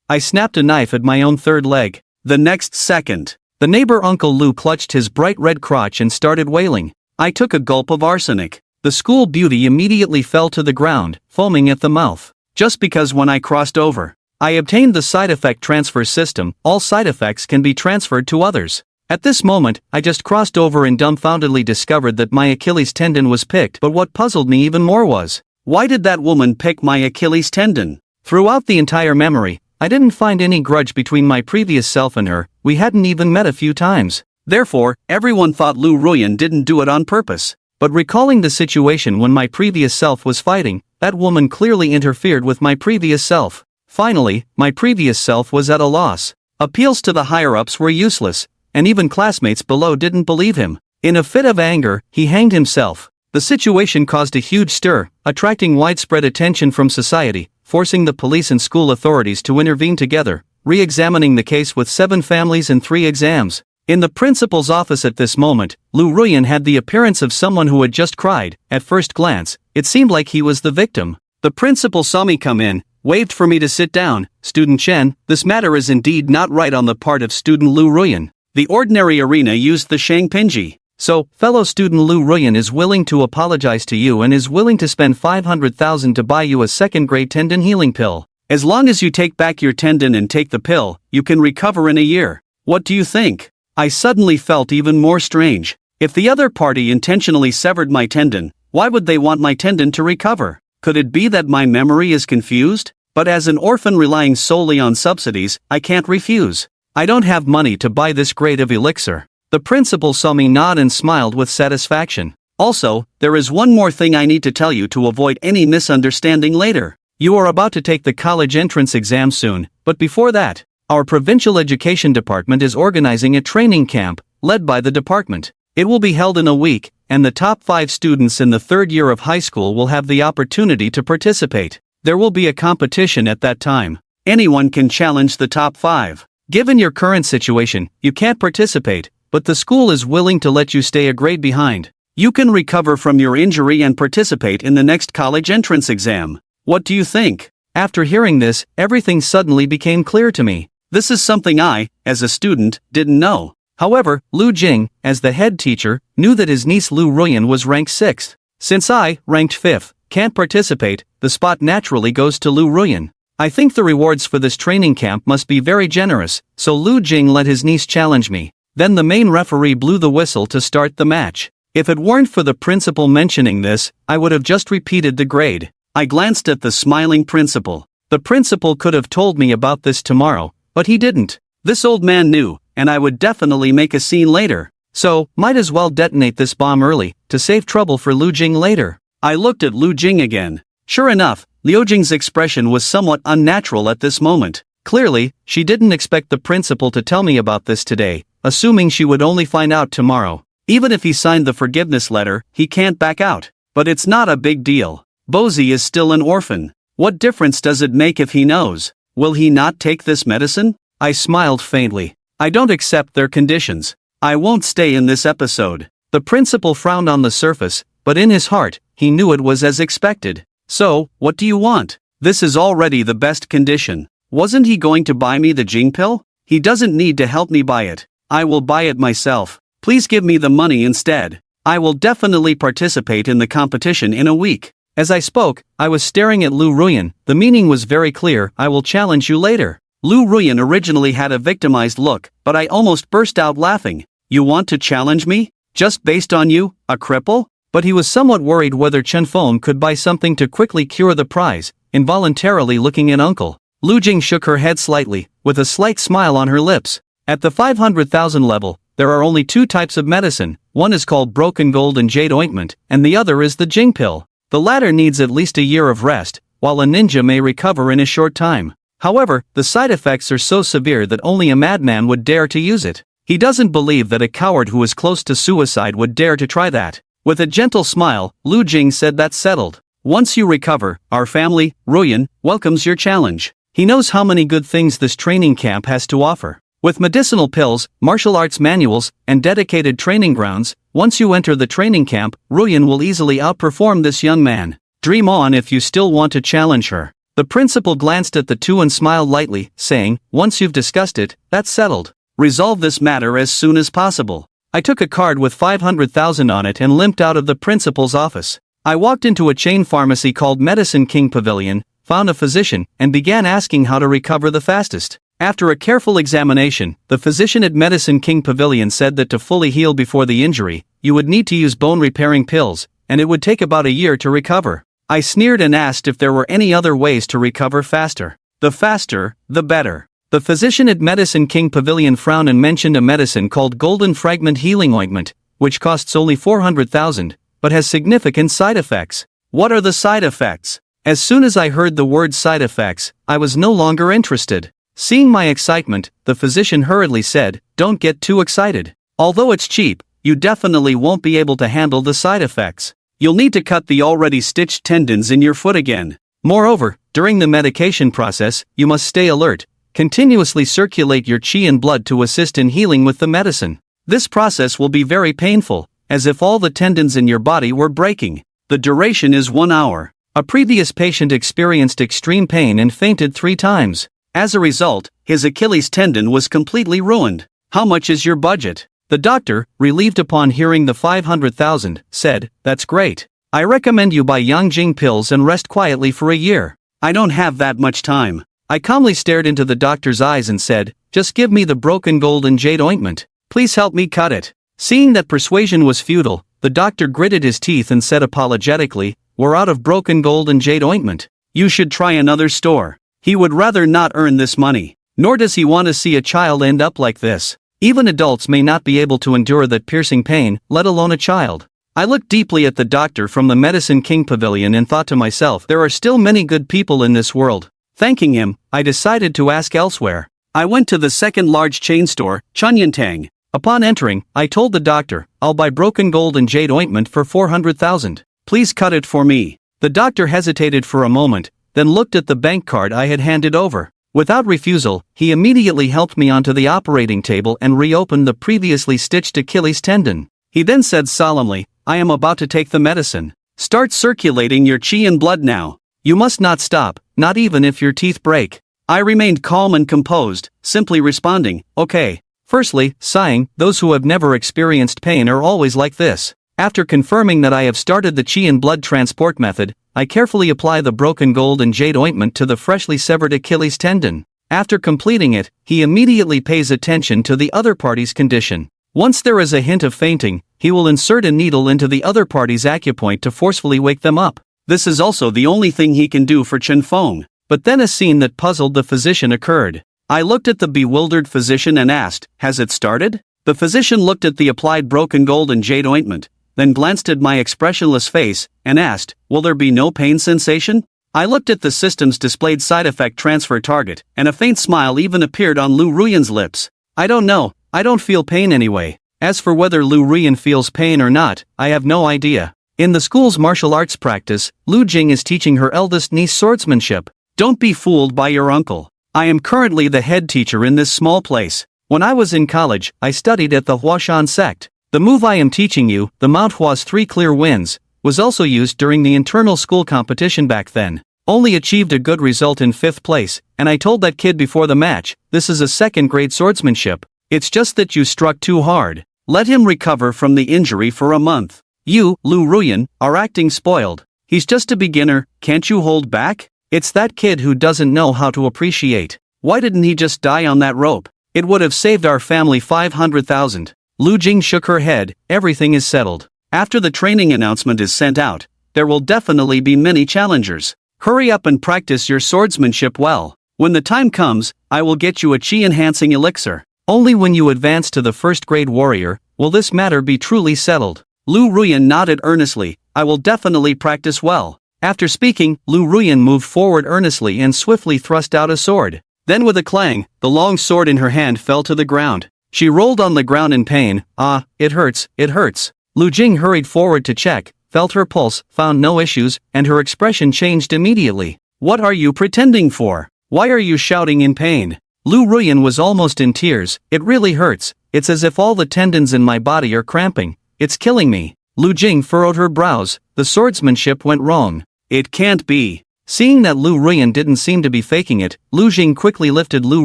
I snapped a knife at my own third leg. The next second, the neighbor Uncle Lou clutched his bright red crotch and started wailing. I took a gulp of arsenic. The school beauty immediately fell to the ground, foaming at the mouth. Just because when I crossed over, I obtained the side effect transfer system, all side effects can be transferred to others. At this moment, I just crossed over and dumbfoundedly discovered that my Achilles tendon was picked. But what puzzled me even more was, why did that woman pick my Achilles tendon? Throughout the entire memory, I didn't find any grudge between my previous self and her. We hadn't even met a few times. Therefore, everyone thought Ruan didn't do it on purpose. But recalling the situation when my previous self was fighting, that woman clearly interfered with my previous self. Finally, my previous self was at a loss. Appeals to the higher-ups were useless, and even classmates below didn't believe him. In a fit of anger, he hanged himself. The situation caused a huge stir, attracting widespread attention from society, forcing the police and school authorities to intervene together, re-examining the case with 7 families and 3 exams. In the principal's office at this moment, Ruan had the appearance of someone who had just cried. At first glance, it seemed like he was the victim. The principal saw me come in, waved for me to sit down. Student Chen, this matter is indeed not right on the part of student Ruan. The ordinary arena used the Shangpinji. So, fellow student Ruan is willing to apologize to you and is willing to spend 500,000 to buy you a second-grade tendon healing pill. As long as you take back your tendon and take the pill, you can recover in a year. What do you think? I suddenly felt even more strange. If the other party intentionally severed my tendon, why would they want my tendon to recover? Could it be that my memory is confused? But as an orphan relying solely on subsidies, I can't refuse. I don't have money to buy this grade of elixir. The principal saw me nod and smiled with satisfaction. Also, there is one more thing I need to tell you to avoid any misunderstanding later. You are about to take the college entrance exam soon, but before that, our Provincial Education Department is organizing a training camp, led by the department. It will be held in a week, and the top 5 students in the 3rd year of high school will have the opportunity to participate. There will be a competition at that time. Anyone can challenge the top 5. Given your current situation, you can't participate, but the school is willing to let you stay a grade behind. You can recover from your injury and participate in the next college entrance exam. What do you think? After hearing this, everything suddenly became clear to me. This is something I, as a student, didn't know. However, Lu Jing, as the head teacher, knew that his niece Ruan was ranked 6th. Since I, ranked 5th, can't participate, the spot naturally goes to Ruan. I think the rewards for this training camp must be very generous, so Lu Jing let his niece challenge me. Then the main referee blew the whistle to start the match. If it weren't for the principal mentioning this, I would have just repeated the grade. I glanced at the smiling principal. The principal could have told me about this tomorrow, but he didn't. This old man knew, and I would definitely make a scene later. So, might as well detonate this bomb early, to save trouble for Lu Jing later. I looked at Lu Jing again. Sure enough, Liu Jing's expression was somewhat unnatural at this moment. Clearly, she didn't expect the principal to tell me about this today, assuming she would only find out tomorrow. Even if he signed the forgiveness letter, he can't back out. But it's not a big deal. Bozy is still an orphan. What difference does it make if he knows? Will he not take this medicine? I smiled faintly. I don't accept their conditions. I won't stay in this episode. The principal frowned on the surface, but in his heart, he knew it was as expected. So, what do you want? This is already the best condition. Wasn't he going to buy me the Jing pill? He doesn't need to help me buy it. I will buy it myself. Please give me the money instead. I will definitely participate in the competition in a week. As I spoke, I was staring at Ruan. The meaning was very clear. I will challenge you later. Ruan originally had a victimized look, but I almost burst out laughing. You want to challenge me? Just based on you, a cripple? But he was somewhat worried whether Chen could buy something to quickly cure the prize, involuntarily looking at Uncle. Lu Jing shook her head slightly, with a slight smile on her lips. At the 500,000 level, there are only 2 types of medicine. One is called broken gold and jade ointment, and the other is the Jing pill. The latter needs at least a year of rest, while a ninja may recover in a short time. However, the side effects are so severe that only a madman would dare to use it. He doesn't believe that a coward who is close to suicide would dare to try that. With a gentle smile, Lu Jing said that's settled. Once you recover, our family, Ruan, welcomes your challenge. He knows how many good things this training camp has to offer. With medicinal pills, martial arts manuals, and dedicated training grounds, once you enter the training camp, Ruan will easily outperform this young man. Dream on if you still want to challenge her. The principal glanced at the two and smiled lightly, saying, "Once you've discussed it, that's settled. Resolve this matter as soon as possible." I took a card with 500,000 on it and limped out of the principal's office. I walked into a chain pharmacy called Medicine King Pavilion, found a physician, and began asking how to recover the fastest. After a careful examination, the physician at Medicine King Pavilion said that to fully heal before the injury, you would need to use bone-repairing pills, and it would take about a year to recover. I sneered and asked if there were any other ways to recover faster. The faster, the better. The physician at Medicine King Pavilion frowned and mentioned a medicine called Golden Fragment Healing Ointment, which costs only 400,000, but has significant side effects. What are the side effects? As soon as I heard the word side effects, I was no longer interested. Seeing my excitement, the physician hurriedly said, "Don't get too excited. Although it's cheap, you definitely won't be able to handle the side effects. You'll need to cut the already stitched tendons in your foot again. Moreover, during the medication process, you must stay alert. Continuously circulate your qi and blood to assist in healing with the medicine. This process will be very painful, as if all the tendons in your body were breaking. The duration is 1 hour. A previous patient experienced extreme pain and fainted 3 times. As a result, his Achilles tendon was completely ruined. How much is your budget?" The doctor, relieved upon hearing the 500,000, said, "That's great. I recommend you buy Yangjing pills and rest quietly for a year." "I don't have that much time." I calmly stared into the doctor's eyes and said, "Just give me the broken gold and jade ointment. Please help me cut it." Seeing that persuasion was futile, the doctor gritted his teeth and said apologetically, "We're out of broken gold and jade ointment. You should try another store." He would rather not earn this money. Nor does he want to see a child end up like this. Even adults may not be able to endure that piercing pain, let alone a child. I looked deeply at the doctor from the Medicine King Pavilion and thought to myself, there are still many good people in this world. Thanking him, I decided to ask elsewhere. I went to the second large chain store, Chunyantang. Upon entering, I told the doctor, "I'll buy broken gold and jade ointment for 400,000. Please cut it for me." The doctor hesitated for a moment, then looked at the bank card I had handed over. Without refusal, he immediately helped me onto the operating table and reopened the previously stitched Achilles tendon. He then said solemnly, "I am about to take the medicine. Start circulating your qi and blood now. You must not stop, not even if your teeth break." I remained calm and composed, simply responding, "Okay." Firstly, sighing, those who have never experienced pain are always like this. After confirming that I have started the qi and blood transport method, I carefully apply the broken gold and jade ointment to the freshly severed Achilles tendon. After completing it, he immediately pays attention to the other party's condition. Once there is a hint of fainting, he will insert a needle into the other party's acupoint to forcefully wake them up. This is also the only thing he can do for Chen Feng. But then a scene that puzzled the physician occurred. I looked at the bewildered physician and asked, "Has it started?" The physician looked at the applied broken gold and jade ointment, then glanced at my expressionless face, and asked, "Will there be no pain sensation?" I looked at the system's displayed side effect transfer target, and a faint smile even appeared on Lu Ruyan's lips. "I don't know, I don't feel pain anyway. As for whether Lu Ruyan feels pain or not, I have no idea." In the school's martial arts practice, Lu Jing is teaching her eldest niece swordsmanship. Don't be fooled by your uncle. I am currently the head teacher in this small place. When I was in college, I studied at the Huashan sect. The move I am teaching you, the Mount Hua's 3 clear winds, was also used during the internal school competition back then. Only achieved a good result in 5th place, and I told that kid before the match, "This is a 2nd grade swordsmanship. It's just that you struck too hard. Let him recover from the injury for a month. You, Lu Ruyan, are acting spoiled. He's just a beginner, can't you hold back? It's that kid who doesn't know how to appreciate. Why didn't he just die on that rope? It would have saved our family 500,000. Lu Jing shook her head, "Everything is settled. After the training announcement is sent out, there will definitely be many challengers. Hurry up and practice your swordsmanship well. When the time comes, I will get you a qi-enhancing elixir. Only when you advance to the 1st grade warrior, will this matter be truly settled." Lu Ruyan nodded earnestly, "I will definitely practice well." After speaking, Lu Ruyan moved forward earnestly and swiftly thrust out a sword. Then with a clang, the long sword in her hand fell to the ground. She rolled on the ground in pain. "Ah, it hurts, it hurts." Lu Jing hurried forward to check, felt her pulse, found no issues, and her expression changed immediately. "What are you pretending for? Why are you shouting in pain?" Lu Ruyan was almost in tears. "It really hurts. It's as if all the tendons in my body are cramping. It's killing me." Lu Jing furrowed her brows. The swordsmanship went wrong. "It can't be. Seeing that Lu Ruyan didn't seem to be faking it, Lu Jing quickly lifted Lu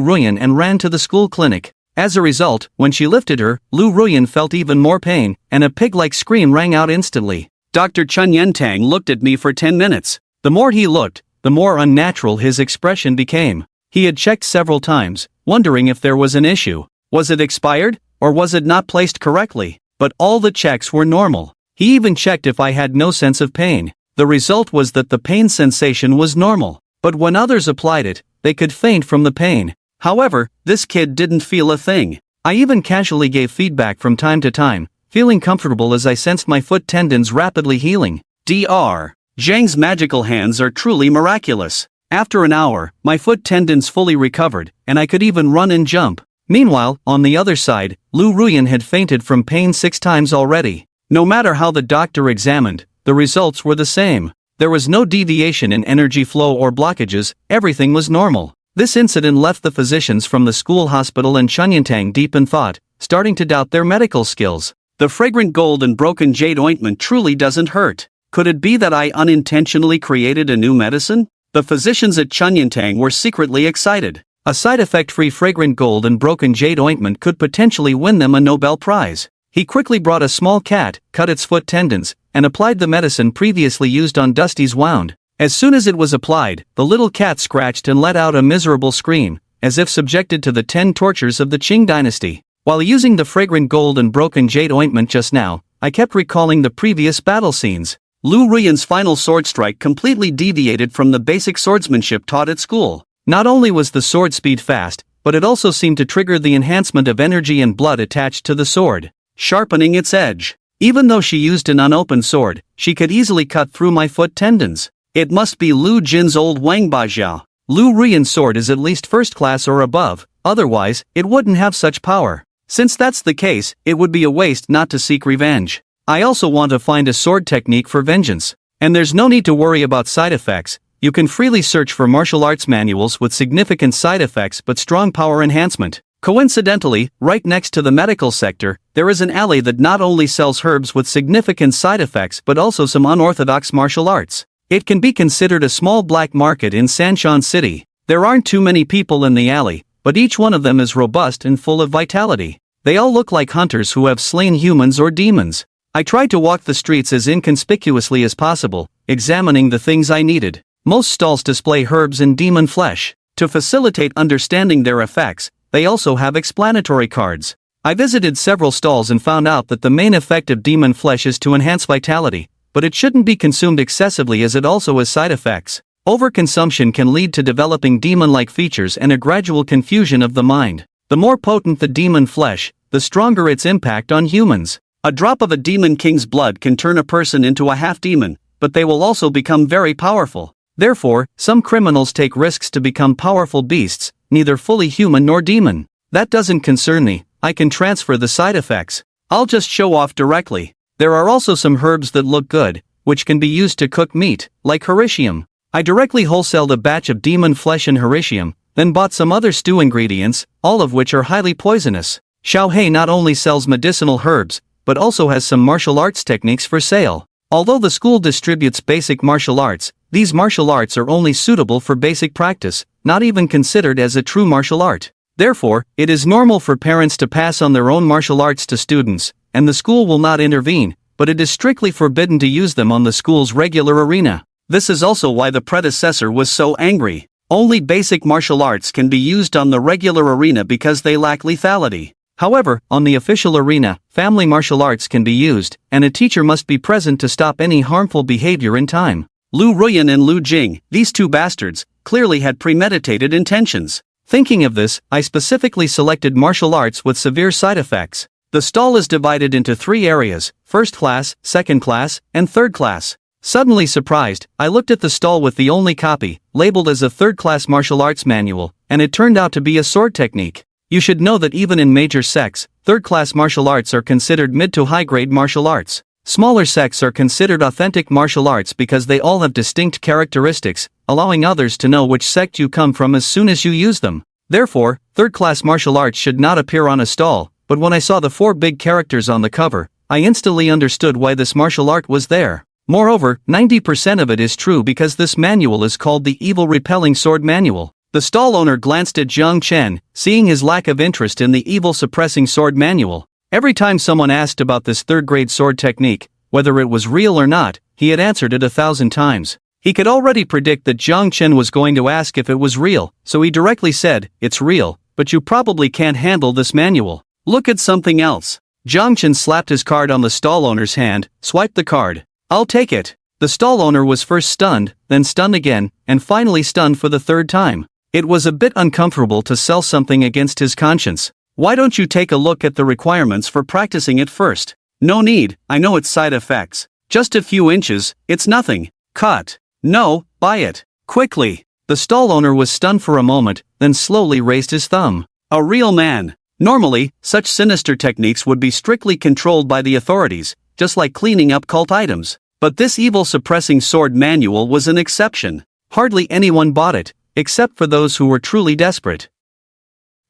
Ruyan and ran to the school clinic. As a result, when she lifted her, Lu Ruyan felt even more pain, and a pig-like scream rang out instantly. Dr. Chen Yentang looked at me for 10 minutes. The more he looked, the more unnatural his expression became. He had checked several times, wondering if there was an issue. Was it expired, or was it not placed correctly? But all the checks were normal. He even checked if I had no sense of pain. The result was that the pain sensation was normal. But when others applied it, they could faint from the pain. However, this kid didn't feel a thing. I even casually gave feedback from time to time, feeling comfortable as I sensed my foot tendons rapidly healing. Dr. Zhang's magical hands are truly miraculous. After an hour, my foot tendons fully recovered, and I could even run and jump. Meanwhile, on the other side, Lu Ruyan had fainted from pain 6 times already. No matter how the doctor examined, the results were the same. There was no deviation in energy flow or blockages, everything was normal. This incident left the physicians from the school hospital and Chunyantang deep in thought, starting to doubt their medical skills. The fragrant gold and broken jade ointment truly doesn't hurt. Could it be that I unintentionally created a new medicine? The physicians at Chunyantang were secretly excited. A side effect-free fragrant gold and broken jade ointment could potentially win them a Nobel Prize. He quickly brought a small cat, cut its foot tendons, and applied the medicine previously used on Dusty's wound. As soon as it was applied, the little cat scratched and let out a miserable scream, as if subjected to the 10 tortures of the Qing dynasty. While using the fragrant gold and broken jade ointment just now, I kept recalling the previous battle scenes. Lu Ruyan's final sword strike completely deviated from the basic swordsmanship taught at school. Not only was the sword speed fast, but it also seemed to trigger the enhancement of energy and blood attached to the sword, sharpening its edge. Even though she used an unopened sword, she could easily cut through my foot tendons. It must be Lu Jin's old Wang Bajiao. Lu Ruyan's sword is at least first class or above, otherwise, it wouldn't have such power. Since that's the case, it would be a waste not to seek revenge. I also want to find a sword technique for vengeance. And there's no need to worry about side effects. You can freely search for martial arts manuals with significant side effects but strong power enhancement. Coincidentally, right next to the medical sector, there is an alley that not only sells herbs with significant side effects but also some unorthodox martial arts. It can be considered a small black market in Sanshan City. There aren't too many people in the alley, but each one of them is robust and full of vitality. They all look like hunters who have slain humans or demons. I tried to walk the streets as inconspicuously as possible, examining the things I needed. Most stalls display herbs and demon flesh. To facilitate understanding their effects, they also have explanatory cards. I visited several stalls and found out that the main effect of demon flesh is to enhance vitality, but it shouldn't be consumed excessively as it also has side effects. Overconsumption can lead to developing demon-like features and a gradual confusion of the mind. The more potent the demon flesh, the stronger its impact on humans. A drop of a demon king's blood can turn a person into a half-demon, but they will also become very powerful. Therefore, some criminals take risks to become powerful beasts, neither fully human nor demon. That doesn't concern me, I can transfer the side effects. I'll just show off directly. There are also some herbs that look good, which can be used to cook meat, like hericium. I directly wholesaled a batch of demon flesh and hericium, then bought some other stew ingredients, all of which are highly poisonous. Xiaohei not only sells medicinal herbs, but also has some martial arts techniques for sale. Although the school distributes basic martial arts, these martial arts are only suitable for basic practice, not even considered as a true martial art. Therefore, it is normal for parents to pass on their own martial arts to students, and the school will not intervene, but it is strictly forbidden to use them on the school's regular arena. This is also why the predecessor was so angry. Only basic martial arts can be used on the regular arena because they lack lethality. However, on the official arena, family martial arts can be used, and a teacher must be present to stop any harmful behavior in time. Lu Ruyan and Lu Jing, these two bastards, clearly had premeditated intentions. Thinking of this, I specifically selected martial arts with severe side effects. The stall is divided into 3 areas, first class, second class, and third class. Suddenly surprised, I looked at the stall with the only copy, labeled as a third-class martial arts manual, and it turned out to be a sword technique. You should know that even in major sects, third-class martial arts are considered mid to high-grade martial arts. Smaller sects are considered authentic martial arts because they all have distinct characteristics, allowing others to know which sect you come from as soon as you use them. Therefore, third-class martial arts should not appear on a stall, but when I saw the 4 big characters on the cover, I instantly understood why this martial art was there. Moreover, 90% of it is true because this manual is called the Evil Repelling Sword Manual. The stall owner glanced at Chen, seeing his lack of interest in the Evil Suppressing Sword Manual. Every time someone asked about this third-grade sword technique, whether it was real or not, he had answered it 1,000 times. He could already predict that Chen was going to ask if it was real, so he directly said, "It's real, but you probably can't handle this manual. Look at something else." Chen slapped his card on the stall owner's hand, swiped the card. "I'll take it." The stall owner was first stunned, then stunned again, and finally stunned for the third time. It was a bit uncomfortable to sell something against his conscience. "Why don't you take a look at the requirements for practicing it first?" "No need, I know its side effects. Just a few inches, it's nothing." "Cut." "No, buy it. Quickly." The stall owner was stunned for a moment, then slowly raised his thumb. A real man. Normally, such sinister techniques would be strictly controlled by the authorities, just like cleaning up cult items. But this evil suppressing sword manual was an exception. Hardly anyone bought it, except for those who were truly desperate.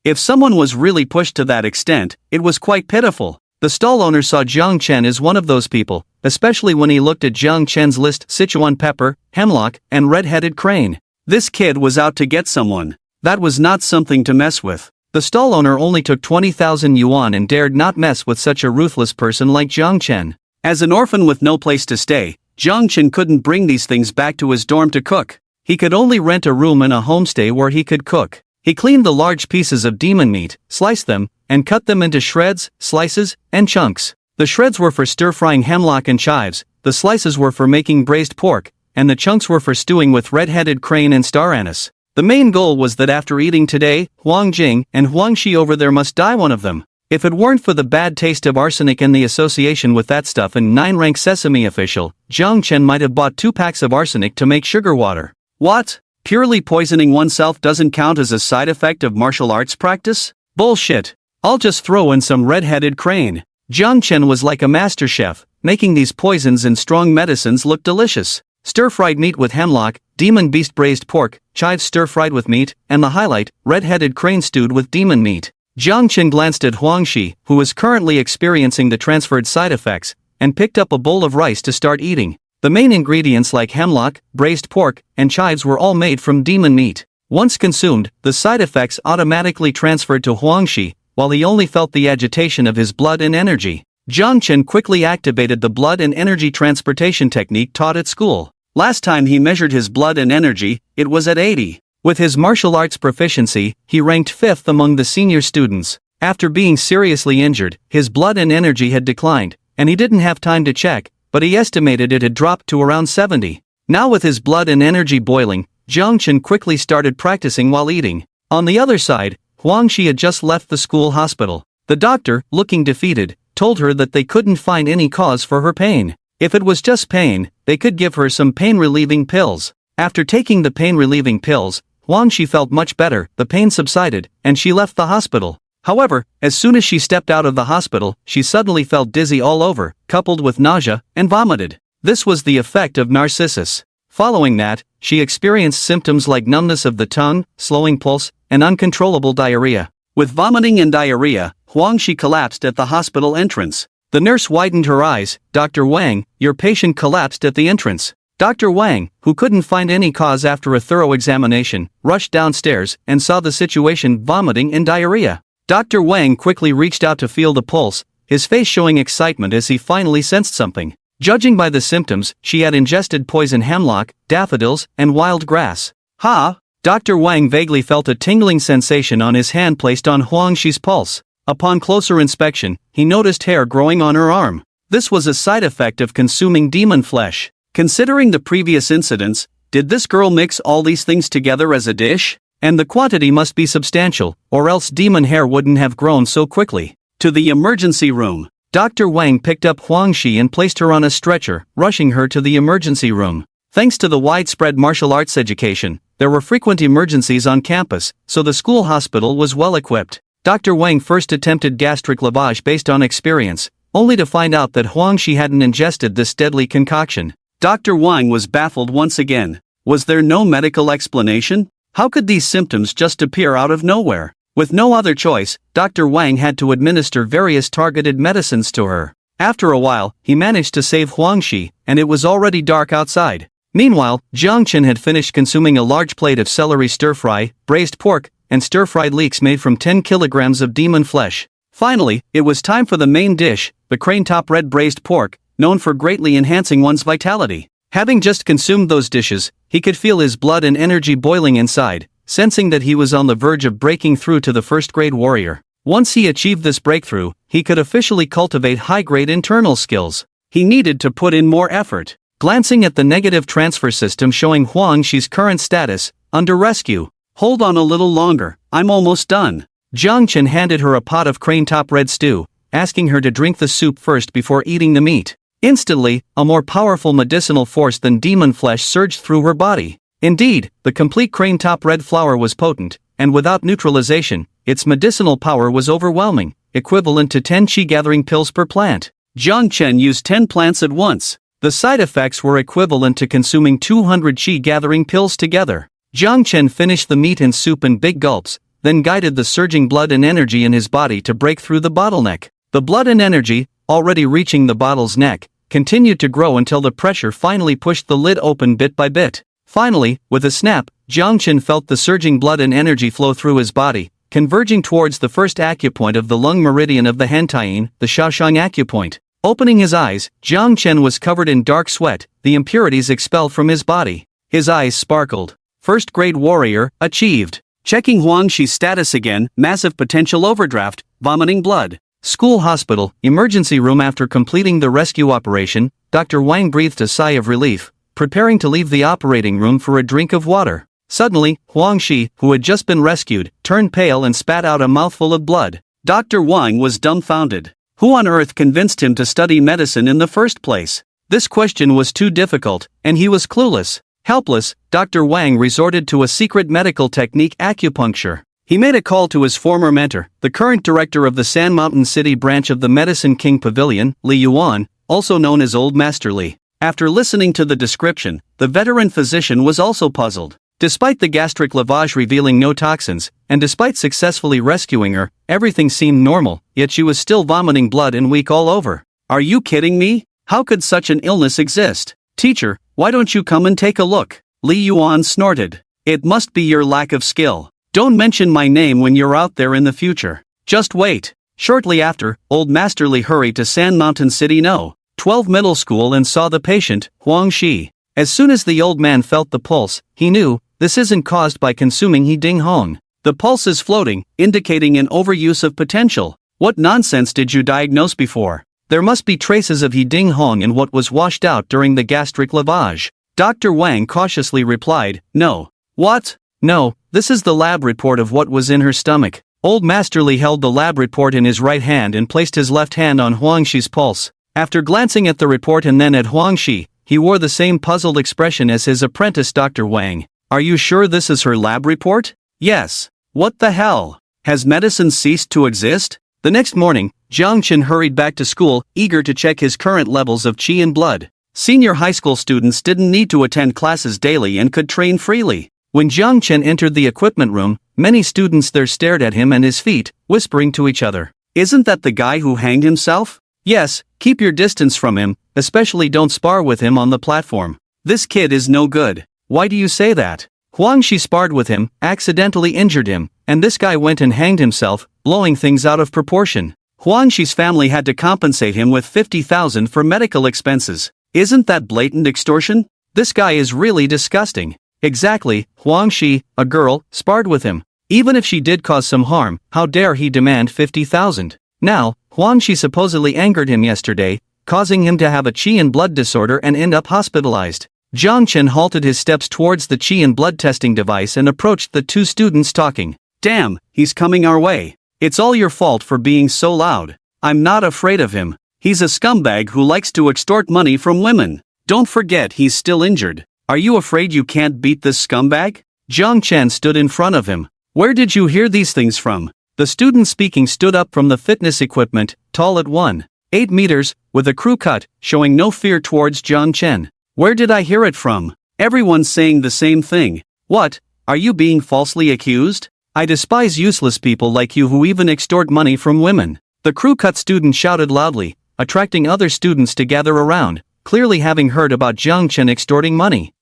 If someone was really pushed to that extent, it was quite pitiful. The stall owner saw Chen as one of those people, especially when he looked at Chen's list: Sichuan pepper, hemlock, and red-headed crane. This kid was out to get someone. That was not something to mess with. The stall owner only took 20,000 yuan and dared not mess with such a ruthless person like Chen. As an orphan with no place to stay, Chen couldn't bring these things back to his dorm to cook. He could only rent a room in a homestay where he could cook. He cleaned the large pieces of demon meat, sliced them, and cut them into shreds, slices, and chunks. The shreds were for stir-frying hemlock and chives, the slices were for making braised pork, and the chunks were for stewing with red-headed crane and star anise. The main goal was that after eating today, Huang Jing and Huang Shi over there must die, one of them. If it weren't for the bad taste of arsenic and the association with that stuff in 9-rank sesame official, Chen might have bought 2 packs of arsenic to make sugar water. What? Purely poisoning oneself doesn't count as a side effect of martial arts practice? Bullshit. I'll just throw in some red-headed crane. Chen was like a master chef, making these poisons and strong medicines look delicious. Stir-fried meat with hemlock, demon beast braised pork, chives stir-fried with meat, and the highlight, red-headed crane stewed with demon meat. Chen glanced at Huang Shi, who was currently experiencing the transferred side effects, and picked up a bowl of rice to start eating. The main ingredients like hemlock, braised pork, and chives were all made from demon meat. Once consumed, the side effects automatically transferred to Huang Shi, while he only felt the agitation of his blood and energy. Chen quickly activated the blood and energy transportation technique taught at school. Last time he measured his blood and energy, it was at 80. With his martial arts proficiency, he ranked 5th among the senior students. After being seriously injured, his blood and energy had declined, and he didn't have time to check, but he estimated it had dropped to around 70. Now with his blood and energy boiling, Chen quickly started practicing while eating. On the other side, Huang Shi had just left the school hospital. The doctor, looking defeated, told her that they couldn't find any cause for her pain. If it was just pain, they could give her some pain-relieving pills. After taking the pain-relieving pills, Huang Shi felt much better, the pain subsided, and she left the hospital. However, as soon as she stepped out of the hospital, she suddenly felt dizzy all over, coupled with nausea, and vomited. This was the effect of narcissus. Following that, she experienced symptoms like numbness of the tongue, slowing pulse, and uncontrollable diarrhea. With vomiting and diarrhea, Huang Shi collapsed at the hospital entrance. The nurse widened her eyes. "Dr. Wang, your patient collapsed at the entrance." Dr. Wang, who couldn't find any cause after a thorough examination, rushed downstairs and saw the situation: vomiting and diarrhea. Dr. Wang quickly reached out to feel the pulse, his face showing excitement as he finally sensed something. Judging by the symptoms, she had ingested poison hemlock, daffodils, and wild grass. "Ha!" Dr. Wang vaguely felt a tingling sensation on his hand placed on Huang Shi's pulse. Upon closer inspection, he noticed hair growing on her arm. This was a side effect of consuming demon flesh. Considering the previous incidents, did this girl mix all these things together as a dish? And the quantity must be substantial, or else demon hair wouldn't have grown so quickly. To the emergency room. Dr. Wang picked up Huang Shi and placed her on a stretcher, rushing her to the emergency room. Thanks to the widespread martial arts education, there were frequent emergencies on campus, so the school hospital was well equipped. Dr. Wang first attempted gastric lavage based on experience, only to find out that Huang Shi hadn't ingested this deadly concoction. Dr. Wang was baffled once again. Was there no medical explanation? How could these symptoms just appear out of nowhere? With no other choice, Dr. Wang had to administer various targeted medicines to her. After a while, he managed to save Huangxi, and it was already dark outside. Meanwhile, Jiang Chen had finished consuming a large plate of celery stir-fry, braised pork, and stir-fried leeks made from 10 kilograms of demon flesh. Finally, it was time for the main dish, the crane-top red braised pork, known for greatly enhancing one's vitality. Having just consumed those dishes, he could feel his blood and energy boiling inside, sensing that he was on the verge of breaking through to the first-grade warrior. Once he achieved this breakthrough, he could officially cultivate high-grade internal skills. He needed to put in more effort. Glancing at the negative transfer system showing Huangxi's current status, under rescue. Hold on a little longer, I'm almost done. Jiang Chen handed her a pot of crane-top red stew, asking her to drink the soup first before eating the meat. Instantly, a more powerful medicinal force than demon flesh surged through her body. Indeed, the complete crane-top red flower was potent, and without neutralization, its medicinal power was overwhelming, equivalent to 10 qi-gathering pills per plant. Jiang Chen used 10 plants at once. The side effects were equivalent to consuming 200 qi-gathering pills together. Jiang Chen finished the meat and soup in big gulps, then guided the surging blood and energy in his body to break through the bottleneck. The blood and energy, already reaching the bottle's neck, continued to grow until the pressure finally pushed the lid open bit by bit. Finally, with a snap, Jiang Chen felt the surging blood and energy flow through his body, converging towards the first acupoint of the lung meridian of the Hantaiyin, the Shaoshang acupoint. Opening his eyes, Jiang Chen was covered in dark sweat, the impurities expelled from his body. His eyes sparkled. First-grade warrior, achieved. Checking Huangxi's status again, massive potential overdraft, vomiting blood. School hospital, emergency room. After completing the rescue operation, Dr. Wang breathed a sigh of relief, preparing to leave the operating room for a drink of water. Suddenly, Huangxi, who had just been rescued, turned pale and spat out a mouthful of blood. Dr. Wang was dumbfounded. Who on earth convinced him to study medicine in the first place? This question was too difficult, and he was clueless. Helpless, Dr. Wang resorted to a secret medical technique, acupuncture. He made a call to his former mentor, the current director of the Sand Mountain City branch of the Medicine King Pavilion, Li Yuan, also known as Old Master Li. After listening to the description, the veteran physician was also puzzled. Despite the gastric lavage revealing no toxins, and despite successfully rescuing her, everything seemed normal, yet she was still vomiting blood and weak all over. Are you kidding me? How could such an illness exist? Teacher, why don't you come and take a look? Li Yuan snorted. It must be your lack of skill. Don't mention my name when you're out there in the future. Just wait. Shortly after, Old Master Li hurried to Sand Mountain City No. 12 Middle School and saw the patient, Huangxi. As soon as the old man felt the pulse, he knew, this isn't caused by consuming He Ding Hong. The pulse is floating, indicating an overuse of potential. What nonsense did you diagnose before? There must be traces of He Ding Hong in what was washed out during the gastric lavage. Dr. Wang cautiously replied, no. What? No, this is the lab report of what was in her stomach. Old Master Li held the lab report in his right hand and placed his left hand on Huangxi's pulse. After glancing at the report and then at Huangxi, he wore the same puzzled expression as his apprentice Dr. Wang. Are you sure this is her lab report? Yes. What the hell? Has medicine ceased to exist? The next morning, Jiang Chen hurried back to school, eager to check his current levels of qi in blood. Senior high school students didn't need to attend classes daily and could train freely. When Jiang Chen entered the equipment room, many students there stared at him and his feet, whispering to each other. Isn't that the guy who hanged himself? Yes, keep your distance from him, especially don't spar with him on the platform. This kid is no good. Why do you say that? Huangxi sparred with him, accidentally injured him, and this guy went and hanged himself, blowing things out of proportion. Huangxi's family had to compensate him with 50,000 for medical expenses. Isn't that blatant extortion? This guy is really disgusting. Exactly, Huangxi, a girl, sparred with him. Even if she did cause some harm, how dare he demand 50,000? Now, Huangxi supposedly angered him yesterday, causing him to have a qi and blood disorder and end up hospitalized. Jiang Chen halted his steps towards the qi and blood testing device and approached the two students talking. Damn, he's coming our way. It's all your fault for being so loud. I'm not afraid of him. He's a scumbag who likes to extort money from women. Don't forget he's still injured. Are you afraid you can't beat this scumbag? Jiang Chen stood in front of him. Where did you hear these things from? The student speaking stood up from the fitness equipment, tall at 1.8 meters, with a crew cut, showing no fear towards Jiang Chen. Where did I hear it from? Everyone's saying the same thing. What? Are you being falsely accused? I despise useless people like you who even extort money from women. The crew cut student shouted loudly, attracting other students to gather around, clearly having heard about Jiang Chen extorting money.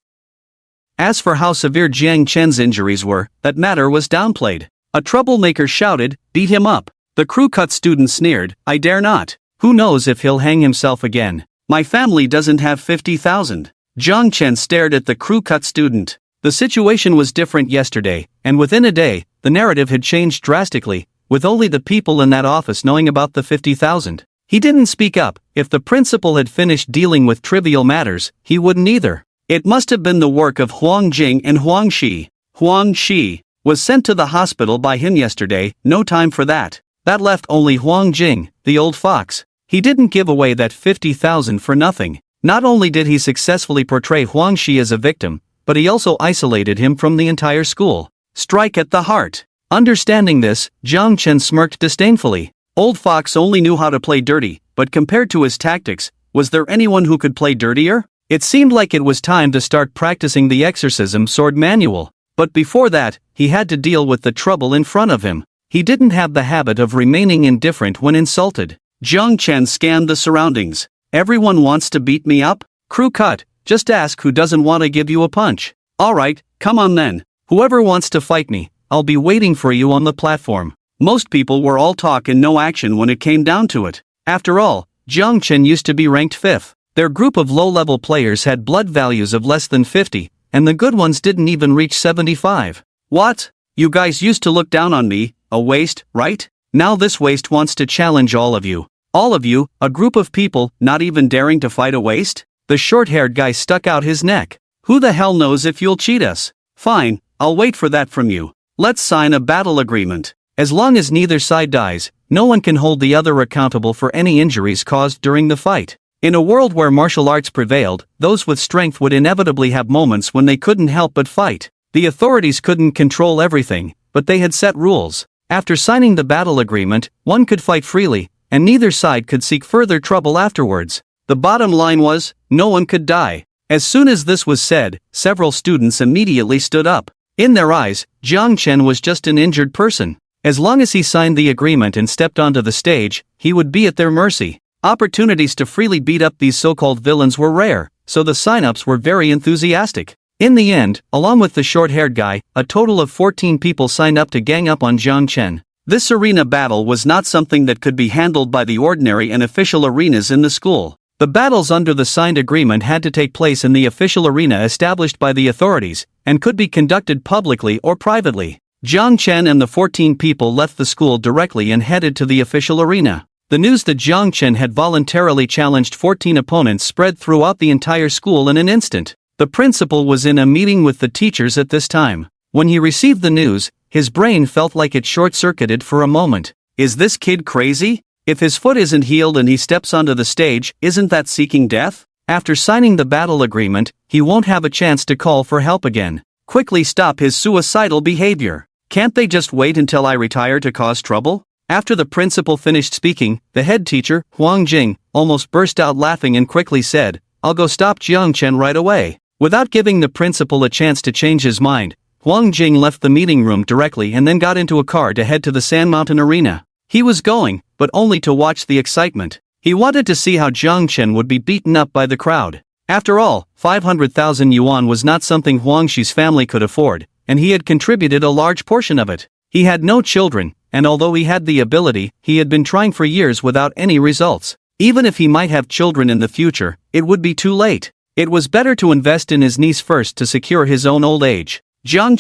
As for how severe Jiang Chen's injuries were, that matter was downplayed. A troublemaker shouted, "Beat him up." The crew cut student sneered, "I dare not. Who knows if he'll hang himself again. My family doesn't have 50,000. Jiang Chen stared at the crew cut student. The situation was different yesterday, and within a day, the narrative had changed drastically, with only the people in that office knowing about the 50,000. He didn't speak up. If the principal had finished dealing with trivial matters, he wouldn't either. It must have been the work of Huang Jing and Huang Shi. Huang Shi was sent to the hospital by him yesterday, no time for that. That left only Huang Jing, the old fox. He didn't give away that 50,000 for nothing. Not only did he successfully portray Huang Shi as a victim, but he also isolated him from the entire school. Strike at the heart. Understanding this, Jiang Chen smirked disdainfully. Old Fox only knew how to play dirty, but compared to his tactics, was there anyone who could play dirtier? It seemed like it was time to start practicing the exorcism sword manual. But before that, he had to deal with the trouble in front of him. He didn't have the habit of remaining indifferent when insulted. Jiang Chen scanned the surroundings. Everyone wants to beat me up? Crew cut, just ask who doesn't want to give you a punch. Alright, come on then. Whoever wants to fight me, I'll be waiting for you on the platform. Most people were all talk and no action when it came down to it. After all, Jiang Chen used to be ranked 5th. Their group of low-level players had blood values of less than 50, and the good ones didn't even reach 75. What? You guys used to look down on me, a waste, right? Now this waste wants to challenge all of you. All of you, a group of people, not even daring to fight a waste? The short-haired guy stuck out his neck. Who the hell knows if you'll cheat us? Fine, I'll wait for that from you. Let's sign a battle agreement. As long as neither side dies, no one can hold the other accountable for any injuries caused during the fight. In a world where martial arts prevailed, those with strength would inevitably have moments when they couldn't help but fight. The authorities couldn't control everything, but they had set rules. After signing the battle agreement, one could fight freely, and neither side could seek further trouble afterwards. The bottom line was, no one could die. As soon as this was said, several students immediately stood up. In their eyes, Jiang Chen was just an injured person. As long as he signed the agreement and stepped onto the stage, he would be at their mercy. Opportunities to freely beat up these so-called villains were rare, so the sign-ups were very enthusiastic. In the end, along with the short-haired guy, a total of 14 people signed up to gang up on Jiang Chen. This arena battle was not something that could be handled by the ordinary and official arenas in the school. The battles under the signed agreement had to take place in the official arena established by the authorities, and could be conducted publicly or privately. Jiang Chen and the 14 people left the school directly and headed to the official arena. The news that Jiang Chen had voluntarily challenged 14 opponents spread throughout the entire school in an instant. The principal was in a meeting with the teachers at this time. When he received the news, his brain felt like it short-circuited for a moment. Is this kid crazy? If his foot isn't healed and he steps onto the stage, isn't that seeking death? After signing the battle agreement, he won't have a chance to call for help again. Quickly stop his suicidal behavior. Can't they just wait until I retire to cause trouble? After the principal finished speaking, the head teacher, Huang Jing, almost burst out laughing and quickly said, "I'll go stop Jiang Chen right away." Without giving the principal a chance to change his mind, Huang Jing left the meeting room directly and then got into a car to head to the Sand Mountain Arena. He was going, but only to watch the excitement. He wanted to see how Jiang Chen would be beaten up by the crowd. After all, 500,000 yuan was not something Huang Shi's family could afford, and he had contributed a large portion of it. He had no children, and although he had the ability, he had been trying for years without any results. Even if he might have children in the future, it would be too late. It was better to invest in his niece first to secure his own old age. Jiang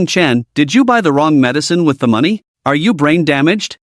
Chen, did you buy the wrong medicine with the money? Are you brain damaged?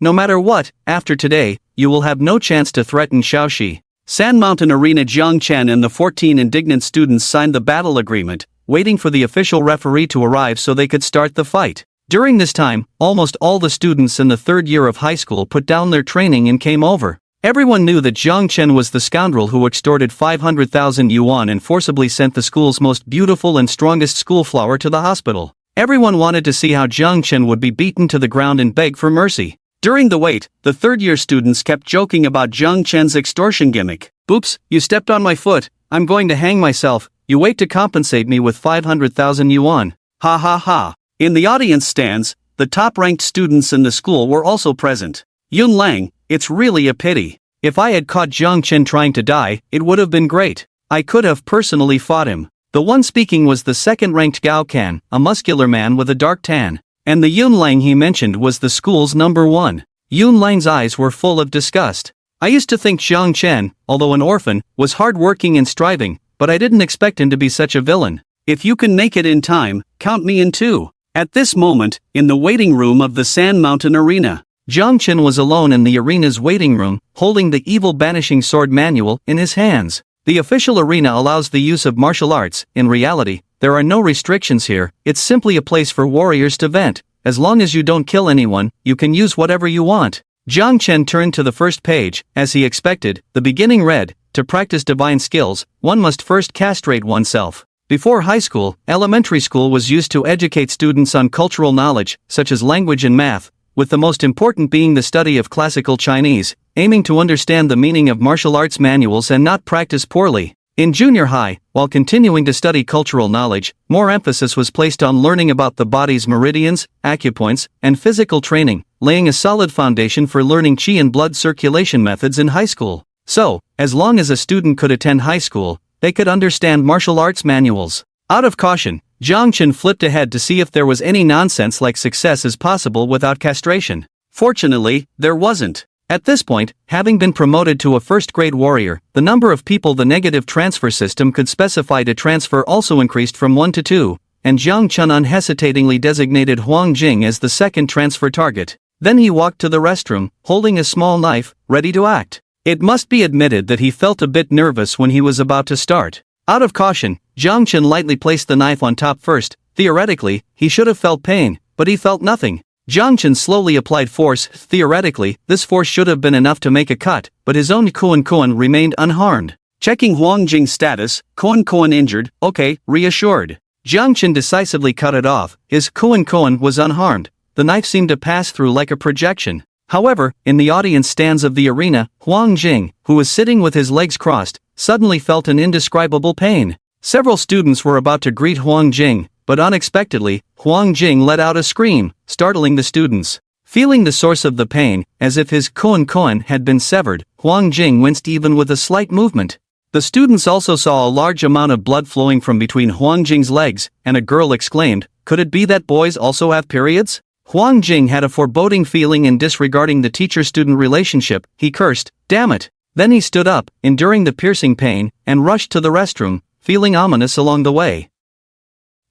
No matter what, after today, you will have no chance to threaten Xiaoxi. Sand Mountain Arena. Jiang Chen and the 14 indignant students signed the battle agreement, waiting for the official referee to arrive so they could start the fight. During this time, almost all the students in the third year of high school put down their training and came over. Everyone knew that Jiang Chen was the scoundrel who extorted 500,000 yuan and forcibly sent the school's most beautiful and strongest schoolflower to the hospital. Everyone wanted to see how Jiang Chen would be beaten to the ground and beg for mercy. During the wait, the third-year students kept joking about Jiang Chen's extortion gimmick. "Oops, you stepped on my foot, I'm going to hang myself, you wait to compensate me with 500,000 yuan. Ha ha ha." In the audience stands, the top-ranked students in the school were also present. Yun Lang, it's really a pity. If I had caught Jiang Chen trying to die, it would have been great. I could have personally fought him. The one speaking was the second-ranked Gao Kan, a muscular man with a dark tan. And the Yun Lang he mentioned was the school's number one. Yun Lang's eyes were full of disgust. I used to think Jiang Chen, although an orphan, was hard-working and striving, but I didn't expect him to be such a villain. If you can make it in time, count me in too. At this moment, in the waiting room of the Sand Mountain Arena, Jiang Chen was alone in the arena's waiting room, holding the Evil Banishing Sword manual in his hands. The official arena allows the use of martial arts. In reality, there are no restrictions here, it's simply a place for warriors to vent. As long as you don't kill anyone, you can use whatever you want. Jiang Chen turned to the first page, as he expected. The beginning read, to practice divine skills, one must first castrate oneself. Before high school, elementary school was used to educate students on cultural knowledge, such as language and math, with the most important being the study of classical Chinese, aiming to understand the meaning of martial arts manuals and not practice poorly. In junior high, while continuing to study cultural knowledge, more emphasis was placed on learning about the body's meridians, acupoints, and physical training, laying a solid foundation for learning qi and blood circulation methods in high school. So, as long as a student could attend high school, they could understand martial arts manuals. Out of caution, Jiang Chen flipped ahead to see if there was any nonsense like success is possible without castration. Fortunately, there wasn't. At this point, having been promoted to a first-grade warrior, the number of people the negative transfer system could specify to transfer also increased from 1 to 2, and Jiang Chen unhesitatingly designated Huang Jing as the second transfer target. Then he walked to the restroom, holding a small knife, ready to act. It must be admitted that he felt a bit nervous when he was about to start. Out of caution, Jiang Chen lightly placed the knife on top first. Theoretically, he should have felt pain, but he felt nothing. Jiang Chen slowly applied force. Theoretically, this force should have been enough to make a cut, but his own Kuan remained unharmed. Checking Huang Jing's status, Kuan injured, okay, reassured. Jiang Chen decisively cut it off. His Kuan was unharmed. The knife seemed to pass through like a projection. However, in the audience stands of the arena, Huang Jing, who was sitting with his legs crossed, suddenly felt an indescribable pain. Several students were about to greet Huang Jing, but unexpectedly, Huang Jing let out a scream, startling the students. Feeling the source of the pain, as if his Kuan had been severed, Huang Jing winced even with a slight movement. The students also saw a large amount of blood flowing from between Huang Jing's legs, and a girl exclaimed, "Could it be that boys also have periods?" Huang Jing had a foreboding feeling, and disregarding the teacher-student relationship, he cursed, "Damn it!" Then he stood up, enduring the piercing pain, and rushed to the restroom, feeling ominous along the way.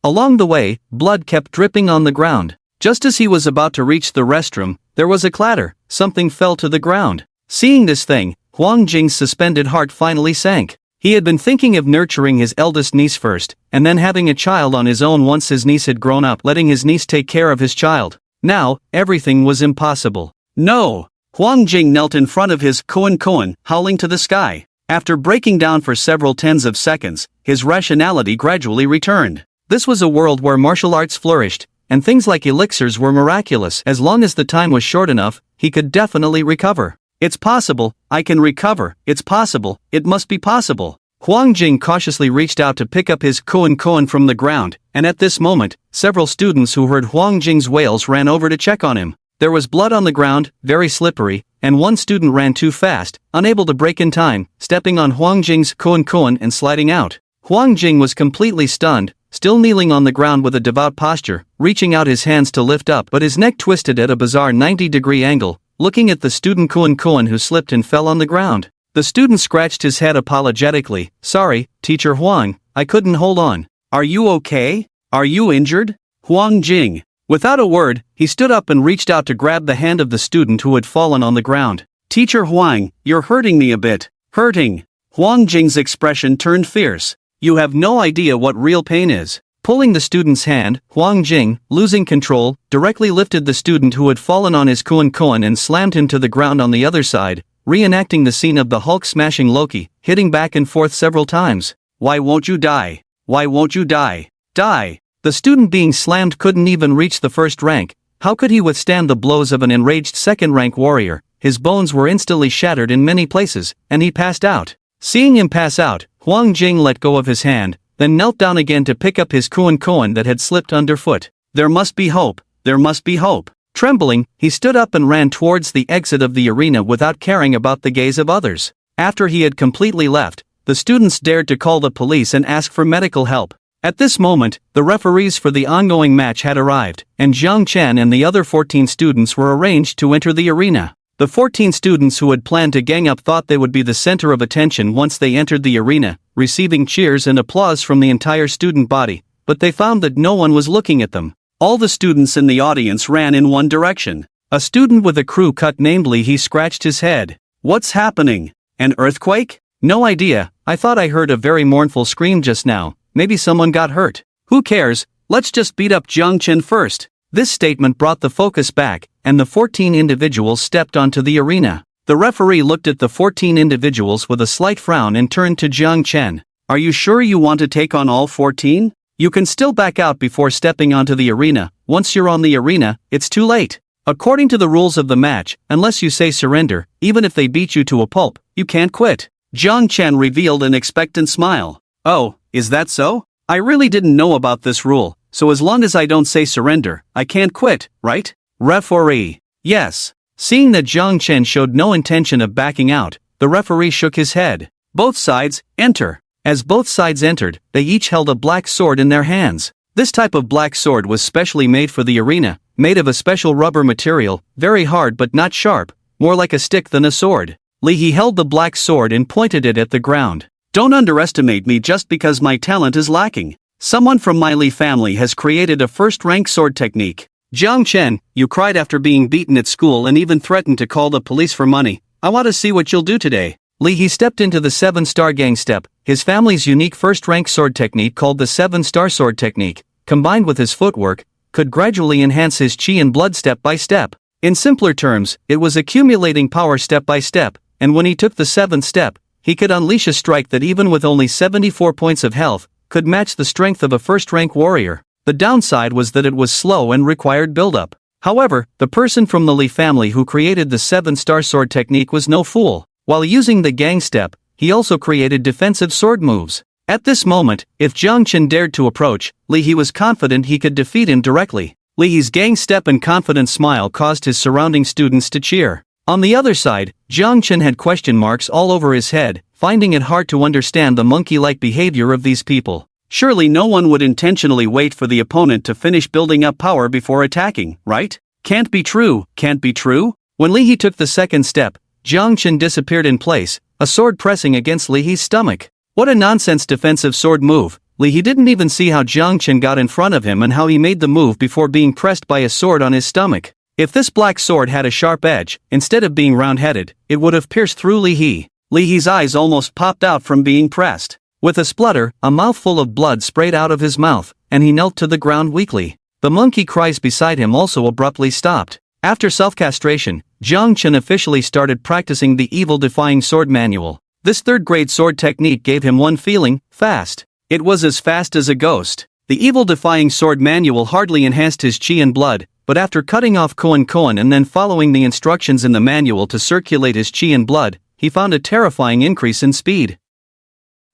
Along the way, blood kept dripping on the ground. Just as he was about to reach the restroom, there was a clatter. Something fell to the ground. Seeing this thing, Huang Jing's suspended heart finally sank. He had been thinking of nurturing his eldest niece first, and then having a child on his own once his niece had grown up, letting his niece take care of his child. Now, everything was impossible. No! Huang Jing knelt in front of his Kuan, howling to the sky. After breaking down for several tens of seconds, his rationality gradually returned. This was a world where martial arts flourished, and things like elixirs were miraculous. As long as the time was short enough, he could definitely recover. It's possible, I can recover, it's possible, it must be possible. Huang Jing cautiously reached out to pick up his Kuan from the ground, and at this moment, several students who heard Huang Jing's wails ran over to check on him. There was blood on the ground, very slippery, and one student ran too fast, unable to break in time, stepping on Huang Jing's Kuan and sliding out. Huang Jing was completely stunned, still kneeling on the ground with a devout posture, reaching out his hands to lift up, but his neck twisted at a bizarre 90-degree angle, looking at the student Kuan who slipped and fell on the ground. The student scratched his head apologetically. "Sorry, Teacher Huang, I couldn't hold on." "Are you okay? Are you injured?" Huang Jing. Without a word, he stood up and reached out to grab the hand of the student who had fallen on the ground. "Teacher Huang, you're hurting me a bit." "Hurting?" Huang Jing's expression turned fierce. "You have no idea what real pain is." Pulling the student's hand, Huang Jing, losing control, directly lifted the student who had fallen on his Kuan and slammed him to the ground on the other side, reenacting the scene of the Hulk smashing Loki, hitting back and forth several times. "Why won't you die? Why won't you die? Die!" The student being slammed couldn't even reach the first rank. How could he withstand the blows of an enraged second-rank warrior? His bones were instantly shattered in many places, and he passed out. Seeing him pass out, Huang Jing let go of his hand, then knelt down again to pick up his Kuan that had slipped underfoot. "There must be hope, there must be hope." Trembling, he stood up and ran towards the exit of the arena without caring about the gaze of others. After he had completely left, the students dared to call the police and ask for medical help. At this moment, the referees for the ongoing match had arrived, and Jiang Chen and the other 14 students were arranged to enter the arena. The 14 students who had planned to gang up thought they would be the center of attention once they entered the arena, receiving cheers and applause from the entire student body, but they found that no one was looking at them. All the students in the audience ran in one direction. A student with a crew cut named Lee. He scratched his head. What's happening? An earthquake? No idea, I thought I heard a very mournful scream just now. Maybe someone got hurt. Who cares, let's just beat up Jiang Chen first. This statement brought the focus back, and the 14 individuals stepped onto the arena. The referee looked at the 14 individuals with a slight frown and turned to Jiang Chen. Are you sure you want to take on all 14? You can still back out before stepping onto the arena. Once you're on the arena, it's too late. According to the rules of the match, unless you say surrender, even if they beat you to a pulp, you can't quit. Jiang Chen revealed an expectant smile. Oh, is that so? I really didn't know about this rule, so as long as I don't say surrender, I can't quit, right? Referee. Yes. Seeing that Jiang Chen showed no intention of backing out, the referee shook his head. Both sides, enter. As both sides entered, they each held a black sword in their hands. This type of black sword was specially made for the arena, made of a special rubber material, very hard but not sharp, more like a stick than a sword. He held the black sword and pointed it at the ground. Don't underestimate me just because my talent is lacking. Someone from my Li family has created a first-rank sword technique. Jiang Chen, you cried after being beaten at school and even threatened to call the police for money. I want to see what you'll do today. He stepped into the 7-star gang step, his family's unique first-rank sword technique called the 7-star sword technique, combined with his footwork, could gradually enhance his chi and blood step by step. In simpler terms, it was accumulating power step by step, and when he took the 7th step, he could unleash a strike that even with only 74 points of health, could match the strength of a first-rank warrior. The downside was that it was slow and required build-up. However, the person from the Li family who created the 7-star sword technique was no fool. While using the gang step, he also created defensive sword moves. At this moment, if Jiang Chen dared to approach he was confident he could defeat him directly. Li's gang step and confident smile caused his surrounding students to cheer. On the other side, Jiang Chen had question marks all over his head, finding it hard to understand the monkey-like behavior of these people. Surely no one would intentionally wait for the opponent to finish building up power before attacking, right? Can't be true, can't be true? When He took the 2nd step, Jiang Chen disappeared in place, a sword pressing against Li's stomach. What a nonsense defensive sword move. He didn't even see how Jiang Chen got in front of him and how he made the move before being pressed by a sword on his stomach. If this black sword had a sharp edge, instead of being round-headed, it would have pierced through Li's eyes almost popped out from being pressed. With a splutter, a mouthful of blood sprayed out of his mouth, and he knelt to the ground weakly. The monkey cries beside him also abruptly stopped. After self-castration, Jiang Chen officially started practicing the evil-defying sword manual. This 3rd-grade sword technique gave him one feeling: fast. It was as fast as a ghost. The evil-defying sword manual hardly enhanced his chi and blood, but after cutting off koan and then following the instructions in the manual to circulate his chi and blood, he found a terrifying increase in speed.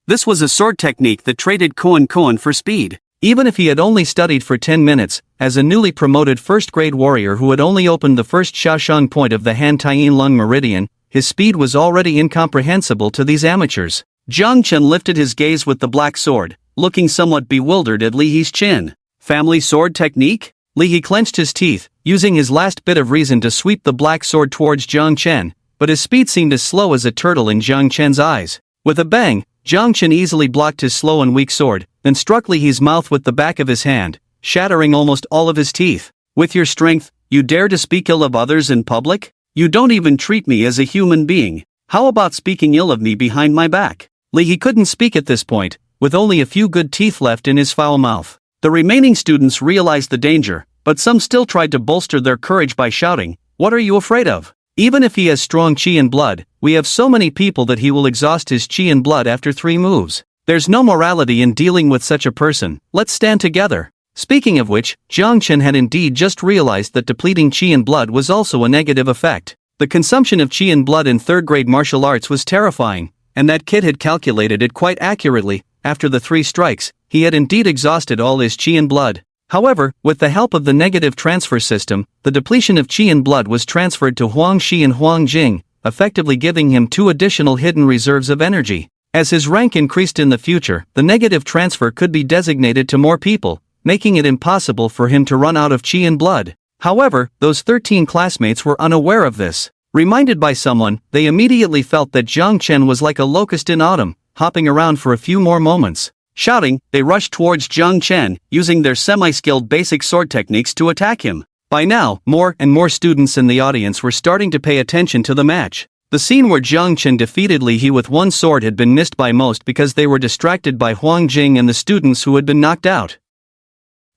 This was a sword technique that traded koan for speed. Even if he had only studied for 10 minutes, as a newly promoted 1st-grade warrior who had only opened the first Shaoshang point of the Han Taiyin Lung Meridian, his speed was already incomprehensible to these amateurs. Jiang Chen lifted his gaze with the black sword, looking somewhat bewildered at Li's chin. Family sword technique? He clenched his teeth, using his last bit of reason to sweep the black sword towards Jiang Chen, but his speed seemed as slow as a turtle in Jiang Chen's eyes. With a bang, Jiang Chen easily blocked his slow and weak sword, then struck Li's mouth with the back of his hand, shattering almost all of his teeth. With your strength, you dare to speak ill of others in public? You don't even treat me as a human being. How about speaking ill of me behind my back? He couldn't speak at this point, with only a few good teeth left in his foul mouth. The remaining students realized the danger, but some still tried to bolster their courage by shouting, "What are you afraid of? Even if he has strong chi and blood, we have so many people that he will exhaust his chi and blood after 3 moves. There's no morality in dealing with such a person. Let's stand together." Speaking of which, Jiang Chen had indeed just realized that depleting chi and blood was also a negative effect. The consumption of chi and blood in 3rd-grade martial arts was terrifying, and that kid had calculated it quite accurately. After the 3 strikes, he had indeed exhausted all his chi and blood. However, with the help of the negative transfer system, the depletion of qi and blood was transferred to Huang Shi and Huang Jing, effectively giving him 2 additional hidden reserves of energy. As his rank increased in the future, the negative transfer could be designated to more people, making it impossible for him to run out of qi and blood. However, those 13 classmates were unaware of this. Reminded by someone, they immediately felt that Jiang Chen was like a locust in autumn, hopping around for a few more moments. Shouting, they rushed towards Jiang Chen, using their semi-skilled basic sword techniques to attack him. By now, more and more students in the audience were starting to pay attention to the match. The scene where Jiang Chen defeated Li He with one sword had been missed by most because they were distracted by Huang Jing and the students who had been knocked out.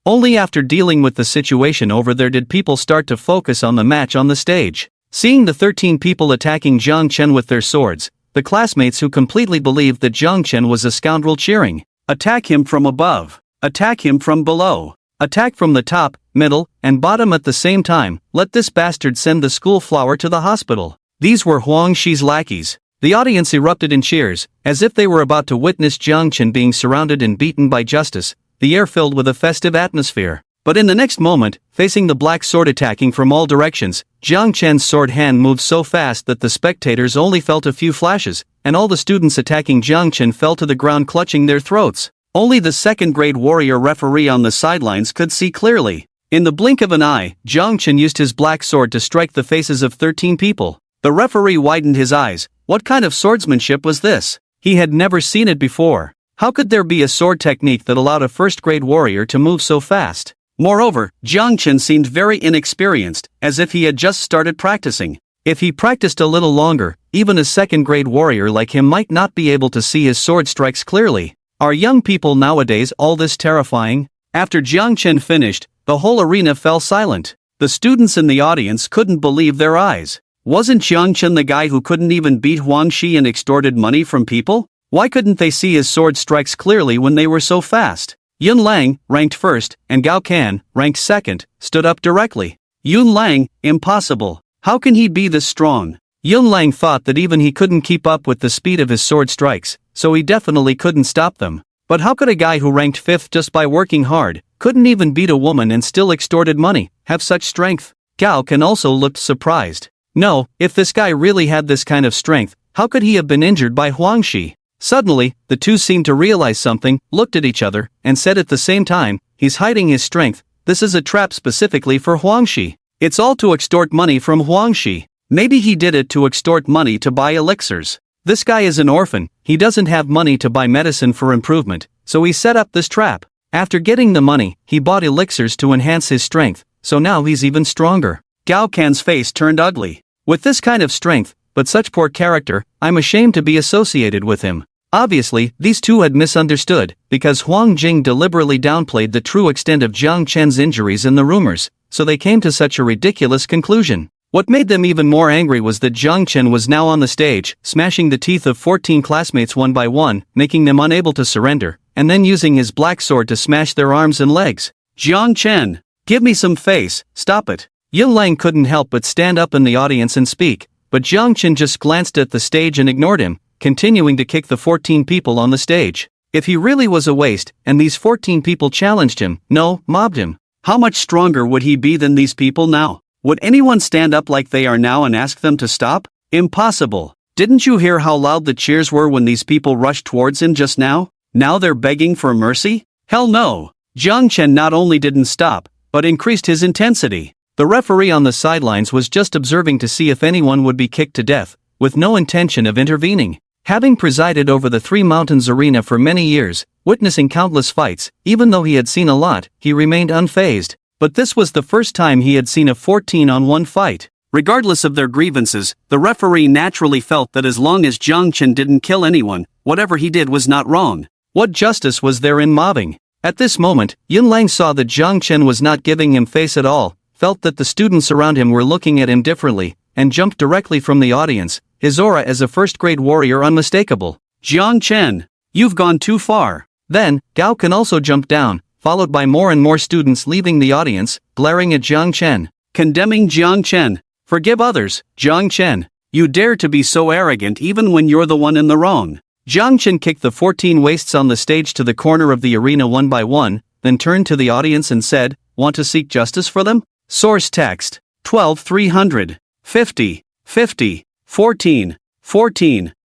Only after dealing with the situation over there did people start to focus on the match on the stage. Seeing the 13 people attacking Jiang Chen with their swords, the classmates who completely believed that Jiang Chen was a scoundrel cheering, "Attack him from above! Attack him from below! Attack from the top, middle, and bottom at the same time, let this bastard send the school flower to the hospital." These were Huang Shi's lackeys. The audience erupted in cheers, as if they were about to witness Jiang Chen being surrounded and beaten by justice, the air filled with a festive atmosphere. But in the next moment, facing the black sword attacking from all directions, Jiang Chen's sword hand moved so fast that the spectators only felt a few flashes, and all the students attacking Jiang Chen fell to the ground clutching their throats. Only the second-grade warrior referee on the sidelines could see clearly. In the blink of an eye, Jiang Chen used his black sword to strike the faces of 13 people. The referee widened his eyes. What kind of swordsmanship was this? He had never seen it before. How could there be a sword technique that allowed a first-grade warrior to move so fast? Moreover, Jiang Chen seemed very inexperienced, as if he had just started practicing. If he practiced a little longer, even a second-grade warrior like him might not be able to see his sword strikes clearly. Are young people nowadays all this terrifying? After Jiang Chen finished, the whole arena fell silent. The students in the audience couldn't believe their eyes. Wasn't Jiang Chen the guy who couldn't even beat Huang Shi and extorted money from people? Why couldn't they see his sword strikes clearly when they were so fast? Yun Lang, ranked first, and Gao Can, ranked second, stood up directly. Yun Lang, impossible. How can he be this strong? Yun Lang thought that even he couldn't keep up with the speed of his sword strikes, so he definitely couldn't stop them. But how could a guy who ranked fifth just by working hard, couldn't even beat a woman and still extorted money, have such strength? Gao Can also looked surprised. No, if this guy really had this kind of strength, how could he have been injured by Huang Shi? Suddenly, the two seemed to realize something, looked at each other, and said at the same time, "He's hiding his strength. This is a trap specifically for Huang Shi. It's all to extort money from Huang Shi. Maybe he did it to extort money to buy elixirs. This guy is an orphan, he doesn't have money to buy medicine for improvement, so he set up this trap. After getting the money, he bought elixirs to enhance his strength, so now he's even stronger." Gao Can's face turned ugly. With this kind of strength, but such poor character, I'm ashamed to be associated with him. Obviously, these two had misunderstood, because Huang Jing deliberately downplayed the true extent of Jiang Chen's injuries in the rumors, so they came to such a ridiculous conclusion. What made them even more angry was that Jiang Chen was now on the stage, smashing the teeth of 14 classmates one by one, making them unable to surrender, and then using his black sword to smash their arms and legs. "Jiang Chen, give me some face, stop it." Yun Lang couldn't help but stand up in the audience and speak, but Jiang Chen just glanced at the stage and ignored him, continuing to kick the 14 people on the stage. If he really was a waste, and these 14 people challenged him, no, mobbed him, how much stronger would he be than these people now? Would anyone stand up like they are now and ask them to stop? Impossible. Didn't you hear how loud the cheers were when these people rushed towards him just now? Now they're begging for mercy? Hell no. Jiang Chen not only didn't stop, but increased his intensity. The referee on the sidelines was just observing to see if anyone would be kicked to death, with no intention of intervening. Having presided over the Three Mountains Arena for many years, witnessing countless fights, even though he had seen a lot, he remained unfazed. But this was the first time he had seen a 14-on-1 fight. Regardless of their grievances, the referee naturally felt that as long as Jiang Chen didn't kill anyone, whatever he did was not wrong. What justice was there in mobbing? At this moment, Yun Lang saw that Jiang Chen was not giving him face at all, felt that the students around him were looking at him differently, and jumped directly from the audience, his aura as a first-grade warrior unmistakable. "Jiang Chen, you've gone too far." Then, Gao Can also jumped down, followed by more and more students leaving the audience, glaring at Jiang Chen. Condemning Jiang Chen. "Forgive others, Jiang Chen. You dare to be so arrogant even when you're the one in the wrong." Jiang Chen kicked the 14 wastes on the stage to the corner of the arena one by one, then turned to the audience and said, "Want to seek justice for them?" Source text. 12:300. 50. 14.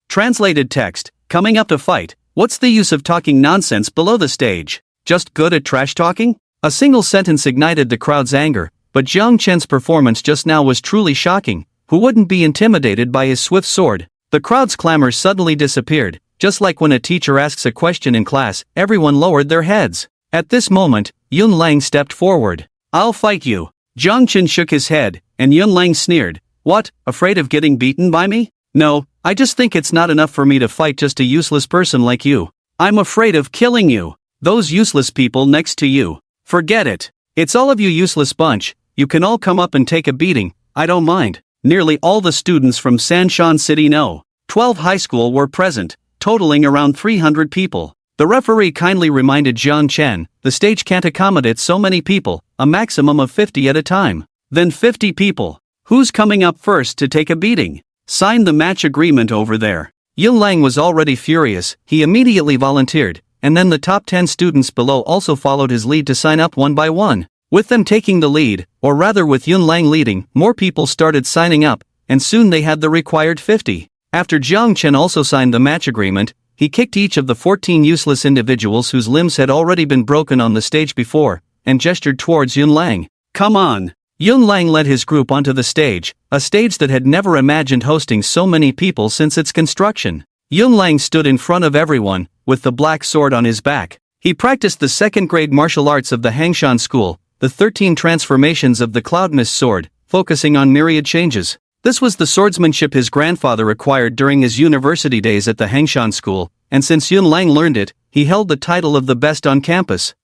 Translated text. Coming up to fight. What's the use of talking nonsense below the stage? Just good at trash talking? A single sentence ignited the crowd's anger, but Jiang Chen's performance just now was truly shocking. Who wouldn't be intimidated by his swift sword? The crowd's clamor suddenly disappeared, just like when a teacher asks a question in class, everyone lowered their heads. At this moment, Yun Lang stepped forward. "I'll fight you." Jiang Chen shook his head, and Yun Lang sneered. "What, afraid of getting beaten by me? No, I just think it's not enough for me to fight just a useless person like you. I'm afraid of killing you. Those useless people next to you. Forget it. It's all of you useless bunch. You can all come up and take a beating, I don't mind." Nearly all the students from Sanshan City No. 12 High School were present, totaling around 300 people. The referee kindly reminded Jiang Chen, the stage can't accommodate so many people, a maximum of 50 at a time. Then 50 people. Who's coming up first to take a beating? Sign the match agreement over there. Yun Lang was already furious, he immediately volunteered, and then the top 10 students below also followed his lead to sign up one by one. With them taking the lead, or rather with Yun Lang leading, more people started signing up, and soon they had the required 50. After Jiang Chen also signed the match agreement, he kicked each of the 14 useless individuals whose limbs had already been broken on the stage before, and gestured towards Yun Lang. "Come on." Yun Lang led his group onto the stage, a stage that had never imagined hosting so many people since its construction. Yun Lang stood in front of everyone, with the black sword on his back. He practiced the second-grade martial arts of the Hangshan School, the 13 transformations of the Cloud Mist sword, focusing on myriad changes. This was the swordsmanship his grandfather acquired during his university days at the Hangshan School, and since Yun Lang learned it, he held the title of the best on campus.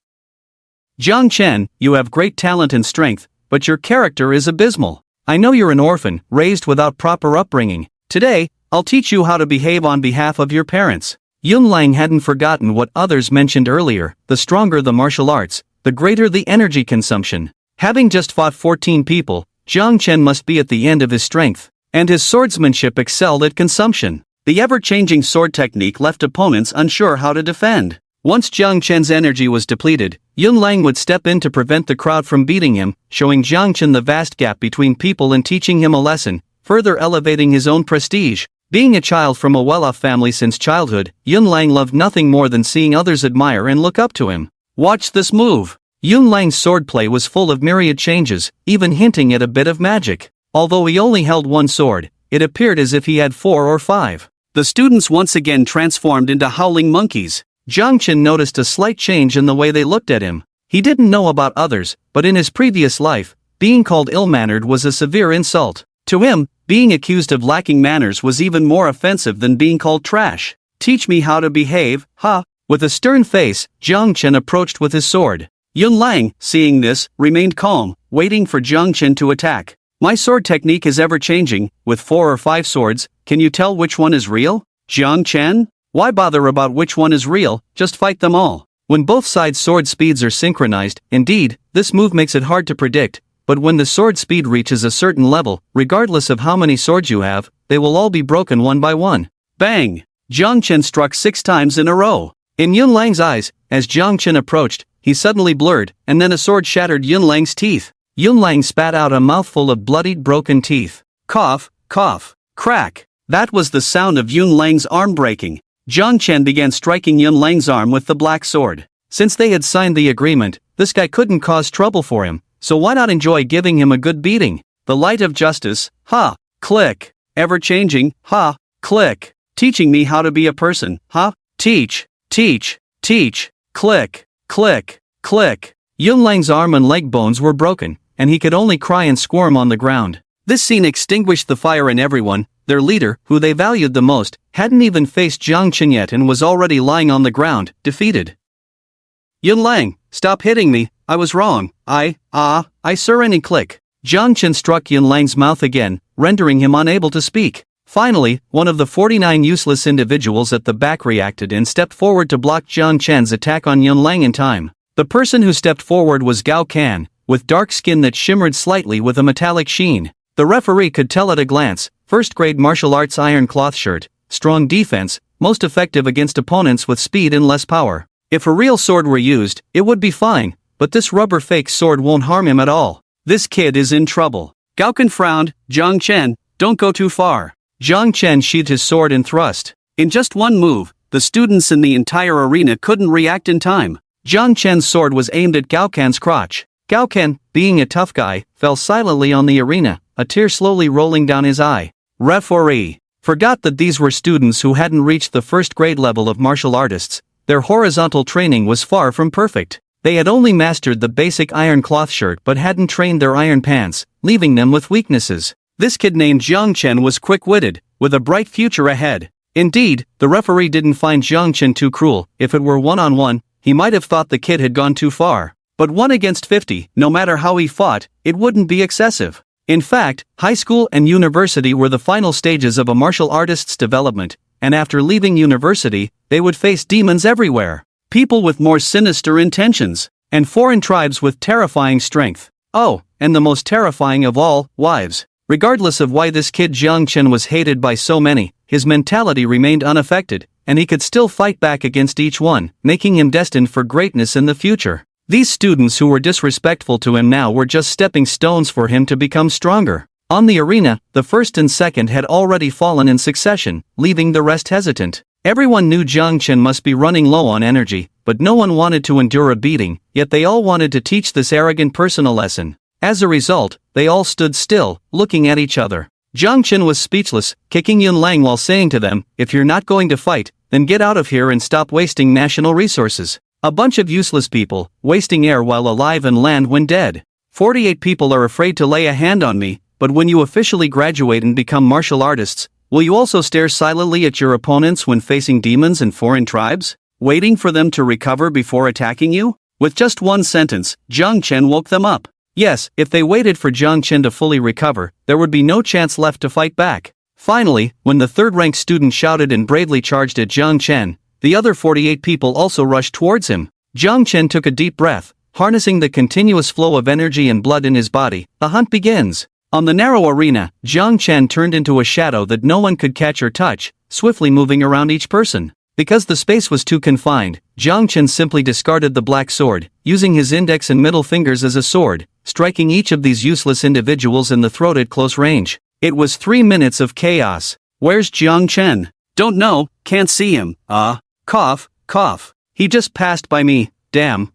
"Jiang Chen, you have great talent and strength, but your character is abysmal. I know you're an orphan, raised without proper upbringing. Today, I'll teach you how to behave on behalf of your parents." Yun Lang hadn't forgotten what others mentioned earlier, the stronger the martial arts, the greater the energy consumption. Having just fought 14 people, Jiang Chen must be at the end of his strength, and his swordsmanship excelled at consumption. The ever-changing sword technique left opponents unsure how to defend. Once Jiang Chen's energy was depleted, Yun Lang would step in to prevent the crowd from beating him, showing Jiang Chen the vast gap between people and teaching him a lesson, further elevating his own prestige. Being a child from a well-off family since childhood, Yun Lang loved nothing more than seeing others admire and look up to him. "Watch this move." Yun Lang's swordplay was full of myriad changes, even hinting at a bit of magic. Although he only held one sword, it appeared as if he had 4 or 5. The students once again transformed into howling monkeys. Jiang Chen noticed a slight change in the way they looked at him. He didn't know about others, but in his previous life, being called ill-mannered was a severe insult. To him, being accused of lacking manners was even more offensive than being called trash. "Teach me how to behave, ha." With a stern face, Jiang Chen approached with his sword. Yun Lang, seeing this, remained calm, waiting for Jiang Chen to attack. "My sword technique is ever-changing, with 4 or 5 swords, can you tell which one is real? Jiang Chen? Why bother about which one is real, just fight them all." When both sides' sword speeds are synchronized, indeed, this move makes it hard to predict, but when the sword speed reaches a certain level, regardless of how many swords you have, they will all be broken one by one. Bang! Jiang Chen struck 6 times in a row. In Yun Lang's eyes, as Jiang Chen approached, he suddenly blurred, and then a sword shattered Yun Lang's teeth. Yun Lang spat out a mouthful of bloodied broken teeth. Cough, cough, crack. That was the sound of Yun Lang's arm breaking. Jiang Chen began striking Yun Lang's arm with the black sword. Since they had signed the agreement, this guy couldn't cause trouble for him, so why not enjoy giving him a good beating? The light of justice, ha, click. Ever-changing, ha, click. Teaching me how to be a person, ha, teach, click, click, click. Yun Lang's arm and leg bones were broken, and he could only cry and squirm on the ground. This scene extinguished the fire in everyone. Their leader, who they valued the most, hadn't even faced Jiang Chen yet and was already lying on the ground, defeated. "Yun Lang, stop hitting me, I was wrong, I surrender." Click. Jiang Chen struck Yun Lang's mouth again, rendering him unable to speak. Finally, one of the 49 useless individuals at the back reacted and stepped forward to block Jiang Chen's attack on Yun Lang in time. The person who stepped forward was Gao Can, with dark skin that shimmered slightly with a metallic sheen. The referee could tell at a glance, first-grade martial arts iron cloth shirt, strong defense, most effective against opponents with speed and less power. If a real sword were used, it would be fine, but this rubber fake sword won't harm him at all. This kid is in trouble. Gaoken frowned. Jiang Chen, don't go too far. Jiang Chen sheathed his sword and thrust. In just one move, the students in the entire arena couldn't react in time. Jiang Chen's sword was aimed at Gaoken's crotch. Gaoken, being a tough guy, fell silently on the arena, a tear slowly rolling down his eye. Referee forgot that these were students who hadn't reached the first grade level of martial artists. Their horizontal training was far from perfect. They had only mastered the basic iron cloth shirt but hadn't trained their iron pants, leaving them with weaknesses. This kid named Jiang Chen was quick-witted, with a bright future ahead. Indeed, the referee didn't find Jiang Chen too cruel. If it were one-on-one, he might have thought the kid had gone too far. But 1 against 50, no matter how he fought, it wouldn't be excessive. In fact, high school and university were the final stages of a martial artist's development, and after leaving university, they would face demons everywhere. People with more sinister intentions, and foreign tribes with terrifying strength. Oh, and the most terrifying of all, wives. Regardless of why this kid Jiang Chen was hated by so many, his mentality remained unaffected, and he could still fight back against each one, making him destined for greatness in the future. These students who were disrespectful to him now were just stepping stones for him to become stronger. On the arena, the first and second had already fallen in succession, leaving the rest hesitant. Everyone knew Jiang Chen must be running low on energy, but no one wanted to endure a beating, yet they all wanted to teach this arrogant person a lesson. As a result, they all stood still, looking at each other. Jiang Chen was speechless, kicking Yun Lang while saying to them, "If you're not going to fight, then get out of here and stop wasting national resources. A bunch of useless people, wasting air while alive and land when dead. 48 people are afraid to lay a hand on me, but when you officially graduate and become martial artists, will you also stare silently at your opponents when facing demons and foreign tribes, waiting for them to recover before attacking you?" With just one sentence, Jiang Chen woke them up. Yes, if they waited for Jiang Chen to fully recover, there would be no chance left to fight back. Finally, when the third-ranked student shouted and bravely charged at Jiang Chen, the other 48 people also rushed towards him. Jiang Chen took a deep breath, harnessing the continuous flow of energy and blood in his body. The hunt begins. On the narrow arena, Jiang Chen turned into a shadow that no one could catch or touch, swiftly moving around each person. Because the space was too confined, Jiang Chen simply discarded the black sword, using his index and middle fingers as a sword, striking each of these useless individuals in the throat at close range. It was 3 minutes of chaos. Where's Jiang Chen? Don't know, can't see him. Cough, cough. He just passed by me, damn,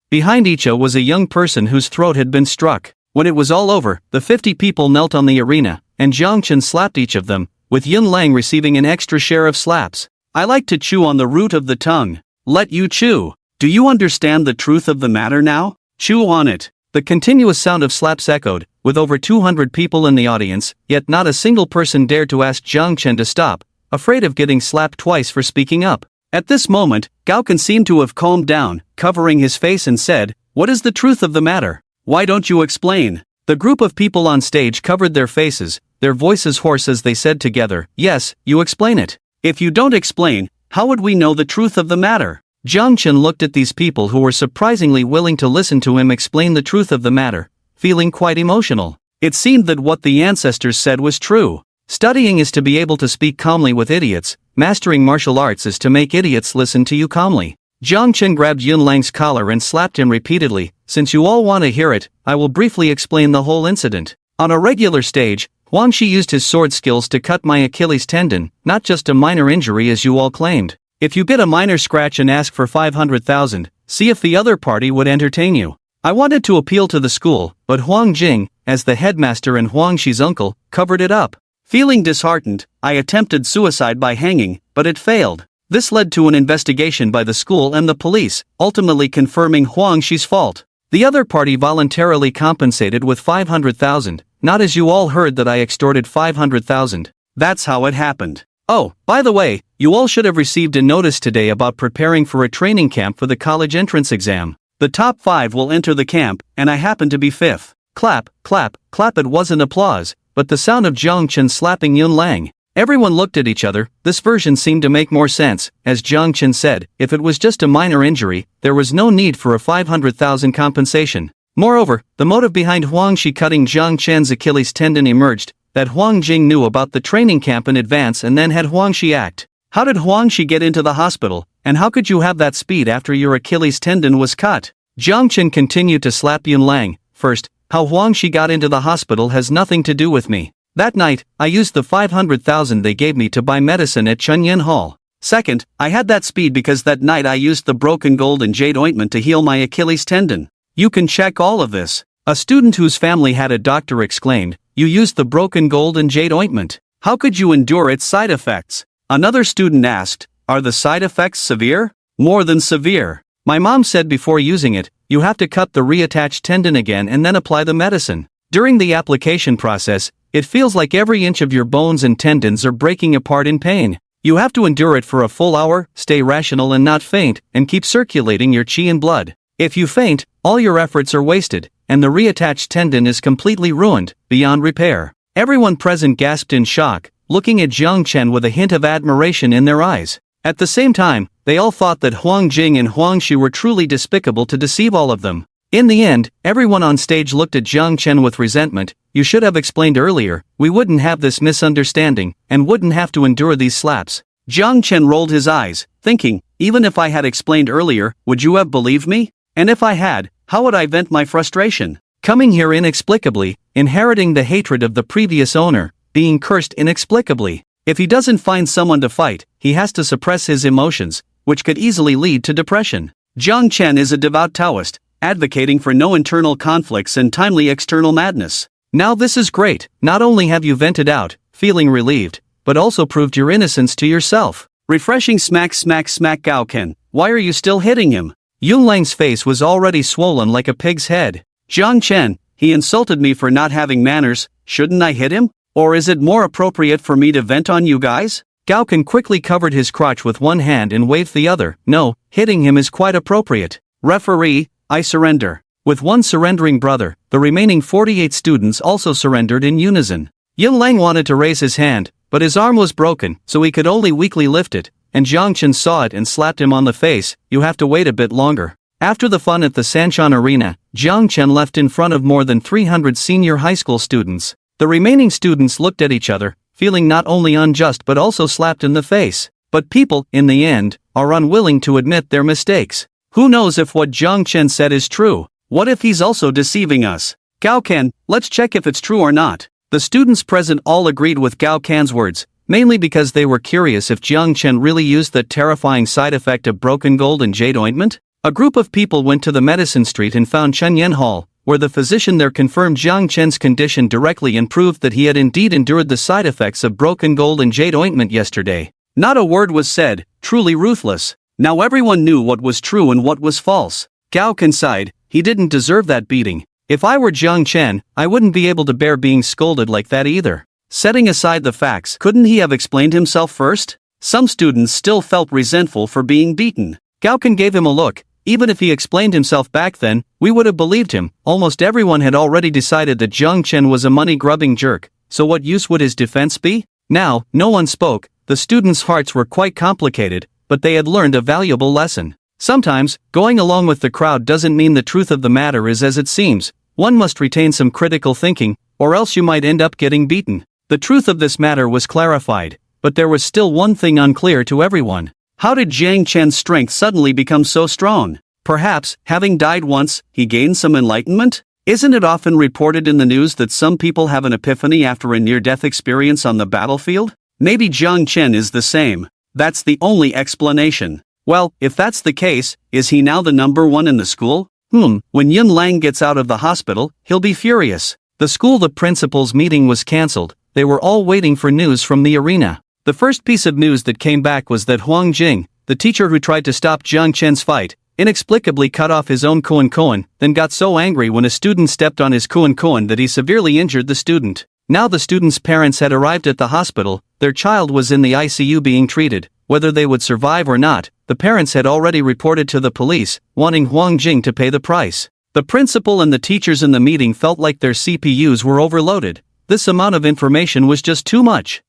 Behind Icha was a young person whose throat had been struck. When it was all over, the 50 people knelt on the arena, and Jiang Chen slapped each of them, with Yun Lang receiving an extra share of slaps. I like to chew on the root of the tongue. Let you chew. Do you understand the truth of the matter now? Chew on it. The continuous sound of slaps echoed, with over 200 people in the audience, yet not a single person dared to ask Jiang Chen to stop, afraid of getting slapped twice for speaking up. At this moment, Gaoken seemed to have calmed down, covering his face and said, "What is the truth of the matter? Why don't you explain?" The group of people on stage covered their faces, their voices hoarse as they said together, "Yes, you explain it. If you don't explain, how would we know the truth of the matter?" Jiang Chen looked at these people who were surprisingly willing to listen to him explain the truth of the matter, feeling quite emotional. It seemed that what the ancestors said was true. Studying is to be able to speak calmly with idiots, mastering martial arts is to make idiots listen to you calmly. Jiang Chen grabbed Yun Lang's collar and slapped him repeatedly. "Since you all want to hear it, I will briefly explain the whole incident. On a regular stage, Huang Shi used his sword skills to cut my Achilles tendon, not just a minor injury as you all claimed. If you get a minor scratch and ask for 500,000, see if the other party would entertain you." I wanted to appeal to the school, but Huang Jing, as the headmaster and Huang Shi's uncle, covered it up. Feeling disheartened, I attempted suicide by hanging, but it failed. This led to an investigation by the school and the police, ultimately confirming Huang Shi's fault. The other party voluntarily compensated with 500,000, not as you all heard that I extorted 500,000. That's how it happened. Oh, by the way, you all should have received a notice today about preparing for a training camp for the college entrance exam. The top 5 will enter the camp, and I happen to be 5th. Clap, clap, clap. It wasn't applause, but the sound of Jiang Chen slapping Yun Lang. Everyone looked at each other. This version seemed to make more sense. As Jiang Chen said, if it was just a minor injury, there was no need for a 500,000 compensation. Moreover, the motive behind Huang Shi cutting Jiang Chen's Achilles tendon emerged, that Huang Jing knew about the training camp in advance and then had Huang Shi act. How did Huang Shi get into the hospital, and how could you have that speed after your Achilles tendon was cut? Jiang Chen continued to slap Yun Lang. First, how Huang Shi got into the hospital has nothing to do with me. That night, I used the 500,000 they gave me to buy medicine at Chunyan Hall. Second, I had that speed because that night I used the broken gold and jade ointment to heal my Achilles tendon. You can check all of this. A student whose family had a doctor exclaimed, "You used the broken gold and jade ointment. How could you endure its side effects?" Another student asked, "Are the side effects severe?" "More than severe. My mom said before using it, you have to cut the reattached tendon again and then apply the medicine. During the application process, it feels like every inch of your bones and tendons are breaking apart in pain. You have to endure it for a full hour, stay rational and not faint, and keep circulating your qi and blood. If you faint, all your efforts are wasted, and the reattached tendon is completely ruined, beyond repair." Everyone present gasped in shock, looking at Jiang Chen with a hint of admiration in their eyes. At the same time, they all thought that Huang Jing and Huang Shi were truly despicable to deceive all of them. In the end, everyone on stage looked at Jiang Chen with resentment. "You should have explained earlier, we wouldn't have this misunderstanding, and wouldn't have to endure these slaps." Jiang Chen rolled his eyes, thinking, even if I had explained earlier, would you have believed me? And if I had, how would I vent my frustration? Coming here inexplicably, inheriting the hatred of the previous owner, being cursed inexplicably. If he doesn't find someone to fight, he has to suppress his emotions, which could easily lead to depression. Jiang Chen is a devout Taoist, advocating for no internal conflicts and timely external madness. Now this is great, not only have you vented out, feeling relieved, but also proved your innocence to yourself. Refreshing smack smack smack Gao Ken, why are you still hitting him? Yun Lang's face was already swollen like a pig's head. Jiang Chen, he insulted me for not having manners, shouldn't I hit him? Or is it more appropriate for me to vent on you guys? Gao Ken quickly covered his crotch with one hand and waved the other. No, hitting him is quite appropriate. Referee, I surrender. With one surrendering brother, the remaining 48 students also surrendered in unison. Yun Lang wanted to raise his hand, but his arm was broken, so he could only weakly lift it, and Jiang Chen saw it and slapped him on the face. You have to wait a bit longer. After the fun at the Sanshan Arena, Jiang Chen left in front of more than 300 senior high school students. The remaining students looked at each other, feeling not only unjust but also slapped in the face. But people, in the end, are unwilling to admit their mistakes. Who knows if what Jiang Chen said is true? What if he's also deceiving us? Gao Ken, let's check if it's true or not. The students present all agreed with Gao Ken's words, mainly because they were curious if Jiang Chen really used the terrifying side effect of broken gold and jade ointment. A group of people went to the medicine street and found Chunyan Hall, where the physician there confirmed Jiang Chen's condition directly and proved that he had indeed endured the side effects of broken gold and jade ointment yesterday. Not a word was said, truly ruthless. Now everyone knew what was true and what was false. Gao Ken sighed, he didn't deserve that beating. If I were Jiang Chen, I wouldn't be able to bear being scolded like that either. Setting aside the facts, couldn't he have explained himself first? Some students still felt resentful for being beaten. Gao Ken gave him a look. Even if he explained himself back then, we would have believed him. Almost everyone had already decided that Jiang Chen was a money-grubbing jerk, so what use would his defense be? Now, no one spoke. The students' hearts were quite complicated, but they had learned a valuable lesson. Sometimes, going along with the crowd doesn't mean the truth of the matter is as it seems. One must retain some critical thinking, or else you might end up getting beaten. The truth of this matter was clarified, but there was still one thing unclear to everyone. How did Jiang Chen's strength suddenly become so strong? Perhaps, having died once, he gained some enlightenment? Isn't it often reported in the news that some people have an epiphany after a near-death experience on the battlefield? Maybe Jiang Chen is the same. That's the only explanation. Well, if that's the case, is he now the number one in the school? When Yun Lang gets out of the hospital, he'll be furious. The principal's meeting was cancelled. They were all waiting for news from the arena. The first piece of news that came back was that Huang Jing, the teacher who tried to stop Jiang Chen's fight, inexplicably cut off his own koan, then got so angry when a student stepped on his koan that he severely injured the student. Now the student's parents had arrived at the hospital. Their child was in the ICU being treated. Whether they would survive or not, the parents had already reported to the police, wanting Huang Jing to pay the price. The principal and the teachers in the meeting felt like their CPUs were overloaded. This amount of information was just too much.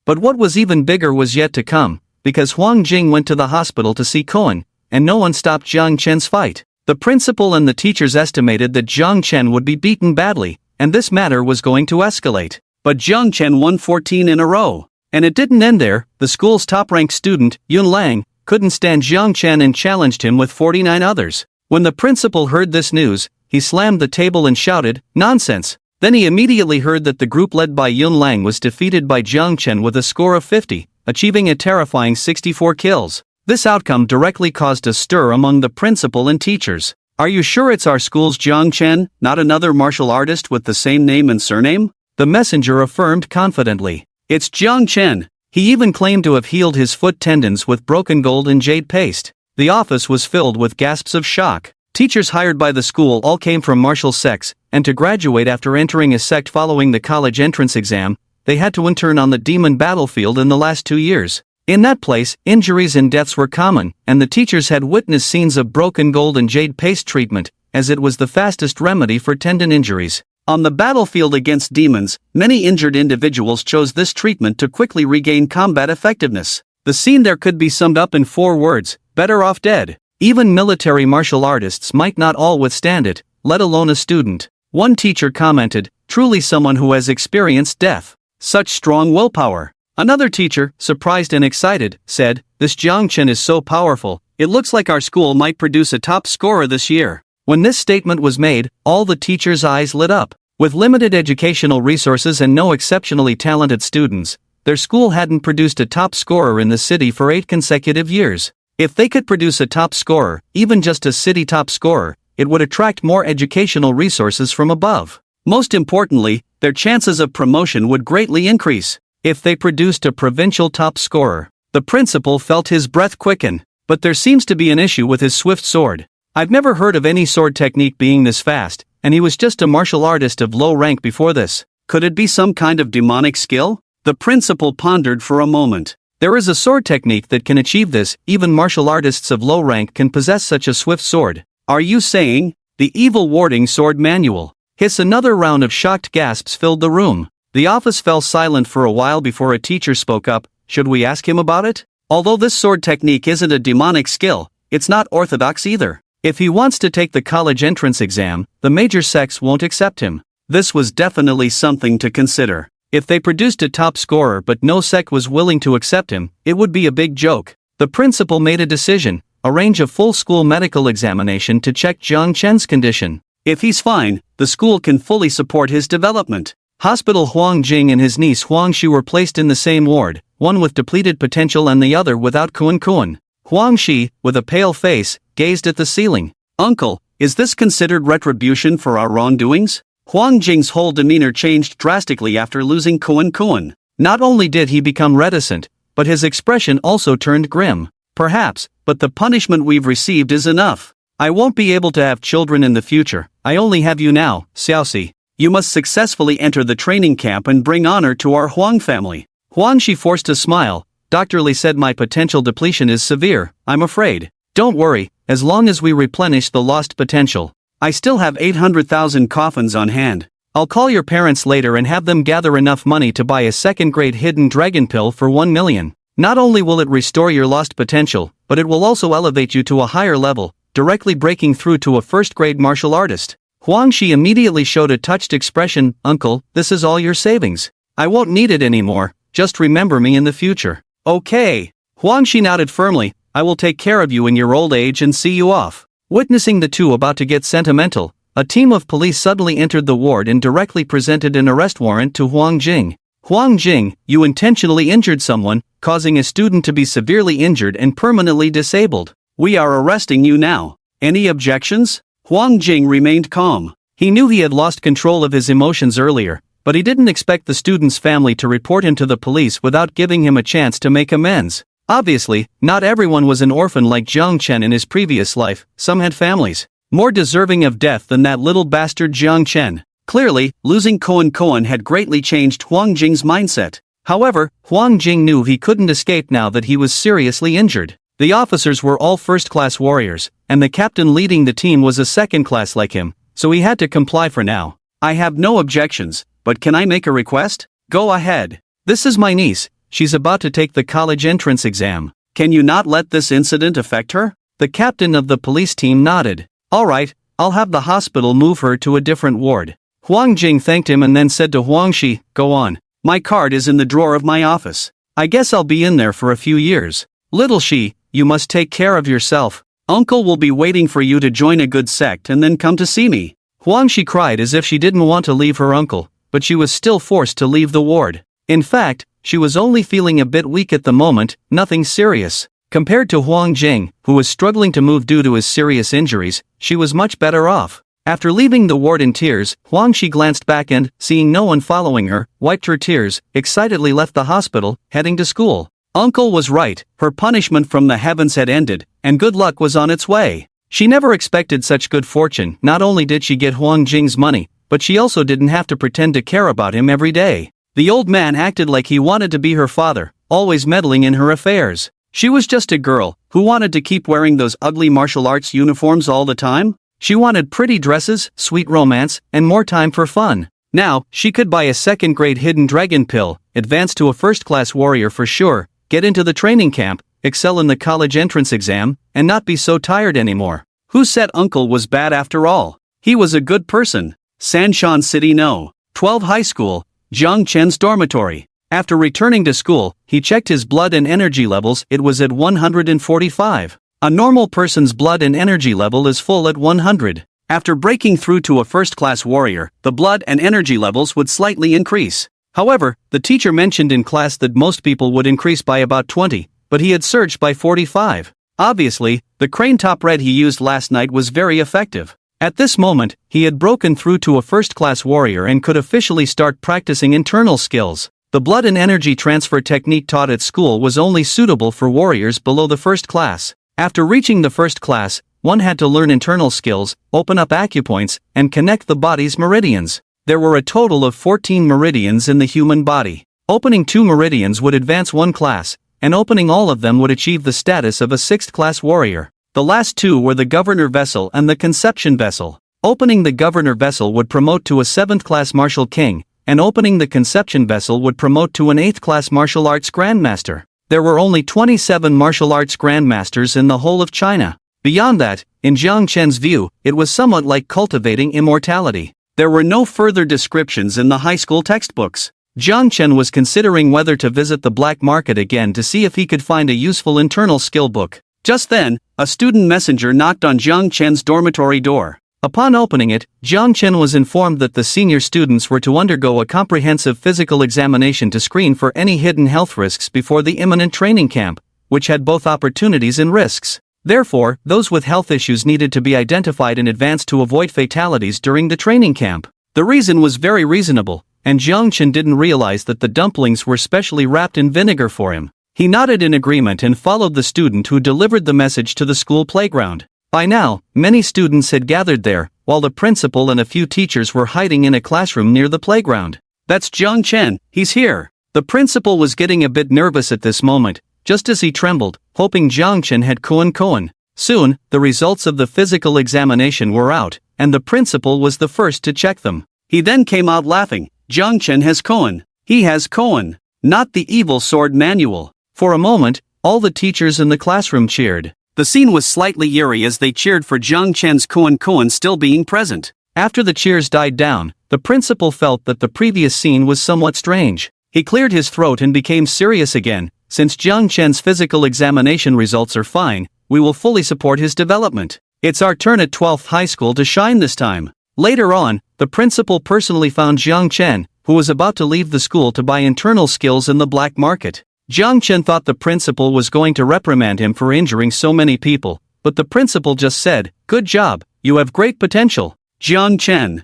But what was even bigger was yet to come, because Huang Jing went to the hospital to see Koan, and no one stopped Jiang Chen's fight. The principal and the teachers estimated that Jiang Chen would be beaten badly, and this matter was going to escalate. But Jiang Chen won 14 in a row. And it didn't end there. The school's top-ranked student, Yun Lang, couldn't stand Jiang Chen and challenged him with 49 others. When the principal heard this news, he slammed the table and shouted, "Nonsense!" Then he immediately heard that the group led by Yun Lang was defeated by Jiang Chen with a score of 50, achieving a terrifying 64 kills. This outcome directly caused a stir among the principal and teachers. "Are you sure it's our school's Jiang Chen, not another martial artist with the same name and surname?" The messenger affirmed confidently. "It's Jiang Chen." He even claimed to have healed his foot tendons with broken gold and jade paste. The office was filled with gasps of shock. Teachers hired by the school all came from martial sects, and to graduate after entering a sect following the college entrance exam, they had to intern on the demon battlefield in the last 2 years. In that place, injuries and deaths were common, and the teachers had witnessed scenes of broken gold and jade paste treatment, as it was the fastest remedy for tendon injuries. On the battlefield against demons, many injured individuals chose this treatment to quickly regain combat effectiveness. The scene there could be summed up in 4 words: better off dead. Even military martial artists might not all withstand it, let alone a student. One teacher commented, "Truly someone who has experienced death. Such strong willpower." Another teacher, surprised and excited, said, "This Jiang Chen is so powerful, it looks like our school might produce a top scorer this year." When this statement was made, all the teachers' eyes lit up. With limited educational resources and no exceptionally talented students, their school hadn't produced a top scorer in the city for 8 consecutive years. If they could produce a top scorer, even just a city top scorer, it would attract more educational resources from above. Most importantly, their chances of promotion would greatly increase. If they produced a provincial top scorer, the principal felt his breath quicken. But there seems to be an issue with his swift sword. I've never heard of any sword technique being this fast, and he was just a martial artist of low rank before this. Could it be some kind of demonic skill? The principal pondered for a moment. There is a sword technique that can achieve this. Even martial artists of low rank can possess such a swift sword. Are you saying? The evil warding sword manual. Hiss. Another round of shocked gasps filled the room. The office fell silent for a while before a teacher spoke up. Should we ask him about it? Although this sword technique isn't a demonic skill, it's not orthodox either. If he wants to take the college entrance exam, the major sects won't accept him. This was definitely something to consider. If they produced a top scorer but no sect was willing to accept him, it would be a big joke. The principal made a decision: arrange a full school medical examination to check Jiang Chen's condition. If he's fine, the school can fully support his development. Hospital. Huang Jing and his niece Huang Shi were placed in the same ward, one with depleted potential and the other without Kuan. Huang Shi, with a pale face, gazed at the ceiling. "Uncle, is this considered retribution for our wrongdoings?" Huang Jing's whole demeanor changed drastically after losing Kuan. Not only did he become reticent, but his expression also turned grim. "Perhaps, but the punishment we've received is enough. I won't be able to have children in the future. I only have you now, Xiaoxi. You must successfully enter the training camp and bring honor to our Huang family." Huang Shi forced a smile. "Dr. Li said my potential depletion is severe, I'm afraid." "Don't worry, as long as we replenish the lost potential. I still have 800,000 coffins on hand. I'll call your parents later and have them gather enough money to buy a second-grade hidden dragon pill for 1 million. Not only will it restore your lost potential, but it will also elevate you to a higher level, directly breaking through to a first-grade martial artist." Huang Shi immediately showed a touched expression. "Uncle, this is all your savings. I won't need it anymore, just remember me in the future." "Okay." Huang Shi nodded firmly. "I will take care of you in your old age and see you off." Witnessing the two about to get sentimental, a team of police suddenly entered the ward and directly presented an arrest warrant to Huang Jing. "Huang Jing, you intentionally injured someone, causing a student to be severely injured and permanently disabled. We are arresting you now. Any objections?" Huang Jing remained calm. He knew he had lost control of his emotions earlier, but he didn't expect the student's family to report him to the police without giving him a chance to make amends. Obviously, not everyone was an orphan like Jiang Chen in his previous life. Some had families more deserving of death than that little bastard Jiang Chen. Clearly, losing Kuan had greatly changed Huang Jing's mindset. However, Huang Jing knew he couldn't escape now that he was seriously injured. The officers were all first-class warriors, and the captain leading the team was a second-class like him, so he had to comply for now. "I have no objections, but can I make a request?" "Go ahead. This is my niece. She's about to take the college entrance exam. Can you not let this incident affect her?" The captain of the police team nodded. "All right, I'll have the hospital move her to a different ward." Huang Jing thanked him and then said to Huang Shi, "Go on. My card is in the drawer of my office. I guess I'll be in there for a few years. Little she, you must take care of yourself. Uncle will be waiting for you to join a good sect and then come to see me. Huang, she cried as if she didn't want to leave her uncle, but she was still forced to leave the ward. In fact, she was only feeling a bit weak at the moment, nothing serious. Compared to Huang Jing, who was struggling to move due to his serious injuries, she was much better off. After leaving the ward in tears, Huang Shi glanced back and, seeing no one following her, wiped her tears, excitedly left the hospital, heading to school. Uncle was right, her punishment from the heavens had ended, and good luck was on its way. She never expected such good fortune. Not only did she get Huang Jing's money, but she also didn't have to pretend to care about him every day. The old man acted like he wanted to be her father, always meddling in her affairs. She was just a girl, who wanted to keep wearing those ugly martial arts uniforms all the time. She wanted pretty dresses, sweet romance, and more time for fun. Now, she could buy a second-grade hidden dragon pill, advance to a first-class warrior for sure, get into the training camp, excel in the college entrance exam, and not be so tired anymore. Who said Uncle was bad after all? He was a good person. Sanshan City No. 12 High School, Jiang Chen's dormitory. After returning to school, he checked his blood and energy levels. It was at 145. A normal person's blood and energy level is full at 100. After breaking through to a first-class warrior, the blood and energy levels would slightly increase. However, the teacher mentioned in class that most people would increase by about 20, but he had surged by 45. Obviously, the crane top red he used last night was very effective. At this moment, he had broken through to a first-class warrior and could officially start practicing internal skills. The blood and energy transfer technique taught at school was only suitable for warriors below the first class. After reaching the first class, one had to learn internal skills, open up acupoints, and connect the body's meridians. There were a total of 14 meridians in the human body. Opening 2 meridians would advance 1 class, and opening all of them would achieve the status of a 6th-class warrior. The last 2 were the governor vessel and the conception vessel. Opening the governor vessel would promote to a 7th-class martial king, and opening the conception vessel would promote to an 8th-class martial arts grandmaster. There were only 27 martial arts grandmasters in the whole of China. Beyond that, in Jiang Chen's view, it was somewhat like cultivating immortality. There were no further descriptions in the high school textbooks. Jiang Chen was considering whether to visit the black market again to see if he could find a useful internal skill book. Just then, a student messenger knocked on Jiang Chen's dormitory door. Upon opening it, Jiang Chen was informed that the senior students were to undergo a comprehensive physical examination to screen for any hidden health risks before the imminent training camp, which had both opportunities and risks. Therefore, those with health issues needed to be identified in advance to avoid fatalities during the training camp. The reason was very reasonable, and Jiang Chen didn't realize that the dumplings were specially wrapped in vinegar for him. He nodded in agreement and followed the student who delivered the message to the school playground. By now, many students had gathered there, while the principal and a few teachers were hiding in a classroom near the playground. "That's Jiang Chen, he's here." The principal was getting a bit nervous at this moment, just as he trembled, hoping Jiang Chen had koan. Soon, the results of the physical examination were out, and the principal was the first to check them. He then came out laughing. "Jiang Chen has koan. He has koan. Not the evil sword manual." For a moment, all the teachers in the classroom cheered. The scene was slightly eerie as they cheered for Jiang Chen's koan still being present. After the cheers died down, the principal felt that the previous scene was somewhat strange. He cleared his throat and became serious again. "Since Jiang Chen's physical examination results are fine, we will fully support his development. It's our turn at 12th High School to shine this time." Later on, the principal personally found Jiang Chen, who was about to leave the school to buy internal skills in the black market. Jiang Chen thought the principal was going to reprimand him for injuring so many people, but the principal just said, "Good job, you have great potential, Jiang Chen.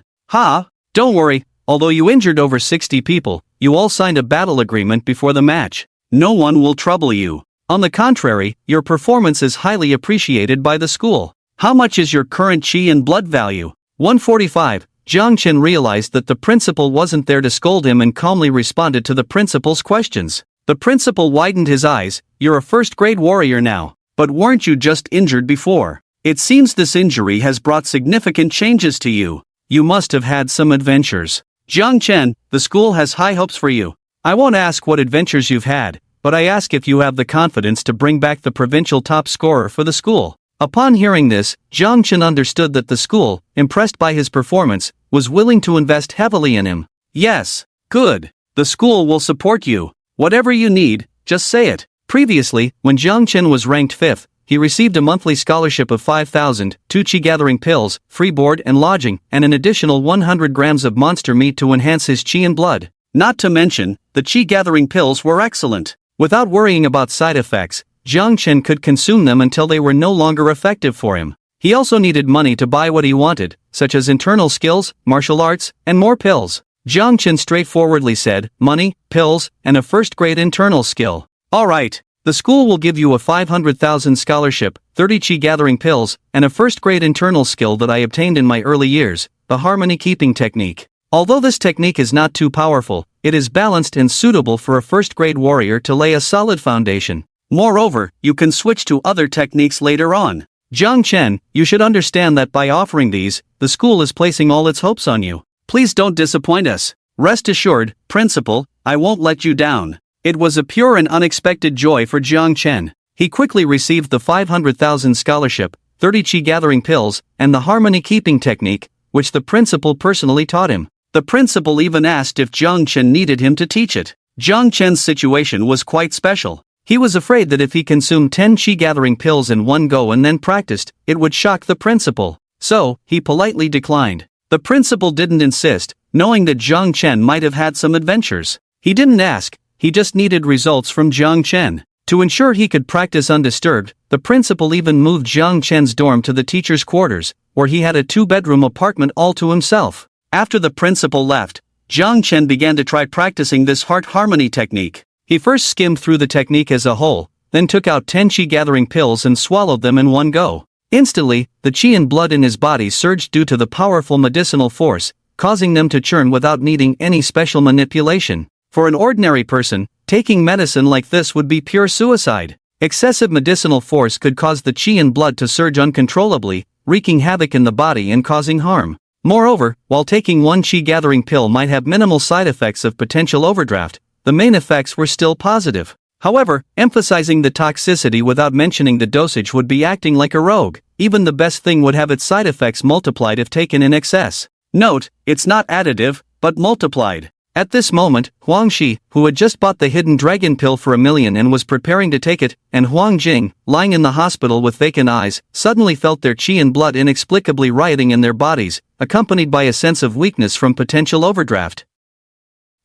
Don't worry, although you injured over 60 people, you all signed a battle agreement before the match. No one will trouble you. On the contrary, your performance is highly appreciated by the school. How much is your current chi and blood value?" 145. Jiang Chen realized that the principal wasn't there to scold him and calmly responded to the principal's questions. The principal widened his eyes. "You're a first-grade warrior now. But weren't you just injured before? It seems this injury has brought significant changes to you. You must have had some adventures. Jiang Chen, the school has high hopes for you. I won't ask what adventures you've had, but I ask if you have the confidence to bring back the provincial top scorer for the school." Upon hearing this, Jiang Chen understood that the school, impressed by his performance, was willing to invest heavily in him. "Yes, good. The school will support you. Whatever you need, just say it. Previously, when Jiang Chen was ranked 5th, he received a monthly scholarship of 5,000, 2 chi gathering pills, free board and lodging, and an additional 100 grams of monster meat to enhance his chi and blood. Not to mention, the chi gathering pills were excellent. Without worrying about side effects, Jiang Chen could consume them until they were no longer effective for him. He also needed money to buy what he wanted, such as internal skills, martial arts, and more pills. Jiang Chen straightforwardly said, money, pills, and a first-grade internal skill. Alright, the school will give you a 500,000 scholarship, 30 chi gathering pills, and a first-grade internal skill that I obtained in my early years, the harmony-keeping technique. Although this technique is not too powerful, it is balanced and suitable for a first-grade warrior to lay a solid foundation. Moreover, you can switch to other techniques later on. Jiang Chen, you should understand that by offering these, the school is placing all its hopes on you. Please don't disappoint us. Rest assured, Principal, I won't let you down. It was a pure and unexpected joy for Jiang Chen. He quickly received the 500,000 scholarship, 30 chi gathering pills, and the harmony keeping technique, which the principal personally taught him. The principal even asked if Jiang Chen needed him to teach it. Jiang Chen's situation was quite special. He was afraid that if he consumed 10 chi gathering pills in one go and then practiced, it would shock the principal. So, he politely declined. The principal didn't insist, knowing that Jiang Chen might have had some adventures. He didn't ask, he just needed results from Jiang Chen. To ensure he could practice undisturbed, the principal even moved Jiang Chen's dorm to the teacher's quarters, where he had a 2-bedroom apartment all to himself. After the principal left, Jiang Chen began to try practicing this heart harmony technique. He first skimmed through the technique as a whole, then took out 10 chi gathering pills and swallowed them in one go. Instantly, the chi and blood in his body surged due to the powerful medicinal force, causing them to churn without needing any special manipulation. For an ordinary person, taking medicine like this would be pure suicide. Excessive medicinal force could cause the chi and blood to surge uncontrollably, wreaking havoc in the body and causing harm. Moreover, while taking one chi gathering pill might have minimal side effects of potential overdraft, the main effects were still positive. However, emphasizing the toxicity without mentioning the dosage would be acting like a rogue. Even the best thing would have its side effects multiplied if taken in excess. Note, it's not additive, but multiplied. At this moment, Huang Shi, who had just bought the hidden dragon pill for $1 million and was preparing to take it, and Huang Jing, lying in the hospital with vacant eyes, suddenly felt their chi and blood inexplicably rioting in their bodies, accompanied by a sense of weakness from potential overdraft.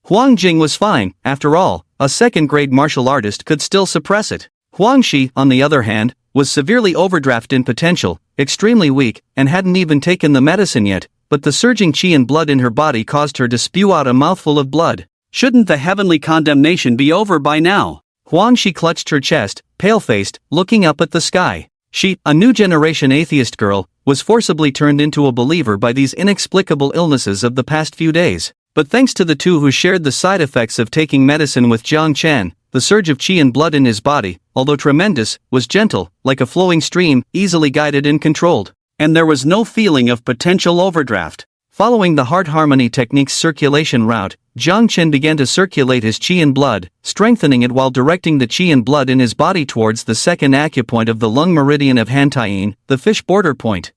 Huang Jing was fine, after all, a second-grade martial artist could still suppress it. Huang Shi, on the other hand, was severely overdraft in potential, extremely weak, and hadn't even taken the medicine yet, but the surging chi and blood in her body caused her to spew out a mouthful of blood. Shouldn't the heavenly condemnation be over by now? Huang Shi clutched her chest, pale-faced, looking up at the sky. She, a new generation atheist girl, was forcibly turned into a believer by these inexplicable illnesses of the past few days. But thanks to the two who shared the side effects of taking medicine with Jiang Chen, the surge of chi and blood in his body, although tremendous, was gentle, like a flowing stream, easily guided and controlled. And there was no feeling of potential overdraft. Following the heart harmony technique's circulation route, Jiang Chen began to circulate his chi and blood, strengthening it while directing the chi and blood in his body towards the second acupoint of the lung meridian of Hantaiyin, the fish border point.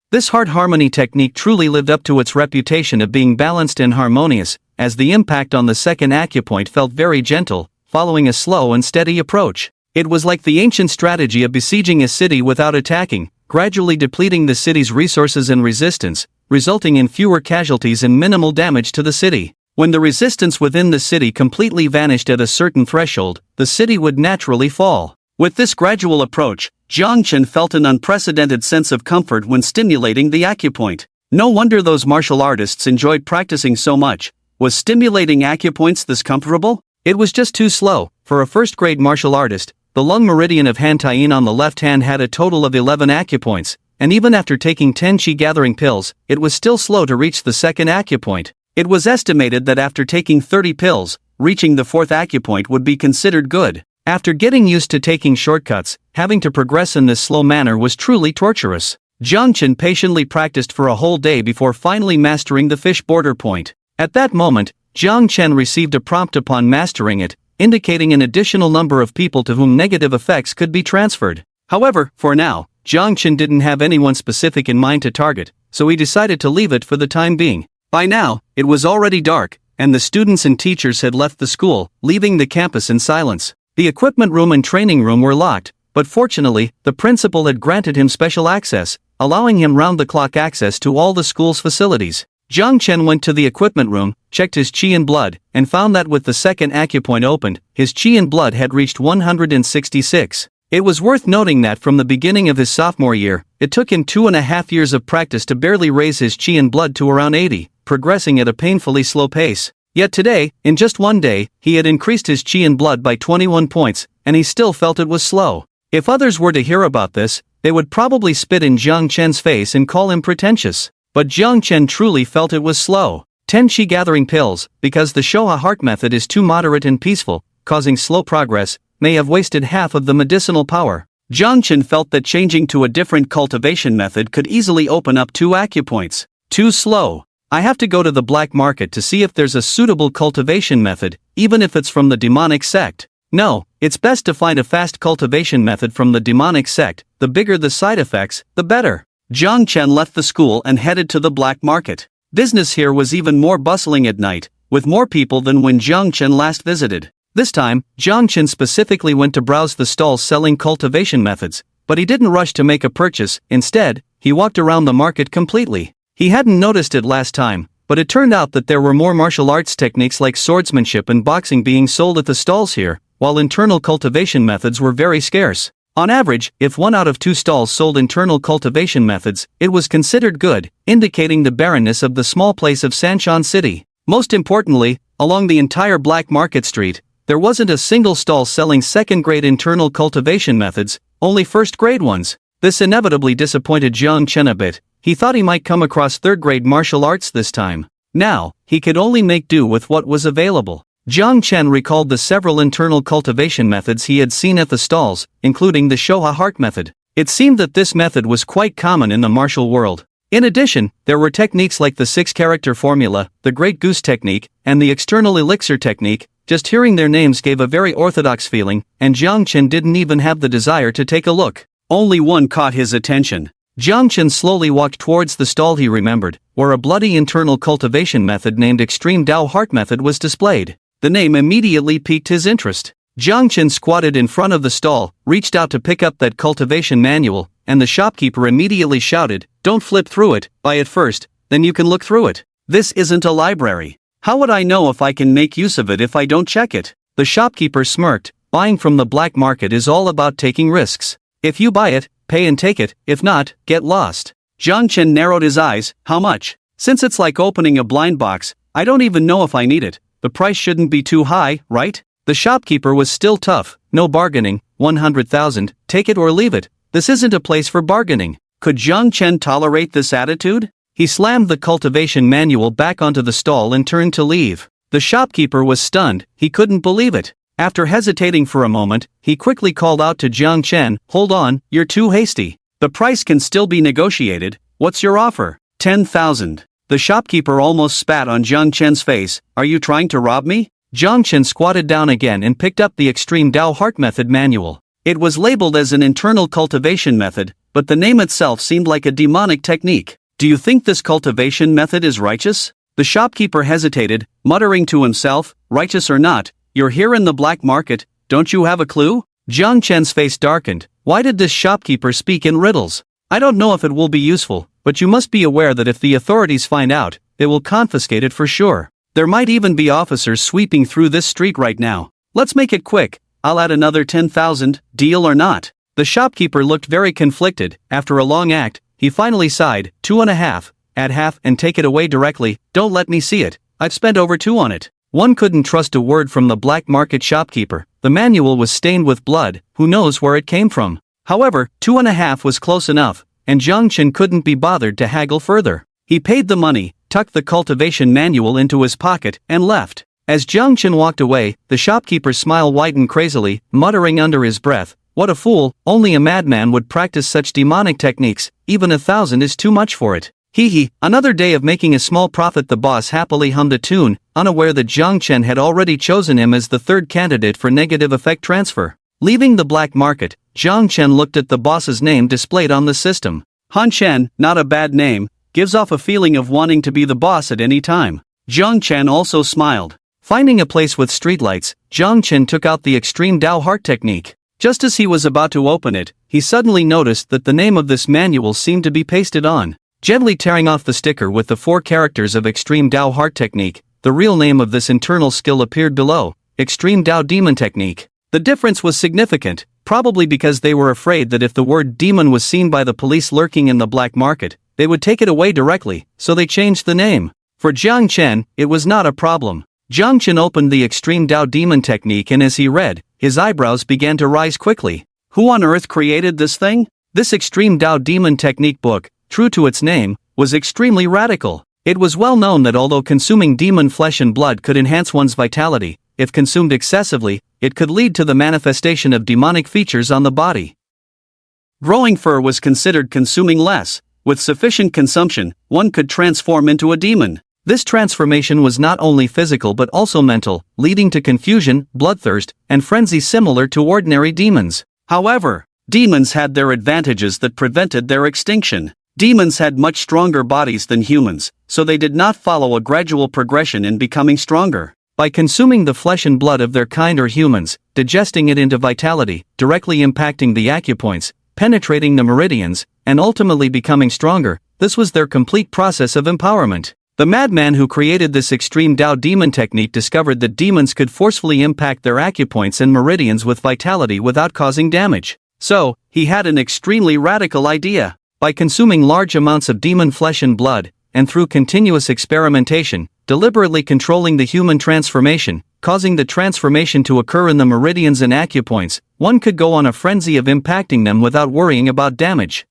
This heart harmony technique truly lived up to its reputation of being balanced and harmonious, as the impact on the second acupoint felt very gentle, following a slow and steady approach. It was like the ancient strategy of besieging a city without attacking, gradually depleting the city's resources and resistance, resulting in fewer casualties and minimal damage to the city. When the resistance within the city completely vanished at a certain threshold, the city would naturally fall. With this gradual approach, Jiang Chen felt an unprecedented sense of comfort when stimulating the acupoint. No wonder those martial artists enjoyed practicing so much. Was stimulating acupoints this comfortable? It was just too slow. For a first-grade martial artist, the lung meridian of Hantaiyin on the left hand had a total of 11 acupoints, and even after taking 10 chi gathering pills, it was still slow to reach the second acupoint. It was estimated that after taking 30 pills, reaching the fourth acupoint would be considered good. After getting used to taking shortcuts, having to progress in this slow manner was truly torturous. Jiang Chen patiently practiced for a whole day before finally mastering the fish border point. At that moment, Jiang Chen received a prompt upon mastering it, indicating an additional number of people to whom negative effects could be transferred. However, for now, Jiang Chen didn't have anyone specific in mind to target, so he decided to leave it for the time being. By now, it was already dark, and the students and teachers had left the school, leaving the campus in silence. The equipment room and training room were locked, but fortunately, the principal had granted him special access, allowing him round-the-clock access to all the school's facilities. Chen went to the equipment room, checked his chi and blood, and found that with the second acupoint opened, his chi and blood had reached 166. It was worth noting that from the beginning of his sophomore year, it took him 2.5 years of practice to barely raise his chi and blood to around 80, progressing at a painfully slow pace. Yet today, in just one day, he had increased his chi and blood by 21 points, and he still felt it was slow. If others were to hear about this, they would probably spit in Chen's face and call him pretentious. But Chen truly felt it was slow. 10 chi gathering pills, because the Shoha heart method is too moderate and peaceful, causing slow progress, may have wasted half of the medicinal power. Chen felt that changing to a different cultivation method could easily open up 2 acupoints. Too slow. I have to go to the black market to see if there's a suitable cultivation method, even if it's from the demonic sect. No, it's best to find a fast cultivation method from the demonic sect. The bigger the side effects, the better. Chen left the school and headed to the black market. Business here was even more bustling at night, with more people than when Chen last visited. This time, Chen specifically went to browse the stalls selling cultivation methods, but he didn't rush to make a purchase. Instead, he walked around the market completely. He hadn't noticed it last time, but it turned out that there were more martial arts techniques like swordsmanship and boxing being sold at the stalls here, while internal cultivation methods were very scarce. On average, if 1 out of 2 stalls sold internal cultivation methods, it was considered good, indicating the barrenness of the small place of Sanshan City. Most importantly, along the entire black market street, there wasn't a single stall selling second-grade internal cultivation methods, only first-grade ones. This inevitably disappointed Chen a bit. He thought he might come across third-grade martial arts this time. Now, he could only make do with what was available. Chen recalled the several internal cultivation methods he had seen at the stalls, including the Shoha heart method. It seemed that this method was quite common in the martial world. In addition, there were techniques like the 6-character formula, the Great Goose technique, and the external elixir technique. Just hearing their names gave a very orthodox feeling, and Chen didn't even have the desire to take a look. Only one caught his attention. Chen slowly walked towards the stall he remembered, where a bloody internal cultivation method named Extreme Dao Heart Method was displayed. The name immediately piqued his interest. Chen squatted in front of the stall, reached out to pick up that cultivation manual, and the shopkeeper immediately shouted, "Don't flip through it, buy it first, then you can look through it. This isn't a library. How would I know if I can make use of it if I don't check it?" The shopkeeper smirked. Buying from the black market is all about taking risks. If you buy it, pay and take it, if not, get lost. Chen narrowed his eyes. How much? Since it's like opening a blind box, I don't even know if I need it. The price shouldn't be too high, right? The shopkeeper was still tough. No bargaining. 100,000, take it or leave it. This isn't a place for bargaining. Could Chen tolerate this attitude? He slammed the cultivation manual back onto the stall and turned to leave. The shopkeeper was stunned. He couldn't believe it. After hesitating for a moment, he quickly called out to Chen, "Hold on, you're too hasty. The price can still be negotiated. What's your offer?" 10,000. The shopkeeper almost spat on Chen's face. "Are you trying to rob me?" Chen squatted down again and picked up the Extreme Dao Heart Method manual. It was labeled as an internal cultivation method, but the name itself seemed like a demonic technique. "Do you think this cultivation method is righteous?" The shopkeeper hesitated, muttering to himself, "Righteous or not, you're here in the black market, don't you have a clue?" Chen's face darkened. Why did this shopkeeper speak in riddles? "I don't know if it will be useful, but you must be aware that if the authorities find out, they will confiscate it for sure. There might even be officers sweeping through this street right now. Let's make it quick, I'll add another 10,000, deal or not?" The shopkeeper looked very conflicted. After a long act, he finally sighed. 2.5, add half and take it away directly. "Don't let me see it, I've spent over 2 on it." One couldn't trust a word from the black market shopkeeper. The manual was stained with blood, who knows where it came from. However, 2.5 was close enough, and Chen couldn't be bothered to haggle further. He paid the money, tucked the cultivation manual into his pocket, and left. As Chen walked away, the shopkeeper's smile widened crazily, muttering under his breath, "What a fool, only a madman would practice such demonic techniques, even 1,000 is too much for it." Hee, another day of making a small profit. The boss happily hummed a tune, unaware that Chen had already chosen him as the third candidate for negative effect transfer. Leaving the black market, Chen looked at the boss's name displayed on the system. Han Chen, not a bad name, gives off a feeling of wanting to be the boss at any time. Jiang Chen also smiled. Finding a place with streetlights, Jiang Chen took out the extreme Dao heart technique. Just as he was about to open it, he suddenly noticed that the name of this manual seemed to be pasted on. Gently tearing off the sticker with the 4 characters of extreme Dao heart technique, the real name of this internal skill appeared below, extreme Dao demon technique. The difference was significant, probably because they were afraid that if the word demon was seen by the police lurking in the black market, they would take it away directly, so they changed the name. For Jiang Chen, it was not a problem. Jiang Chen opened the extreme Dao demon technique, and as he read, his eyebrows began to rise quickly. Who on earth created this thing? This extreme Dao demon technique book, true to its name, was extremely radical. It was well known that although consuming demon flesh and blood could enhance one's vitality, if consumed excessively, it could lead to the manifestation of demonic features on the body. Growing fur was considered consuming less. With sufficient consumption, one could transform into a demon. This transformation was not only physical but also mental, leading to confusion, bloodthirst, and frenzy similar to ordinary demons. However, demons had their advantages that prevented their extinction. Demons had much stronger bodies than humans, so they did not follow a gradual progression in becoming stronger. By consuming the flesh and blood of their kind or humans, digesting it into vitality, directly impacting the acupoints, penetrating the meridians, and ultimately becoming stronger, this was their complete process of empowerment. The madman who created this extreme Dao demon technique discovered that demons could forcefully impact their acupoints and meridians with vitality without causing damage. So, he had an extremely radical idea. By consuming large amounts of demon flesh and blood, and through continuous experimentation, deliberately controlling the human transformation, causing the transformation to occur in the meridians and acupoints, one could go on a frenzy of impacting them without worrying about damage.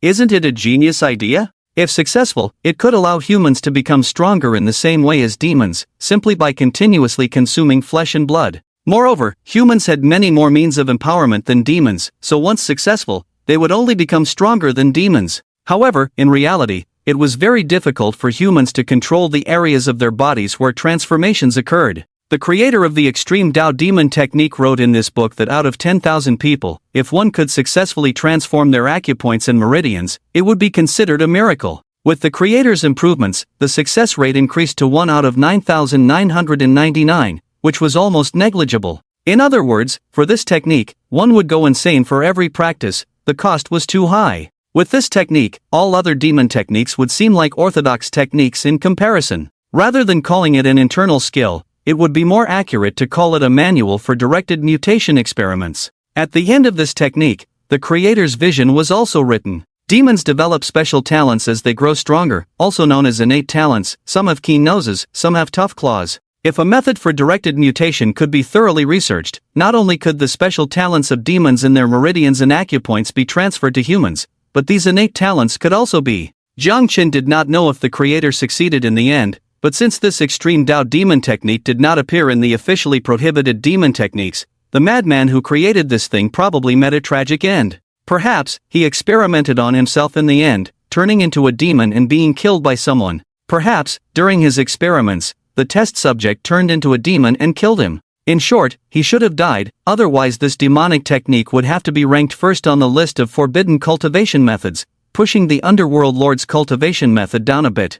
Isn't it a genius idea? If successful, it could allow humans to become stronger in the same way as demons, simply by continuously consuming flesh and blood. Moreover, humans had many more means of empowerment than demons, so once successful, they would only become stronger than demons. However, in reality, it was very difficult for humans to control the areas of their bodies where transformations occurred. The creator of the extreme Dao demon technique wrote in this book that out of 10,000 people, if one could successfully transform their acupoints and meridians, it would be considered a miracle. With the creator's improvements, the success rate increased to 1 out of 9,999, which was almost negligible. In other words, for this technique, one would go insane for every practice. The cost was too high. With this technique, all other demon techniques would seem like orthodox techniques in comparison. Rather than calling it an internal skill, it would be more accurate to call it a manual for directed mutation experiments. At the end of this technique, the creator's vision was also written. Demons develop special talents as they grow stronger, also known as innate talents. Some have keen noses, some have tough claws. If a method for directed mutation could be thoroughly researched, not only could the special talents of demons in their meridians and acupoints be transferred to humans, but these innate talents could also be. Jiang Chen did not know if the creator succeeded in the end, but since this extreme Dao demon technique did not appear in the officially prohibited demon techniques, the madman who created this thing probably met a tragic end. Perhaps, he experimented on himself in the end, turning into a demon and being killed by someone. Perhaps, during his experiments, the test subject turned into a demon and killed him. In short, he should have died, otherwise this demonic technique would have to be ranked first on the list of forbidden cultivation methods, pushing the underworld lord's cultivation method down a bit.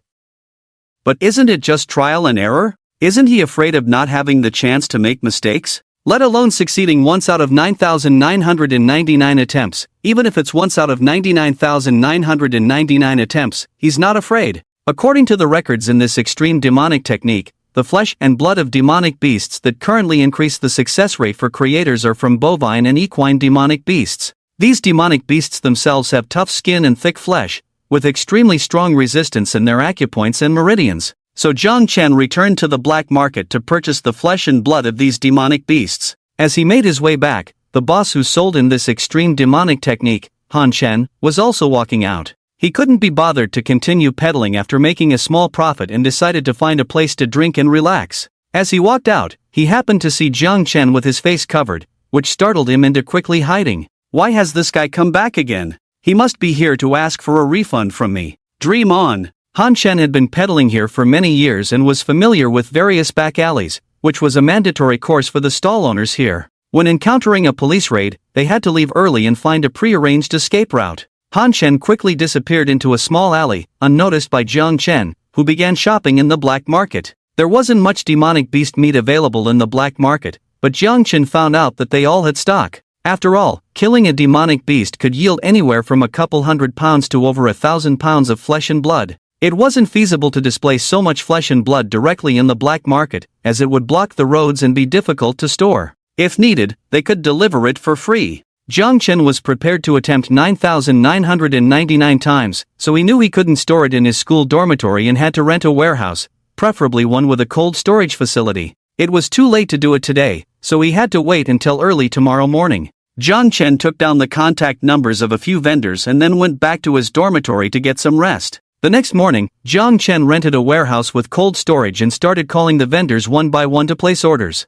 But isn't it just trial and error? Isn't he afraid of not having the chance to make mistakes? Let alone succeeding once out of 9,999 attempts, even if it's once out of 99,999 attempts, he's not afraid. According to the records in this extreme demonic technique, the flesh and blood of demonic beasts that currently increase the success rate for creators are from bovine and equine demonic beasts. These demonic beasts themselves have tough skin and thick flesh, with extremely strong resistance in their acupoints and meridians. So Jiang Chen returned to the black market to purchase the flesh and blood of these demonic beasts. As he made his way back, the boss who sold him this extreme demonic technique, Han Chen, was also walking out. He couldn't be bothered to continue peddling after making a small profit and decided to find a place to drink and relax. As he walked out, he happened to see Jiang Chen with his face covered, which startled him into quickly hiding. Why has this guy come back again? He must be here to ask for a refund from me. Dream on. Han Chen had been peddling here for many years and was familiar with various back alleys, which was a mandatory course for the stall owners here. When encountering a police raid, they had to leave early and find a prearranged escape route. Han Chen quickly disappeared into a small alley, unnoticed by Jiang Chen, who began shopping in the black market. There wasn't much demonic beast meat available in the black market, but Jiang Chen found out that they all had stock. After all, killing a demonic beast could yield anywhere from a couple £100 to over 1,000 pounds of flesh and blood. It wasn't feasible to display so much flesh and blood directly in the black market, as it would block the roads and be difficult to store. If needed, they could deliver it for free. Jiang Chen was prepared to attempt 9,999 times, so he knew he couldn't store it in his school dormitory and had to rent a warehouse, preferably one with a cold storage facility. It was too late to do it today, so he had to wait until early tomorrow morning. Jiang Chen took down the contact numbers of a few vendors and then went back to his dormitory to get some rest. The next morning, Jiang Chen rented a warehouse with cold storage and started calling the vendors one by one to place orders.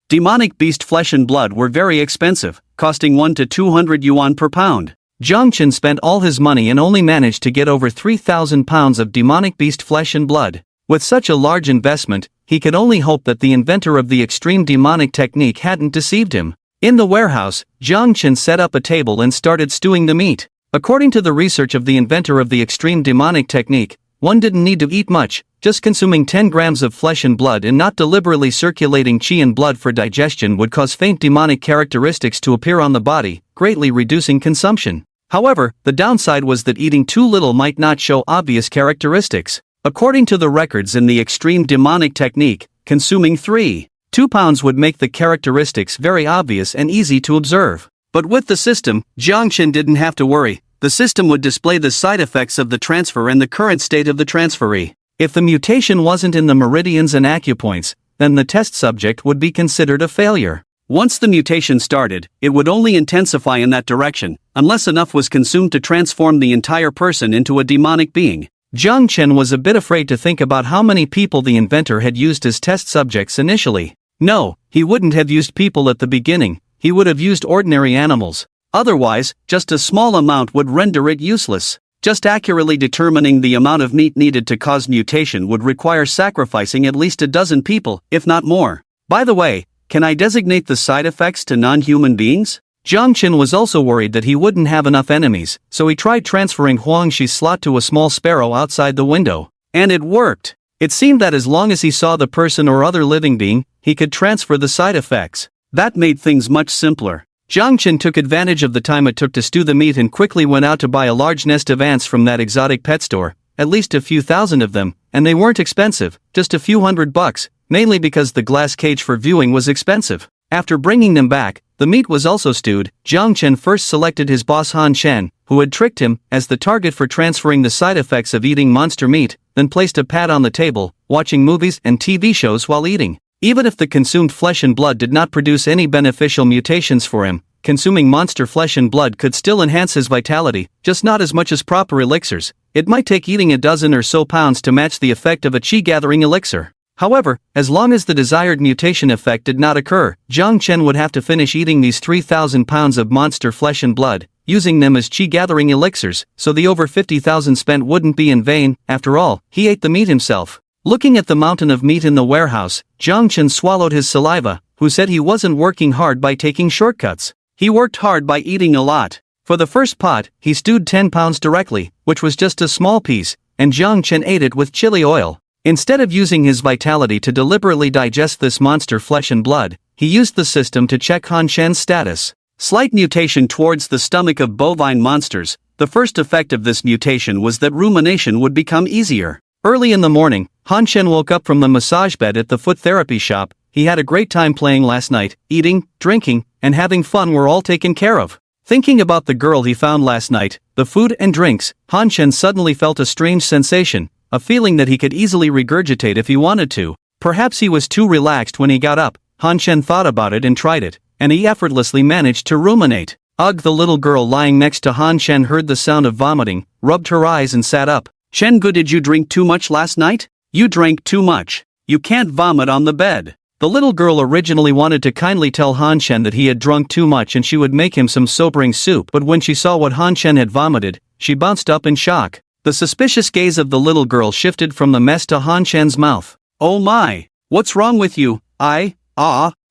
Demonic beast flesh and blood were very expensive, costing 1 to 200 yuan per pound. Jiang Chen spent all his money and only managed to get over 3,000 pounds of demonic beast flesh and blood. With such a large investment, he could only hope that the inventor of the extreme demonic technique hadn't deceived him. In the warehouse, Jiang Chen set up a table and started stewing the meat. According to the research of the inventor of the extreme demonic technique, one didn't need to eat much, just consuming 10 grams of flesh and blood and not deliberately circulating qi and blood for digestion would cause faint demonic characteristics to appear on the body, greatly reducing consumption. However, the downside was that eating too little might not show obvious characteristics. According to the records in the extreme demonic technique, consuming 2 pounds would make the characteristics very obvious and easy to observe. But with the system, Jiang Chen didn't have to worry. The system would display the side effects of the transfer and the current state of the transferee. If the mutation wasn't in the meridians and acupoints, then the test subject would be considered a failure. Once the mutation started, it would only intensify in that direction, unless enough was consumed to transform the entire person into a demonic being. Jiang Chen was a bit afraid to think about how many people the inventor had used as test subjects initially. No, he wouldn't have used people at the beginning, he would have used ordinary animals. Otherwise, just a small amount would render it useless. Just accurately determining the amount of meat needed to cause mutation would require sacrificing at least a dozen people, if not more. By the way, can I designate the side effects to non-human beings? Jiang Chen was also worried that he wouldn't have enough enemies, so he tried transferring Huang Shi's slot to a small sparrow outside the window. And it worked! It seemed that as long as he saw the person or other living being, he could transfer the side effects. That made things much simpler. Jiang Chen took advantage of the time it took to stew the meat and quickly went out to buy a large nest of ants from that exotic pet store, at least a few thousand of them, and they weren't expensive, just a few $100, mainly because the glass cage for viewing was expensive. After bringing them back, the meat was also stewed. Jiang Chen first selected his boss Han Chen, who had tricked him, as the target for transferring the side effects of eating monster meat, then placed a pad on the table, watching movies and TV shows while eating. Even if the consumed flesh and blood did not produce any beneficial mutations for him, consuming monster flesh and blood could still enhance his vitality, just not as much as proper elixirs. It might take eating a dozen or so pounds to match the effect of a qi-gathering elixir. However, as long as the desired mutation effect did not occur, Jiang Chen would have to finish eating these 3,000 pounds of monster flesh and blood, using them as qi-gathering elixirs, so the over 50,000 spent wouldn't be in vain. After all, he ate the meat himself. Looking at the mountain of meat in the warehouse, Jiang Chen swallowed his saliva, who said he wasn't working hard by taking shortcuts. He worked hard by eating a lot. For the first pot, he stewed 10 pounds directly, which was just a small piece, and Jiang Chen ate it with chili oil. Instead of using his vitality to deliberately digest this monster flesh and blood, he used the system to check Han Chen's status. Slight mutation towards the stomach of bovine monsters. The first effect of this mutation was that rumination would become easier. Early in the morning, Han Chen woke up from the massage bed at the foot therapy shop. He had a great time playing last night. Eating, drinking, and having fun were all taken care of. Thinking about the girl he found last night, the food and drinks, Han Chen suddenly felt a strange sensation, a feeling that he could easily regurgitate if he wanted to. Perhaps he was too relaxed when he got up. Han Chen thought about it and tried it, and he effortlessly managed to ruminate. Ugh, the little girl lying next to Han Chen heard the sound of vomiting, rubbed her eyes and sat up. Chen Gu, did you drink too much last night? You drank too much. You can't vomit on the bed. The little girl originally wanted to kindly tell Han Chen that he had drunk too much and she would make him some sobering soup, but when she saw what Han Chen had vomited, she bounced up in shock. The suspicious gaze of the little girl shifted from the mess to Han Chen's mouth. Oh my! What's wrong with you?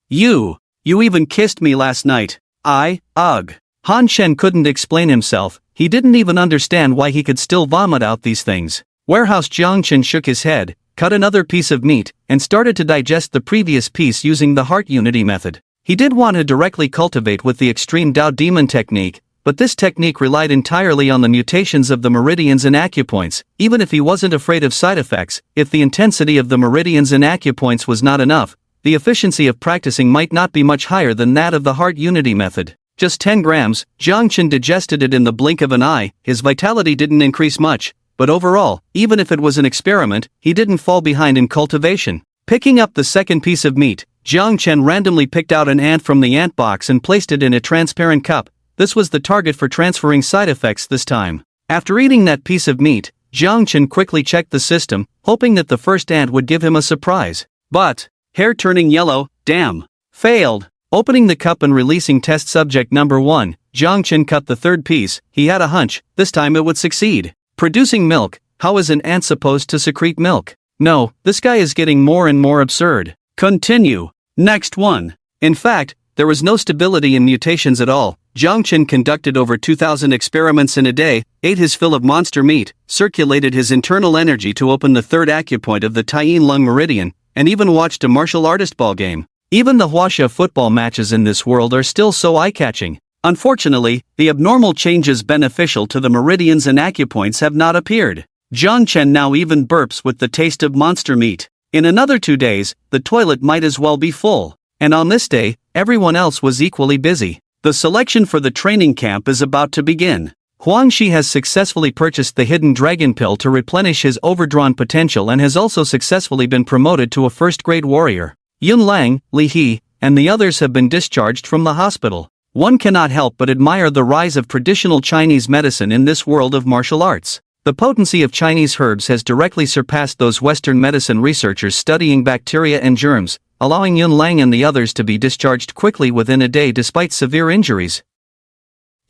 You even kissed me last night. Ugh. Han Chen couldn't explain himself. He didn't even understand why he could still vomit out these things. Warehouse Jiangchen shook his head, cut another piece of meat, and started to digest the previous piece using the heart unity method. He did want to directly cultivate with the extreme Dao demon technique, but this technique relied entirely on the mutations of the meridians and acupoints. Even if he wasn't afraid of side effects, if the intensity of the meridians and acupoints was not enough, the efficiency of practicing might not be much higher than that of the heart unity method. Just 10 grams, Jiangchen digested it in the blink of an eye. His vitality didn't increase much, but overall, even if it was an experiment, he didn't fall behind in cultivation. Picking up the second piece of meat, Jiangchen randomly picked out an ant from the ant box and placed it in a transparent cup. This was the target for transferring side effects this time. After eating that piece of meat, Jiangchen quickly checked the system, hoping that the first ant would give him a surprise. But, hair turning yellow, damn. Failed. Opening the cup and releasing test subject number 1, Jiangchen cut the third piece. He had a hunch, this time it would succeed. Producing milk, how is an ant supposed to secrete milk? No, this guy is getting more and more absurd. Continue. Next one. In fact, there was no stability in mutations at all. Jiangchen conducted over 2,000 experiments in a day, ate his fill of monster meat, circulated his internal energy to open the third acupoint of the Taiyin lung meridian, and even watched a martial artist ball game. Even the Huaxia football matches in this world are still so eye-catching. Unfortunately, the abnormal changes beneficial to the meridians and acupoints have not appeared. Jiangchen now even burps with the taste of monster meat. In another 2 days, the toilet might as well be full. And on this day, everyone else was equally busy. The selection for the training camp is about to begin. Huang Shi has successfully purchased the hidden dragon pill to replenish his overdrawn potential and has also successfully been promoted to a first-grade warrior. Yun Lang, Li He, and the others have been discharged from the hospital. One cannot help but admire the rise of traditional Chinese medicine in this world of martial arts. The potency of Chinese herbs has directly surpassed those Western medicine researchers studying bacteria and germs, allowing Yun Lang and the others to be discharged quickly within a day despite severe injuries.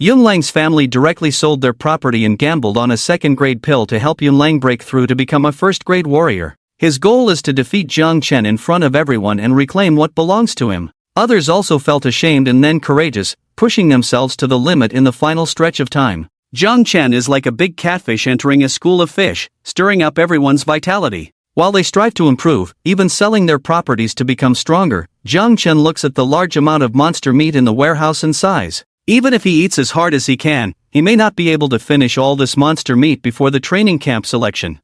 Yun Lang's family directly sold their property and gambled on a second-grade pill to help Yun Lang break through to become a first-grade warrior. His goal is to defeat Jiang Chen in front of everyone and reclaim what belongs to him. Others also felt ashamed and then courageous, pushing themselves to the limit in the final stretch of time. Jiang Chen is like a big catfish entering a school of fish, stirring up everyone's vitality. While they strive to improve, even selling their properties to become stronger, Jiang Chen looks at the large amount of monster meat in the warehouse and sighs. Even if he eats as hard as he can, he may not be able to finish all this monster meat before the training camp selection.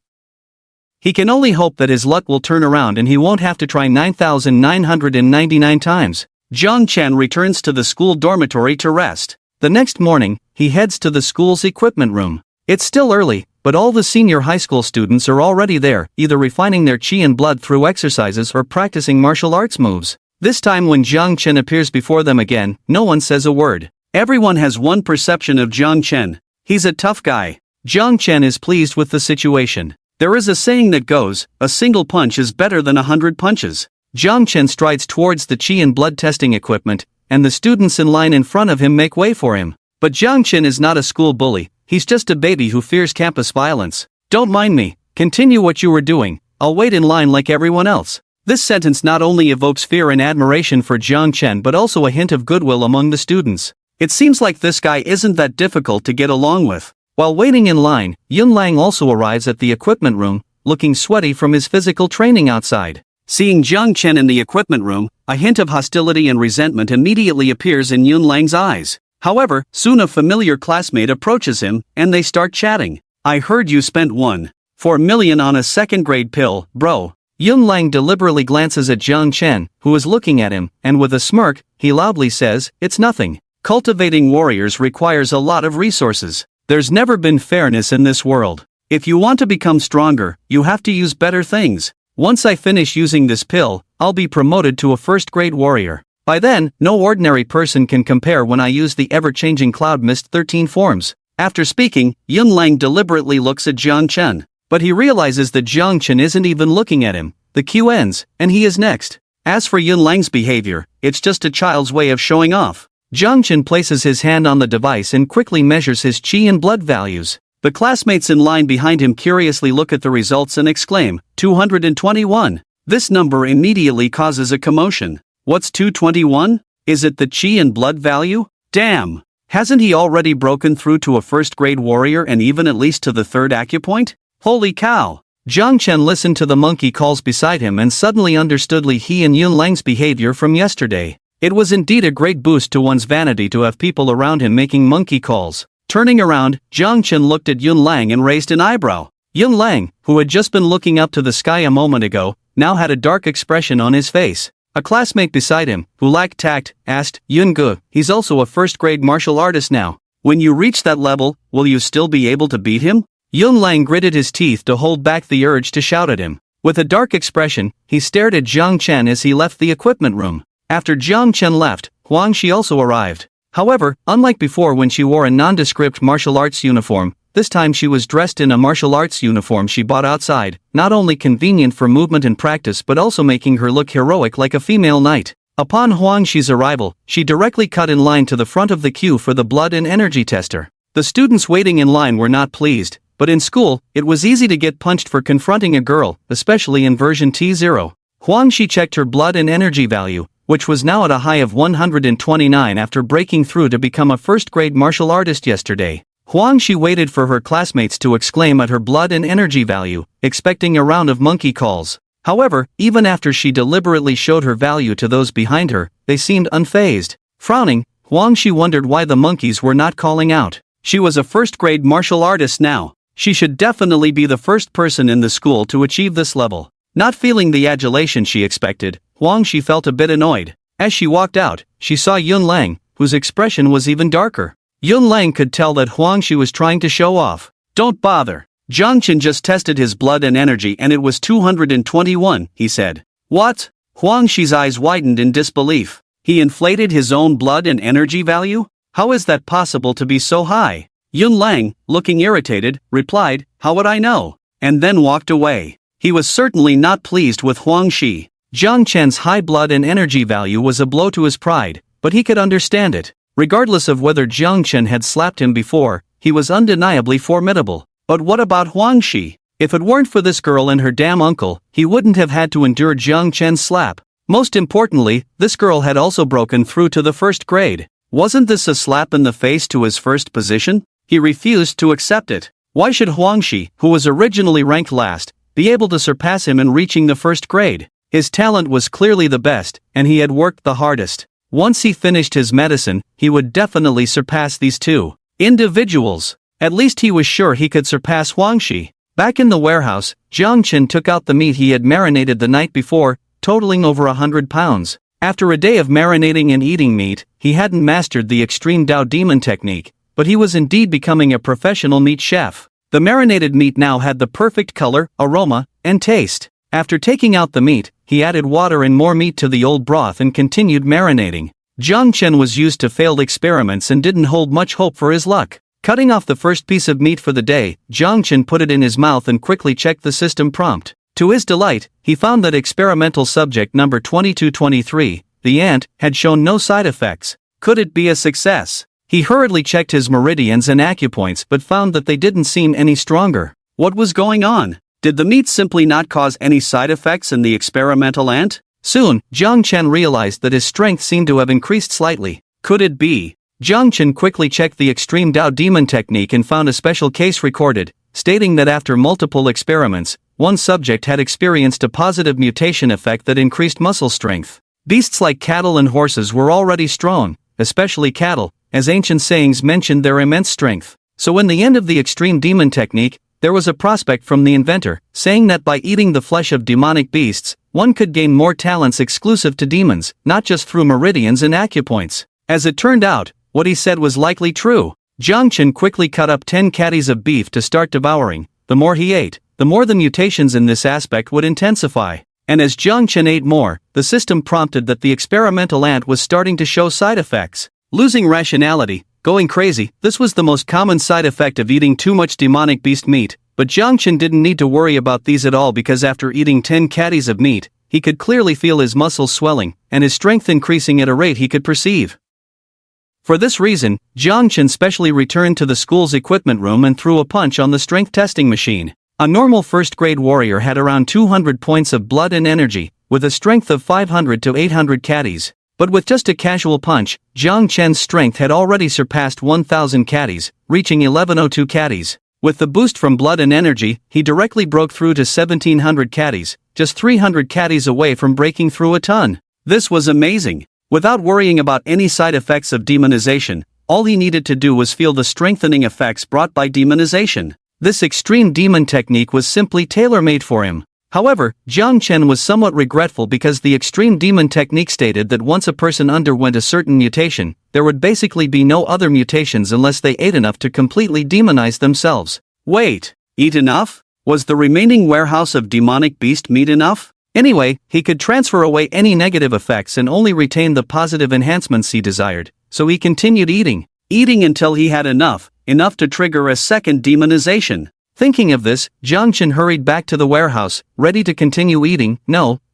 He can only hope that his luck will turn around and he won't have to try 9,999 times. Jiang Chen returns to the school dormitory to rest. The next morning, he heads to the school's equipment room. It's still early, but all the senior high school students are already there, either refining their qi and blood through exercises or practicing martial arts moves. This time when Jiang Chen appears before them again, no one says a word. Everyone has one perception of Jiang Chen. He's a tough guy. Jiang Chen is pleased with the situation. There is a saying that goes, a single punch is better than 100 punches. Jiang Chen strides towards the qi and blood testing equipment, and the students in line in front of him make way for him. But Jiang Chen is not a school bully, he's just a baby who fears campus violence. Don't mind me, continue what you were doing, I'll wait in line like everyone else. This sentence not only evokes fear and admiration for Jiang Chen but also a hint of goodwill among the students. It seems like this guy isn't that difficult to get along with. While waiting in line, Yun Lang also arrives at the equipment room, looking sweaty from his physical training outside. Seeing Jiang Chen in the equipment room, a hint of hostility and resentment immediately appears in Yun Lang's eyes. However, soon a familiar classmate approaches him, and they start chatting. I heard you spent 1.4 million on a second-grade pill, bro. Yun Lang deliberately glances at Jiang Chen, who is looking at him, and with a smirk, he loudly says, it's nothing. Cultivating warriors requires a lot of resources. There's never been fairness in this world. If you want to become stronger, you have to use better things. Once I finish using this pill, I'll be promoted to a first-grade warrior. By then, no ordinary person can compare when I use the ever-changing Cloud Mist 13 forms. After speaking, Yun Lang deliberately looks at Jiang Chen. But he realizes that Jiang Chen isn't even looking at him. The queue ends, and he is next. As for Yun Lang's behavior, it's just a child's way of showing off. Jiang Chen places his hand on the device and quickly measures his qi and blood values. The classmates in line behind him curiously look at the results and exclaim, 221. This number immediately causes a commotion. What's 221? Is it the qi and blood value? Damn! Hasn't he already broken through to a first-grade warrior and even at least to the third acupoint? Holy cow! Jiang Chen listened to the monkey calls beside him and suddenly understood Li He and Yun Lang's behavior from yesterday. It was indeed a great boost to one's vanity to have people around him making monkey calls. Turning around, Jiang Chen looked at Yun Lang and raised an eyebrow. Yun Lang, who had just been looking up to the sky a moment ago, now had a dark expression on his face. A classmate beside him, who lacked tact, asked, Yun Ge, he's also a first-grade martial artist now. When you reach that level, will you still be able to beat him? Yun Lang gritted his teeth to hold back the urge to shout at him. With a dark expression, he stared at Jiang Chen as he left the equipment room. After Jiang Chen left, Huang Shi also arrived. However, unlike before when she wore a nondescript martial arts uniform, this time she was dressed in a martial arts uniform she bought outside, not only convenient for movement and practice but also making her look heroic like a female knight. Upon Huang Shi's arrival, she directly cut in line to the front of the queue for the blood and energy tester. The students waiting in line were not pleased, but in school, it was easy to get punched for confronting a girl, especially in version T0. Huang Shi checked her blood and energy value, which was now at a high of 129 after breaking through to become a first-grade martial artist yesterday. Huang Shi waited for her classmates to exclaim at her blood and energy value, expecting a round of monkey calls. However, even after she deliberately showed her value to those behind her, they seemed unfazed. Frowning, Huang Shi wondered why the monkeys were not calling out. She was a first-grade martial artist now. She should definitely be the first person in the school to achieve this level. Not feeling the adulation she expected, Huang Shi felt a bit annoyed. As she walked out, she saw Yun Lang, whose expression was even darker. Yun Lang could tell that Huang Shi was trying to show off. Don't bother. Jiang Chen just tested his blood and energy and it was 221, he said. What? Huang Shi's eyes widened in disbelief. He inflated his own blood and energy value? How is that possible to be so high? Yun Lang, looking irritated, replied, How would I know? And then walked away. He was certainly not pleased with Huang Shi. Jiang Chen's high blood and energy value was a blow to his pride, but he could understand it. Regardless of whether Jiang Chen had slapped him before, he was undeniably formidable. But what about Huang Shi? If it weren't for this girl and her damn uncle, he wouldn't have had to endure Jiang Chen's slap. Most importantly, this girl had also broken through to the first grade. Wasn't this a slap in the face to his first position? He refused to accept it. Why should Huang Shi, who was originally ranked last, be able to surpass him in reaching the first grade? His talent was clearly the best, and he had worked the hardest. Once he finished his medicine, he would definitely surpass these two individuals. At least he was sure he could surpass Huang Shi. Back in the warehouse, Jiang Chen took out the meat he had marinated the night before, totaling over 100 pounds. After a day of marinating and eating meat, he hadn't mastered the extreme Dao Demon technique, but he was indeed becoming a professional meat chef. The marinated meat now had the perfect color, aroma, and taste. After taking out the meat, he added water and more meat to the old broth and continued marinating. Jiang Chen was used to failed experiments and didn't hold much hope for his luck. Cutting off the first piece of meat for the day, Jiang Chen put it in his mouth and quickly checked the system prompt. To his delight, he found that experimental subject number 2223, the ant, had shown no side effects. Could it be a success? He hurriedly checked his meridians and acupoints but found that they didn't seem any stronger. What was going on? Did the meat simply not cause any side effects in the experimental ant? Soon, Jiang Chen realized that his strength seemed to have increased slightly. Could it be? Jiang Chen quickly checked the extreme Dao Demon technique and found a special case recorded, stating that after multiple experiments, one subject had experienced a positive mutation effect that increased muscle strength. Beasts like cattle and horses were already strong, especially cattle, as ancient sayings mentioned their immense strength. So in the end of the extreme demon technique, there was a prospect from the inventor, saying that by eating the flesh of demonic beasts, one could gain more talents exclusive to demons, not just through meridians and acupoints. As it turned out, what he said was likely true. Jiang Chen quickly cut up 10 caddies of beef to start devouring. The more he ate, the more the mutations in this aspect would intensify. And as Jiang Chen ate more, the system prompted that the experimental ant was starting to show side effects. Losing rationality, going crazy, this was the most common side effect of eating too much demonic beast meat, but Jiang Chen didn't need to worry about these at all because after eating 10 caddies of meat, he could clearly feel his muscles swelling, and his strength increasing at a rate he could perceive. For this reason, Jiang Chen specially returned to the school's equipment room and threw a punch on the strength testing machine. A normal first-grade warrior had around 200 points of blood and energy, with a strength of 500 to 800 caddies. But with just a casual punch, Jiang Chen's strength had already surpassed 1,000 caddies, reaching 1102 caddies. With the boost from blood and energy, he directly broke through to 1700 caddies, just 300 caddies away from breaking through a ton. This was amazing. Without worrying about any side effects of demonization, all he needed to do was feel the strengthening effects brought by demonization. This extreme demon technique was simply tailor-made for him. However, Chen was somewhat regretful because the extreme demon technique stated that once a person underwent a certain mutation, there would basically be no other mutations unless they ate enough to completely demonize themselves. Wait, eat enough? Was the remaining warehouse of demonic beast meat enough? Anyway, he could transfer away any negative effects and only retain the positive enhancements he desired, so he continued eating until he had enough to trigger a second demonization. Thinking of this, Chen hurried back to the warehouse, ready to continue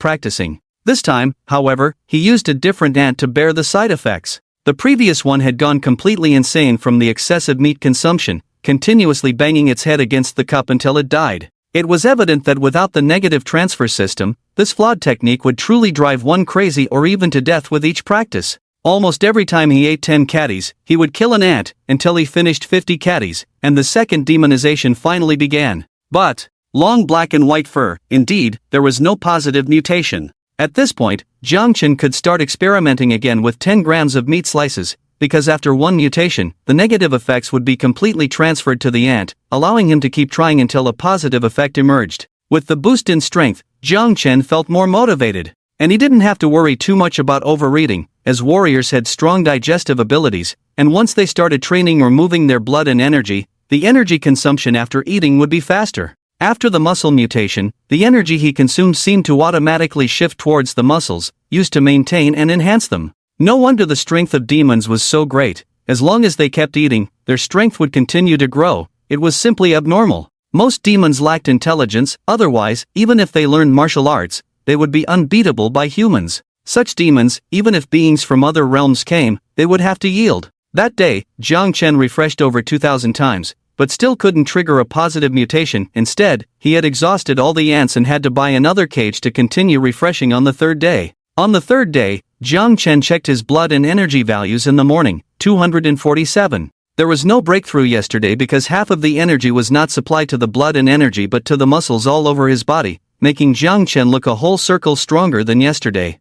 practicing. This time, however, he used a different ant to bear the side effects. The previous one had gone completely insane from the excessive meat consumption, continuously banging its head against the cup until it died. It was evident that without the negative transfer system, this flawed technique would truly drive one crazy or even to death with each practice. Almost every time he ate 10 caddies, he would kill an ant until he finished 50 caddies, and the second demonization finally began. But, long black and white fur, indeed, there was no positive mutation. At this point, Chen could start experimenting again with 10 grams of meat slices, because after one mutation, the negative effects would be completely transferred to the ant, allowing him to keep trying until a positive effect emerged. With the boost in strength, Chen felt more motivated. And he didn't have to worry too much about overeating, as warriors had strong digestive abilities, and once they started training or moving their blood and energy, the energy consumption after eating would be faster. After the muscle mutation, the energy he consumed seemed to automatically shift towards the muscles, used to maintain and enhance them. No wonder the strength of demons was so great. As long as they kept eating, their strength would continue to grow. It was simply abnormal. Most demons lacked intelligence, otherwise, even if they learned martial arts, they would be unbeatable by humans. Such demons, even if beings from other realms came, they would have to yield. That day, Chen refreshed over 2,000 times, but still couldn't trigger a positive mutation. Instead, he had exhausted all the ants and had to buy another cage to continue refreshing on the third day. On the third day, Chen checked his blood and energy values in the morning, 247. There was no breakthrough yesterday because half of the energy was not supplied to the blood and energy but to the muscles all over his body, making Chen look a whole circle stronger than yesterday.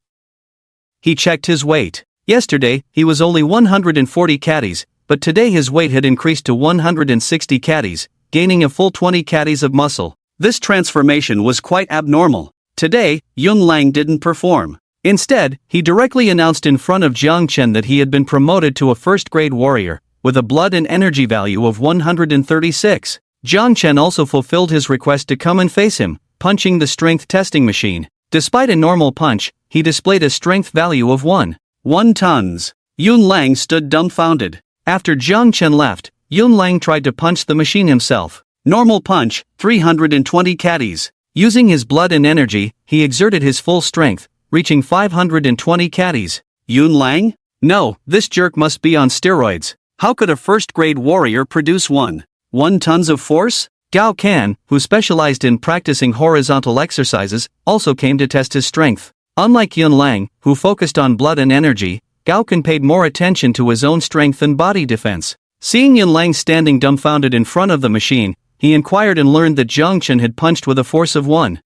He checked his weight. Yesterday, he was only 140 caddies, but today his weight had increased to 160 caddies, gaining a full 20 caddies of muscle. This transformation was quite abnormal. Today, Lang didn't perform. Instead, he directly announced in front of Chen that he had been promoted to a first-grade warrior, with a blood and energy value of 136. Chen also fulfilled his request to come and face him, punching the strength testing machine. Despite a normal punch, he displayed a strength value of 1 tons. Lang stood dumbfounded. After Chen left, Lang tried to punch the machine himself. Normal punch, 320 caddies. Using his blood and energy, he exerted his full strength, reaching 520 caddies. Lang? No, this jerk must be on steroids. How could a first-grade warrior produce 1 tons of force? Gao Can, who specialized in practicing horizontal exercises, also came to test his strength. Unlike Lang, who focused on blood and energy, Gao Can paid more attention to his own strength and body defense. Seeing Lang standing dumbfounded in front of the machine, he inquired and learned that Chen had punched with a force of 1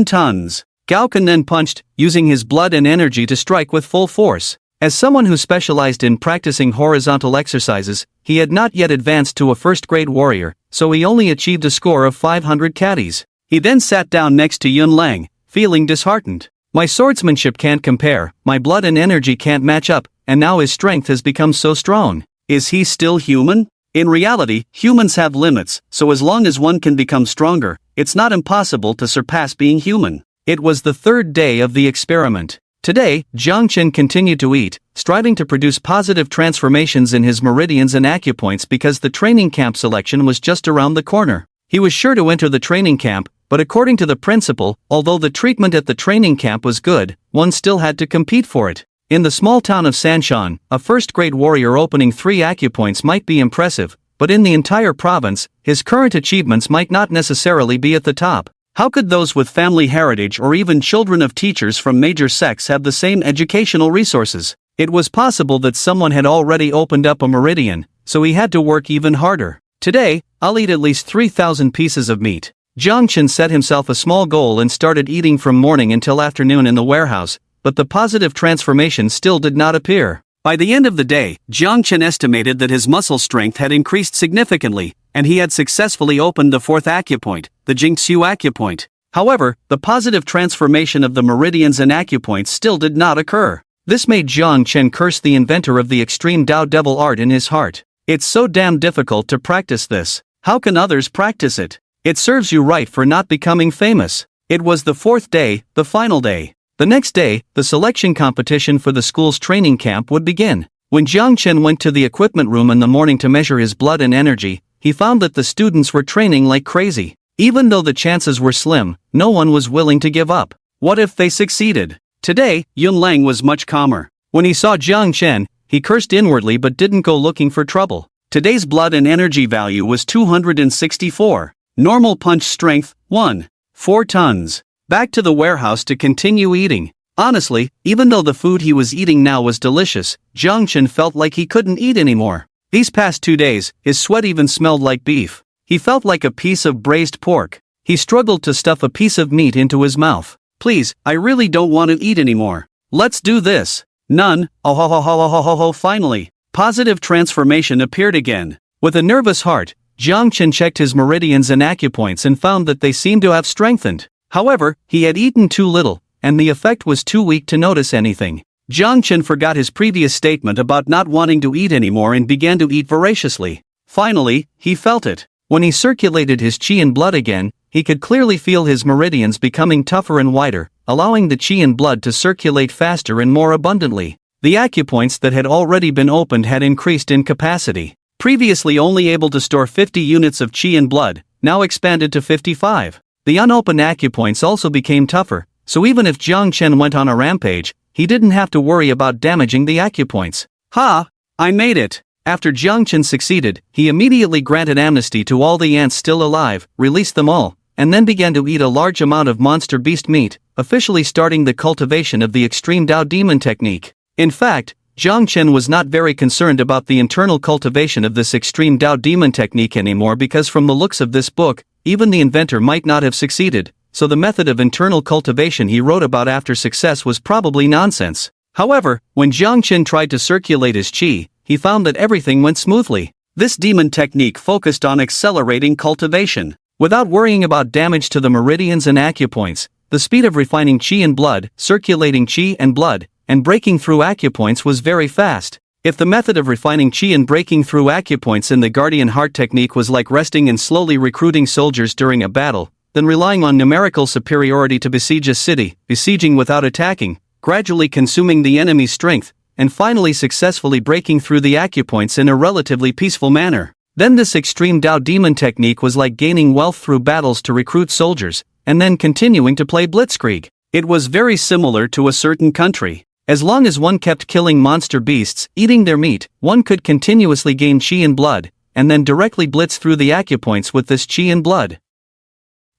tons. Gao Can then punched, using his blood and energy to strike with full force. As someone who specialized in practicing horizontal exercises, he had not yet advanced to a first-grade warrior, so he only achieved a score of 500 caddies. He then sat down next to Lang, feeling disheartened. My swordsmanship can't compare, my blood and energy can't match up, and now his strength has become so strong. Is he still human? In reality, humans have limits, so as long as one can become stronger, it's not impossible to surpass being human. It was the third day of the experiment. Today, Chen continued to eat, striving to produce positive transformations in his meridians and acupoints because the training camp selection was just around the corner. He was sure to enter the training camp, but according to the principal, although the treatment at the training camp was good, one still had to compete for it. In the small town of Sanshan, a first-grade warrior opening 3 acupoints might be impressive, but in the entire province, his current achievements might not necessarily be at the top. How could those with family heritage or even children of teachers from major sects have the same educational resources? It was possible that someone had already opened up a meridian, so he had to work even harder. Today, I'll eat at least 3,000 pieces of meat. Jiang Chen set himself a small goal and started eating from morning until afternoon in the warehouse, but the positive transformation still did not appear. By the end of the day, Jiang Chen estimated that his muscle strength had increased significantly, and he had successfully opened the fourth acupoint, the Jingxiu acupoint. However, the positive transformation of the meridians and acupoints still did not occur. This made Jiang Chen curse the inventor of the extreme Dao devil art in his heart. It's so damn difficult to practice this. How can others practice it? It serves you right for not becoming famous. It was the fourth day, the final day. The next day, the selection competition for the school's training camp would begin. When Jiang Chen went to the equipment room in the morning to measure his blood and energy, he found that the students were training like crazy. Even though the chances were slim, no one was willing to give up. What if they succeeded? Today, Yun Lang was much calmer. When he saw Jiang Chen, he cursed inwardly but didn't go looking for trouble. Today's blood and energy value was 264. Normal punch strength, 4 tons. Back to the warehouse to continue eating. Honestly, even though the food he was eating now was delicious, Jiang Chen felt like he couldn't eat anymore. These past 2 days, his sweat even smelled like beef. He felt like a piece of braised pork. He struggled to stuff a piece of meat into his mouth. Please, I really don't want to eat anymore. Let's do this. None. Oh ho ho ho ho ho ho. Finally, positive transformation appeared again. With a nervous heart, Jiang Chen checked his meridians and acupoints and found that they seemed to have strengthened. However, he had eaten too little, and the effect was too weak to notice anything. Jiang Chen forgot his previous statement about not wanting to eat anymore and began to eat voraciously. Finally, he felt it. When he circulated his qi and blood again, he could clearly feel his meridians becoming tougher and wider, allowing the qi and blood to circulate faster and more abundantly. The acupoints that had already been opened had increased in capacity. Previously only able to store 50 units of qi and blood, now expanded to 55. The unopened acupoints also became tougher, so even if Jiang Chen went on a rampage, he didn't have to worry about damaging the acupoints. Ha! I made it! After Jiang Chen succeeded, he immediately granted amnesty to all the ants still alive, released them all, and then began to eat a large amount of monster beast meat, officially starting the cultivation of the extreme Dao demon technique. In fact, Jiang Chen was not very concerned about the internal cultivation of this extreme Dao demon technique anymore because from the looks of this book, even the inventor might not have succeeded, so the method of internal cultivation he wrote about after success was probably nonsense. However, when Jiang Chen tried to circulate his qi, he found that everything went smoothly. This demon technique focused on accelerating cultivation. Without worrying about damage to the meridians and acupoints, the speed of refining qi and blood, circulating qi and blood, and breaking through acupoints was very fast. If the method of refining qi and breaking through acupoints in the Guardian Heart technique was like resting and slowly recruiting soldiers during a battle, then relying on numerical superiority to besiege a city, besieging without attacking, gradually consuming the enemy's strength, and finally successfully breaking through the acupoints in a relatively peaceful manner. Then this extreme Dao demon technique was like gaining wealth through battles to recruit soldiers, and then continuing to play blitzkrieg. It was very similar to a certain country. As long as one kept killing monster beasts, eating their meat, one could continuously gain qi and blood, and then directly blitz through the acupoints with this qi and blood.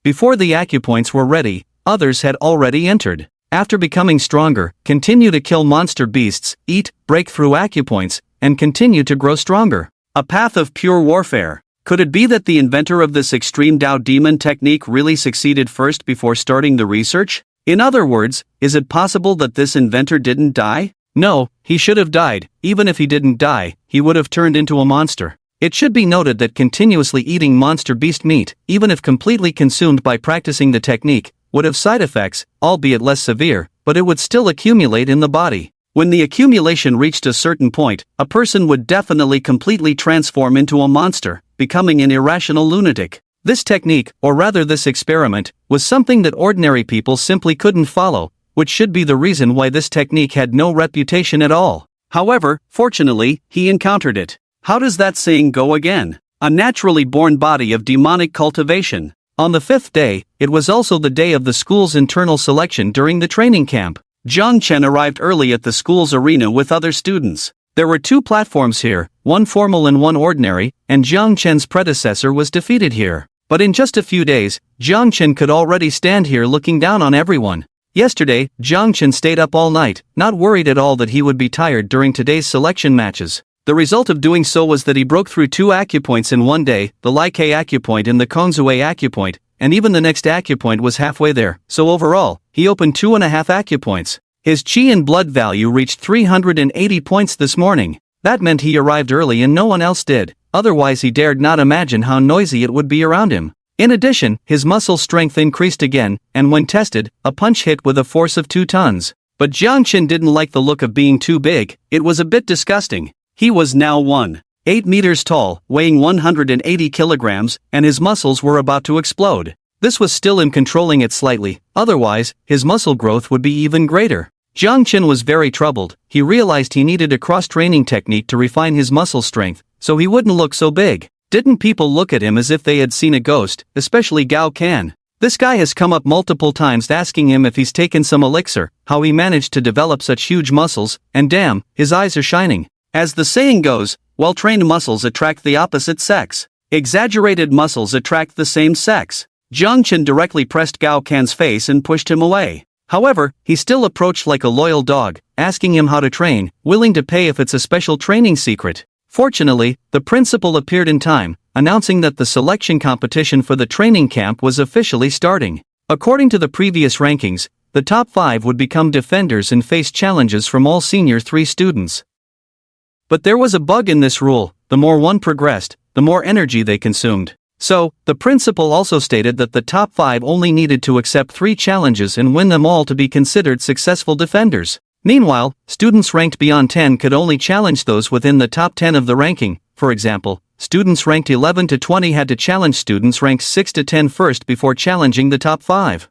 Before the acupoints were ready, others had already entered. After becoming stronger, continue to kill monster beasts, eat, break through acupoints, and continue to grow stronger. A path of pure warfare. Could it be that the inventor of this extreme Dao demon technique really succeeded first before starting the research? In other words, is it possible that this inventor didn't die? No, he should have died. Even if he didn't die, he would have turned into a monster. It should be noted that continuously eating monster beast meat, even if completely consumed by practicing the technique, would have side effects, albeit less severe, but it would still accumulate in the body. When the accumulation reached a certain point, a person would definitely completely transform into a monster, becoming an irrational lunatic. This technique, or rather this experiment, was something that ordinary people simply couldn't follow, which should be the reason why this technique had no reputation at all. However, fortunately, he encountered it. How does that saying go again? A naturally born body of demonic cultivation. On the 5th day, it was also the day of the school's internal selection during the training camp. Jiang Chen arrived early at the school's arena with other students. There were 2 platforms here, one formal and one ordinary, and Jiang Chen's predecessor was defeated here. But in just a few days, Jiang Chen could already stand here looking down on everyone. Yesterday, Jiang Chen stayed up all night, not worried at all that he would be tired during today's selection matches. The result of doing so was that he broke through 2 acupoints in one day, the Lai-Kei acupoint and the Kongzue acupoint, and even the next acupoint was halfway there, so overall, he opened 2.5 acupoints. His qi and blood value reached 380 points this morning. That meant he arrived early and no one else did, otherwise he dared not imagine how noisy it would be around him. In addition, his muscle strength increased again, and when tested, a punch hit with a force of 2 tons. But Jiang Chen didn't like the look of being too big, it was a bit disgusting. He was now 1.8 meters tall, weighing 180 kilograms, and his muscles were about to explode. This was still him controlling it slightly, otherwise, his muscle growth would be even greater. Jiang Chen was very troubled. He realized he needed a cross-training technique to refine his muscle strength, so he wouldn't look so big. Didn't people look at him as if they had seen a ghost, especially Gao Kan? This guy has come up multiple times asking him if he's taken some elixir, how he managed to develop such huge muscles, and damn, his eyes are shining. As the saying goes, well-trained muscles attract the opposite sex. Exaggerated muscles attract the same sex. Jiang Chen directly pressed Gao Kan's face and pushed him away. However, he still approached like a loyal dog, asking him how to train, willing to pay if it's a special training secret. Fortunately, the principal appeared in time, announcing that the selection competition for the training camp was officially starting. According to the previous rankings, the top 5 would become defenders and face challenges from all senior 3 students. But there was a bug in this rule: the more one progressed, the more energy they consumed. So, the principal also stated that the top 5 only needed to accept 3 challenges and win them all to be considered successful defenders. Meanwhile, students ranked beyond 10 could only challenge those within the top 10 of the ranking. For example, students ranked 11 to 20 had to challenge students ranked 6 to 10 first before challenging the top 5.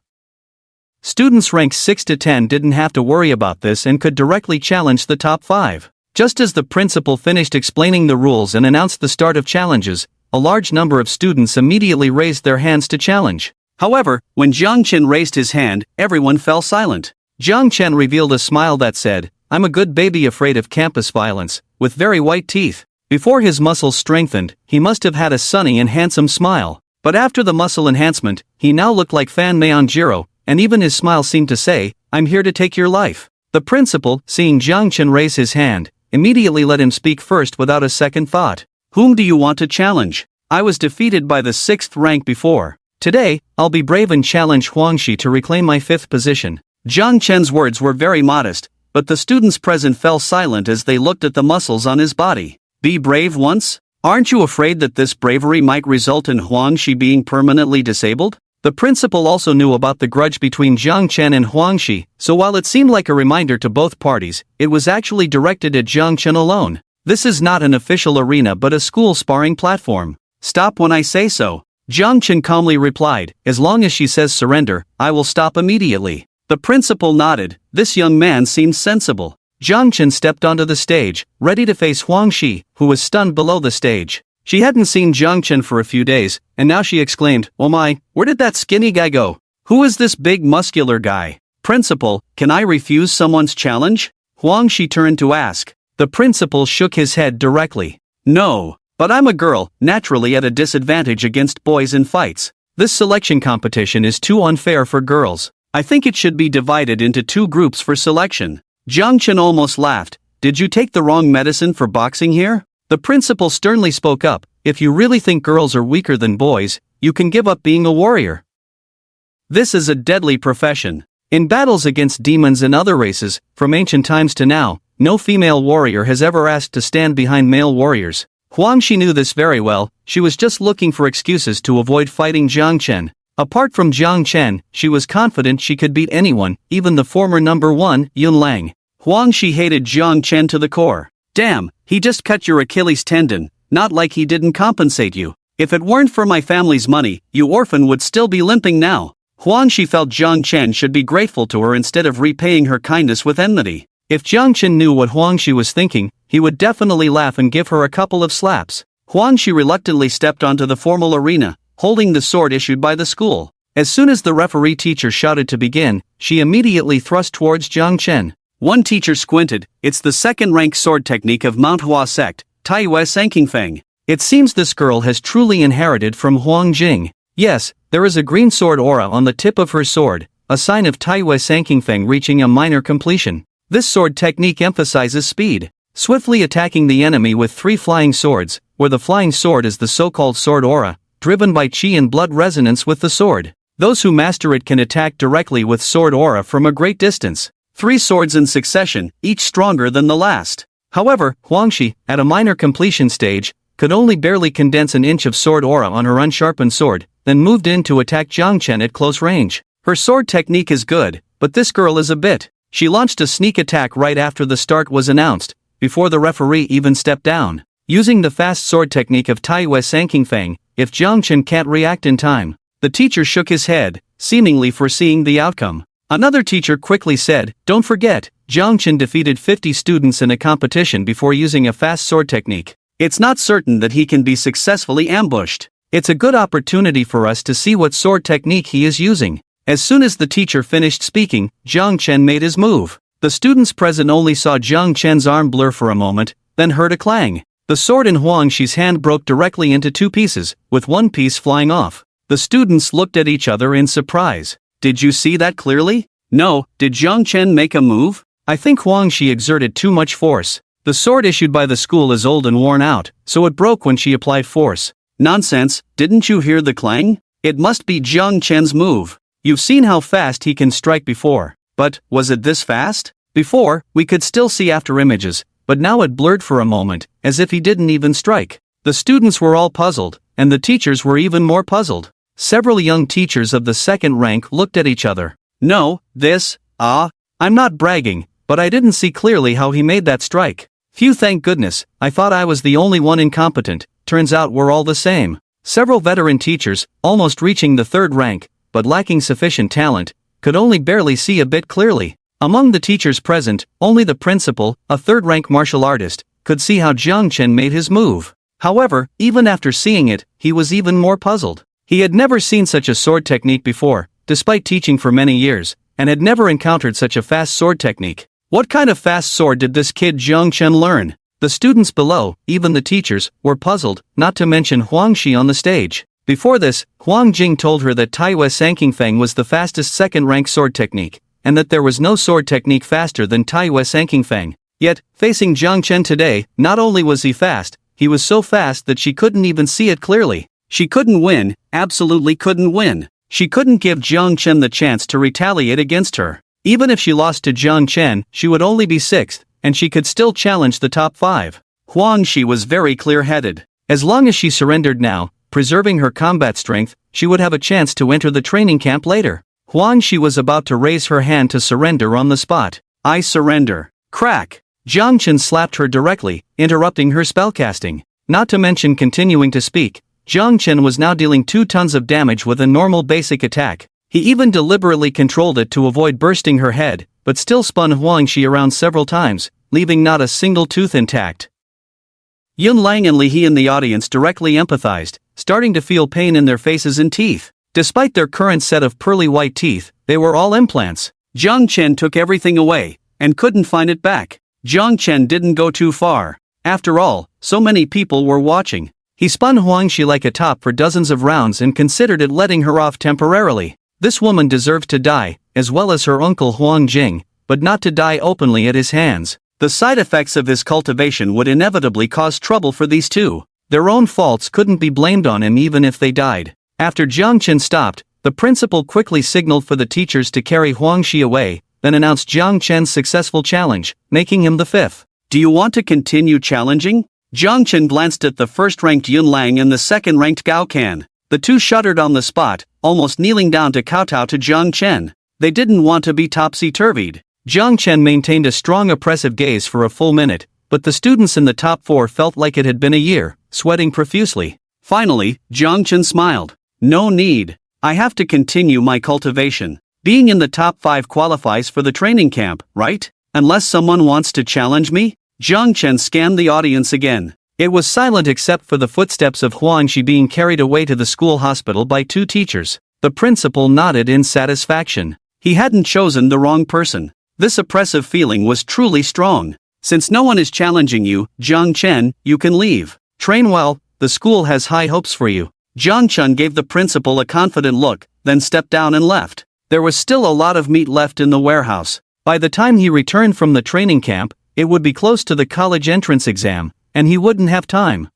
Students ranked 6 to 10 didn't have to worry about this and could directly challenge the top 5. Just as the principal finished explaining the rules and announced the start of challenges, a large number of students immediately raised their hands to challenge. However, when Jiang Chen raised his hand, everyone fell silent. Jiang Chen revealed a smile that said, "I'm a good baby afraid of campus violence," with very white teeth. Before his muscles strengthened, he must have had a sunny and handsome smile. But after the muscle enhancement, he now looked like Fan Meonjiro, and even his smile seemed to say, "I'm here to take your life." The principal, seeing Jiang Chen raise his hand, immediately let him speak first without a second thought. "Whom do you want to challenge? I was defeated by the 6th rank before. Today, I'll be brave and challenge Huangshi to reclaim my 5th position." Jiang Chen's words were very modest, but the students present fell silent as they looked at the muscles on his body. Be brave once? Aren't you afraid that this bravery might result in Huangshi being permanently disabled? The principal also knew about the grudge between Jiang Chen and Huangshi, so while it seemed like a reminder to both parties, it was actually directed at Jiang Chen alone. This is not an official arena but a school sparring platform. Stop when I say so. Jiang Chen calmly replied, "As long as she says surrender, I will stop immediately." The principal nodded. This young man seemed sensible. Jiang Chen stepped onto the stage, ready to face Huangshi, who was stunned below the stage. She hadn't seen Jiang Chen for a few days, and now she exclaimed, "Oh my, where did that skinny guy go? Who is this big muscular guy? Principal, can I refuse someone's challenge?" Huangshi turned to ask. The principal shook his head directly. "No, but I'm a girl, naturally at a disadvantage against boys in fights. This selection competition is too unfair for girls. I think it should be divided into 2 groups for selection." Jiang Chen almost laughed. "Did you take the wrong medicine for boxing here?" The principal sternly spoke up. "If you really think girls are weaker than boys, you can give up being a warrior. This is a deadly profession. In battles against demons and other races, from ancient times to now, no female warrior has ever asked to stand behind male warriors." Huangshi knew this very well. She was just looking for excuses to avoid fighting Jiang Chen. Apart from Jiang Chen, she was confident she could beat anyone, even the former number 1, Yun Lang. Huangshi hated Jiang Chen to the core. "Damn, he just cut your Achilles tendon, not like he didn't compensate you. If it weren't for my family's money, you orphan would still be limping now." Huangshi felt Jiang Chen should be grateful to her instead of repaying her kindness with enmity. If Jiang Chen knew what Huangshi was thinking, he would definitely laugh and give her a couple of slaps. Huangshi reluctantly stepped onto the formal arena, holding the sword issued by the school. As soon as the referee teacher shouted to begin, she immediately thrust towards Jiang Chen. One teacher squinted. "It's the 2nd-rank sword technique of Manhwa sect, Taiyue Sankingfeng. It seems this girl has truly inherited from Huang Jing. Yes, there is a green sword aura on the tip of her sword, a sign of Taiyue Sankingfeng reaching a minor completion. This sword technique emphasizes speed. swiftly attacking the enemy with 3 flying swords, where the flying sword is the so-called sword aura, driven by chi and blood resonance with the sword. Those who master it can attack directly with sword aura from a great distance. 3 swords in succession, each stronger than the last. However, Huangshi, at a minor completion stage, could only barely condense an inch of sword aura on her unsharpened sword, then moved in to attack Jiang Chen at close range. Her sword technique is good, but this girl is a bit. She launched a sneak attack right after the start was announced, before the referee even stepped down. Using the fast sword technique of Taiyue Sankingfang, if Jiang Chen can't react in time. The teacher shook his head, seemingly foreseeing the outcome. Another teacher quickly said, "Don't forget, Jiang Chen defeated 50 students in a competition before using a fast sword technique. It's not certain that he can be successfully ambushed. It's a good opportunity for us to see what sword technique he is using." As soon as the teacher finished speaking, Jiang Chen made his move. The students present only saw Jiang Chen's arm blur for a moment, then heard a clang. The sword in Huangshi's hand broke directly into 2 pieces, with one piece flying off. The students looked at each other in surprise. "Did you see that clearly?" "No, did Jiang Chen make a move?" "I think Huangshi exerted too much force. The sword issued by the school is old and worn out, so it broke when she applied force." "Nonsense, didn't you hear the clang? It must be Jiang Chen's move. You've seen how fast he can strike before. But, was it this fast?" "Before, we could still see after images, but now it blurred for a moment, as if he didn't even strike." The students were all puzzled, and the teachers were even more puzzled. Several young teachers of the second rank looked at each other. "No, I'm not bragging, but I didn't see clearly how he made that strike. Phew, thank goodness, I thought I was the only one incompetent, turns out we're all the same." Several veteran teachers, almost reaching the third rank, but lacking sufficient talent, could only barely see a bit clearly. Among the teachers present, only the principal, a third-rank martial artist, could see how Jiang Chen made his move. However, even after seeing it, he was even more puzzled. He had never seen such a sword technique before, despite teaching for many years, and had never encountered such a fast sword technique. What kind of fast sword did this kid Jiang Chen learn? The students below, even the teachers, were puzzled, not to mention Huangshi on the stage. Before this, Huang Jing told her that Taiyue Sankingfang was the fastest second-rank sword technique, and that there was no sword technique faster than Taiyue Sankingfang. Yet, facing Jiang Chen today, not only was he fast, he was so fast that she couldn't even see it clearly. She couldn't win, absolutely couldn't win. She couldn't give Jiang Chen the chance to retaliate against her. Even if she lost to Jiang Chen, she would only be 6th, and she could still challenge the top 5. Huangshi was very clear-headed. As long as she surrendered now, preserving her combat strength, she would have a chance to enter the training camp later. Huangshi was about to raise her hand to surrender on the spot. "I surrender." Crack! Jiang Chen slapped her directly, interrupting her spellcasting. Not to mention continuing to speak, Jiang Chen was now dealing 2 tons of damage with a normal basic attack. He even deliberately controlled it to avoid bursting her head, but still spun Huangshi around several times, leaving not a single tooth intact. Yun Lang and Li He in the audience directly empathized, starting to feel pain in their faces and teeth. Despite their current set of pearly white teeth, they were all implants. Jiang Chen took everything away, and couldn't find it back. Jiang Chen didn't go too far. After all, so many people were watching. He spun Huangshi like a top for dozens of rounds and considered it letting her off temporarily. This woman deserved to die, as well as her uncle Huang Jing, but not to die openly at his hands. The side effects of his cultivation would inevitably cause trouble for these two. Their own faults couldn't be blamed on him even if they died. After Jiang Chen stopped, the principal quickly signaled for the teachers to carry Huangshi away, then announced Jiang Chen's successful challenge, making him the 5th. "Do you want to continue challenging?" Jiang Chen glanced at the first-ranked Yun Lang and the second-ranked Gao Can. The two shuddered on the spot, almost kneeling down to kowtow to Jiang Chen. They didn't want to be topsy-turvied. Jiang Chen maintained a strong oppressive gaze for a full minute, but the students in the top 4 felt like it had been a year, sweating profusely. Finally, Jiang Chen smiled. "No need. I have to continue my cultivation. Being in the top 5 qualifies for the training camp, right? Unless someone wants to challenge me?" Jiang Chen scanned the audience again. It was silent except for the footsteps of Huangshi being carried away to the school hospital by 2 teachers. The principal nodded in satisfaction. He hadn't chosen the wrong person. This oppressive feeling was truly strong. "Since no one is challenging you, Jiang Chen, you can leave. Train well, the school has high hopes for you." Jiang Chen gave the principal a confident look, then stepped down and left. There was still a lot of meat left in the warehouse. By the time he returned from the training camp, It would be close to the college entrance exam, and he wouldn't have time.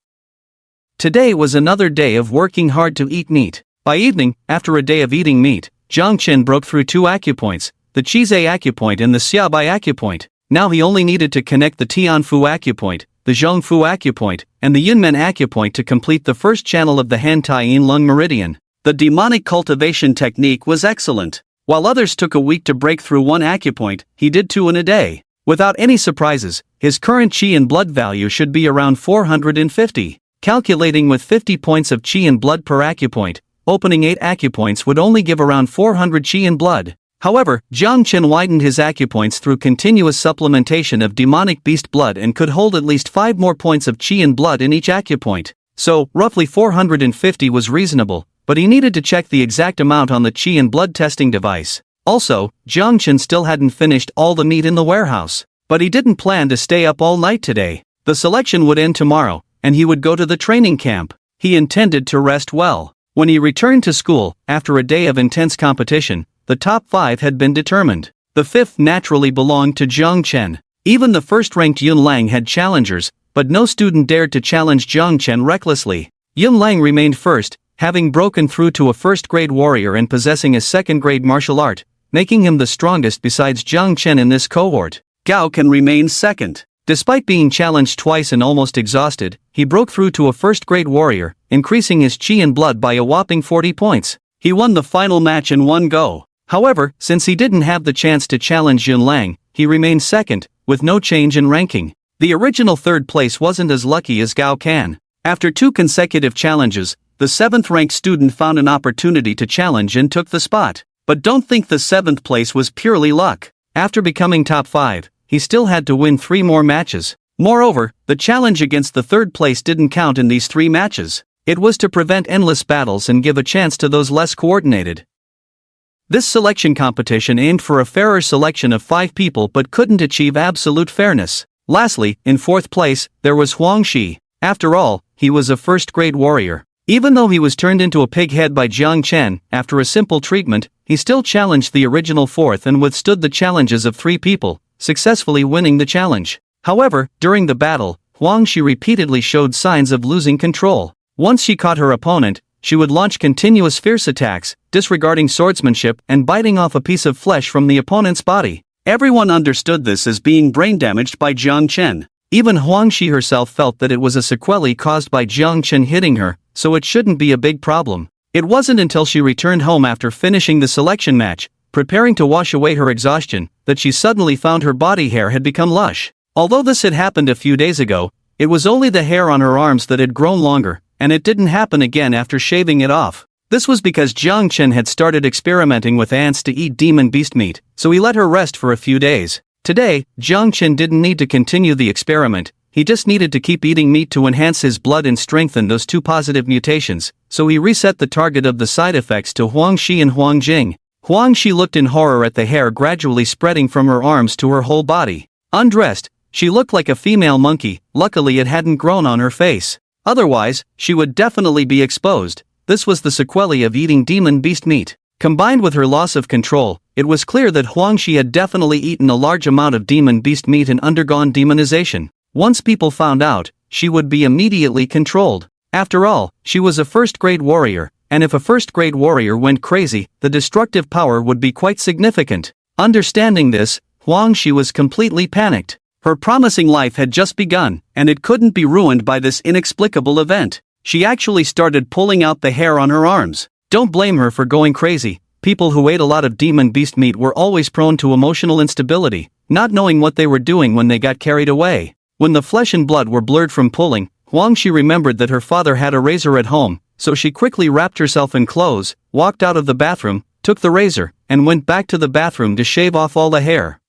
Today was another day of working hard to eat meat. By evening, after a day of eating meat, Jiang Chen broke through 2 acupoints, the Qizhe acupoint and the Xiaobai acupoint. Now he only needed to connect the Tianfu acupoint, the Zhongfu acupoint, and the Yunmen acupoint to complete the first channel of the Han-Tai Yin Lung meridian. The demonic cultivation technique was excellent. While others took a week to break through 1 acupoint, he did 2 in a day. Without any surprises, his current qi and blood value should be around 450. Calculating with 50 points of qi and blood per acupoint, opening 8 acupoints would only give around 400 qi and blood. However, Jiang Chen widened his acupoints through continuous supplementation of demonic beast blood and could hold at least 5 more points of qi and blood in each acupoint. So, roughly 450 was reasonable, but he needed to check the exact amount on the qi and blood testing device. Also, Jiang Chen still hadn't finished all the meat in the warehouse. But he didn't plan to stay up all night today. The selection would end tomorrow, and he would go to the training camp. He intended to rest well. When he returned to school, after a day of intense competition, the top 5 had been determined. The 5th naturally belonged to Jiang Chen. Even the first-ranked Yun Lang had challengers, but no student dared to challenge Jiang Chen recklessly. Yun Lang remained first, having broken through to a first-grade warrior and possessing a second-grade martial art, making him the strongest besides Jiang Chen in this cohort. Gao can remain second. Despite being challenged twice and almost exhausted, he broke through to a first-grade warrior, increasing his qi and blood by a whopping 40 points. He won the final match in one go. However, since he didn't have the chance to challenge Yun Lang, he remained second, with no change in ranking. The original 3rd place wasn't as lucky as Gao Can. After 2 consecutive challenges, the 7th-ranked student found an opportunity to challenge and took the spot. But don't think the 7th place was purely luck. After becoming top 5, he still had to win 3 more matches. Moreover, the challenge against the 3rd place didn't count in these 3 matches. It was to prevent endless battles and give a chance to those less coordinated. This selection competition aimed for a fairer selection of 5 people but couldn't achieve absolute fairness. Lastly, in 4th place, there was Huang Shi. After all, he was a first-grade warrior. Even though he was turned into a pig head by Jiang Chen, after a simple treatment, he still challenged the original 4th and withstood the challenges of 3 people, successfully winning the challenge. However, during the battle, Huang Shi repeatedly showed signs of losing control. Once she caught her opponent, she would launch continuous fierce attacks, disregarding swordsmanship and biting off a piece of flesh from the opponent's body. Everyone understood this as being brain damaged by Jiang Chen. Even Huang Shi herself felt that it was a sequelae caused by Jiang Chen hitting her, so it shouldn't be a big problem. It wasn't until she returned home after finishing the selection match, preparing to wash away her exhaustion, that she suddenly found her body hair had become lush. Although this had happened a few days ago, it was only the hair on her arms that had grown longer, and it didn't happen again after shaving it off. This was because Jiang Chen had started experimenting with ants to eat demon beast meat, so he let her rest for a few days. Today, Jiang Chen didn't need to continue the experiment, he just needed to keep eating meat to enhance his blood and strengthen those 2 positive mutations, so he reset the target of the side effects to Huang Shi and Huang Jing. Huang Shi looked in horror at the hair gradually spreading from her arms to her whole body. Undressed, she looked like a female monkey, luckily it hadn't grown on her face. Otherwise, she would definitely be exposed. This was the sequelae of eating demon beast meat. Combined with her loss of control, it was clear that Huang Shi had definitely eaten a large amount of demon beast meat and undergone demonization. Once people found out, she would be immediately controlled. After all, she was a first-grade warrior, and if a first-grade warrior went crazy, the destructive power would be quite significant. Understanding this, Huang Shi was completely panicked. Her promising life had just begun, and it couldn't be ruined by this inexplicable event. She actually started pulling out the hair on her arms. Don't blame her for going crazy. People who ate a lot of demon beast meat were always prone to emotional instability, not knowing what they were doing when they got carried away. When the flesh and blood were blurred from pulling, Huang Shi remembered that her father had a razor at home, so she quickly wrapped herself in clothes, walked out of the bathroom, took the razor, and went back to the bathroom to shave off all the hair.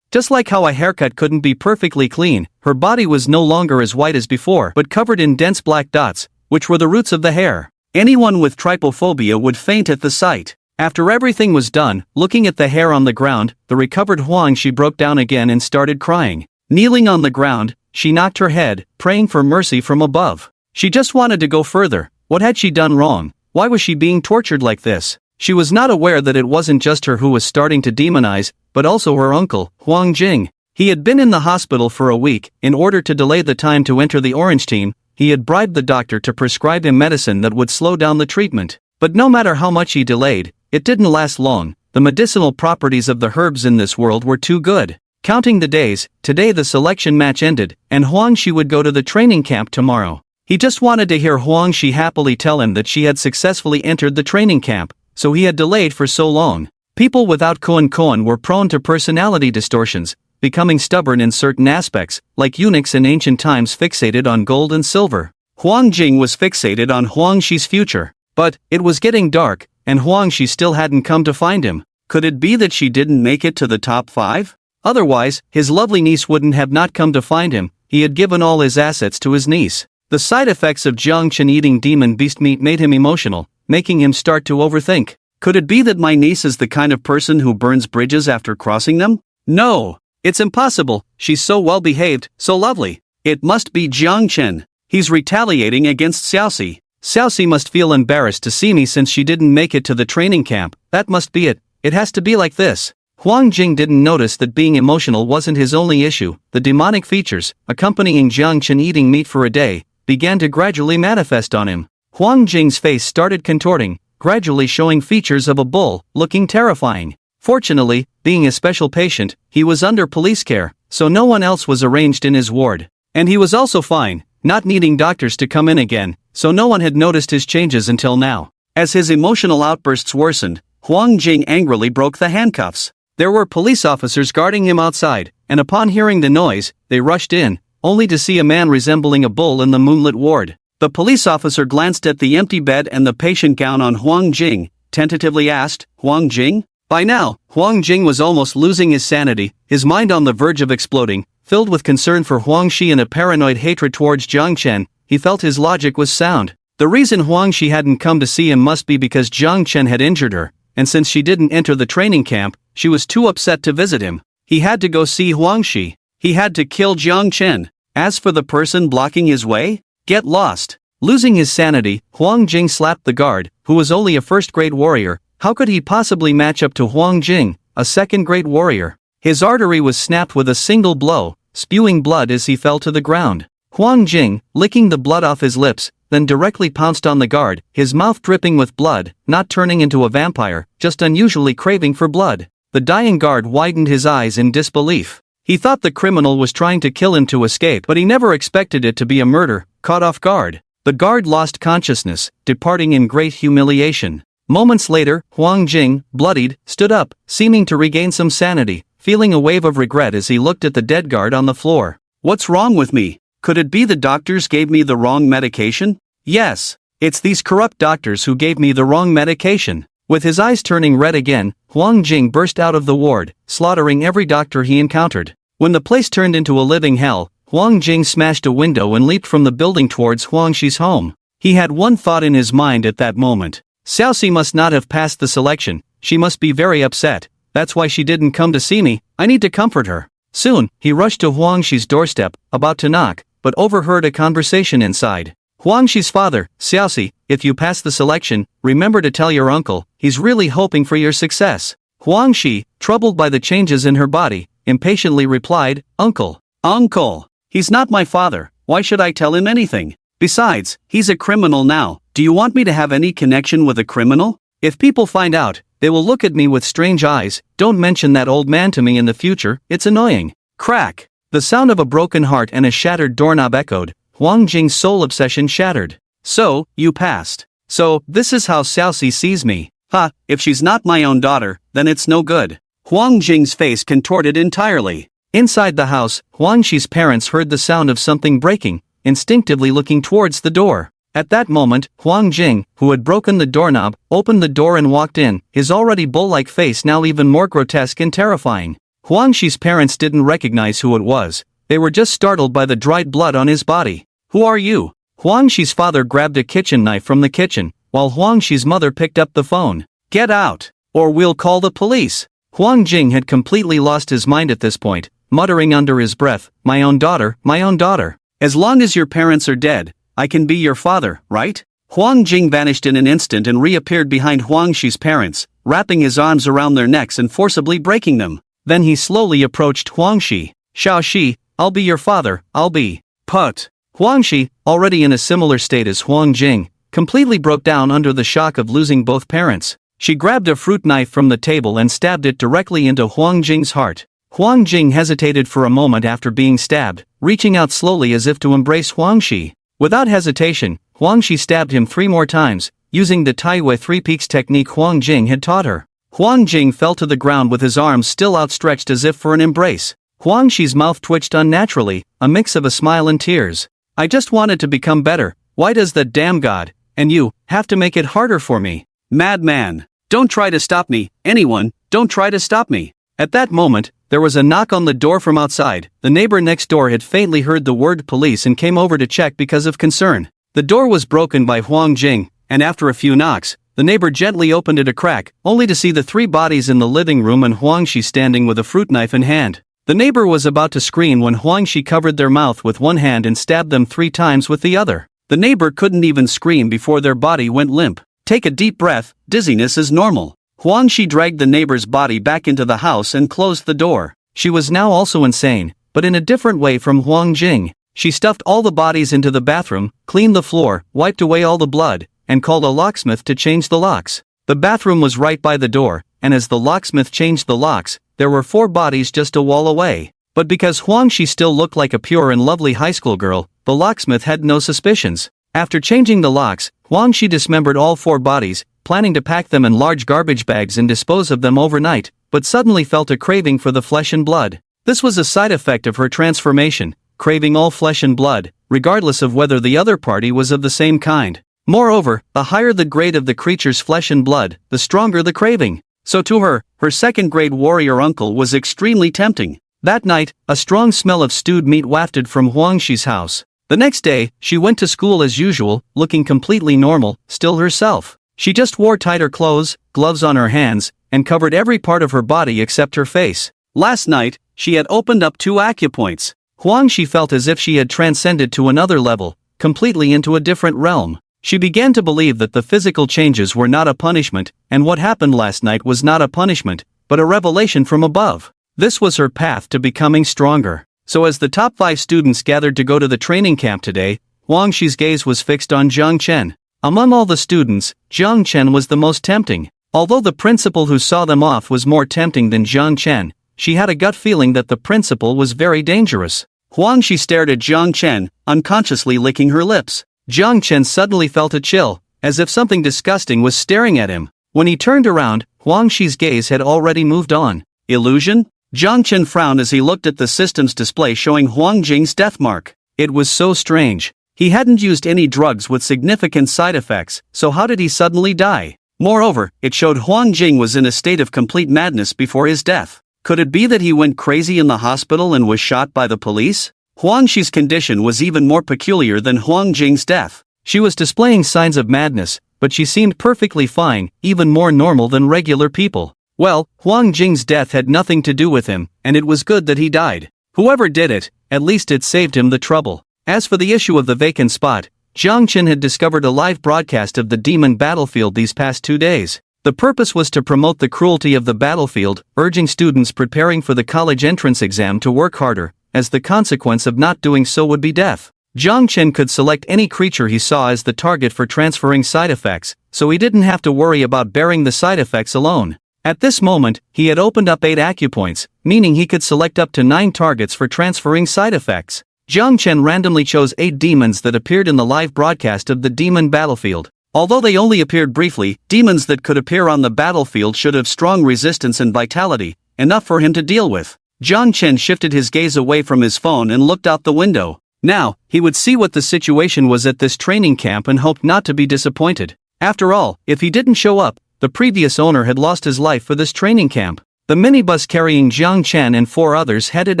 Just like how a haircut couldn't be perfectly clean, her body was no longer as white as before but covered in dense black dots, which were the roots of the hair. Anyone with trypophobia would faint at the sight. After everything was done, looking at the hair on the ground, the recovered Huang Shi broke down again and started crying. Kneeling on the ground, she knocked her head, praying for mercy from above. She just wanted to go further. What had she done wrong? Why was she being tortured like this? She was not aware that it wasn't just her who was starting to demonize, but also her uncle, Huang Jing. He had been in the hospital for a week. In order to delay the time to enter the Orange team, he had bribed the doctor to prescribe him medicine that would slow down the treatment. But no matter how much he delayed, it didn't last long. The medicinal properties of the herbs in this world were too good. Counting the days, today the selection match ended, and Huang Shi would go to the training camp tomorrow. He just wanted to hear Huang Shi happily tell him that she had successfully entered the training camp, so he had delayed for so long. People without koan were prone to personality distortions, becoming stubborn in certain aspects, like eunuchs in ancient times fixated on gold and silver. Huang Jing was fixated on Huang Shi's future. But, it was getting dark, and Huang Shi still hadn't come to find him. Could it be that she didn't make it to the top 5? Otherwise, his lovely niece wouldn't have not come to find him. He had given all his assets to his niece. The side effects of Jiang Chen eating demon beast meat made him emotional, making him start to overthink. Could it be that my niece is the kind of person who burns bridges after crossing them? No! It's impossible. She's so well behaved, so lovely. It must be Jiang Chen. He's retaliating against Xiaoxi. Xiaoxi must feel embarrassed to see me since she didn't make it to the training camp. That must be it. It has to be like this. Huang Jing didn't notice that being emotional wasn't his only issue. The demonic features, accompanying Jiang Chen eating meat for a day, began to gradually manifest on him. Huang Jing's face started contorting, gradually showing features of a bull, looking terrifying. Fortunately, being a special patient, he was under police care, so no one else was arranged in his ward. And he was also fine, not needing doctors to come in again, so no one had noticed his changes until now. As his emotional outbursts worsened, Huang Jing angrily broke the handcuffs. There were police officers guarding him outside, and upon hearing the noise, they rushed in, only to see a man resembling a bull in the moonlit ward. The police officer glanced at the empty bed and the patient gown on Huang Jing, tentatively asked, "Huang Jing?" By now, Huang Jing was almost losing his sanity, his mind on the verge of exploding. Filled with concern for Huang Shi and a paranoid hatred towards Jiang Chen, he felt his logic was sound. The reason Huang Shi hadn't come to see him must be because Jiang Chen had injured her, and since she didn't enter the training camp, she was too upset to visit him. He had to go see Huang Shi. He had to kill Jiang Chen. As for the person blocking his way, get lost. Losing his sanity, Huang Jing slapped the guard, who was only a first-grade warrior. How could he possibly match up to Huang Jing, a second-grade warrior? His artery was snapped with a single blow, spewing blood as he fell to the ground. Huang Jing, licking the blood off his lips, then directly pounced on the guard, his mouth dripping with blood, not turning into a vampire, just unusually craving for blood. The dying guard widened his eyes in disbelief. He thought the criminal was trying to kill him to escape, but he never expected it to be a murder. Caught off guard, the guard lost consciousness, departing in great humiliation. Moments later, Huang Jing, bloodied, stood up, seeming to regain some sanity, feeling a wave of regret as he looked at the dead guard on the floor. What's wrong with me? Could it be the doctors gave me the wrong medication? Yes, it's these corrupt doctors who gave me the wrong medication. With his eyes turning red again, Huang Jing burst out of the ward, slaughtering every doctor he encountered. When the place turned into a living hell, Huang Jing smashed a window and leaped from the building towards Huang Shi's home. He had one thought in his mind at that moment. Xiaoxi must not have passed the selection. She must be very upset. That's why she didn't come to see me. I need to comfort her. Soon, he rushed to Huang Shi's doorstep, about to knock, but overheard a conversation inside. Huang Shi's father, Xiaoxi, if you pass the selection, remember to tell your uncle. He's really hoping for your success. Huang Shi, troubled by the changes in her body, impatiently replied, Uncle. Uncle. He's not my father. Why should I tell him anything? Besides, he's a criminal now. Do you want me to have any connection with a criminal? If people find out, they will look at me with strange eyes. Don't mention that old man to me in the future, it's annoying. Crack! The sound of a broken heart and a shattered doorknob echoed. Huang Jing's soul obsession shattered. So, you passed. So, this is how Xiaoxi sees me. Ha, if she's not my own daughter, then it's no good. Huang Jing's face contorted entirely. Inside the house, Huang Shi's parents heard the sound of something breaking, instinctively looking towards the door. At that moment, Huang Jing, who had broken the doorknob, opened the door and walked in, his already bull-like face now even more grotesque and terrifying. Huang Shi's parents didn't recognize who it was. They were just startled by the dried blood on his body. Who are you? Huang Shi's father grabbed a kitchen knife from the kitchen, while Huang Shi's mother picked up the phone. Get out, or we'll call the police. Huang Jing had completely lost his mind at this point, muttering under his breath, my own daughter, my own daughter. As long as your parents are dead, I can be your father, right? Huang Jing vanished in an instant and reappeared behind Huang Shi's parents, wrapping his arms around their necks and forcibly breaking them. Then he slowly approached Huang Shi. Xiaoxi, I'll be your father, I'll be. Put. Huangxi, already in a similar state as Huang Jing, completely broke down under the shock of losing both parents. She grabbed a fruit knife from the table and stabbed it directly into Huang Jing's heart. Huang Jing hesitated for a moment after being stabbed, reaching out slowly as if to embrace Huangxi. Without hesitation, Huangxi stabbed him 3 more times, using the Taiyue Three Peaks technique Huang Jing had taught her. Huang Jing fell to the ground with his arms still outstretched as if for an embrace. Huangxi's mouth twitched unnaturally, a mix of a smile and tears. I just wanted to become better, why does that damn god, and you, have to make it harder for me? Madman! Don't try to stop me, anyone, don't try to stop me. At that moment, there was a knock on the door from outside. The neighbor next door had faintly heard the word police and came over to check because of concern. The door was broken by Huang Jing, and after a few knocks, the neighbor gently opened it a crack, only to see the 3 bodies in the living room and Huangxi standing with a fruit knife in hand. The neighbor was about to scream when Huangxi covered their mouth with one hand and stabbed them 3 times with the other. The neighbor couldn't even scream before their body went limp. Take a deep breath, dizziness is normal. Huangxi dragged the neighbor's body back into the house and closed the door. She was now also insane, but in a different way from Huang Jing. She stuffed all the bodies into the bathroom, cleaned the floor, wiped away all the blood, and called a locksmith to change the locks. The bathroom was right by the door, and as the locksmith changed the locks, there were 4 bodies just a wall away. But because Huangxi still looked like a pure and lovely high school girl, the locksmith had no suspicions. After changing the locks, Huangxi dismembered all 4 bodies, planning to pack them in large garbage bags and dispose of them overnight, but suddenly felt a craving for the flesh and blood. This was a side effect of her transformation, craving all flesh and blood, regardless of whether the other party was of the same kind. Moreover, the higher the grade of the creature's flesh and blood, the stronger the craving. So to her, her second-grade warrior uncle was extremely tempting. That night, a strong smell of stewed meat wafted from Huangxi's house. The next day, she went to school as usual, looking completely normal, still herself. She just wore tighter clothes, gloves on her hands, and covered every part of her body except her face. Last night, she had opened up 2 acupoints. Huangxi felt as if she had transcended to another level, completely into a different realm. She began to believe that the physical changes were not a punishment, and what happened last night was not a punishment, but a revelation from above. This was her path to becoming stronger. So as the top 5 students gathered to go to the training camp today, Huangxi's gaze was fixed on Jiang Chen. Among all the students, Jiang Chen was the most tempting. Although the principal who saw them off was more tempting than Jiang Chen, she had a gut feeling that the principal was very dangerous. Huangxi stared at Jiang Chen, unconsciously licking her lips. Jiang Chen suddenly felt a chill, as if something disgusting was staring at him. When he turned around, Huangxi's gaze had already moved on. Illusion? Jiang Chen frowned as he looked at the system's display showing Huang Jing's death mark. It was so strange. He hadn't used any drugs with significant side effects, so how did he suddenly die? Moreover, it showed Huang Jing was in a state of complete madness before his death. Could it be that he went crazy in the hospital and was shot by the police? Huangxi's condition was even more peculiar than Huang Jing's death. She was displaying signs of madness, but she seemed perfectly fine, even more normal than regular people. Well, Huang Jing's death had nothing to do with him, and it was good that he died. Whoever did it, at least it saved him the trouble. As for the issue of the vacant spot, Jiang Chen had discovered a live broadcast of the demon battlefield these past 2 days. The purpose was to promote the cruelty of the battlefield, urging students preparing for the college entrance exam to work harder, as the consequence of not doing so would be death. Jiang Chen could select any creature he saw as the target for transferring side effects, so he didn't have to worry about bearing the side effects alone. At this moment, he had opened up 8 acupoints, meaning he could select up to 9 targets for transferring side effects. Jiang Chen randomly chose 8 demons that appeared in the live broadcast of the demon battlefield. Although they only appeared briefly, demons that could appear on the battlefield should have strong resistance and vitality, enough for him to deal with. Jiang Chen shifted his gaze away from his phone and looked out the window. Now, he would see what the situation was at this training camp and hoped not to be disappointed. After all, if he didn't show up, the previous owner had lost his life for this training camp. The minibus carrying Jiang Chen and 4 others headed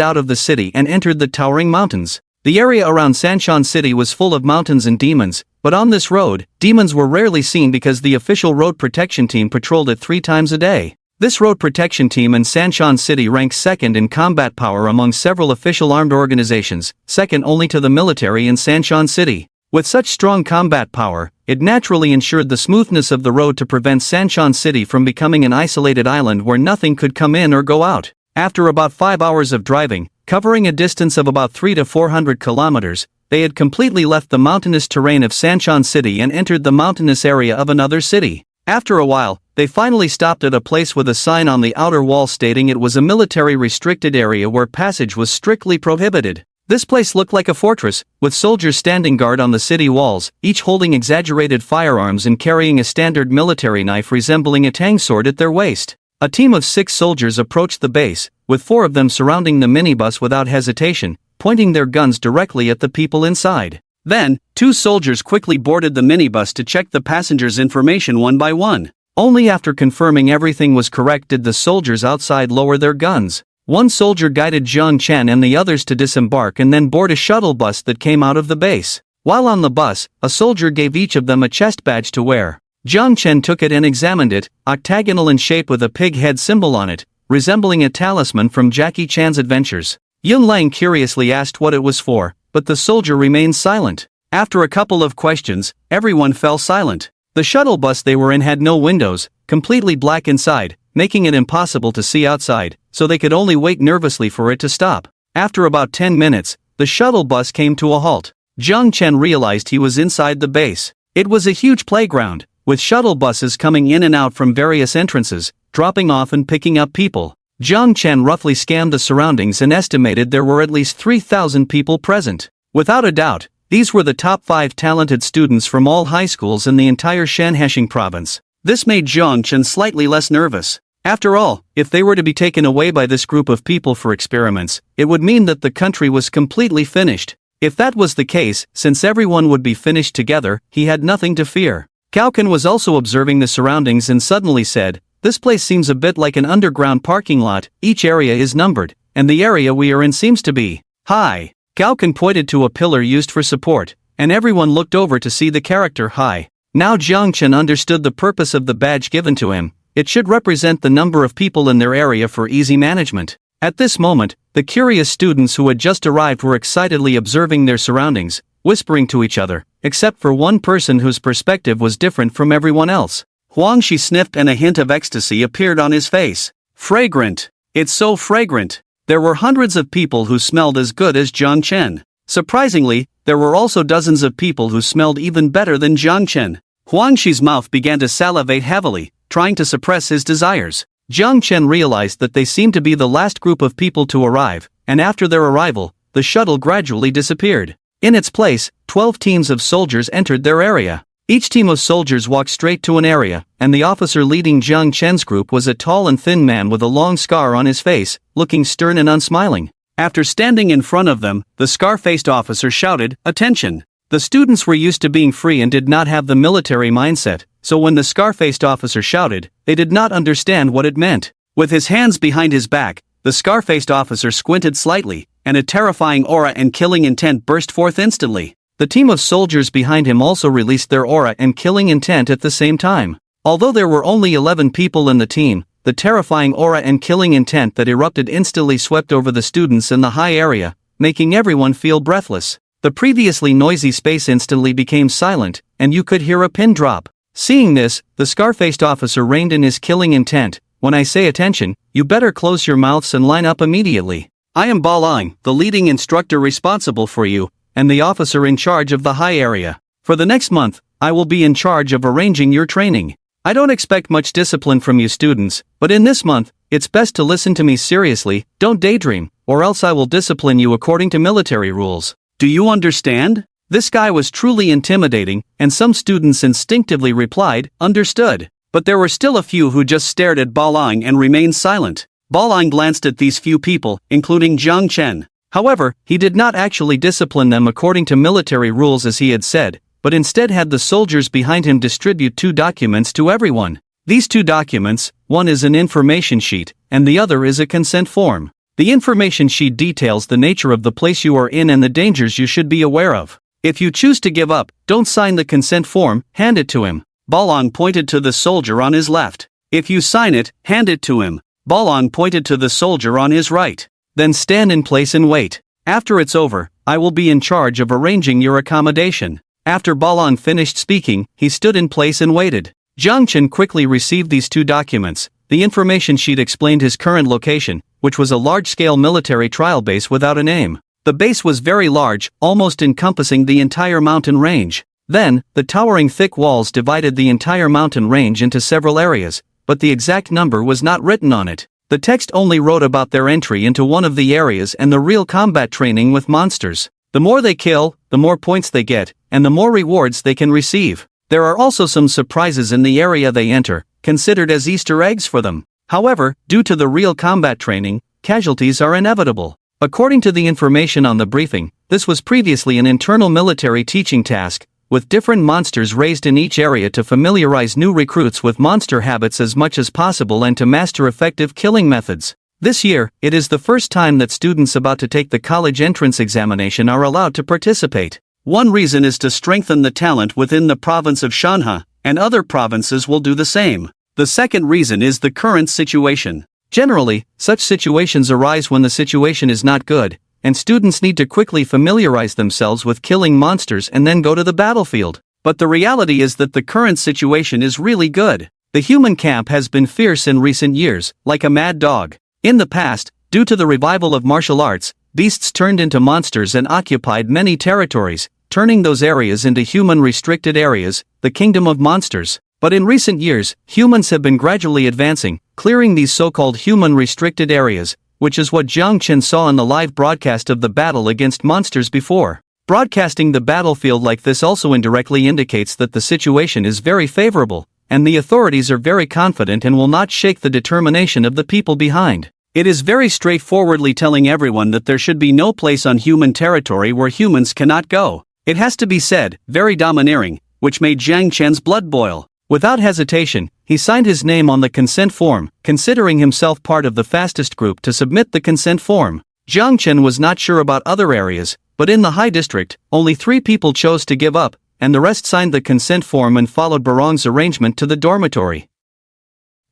out of the city and entered the towering mountains. The area around Sanshan City was full of mountains and demons, but on this road, demons were rarely seen because the official road protection team patrolled it 3 times a day. This road protection team in Sanshan City ranks second in combat power among several official armed organizations, second only to the military in Sanshan City. With such strong combat power, it naturally ensured the smoothness of the road to prevent Sanshan City from becoming an isolated island where nothing could come in or go out. After about 5 hours of driving, Covering a distance of about 300 to 400 kilometers, they had completely left the mountainous terrain of Sanshan City and entered the mountainous area of another city. After a while, they finally stopped at a place with a sign on the outer wall stating it was a military restricted area where passage was strictly prohibited. This place looked like a fortress, with soldiers standing guard on the city walls, each holding exaggerated firearms and carrying a standard military knife resembling a tang sword at their waist. A team of 6 soldiers approached the base, with 4 of them surrounding the minibus without hesitation, pointing their guns directly at the people inside. Then, 2 soldiers quickly boarded the minibus to check the passengers' information one by one. Only after confirming everything was correct did the soldiers outside lower their guns. One soldier guided Chen and the others to disembark and then board a shuttle bus that came out of the base. While on the bus, a soldier gave each of them a chest badge to wear. Chen took it and examined it, octagonal in shape with a pig head symbol on it, resembling a talisman from Jackie Chan's adventures. Yun Lang curiously asked what it was for, but the soldier remained silent. After a couple of questions, everyone fell silent. The shuttle bus they were in had no windows, completely black inside, making it impossible to see outside, so they could only wait nervously for it to stop. After about 10 minutes, the shuttle bus came to a halt. Chen realized he was inside the base. It was a huge playground, with shuttle buses coming in and out from various entrances, dropping off and picking up people. Chen roughly scanned the surroundings and estimated there were at least 3,000 people present. Without a doubt, these were the top 5 talented students from all high schools in the entire Shanhaixing province. This made Chen slightly less nervous. After all, if they were to be taken away by this group of people for experiments, it would mean that the country was completely finished. If that was the case, since everyone would be finished together, he had nothing to fear. Kaukan was also observing the surroundings and suddenly said, "This place seems a bit like an underground parking lot, each area is numbered, and the area we are in seems to be high." Kaukan pointed to a pillar used for support, and everyone looked over to see the character high. Now Chen understood the purpose of the badge given to him. It should represent the number of people in their area for easy management. At this moment, the curious students who had just arrived were excitedly observing their surroundings, whispering to each other, except for one person whose perspective was different from everyone else. Huangshi sniffed and a hint of ecstasy appeared on his face. Fragrant. It's so fragrant. There were hundreds of people who smelled as good as Chen. Surprisingly, there were also dozens of people who smelled even better than Chen. Huangshi's mouth began to salivate heavily, trying to suppress his desires. Chen realized that they seemed to be the last group of people to arrive, and after their arrival, the shuttle gradually disappeared. In its place, 12 teams of soldiers entered their area. Each team of soldiers walked straight to an area, and the officer leading Chen's group was a tall and thin man with a long scar on his face, looking stern and unsmiling. After standing in front of them, the scar-faced officer shouted, "Attention!" The students were used to being free and did not have the military mindset, so when the scar-faced officer shouted, they did not understand what it meant. With his hands behind his back, the scar-faced officer squinted slightly, and a terrifying aura and killing intent burst forth instantly. The team of soldiers behind him also released their aura and killing intent at the same time. Although there were only 11 people in the team, the terrifying aura and killing intent that erupted instantly swept over the students in the high area, making everyone feel breathless. The previously noisy space instantly became silent, and you could hear a pin drop. Seeing this, the scar-faced officer reined in his killing intent. "When I say attention, you better close your mouths and line up immediately. I am Balang, the leading instructor responsible for you, and the officer in charge of the high area. For the next month, I will be in charge of arranging your training. I don't expect much discipline from you students, but in this month, it's best to listen to me seriously, don't daydream, or else I will discipline you according to military rules. Do you understand?" This guy was truly intimidating, and some students instinctively replied, "Understood." But there were still a few who just stared at Balang and remained silent. Balang glanced at these few people, including Chen. However, he did not actually discipline them according to military rules as he had said, but instead had the soldiers behind him distribute 2 documents to everyone. These 2 documents, one is an information sheet, and the other is a consent form. The information sheet details the nature of the place you are in and the dangers you should be aware of. If you choose to give up, don't sign the consent form, hand it to him. Balang pointed to the soldier on his left. If you sign it, hand it to him. Balang pointed to the soldier on his right. Then stand in place and wait. After it's over, I will be in charge of arranging your accommodation. After Balang finished speaking, he stood in place and waited. Chen quickly received these 2 documents. The information sheet explained his current location, which was a large-scale military trial base without a name. The base was very large, almost encompassing the entire mountain range. Then, the towering thick walls divided the entire mountain range into several areas, but the exact number was not written on it. The text only wrote about their entry into one of the areas and the real combat training with monsters. The more they kill, the more points they get, and the more rewards they can receive. There are also some surprises in the area they enter, considered as Easter eggs for them. However, due to the real combat training, casualties are inevitable. According to the information on the briefing, this was previously an internal military teaching task, with different monsters raised in each area to familiarize new recruits with monster habits as much as possible and to master effective killing methods. This year, it is the first time that students about to take the college entrance examination are allowed to participate. One reason is to strengthen the talent within the province of Shanha, and other provinces will do the same. The second reason is the current situation. Generally, such situations arise when the situation is not good, and students need to quickly familiarize themselves with killing monsters and then go to the battlefield. But the reality is that the current situation is really good. The human camp has been fierce in recent years, like a mad dog. In the past, due to the revival of martial arts, beasts turned into monsters and occupied many territories, turning those areas into human-restricted areas, the kingdom of monsters. But in recent years, humans have been gradually advancing, clearing these so-called human-restricted areas, which is what Chen saw in the live broadcast of the battle against monsters before. Broadcasting the battlefield like this also indirectly indicates that the situation is very favorable, and the authorities are very confident and will not shake the determination of the people behind. It is very straightforwardly telling everyone that there should be no place on human territory where humans cannot go. It has to be said, very domineering, which made Chen's blood boil. Without hesitation, he signed his name on the consent form, considering himself part of the fastest group to submit the consent form. Chen was not sure about other areas, but in the High District, only 3 people chose to give up, and the rest signed the consent form and followed Barong's arrangement to the dormitory.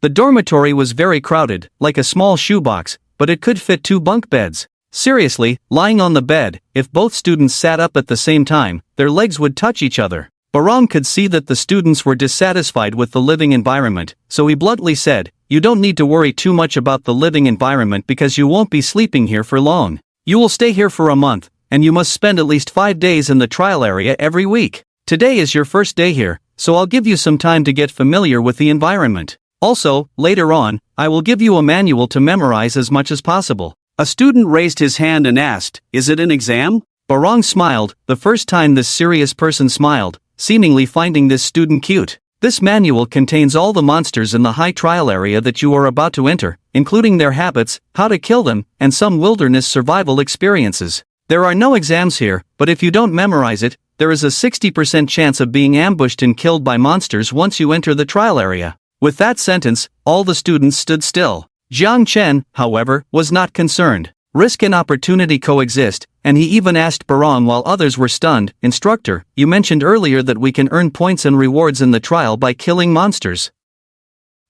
The dormitory was very crowded, like a small shoebox, but it could fit 2 bunk beds. Seriously, lying on the bed, if both students sat up at the same time, their legs would touch each other. Barong could see that the students were dissatisfied with the living environment, so he bluntly said, "You don't need to worry too much about the living environment because you won't be sleeping here for long. You will stay here for a month, and you must spend at least 5 days in the trial area every week. Today is your first day here, so I'll give you some time to get familiar with the environment. Also, later on, I will give you a manual to memorize as much as possible." A student raised his hand and asked, "Is it an exam?" Barong smiled, the first time this serious person smiled, seemingly finding this student cute. This manual contains all the monsters in the high trial area that you are about to enter, including their habits, how to kill them, and some wilderness survival experiences. There are no exams here, but if you don't memorize it, there is a 60% chance of being ambushed and killed by monsters once you enter the trial area. With that sentence, all the students stood still. Chen, however, was not concerned. Risk and opportunity coexist, and he even asked Barong while others were stunned, "Instructor, you mentioned earlier that we can earn points and rewards in the trial by killing monsters.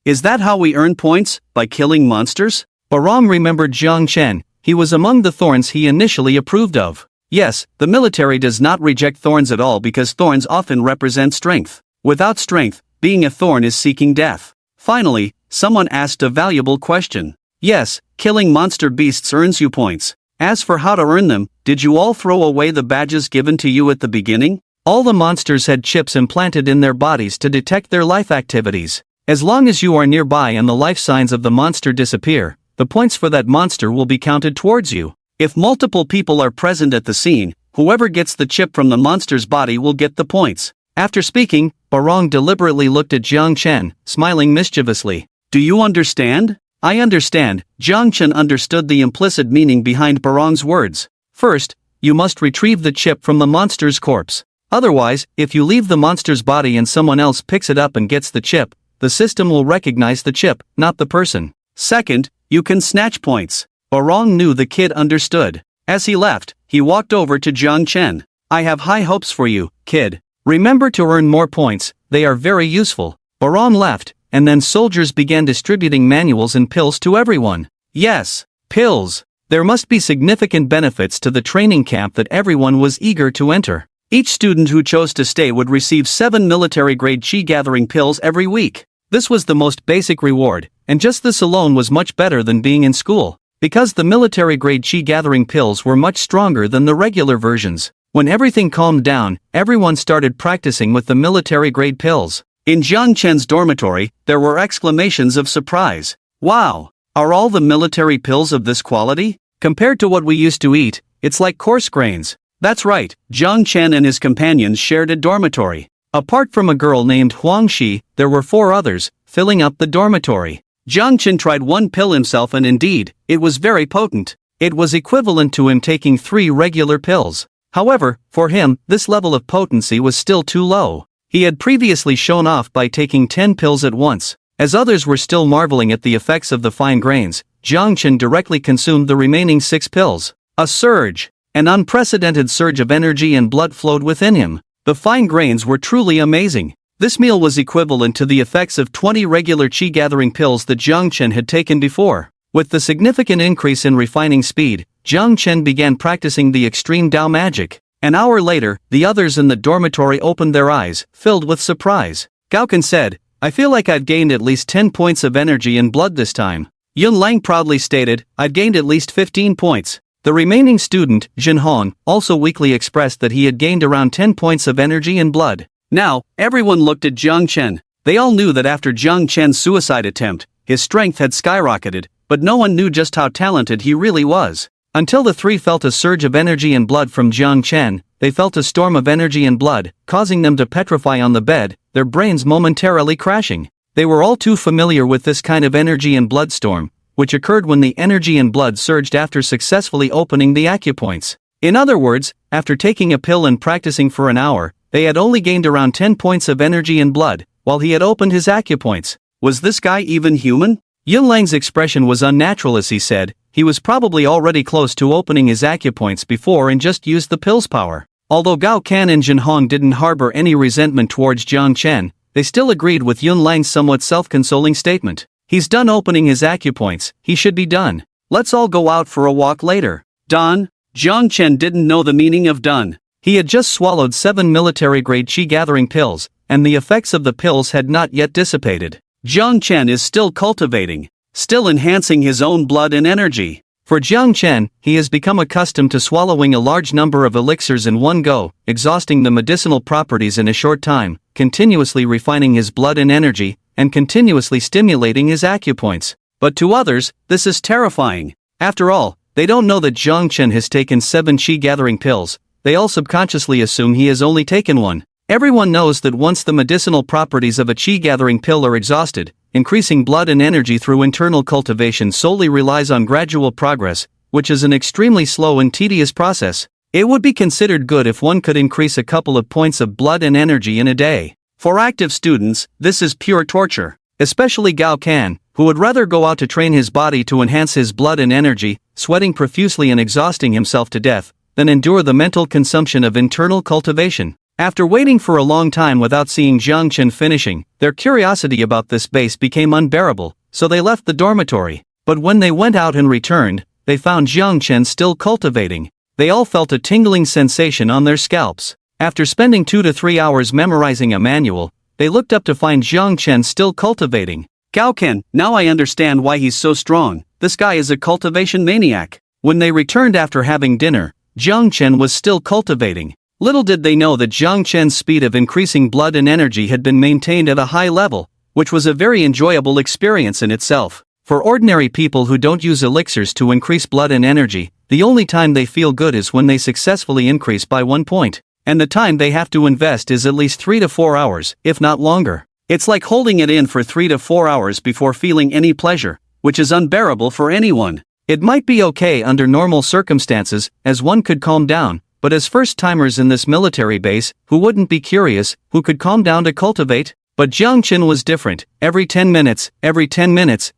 Is that how we earn points, by killing monsters?" Barong remembered Chen. He was among the thorns he initially approved of. Yes, the military does not reject thorns at all because thorns often represent strength. Without strength, being a thorn is seeking death. Finally, someone asked a valuable question. Yes, killing monster beasts earns you points. As for how to earn them, did you all throw away the badges given to you at the beginning? All the monsters had chips implanted in their bodies to detect their life activities. As long as you are nearby and the life signs of the monster disappear, the points for that monster will be counted towards you. If multiple people are present at the scene, whoever gets the chip from the monster's body will get the points. After speaking, Barong deliberately looked at Chen, smiling mischievously. "Do you understand?" "I understand." Chen understood the implicit meaning behind Barong's words. First, you must retrieve the chip from the monster's corpse. Otherwise, if you leave the monster's body and someone else picks it up and gets the chip, the system will recognize the chip, not the person. Second, you can snatch points. Barong knew the kid understood. As he left, he walked over to Chen. "I have high hopes for you, kid. Remember to earn more points, they are very useful." Barong left, and then soldiers began distributing manuals and pills to everyone. Yes, pills. There must be significant benefits to the training camp that everyone was eager to enter. Each student who chose to stay would receive 7 military-grade chi-gathering pills every week. This was the most basic reward, and just this alone was much better than being in school. Because the military-grade chi-gathering pills were much stronger than the regular versions. When everything calmed down, everyone started practicing with the military-grade pills. In Jiang Chen's dormitory, there were exclamations of surprise. Wow! Are all the military pills of this quality? Compared to what we used to eat, it's like coarse grains. That's right, Jiang Chen and his companions shared a dormitory. Apart from a girl named Huang Shi, there were 4 others, filling up the dormitory. Jiang Chen tried one pill himself and indeed, it was very potent. It was equivalent to him taking 3 regular pills. However, for him, this level of potency was still too low. He had previously shown off by taking 10 pills at once. As others were still marveling at the effects of the fine grains, Jiang Chen directly consumed the remaining 6 pills. A surge. An unprecedented surge of energy and blood flowed within him. The fine grains were truly amazing. This meal was equivalent to the effects of 20 regular chi-gathering pills that Jiang Chen had taken before. With the significant increase in refining speed, Jiang Chen began practicing the extreme Dao magic. An hour later, the others in the dormitory opened their eyes, filled with surprise. Gaoken said, "I feel like I've gained at least 10 points of energy and blood this time." Yun Lang proudly stated, "I've gained at least 15 points. The remaining student, Jin Hong, also weakly expressed that he had gained around 10 points of energy and blood. Now, everyone looked at Jiang Chen. They all knew that after Jiang Chen's suicide attempt, his strength had skyrocketed, but no one knew just how talented he really was. Until the 3 felt a surge of energy and blood from Jiang Chen, they felt a storm of energy and blood, causing them to petrify on the bed, their brains momentarily crashing. They were all too familiar with this kind of energy and blood storm, which occurred when the energy and blood surged after successfully opening the acupoints. In other words, after taking a pill and practicing for an hour, they had only gained around 10 points of energy and blood, while he had opened his acupoints. Was this guy even human? Yun Lang's expression was unnatural as he said, he was probably already close to opening his acupoints before and just used the pill's power. Although Gao Kan and Jin Hong didn't harbor any resentment towards Jiang Chen, they still agreed with Yun Lang's somewhat self-consoling statement. He's done opening his acupoints, he should be done. Let's all go out for a walk later. Done? Jiang Chen didn't know the meaning of done. He had just swallowed 7 military-grade chi-gathering pills, and the effects of the pills had not yet dissipated. Jiang Chen is still cultivating, still enhancing his own blood and energy. For Jiang Chen, he has become accustomed to swallowing a large number of elixirs in one go, exhausting the medicinal properties in a short time, continuously refining his blood and energy, and continuously stimulating his acupoints. But to others, this is terrifying. After all, they don't know that Jiang Chen has taken 7 chi-gathering pills, they all subconsciously assume he has only taken 1. Everyone knows that once the medicinal properties of a chi-gathering pill are exhausted, increasing blood and energy through internal cultivation solely relies on gradual progress, which is an extremely slow and tedious process. It would be considered good if one could increase a couple of points of blood and energy in a day. For active students, this is pure torture, especially Gao Kan, who would rather go out to train his body to enhance his blood and energy, sweating profusely and exhausting himself to death, than endure the mental consumption of internal cultivation. After waiting for a long time without seeing Jiang Chen finishing, their curiosity about this base became unbearable, so they left the dormitory. But when they went out and returned, they found Jiang Chen still cultivating. They all felt a tingling sensation on their scalps. After spending 2 to 3 hours memorizing a manual, they looked up to find Jiang Chen still cultivating. Gaoken, now I understand why he's so strong. This guy is a cultivation maniac. When they returned after having dinner, Jiang Chen was still cultivating. Little did they know that Jiang Chen's speed of increasing blood and energy had been maintained at a high level, which was a very enjoyable experience in itself. For ordinary people who don't use elixirs to increase blood and energy, the only time they feel good is when they successfully increase by 1 point. And the time they have to invest is at least 3 to 4 hours, if not longer. It's like holding it in for 3 to 4 hours before feeling any pleasure, which is unbearable for anyone. It might be okay under normal circumstances, as one could calm down, but as first-timers in this military base, who wouldn't be curious, who could calm down to cultivate? But Jiang Chen was different. Every 10 minutes,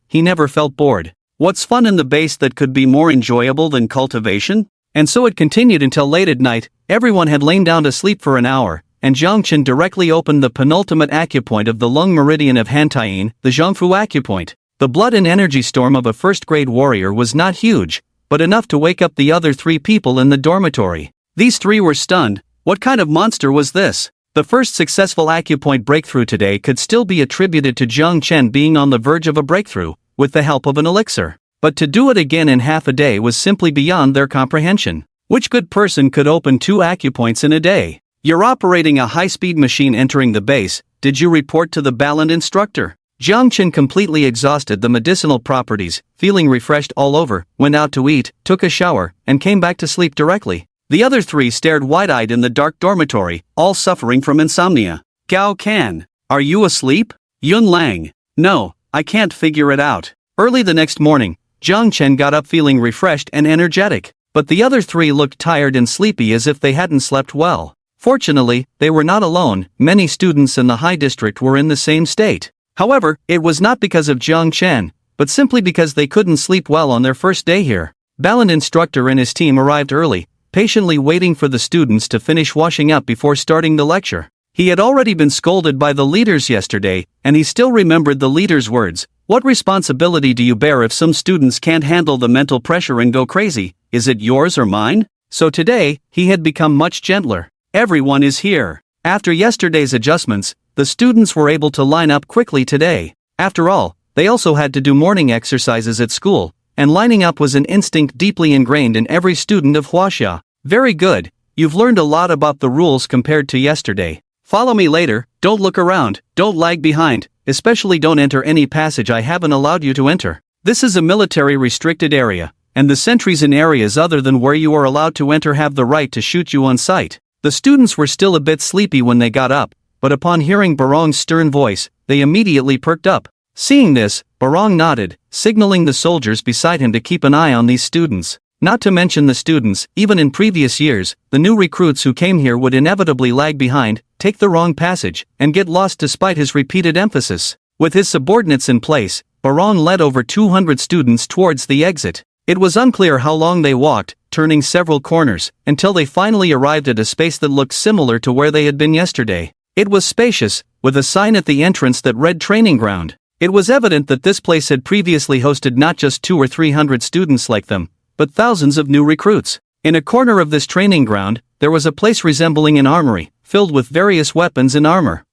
he never felt bored. What's fun in the base that could be more enjoyable than cultivation? And so it continued until late at night. Everyone had lain down to sleep for an hour, and Jiang Chen directly opened the penultimate acupoint of the lung meridian of Hantaiyin, the Zhongfu acupoint. The blood and energy storm of a first-grade warrior was not huge, but enough to wake up the other 3 people in the dormitory. These 3 were stunned. What kind of monster was this? The first successful acupoint breakthrough today could still be attributed to Jiang Chen being on the verge of a breakthrough, with the help of an elixir. but to do it again in half a day was simply beyond their comprehension. Which good person could open 2 acupoints in a day? You're operating a high-speed machine entering the base. Did you report to the Ballant instructor? Chen, completely exhausted the medicinal properties, feeling refreshed all over, went out to eat, took a shower, and came back to sleep directly. The other 3 stared wide-eyed in the dark dormitory, all suffering from insomnia. Gao Kan, are you asleep? Yun Lang, no, I can't figure it out. Early the next morning, Chen got up feeling refreshed and energetic, but the other 3 looked tired and sleepy as if they hadn't slept well. Fortunately, they were not alone. Many students in the high district were in the same state. However, it was not because of Chen, but simply because they couldn't sleep well on their first day here. Ballant instructor and his team arrived early, patiently waiting for the students to finish washing up before starting the lecture. He had already been scolded by the leaders yesterday, and he still remembered the leader's words. What responsibility do you bear if some students can't handle the mental pressure and go crazy? Is it yours or mine? So today, he had become much gentler. Everyone is here. After yesterday's adjustments, the students were able to line up quickly today. After all, they also had to do morning exercises at school, and lining up was an instinct deeply ingrained in every student of Huaxia. Very good, you've learned a lot about the rules compared to yesterday. Follow me later, don't look around, don't lag behind, especially don't enter any passage I haven't allowed you to enter. This is a military restricted area, and the sentries in areas other than where you are allowed to enter have the right to shoot you on sight. The students were still a bit sleepy when they got up, but upon hearing Barong's stern voice, they immediately perked up. Seeing this, Barong nodded, signaling the soldiers beside him to keep an eye on these students. Not to mention the students, even in previous years, the new recruits who came here would inevitably lag behind, take the wrong passage, and get lost despite his repeated emphasis. With his subordinates in place, Barong led over 200 students towards the exit. It was unclear how long they walked, turning several corners, until they finally arrived at a space that looked similar to where they had been yesterday. It was spacious, with a sign at the entrance that read training ground. It was evident that this place had previously hosted not just 200 or 300 students like them, but thousands of new recruits. In a corner of this training ground, there was a place resembling an armory, filled with various weapons and armor.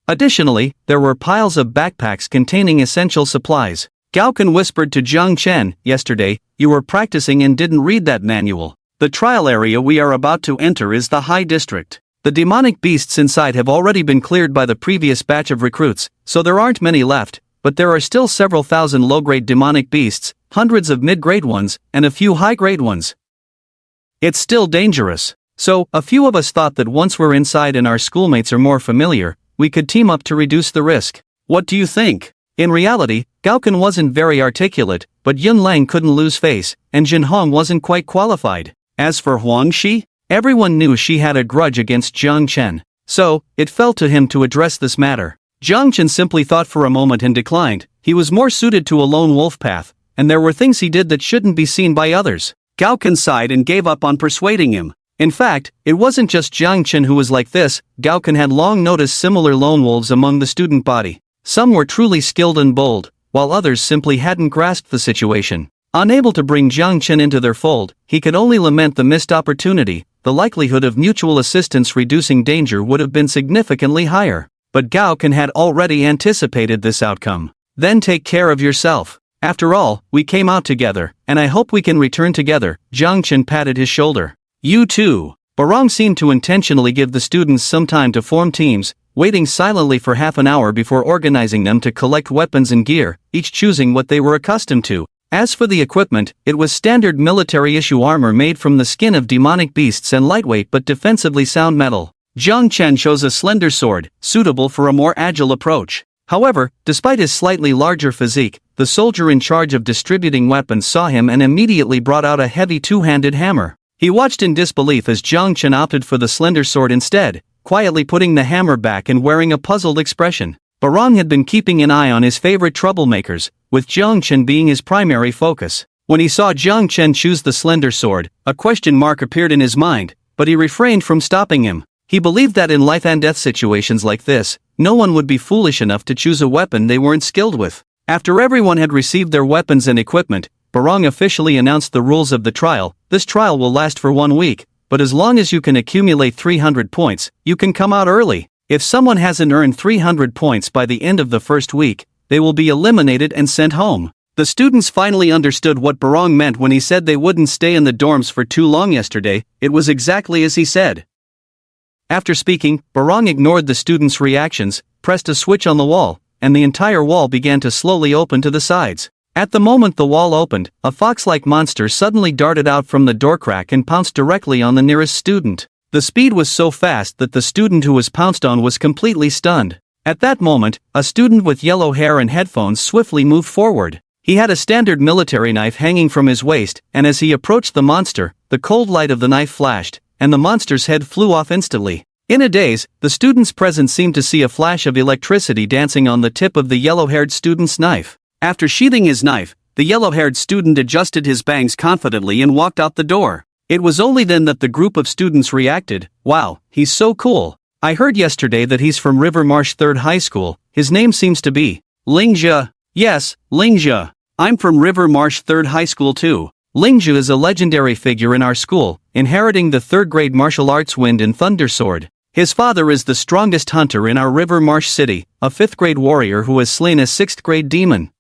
Additionally, there were piles of backpacks containing essential supplies. Gaoken whispered to Chen, yesterday, you were practicing and didn't read that manual. The trial area we are about to enter is the High District. The demonic beasts inside have already been cleared by the previous batch of recruits, so there aren't many left, but there are still several thousand low-grade demonic beasts, hundreds of mid-grade ones, and a few high-grade ones. It's still dangerous. So, a few of us thought that once we're inside and our schoolmates are more familiar, we could team up to reduce the risk. What do you think? In reality, Gaoken wasn't very articulate, but Yun Lang couldn't lose face, and Jin Hong wasn't quite qualified. As for Huang Shi, everyone knew she had a grudge against Jiang Chen. So, it fell to him to address this matter. Jiang Chen simply thought for a moment and declined. He was more suited to a lone wolf path, and there were things he did that shouldn't be seen by others. Gaoken sighed and gave up on persuading him. In fact, it wasn't just Jiang Chen who was like this. Gaoken had long noticed similar lone wolves among the student body. Some were truly skilled and bold, while others simply hadn't grasped the situation. Unable to bring Jiang Chen into their fold, he could only lament the missed opportunity. The likelihood of mutual assistance reducing danger would have been significantly higher. But Gaoken had already anticipated this outcome. Then take care of yourself. After all, we came out together, and I hope we can return together. Jiang Chen patted his shoulder. You too. Barong seemed to intentionally give the students some time to form teams, waiting silently for half an hour before organizing them to collect weapons and gear, each choosing what they were accustomed to. As for the equipment, it was standard military-issue armor made from the skin of demonic beasts and lightweight but defensively sound metal. Jiang Chen chose a slender sword, suitable for a more agile approach. However, despite his slightly larger physique, the soldier in charge of distributing weapons saw him and immediately brought out a heavy two-handed hammer. He watched in disbelief as Jiang Chen opted for the slender sword instead, quietly putting the hammer back and wearing a puzzled expression. Barong had been keeping an eye on his favorite troublemakers, with Jiang Chen being his primary focus. When he saw Jiang Chen choose the slender sword, a question mark appeared in his mind, but he refrained from stopping him. He believed that in life and death situations like this, no one would be foolish enough to choose a weapon they weren't skilled with. After everyone had received their weapons and equipment, Barong officially announced the rules of the trial. This trial will last for 1 week, but as long as you can accumulate 300 points, you can come out early. If someone hasn't earned 300 points by the end of the first week, they will be eliminated and sent home. The students finally understood what Barong meant when he said they wouldn't stay in the dorms for too long yesterday. It was exactly as he said. After speaking, Barong ignored the students' reactions, pressed a switch on the wall, and the entire wall began to slowly open to the sides. At the moment the wall opened, a fox-like monster suddenly darted out from the door crack and pounced directly on the nearest student. The speed was so fast that the student who was pounced on was completely stunned. At that moment, a student with yellow hair and headphones swiftly moved forward. He had a standard military knife hanging from his waist, and as he approached the monster, the cold light of the knife flashed, and the monster's head flew off instantly. In a daze, the students present seemed to see a flash of electricity dancing on the tip of the yellow-haired student's knife. After sheathing his knife, the yellow-haired student adjusted his bangs confidently and walked out the door. It was only then that the group of students reacted, "Wow, he's so cool. I heard yesterday that he's from River Marsh 3rd High School. His name seems to be Lingjia." "Yes, Lingjia. I'm from River Marsh 3rd High School too." Lingjia is a legendary figure in our school, inheriting the 3rd grade martial arts Wind and Thunder Sword. His father is the strongest hunter in our River Marsh city, a 5th grade warrior who has slain a 6th grade demon.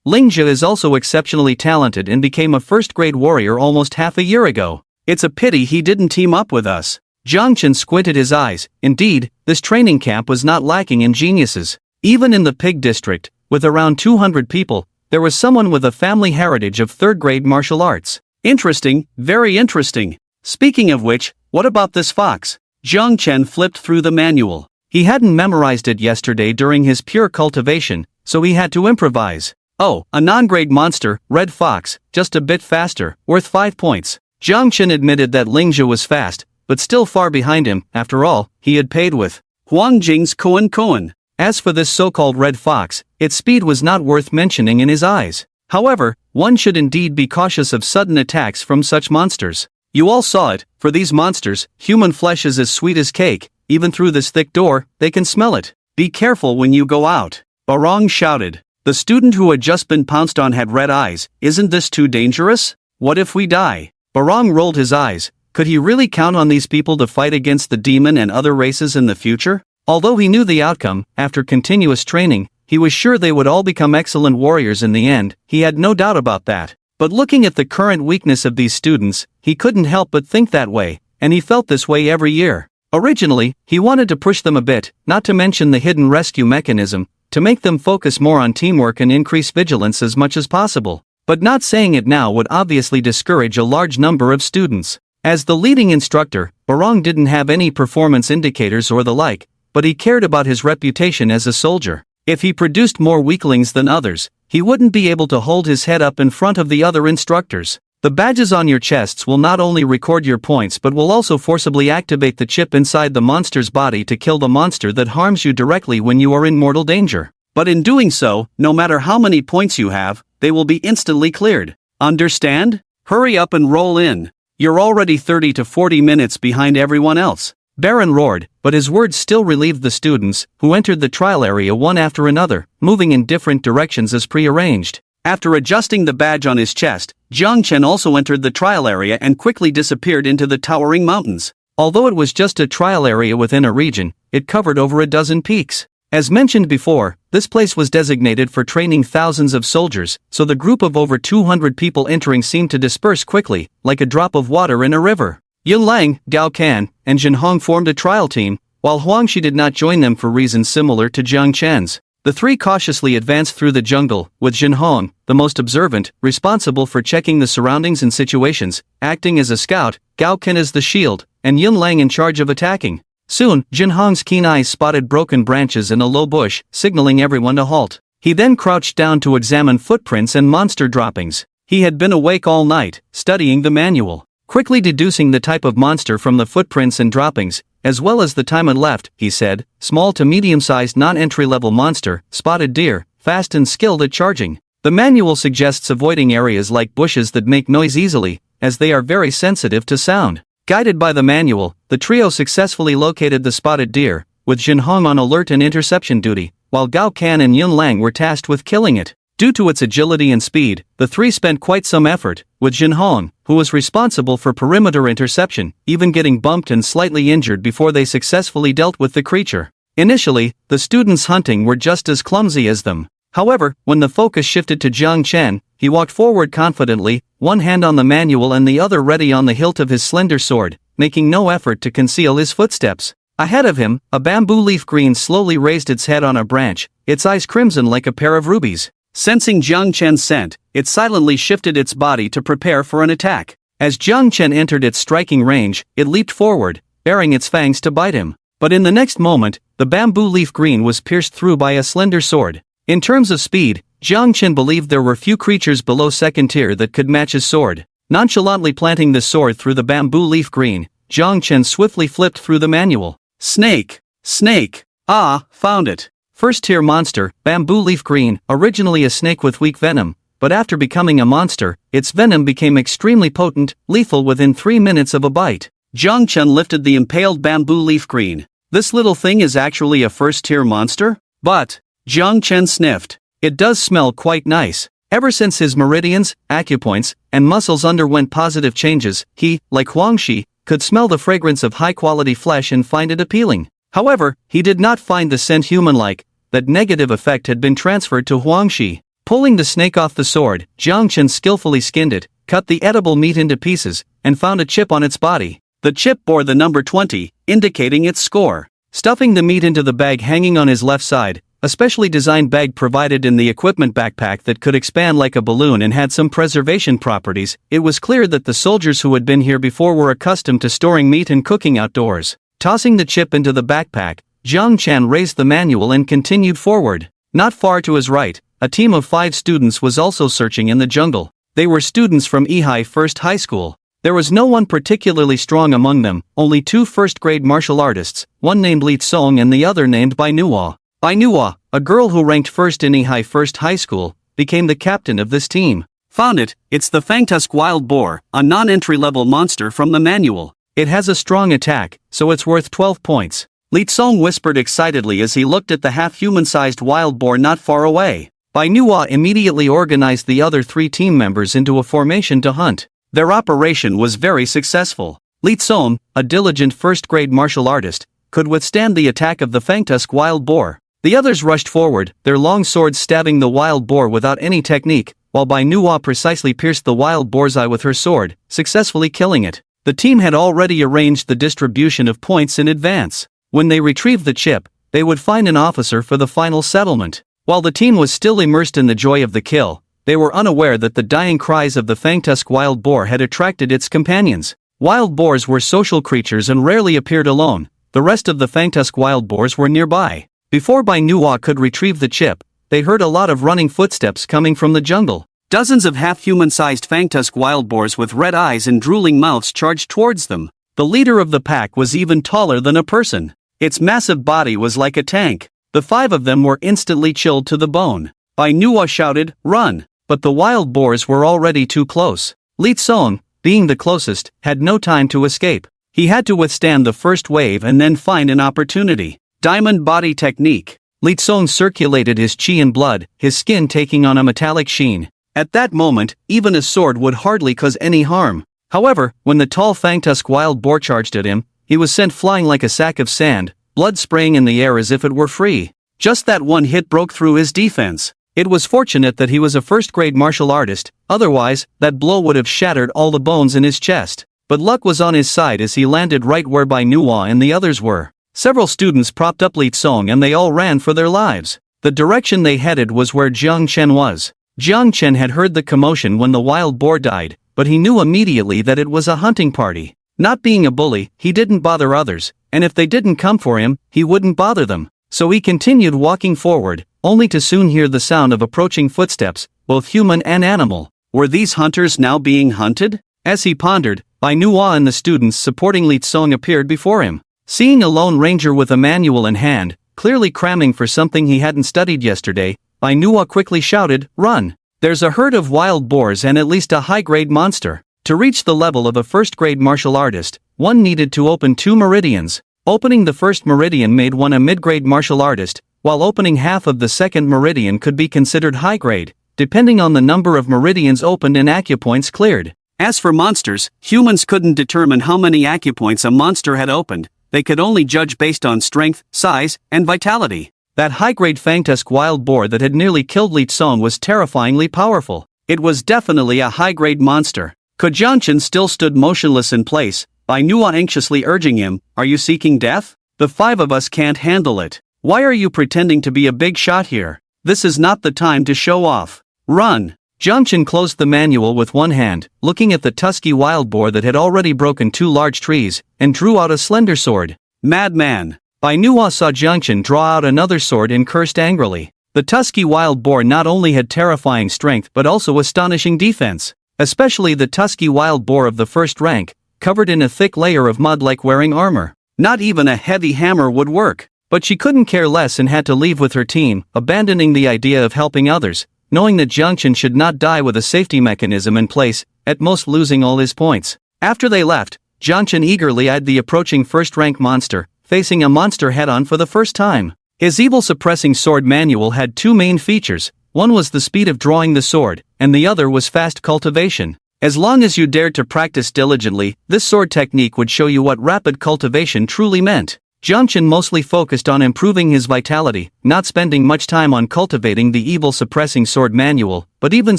Lingjia is also exceptionally talented and became a 1st grade warrior almost half a year ago. It's a pity he didn't team up with us. Chen squinted his eyes. Indeed, this training camp was not lacking in geniuses. Even in the Pig District, with around 200 people, there was someone with a family heritage of 3rd grade martial arts. Interesting, very interesting. Speaking of which, what about this fox? Chen flipped through the manual. He hadn't memorized it yesterday during his pure cultivation, so he had to improvise. "Oh, a non-grade monster, red fox, just a bit faster, worth 5 points. Chen admitted that Lingjia was fast, but still far behind him. After all, he had paid with Huangjing's Koan. As for this so-called red fox, its speed was not worth mentioning in his eyes. However, one should indeed be cautious of sudden attacks from such monsters. You all saw it. For these monsters, human flesh is as sweet as cake. Even through this thick door, they can smell it. Be careful when you go out." Barong shouted. The student who had just been pounced on had red eyes. "Isn't this too dangerous? What if we die?" Barong rolled his eyes. Could he really count on these people to fight against the demon and other races in the future? Although he knew the outcome, after continuous training, he was sure they would all become excellent warriors in the end. He had no doubt about that. But looking at the current weakness of these students, he couldn't help but think that way, and he felt this way every year. Originally, he wanted to push them a bit, not to mention the hidden rescue mechanism, to make them focus more on teamwork and increase vigilance as much as possible. But not saying it now would obviously discourage a large number of students. As the leading instructor, Barong didn't have any performance indicators or the like, but he cared about his reputation as a soldier. If he produced more weaklings than others, he wouldn't be able to hold his head up in front of the other instructors. The badges on your chests will not only record your points but will also forcibly activate the chip inside the monster's body to kill the monster that harms you directly when you are in mortal danger. But in doing so, no matter how many points you have, they will be instantly cleared. Understand? Hurry up and roll in. You're already 30 to 40 minutes behind everyone else. Baron roared, but his words still relieved the students, who entered the trial area one after another, moving in different directions as prearranged. After adjusting the badge on his chest, Chen also entered the trial area and quickly disappeared into the towering mountains. Although it was just a trial area within a region, it covered over a dozen peaks. As mentioned before, this place was designated for training thousands of soldiers, so the group of over 200 people entering seemed to disperse quickly, like a drop of water in a river. Yunlang, Gao Kan, and Jinhong formed a trial team, while Huangxi did not join them for reasons similar to Jiang Chen's. The three cautiously advanced through the jungle, with Jinhong, the most observant, responsible for checking the surroundings and situations, acting as a scout, Gao Kan as the shield, and Yunlang in charge of attacking. Soon, Jinhong's keen eyes spotted broken branches in a low bush, signaling everyone to halt. He then crouched down to examine footprints and monster droppings. He had been awake all night, studying the manual. Quickly deducing the type of monster from the footprints and droppings, as well as the time it left, he said, small to medium-sized non-entry-level monster, spotted deer, fast and skilled at charging. The manual suggests avoiding areas like bushes that make noise easily, as they are very sensitive to sound. Guided by the manual, the trio successfully located the spotted deer, with Jinhong on alert and interception duty, while Gao Kan and Yunlang were tasked with killing it. Due to its agility and speed, the three spent quite some effort, with Jinhong, who was responsible for perimeter interception, even getting bumped and slightly injured before they successfully dealt with the creature. Initially, the students hunting were just as clumsy as them. However, when the focus shifted to Jiang Chen, he walked forward confidently, one hand on the manual and the other ready on the hilt of his slender sword, making no effort to conceal his footsteps. Ahead of him, a bamboo leaf green slowly raised its head on a branch, its eyes crimson like a pair of rubies. Sensing Jiang Chen's scent, it silently shifted its body to prepare for an attack. As Jiang Chen entered its striking range, it leaped forward, baring its fangs to bite him. But in the next moment, the bamboo leaf green was pierced through by a slender sword. In terms of speed, Jiang Chen believed there were few creatures below second tier that could match his sword. Nonchalantly planting the sword through the bamboo leaf green, Jiang Chen swiftly flipped through the manual. Snake! Snake! Ah, found it! First-tier monster, bamboo leaf green, originally a snake with weak venom, but after becoming a monster, its venom became extremely potent, lethal within 3 minutes of a bite. Jiang Chen lifted the impaled bamboo leaf green. This little thing is actually a first-tier monster? But, Jiang Chen sniffed. It does smell quite nice. Ever since his meridians, acupoints, and muscles underwent positive changes, he, like Huangxi, could smell the fragrance of high-quality flesh and find it appealing. However, he did not find the scent human-like. That negative effect had been transferred to Huangxi. Pulling the snake off the sword, Jiang Chen skillfully skinned it, cut the edible meat into pieces, and found a chip on its body. The chip bore the number 20, indicating its score. Stuffing the meat into the bag hanging on his left side, a specially designed bag provided in the equipment backpack that could expand like a balloon and had some preservation properties, it was clear that the soldiers who had been here before were accustomed to storing meat and cooking outdoors. Tossing the chip into the backpack, Jiang Chen raised the manual and continued forward. Not far to his right, a team of 5 students was also searching in the jungle. They were students from Ehai First High School. There was no one particularly strong among them, only 2 first-grade martial artists, one named Li Tsong and the other named Manhwa. Manhwa, a girl who ranked first in Ehai First High School, became the captain of this team. Found it, it's the Fangtusk Wild Boar, a non-entry-level monster from the manual. It has a strong attack, so it's worth 12 points. Li Tsong whispered excitedly as he looked at the half-human-sized wild boar not far away. Manhwa immediately organized the other 3 team members into a formation to hunt. Their operation was very successful. Li Tsong, a diligent first-grade martial artist, could withstand the attack of the Fangtusk wild boar. The others rushed forward, their long swords stabbing the wild boar without any technique, while Manhwa precisely pierced the wild boar's eye with her sword, successfully killing it. The team had already arranged the distribution of points in advance. When they retrieved the chip, they would find an officer for the final settlement. While the team was still immersed in the joy of the kill, they were unaware that the dying cries of the Fangtusk wild boar had attracted its companions. Wild boars were social creatures and rarely appeared alone. The rest of the Fangtusk wild boars were nearby. Before Manhwa could retrieve the chip, they heard a lot of running footsteps coming from the jungle. Dozens of half-human-sized Fangtusk wild boars with red eyes and drooling mouths charged towards them. The leader of the pack was even taller than a person. Its massive body was like a tank. The 5 of them were instantly chilled to the bone. Manhwa shouted, "Run!" But the wild boars were already too close. Li Tsong, being the closest, had no time to escape. He had to withstand the first wave and then find an opportunity. Diamond body technique. Li Tsong circulated his chi and blood, his skin taking on a metallic sheen. At that moment, even a sword would hardly cause any harm. However, when the tall Fangtusk wild boar charged at him, he was sent flying like a sack of sand, blood spraying in the air as if it were free. Just that one hit broke through his defense. It was fortunate that he was a first-grade martial artist, otherwise, that blow would have shattered all the bones in his chest. But luck was on his side as he landed right where Manhwa and the others were. Several students propped up Li Tsong and they all ran for their lives. The direction they headed was where Jiang Chen was. Jiang Chen had heard the commotion when the wild boar died, but he knew immediately that it was a hunting party. Not being a bully, he didn't bother others, and if they didn't come for him, he wouldn't bother them. So he continued walking forward, only to soon hear the sound of approaching footsteps, both human and animal. Were these hunters now being hunted? As he pondered, Manhwa and the students supporting Li Tsong appeared before him. Seeing a lone ranger with a manual in hand, clearly cramming for something he hadn't studied yesterday, Manhwa quickly shouted, "Run! There's a herd of wild boars and at least a high-grade monster." To reach the level of a first-grade martial artist, one needed to open 2 meridians. Opening the first meridian made one a mid-grade martial artist, while opening half of the second meridian could be considered high-grade, depending on the number of meridians opened and acupoints cleared. As for monsters, humans couldn't determine how many acupoints a monster had opened. They could only judge based on strength, size, and vitality. That high-grade fangtusk wild boar that had nearly killed Li Tsong was terrifyingly powerful. It was definitely a high-grade monster. Chen still stood motionless in place, Manhwa anxiously urging him, "Are you seeking death? The five of us can't handle it. Why are you pretending to be a big shot here? This is not the time to show off. Run!" Chen closed the manual with one hand, looking at the tusky wild boar that had already broken 2 large trees, and drew out a slender sword. "Madman!" Manhwa saw Chen draw out another sword and cursed angrily. The tusky wild boar not only had terrifying strength but also astonishing defense. Especially the tusky wild boar of the first rank, covered in a thick layer of mud like wearing armor. Not even a heavy hammer would work. But she couldn't care less and had to leave with her team, abandoning the idea of helping others, knowing that Chen should not die with a safety mechanism in place, at most losing all his points. After they left, Chen eagerly eyed the approaching first-rank monster, facing a monster head-on for the first time. His evil-suppressing sword manual had 2 main features. One was the speed of drawing the sword, and the other was fast cultivation. As long as you dared to practice diligently, this sword technique would show you what rapid cultivation truly meant. Chen mostly focused on improving his vitality, not spending much time on cultivating the evil-suppressing sword manual, but even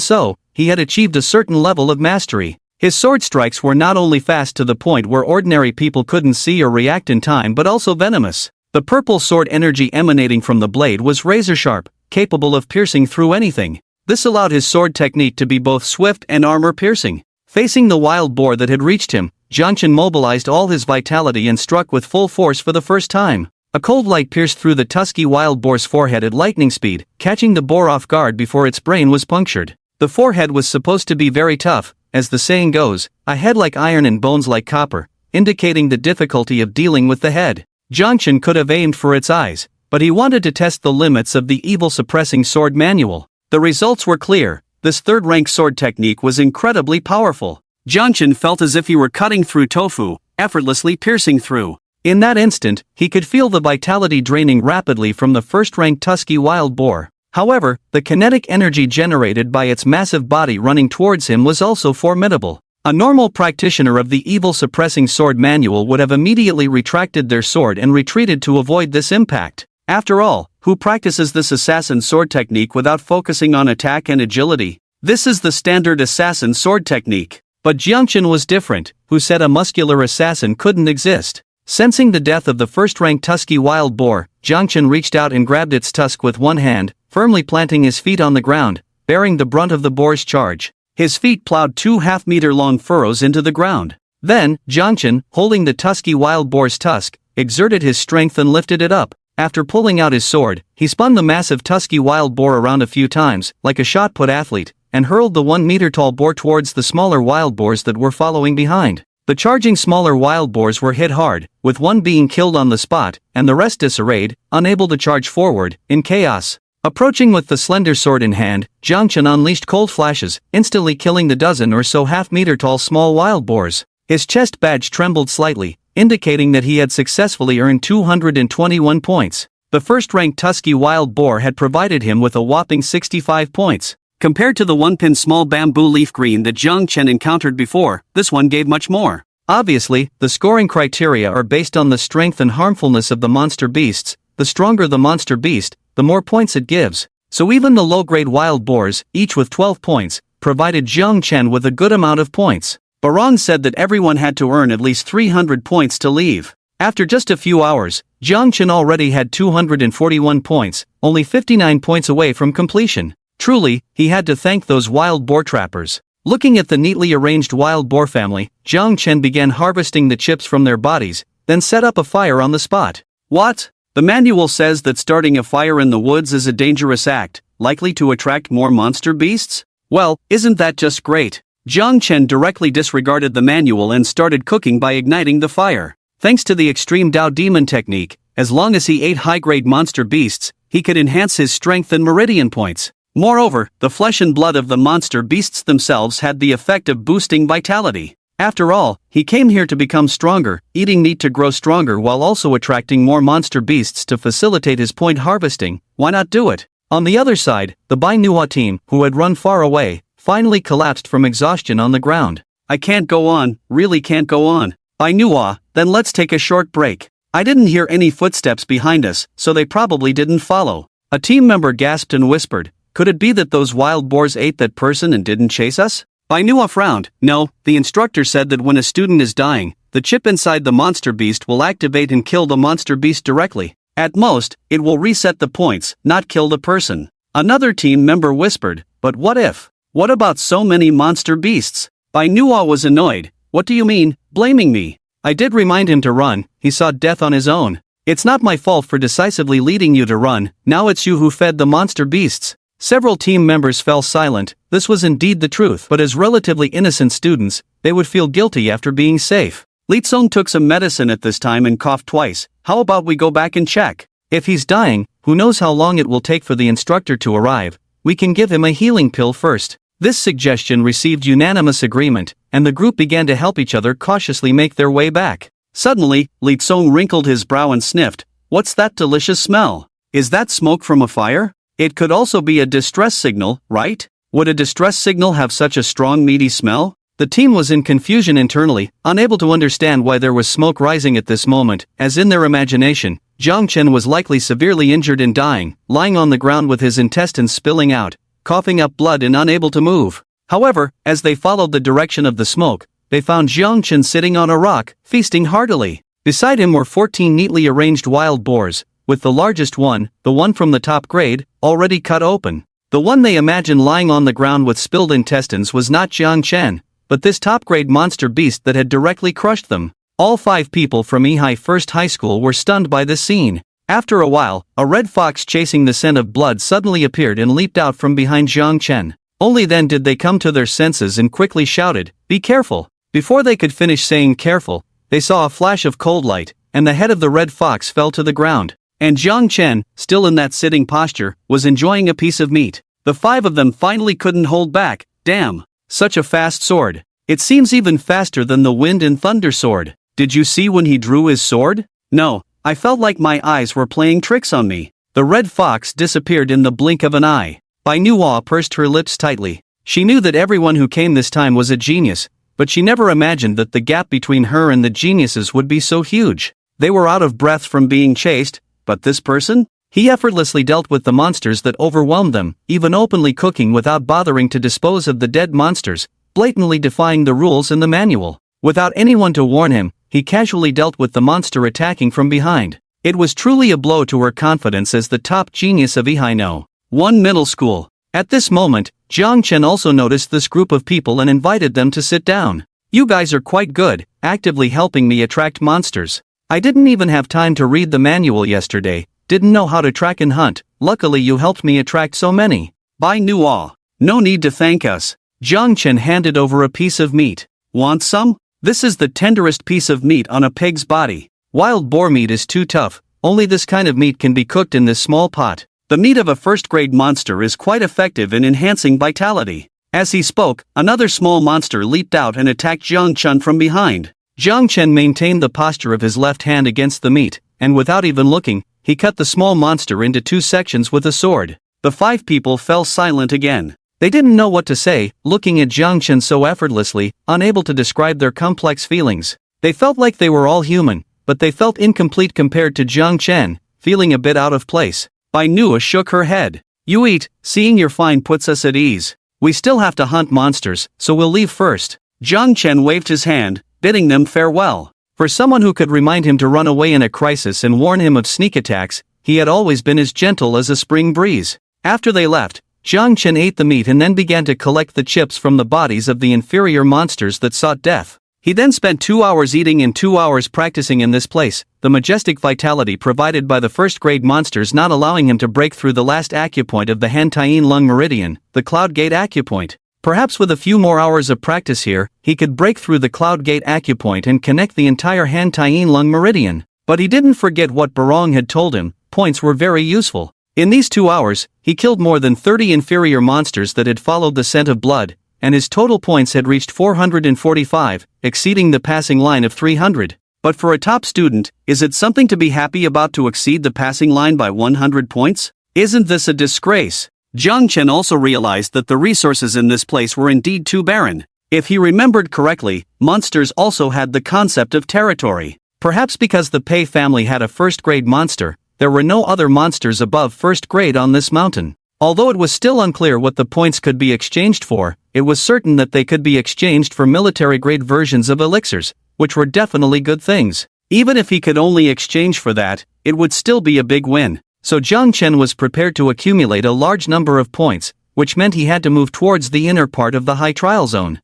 so, he had achieved a certain level of mastery. His sword strikes were not only fast to the point where ordinary people couldn't see or react in time but also venomous. The purple sword energy emanating from the blade was razor-sharp, capable of piercing through anything. This allowed his sword technique to be both swift and armor-piercing. Facing the wild boar that had reached him, Chen mobilized all his vitality and struck with full force for the first time. A cold light pierced through the tusky wild boar's forehead at lightning speed, catching the boar off guard before its brain was punctured. The forehead was supposed to be very tough, as the saying goes, a head like iron and bones like copper, indicating the difficulty of dealing with the head. Chen could have aimed for its eyes, but he wanted to test the limits of the evil-suppressing sword manual. The results were clear. This third-rank sword technique was incredibly powerful. Chen felt as if he were cutting through tofu, effortlessly piercing through. In that instant, he could feel the vitality draining rapidly from the first-rank tusky wild boar. However, the kinetic energy generated by its massive body running towards him was also formidable. A normal practitioner of the evil-suppressing sword manual would have immediately retracted their sword and retreated to avoid this impact. After all, who practices this assassin sword technique without focusing on attack and agility? This is the standard assassin sword technique. But Chen was different, who said a muscular assassin couldn't exist. Sensing the death of the first-rank tusky wild boar, Chen reached out and grabbed its tusk with one hand, firmly planting his feet on the ground, bearing the brunt of the boar's charge. His feet plowed 2 half-meter-long furrows into the ground. Then, Chen, holding the tusky wild boar's tusk, exerted his strength and lifted it up. After pulling out his sword, he spun the massive tusky wild boar around a few times, like a shot-put athlete, and hurled the 1-meter-tall boar towards the smaller wild boars that were following behind. The charging smaller wild boars were hit hard, with one being killed on the spot, and the rest disarrayed, unable to charge forward, in chaos. Approaching with the slender sword in hand, Chen unleashed cold flashes, instantly killing the dozen or so half-meter-tall small wild boars. His chest badge trembled slightly, indicating that he had successfully earned 221 points. The first-ranked tusky wild boar had provided him with a whopping 65 points. Compared to the 1-pin small bamboo leaf green that Chen encountered before, this one gave much more. Obviously, the scoring criteria are based on the strength and harmfulness of the monster beasts. The stronger the monster beast, the more points it gives. So even the low-grade wild boars, each with 12 points, provided Chen with a good amount of points. Barong said that everyone had to earn at least 300 points to leave. After just a few hours, Chen already had 241 points, only 59 points away from completion. Truly, he had to thank those wild boar trappers. Looking at the neatly arranged wild boar family, Chen began harvesting the chips from their bodies, then set up a fire on the spot. What? The manual says that starting a fire in the woods is a dangerous act, likely to attract more monster beasts? Well, isn't that just great? Chen directly disregarded the manual and started cooking by igniting the fire. Thanks to the extreme Dao Demon technique, as long as he ate high-grade monster beasts, he could enhance his strength and meridian points. Moreover, the flesh and blood of the monster beasts themselves had the effect of boosting vitality. After all, he came here to become stronger, eating meat to grow stronger while also attracting more monster beasts to facilitate his point harvesting. Why not do it? On the other side, the Manhwa team, who had run far away, finally collapsed from exhaustion on the ground. I can't go on, really can't go on. Manhwa, then let's take a short break. I didn't hear any footsteps behind us, so they probably didn't follow. A team member gasped and whispered, could it be that those wild boars ate that person and didn't chase us? Manhwa frowned. No, the instructor said that when a student is dying, the chip inside the monster beast will activate and kill the monster beast directly. At most, it will reset the points, not kill the person. Another team member whispered, but what if? What about so many monster beasts? Manhwa was annoyed. What do you mean, blaming me? I did remind him to run, he saw death on his own. It's not my fault for decisively leading you to run, now it's you who fed the monster beasts. Several team members fell silent. This was indeed the truth, but as relatively innocent students, they would feel guilty after being safe. Lietsong took some medicine at this time and coughed twice. How about we go back and check? If he's dying, who knows how long it will take for the instructor to arrive, we can give him a healing pill first. This suggestion received unanimous agreement, and the group began to help each other cautiously make their way back. Suddenly, Lietsong wrinkled his brow and sniffed. What's that delicious smell? Is that smoke from a fire? It could also be a distress signal, right? Would a distress signal have such a strong meaty smell? The team was in confusion internally, unable to understand why there was smoke rising at this moment, as in their imagination, Chen was likely severely injured and dying, lying on the ground with his intestines spilling out, coughing up blood and unable to move. However, as they followed the direction of the smoke, they found Chen sitting on a rock, feasting heartily. Beside him were 14 neatly arranged wild boars, with the largest one, the one from the top grade, already cut open. The one they imagined lying on the ground with spilled intestines was not Chen, but this top-grade monster beast that had directly crushed them. All 5 people from Ehai First High School were stunned by this scene. After a while, a red fox chasing the scent of blood suddenly appeared and leaped out from behind Chen. Only then did they come to their senses and quickly shouted, "Be careful!" Before they could finish saying careful, they saw a flash of cold light, and the head of the red fox fell to the ground. And Chen, still in that sitting posture, was enjoying a piece of meat. The 5 of them finally couldn't hold back. Damn! Such a fast sword. It seems even faster than the wind and thunder sword. Did you see when he drew his sword? No, I felt like my eyes were playing tricks on me. The red fox disappeared in the blink of an eye. Manhwa pursed her lips tightly. She knew that everyone who came this time was a genius, but she never imagined that the gap between her and the geniuses would be so huge. They were out of breath from being chased. But this person? He effortlessly dealt with the monsters that overwhelmed them, even openly cooking without bothering to dispose of the dead monsters, blatantly defying the rules in the manual. Without anyone to warn him, he casually dealt with the monster attacking from behind. It was truly a blow to her confidence as the top genius of Ehai No. 1 Middle School. At this moment, Chen also noticed this group of people and invited them to sit down. You guys are quite good, actively helping me attract monsters. I didn't even have time to read the manual yesterday, didn't know how to track and hunt, luckily you helped me attract so many. Manhwa. No need to thank us. Chen handed over a piece of meat. Want some? This is the tenderest piece of meat on a pig's body. Wild boar meat is too tough, only this kind of meat can be cooked in this small pot. The meat of a first-grade monster is quite effective in enhancing vitality. As he spoke, another small monster leaped out and attacked Chen from behind. Chen maintained the posture of his left hand against the meat, and without even looking, he cut the small monster into 2 sections with a sword. The 5 people fell silent again. They didn't know what to say, looking at Chen so effortlessly, unable to describe their complex feelings. They felt like they were all human, but they felt incomplete compared to Chen, feeling a bit out of place. Manhwa shook her head. You eat, seeing you're fine puts us at ease. We still have to hunt monsters, so we'll leave first. Chen waved his hand, bidding them farewell. For someone who could remind him to run away in a crisis and warn him of sneak attacks, he had always been as gentle as a spring breeze. After they left, Chen ate the meat and then began to collect the chips from the bodies of the inferior monsters that sought death. He then spent 2 hours eating and 2 hours practicing in this place, the majestic vitality provided by the first-grade monsters not allowing him to break through the last acupoint of the Han-Tien Lung Meridian, the Cloud Gate acupoint. Perhaps with a few more hours of practice here, he could break through the Cloud Gate acupoint and connect the entire Han-Tien Lung Meridian. But he didn't forget what Barong had told him, points were very useful. In these 2 hours, he killed more than 30 inferior monsters that had followed the scent of blood, and his total points had reached 445, exceeding the passing line of 300. But for a top student, is it something to be happy about to exceed the passing line by 100 points? Isn't this a disgrace? Chen also realized that the resources in this place were indeed too barren. If he remembered correctly, monsters also had the concept of territory. Perhaps because the Pei family had a first-grade monster, there were no other monsters above first grade on this mountain. Although it was still unclear what the points could be exchanged for, it was certain that they could be exchanged for military-grade versions of elixirs, which were definitely good things. Even if he could only exchange for that, it would still be a big win. So Chen was prepared to accumulate a large number of points, which meant he had to move towards the inner part of the high trial zone.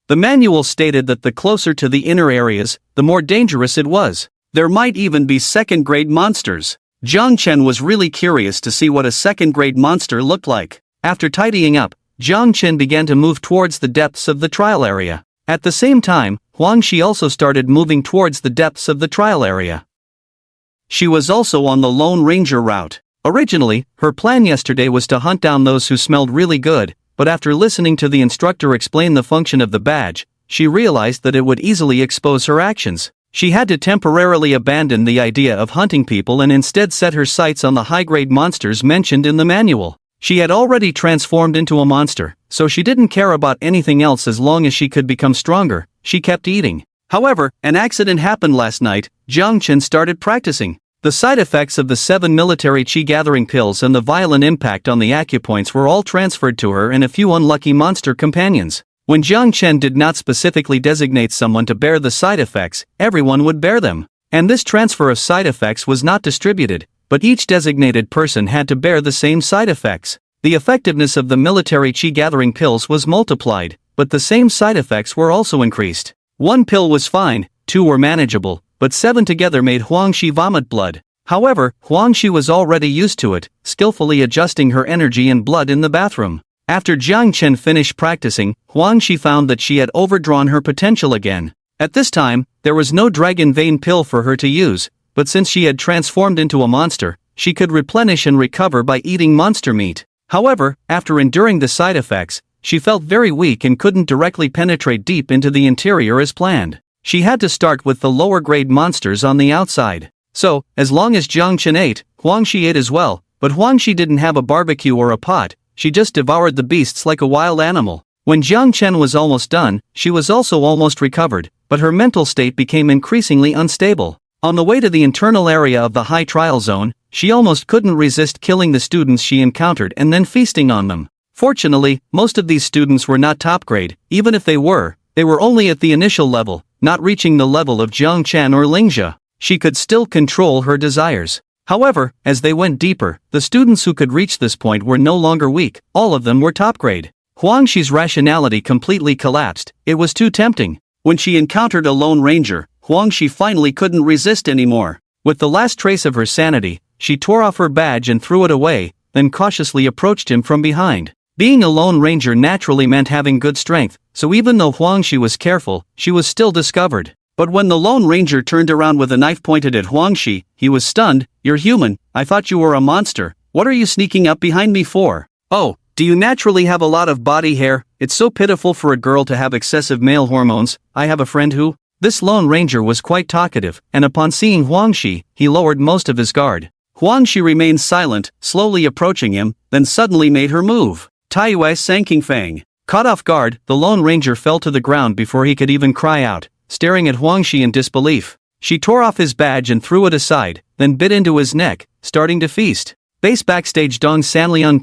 The manual stated that the closer to the inner areas, the more dangerous it was. There might even be second-grade monsters. Chen was really curious to see what a second-grade monster looked like. After tidying up, Chen began to move towards the depths of the trial area. At the same time, Huangxi also started moving towards the depths of the trial area. She was also on the Lone Ranger route. Originally, her plan yesterday was to hunt down those who smelled really good, but after listening to the instructor explain the function of the badge, she realized that it would easily expose her actions. She had to temporarily abandon the idea of hunting people and instead set her sights on the high-grade monsters mentioned in the manual. She had already transformed into a monster, so she didn't care about anything else as long as she could become stronger. She kept eating. However, an accident happened last night. Chen started practicing. The side effects of the 7 military chi-gathering pills and the violent impact on the acupoints were all transferred to her and a few unlucky monster companions. When Chen did not specifically designate someone to bear the side effects, everyone would bear them. And this transfer of side effects was not distributed, but each designated person had to bear the same side effects. The effectiveness of the military chi-gathering pills was multiplied, but the same side effects were also increased. 1 pill was fine, 2 were manageable, but 7 together made Huangxi vomit blood. However, Huangxi was already used to it, skillfully adjusting her energy and blood in the bathroom. After Chen finished practicing, Huangxi found that she had overdrawn her potential again. At this time, there was no dragon vein pill for her to use, but since she had transformed into a monster, she could replenish and recover by eating monster meat. However, after enduring the side effects, she felt very weak and couldn't directly penetrate deep into the interior as planned. She had to start with the lower-grade monsters on the outside. So, as long as Chen ate, Huangxi ate as well, but Huangxi didn't have a barbecue or a pot. She just devoured the beasts like a wild animal. When Chen was almost done, she was also almost recovered, but her mental state became increasingly unstable. On the way to the internal area of the high trial zone, she almost couldn't resist killing the students she encountered and then feasting on them. Fortunately, most of these students were not top grade. Even if they were only at the initial level, not reaching the level of Chen or Lingjia. She could still control her desires. However, as they went deeper, the students who could reach this point were no longer weak, all of them were top grade. Huangxi's rationality completely collapsed. It was too tempting. When she encountered a Lone Ranger, Huangxi finally couldn't resist anymore. With the last trace of her sanity, she tore off her badge and threw it away, then cautiously approached him from behind. Being a Lone Ranger naturally meant having good strength, so even though Huangxi was careful, she was still discovered. But when the Lone Ranger turned around with a knife pointed at Huangxi, he was stunned. "You're human, I thought you were a monster. What are you sneaking up behind me for? Oh, do you naturally have a lot of body hair? It's so pitiful for a girl to have excessive male hormones. I have a friend who..." This Lone Ranger was quite talkative, and upon seeing Huangxi, he lowered most of his guard. Huangxi remained silent, slowly approaching him, then suddenly made her move. Taiyue Sanking Fang. Caught off guard, the Lone Ranger fell to the ground before he could even cry out, staring at Huangxi in disbelief. She tore off his badge and threw it aside, then bit into his neck, starting to feast. Base backstage Dong Sanliang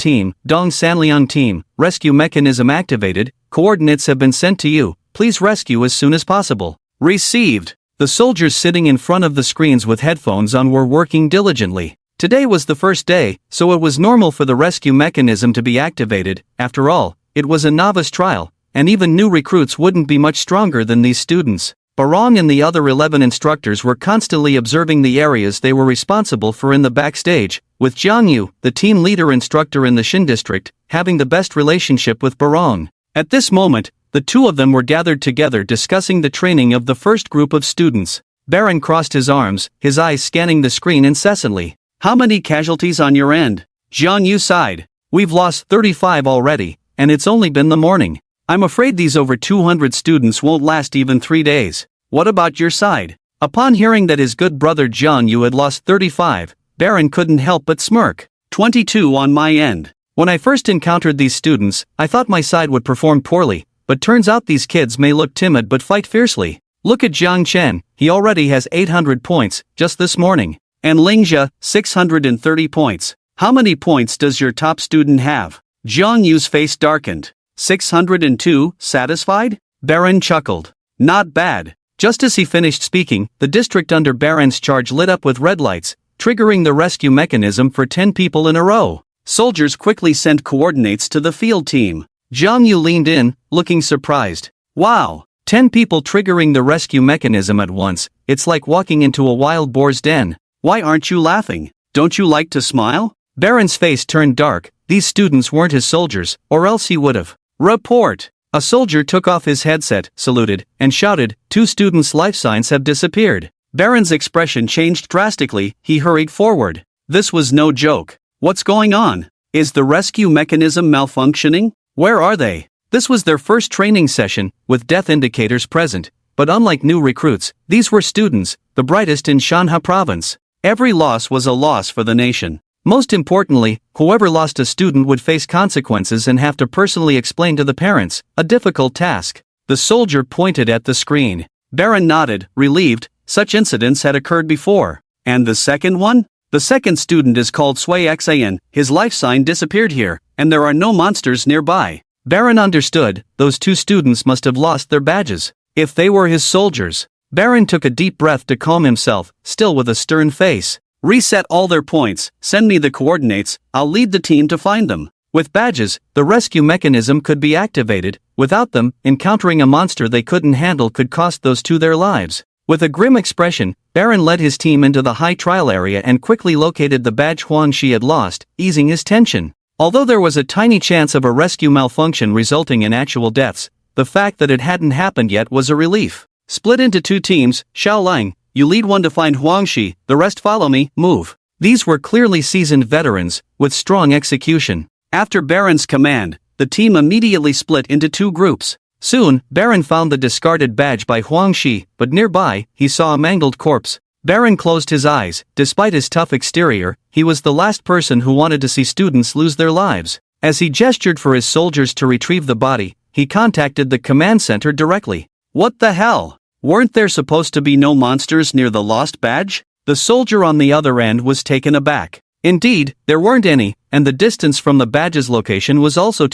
team, rescue mechanism activated, coordinates have been sent to you, please rescue as soon as possible. Received. The soldiers sitting in front of the screens with headphones on were working diligently. Today was the first day, so it was normal for the rescue mechanism to be activated. After all, it was a novice trial, and even new recruits wouldn't be much stronger than these students. Barong and the other 11 instructors were constantly observing the areas they were responsible for in the backstage, with Jiang Yu, the team leader instructor in the Xin district, having the best relationship with Barong. At this moment, the two of them were gathered together discussing the training of the first group of students. Baron crossed his arms, his eyes scanning the screen incessantly. "How many casualties on your end?" Jiang Yu sighed. "We've lost 35 already, and it's only been the morning. I'm afraid these over 200 students won't last even 3 days. What about your side?" Upon hearing that his good brother Jiang Yu had lost 35, Baron couldn't help but smirk. 22 on my end. When I first encountered these students, I thought my side would perform poorly, but turns out these kids may look timid but fight fiercely. Look at Jiang Chen, he already has 800 points, just this morning. And Lingjia, 630 points. How many points does your top student have? Jiang Yu's face darkened. 602, satisfied? Baron chuckled. Not bad. Just as he finished speaking, the district under Baron's charge lit up with red lights, triggering the rescue mechanism for 10 people in a row. Soldiers quickly sent coordinates to the field team. Jiang Yu leaned in, looking surprised. Wow, 10 people triggering the rescue mechanism at once, it's like walking into a wild boar's den. Why aren't you laughing? Don't you like to smile? Baron's face turned dark. These students weren't his soldiers, or else he would've. Report! A soldier took off his headset, saluted, and shouted, 2 students' life signs have disappeared. Baron's expression changed drastically, he hurried forward. This was no joke. What's going on? Is the rescue mechanism malfunctioning? Where are they? This was their first training session, with death indicators present, but unlike new recruits, these were students, the brightest in Shanha province. Every loss was a loss for the nation. Most importantly, whoever lost a student would face consequences and have to personally explain to the parents, a difficult task. The soldier pointed at the screen. Baron nodded, relieved. Such incidents had occurred before. And the second one? The second student is called Sui Xan, his life sign disappeared here, and there are no monsters nearby. Baron understood, those 2 students must have lost their badges. If they were his soldiers. Baron took a deep breath to calm himself, still with a stern face. Reset all their points, send me the coordinates, I'll lead the team to find them. With badges, the rescue mechanism could be activated. Without them, encountering a monster they couldn't handle could cost those 2 their lives. With a grim expression, Baron led his team into the high trial area and quickly located the badge Huang Shi had lost, easing his tension. Although there was a tiny chance of a rescue malfunction resulting in actual deaths, the fact that it hadn't happened yet was a relief. Split into 2 teams, Xiaolang, you lead one to find Huang Shi, the rest follow me, move. These were clearly seasoned veterans, with strong execution. After Baron's command, the team immediately split into 2 groups. Soon, Baron found the discarded badge by Huang Shi, but nearby, he saw a mangled corpse. Baron closed his eyes. Despite his tough exterior, he was the last person who wanted to see students lose their lives. As he gestured for his soldiers to retrieve the body, he contacted the command center directly. What the hell? Weren't there supposed to be no monsters near the lost badge? The soldier on the other end was taken aback. Indeed, there weren't any, and the distance from the badge's location was also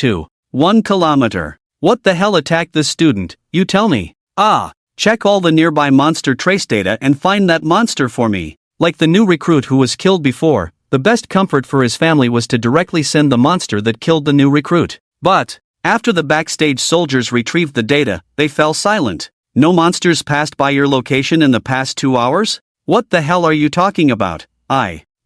1 kilometer. What the hell attacked this student, you tell me? Check all the nearby monster trace data and find that monster for me. Like the new recruit who was killed before, the best comfort for his family was to directly send the monster that killed the new recruit. But, after the backstage soldiers retrieved the data, they fell silent. No monsters passed by your location in the past 2 hours? What the hell are you talking about?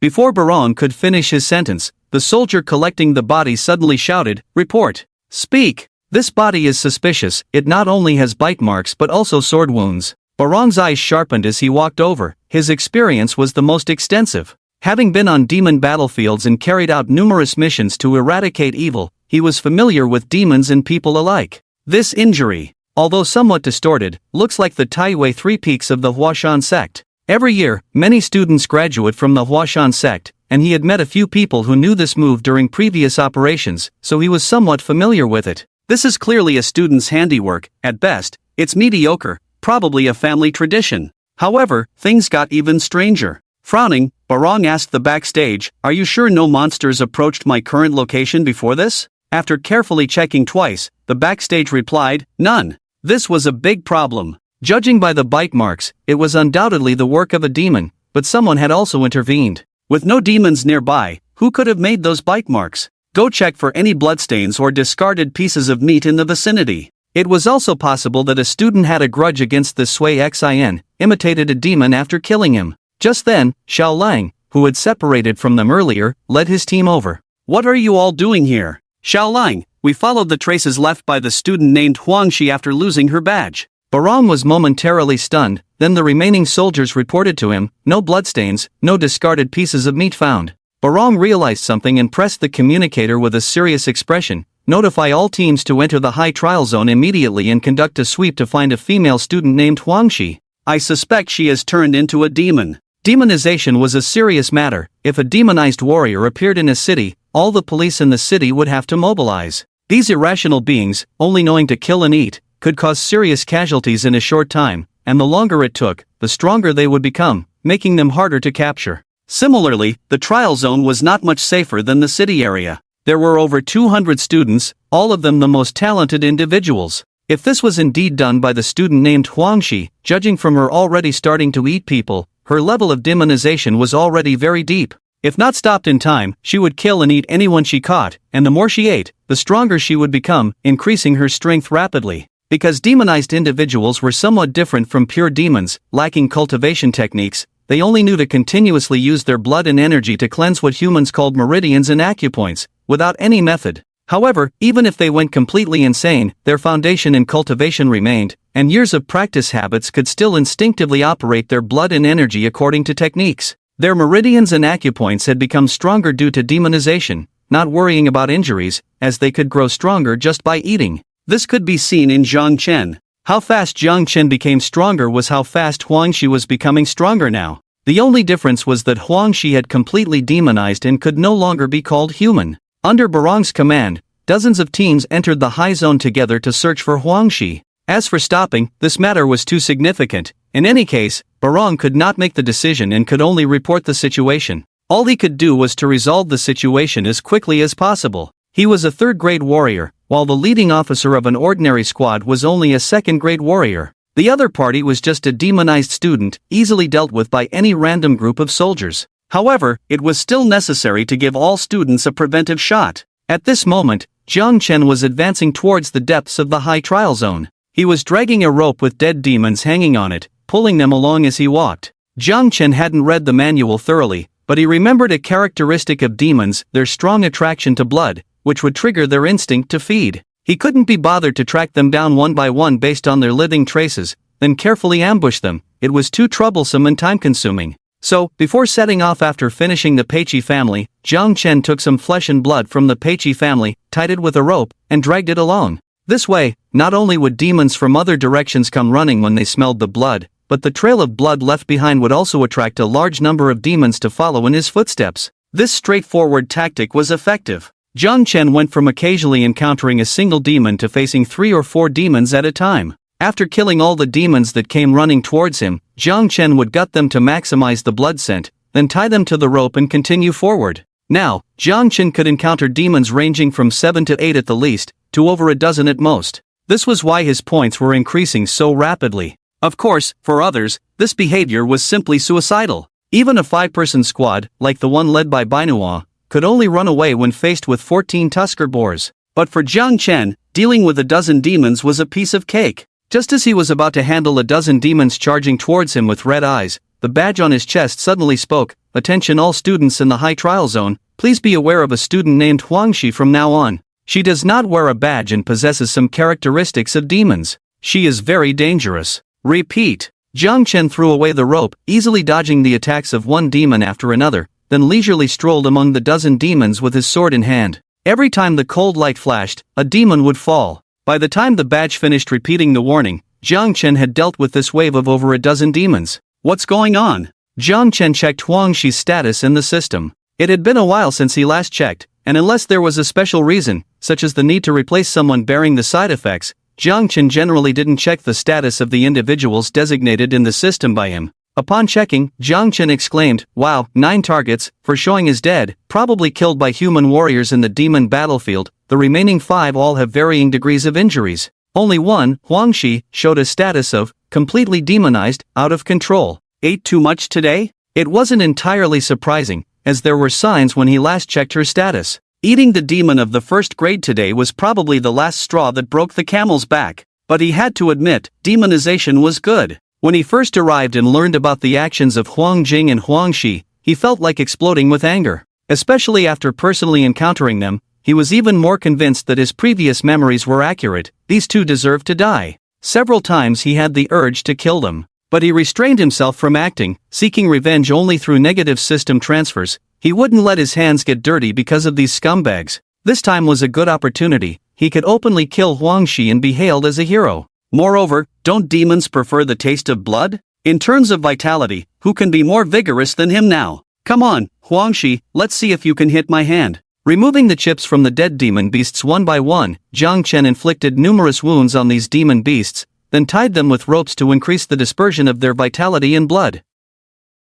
Before Baron could finish his sentence, the soldier collecting the body suddenly shouted, report. Speak. This body is suspicious, it not only has bite marks but also sword wounds. Baron's eyes sharpened as he walked over. His experience was the most extensive. Having been on demon battlefields and carried out numerous missions to eradicate evil, he was familiar with demons and people alike. This injury, although somewhat distorted, looks like the Taiwei 3 peaks of the Huashan sect. Every year, many students graduate from the Huashan sect, and he had met a few people who knew this move during previous operations, so he was somewhat familiar with it. This is clearly a student's handiwork. At best, it's mediocre, probably a family tradition. However, things got even stranger. Frowning, Barong asked the backstage, are you sure no monsters approached my current location before this? After carefully checking twice, the backstage replied, none. This was a big problem. Judging by the bite marks, it was undoubtedly the work of a demon, but someone had also intervened. With no demons nearby, who could have made those bite marks? Go check for any bloodstains or discarded pieces of meat in the vicinity. It was also possible that a student had a grudge against the Sui Xin, imitated a demon after killing him. Just then, Xiao Lang, who had separated from them earlier, led his team over. What are you all doing here? Xiao Lang, we followed the traces left by the student named Huang Shi after losing her badge. Barong was momentarily stunned, then the remaining soldiers reported to him, no bloodstains, no discarded pieces of meat found. Barong realized something and pressed the communicator with a serious expression. Notify all teams to enter the high trial zone immediately and conduct a sweep to find a female student named Huang Shi. I suspect she has turned into a demon. Demonization was a serious matter. If a demonized warrior appeared in a city, all the police in the city would have to mobilize. These irrational beings, only knowing to kill and eat, could cause serious casualties in a short time. and the longer it took, the stronger they would become, making them harder to capture. Similarly, the trial zone was not much safer than the city area. There were over 200 students, all of them the most talented individuals. If this was indeed done by the student named Huangxi, judging from her already starting to eat people, her level of demonization was already very deep. If not stopped in time, she would kill and eat anyone she caught, and the more she ate, the stronger she would become, increasing her strength rapidly. Because demonized individuals were somewhat different from pure demons, lacking cultivation techniques, they only knew to continuously use their blood and energy to cleanse what humans called meridians and acupoints, without any method. However, even if they went completely insane, their foundation in cultivation remained, and years of practice habits could still instinctively operate their blood and energy according to techniques. Their meridians and acupoints had become stronger due to demonization, not worrying about injuries, as they could grow stronger just by eating. This could be seen in Zhang Chen. How fast Zhang Chen became stronger was how fast Huangxi was becoming stronger now. The only difference was that Huangxi had completely demonized and could no longer be called human. Under Barong's command, dozens of teams entered the high zone together to search for Huangxi. As for stopping, this matter was too significant. In any case, Barong could not make the decision and could only report the situation. All he could do was to resolve the situation as quickly as possible. He was a third-grade warrior, while the leading officer of an ordinary squad was only a second-grade warrior. The other party was just a demonized student, easily dealt with by any random group of soldiers. However, it was still necessary to give all students a preventive shot. At this moment, Zhang Chen was advancing towards the depths of the high trial zone. He was dragging a rope with dead demons hanging on it, pulling them along as he walked. Zhang Chen hadn't read the manual thoroughly, but he remembered a characteristic of demons, their strong attraction to blood, which would trigger their instinct to feed. He couldn't be bothered to track them down one by one based on their living traces, then carefully ambush them. It was too troublesome and time-consuming. So, before setting off after finishing the Peiqi family, Zhang Chen took some flesh and blood from the Peiqi family, tied it with a rope, and dragged it along. This way, not only would demons from other directions come running when they smelled the blood, but the trail of blood left behind would also attract a large number of demons to follow in his footsteps. This straightforward tactic was effective. Zhang Chen went from occasionally encountering a single demon to facing 3 or 4 demons at a time. After killing all the demons that came running towards him, Zhang Chen would gut them to maximize the blood scent, then tie them to the rope and continue forward. Now, Zhang Chen could encounter demons ranging from 7 to 8 at the least, to over a dozen at most. This was why his points were increasing so rapidly. Of course, for others, this behavior was simply suicidal. Even a 5-person squad, like the one led by Manhwa, could only run away when faced with 14 tusker boars. But for Zhang Chen, dealing with a dozen demons was a piece of cake. Just as he was about to handle a dozen demons charging towards him with red eyes, the badge on his chest suddenly spoke, "Attention all students in the high trial zone, please be aware of a student named Huangxi from now on. She does not wear a badge and possesses some characteristics of demons. She is very dangerous. Repeat." Zhang Chen threw away the rope, easily dodging the attacks of one demon after another, then leisurely strolled among the dozen demons with his sword in hand. Every time the cold light flashed, a demon would fall. By the time the badge finished repeating the warning, Zhang Chen had dealt with this wave of over a dozen demons. What's going on? Zhang Chen checked Huangxi's status in the system. It had been a while since he last checked, and unless there was a special reason, such as the need to replace someone bearing the side effects, Zhang Chen generally didn't check the status of the individuals designated in the system by him. Upon checking, Zhang Chen exclaimed, "Wow, 9 targets, for showing is dead, probably killed by human warriors in the demon battlefield. The remaining 5 all have varying degrees of injuries. Only one, Huangxi, showed a status of completely demonized, out of control. Ate too much today?" It wasn't entirely surprising, as there were signs when he last checked her status. Eating the demon of the first grade today was probably the last straw that broke the camel's back. But he had to admit, demonization was good. When he first arrived and learned about the actions of Huangjing and Huangxi, he felt like exploding with anger. Especially after personally encountering them, he was even more convinced that his previous memories were accurate. These two deserved to die. Several times he had the urge to kill them. But he restrained himself from acting, seeking revenge only through negative system transfers. He wouldn't let his hands get dirty because of these scumbags. This time was a good opportunity. He could openly kill Huangxi and be hailed as a hero. Moreover, don't demons prefer the taste of blood? In terms of vitality, who can be more vigorous than him now? Come on, Huangxi, let's see if you can hit my hand. Removing the chips from the dead demon beasts one by one, Zhang Chen inflicted numerous wounds on these demon beasts, then tied them with ropes to increase the dispersion of their vitality and blood.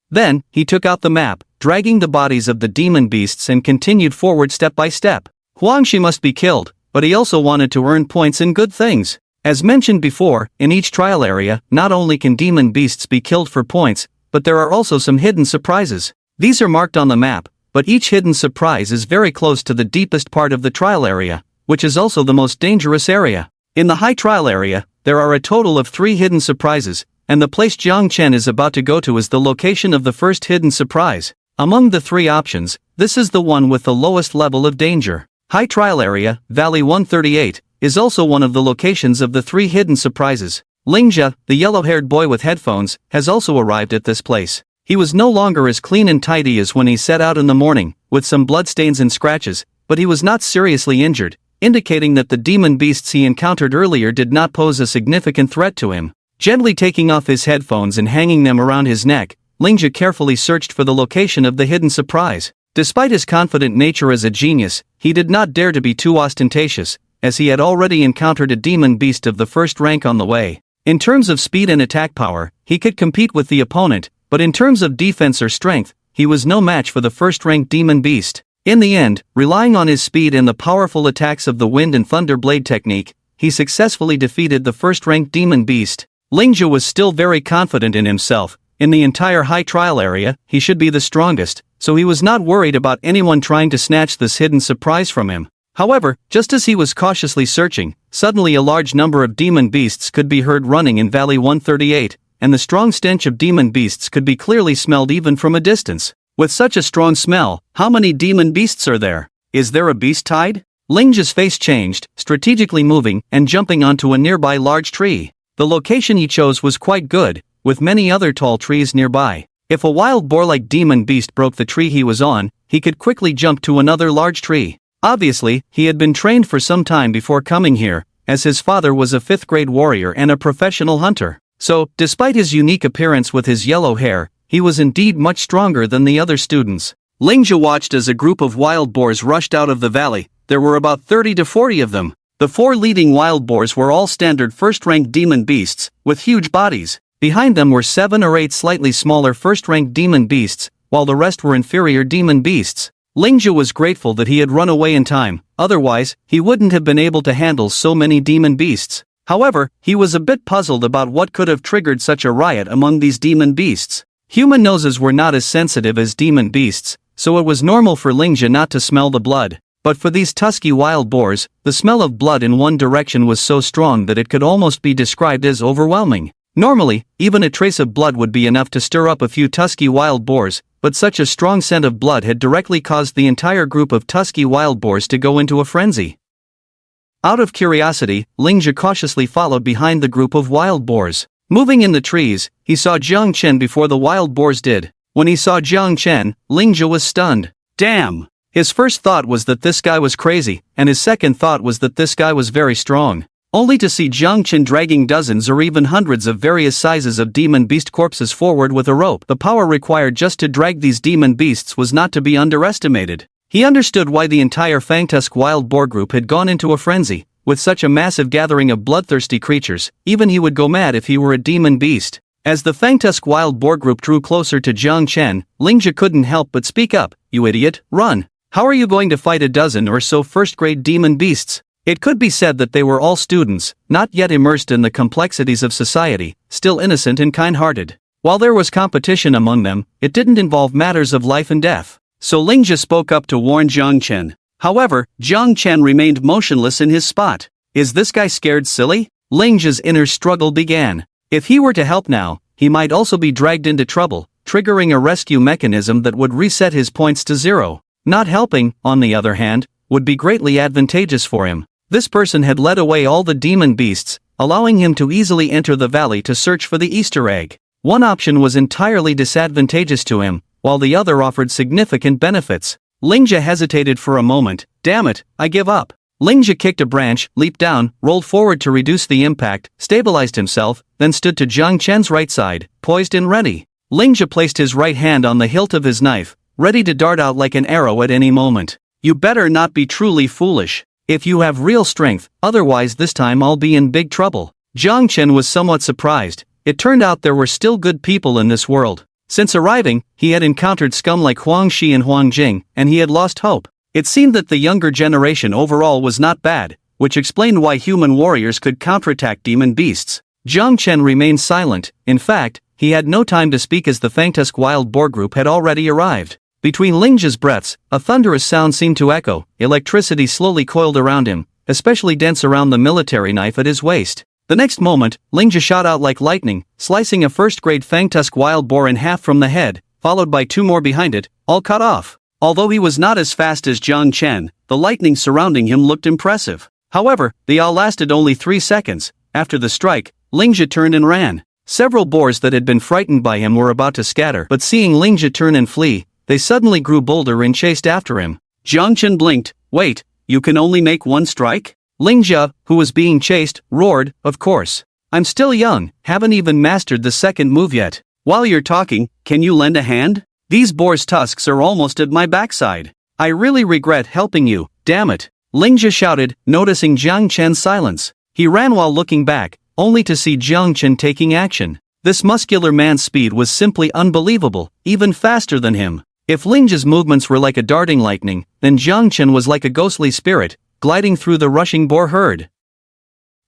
Then, he took out the map, dragging the bodies of the demon beasts and continued forward step by step. Huangshi must be killed, but he also wanted to earn points in good things. As mentioned before, in each trial area, not only can demon beasts be killed for points, but there are also some hidden surprises. These are marked on the map, but each hidden surprise is very close to the deepest part of the trial area, which is also the most dangerous area. In the high trial area, there are a total of 3 hidden surprises, and the place Jiang Chen is about to go to is the location of the first hidden surprise. Among the 3 options, this is the one with the lowest level of danger. High trial area, Valley 138, is also one of the locations of the 3 hidden surprises. Lingjia, the yellow-haired boy with headphones, has also arrived at this place. He was no longer as clean and tidy as when he set out in the morning, with some bloodstains and scratches, but he was not seriously injured, indicating that the demon beasts he encountered earlier did not pose a significant threat to him. Gently taking off his headphones and hanging them around his neck, Lingjia carefully searched for the location of the hidden surprise. Despite his confident nature as a genius, he did not dare to be too ostentatious, as he had already encountered a demon beast of the first rank on the way. In terms of speed and attack power, he could compete with the opponent, but in terms of defense or strength, he was no match for the first-rank demon beast. In the end, relying on his speed and the powerful attacks of the wind and thunder blade technique, he successfully defeated the first-rank demon beast. Lingjia was still very confident in himself. In the entire high trial area, he should be the strongest, so he was not worried about anyone trying to snatch this hidden surprise from him. However, just as he was cautiously searching, suddenly a large number of demon beasts could be heard running in Valley 138, and the strong stench of demon beasts could be clearly smelled even from a distance. With such a strong smell, how many demon beasts are there? Is there a beast tied? Lingjia's face changed, strategically moving and jumping onto a nearby large tree. The location he chose was quite good, with many other tall trees nearby. If a wild boar-like demon beast broke the tree he was on, he could quickly jump to another large tree. Obviously, he had been trained for some time before coming here, as his father was a 5th-grade warrior and a professional hunter. So, despite his unique appearance with his yellow hair, he was indeed much stronger than the other students. Lingjia watched as a group of wild boars rushed out of the valley. There were about 30 to 40 of them. The 4 leading wild boars were all standard first-rank demon beasts, with huge bodies. Behind them were 7 or 8 slightly smaller first-rank demon beasts, while the rest were inferior demon beasts. Lingjia was grateful that he had run away in time, otherwise, he wouldn't have been able to handle so many demon beasts. However, he was a bit puzzled about what could have triggered such a riot among these demon beasts. Human noses were not as sensitive as demon beasts, so it was normal for Lingjia not to smell the blood. But for these tusky wild boars, the smell of blood in one direction was so strong that it could almost be described as overwhelming. Normally, even a trace of blood would be enough to stir up a few tusky wild boars, but such a strong scent of blood had directly caused the entire group of tusky wild boars to go into a frenzy. Out of curiosity, Lingjia cautiously followed behind the group of wild boars. Moving in the trees, he saw Jiang Chen before the wild boars did. When he saw Jiang Chen, Lingjia was stunned. Damn! His first thought was that this guy was crazy, and his second thought was that this guy was very strong. Only to see Jiang Chen dragging dozens or even hundreds of various sizes of demon beast corpses forward with a rope. The power required just to drag these demon beasts was not to be underestimated. He understood why the entire Fangtusk wild boar group had gone into a frenzy. With such a massive gathering of bloodthirsty creatures, even he would go mad if he were a demon beast. As the Fangtusk wild boar group drew closer to Jiang Chen, Lingjia couldn't help but speak up. You idiot, run! How are you going to fight a dozen or so first-grade demon beasts? It could be said that they were all students, not yet immersed in the complexities of society, still innocent and kind-hearted. While there was competition among them, it didn't involve matters of life and death. So Lingjia spoke up to warn Jiang Chen. However, Jiang Chen remained motionless in his spot. Is this guy scared silly? Lingjia's inner struggle began. If he were to help now, he might also be dragged into trouble, triggering a rescue mechanism that would reset his points to 0. Not helping, on the other hand, would be greatly advantageous for him. This person had led away all the demon beasts, allowing him to easily enter the valley to search for the Easter egg. One option was entirely disadvantageous to him, while the other offered significant benefits. Lingjia hesitated for a moment. Damn it, I give up. Lingjia kicked a branch, leaped down, rolled forward to reduce the impact, stabilized himself, then stood to Jiang Chen's right side, poised and ready. Lingjia placed his right hand on the hilt of his knife, ready to dart out like an arrow at any moment. You better not be truly foolish. If you have real strength, otherwise this time I'll be in big trouble. Jiang Chen was somewhat surprised. It turned out there were still good people in this world. Since arriving, he had encountered scum like Huang Shi and Huang Jing, and he had lost hope. It seemed that the younger generation overall was not bad, which explained why human warriors could counterattack demon beasts. Jiang Chen remained silent. In fact, he had no time to speak as the Fangtusk wild boar group had already arrived. Between Lingjia's breaths, a thunderous sound seemed to echo. Electricity slowly coiled around him, especially dense around the military knife at his waist. The next moment, Lingjia shot out like lightning, slicing a first-grade Fangtusk wild boar in half from the head, followed by 2 more behind it, all cut off. Although he was not as fast as Jiang Chen, the lightning surrounding him looked impressive. However, they all lasted only 3 seconds. After the strike, Lingjia turned and ran. Several boars that had been frightened by him were about to scatter, but seeing Lingjia turn and flee, they suddenly grew bolder and chased after him. Jiang Chen blinked. Wait, you can only make 1 strike? Lingjia, who was being chased, roared, of course. I'm still young, haven't even mastered the second move yet. While you're talking, can you lend a hand? These boar's tusks are almost at my backside. I really regret helping you, damn it. Lingjia shouted, noticing Jiang Chen's silence. He ran while looking back, only to see Jiang Chen taking action. This muscular man's speed was simply unbelievable, even faster than him. If Lingjia's movements were like a darting lightning, then Jiang Chen was like a ghostly spirit, gliding through the rushing boar herd.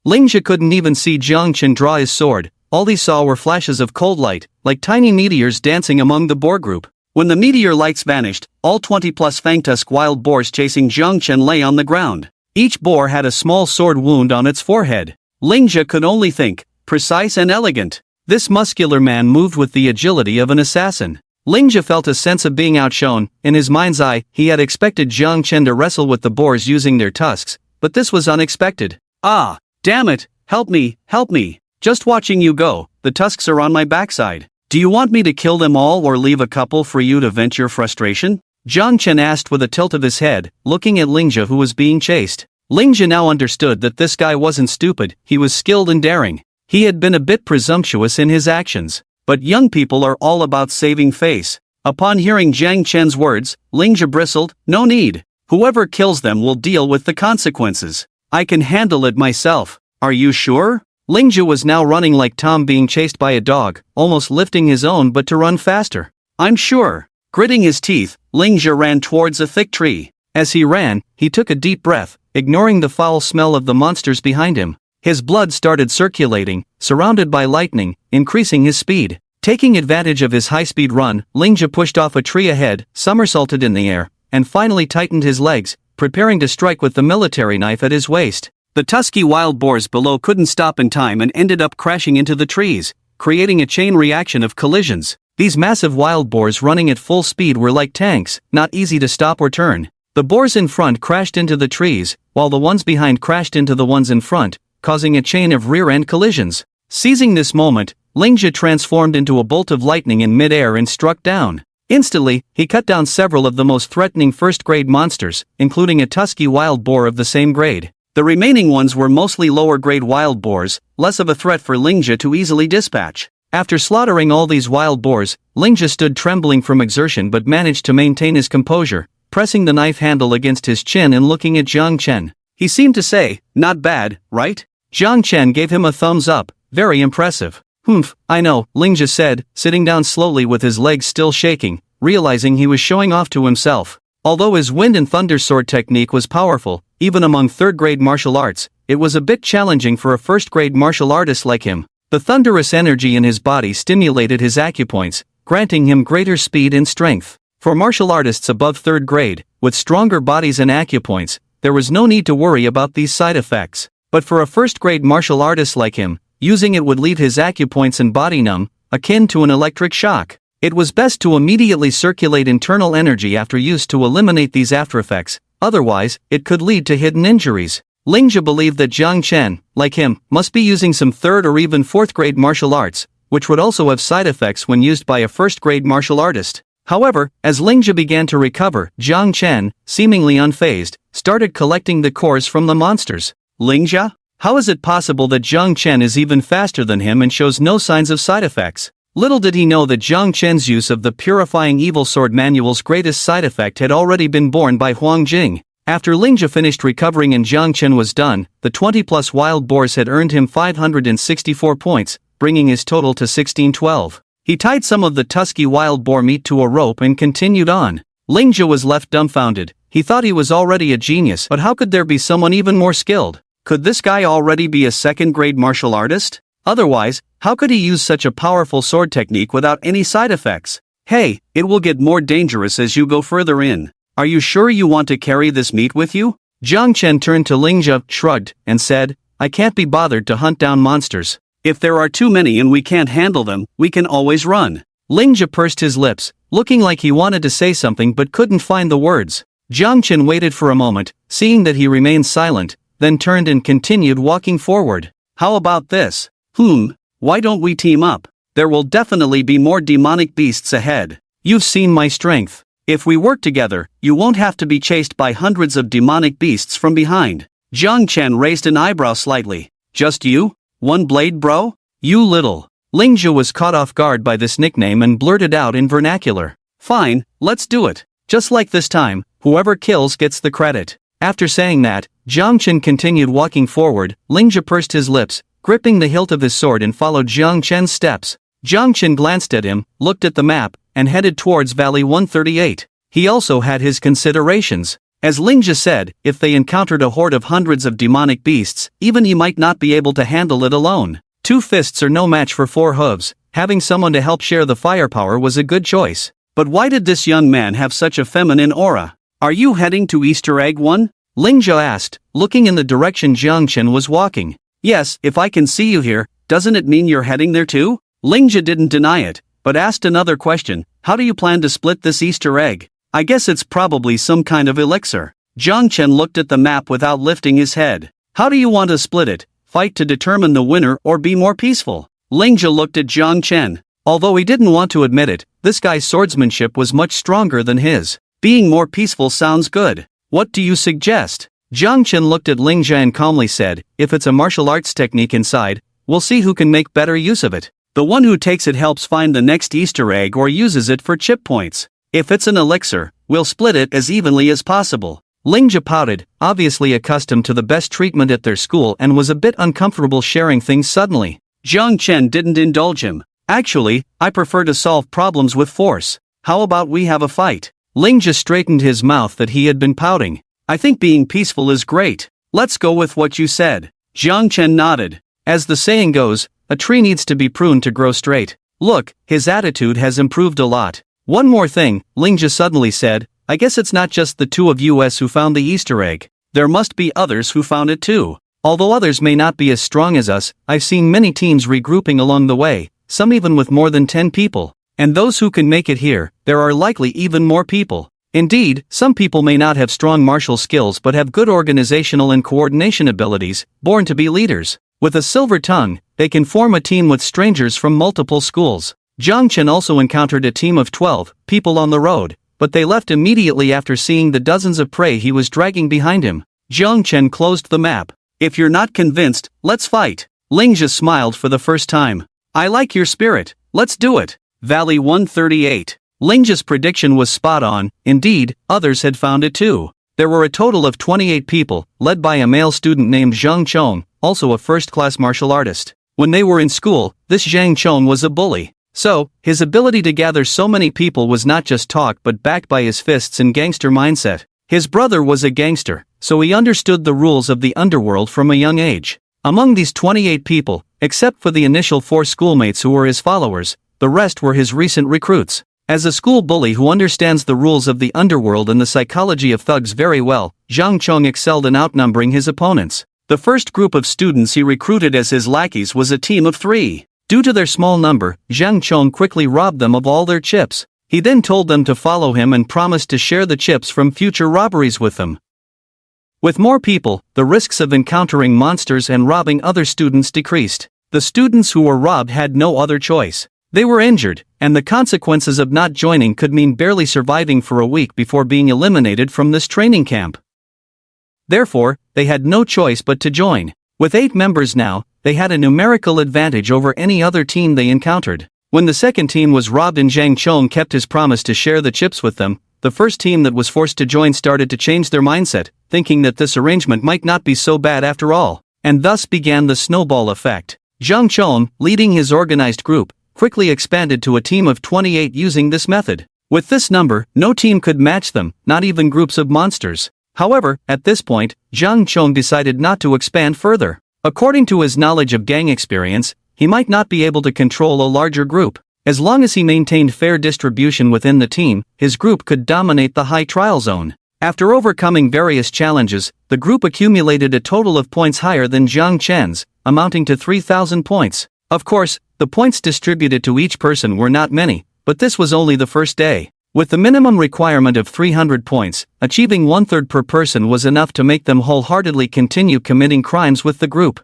Lingjia couldn't even see Jiang Chen draw his sword. All he saw were flashes of cold light, like tiny meteors dancing among the boar group. When the meteor lights vanished, all 20-plus Fangtusk wild boars chasing Jiang Chen lay on the ground. Each boar had a small sword wound on its forehead. Lingjia could only think, precise and elegant. This muscular man moved with the agility of an assassin. Lingjia felt a sense of being outshone. In his mind's eye, he had expected Jiang Chen to wrestle with the boars using their tusks, but this was unexpected. Ah, damn it, help me, help me. Just watching you go, the tusks are on my backside. Do you want me to kill them all or leave a couple for you to vent your frustration? Jiang Chen asked with a tilt of his head, looking at Lingjia who was being chased. Lingjia now understood that this guy wasn't stupid, he was skilled and daring. He had been a bit presumptuous in his actions. But young people are all about saving face. Upon hearing Jiang Chen's words, Lingjia bristled, no need. Whoever kills them will deal with the consequences. I can handle it myself. Are you sure? Lingjia was now running like Tom being chased by a dog, almost lifting his own but to run faster. I'm sure. Gritting his teeth, Lingjia ran towards a thick tree. As he ran, he took a deep breath, ignoring the foul smell of the monsters behind him. His blood started circulating, surrounded by lightning, increasing his speed. Taking advantage of his high-speed run, Lingjia pushed off a tree ahead, somersaulted in the air, and finally tightened his legs, preparing to strike with the military knife at his waist. The tusky wild boars below couldn't stop in time and ended up crashing into the trees, creating a chain reaction of collisions. These massive wild boars running at full speed were like tanks, not easy to stop or turn. The boars in front crashed into the trees, while the ones behind crashed into the ones in front, causing a chain of rear-end collisions. Seizing this moment, Lingjia transformed into a bolt of lightning in mid-air and struck down. Instantly, he cut down several of the most threatening first-grade monsters, including a tusky wild boar of the same grade. The remaining ones were mostly lower-grade wild boars, less of a threat for Lingjia to easily dispatch. After slaughtering all these wild boars, Lingjia stood trembling from exertion but managed to maintain his composure, pressing the knife handle against his chin and looking at Jiang Chen. He seemed to say, not bad, right? Jiang Chen gave him a thumbs up, very impressive. Humph, I know, Lingjia said, sitting down slowly with his legs still shaking, realizing he was showing off to himself. Although his wind and thunder sword technique was powerful, even among third-grade martial arts, it was a bit challenging for a first-grade martial artist like him. The thunderous energy in his body stimulated his acupoints, granting him greater speed and strength. For martial artists above third grade, with stronger bodies and acupoints, there was no need to worry about these side effects. But for a first-grade martial artist like him, using it would leave his acupoints and body numb, akin to an electric shock. It was best to immediately circulate internal energy after use to eliminate these aftereffects, otherwise, it could lead to hidden injuries. Lingjia believed that Jiang Chen, like him, must be using some third or even fourth-grade martial arts, which would also have side effects when used by a first-grade martial artist. However, as Lingjia began to recover, Jiang Chen, seemingly unfazed, started collecting the cores from the monsters. Lingjia? How is it possible that Jiang Chen is even faster than him and shows no signs of side effects? Little did he know that Jiang Chen's use of the Purifying Evil Sword Manual's greatest side effect had already been borne by Huang Jing. After Lingjia finished recovering and Jiang Chen was done, the 20-plus wild boars had earned him 564 points, bringing his total to 1612. He tied some of the tusky wild boar meat to a rope and continued on. Lingjia was left dumbfounded. He thought he was already a genius, but how could there be someone even more skilled? Could this guy already be a second-grade martial artist? Otherwise, how could he use such a powerful sword technique without any side effects? Hey, it will get more dangerous as you go further in. Are you sure you want to carry this meat with you? Jiang Chen turned to Lingjia, shrugged, and said, I can't be bothered to hunt down monsters. If there are too many and we can't handle them, we can always run. Lingjia pursed his lips, looking like he wanted to say something but couldn't find the words. Jiang Chen waited for a moment, seeing that he remained silent, then turned and continued walking forward. How about this? Why don't we team up? There will definitely be more demonic beasts ahead. You've seen my strength. If we work together, you won't have to be chased by hundreds of demonic beasts from behind. Jiang Chen raised an eyebrow slightly. Just you? One blade, bro? You little. Lingjia was caught off guard by this nickname and blurted out in vernacular. Fine, let's do it. Just like this time, whoever kills gets the credit. After saying that, Jiang Chen continued walking forward. Lingjia pursed his lips, gripping the hilt of his sword and followed Jiang Chen's steps. Jiang Chen glanced at him, looked at the map, and headed towards Valley 138. He also had his considerations. As Lingjia said, if they encountered a horde of hundreds of demonic beasts, even he might not be able to handle it alone. 2 fists are no match for 4 hooves. Having someone to help share the firepower was a good choice. But why did this young man have such a feminine aura? Are you heading to Easter Egg 1? Lingjia asked, looking in the direction Jiang Chen was walking. Yes, if I can see you here, doesn't it mean you're heading there too? Lingjia didn't deny it, but asked another question. How do you plan to split this Easter egg? I guess it's probably some kind of elixir. Jiang Chen looked at the map without lifting his head. How do you want to split it? Fight to determine the winner or be more peaceful? Lingjia looked at Jiang Chen. Although he didn't want to admit it, this guy's swordsmanship was much stronger than his. Being more peaceful sounds good. What do you suggest? Jiang Chen looked at Lingjia and calmly said, if it's a martial arts technique inside, we'll see who can make better use of it. The one who takes it helps find the next Easter egg or uses it for chip points. If it's an elixir, we'll split it as evenly as possible. Lingjia pouted, obviously accustomed to the best treatment at their school and was a bit uncomfortable sharing things suddenly. Jiang Chen didn't indulge him. Actually, I prefer to solve problems with force. How about we have a fight? Lingjia straightened his mouth that he had been pouting. I think being peaceful is great. Let's go with what you said. Jiang Chen nodded. As the saying goes, a tree needs to be pruned to grow straight. Look, his attitude has improved a lot. One more thing, Lingjia suddenly said, I guess it's not just the 2 of us who found the Easter egg. There must be others who found it too. Although others may not be as strong as us, I've seen many teams regrouping along the way, some even with more than 10 people. And those who can make it here, there are likely even more people. Indeed, some people may not have strong martial skills but have good organizational and coordination abilities, born to be leaders. With a silver tongue, they can form a team with strangers from multiple schools. Jiang Chen also encountered a team of 12 people on the road, but they left immediately after seeing the dozens of prey he was dragging behind him. Jiang Chen closed the map. If you're not convinced, let's fight. Lingjia smiled for the first time. I like your spirit, let's do it. Valley 138. Lingjia's prediction was spot on. Indeed, others had found it too. There were a total of 28 people, led by a male student named Zhang Chong, also a first-class martial artist. When they were in school, this Zhang Chong was a bully. So, his ability to gather so many people was not just talk but backed by his fists and gangster mindset. His brother was a gangster, so he understood the rules of the underworld from a young age. Among these 28 people, except for the initial 4 schoolmates who were his followers, the rest were his recent recruits. As a school bully who understands the rules of the underworld and the psychology of thugs very well, Zhang Chong excelled in outnumbering his opponents. The first group of students he recruited as his lackeys was a team of 3. Due to their small number, Zhang Chong quickly robbed them of all their chips. He then told them to follow him and promised to share the chips from future robberies with them. With more people, the risks of encountering monsters and robbing other students decreased. The students who were robbed had no other choice. They were injured, and the consequences of not joining could mean barely surviving for a week before being eliminated from this training camp. Therefore, they had no choice but to join. With 8 members now, they had a numerical advantage over any other team they encountered. When the second team was robbed and Zhang Chong kept his promise to share the chips with them, the first team that was forced to join started to change their mindset, thinking that this arrangement might not be so bad after all, and thus began the snowball effect. Zhang Chong, leading his organized group, quickly expanded to a team of 28 using this method. With this number, no team could match them, not even groups of monsters. However, at this point, Zhang Chong decided not to expand further. According to his knowledge of gang experience, he might not be able to control a larger group. As long as he maintained fair distribution within the team, his group could dominate the high trial zone. After overcoming various challenges, the group accumulated a total of points higher than Zhang Chen's, amounting to 3,000 points. Of course, the points distributed to each person were not many, but this was only the first day. With the minimum requirement of 300 points, achieving 1/3 per person was enough to make them wholeheartedly continue committing crimes with the group.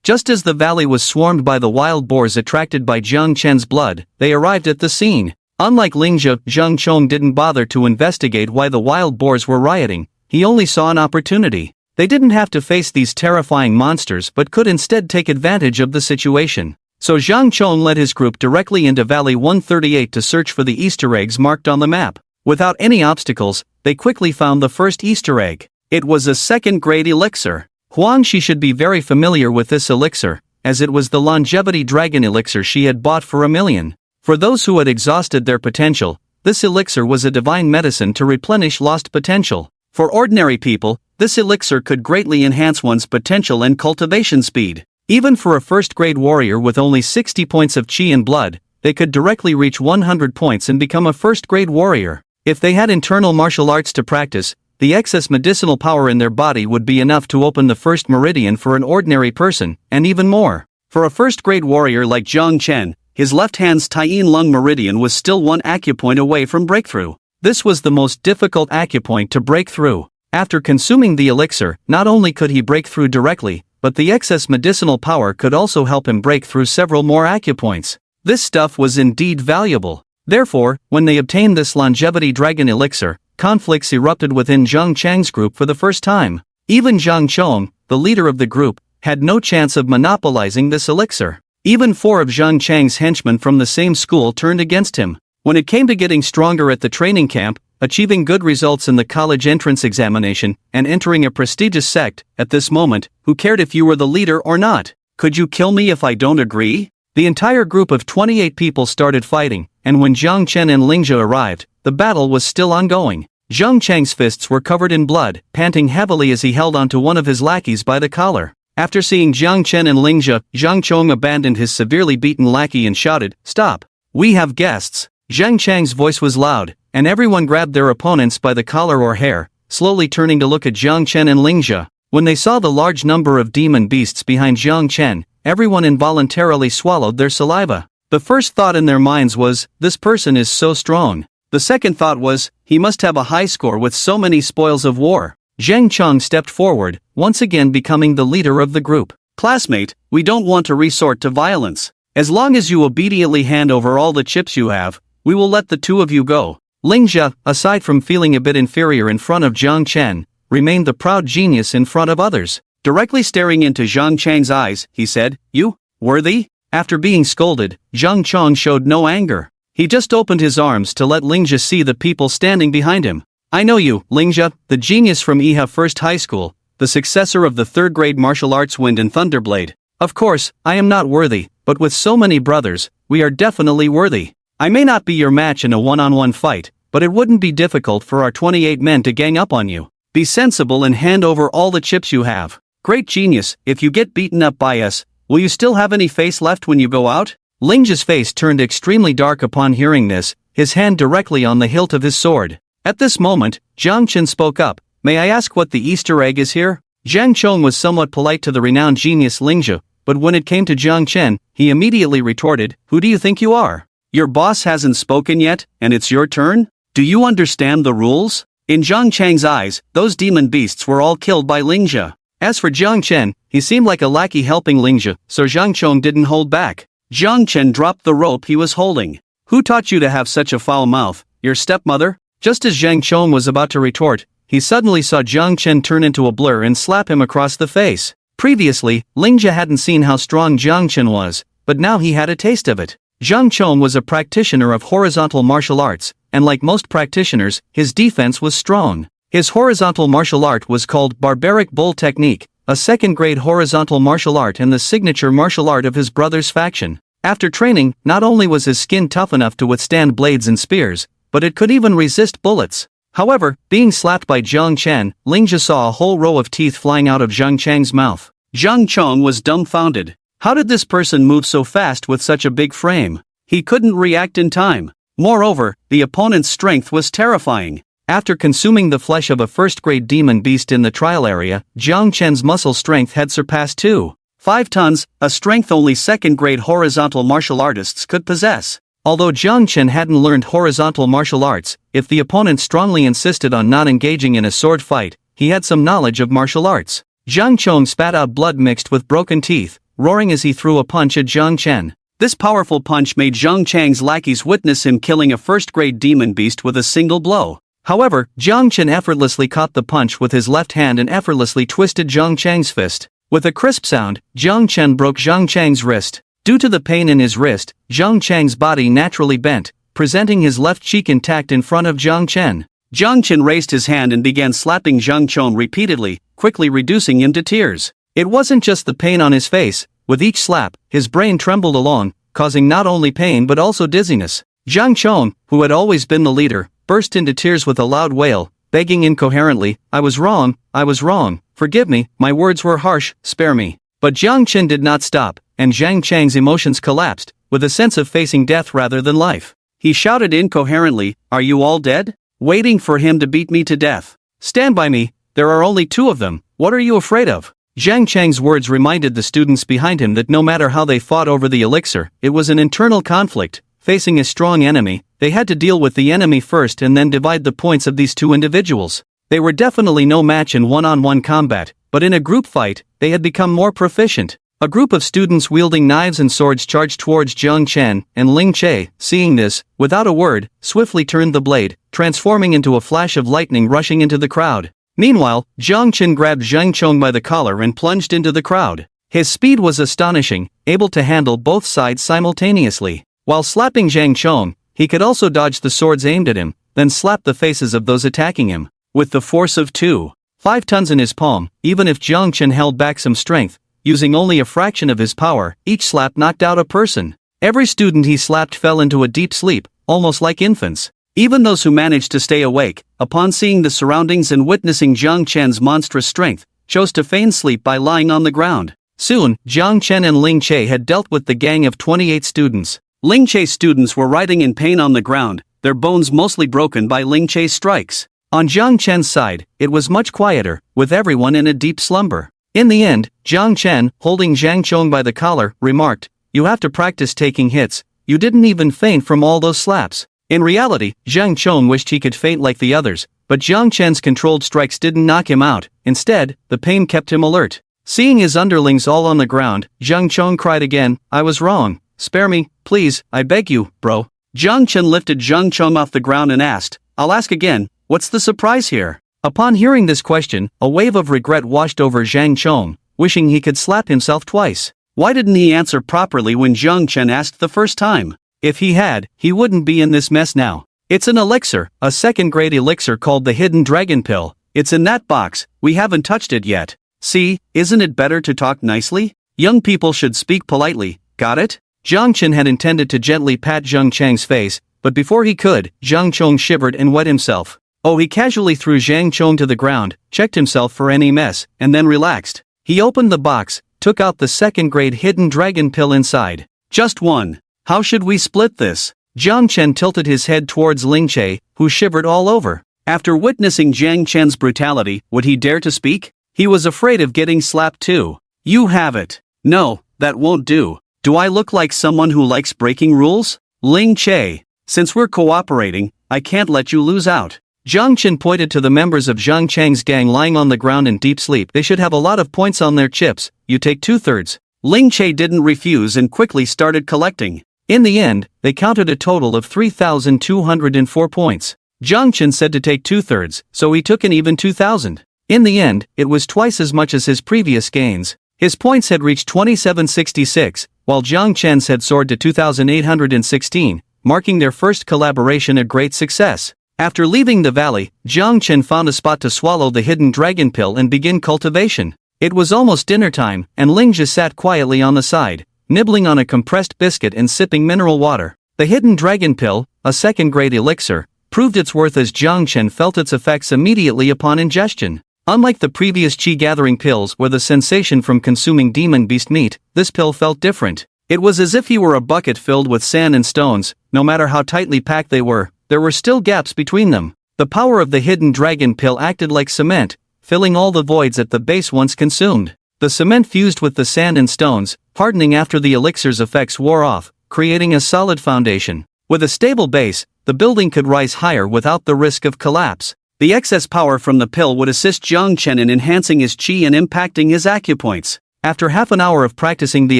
Just as the valley was swarmed by the wild boars attracted by Zhang Chen's blood, they arrived at the scene. Unlike Lingjia, Zhang Chong didn't bother to investigate why the wild boars were rioting, he only saw an opportunity. They didn't have to face these terrifying monsters but could instead take advantage of the situation. So Zhang Chong led his group directly into Valley 138 to search for the Easter eggs marked on the map. Without any obstacles, they quickly found the first Easter egg. It was a second-grade elixir. Huang Shi should be very familiar with this elixir, as it was the longevity dragon elixir she had bought for 1,000,000. For those who had exhausted their potential, this elixir was a divine medicine to replenish lost potential. For ordinary people, this elixir could greatly enhance one's potential and cultivation speed. Even for a first-grade warrior with only 60 points of chi and blood, they could directly reach 100 points and become a first-grade warrior. If they had internal martial arts to practice, the excess medicinal power in their body would be enough to open the first meridian for an ordinary person, and even more. For a first-grade warrior like Zhang Chen, his left hand's Taiyin lung meridian was still one acupoint away from breakthrough. This was the most difficult acupoint to break through. After consuming the elixir, not only could he break through directly, but the excess medicinal power could also help him break through several more acupoints. This stuff was indeed valuable. Therefore, when they obtained this longevity dragon elixir, conflicts erupted within Zhang Chang's group for the first time. Even Zhang Chong, the leader of the group, had no chance of monopolizing this elixir. Even 4 of Zhang Chang's henchmen from the same school turned against him. When it came to getting stronger at the training camp, achieving good results in the college entrance examination, and entering a prestigious sect, at this moment, who cared if you were the leader or not? Could you kill me if I don't agree? The entire group of 28 people started fighting, and when Zhang Chen and Lingjia arrived, the battle was still ongoing. Zhang Chang's fists were covered in blood, panting heavily as he held onto one of his lackeys by the collar. After seeing Zhang Chen and Lingjia, Zhang Chong abandoned his severely beaten lackey and shouted, "Stop! We have guests!" Zhang Chang's voice was loud, and everyone grabbed their opponents by the collar or hair, slowly turning to look at Zhang Chen and Lingjia. When they saw the large number of demon beasts behind Zhang Chen, everyone involuntarily swallowed their saliva. The first thought in their minds was, this person is so strong. The second thought was, he must have a high score with so many spoils of war. Zhang Chong stepped forward, once again becoming the leader of the group. "Classmate, we don't want to resort to violence. As long as you obediently hand over all the chips you have, we will let the 2 of you go." Lingjia, aside from feeling a bit inferior in front of Zhang Chen, remained the proud genius in front of others. Directly staring into Zhang Chang's eyes, he said, "You, worthy?" After being scolded, Zhang Chong showed no anger. He just opened his arms to let Lingjia see the people standing behind him. "I know you, Lingjia, the genius from Iha First High School, the successor of the 3rd-grade martial arts Wind and Thunderblade. Of course, I am not worthy, but with so many brothers, we are definitely worthy. I may not be your match in a one-on-one fight, but it wouldn't be difficult for our 28 men to gang up on you. Be sensible and hand over all the chips you have. Great genius, if you get beaten up by us, will you still have any face left when you go out?" Lingjia's face turned extremely dark upon hearing this, his hand directly on the hilt of his sword. At this moment, Zhang Chen spoke up, "May I ask what the Easter egg is here?" Zhang Chong was somewhat polite to the renowned genius Lingjia, but when it came to Zhang Chen, he immediately retorted, "Who do you think you are? Your boss hasn't spoken yet, and it's your turn? Do you understand the rules?" In Zhang Chang's eyes, those demon beasts were all killed by Lingjia. As for Zhang Chen, he seemed like a lackey helping Lingjia, so Zhang Chong didn't hold back. Zhang Chen dropped the rope he was holding. "Who taught you to have such a foul mouth, your stepmother?" Just as Zhang Chong was about to retort, he suddenly saw Zhang Chen turn into a blur and slap him across the face. Previously, Lingjia hadn't seen how strong Zhang Chen was, but now he had a taste of it. Zhang Chong was a practitioner of horizontal martial arts, and like most practitioners, his defense was strong. His horizontal martial art was called Barbaric Bull Technique, a second-grade horizontal martial art and the signature martial art of his brother's faction. After training, not only was his skin tough enough to withstand blades and spears, but it could even resist bullets. However, being slapped by Jiang Chen, Ling Jie saw a whole row of teeth flying out of Jiang Cheng's mouth. Jiang Chong was dumbfounded. How did this person move so fast with such a big frame? He couldn't react in time. Moreover, the opponent's strength was terrifying. After consuming the flesh of a first-grade demon beast in the trial area, Jiang Chen's muscle strength had surpassed 2.5 tons, a strength only second-grade horizontal martial artists could possess. Although Jiang Chen hadn't learned horizontal martial arts, if the opponent strongly insisted on not engaging in a sword fight, he had some knowledge of martial arts. Jiang Chong spat out blood mixed with broken teeth, roaring as he threw a punch at Jiang Chen. This powerful punch made Jiang Cheng's lackeys witness him killing a first-grade demon beast with a single blow. However, Jiang Chen effortlessly caught the punch with his left hand and effortlessly twisted Jiang Cheng's fist. With a crisp sound, Jiang Chen broke Jiang Cheng's wrist. Due to the pain in his wrist, Jiang Cheng's body naturally bent, presenting his left cheek intact in front of Jiang Chen. Jiang Chen raised his hand and began slapping Jiang Chong repeatedly, quickly reducing him to tears. It wasn't just the pain on his face. With each slap, his brain trembled along, causing not only pain but also dizziness. Jiang Chong, who had always been the leader, burst into tears with a loud wail, begging incoherently, I was wrong, forgive me, my words were harsh, spare me. But Jiang Chen did not stop, and Jiang Cheng's emotions collapsed, with a sense of facing death rather than life. He shouted incoherently, are you all dead? Waiting for him to beat me to death. Stand by me, there are only two of them, what are you afraid of? Jiang Cheng's words reminded the students behind him that no matter how they fought over the elixir, it was an internal conflict. Facing a strong enemy, they had to deal with the enemy first and then divide the points of these two individuals. They were definitely no match in one-on-one combat, but in a group fight, they had become more proficient. A group of students wielding knives and swords charged towards Jiang Chen, and Ling Che, seeing this, without a word, swiftly turned the blade, transforming into a flash of lightning rushing into the crowd. Meanwhile, Jiang Chen grabbed Jiang Chong by the collar and plunged into the crowd. His speed was astonishing, able to handle both sides simultaneously. While slapping Jiang Chong, he could also dodge the swords aimed at him, then slap the faces of those attacking him. With the force of 2.5 tons in his palm, even if Jiang Chen held back some strength, using only a fraction of his power, each slap knocked out a person. Every student he slapped fell into a deep sleep, almost like infants. Even those who managed to stay awake, upon seeing the surroundings and witnessing Jiang Chen's monstrous strength, chose to feign sleep by lying on the ground. Soon, Jiang Chen and Ling Che had dealt with the gang of 28 students. Ling Che's students were writhing in pain on the ground, their bones mostly broken by Ling Che's strikes. On Jiang Chen's side, it was much quieter, with everyone in a deep slumber. In the end, Jiang Chen, holding Jiang Chong by the collar, remarked, you have to practice taking hits, you didn't even faint from all those slaps. In reality, Jiang Chong wished he could faint like the others, but Jiang Chen's controlled strikes didn't knock him out. Instead, the pain kept him alert. Seeing his underlings all on the ground, Jiang Chong cried again, I was wrong. Spare me, please, I beg you, bro. Jiang Chen lifted Jiang Chong off the ground and asked, I'll ask again, what's the surprise here? Upon hearing this question, a wave of regret washed over Jiang Chong, wishing he could slap himself twice. Why didn't he answer properly when Jiang Chen asked the first time? If he had, he wouldn't be in this mess now. It's an elixir, a second-grade elixir called the Hidden Dragon Pill. It's in that box, we haven't touched it yet. See, isn't it better to talk nicely? Young people should speak politely, got it? Jiang Chen had intended to gently pat Jiang Cheng's face, but before he could, Jiang Chong shivered and wet himself. Oh, he casually threw Jiang Chong to the ground, checked himself for any mess, and then relaxed. He opened the box, took out the second-grade hidden dragon pill inside. Just one. How should we split this? Jiang Chen tilted his head towards Ling Che, who shivered all over. After witnessing Jiang Chen's brutality, would he dare to speak? He was afraid of getting slapped too. You have it. No, that won't do. Do I look like someone who likes breaking rules? Ling Che, since we're cooperating, I can't let you lose out. Jiang Chen pointed to the members of Jiang Cheng's gang lying on the ground in deep sleep. They should have a lot of points on their chips, you take 2/3. Ling Che didn't refuse and quickly started collecting. In the end, they counted a total of 3,204 points. Jiang Chen said to take 2/3, so he took an even 2,000. In the end, it was twice as much as his previous gains. His points had reached 2766, while Jiang Chen's had soared to 2,816, marking their first collaboration a great success. After leaving the valley, Chen found a spot to swallow the hidden dragon pill and begin cultivation. It was almost dinner time, and Lingjia sat quietly on the side, nibbling on a compressed biscuit and sipping mineral water. The hidden dragon pill, a second-grade elixir, proved its worth as Chen felt its effects immediately upon ingestion. Unlike the previous chi-gathering pills where the sensation from consuming demon beast meat, this pill felt different. It was as if he were a bucket filled with sand and stones. No matter how tightly packed they were, there were still gaps between them. The power of the hidden dragon pill acted like cement, filling all the voids at the base once consumed. The cement fused with the sand and stones, hardening after the elixir's effects wore off, creating a solid foundation. With a stable base, the building could rise higher without the risk of collapse. The excess power from the pill would assist Chen in enhancing his chi and impacting his acupoints. After half an hour of practicing the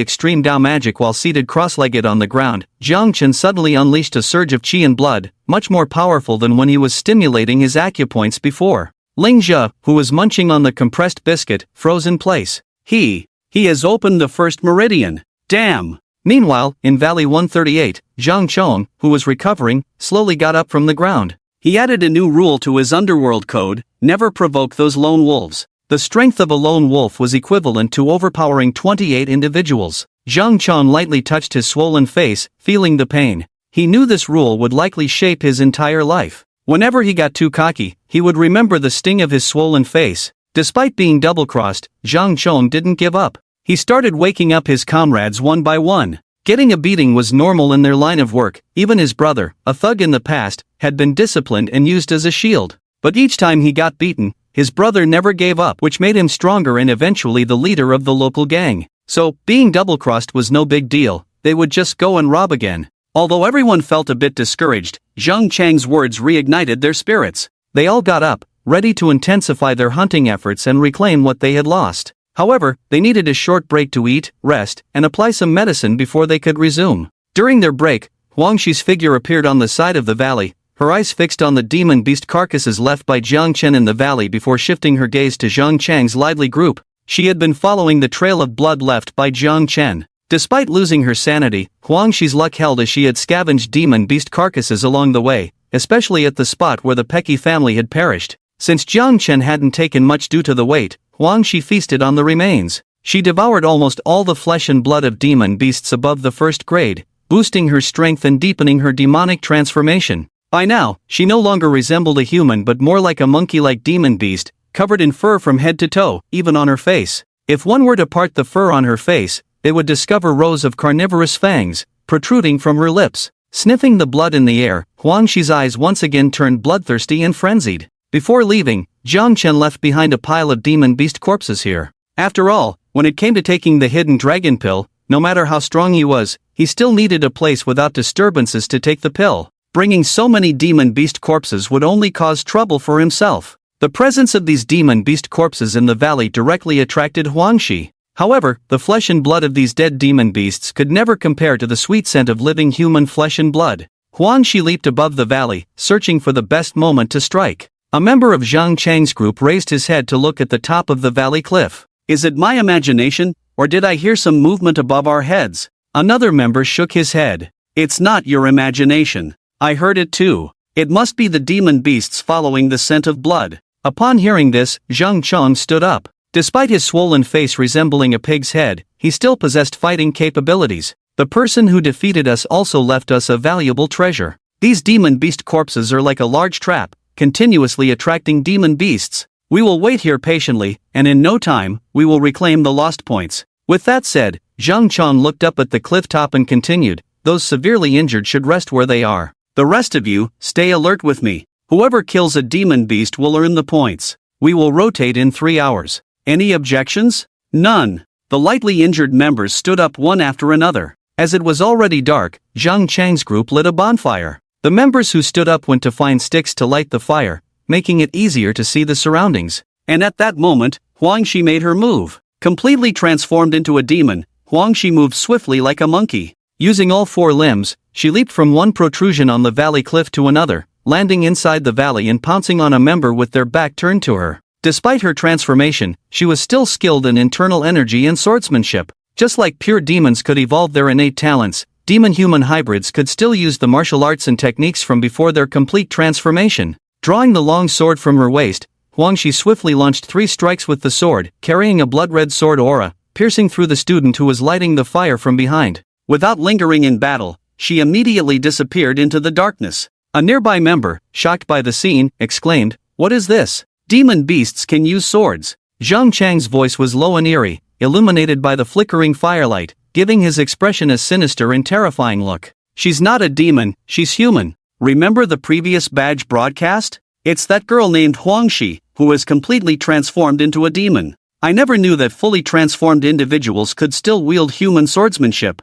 extreme Dao magic while seated cross-legged on the ground, Chen suddenly unleashed a surge of chi and blood, much more powerful than when he was stimulating his acupoints before. Lingjia, who was munching on the compressed biscuit, froze in place. He has opened the first meridian. Damn! Meanwhile, in Valley 138, Zhang Chong, who was recovering, slowly got up from the ground. He added a new rule to his underworld code: never provoke those lone wolves. The strength of a lone wolf was equivalent to overpowering 28 individuals. Zhang Chong lightly touched his swollen face, feeling the pain. He knew this rule would likely shape his entire life. Whenever he got too cocky, he would remember the sting of his swollen face. Despite being double-crossed, Zhang Chong didn't give up. He started waking up his comrades one by one. Getting a beating was normal in their line of work. Even his brother, a thug in the past, had been disciplined and used as a shield. But each time he got beaten, his brother never gave up, which made him stronger and eventually the leader of the local gang. So, being double-crossed was no big deal. They would just go and rob again. Although everyone felt a bit discouraged, Zhang Chang's words reignited their spirits. They all got up, ready to intensify their hunting efforts and reclaim what they had lost. However, they needed a short break to eat, rest, and apply some medicine before they could resume. During their break, Huangshi's figure appeared on the side of the valley, her eyes fixed on the demon beast carcasses left by Chen in the valley before shifting her gaze to Zhang Chang's lively group. She had been following the trail of blood left by Chen. Despite losing her sanity, Huangshi's luck held as she had scavenged demon beast carcasses along the way, especially at the spot where the Pecky family had perished. Since Chen hadn't taken much due to the weight, Huangshi feasted on the remains. She devoured almost all the flesh and blood of demon beasts above the first grade, boosting her strength and deepening her demonic transformation. By now, she no longer resembled a human but more like a monkey-like demon beast, covered in fur from head to toe, even on her face. If one were to part the fur on her face, they would discover rows of carnivorous fangs, protruding from her lips. Sniffing the blood in the air, Huangshi's eyes once again turned bloodthirsty and frenzied. Before leaving, Chen left behind a pile of demon beast corpses here. After all, when it came to taking the hidden dragon pill, no matter how strong he was, he still needed a place without disturbances to take the pill. Bringing so many demon beast corpses would only cause trouble for himself. The presence of these demon beast corpses in the valley directly attracted Huangshi. However, the flesh and blood of these dead demon beasts could never compare to the sweet scent of living human flesh and blood. Huangshi leaped above the valley, searching for the best moment to strike. A member of Zhang Chang's group raised his head to look at the top of the valley cliff. "Is it my imagination, or did I hear some movement above our heads?" Another member shook his head. "It's not your imagination. I heard it too. It must be the demon beasts following the scent of blood." Upon hearing this, Zhang Chong stood up. Despite his swollen face resembling a pig's head, he still possessed fighting capabilities. "The person who defeated us also left us a valuable treasure. These demon beast corpses are like a large trap, continuously attracting demon beasts. We will wait here patiently, and in no time, we will reclaim the lost points." With that said, Zhang Chong looked up at the cliff top and continued, "Those severely injured should rest where they are. The rest of you, stay alert with me. Whoever kills a demon beast will earn the points. We will rotate in 3 hours. Any objections?" None. The lightly injured members stood up one after another. As it was already dark, Zhang Chang's group lit a bonfire. The members who stood up went to find sticks to light the fire, making it easier to see the surroundings. And at that moment, Huangshi made her move. Completely transformed into a demon, Huangshi moved swiftly like a monkey. Using all 4 limbs, she leaped from one protrusion on the valley cliff to another, landing inside the valley and pouncing on a member with their back turned to her. Despite her transformation, she was still skilled in internal energy and swordsmanship. Just like pure demons could evolve their innate talents, demon-human hybrids could still use the martial arts and techniques from before their complete transformation. Drawing the long sword from her waist, Huangxi swiftly launched 3 strikes with the sword, carrying a blood-red sword aura, piercing through the student who was lighting the fire from behind. Without lingering in battle, she immediately disappeared into the darkness. A nearby member, shocked by the scene, exclaimed, "What is this? Demon beasts can use swords." Zhang Chang's voice was low and eerie, illuminated by the flickering firelight, giving his expression a sinister and terrifying look. "She's not a demon, she's human. Remember the previous badge broadcast? It's that girl named Huangxi, who is completely transformed into a demon. I never knew that fully transformed individuals could still wield human swordsmanship."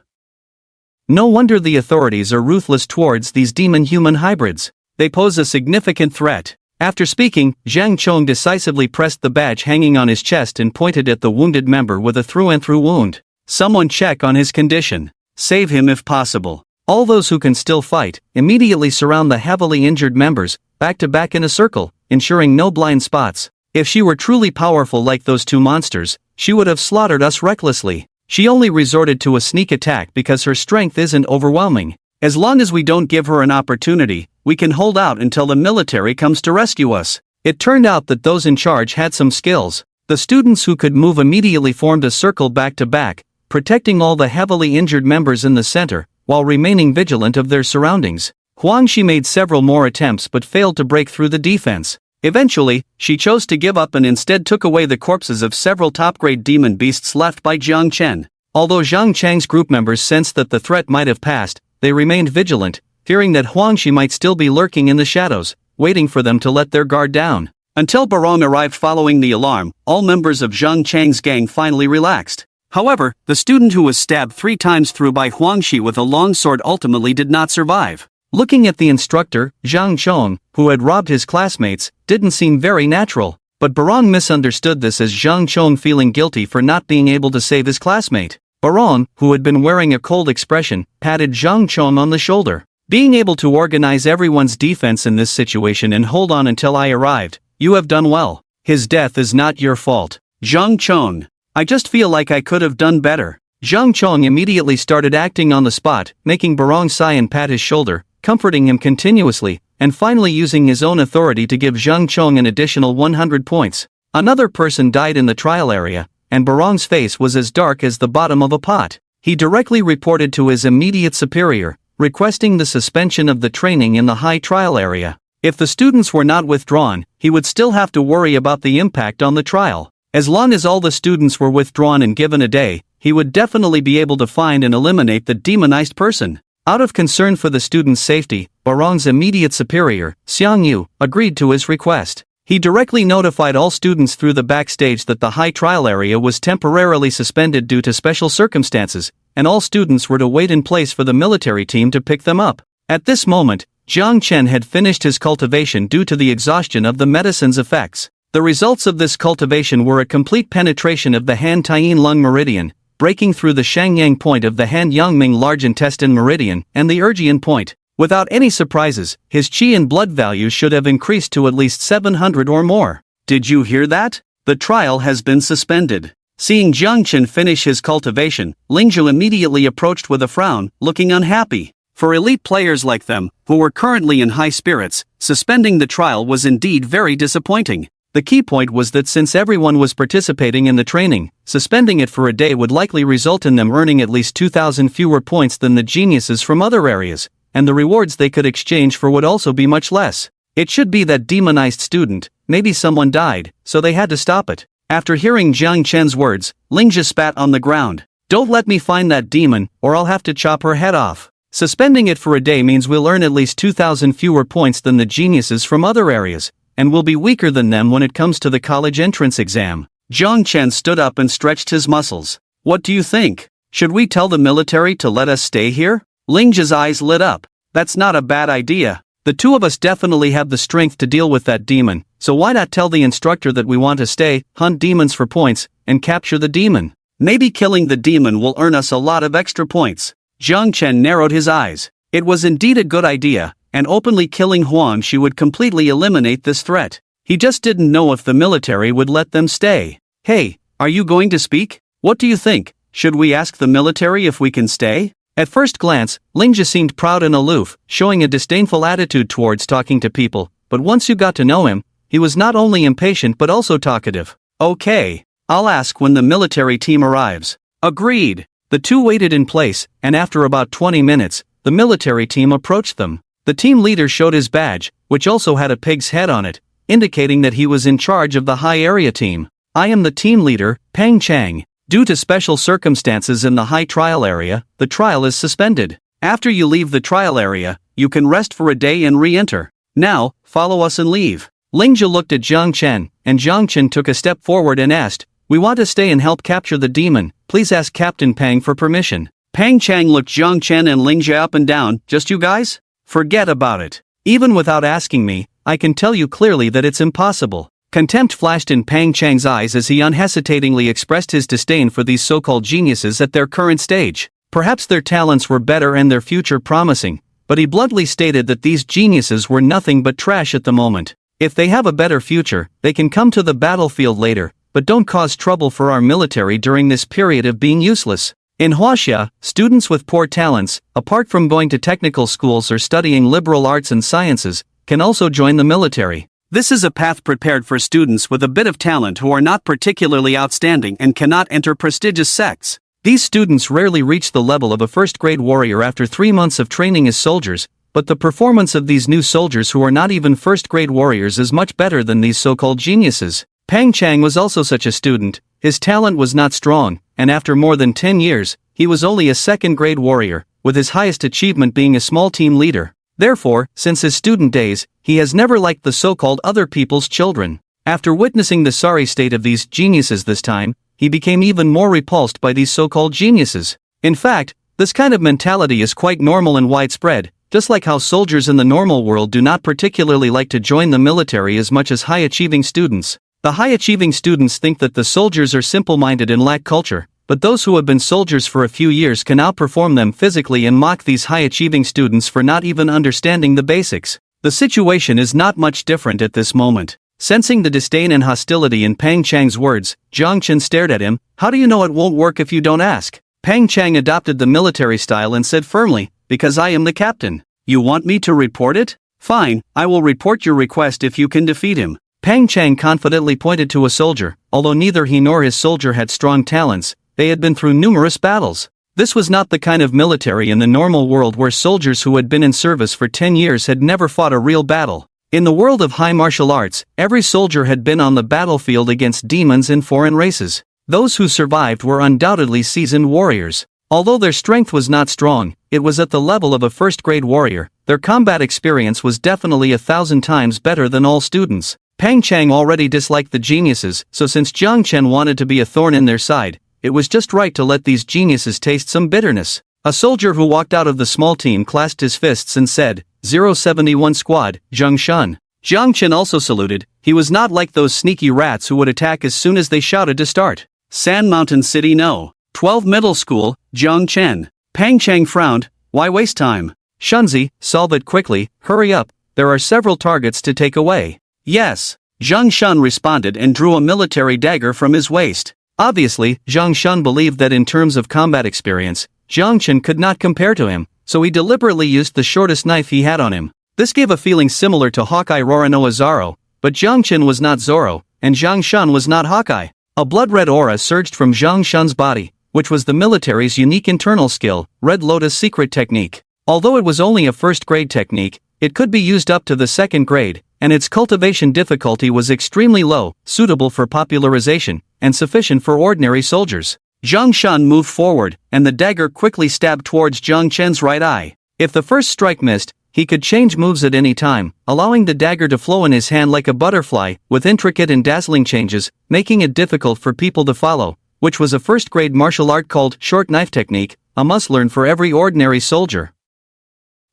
No wonder the authorities are ruthless towards these demon-human hybrids. They pose a significant threat. After speaking, Zhang Chong decisively pressed the badge hanging on his chest and pointed at the wounded member with a through-and-through wound. "Someone check on his condition. Save him if possible." All those who can still fight immediately surround the heavily injured members, back to back in a circle, ensuring no blind spots. If she were truly powerful like those 2 monsters, she would have slaughtered us recklessly. She only resorted to a sneak attack because her strength isn't overwhelming. As long as we don't give her an opportunity, we can hold out until the military comes to rescue us. It turned out that those in charge had some skills. The students who could move immediately formed a circle back to back, protecting all the heavily injured members in the center, while remaining vigilant of their surroundings. Huangxi made several more attempts but failed to break through the defense. Eventually, she chose to give up and instead took away the corpses of several top-grade demon beasts left by Jiang Chen. Although Zhang Chang's group members sensed that the threat might have passed, they remained vigilant, fearing that Huangxi might still be lurking in the shadows, waiting for them to let their guard down. Until Barong arrived following the alarm, all members of Zhang Chang's gang finally relaxed. However, the student who was stabbed 3 times through by Huangxi with a long sword ultimately did not survive. Looking at the instructor, Zhang Chong, who had robbed his classmates, didn't seem very natural, but Barong misunderstood this as Zhang Chong feeling guilty for not being able to save his classmate. Barong, who had been wearing a cold expression, patted Zhang Chong on the shoulder. "Being able to organize everyone's defense in this situation and hold on until I arrived, you have done well. His death is not your fault, Zhang Chong. I just feel like I could have done better." Zhang Chong immediately started acting on the spot, making Barong sigh and pat his shoulder, comforting him continuously, and finally using his own authority to give Zhang Chong an additional 100 points. Another person died in the trial area, and Barong's face was as dark as the bottom of a pot. He directly reported to his immediate superior, requesting the suspension of the training in the high trial area. If the students were not withdrawn, he would still have to worry about the impact on the trial. As long as all the students were withdrawn and given a day, he would definitely be able to find and eliminate the demonized person. Out of concern for the students' safety, Barong's immediate superior, Xiang Yu, agreed to his request. He directly notified all students through the backstage that the high trial area was temporarily suspended due to special circumstances, and all students were to wait in place for the military team to pick them up. At this moment, Jiang Chen had finished his cultivation due to the exhaustion of the medicine's effects. The results of this cultivation were a complete penetration of the Han Taiyin lung meridian, breaking through the Shangyang point of the Han Yangming large intestine meridian and the Erjian point. Without any surprises, his qi and blood values should have increased to at least 700 or more. Did you hear that? The trial has been suspended. Seeing Jiang Chen finish his cultivation, Lingzhu immediately approached with a frown, looking unhappy. For elite players like them, who were currently in high spirits, suspending the trial was indeed very disappointing. The key point was that since everyone was participating in the training, suspending it for a day would likely result in them earning at least 2,000 fewer points than the geniuses from other areas, and the rewards they could exchange for would also be much less. It should be that demonized student, maybe someone died, so they had to stop it. After hearing Jiang Chen's words, Lingzhi spat on the ground. "Don't let me find that demon, or I'll have to chop her head off. Suspending it for a day means we'll earn at least 2,000 fewer points than the geniuses from other areas, and will be weaker than them when it comes to the college entrance exam." Jiang Chen stood up and stretched his muscles. "What do you think? Should we tell the military to let us stay here?" Lingzhi's eyes lit up. "That's not a bad idea. The two of us definitely have the strength to deal with that demon, so why not tell the instructor that we want to stay, hunt demons for points, and capture the demon? Maybe killing the demon will earn us a lot of extra points." Jiang Chen narrowed his eyes. It was indeed a good idea, and openly killing Huangxi would completely eliminate this threat. He just didn't know if the military would let them stay. "Hey, are you going to speak? What do you think? Should we ask the military if we can stay?" At first glance, Lingjia seemed proud and aloof, showing a disdainful attitude towards talking to people, but once you got to know him, he was not only impatient but also talkative. Okay, I'll ask when the military team arrives. Agreed. The two waited in place, and after about 20 minutes, the military team approached them. The team leader showed his badge, which also had a pig's head on it, indicating that he was in charge of the high area team. I am the team leader, Peng Chang. Due to special circumstances in the high trial area, the trial is suspended. After you leave the trial area, you can rest for a day and re-enter. Now, follow us and leave. Lingjia looked at Jiang Chen, and Jiang Chen took a step forward and asked, "We want to stay and help capture the demon, please ask Captain Peng for permission." Peng Chang looked Jiang Chen and Lingjia up and down. "Just you guys? Forget about it. Even without asking me, I can tell you clearly that it's impossible." Contempt flashed in Peng Chang's eyes as he unhesitatingly expressed his disdain for these so-called geniuses at their current stage. Perhaps their talents were better and their future promising, but he bluntly stated that these geniuses were nothing but trash at the moment. If they have a better future, they can come to the battlefield later, but don't cause trouble for our military during this period of being useless. In Huaxia, students with poor talents, apart from going to technical schools or studying liberal arts and sciences, can also join the military. This is a path prepared for students with a bit of talent who are not particularly outstanding and cannot enter prestigious sects. These students rarely reach the level of a first-grade warrior after 3 months of training as soldiers, but the performance of these new soldiers who are not even first-grade warriors is much better than these so-called geniuses. Peng Chang was also such a student. His talent was not strong, and after more than 10 years, he was only a second-grade warrior, with his highest achievement being a small team leader. Therefore, since his student days, he has never liked the so-called other people's children. After witnessing the sorry state of these geniuses this time, he became even more repulsed by these so-called geniuses. In fact, this kind of mentality is quite normal and widespread, just like how soldiers in the normal world do not particularly like to join the military as much as high-achieving students. The high-achieving students think that the soldiers are simple-minded and lack culture, but those who have been soldiers for a few years can outperform them physically and mock these high-achieving students for not even understanding the basics. The situation is not much different at this moment. Sensing the disdain and hostility in Peng Chang's words, Jiang Chen stared at him. "How do you know it won't work if you don't ask?" Peng Chang adopted the military style and said firmly, "Because I am the captain. You want me to report it? Fine, I will report your request if you can defeat him." Peng Chang confidently pointed to a soldier. Although neither he nor his soldier had strong talents, they had been through numerous battles. This was not the kind of military in the normal world where soldiers who had been in service for 10 years had never fought a real battle. In the world of high martial arts, every soldier had been on the battlefield against demons and foreign races. Those who survived were undoubtedly seasoned warriors. Although their strength was not strong, it was at the level of a first-grade warrior. Their combat experience was definitely 1,000 times better than all students. Peng Chang already disliked the geniuses, so since Jiang Chen wanted to be a thorn in their side, it was just right to let these geniuses taste some bitterness. A soldier who walked out of the small team clasped his fists and said, 071 Squad, Zheng Shun. Jiang Chen also saluted. He was not like those sneaky rats who would attack as soon as they shouted to start. Sand Mountain City No. 12 Middle School, Jiang Chen. Peng Chang frowned. "Why waste time? Shunzi, solve it quickly, hurry up, there are several targets to take away." "Yes." Zheng Shun responded and drew a military dagger from his waist. Obviously, Zheng Shun believed that in terms of combat experience, Jiang Chen could not compare to him, so he deliberately used the shortest knife he had on him. This gave a feeling similar to Hawkeye Roranoa Zoro, but Jiang Chen was not Zoro, and Zheng Shun was not Hawkeye. A blood-red aura surged from Zheng Shun's body, which was the military's unique internal skill, Red Lotus secret technique. Although it was only a first-grade technique, it could be used up to the second grade, and its cultivation difficulty was extremely low, suitable for popularization, and sufficient for ordinary soldiers. Zheng Shun moved forward, and the dagger quickly stabbed towards Jiang Chen's right eye. If the first strike missed, he could change moves at any time, allowing the dagger to flow in his hand like a butterfly, with intricate and dazzling changes, making it difficult for people to follow, which was a first-grade martial art called short knife technique, a must-learn for every ordinary soldier.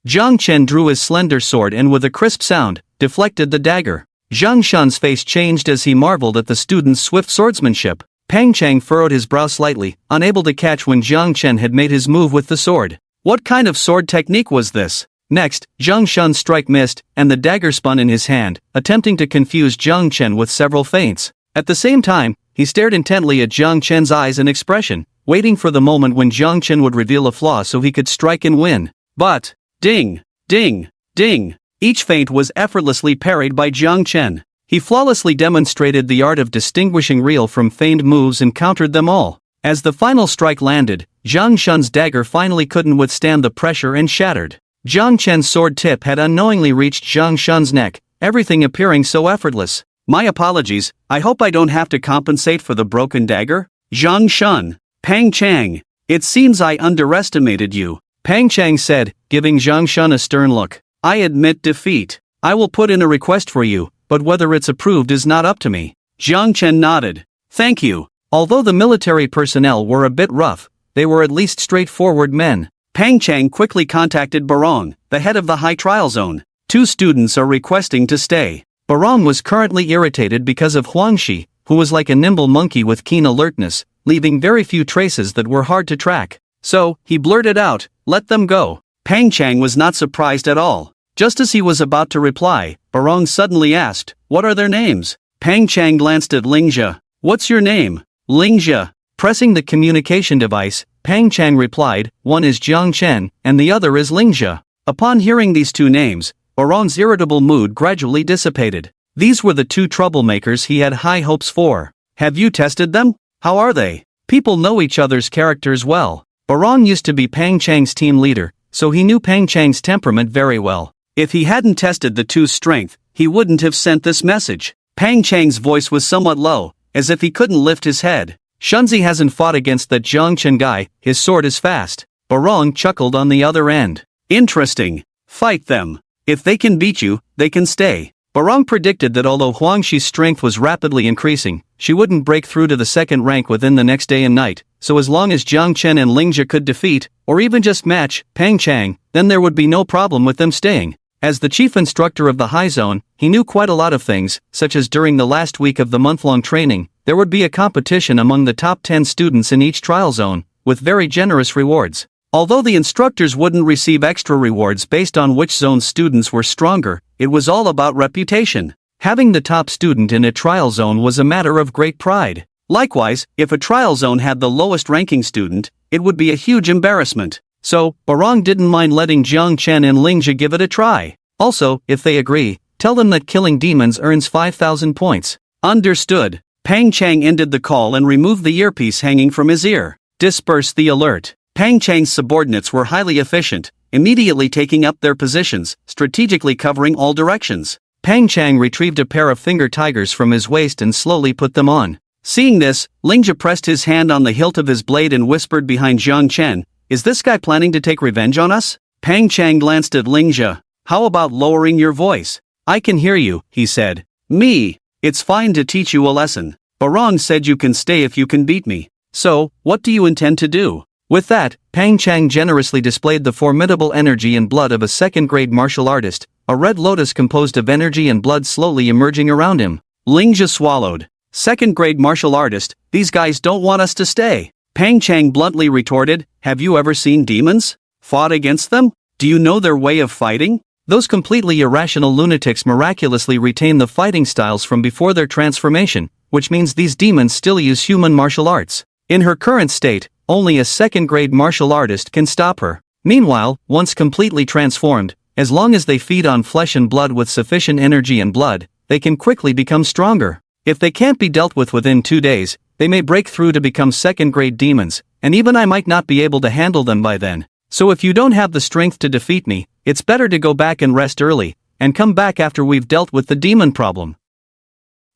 Jiang Chen drew his slender sword and with a crisp sound, deflected the dagger. Zheng Shun's face changed as he marveled at the student's swift swordsmanship. Peng Chang furrowed his brow slightly, unable to catch when Jiang Chen had made his move with the sword. What kind of sword technique was this? Next, Zheng Shun's strike missed, and the dagger spun in his hand, attempting to confuse Jiang Chen with several feints. At the same time, he stared intently at Jiang Chen's eyes and expression. waiting for the moment when Jiang Chen would reveal a flaw so he could strike and win. But, ding, ding, ding, each feint was effortlessly parried by Jiang Chen. He flawlessly demonstrated the art of distinguishing real from feigned moves and countered them all. As the final strike landed, Jiang Chen's dagger finally couldn't withstand the pressure and shattered. Jiang Chen's sword tip had unknowingly reached Jiang Chen's neck, everything appearing so effortless. My apologies, I hope I don't have to compensate for the broken dagger? Jiang Chen. Pang Chang. It seems I underestimated you, Pang Chang said, giving Jiang Chen a stern look. I admit defeat. I will put in a request for you, but whether it's approved is not up to me. Jiang Chen nodded. Thank you. Although the military personnel were a bit rough, they were at least straightforward men. Pang Chang quickly contacted Barong, the head of the high trial zone. 2 students are requesting to stay. Barong was currently irritated because of Huangxi, who was like a nimble monkey with keen alertness, leaving very few traces that were hard to track. So, he blurted out, let them go. Pang Chang was not surprised at all. Just as he was about to reply, Barong suddenly asked, what are their names? Pang Chang glanced at Lingjia. What's your name? Lingjia. Pressing the communication device, Pang Chang replied, one is Jiang Chen, and the other is Lingjia. Upon hearing these 2 names, Barong's irritable mood gradually dissipated. These were the 2 troublemakers he had high hopes for. Have you tested them? How are they? People know each other's characters well. Barong used to be Pang Chang's team leader, so he knew Pang Chang's temperament very well. If he hadn't tested the 2's strength, he wouldn't have sent this message. Pang Chang's voice was somewhat low, as if he couldn't lift his head. Shunzi hasn't fought against that Jiang Chen guy, his sword is fast. Barong chuckled on the other end. Interesting. Fight them. If they can beat you, they can stay. Barong predicted that although Huangxi's strength was rapidly increasing, she wouldn't break through to the 2nd rank within the next day and night, so as long as Jiang Chen and Lingjia could defeat, or even just match, Pang Chang, then there would be no problem with them staying. As the chief instructor of the high zone, he knew quite a lot of things, such as during the last week of the month-long training, there would be a competition among the top 10 students in each trial zone, with very generous rewards. Although the instructors wouldn't receive extra rewards based on which zone's students were stronger, it was all about reputation. Having the top student in a trial zone was a matter of great pride. Likewise, if a trial zone had the lowest ranking student, it would be a huge embarrassment. So, Barong didn't mind letting Jiang Chen and Lingjia give it a try. Also, if they agree, tell them that killing demons earns 5,000 points. Understood. Pang Chang ended the call and removed the earpiece hanging from his ear. Disperse the alert. Pang Chang's subordinates were highly efficient, immediately taking up their positions, strategically covering all directions. Pang Chang retrieved a pair of finger tigers from his waist and slowly put them on. Seeing this, Lingjia pressed his hand on the hilt of his blade and whispered behind Jiang Chen, is this guy planning to take revenge on us? Pang Chang glanced at Lingjia. How about lowering your voice? I can hear you, he said. Me. It's fine to teach you a lesson. Barong said you can stay if you can beat me. So, what do you intend to do? With that, Pang Chang generously displayed the formidable energy and blood of a second-grade martial artist, a red lotus composed of energy and blood slowly emerging around him. Lingjia swallowed. Second-grade martial artist, these guys don't want us to stay. Pang Chang bluntly retorted, have you ever seen demons? Fought against them? Do you know their way of fighting? Those completely irrational lunatics miraculously retain the fighting styles from before their transformation, which means these demons still use human martial arts. In her current state, only a second-grade martial artist can stop her. Meanwhile, once completely transformed, as long as they feed on flesh and blood with sufficient energy and blood, they can quickly become stronger. If they can't be dealt with within 2 days, they may break through to become second-grade demons, and even I might not be able to handle them by then. So if you don't have the strength to defeat me, it's better to go back and rest early, and come back after we've dealt with the demon problem.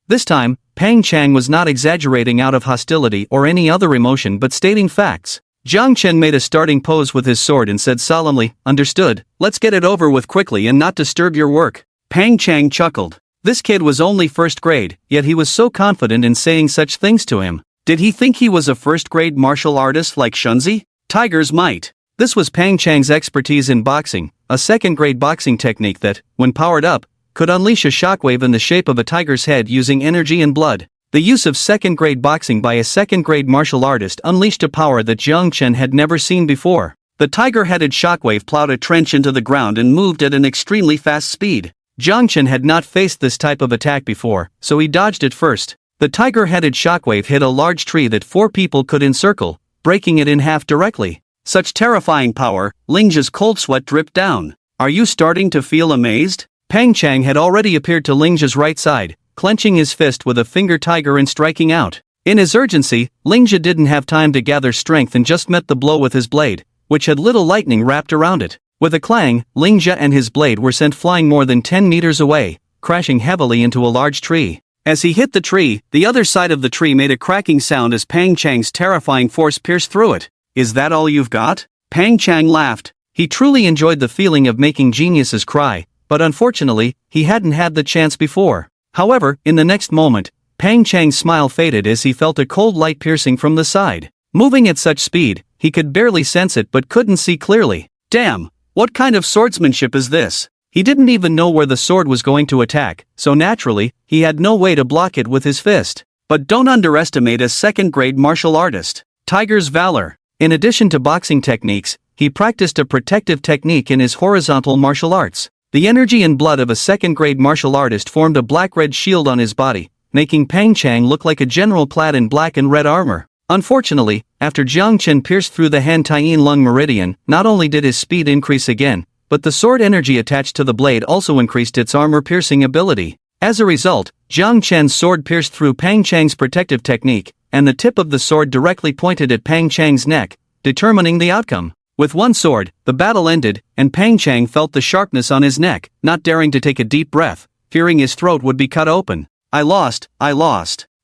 This time, Pang Chang was not exaggerating out of hostility or any other emotion but stating facts. Jiang Chen made a starting pose with his sword and said solemnly, understood, let's get it over with quickly and not disturb your work. Pang Chang chuckled. This kid was only first grade, yet he was so confident in saying such things to him. Did he think he was a first-grade martial artist like Shunzi? Tigers might. This was Pang Chang's expertise in boxing, a second-grade boxing technique that, when powered up, could unleash a shockwave in the shape of a tiger's head using energy and blood. The use of second-grade boxing by a second-grade martial artist unleashed a power that Jiang Chen had never seen before. The tiger-headed shockwave plowed a trench into the ground and moved at an extremely fast speed. Jiang Chen had not faced this type of attack before, so he dodged it first. The tiger-headed shockwave hit a large tree that 4 people could encircle, breaking it in half directly. Such terrifying power, Lingjia's cold sweat dripped down. Are you starting to feel amazed? Pang Chang had already appeared to Lingjia's right side, clenching his fist with a finger tiger and striking out. In his urgency, Lingjia didn't have time to gather strength and just met the blow with his blade, which had little lightning wrapped around it. With a clang, Lingjia and his blade were sent flying more than 10 meters away, crashing heavily into a large tree. As he hit the tree, the other side of the tree made a cracking sound as Pang Chang's terrifying force pierced through it. Is that all you've got? Pang Chang laughed. He truly enjoyed the feeling of making geniuses cry, but unfortunately, he hadn't had the chance before. However, in the next moment, Pang Chang's smile faded as he felt a cold light piercing from the side. Moving at such speed, he could barely sense it but couldn't see clearly. Damn! What kind of swordsmanship is this? He didn't even know where the sword was going to attack, so naturally, he had no way to block it with his fist. But don't underestimate a second-grade martial artist. Tiger's valor. In addition to boxing techniques, he practiced a protective technique in his horizontal martial arts. The energy and blood of a second-grade martial artist formed a black-red shield on his body, making Pang Chang look like a general clad in black and red armor. Unfortunately, after Jiang Chen pierced through the Han Tien Lung meridian, not only did his speed increase again, but the sword energy attached to the blade also increased its armor-piercing ability. As a result, Jiang Chen's sword pierced through Pang Chang's protective technique, and the tip of the sword directly pointed at Pang Chang's neck, determining the outcome. With one sword, the battle ended, and Pang Chang felt the sharpness on his neck, not daring to take a deep breath, fearing his throat would be cut open. I lost.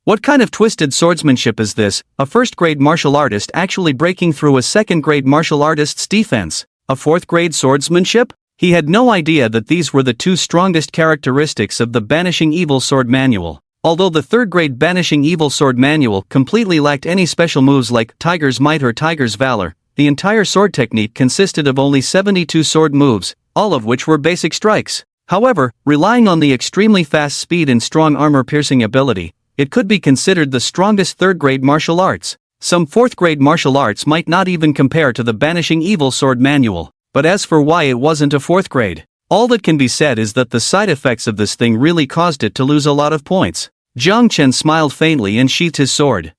What kind of twisted swordsmanship is this? A first-grade martial artist actually breaking through a second-grade martial artist's defense? A fourth-grade swordsmanship? He had no idea that these were the two strongest characteristics of the Banishing Evil Sword Manual. Although the third-grade Banishing Evil Sword Manual completely lacked any special moves like Tiger's Might or Tiger's Valor, the entire sword technique consisted of only 72 sword moves, all of which were basic strikes. However, relying on the extremely fast speed and strong armor-piercing ability, it could be considered the strongest third-grade martial arts. Some fourth-grade martial arts might not even compare to the Banishing Evil Sword Manual. But as for why it wasn't a fourth grade, all that can be said is that the side effects of this thing really caused it to lose a lot of points. Jiang Chen smiled faintly and sheathed his sword.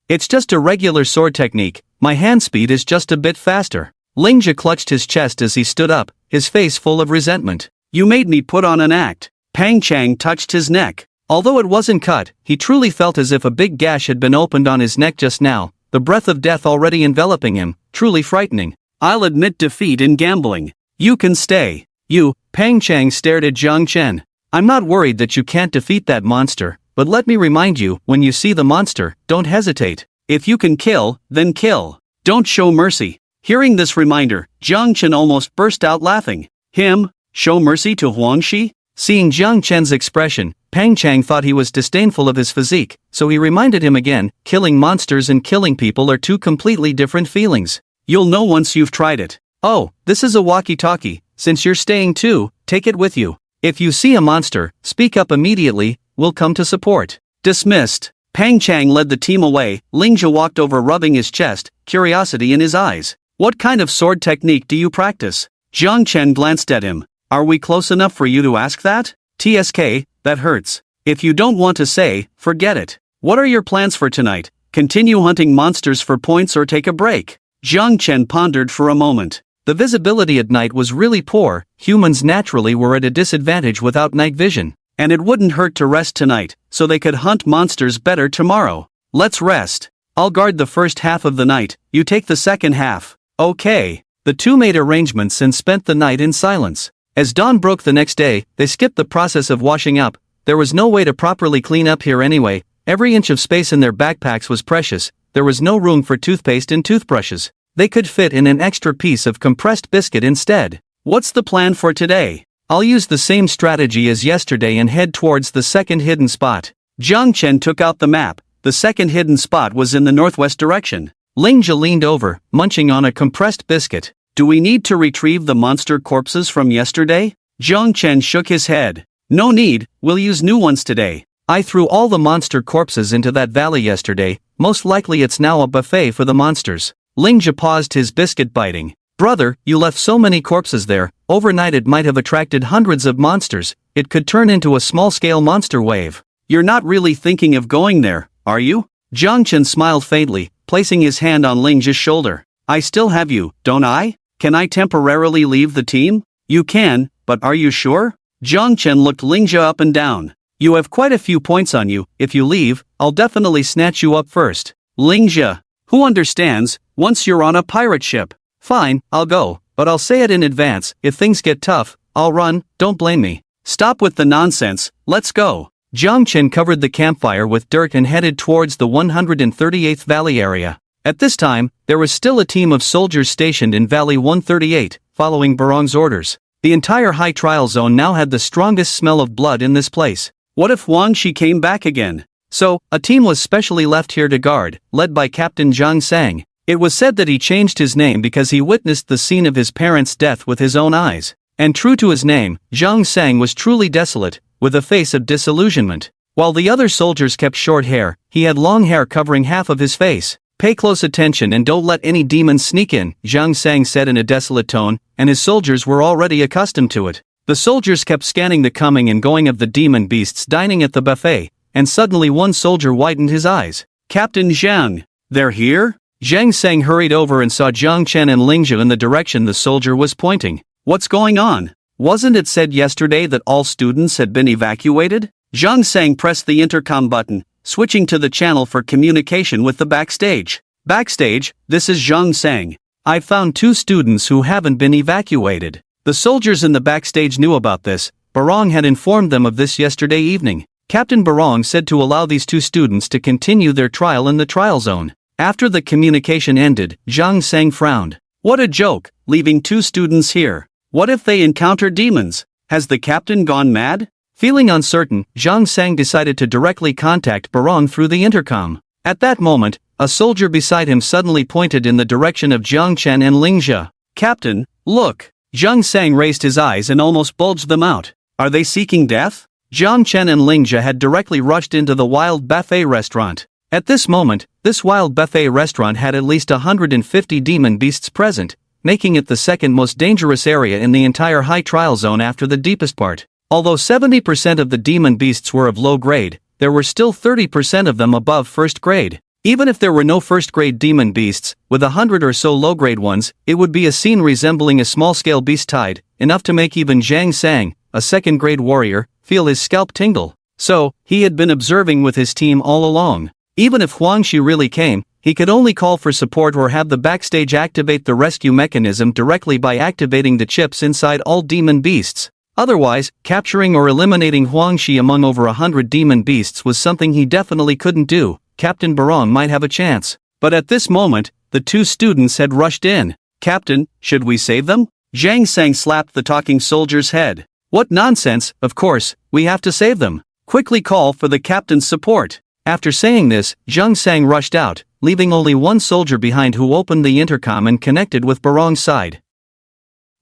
It's just a regular sword technique, my hand speed is just a bit faster. Lingjia clutched his chest as he stood up, his face full of resentment. You made me put on an act. Pang Chang touched his neck. Although it wasn't cut, he truly felt as if a big gash had been opened on his neck just now, the breath of death already enveloping him, truly frightening. I'll admit defeat in gambling. You can stay. You, Pang Chang stared at Jiang Chen. I'm not worried that you can't defeat that monster, but let me remind you, when you see the monster, don't hesitate. If you can kill, then kill. Don't show mercy. Hearing this reminder, Jiang Chen almost burst out laughing. Him? Show mercy to Huangxi? Seeing Jiang Chen's expression, Pang Chang thought he was disdainful of his physique, so he reminded him again, killing monsters and killing people are two completely different feelings. You'll know once you've tried it. Oh, this is a walkie-talkie, since you're staying too, take it with you. If you see a monster, speak up immediately, we'll come to support. Dismissed. Pang Chang led the team away, Lingjia walked over rubbing his chest, curiosity in his eyes. What kind of sword technique do you practice? Jiang Chen glanced at him. Are we close enough for you to ask that? TSK, that hurts. If you don't want to say, forget it. What are your plans for tonight? Continue hunting monsters for points or take a break? Jiang Chen pondered for a moment. The visibility at night was really poor, humans naturally were at a disadvantage without night vision. And it wouldn't hurt to rest tonight, so they could hunt monsters better tomorrow. Let's rest. I'll guard the first half of the night, you take the second half. Okay. The two made arrangements and spent the night in silence. As dawn broke the next day, they skipped the process of washing up. There was no way to properly clean up here anyway, every inch of space in their backpacks was precious, there was no room for toothpaste and toothbrushes. They could fit in an extra piece of compressed biscuit instead. What's the plan for today? I'll use the same strategy as yesterday and head towards the second hidden spot. Jiang Chen took out the map. The second hidden spot was in the northwest direction. Lingjia leaned over, munching on a compressed biscuit. Do we need to retrieve the monster corpses from yesterday? Jiang Chen shook his head. No need, we'll use new ones today. I threw all the monster corpses into that valley yesterday, most likely it's now a buffet for the monsters. Lingjia paused his biscuit biting. Brother, you left so many corpses there, overnight it might have attracted hundreds of monsters, it could turn into a small-scale monster wave. You're not really thinking of going there, are you? Jiang Chen smiled faintly, placing his hand on Lingjia's shoulder. I still have you, don't I? Can I temporarily leave the team? You can, but are you sure? Chen looked Lingjia up and down. You have quite a few points on you. If you leave, I'll definitely snatch you up first. Lingjia. Who understands, once you're on a pirate ship? Fine, I'll go, but I'll say it in advance, if things get tough, I'll run, don't blame me. Stop with the nonsense, let's go. Chen covered the campfire with dirt and headed towards the 138th Valley area. At this time, there was still a team of soldiers stationed in Valley 138, following Barong's orders. The entire high trial zone now had the strongest smell of blood in this place. What if Wang Shi came back again? So, a team was specially left here to guard, led by Captain Zhang Sang. It was said that he changed his name because he witnessed the scene of his parents' death with his own eyes. And true to his name, Zhang Sang was truly desolate, with a face of disillusionment. While the other soldiers kept short hair, he had long hair covering half of his face. Pay close attention and don't let any demons sneak in, Zhang Sang said in a desolate tone, and his soldiers were already accustomed to it. The soldiers kept scanning the coming and going of the demon beasts dining at the buffet, and suddenly one soldier widened his eyes. Captain Zhang, they're here? Zhang Sang hurried over and saw Chen and Lingjia in the direction the soldier was pointing. What's going on? Wasn't it said yesterday that all students had been evacuated? Zhang Sang pressed the intercom button, switching to the channel for communication with the backstage. Backstage, this is Zhang Sang. I've found 2 students who haven't been evacuated. The soldiers in the backstage knew about this. Barong had informed them of this yesterday evening. Captain Barong said to allow these 2 students to continue their trial in the trial zone. After the communication ended, Zhang Sang frowned. What a joke, leaving 2 students here. What if they encounter demons? Has the captain gone mad? Feeling uncertain, Zhang Sang decided to directly contact Barong through the intercom. At that moment, a soldier beside him suddenly pointed in the direction of Chen and Lingjia. Captain, look! Zhang Sang raised his eyes and almost bulged them out. Are they seeking death? Chen and Lingjia had directly rushed into the wild buffet restaurant. At this moment, this wild buffet restaurant had at least 150 demon beasts present, making it the second most dangerous area in the entire high trial zone after the deepest part. Although 70% of the demon beasts were of low grade, there were still 30% of them above first grade. Even if there were no first grade demon beasts, with 100 or so low grade ones, it would be a scene resembling a small scale beast tide, enough to make even Zhang Sang, a second grade warrior, feel his scalp tingle. So, he had been observing with his team all along. Even if Huang Shi really came, he could only call for support or have the backstage activate the rescue mechanism directly by activating the chips inside all demon beasts. Otherwise, capturing or eliminating Huang Shi among over 100 demon beasts was something he definitely couldn't do. Captain Barong might have a chance. But at this moment, the 2 students had rushed in. Captain, should we save them? Zhang Sang slapped the talking soldier's head. What nonsense, of course, we have to save them. Quickly call for the captain's support. After saying this, Zhang Sang rushed out, leaving only one soldier behind who opened the intercom and connected with Barong's side.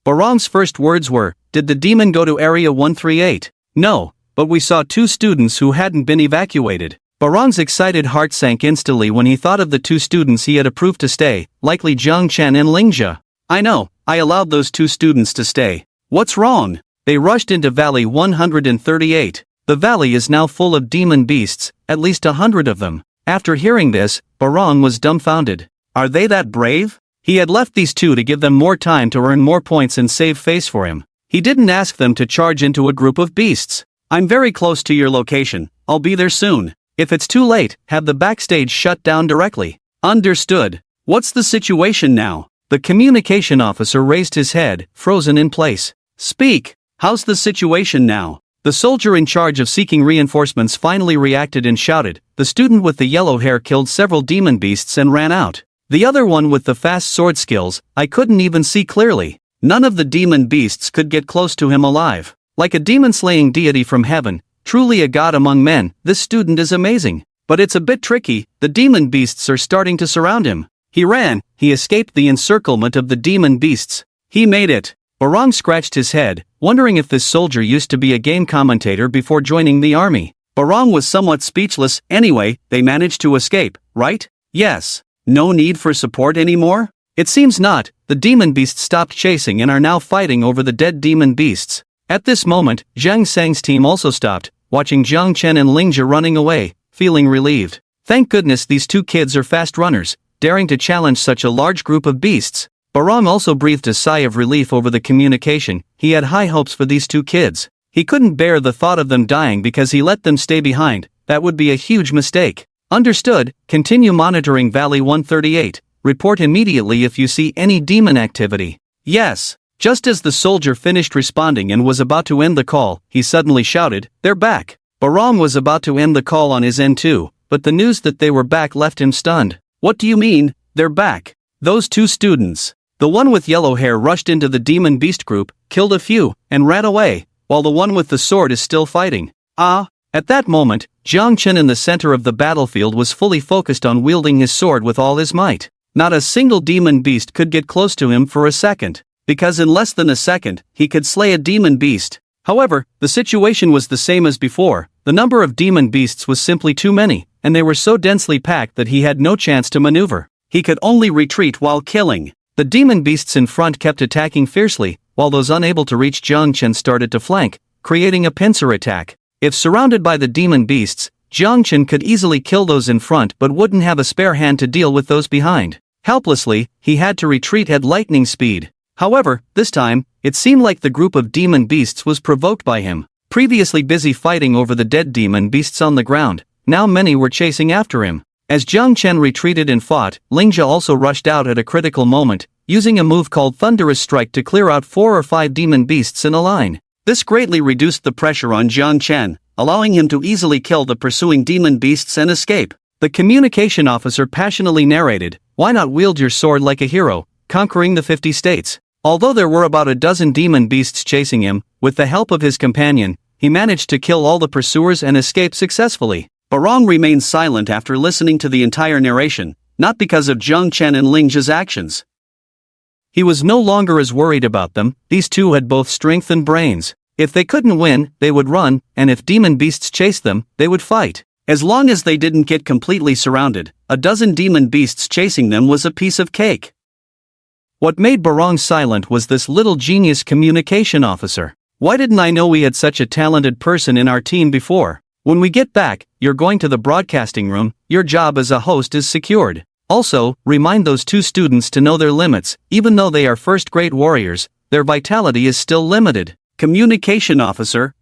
Barong's first words were, "Did the demon go to Area 138? No, but we saw 2 students who hadn't been evacuated." Barong's excited heart sank instantly when he thought of the 2 students he had approved to stay, likely Chen and Lingjia. I know, I allowed those 2 students to stay. What's wrong? They rushed into Valley 138. The valley is now full of demon beasts, at least 100 of them. After hearing this, Barong was dumbfounded. Are they that brave? He had left these 2 to give them more time to earn more points and save face for him. He didn't ask them to charge into a group of beasts. I'm very close to your location, I'll be there soon. If it's too late, have the backstage shut down directly. Understood. What's the situation now? The communication officer raised his head, frozen in place. Speak. How's the situation now? The soldier in charge of seeking reinforcements finally reacted and shouted. The student with the yellow hair killed several demon beasts and ran out. The other one with the fast sword skills, I couldn't even see clearly. None of the demon beasts could get close to him alive. Like a demon-slaying deity from heaven, truly a god among men, this student is amazing. But it's a bit tricky, the demon beasts are starting to surround him. He ran, he escaped the encirclement of the demon beasts. He made it. Barong scratched his head, wondering if this soldier used to be a game commentator before joining the army. Barong was somewhat speechless. Anyway, they managed to escape, right? Yes. No need for support anymore? It seems not. The demon beasts stopped chasing and are now fighting over the dead demon beasts. At this moment, Zhang Sang's team also stopped, watching Chen and Lingjia running away, feeling relieved. Thank goodness these 2 kids are fast runners. daring to challenge such a large group of beasts. Barong also breathed a sigh of relief over the communication. He had high hopes for these two kids. He couldn't bear the thought of them dying because he let them stay behind. That would be a huge mistake. Understood. Continue monitoring Valley 138. Report immediately if you see any demon activity. Yes. Just as the soldier finished responding and was about to end the call, he suddenly shouted, "They're back!" Barong was about to end the call on his end too, but the news that they were back left him stunned. What do you mean, they're back? Those two students. The one with yellow hair rushed into the demon beast group, killed a few, and ran away, while the one with the sword is still fighting. At that moment, Chen in the center of the battlefield was fully focused on wielding his sword with all his might. Not a single demon beast could get close to him for a second, because in less than a second, he could slay a demon beast. However, the situation was the same as before. The number of demon beasts was simply too many, and they were so densely packed that he had no chance to maneuver. He could only retreat while killing. The demon beasts in front kept attacking fiercely, while those unable to reach Chen started to flank, creating a pincer attack. If surrounded by the demon beasts, Chen could easily kill those in front but wouldn't have a spare hand to deal with those behind. Helplessly, he had to retreat at lightning speed. However, this time, it seemed like the group of demon beasts was provoked by him. Previously busy fighting over the dead demon beasts on the ground, now many were chasing after him. As Chen retreated and fought, Lingjia also rushed out at a critical moment, using a move called Thunderous Strike to clear out 4 or 5 demon beasts in a line. This greatly reduced the pressure on Chen, allowing him to easily kill the pursuing demon beasts and escape. The communication officer passionately narrated, "Why not wield your sword like a hero, conquering the 50 states?" Although there were about a dozen demon beasts chasing him, with the help of his companion, he managed to kill all the pursuers and escape successfully. Barong remained silent after listening to the entire narration, not because of Chen and Lingjia's actions. He was no longer as worried about them. These two had both strength and brains. If they couldn't win, they would run, and if demon beasts chased them, they would fight. As long as they didn't get completely surrounded, a dozen demon beasts chasing them was a piece of cake. What made Barong silent was this little genius communication officer. Why didn't I know we had such a talented person in our team before? When we get back, you're going to the broadcasting room, your job as a host is secured. Also, remind those two students to know their limits. Even though they are first-grade warriors, their vitality is still limited. Communication officer,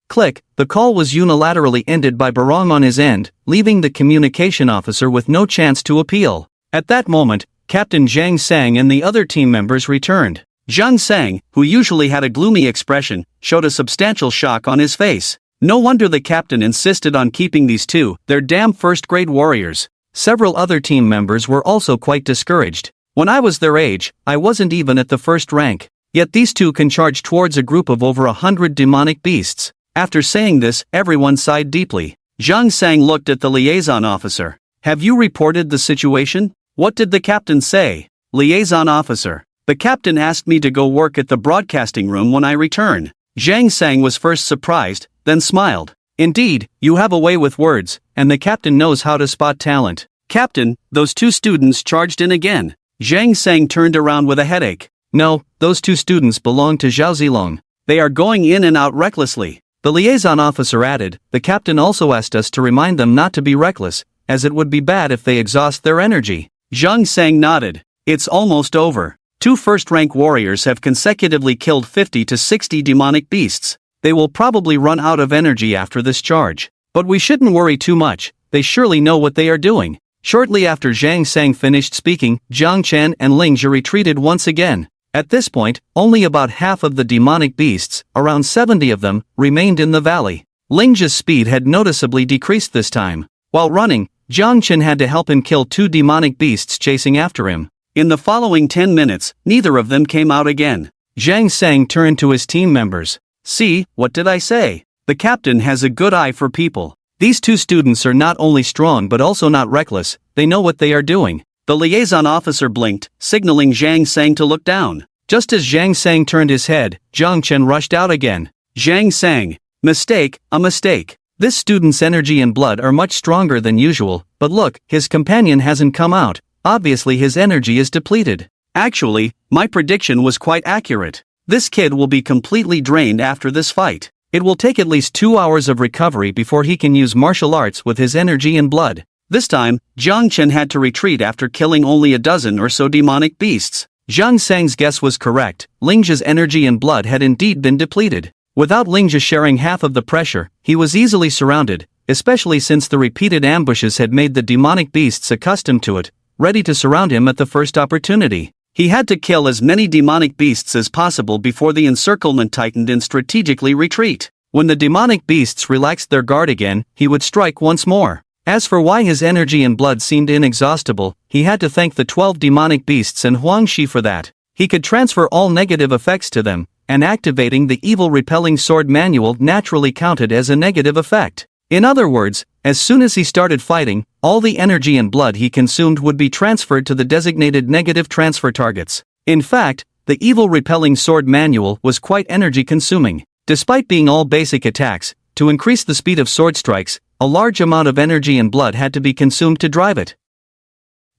click. The call was unilaterally ended by Barong on his end, leaving the communication officer with no chance to appeal. At that moment, Captain Zhang Sang and the other team members returned. Zhang Sang, who usually had a gloomy expression, showed a substantial shock on his face. No wonder the captain insisted on keeping these two, their damn first-grade warriors. Several other team members were also quite discouraged. When I was their age, I wasn't even at the first rank. Yet these two can charge towards a group of over 100 demonic beasts. After saying this, everyone sighed deeply. Zhang Sang looked at the liaison officer. Have you reported the situation? What did the captain say? Liaison officer. The captain asked me to go work at the broadcasting room when I return. Zhang Sang was first surprised, then smiled. Indeed, you have a way with words, and the captain knows how to spot talent. Captain, those two students charged in again. Zhang Sang turned around with a headache. No, those two students belong to Zhao Zilong. They are going in and out recklessly. The liaison officer added, the captain also asked us to remind them not to be reckless, as it would be bad if they exhaust their energy. Zhang Sang nodded. It's almost over. 2 first-rank warriors have consecutively killed 50 to 60 demonic beasts. They will probably run out of energy after this charge. But we shouldn't worry too much, they surely know what they are doing. Shortly after Zhang Sang finished speaking, Zhang Chen and Lingjia retreated once again. At this point, only about half of the demonic beasts, around 70 of them, remained in the valley. Lingjia's speed had noticeably decreased this time. While running, Zhang Chen had to help him kill 2 demonic beasts chasing after him. In the following 10 minutes, neither of them came out again. Zhang Sang turned to his team members. See, what did I say? The captain has a good eye for people. These 2 students are not only strong but also not reckless, they know what they are doing. The liaison officer blinked, signaling Zhang Sang to look down. Just as Zhang Sang turned his head, Zhang Chen rushed out again. Zhang Sang. Mistake, a mistake. This student's energy and blood are much stronger than usual, but look, his companion hasn't come out. Obviously his energy is depleted. Actually, my prediction was quite accurate. This kid will be completely drained after this fight. It will take at least 2 hours of recovery before he can use martial arts with his energy and blood. This time, Jiang Chen had to retreat after killing only a dozen or so demonic beasts. Zhang Sang's guess was correct. Lingzhi's energy and blood had indeed been depleted. Without Lingzhi sharing half of the pressure, he was easily surrounded, especially since the repeated ambushes had made the demonic beasts accustomed to it, ready to surround him at the first opportunity. He had to kill as many demonic beasts as possible before the encirclement tightened and strategically retreat. When the demonic beasts relaxed their guard again, he would strike once more. As for why his energy and blood seemed inexhaustible, he had to thank the 12 demonic beasts and Huangxi for that. He could transfer all negative effects to them, and activating the evil repelling sword manual naturally counted as a negative effect. In other words, as soon as he started fighting, all the energy and blood he consumed would be transferred to the designated negative transfer targets. In fact, the evil repelling sword manual was quite energy consuming. Despite being all basic attacks, to increase the speed of sword strikes, a large amount of energy and blood had to be consumed to drive it.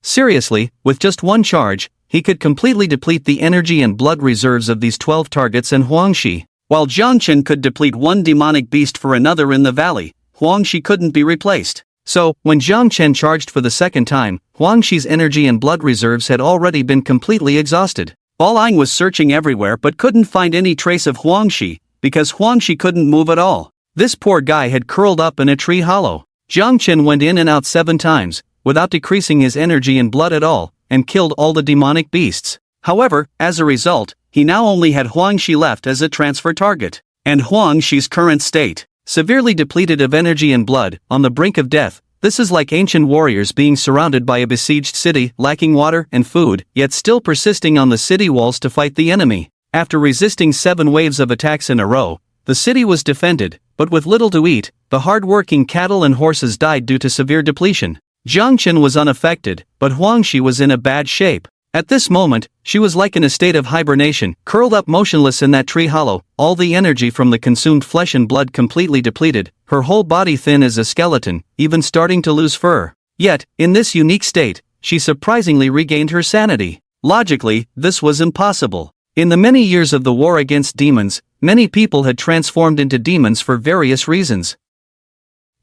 Seriously, with just one charge, he could completely deplete the energy and blood reserves of these 12 targets and Huangxi. While Jiang Chen could deplete one demonic beast for another in the valley, Huangxi couldn't be replaced. So, when Jiang Chen charged for the second time, Huangxi's energy and blood reserves had already been completely exhausted. Baolang was searching everywhere but couldn't find any trace of Huangxi, because Huangxi couldn't move at all. This poor guy had curled up in a tree hollow. Jiang Chen went in and out 7 times, without decreasing his energy and blood at all, and killed all the demonic beasts. However, as a result, he now only had Huangxi left as a transfer target. And Huangxi's current state, severely depleted of energy and blood, on the brink of death. This is like ancient warriors being surrounded by a besieged city, lacking water and food, yet still persisting on the city walls to fight the enemy. After resisting 7 waves of attacks in a row, the city was defended, but with little to eat. The hard-working cattle and horses died due to severe depletion. Jiang Chen was unaffected, but Huangxi was in a bad shape. At this moment, she was like in a state of hibernation, curled up motionless in that tree hollow, all the energy from the consumed flesh and blood completely depleted, her whole body thin as a skeleton, even starting to lose fur. Yet, in this unique state, she surprisingly regained her sanity. Logically, this was impossible. In the many years of the war against demons, many people had transformed into demons for various reasons.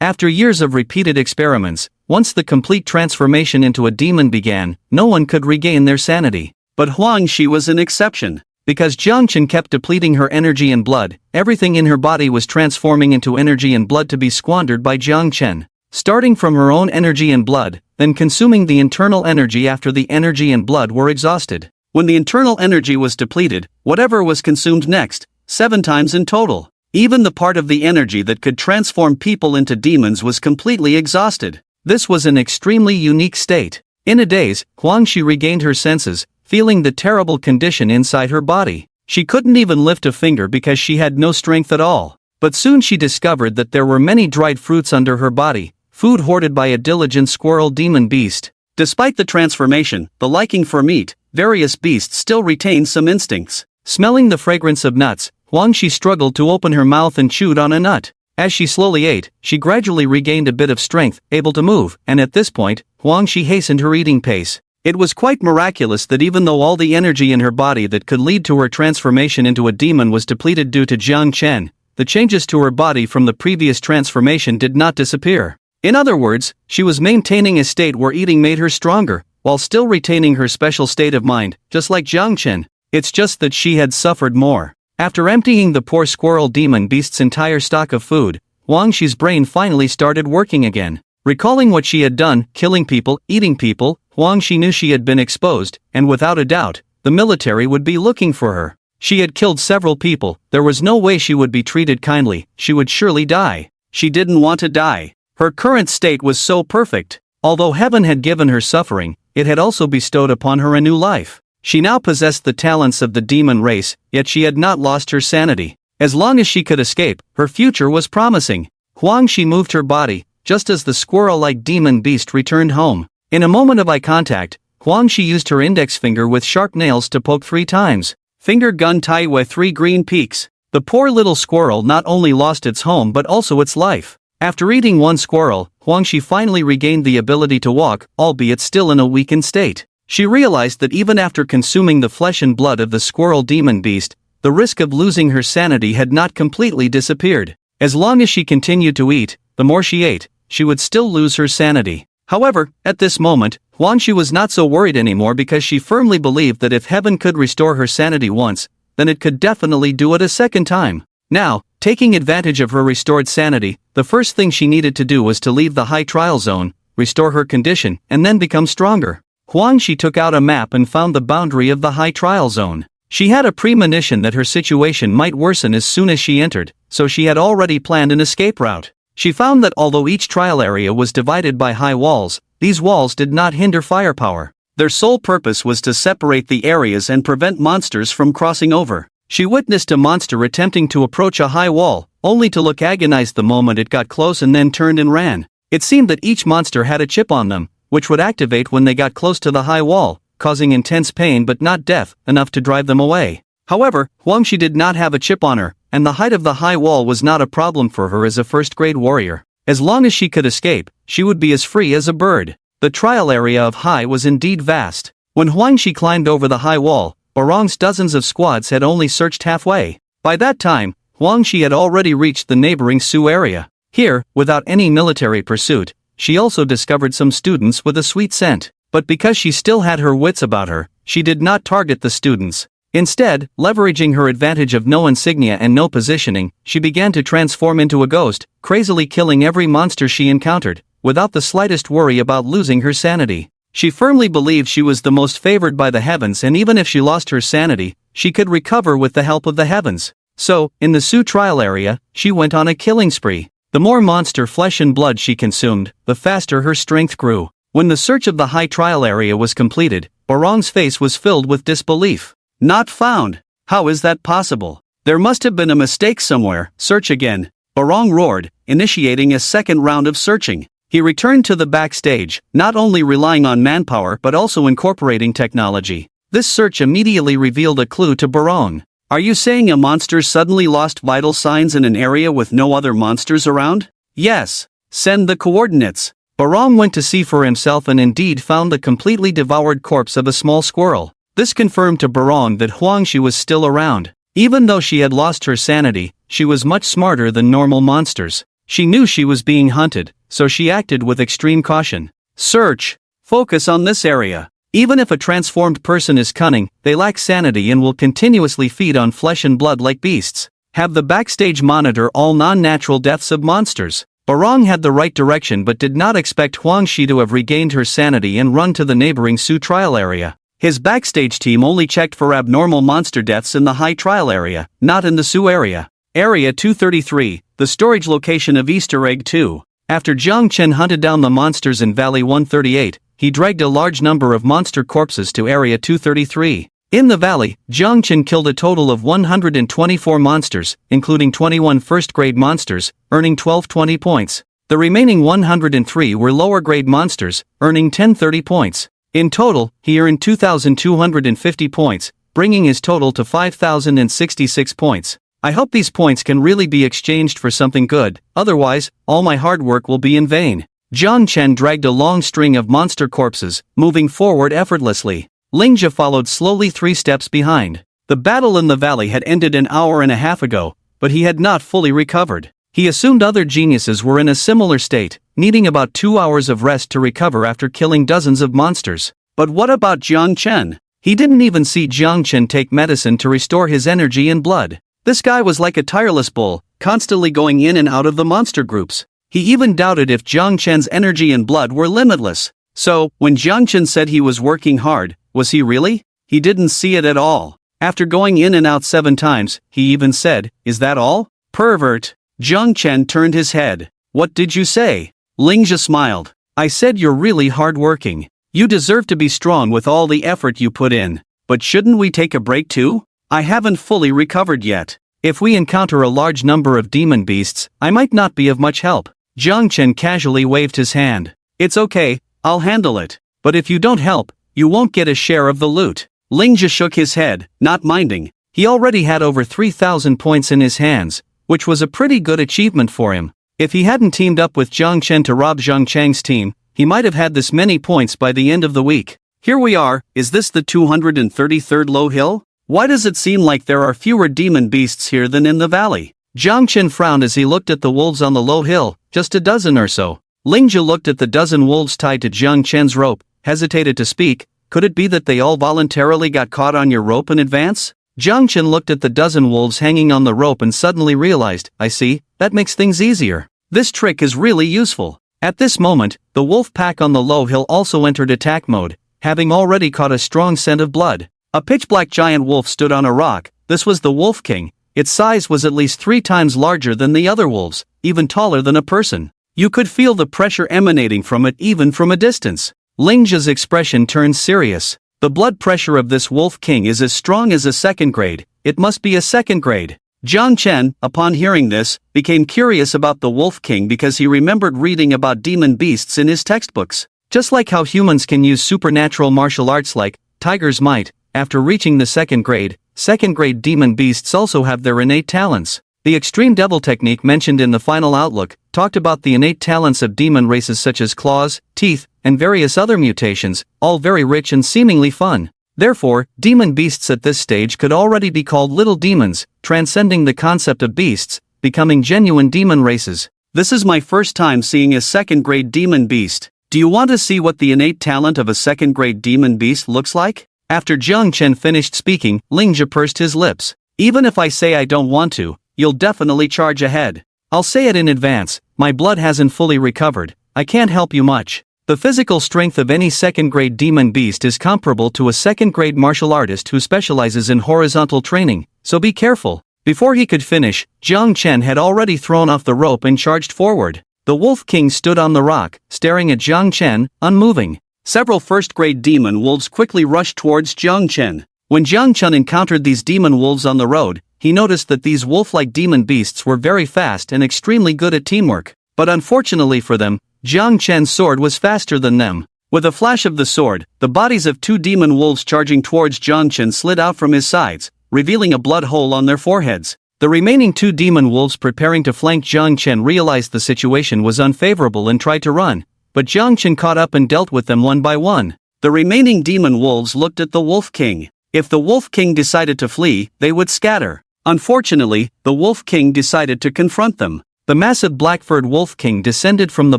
After years of repeated experiments, once the complete transformation into a demon began, no one could regain their sanity. But Huangxi was an exception. Because Jiang Chen kept depleting her energy and blood, everything in her body was transforming into energy and blood to be squandered by Jiang Chen. Starting from her own energy and blood, then consuming the internal energy after the energy and blood were exhausted. When the internal energy was depleted, whatever was consumed next, 7 times in total. Even the part of the energy that could transform people into demons was completely exhausted. This was an extremely unique state. In a daze, Huangxi regained her senses, feeling the terrible condition inside her body. She couldn't even lift a finger because she had no strength at all. But soon she discovered that there were many dried fruits under her body, food hoarded by a diligent squirrel demon beast. Despite the transformation, the liking for meat, various beasts still retained some instincts. Smelling the fragrance of nuts, Huangxi struggled to open her mouth and chewed on a nut. As she slowly ate, she gradually regained a bit of strength, able to move, and at this point, Huangxi hastened her eating pace. It was quite miraculous that even though all the energy in her body that could lead to her transformation into a demon was depleted due to Jiang Chen, the changes to her body from the previous transformation did not disappear. In other words, she was maintaining a state where eating made her stronger, while still retaining her special state of mind, just like Jiang Chen. It's just that she had suffered more. After emptying the poor squirrel demon beast's entire stock of food, Huangxi's brain finally started working again. Recalling what she had done, killing people, eating people, Huangxi knew she had been exposed, and without a doubt, the military would be looking for her. She had killed several people, there was no way she would be treated kindly, she would surely die. She didn't want to die. Her current state was so perfect. Although heaven had given her suffering, it had also bestowed upon her a new life. She now possessed the talents of the demon race, yet she had not lost her sanity. As long as she could escape, her future was promising. Huangxi moved her body, just as the squirrel-like demon beast returned home. In a moment of eye contact, Huangxi used her index finger with sharp nails to poke 3 times. Finger gun tie with 3 green peaks. The poor little squirrel not only lost its home but also its life. After eating 1 squirrel, Huangxi finally regained the ability to walk, albeit still in a weakened state. She realized that even after consuming the flesh and blood of the squirrel demon beast, the risk of losing her sanity had not completely disappeared. As long as she continued to eat, the more she ate, she would still lose her sanity. However, at this moment, Huangxi was not so worried anymore because she firmly believed that if heaven could restore her sanity once, then it could definitely do it a second time. Now, taking advantage of her restored sanity, the first thing she needed to do was to leave the high trial zone, restore her condition, and then become stronger. Huangxi took out a map and found the boundary of the high trial zone. She had a premonition that her situation might worsen as soon as she entered, so she had already planned an escape route. She found that although each trial area was divided by high walls, these walls did not hinder firepower. Their sole purpose was to separate the areas and prevent monsters from crossing over. She witnessed a monster attempting to approach a high wall, only to look agonized the moment it got close and then turned and ran. It seemed that each monster had a chip on them, which would activate when they got close to the high wall, causing intense pain but not death enough to drive them away. However, Huangxi did not have a chip on her, and the height of the high wall was not a problem for her as a first-grade warrior. As long as she could escape, she would be as free as a bird. The trial area of High was indeed vast. When Huangxi climbed over the high wall, Barong's dozens of squads had only searched halfway. By that time, Huangxi had already reached the neighboring Su area. Here, without any military pursuit, she also discovered some students with a sweet scent. But because she still had her wits about her, she did not target the students. Instead, leveraging her advantage of no insignia and no positioning, she began to transform into a ghost, crazily killing every monster she encountered, without the slightest worry about losing her sanity. She firmly believed she was the most favored by the heavens, and even if she lost her sanity, she could recover with the help of the heavens. So, in the Su trial area, she went on a killing spree. The more monster flesh and blood she consumed, the faster her strength grew. When the search of the high trial area was completed, Barong's face was filled with disbelief. Not found. How is that possible? There must have been a mistake somewhere. Search again. Barong roared, initiating a second round of searching. He returned to the backstage, not only relying on manpower but also incorporating technology. This search immediately revealed a clue to Barong. Are you saying a monster suddenly lost vital signs in an area with no other monsters around? Yes. Send the coordinates. Barong went to see for himself and indeed found the completely devoured corpse of a small squirrel. This confirmed to Barong that Huangxi was still around. Even though she had lost her sanity, she was much smarter than normal monsters. She knew she was being hunted, so she acted with extreme caution. Search. Focus on this area. Even if a transformed person is cunning, they lack sanity and will continuously feed on flesh and blood like beasts. Have the backstage monitor all non-natural deaths of monsters. Barong had the right direction but did not expect Huangxi to have regained her sanity and run to the neighboring Su trial area. His backstage team only checked for abnormal monster deaths in the high trial area, not in the Su area. Area 233, the storage location of Easter Egg 2. After Chen hunted down the monsters in Valley 138, he dragged a large number of monster corpses to Area 233. In the valley, Chen killed a total of 124 monsters, including 21 first-grade monsters, earning 1220 points. The remaining 103 were lower-grade monsters, earning 1030 points. In total, he earned 2,250 points, bringing his total to 5,066 points. I hope these points can really be exchanged for something good, otherwise, all my hard work will be in vain. Chen dragged a long string of monster corpses, moving forward effortlessly. Lingjia followed slowly 3 steps behind. The battle in the valley had ended an hour and a half ago, but he had not fully recovered. He assumed other geniuses were in a similar state, needing about 2 hours of rest to recover after killing dozens of monsters. But what about Chen? He didn't even see Chen take medicine to restore his energy and blood. This guy was like a tireless bull, constantly going in and out of the monster groups. He even doubted if Chen's energy and blood were limitless. So, when Chen said he was working hard, was he really? He didn't see it at all. After going in and out 7 times, he even said, "Is that all? Pervert." Chen turned his head. "What did you say?" Lingjia smiled. "I said you're really hardworking. You deserve to be strong with all the effort you put in. But shouldn't we take a break too? I haven't fully recovered yet. If we encounter a large number of demon beasts, I might not be of much help." Chen casually waved his hand. "It's okay, I'll handle it. But if you don't help, you won't get a share of the loot." Lingjia shook his head, not minding. He already had over 3,000 points in his hands, which was a pretty good achievement for him. If he hadn't teamed up with Chen to rob Zhang Chang's team, he might have had this many points by the end of the week. Here we are. Is this the 233rd low hill? Why does it seem like there are fewer demon beasts here than in the valley? Chen frowned as he looked at the wolves on the low hill, just a dozen or so. Lingjia looked at the dozen wolves tied to Jiang Chen's rope, hesitated to speak. Could it be that they all voluntarily got caught on your rope in advance? Jiang Chen looked at the dozen wolves hanging on the rope and suddenly realized, I see, that makes things easier. This trick is really useful. At this moment, the wolf pack on the low hill also entered attack mode, having already caught a strong scent of blood. A pitch-black giant wolf stood on a rock. This was the Wolf King. Its size was at least 3 times larger than the other wolves, even taller than a person. You could feel the pressure emanating from it even from a distance. Lingjia's expression turned serious. The blood pressure of this Wolf King is as strong as a second grade. It must be a second grade. Jiang Chen, upon hearing this, became curious about the Wolf King because he remembered reading about demon beasts in his textbooks. Just like how humans can use supernatural martial arts like tiger's might, after reaching the second grade demon beasts also have their innate talents. The extreme devil technique mentioned in the final outlook talked about the innate talents of demon races such as claws, teeth, and various other mutations, all very rich and seemingly fun. Therefore, demon beasts at this stage could already be called little demons, transcending the concept of beasts, becoming genuine demon races. This is my first time seeing a second-grade demon beast. Do you want to see what the innate talent of a second-grade demon beast looks like? After Jiang Chen finished speaking, Lingjia pursed his lips. Even if I say I don't want to, you'll definitely charge ahead. I'll say it in advance, my blood hasn't fully recovered, I can't help you much. The physical strength of any second-grade demon beast is comparable to a second-grade martial artist who specializes in horizontal training, so be careful. Before he could finish, Jiang Chen had already thrown off the rope and charged forward. The Wolf King stood on the rock, staring at Jiang Chen, unmoving. Several first-grade demon wolves quickly rushed towards Jiang Chen. When Jiang Chen encountered these demon wolves on the road, he noticed that these wolf-like demon beasts were very fast and extremely good at teamwork. But unfortunately for them, Jiang Chen's sword was faster than them. With a flash of the sword, the bodies of 2 demon wolves charging towards Jiang Chen slid out from his sides, revealing a blood hole on their foreheads. The remaining 2 demon wolves preparing to flank Jiang Chen realized the situation was unfavorable and tried to run, but Jiang Chen caught up and dealt with them one by one. The remaining demon wolves looked at the Wolf King. If the Wolf King decided to flee, they would scatter. Unfortunately, the Wolf King decided to confront them. The massive black-furred Wolf King descended from the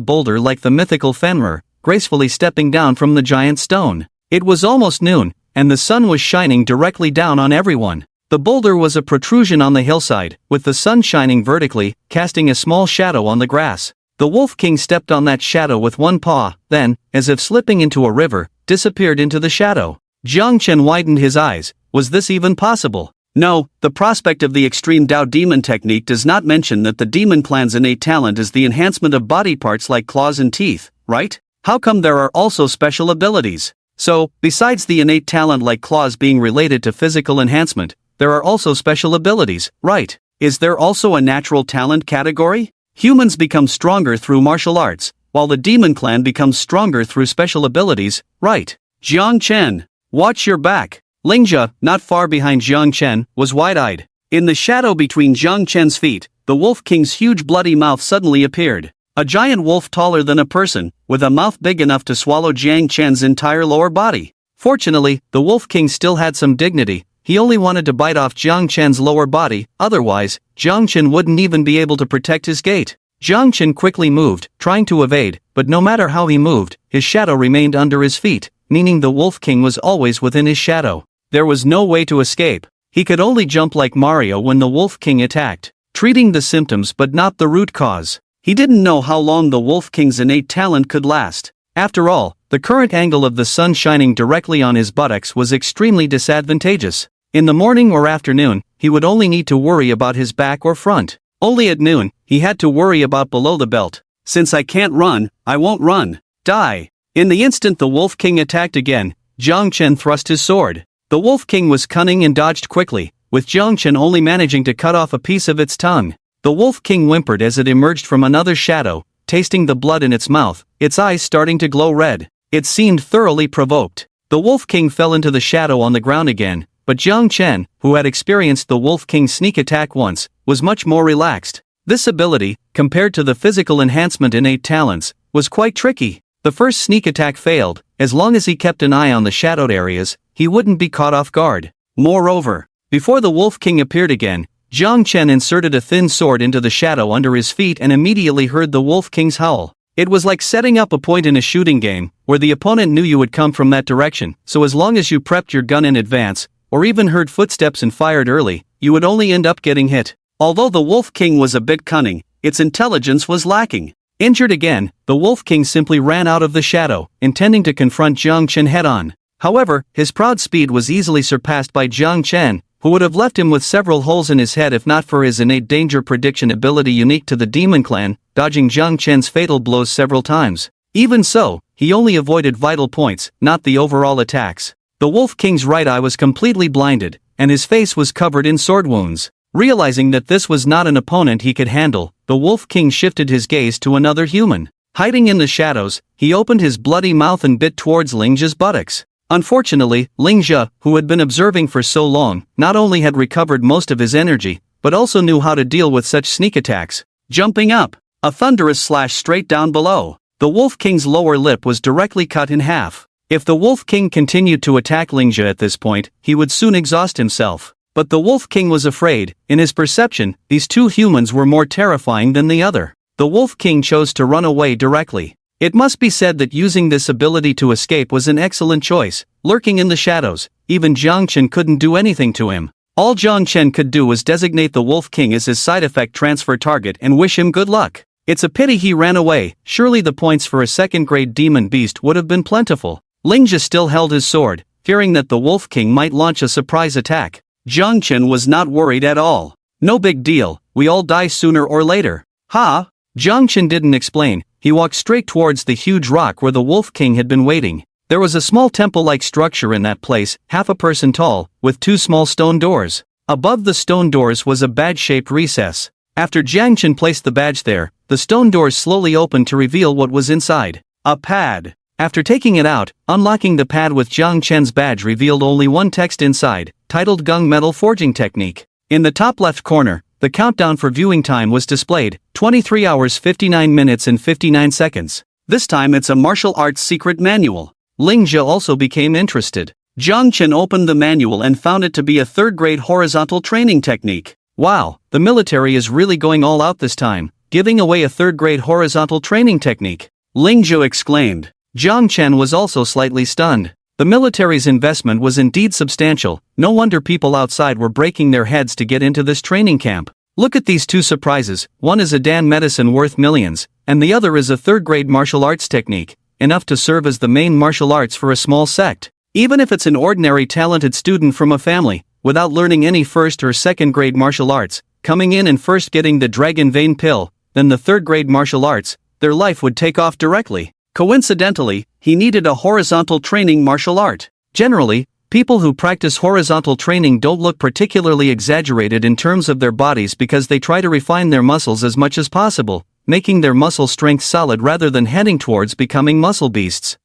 boulder like the mythical Fenrir, gracefully stepping down from the giant stone. It was almost noon, and the sun was shining directly down on everyone. The boulder was a protrusion on the hillside, with the sun shining vertically, casting a small shadow on the grass. The Wolf King stepped on that shadow with one paw, then, as if slipping into a river, disappeared into the shadow. Jiang Chen widened his eyes. Was this even possible? No, the prospect of the extreme Dao demon technique does not mention that the demon clan's innate talent is the enhancement of body parts like claws and teeth, right? How come there are also special abilities? So, besides the innate talent like claws being related to physical enhancement, there are also special abilities, right? Is there also a natural talent category? Humans become stronger through martial arts, while the demon clan becomes stronger through special abilities, right? Jiang Chen, watch your back. Lingjia, not far behind Jiang Chen, was wide-eyed. In the shadow between Jiang Chen's feet, the Wolf King's huge bloody mouth suddenly appeared. A giant wolf taller than a person, with a mouth big enough to swallow Jiang Chen's entire lower body. Fortunately, the Wolf King still had some dignity. He only wanted to bite off Jiang Chen's lower body, otherwise, Jiang Chen wouldn't even be able to protect his gate. Jiang Chen quickly moved, trying to evade, but no matter how he moved, his shadow remained under his feet, meaning the Wolf King was always within his shadow. There was no way to escape. He could only jump like Mario when the Wolf King attacked, treating the symptoms but not the root cause. He didn't know how long the Wolf King's innate talent could last. After all, the current angle of the sun shining directly on his buttocks was extremely disadvantageous. In the morning or afternoon, he would only need to worry about his back or front. Only at noon, he had to worry about below the belt. Since I can't run, I won't run. Die. In the instant the Wolf King attacked again, Jiang Chen thrust his sword. The Wolf King was cunning and dodged quickly, with Jiang Chen only managing to cut off a piece of its tongue. The Wolf King whimpered as it emerged from another shadow, tasting the blood in its mouth, its eyes starting to glow red. It seemed thoroughly provoked. The Wolf King fell into the shadow on the ground again, but Jiang Chen, who had experienced the Wolf King's sneak attack once, was much more relaxed. This ability, compared to the physical enhancement innate talents, was quite tricky. The first sneak attack failed. As long as he kept an eye on the shadowed areas, he wouldn't be caught off guard. Moreover, before the Wolf King appeared again, Jiang Chen inserted a thin sword into the shadow under his feet and immediately heard the Wolf King's howl. It was like setting up a point in a shooting game, where the opponent knew you would come from that direction, so as long as you prepped your gun in advance, or even heard footsteps and fired early, you would only end up getting hit. Although the Wolf King was a bit cunning, its intelligence was lacking. Injured again, the Wolf King simply ran out of the shadow, intending to confront Jiang Chen head-on. However, his proud speed was easily surpassed by Jiang Chen, who would have left him with several holes in his head if not for his innate danger prediction ability unique to the Demon Clan, dodging Jiang Chen's fatal blows several times. Even so, he only avoided vital points, not the overall attacks. The Wolf King's right eye was completely blinded, and his face was covered in sword wounds. Realizing that this was not an opponent he could handle, the Wolf King shifted his gaze to another human. Hiding in the shadows, he opened his bloody mouth and bit towards Ling Zhe's buttocks. Unfortunately, Ling Zhe, who had been observing for so long, not only had recovered most of his energy, but also knew how to deal with such sneak attacks. Jumping up, a thunderous slash straight down below. The Wolf King's lower lip was directly cut in half. If the Wolf King continued to attack Ling Zhe at this point, he would soon exhaust himself. But the Wolf King was afraid. In his perception, these two humans were more terrifying than the other. The Wolf King chose to run away directly. It must be said that using this ability to escape was an excellent choice. Lurking in the shadows, even Jiang Chen couldn't do anything to him. All Jiang Chen could do was designate the Wolf King as his side effect transfer target and wish him good luck. It's a pity he ran away. Surely the points for a second-grade demon beast would have been plentiful. Ling Zhe still held his sword, fearing that the Wolf King might launch a surprise attack. Jiang Chen was not worried at all. No big deal, we all die sooner or later. Ha! Jiang Chen didn't explain. He walked straight towards the huge rock where the Wolf King had been waiting. There was a small temple-like structure in that place, half a person tall, with two small stone doors. Above the stone doors was a badge-shaped recess. After Jiang Chen placed the badge there, the stone doors slowly opened to reveal what was inside. A pad. After taking it out, unlocking the pad with Jiang Chen's badge revealed only one text inside, titled Gung Metal Forging Technique. In the top left corner, the countdown for viewing time was displayed, 23 hours 59 minutes and 59 seconds. This time it's a martial arts secret manual. Ling Zhe also became interested. Jiang Chen opened the manual and found it to be a third-grade horizontal training technique. Wow, the military is really going all out this time, giving away a third-grade horizontal training technique. Ling Zhe exclaimed. Jiang Chen was also slightly stunned. The military's investment was indeed substantial. No wonder people outside were breaking their heads to get into this training camp. Look at these two surprises. One is a Dan medicine worth millions, and the other is a third-grade martial arts technique, enough to serve as the main martial arts for a small sect. Even if it's an ordinary talented student from a family, without learning any first or second-grade martial arts, coming in and first getting the dragon vein pill, then the third-grade martial arts, their life would take off directly. Coincidentally, he needed a horizontal training martial art. Generally, people who practice horizontal training don't look particularly exaggerated in terms of their bodies because they try to refine their muscles as much as possible, making their muscle strength solid rather than heading towards becoming muscle beasts.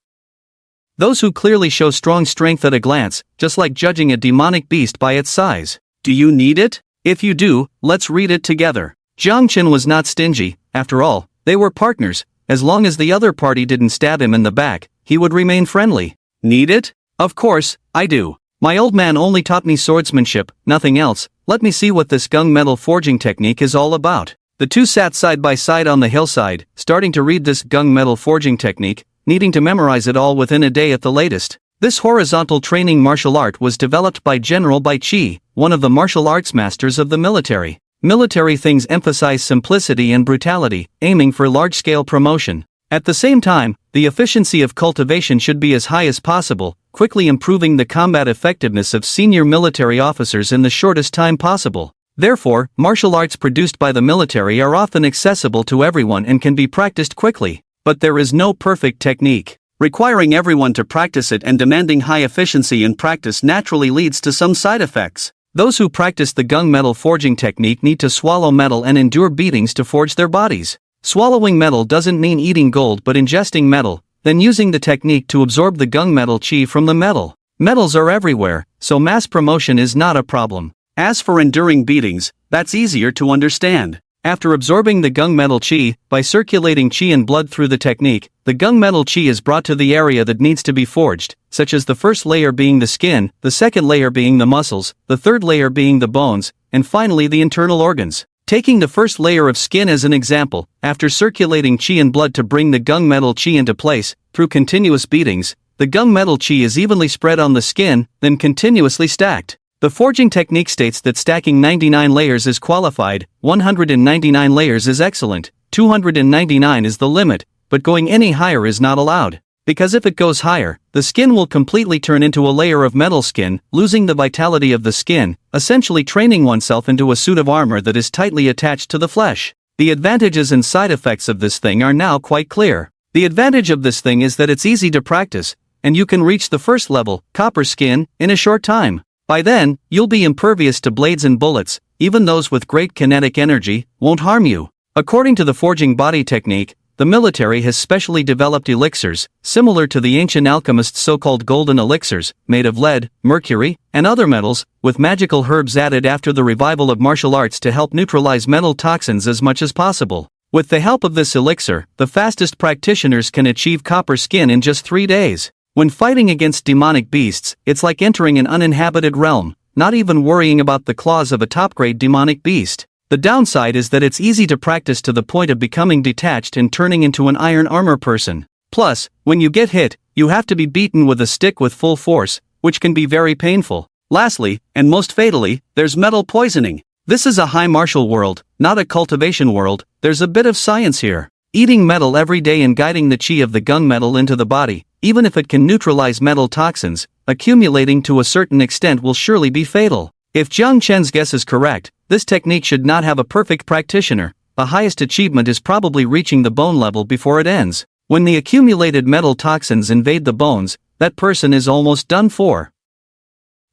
Those who clearly show strong strength at a glance, just like judging a demonic beast by its size. Do you need it? If you do, let's read it together. Jiang Chen was not stingy. After all, they were partners. As long as the other party didn't stab him in the back, he would remain friendly. Need it? Of course, I do. My old man only taught me swordsmanship, nothing else. Let me see what this gung metal forging technique is all about. The two sat side by side on the hillside, starting to read this gung metal forging technique, needing to memorize it all within a day at the latest. This horizontal training martial art was developed by General Bai Qi, one of the martial arts masters of the military. Military things emphasize simplicity and brutality, aiming for large-scale promotion. At the same time, the efficiency of cultivation should be as high as possible, quickly improving the combat effectiveness of senior military officers in the shortest time possible. Therefore, martial arts produced by the military are often accessible to everyone and can be practiced quickly. But there is no perfect technique. Requiring everyone to practice it and demanding high efficiency in practice naturally leads to some side effects. Those who practice the gung metal forging technique need to swallow metal and endure beatings to forge their bodies. Swallowing metal doesn't mean eating gold but ingesting metal, then using the technique to absorb the gung metal qi from the metal. Metals are everywhere, so mass promotion is not a problem. As for enduring beatings, that's easier to understand. After absorbing the gung metal qi, by circulating qi and blood through the technique, the gung metal qi is brought to the area that needs to be forged, such as the first layer being the skin, the second layer being the muscles, the third layer being the bones, and finally the internal organs. Taking the first layer of skin as an example, after circulating qi and blood to bring the gunmetal qi into place, through continuous beatings, the gunmetal qi is evenly spread on the skin, then continuously stacked. The forging technique states that stacking 99 layers is qualified, 199 layers is excellent, 299 is the limit, but going any higher is not allowed. Because if it goes higher, the skin will completely turn into a layer of metal skin, losing the vitality of the skin, essentially training oneself into a suit of armor that is tightly attached to the flesh. The advantages and side effects of this thing are now quite clear. The advantage of this thing is that it's easy to practice, and you can reach the first level, copper skin, in a short time. By then, you'll be impervious to blades and bullets, even those with great kinetic energy won't harm you. According to the forging body technique, the military has specially developed elixirs, similar to the ancient alchemists' so-called golden elixirs, made of lead, mercury, and other metals, with magical herbs added after the revival of martial arts to help neutralize metal toxins as much as possible. With the help of this elixir, the fastest practitioners can achieve copper skin in just 3 days. When fighting against demonic beasts, it's like entering an uninhabited realm, not even worrying about the claws of a top-grade demonic beast. The downside is that it's easy to practice to the point of becoming detached and turning into an iron armor person. Plus, when you get hit, you have to be beaten with a stick with full force, which can be very painful. Lastly, and most fatally, there's metal poisoning. This is a high martial world, not a cultivation world. There's a bit of science here. Eating metal every day and guiding the qi of the gunmetal into the body, even if it can neutralize metal toxins, accumulating to a certain extent will surely be fatal. If Jiang Chen's guess is correct, this technique should not have a perfect practitioner. The highest achievement is probably reaching the bone level before it ends. When the accumulated metal toxins invade the bones, that person is almost done for.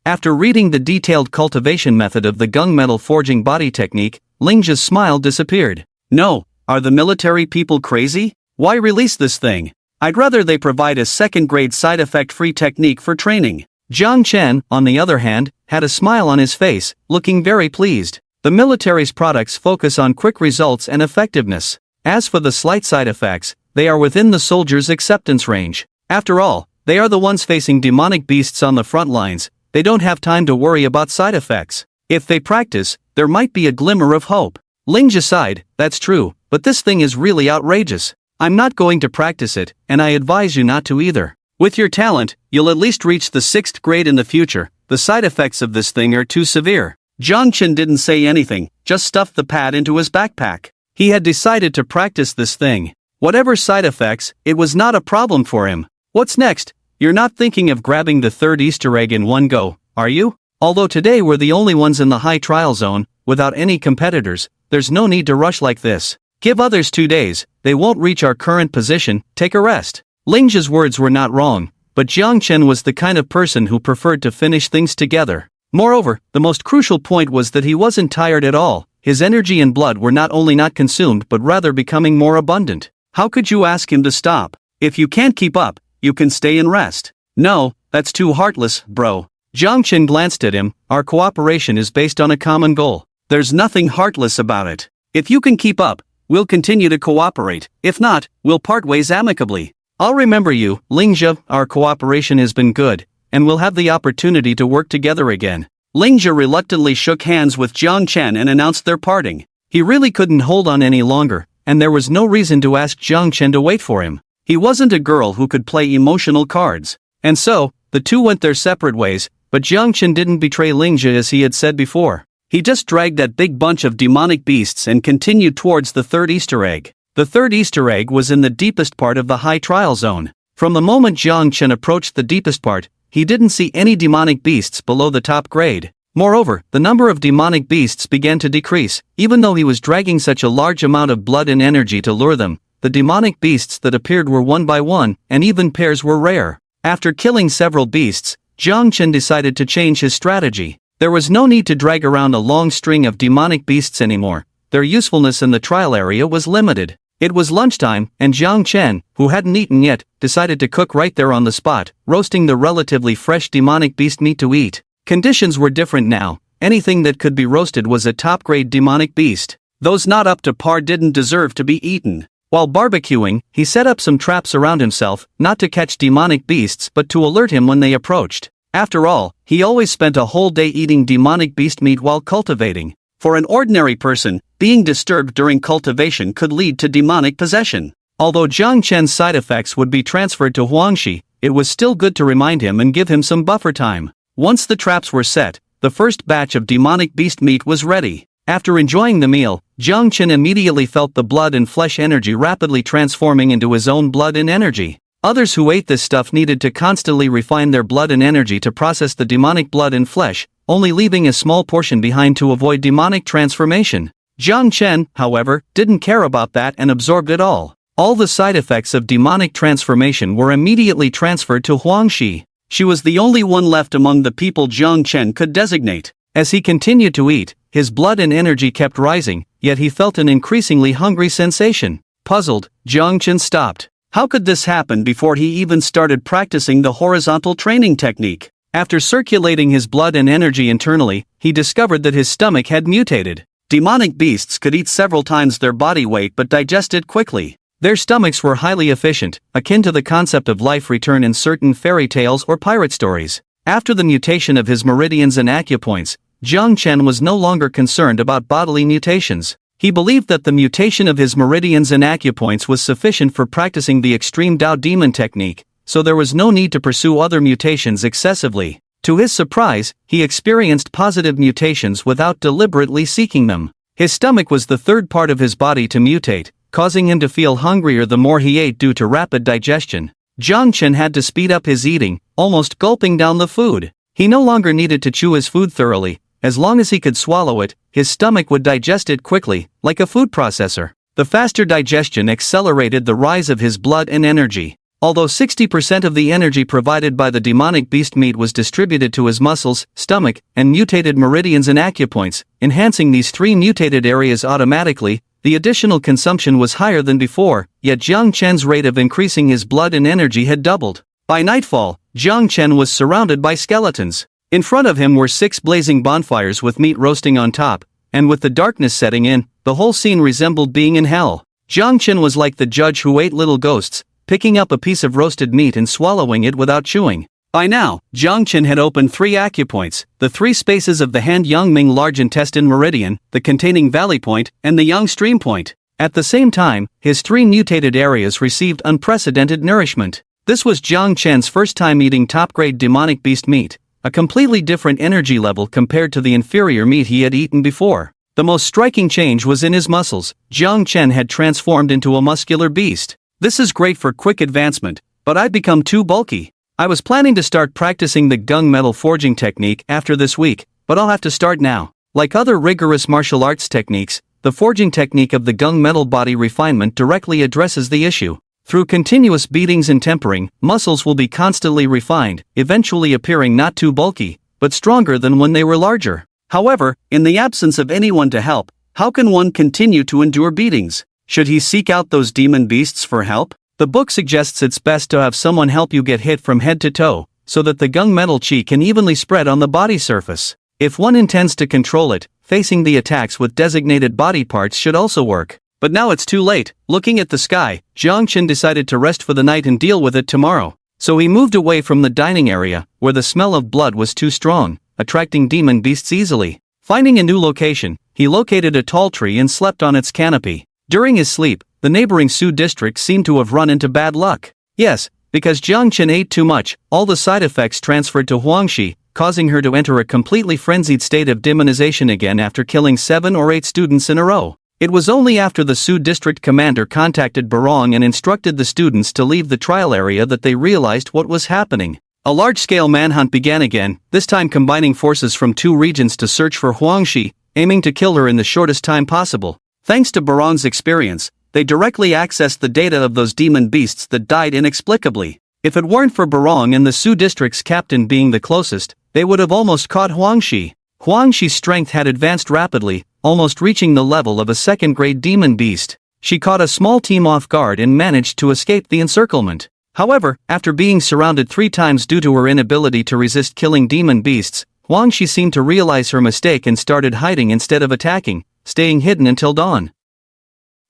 After reading the detailed cultivation method of the gunmetal forging body technique, Lingjia's smile disappeared. No, are the military people crazy? Why release this thing? I'd rather they provide a second-grade side effect-free technique for training. Jiang Chen, on the other hand, had a smile on his face, looking very pleased. The military's products focus on quick results and effectiveness. As for the slight side effects, they are within the soldiers' acceptance range. After all, they are the ones facing demonic beasts on the front lines. They don't have time to worry about side effects. If they practice, there might be a glimmer of hope. Lingjia sighed, that's true, but this thing is really outrageous. I'm not going to practice it, and I advise you not to either. With your talent, you'll at least reach the 6th grade in the future. The side effects of this thing are too severe. Jiang Chen didn't say anything, just stuffed the pad into his backpack. He had decided to practice this thing. Whatever side effects, it was not a problem for him. What's next? You're not thinking of grabbing the 3rd Easter egg in one go, are you? Although today we're the only ones in the high trial zone, without any competitors, there's no need to rush like this. Give others 2 days, they won't reach our current position, take a rest. Lingjia's words were not wrong, but Jiang Chen was the kind of person who preferred to finish things together. Moreover, the most crucial point was that he wasn't tired at all. His energy and blood were not only not consumed but rather becoming more abundant. How could you ask him to stop? If you can't keep up, you can stay and rest. No, that's too heartless, bro. Jiang Chen glanced at him. Our cooperation is based on a common goal. There's nothing heartless about it. If you can keep up, we'll continue to cooperate. If not, we'll part ways amicably. I'll remember you, Lingjia. Our cooperation has been good, and we'll have the opportunity to work together again. Lingjia reluctantly shook hands with Jiang Chen and announced their parting. He really couldn't hold on any longer, and there was no reason to ask Jiang Chen to wait for him. He wasn't a girl who could play emotional cards. And so, the two went their separate ways, but Jiang Chen didn't betray Lingjia as he had said before. He just dragged that big bunch of demonic beasts and continued towards the 3rd Easter egg. The 3rd Easter egg was in the deepest part of the high trial zone. From the moment Jiang Chen approached the deepest part, he didn't see any demonic beasts below the top grade. Moreover, the number of demonic beasts began to decrease, even though he was dragging such a large amount of blood and energy to lure them. The demonic beasts that appeared were one by one, and even pairs were rare. After killing several beasts, Jiang Chen decided to change his strategy. There was no need to drag around a long string of demonic beasts anymore. Their usefulness in the trial area was limited. It was lunchtime, and Jiang Chen, who hadn't eaten yet, decided to cook right there on the spot, roasting the relatively fresh demonic beast meat to eat. Conditions were different now. Anything that could be roasted was a top-grade demonic beast. Those not up to par didn't deserve to be eaten. While barbecuing, he set up some traps around himself, not to catch demonic beasts but to alert him when they approached. After all, he always spent a whole day eating demonic beast meat while cultivating. For an ordinary person, being disturbed during cultivation could lead to demonic possession. Although Jiang Chen's side effects would be transferred to Huangshi, it was still good to remind him and give him some buffer time. Once the traps were set, the first batch of demonic beast meat was ready. After enjoying the meal, Jiang Chen immediately felt the blood and flesh energy rapidly transforming into his own blood and energy. Others who ate this stuff needed to constantly refine their blood and energy to process the demonic blood and flesh, only leaving a small portion behind to avoid demonic transformation. Jiang Chen, however, didn't care about that and absorbed it all. All the side effects of demonic transformation were immediately transferred to Huangshi. She was the only one left among the people Jiang Chen could designate. As he continued to eat, his blood and energy kept rising, yet he felt an increasingly hungry sensation. Puzzled, Jiang Chen stopped. How could this happen before he even started practicing the horizontal training technique? After circulating his blood and energy internally, he discovered that his stomach had mutated. Demonic beasts could eat several times their body weight but digest it quickly. Their stomachs were highly efficient, akin to the concept of life return in certain fairy tales or pirate stories. After the mutation of his meridians and acupoints, Jiang Chen was no longer concerned about bodily mutations. He believed that the mutation of his meridians and acupoints was sufficient for practicing the extreme Dao demon technique, so there was no need to pursue other mutations excessively. To his surprise, he experienced positive mutations without deliberately seeking them. His stomach was the third part of his body to mutate, causing him to feel hungrier the more he ate due to rapid digestion. Jiang Chen had to speed up his eating, almost gulping down the food. He no longer needed to chew his food thoroughly. As long as he could swallow it, his stomach would digest it quickly, like a food processor. The faster digestion accelerated the rise of his blood and energy. Although 60% of the energy provided by the demonic beast meat was distributed to his muscles, stomach, and mutated meridians and acupoints, enhancing these three mutated areas automatically, the additional consumption was higher than before, yet Jiang Chen's rate of increasing his blood and energy had doubled. By nightfall, Jiang Chen was surrounded by skeletons. In front of him were 6 blazing bonfires with meat roasting on top, and with the darkness setting in, the whole scene resembled being in hell. Jiang Chen was like the judge who ate little ghosts, picking up a piece of roasted meat and swallowing it without chewing. By now, Jiang Chen had opened 3 acupoints, the 3 spaces of the hand Yangming large intestine meridian, the containing valley point, and the Yang stream point. At the same time, his 3 mutated areas received unprecedented nourishment. This was Jiang Chen's first time eating top-grade demonic beast meat. A completely different energy level compared to the inferior meat he had eaten before. The most striking change was in his muscles. Jiang Chen had transformed into a muscular beast. This is great for quick advancement, but I've become too bulky. I was planning to start practicing the gung metal forging technique after this week, but I'll have to start now. Like other rigorous martial arts techniques, the forging technique of the gung metal body refinement directly addresses the issue. Through continuous beatings and tempering, muscles will be constantly refined, eventually appearing not too bulky, but stronger than when they were larger. However, in the absence of anyone to help, how can one continue to endure beatings? Should he seek out those demon beasts for help? The book suggests it's best to have someone help you get hit from head to toe, so that the gung metal chi can evenly spread on the body surface. If one intends to control it, facing the attacks with designated body parts should also work. But now it's too late. Looking at the sky, Jiang Chen decided to rest for the night and deal with it tomorrow. So he moved away from the dining area, where the smell of blood was too strong, attracting demon beasts easily. Finding a new location, he located a tall tree and slept on its canopy. During his sleep, the neighboring Su district seemed to have run into bad luck. Yes, because Jiang Chen ate too much, all the side effects transferred to Huangshi, causing her to enter a completely frenzied state of demonization again after killing 7 or 8 students in a row. It was only after the Su district commander contacted Barong and instructed the students to leave the trial area that they realized what was happening. A large-scale manhunt began again, this time combining forces from 2 regions to search for Huangshi, aiming to kill her in the shortest time possible. Thanks to Barong's experience, they directly accessed the data of those demon beasts that died inexplicably. If it weren't for Barong and the Su district's captain being the closest, they would have almost caught Huangshi. Huangshi's strength had advanced rapidly, almost reaching the level of a second-grade demon beast. She caught a small team off guard and managed to escape the encirclement. However, after being surrounded 3 times due to her inability to resist killing demon beasts, Huangshi seemed to realize her mistake and started hiding instead of attacking, staying hidden until dawn.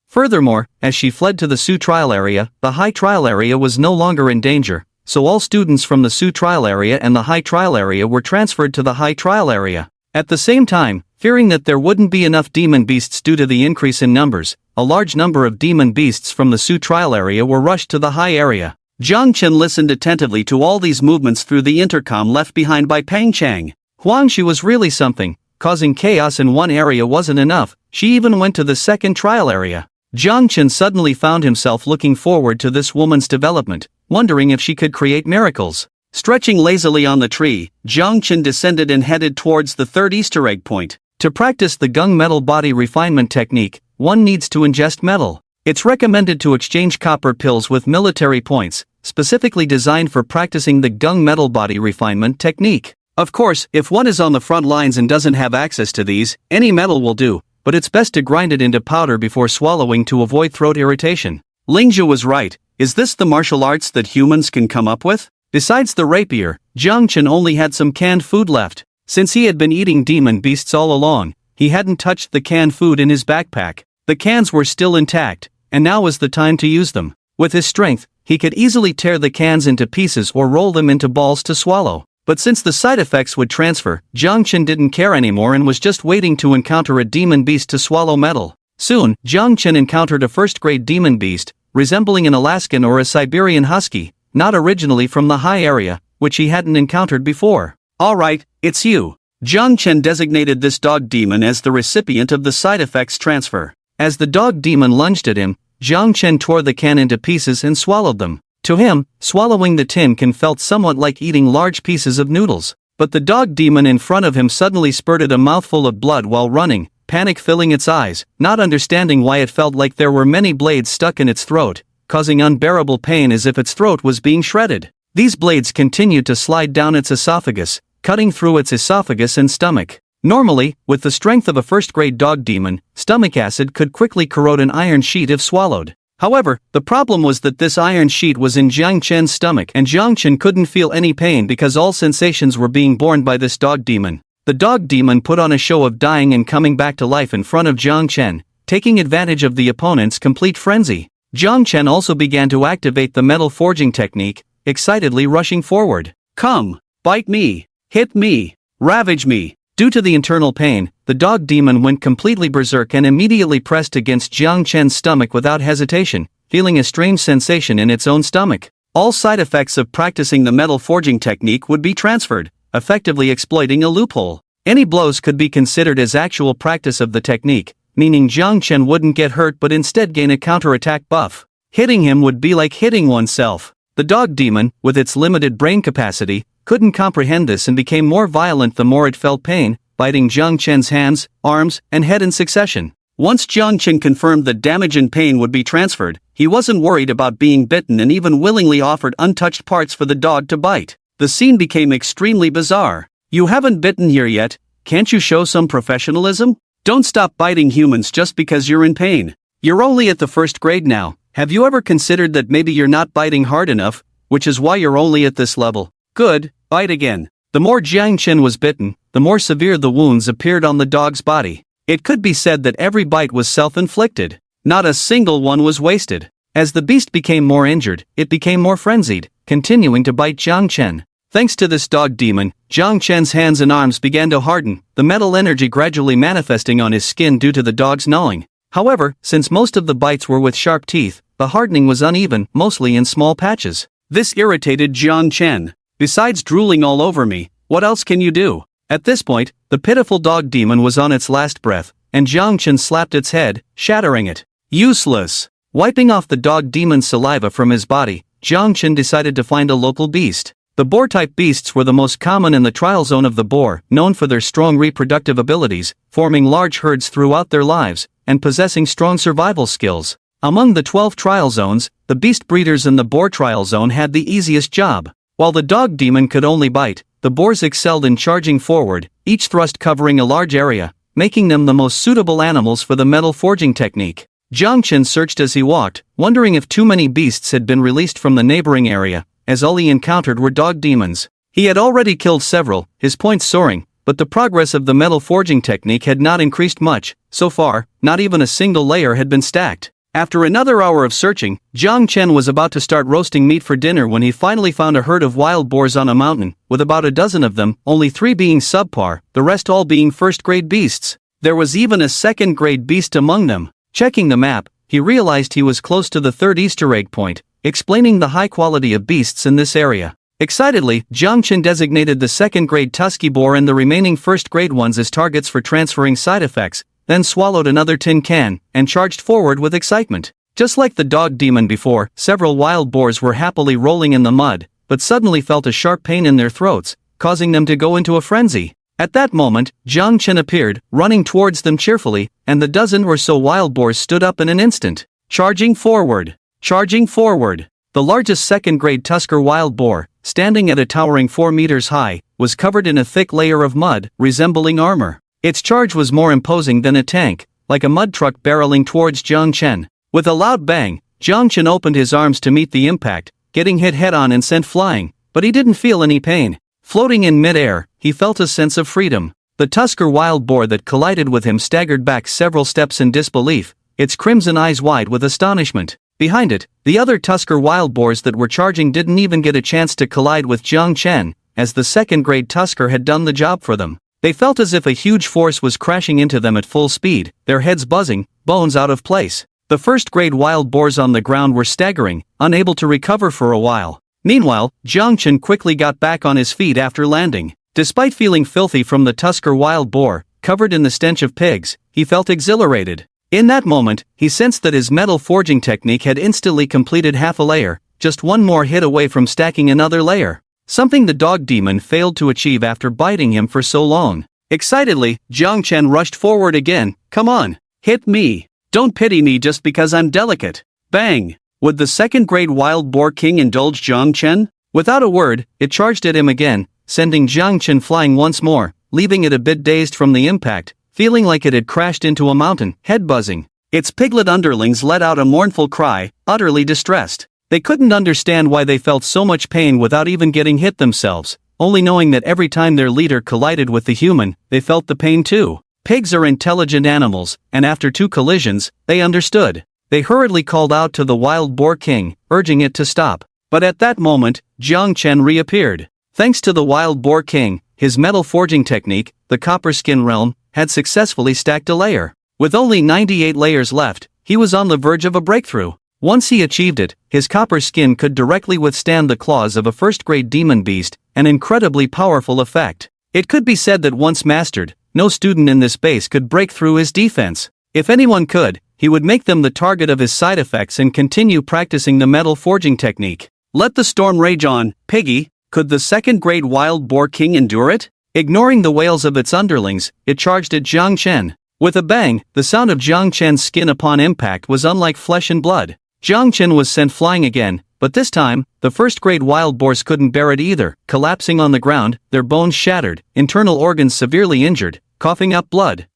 Furthermore, as she fled to the Su trial area, the high trial area was no longer in danger, so all students from the Su trial area and the high trial area were transferred to the high trial area. At the same time, Fearing that there wouldn't be enough demon beasts due to the increase in numbers, a large number of demon beasts from the Su trial area were rushed to the high area. Jiang Chen listened attentively to all these movements through the intercom left behind by Pang Chang. Huangshi was really something. Causing chaos in one area wasn't enough, she even went to the second trial area. Jiang Chen suddenly found himself looking forward to this woman's development, wondering if she could create miracles. Stretching lazily on the tree, Jiang Chen descended and headed towards the third Easter egg point. To practice the Gung metal body refinement technique, one needs to ingest metal. It's recommended to exchange copper pills with military points, specifically designed for practicing the Gung metal body refinement technique. Of course, if one is on the front lines and doesn't have access to these, any metal will do, but it's best to grind it into powder before swallowing to avoid throat irritation. Lingzhu was right. Is this the martial arts that humans can come up with? Besides the rapier, Jiang Chen only had some canned food left. Since he had been eating demon beasts all along, he hadn't touched the canned food in his backpack. The cans were still intact, and now was the time to use them. With his strength, he could easily tear the cans into pieces or roll them into balls to swallow. But since the side effects would transfer, Jiang Chen didn't care anymore and was just waiting to encounter a demon beast to swallow metal. Soon, Jiang Chen encountered a first-grade demon beast, resembling an Alaskan or a Siberian husky, not originally from the high area, which he hadn't encountered before. Alright, it's you. Jiang Chen designated this dog demon as the recipient of the side effects transfer. As the dog demon lunged at him, Jiang Chen tore the can into pieces and swallowed them. To him, swallowing the tin can felt somewhat like eating large pieces of noodles. But the dog demon in front of him suddenly spurted a mouthful of blood while running, panic filling its eyes, not understanding why it felt like there were many blades stuck in its throat, causing unbearable pain as if its throat was being shredded. These blades continued to slide down its esophagus, cutting through its esophagus and stomach. Normally, with the strength of a first-grade dog demon, stomach acid could quickly corrode an iron sheet if swallowed. However, the problem was that this iron sheet was in Jiang Chen's stomach and Jiang Chen couldn't feel any pain because all sensations were being borne by this dog demon. The dog demon put on a show of dying and coming back to life in front of Jiang Chen, taking advantage of the opponent's complete frenzy. Jiang Chen also began to activate the metal forging technique, excitedly rushing forward. Come, bite me, hit me, ravage me. Due to the internal pain, the dog demon went completely berserk and immediately pressed against Jiang Chen's stomach without hesitation, feeling a strange sensation in its own stomach. All side effects of practicing the metal forging technique would be transferred, effectively exploiting a loophole. Any blows could be considered as actual practice of the technique, meaning Jiang Chen wouldn't get hurt but instead gain a counterattack buff. Hitting him would be like hitting oneself. The dog demon, with its limited brain capacity, couldn't comprehend this and became more violent the more it felt pain, biting Jiang Chen's hands, arms, and head in succession. Once Jiang Chen confirmed that damage and pain would be transferred, he wasn't worried about being bitten and even willingly offered untouched parts for the dog to bite. The scene became extremely bizarre. You haven't bitten here yet, can't you show some professionalism? Don't stop biting humans just because you're in pain. You're only at the first grade now. Have you ever considered that maybe you're not biting hard enough, which is why you're only at this level? Good, bite again. The more Jiang Chen was bitten, the more severe the wounds appeared on the dog's body. It could be said that every bite was self-inflicted. Not a single one was wasted. As the beast became more injured, it became more frenzied, continuing to bite Jiang Chen. Thanks to this dog demon, Jiang Chen's hands and arms began to harden, the metal energy gradually manifesting on his skin due to the dog's gnawing. However, since most of the bites were with sharp teeth, the hardening was uneven, mostly in small patches. This irritated Jiang Chen. Besides drooling all over me, what else can you do? At this point, the pitiful dog demon was on its last breath, and Jiang Chen slapped its head, shattering it. Useless. Wiping off the dog demon's saliva from his body, Jiang Chen decided to find a local beast. The boar-type beasts were the most common in the trial zone of the boar, known for their strong reproductive abilities, forming large herds throughout their lives, and possessing strong survival skills. Among the 12 trial zones, the beast breeders in the boar trial zone had the easiest job. While the dog demon could only bite, the boars excelled in charging forward, each thrust covering a large area, making them the most suitable animals for the metal forging technique. Jiang Chen searched as he walked, wondering if too many beasts had been released from the neighboring area, as all he encountered were dog demons. He had already killed several, his points soaring, but the progress of the metal forging technique had not increased much. So far, not even a single layer had been stacked. After another hour of searching, Chen was about to start roasting meat for dinner when he finally found a herd of wild boars on a mountain, with about a dozen of them, only 3 being subpar, the rest all being first-grade beasts. There was even a second-grade beast among them. Checking the map, he realized he was close to the 3rd Easter egg point, explaining the high quality of beasts in this area. Excitedly, Chen designated the second-grade tusky boar and the remaining first-grade ones as targets for transferring side effects, then swallowed another tin can, and charged forward with excitement. Just like the dog demon before, several wild boars were happily rolling in the mud, but suddenly felt a sharp pain in their throats, causing them to go into a frenzy. At that moment, Chen appeared, running towards them cheerfully, and the dozen or so wild boars stood up in an instant. Charging forward! Charging forward! The largest second-grade tusker wild boar, standing at a towering 4 meters high, was covered in a thick layer of mud, resembling armor. Its charge was more imposing than a tank, like a mud truck barreling towards Chen. With a loud bang, Chen opened his arms to meet the impact, getting hit head-on and sent flying, but he didn't feel any pain. Floating in mid-air, he felt a sense of freedom. The tusker wild boar that collided with him staggered back several steps in disbelief, its crimson eyes wide with astonishment. Behind it, the other tusker wild boars that were charging didn't even get a chance to collide with Chen, as the second-grade tusker had done the job for them. They felt as if a huge force was crashing into them at full speed, their heads buzzing, bones out of place. The first-grade wild boars on the ground were staggering, unable to recover for a while. Meanwhile, Chen quickly got back on his feet after landing. Despite feeling filthy from the tusker wild boar, covered in the stench of pigs, he felt exhilarated. In that moment, he sensed that his metal forging technique had instantly completed half a layer, just one more hit away from stacking another layer. Something the dog demon failed to achieve after biting him for so long. Excitedly, Chen rushed forward again. Come on, hit me. Don't pity me just because I'm delicate. Bang! Would the second-grade wild boar king indulge Chen? Without a word, it charged at him again, sending Chen flying once more, leaving it a bit dazed from the impact, feeling like it had crashed into a mountain, head buzzing. Its piglet underlings let out a mournful cry, utterly distressed. They couldn't understand why they felt so much pain without even getting hit themselves, only knowing that every time their leader collided with the human, they felt the pain too. Pigs are intelligent animals, and after 2 collisions, they understood. They hurriedly called out to the wild boar king, urging it to stop. But at that moment, Chen reappeared. Thanks to the wild boar king, his metal forging technique, the copper skin realm, had successfully stacked a layer. With only 98 layers left, he was on the verge of a breakthrough. Once he achieved it, his copper skin could directly withstand the claws of a first-grade demon beast, an incredibly powerful effect. It could be said that once mastered, no student in this base could break through his defense. If anyone could, he would make them the target of his side effects and continue practicing the metal forging technique. Let the storm rage on, piggy. Could the second-grade wild boar king endure it? Ignoring the wails of its underlings, it charged at Chen. With a bang, the sound of Chen's skin upon impact was unlike flesh and blood. Chen was sent flying again, but this time, the first-grade wild boars couldn't bear it either, collapsing on the ground, their bones shattered, internal organs severely injured, coughing up blood.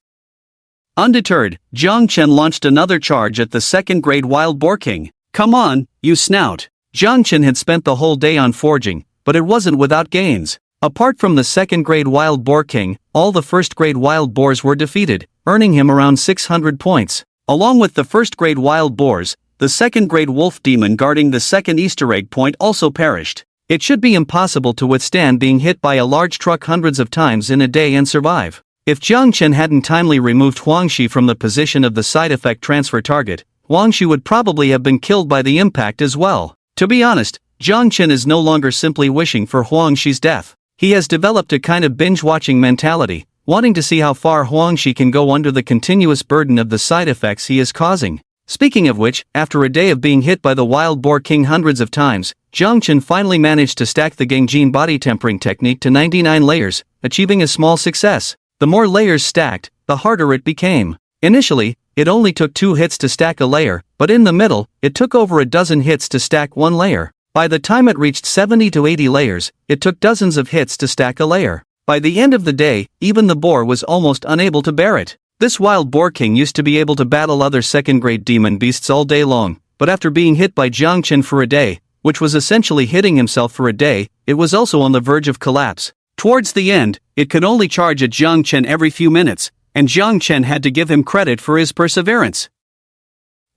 Undeterred, Chen launched another charge at the second-grade wild boar king. Come on, you snout. Chen had spent the whole day on forging, but it wasn't without gains. Apart from the second-grade wild boar king, all the first-grade wild boars were defeated, earning him around 600 points. Along with the first-grade wild boars, the second-grade wolf demon guarding the second Easter egg point also perished. It should be impossible to withstand being hit by a large truck hundreds of times in a day and survive. If Chen hadn't timely removed Huangxi from the position of the side effect transfer target, Huangxi would probably have been killed by the impact as well. To be honest, Chen is no longer simply wishing for Huangxi's death. He has developed a kind of binge-watching mentality, wanting to see how far Huangxi can go under the continuous burden of the side effects he is causing. Speaking of which, after a day of being hit by the wild boar king hundreds of times, Chen finally managed to stack the Gangjin body tempering technique to 99 layers, achieving a small success. The more layers stacked, the harder it became. Initially, it only took 2 hits to stack a layer, but in the middle, it took over a dozen hits to stack 1 layer. By the time it reached 70 to 80 layers, it took dozens of hits to stack a layer. By the end of the day, even the boar was almost unable to bear it. This wild boar king used to be able to battle other second-grade demon beasts all day long, but after being hit by Chen for a day, which was essentially hitting himself for a day, it was also on the verge of collapse. Towards the end, it could only charge at Chen every few minutes, and Chen had to give him credit for his perseverance.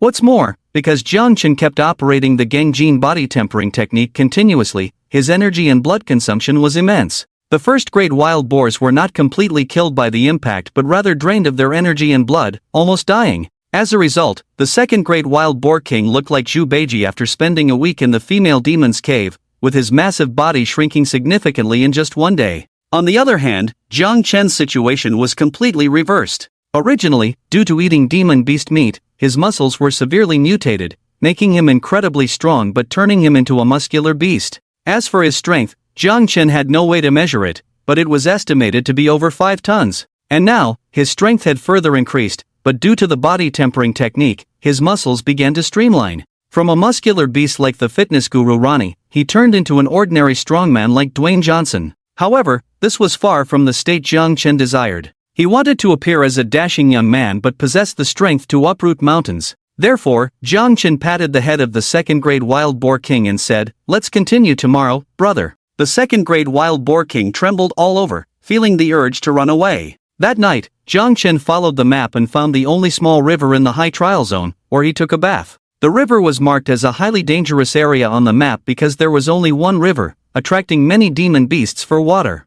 What's more, because Jiang Chen kept operating the Gangjin body tempering technique continuously, his energy and blood consumption was immense. The first-grade wild boars were not completely killed by the impact but rather drained of their energy and blood, almost dying. As a result, the second-grade wild boar king looked like Zhu Beiji after spending a week in the female demon's cave, with his massive body shrinking significantly in just one day. On the other hand, Jiang Chen's situation was completely reversed. Originally, due to eating demon beast meat, his muscles were severely mutated, making him incredibly strong but turning him into a muscular beast. As for his strength, Jiang Chen had no way to measure it, but it was estimated to be over 5 tons. And now, his strength had further increased, but due to the body tempering technique, his muscles began to streamline. From a muscular beast like the fitness guru Ronnie, he turned into an ordinary strongman like Dwayne Johnson. However, this was far from the state Jiang Chen desired. He wanted to appear as a dashing young man but possessed the strength to uproot mountains. Therefore, Jiang Chen patted the head of the second-grade wild boar king and said, "Let's continue tomorrow, brother." The second-grade wild boar king trembled all over, feeling the urge to run away. That night, Jiang Chen followed the map and found the only small river in the high trial zone, where he took a bath. The river was marked as a highly dangerous area on the map because there was only one river, attracting many demon beasts for water.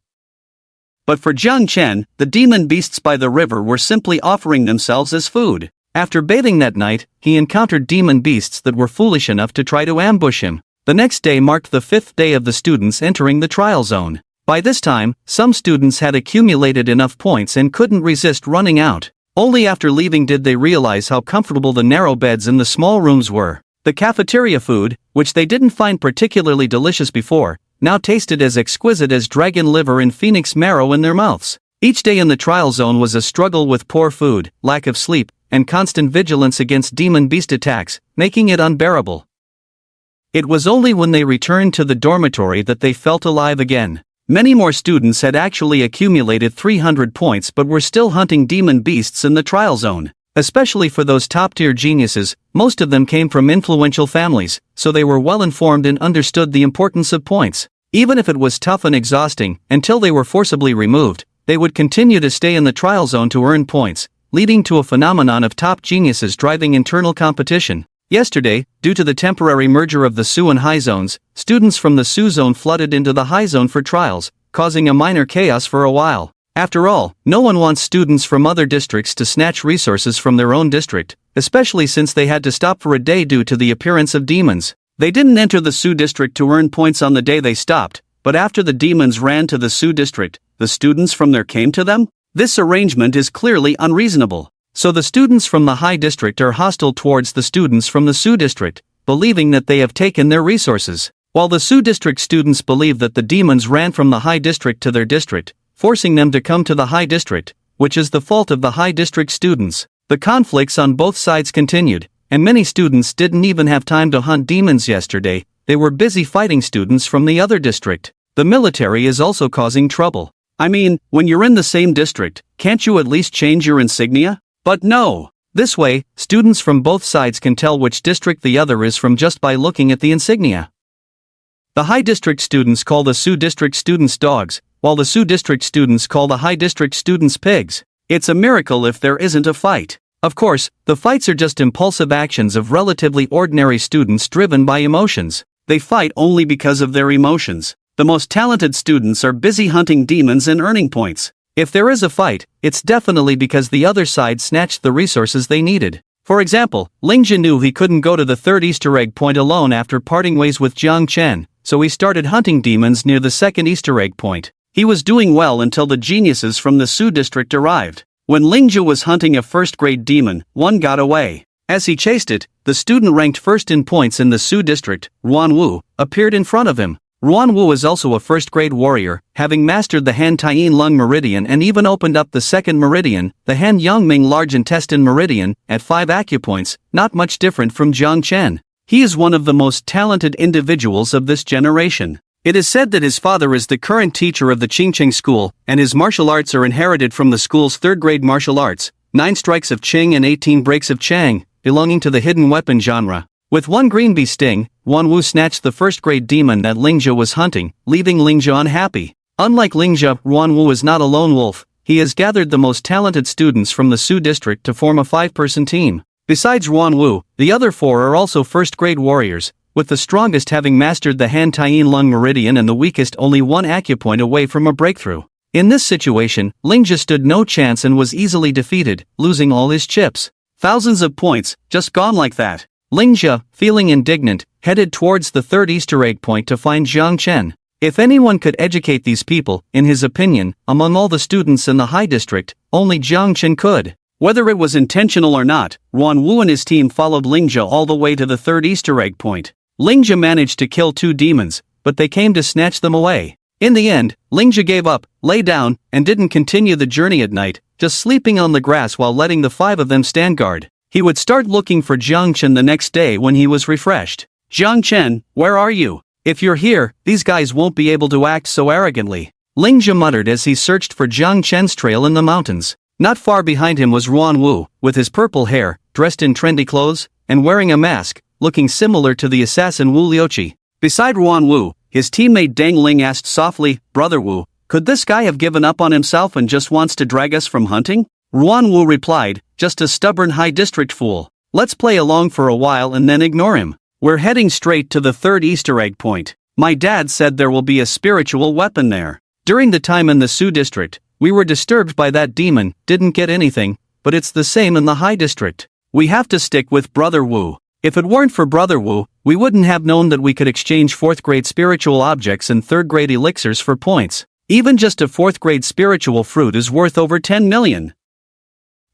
But for Jiang Chen, the demon beasts by the river were simply offering themselves as food. After bathing that night, he encountered demon beasts that were foolish enough to try to ambush him. The next day marked the 5th day of the students entering the trial zone. By this time, some students had accumulated enough points and couldn't resist running out. Only after leaving did they realize how comfortable the narrow beds in the small rooms were. The cafeteria food, which they didn't find particularly delicious before, now tasted as exquisite as dragon liver and phoenix marrow in their mouths. Each day in the trial zone was a struggle with poor food, lack of sleep, and constant vigilance against demon beast attacks, making it unbearable. It was only when they returned to the dormitory that they felt alive again. Many more students had actually accumulated 300 points but were still hunting demon beasts in the trial zone. Especially for those top-tier geniuses, most of them came from influential families, so they were well-informed and understood the importance of points. Even if it was tough and exhausting, until they were forcibly removed, they would continue to stay in the trial zone to earn points, leading to a phenomenon of top geniuses driving internal competition. Yesterday, due to the temporary merger of the Su and High zones, students from the Su zone flooded into the High zone for trials, causing a minor chaos for a while. After all, no one wants students from other districts to snatch resources from their own district, especially since they had to stop for a day due to the appearance of demons. They didn't enter the Su district to earn points on the day they stopped, but after the demons ran to the Su district, the students from there came to them? This arrangement is clearly unreasonable. So the students from the High district are hostile towards the students from the Su district, believing that they have taken their resources, while the Su district students believe that the demons ran from the High district to their district, forcing them to come to the High district, which is the fault of the High district students. The conflicts on both sides continued, and many students didn't even have time to hunt demons yesterday. They were busy fighting students from the other district. The military is also causing trouble. I mean, when you're in the same district, can't you at least change your insignia? But no. This way, students from both sides can tell which district the other is from just by looking at the insignia. The High district students call the Su district students dogs, while the Su district students call the High district students pigs. It's a miracle if there isn't a fight. Of course, the fights are just impulsive actions of relatively ordinary students driven by emotions. They fight only because of their emotions. The most talented students are busy hunting demons and earning points. If there is a fight, it's definitely because the other side snatched the resources they needed. For example, Lingjia knew he couldn't go to the third Easter egg point alone after parting ways with Jiang Chen, so he started hunting demons near the second Easter egg point. He was doing well until the geniuses from the Su district arrived. When Lingjia was hunting a first-grade demon, one got away. As he chased it, the student ranked first in points in the Su district, Ruan appeared in front of him. Ruan is also a first-grade warrior, having mastered the Han Tien Lung Meridian and even opened up the second meridian, the Han Yangming Large Intestine Meridian, at 5 acupoints, not much different from Jiang Chen. He is one of the most talented individuals of this generation. It is said that his father is the current teacher of the Qingqing school, and his martial arts are inherited from the school's third-grade martial arts, 9 strikes of Qing and 18 breaks of Chang, belonging to the hidden weapon genre. With 1 green bee sting, Ruan snatched the first-grade demon that Lingjia was hunting, leaving Lingjia unhappy. Unlike Lingjia, Ruan is not a lone wolf. He has gathered the most talented students from the Su district to form a 5-person team. Besides Ruan Wu, the other 4 are also first-grade warriors, with the strongest having mastered the Han Tien Lung Meridian and the weakest only 1 acupoint away from a breakthrough. In this situation, Lingjia stood no chance and was easily defeated, losing all his chips. Thousands of points, just gone like that. Lingjia, feeling indignant, headed towards the 3rd Easter egg point to find Jiang Chen. If anyone could educate these people, in his opinion, among all the students in the High District, only Jiang Chen could. Whether it was intentional or not, Ruan Wu and his team followed Lingjia all the way to the 3rd Easter egg point. Lingjia managed to kill 2 demons, but they came to snatch them away. In the end, Lingjia gave up, lay down, and didn't continue the journey at night, just sleeping on the grass while letting the 5 of them stand guard. He would start looking for Jiang Chen the next day when he was refreshed. Jiang Chen, where are you? If you're here, these guys won't be able to act so arrogantly. Lingjia muttered as he searched for Jiang Chen's trail in the mountains. Not far behind him was Ruan Wu, with his purple hair, dressed in trendy clothes, and wearing a mask, looking similar to the assassin Wu Liuqi. Beside Ruan Wu, his teammate Dang Ling asked softly, "Brother Wu, could this guy have given up on himself and just wants to drag us from hunting?" Ruan Wu replied, "Just a stubborn High District fool. Let's play along for a while and then ignore him. We're heading straight to the 3rd Easter egg point. My dad said there will be a spiritual weapon there. During the time in the Su District, we were disturbed by that demon, didn't get anything, but it's the same in the High District. We have to stick with Brother Wu. If it weren't for Brother Wu, we wouldn't have known that we could exchange 4th-grade spiritual objects and 3rd-grade elixirs for points. Even just a 4th-grade spiritual fruit is worth over 10 million.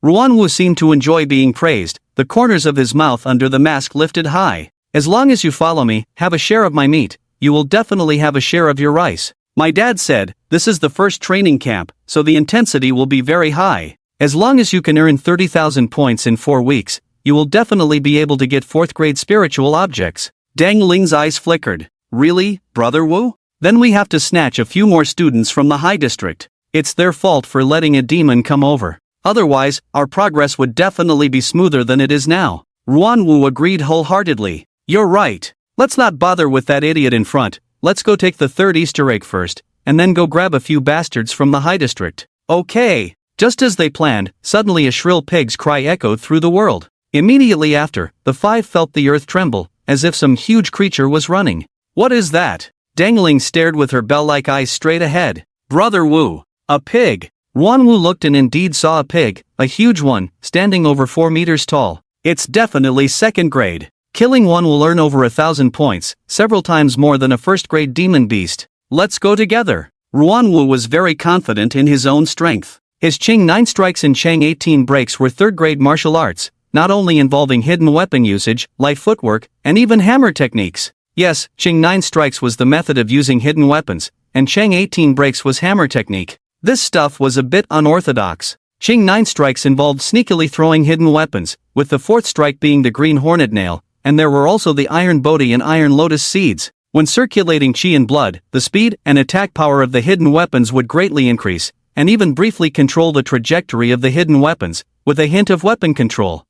Ruan Wu seemed to enjoy being praised, the corners of his mouth under the mask lifted high. As long as you follow me, have a share of my meat, you will definitely have a share of your rice. My dad said, this is the first training camp, so the intensity will be very high. As long as you can earn 30,000 points in 4 weeks, you will definitely be able to get 4th-grade spiritual objects. Dang Ling's eyes flickered. Really, Brother Wu? Then we have to snatch a few more students from the High District. It's their fault for letting a demon come over. Otherwise, our progress would definitely be smoother than it is now. Ruan Wu agreed wholeheartedly. You're right. Let's not bother with that idiot in front. Let's go take the 3rd Easter egg first, and then go grab a few bastards from the High District. Okay. Just as they planned, suddenly a shrill pig's cry echoed through the world. Immediately after, the 5 felt the earth tremble, as if some huge creature was running. What is that? Dang Ling stared with her bell-like eyes straight ahead. Brother Wu. A pig. Ruan Wu looked and indeed saw a pig, a huge one, standing over 4 meters tall. It's definitely 2nd grade. Killing one will earn over 1,000 points, several times more than a 1st-grade demon beast. Let's go together. Ruan Wu was very confident in his own strength. His Qing 9 strikes and Chang 18 breaks were 3rd-grade martial arts, not only involving hidden weapon usage, light footwork, and even hammer techniques. Yes, Qing 9 strikes was the method of using hidden weapons, and Chang 18 breaks was hammer technique. This stuff was a bit unorthodox. Qing 9 strikes involved sneakily throwing hidden weapons, with the 4th strike being the green hornet nail, and there were also the iron bodhi and iron lotus seeds. When circulating qi and blood, the speed and attack power of the hidden weapons would greatly increase, and even briefly control the trajectory of the hidden weapons, with a hint of weapon control.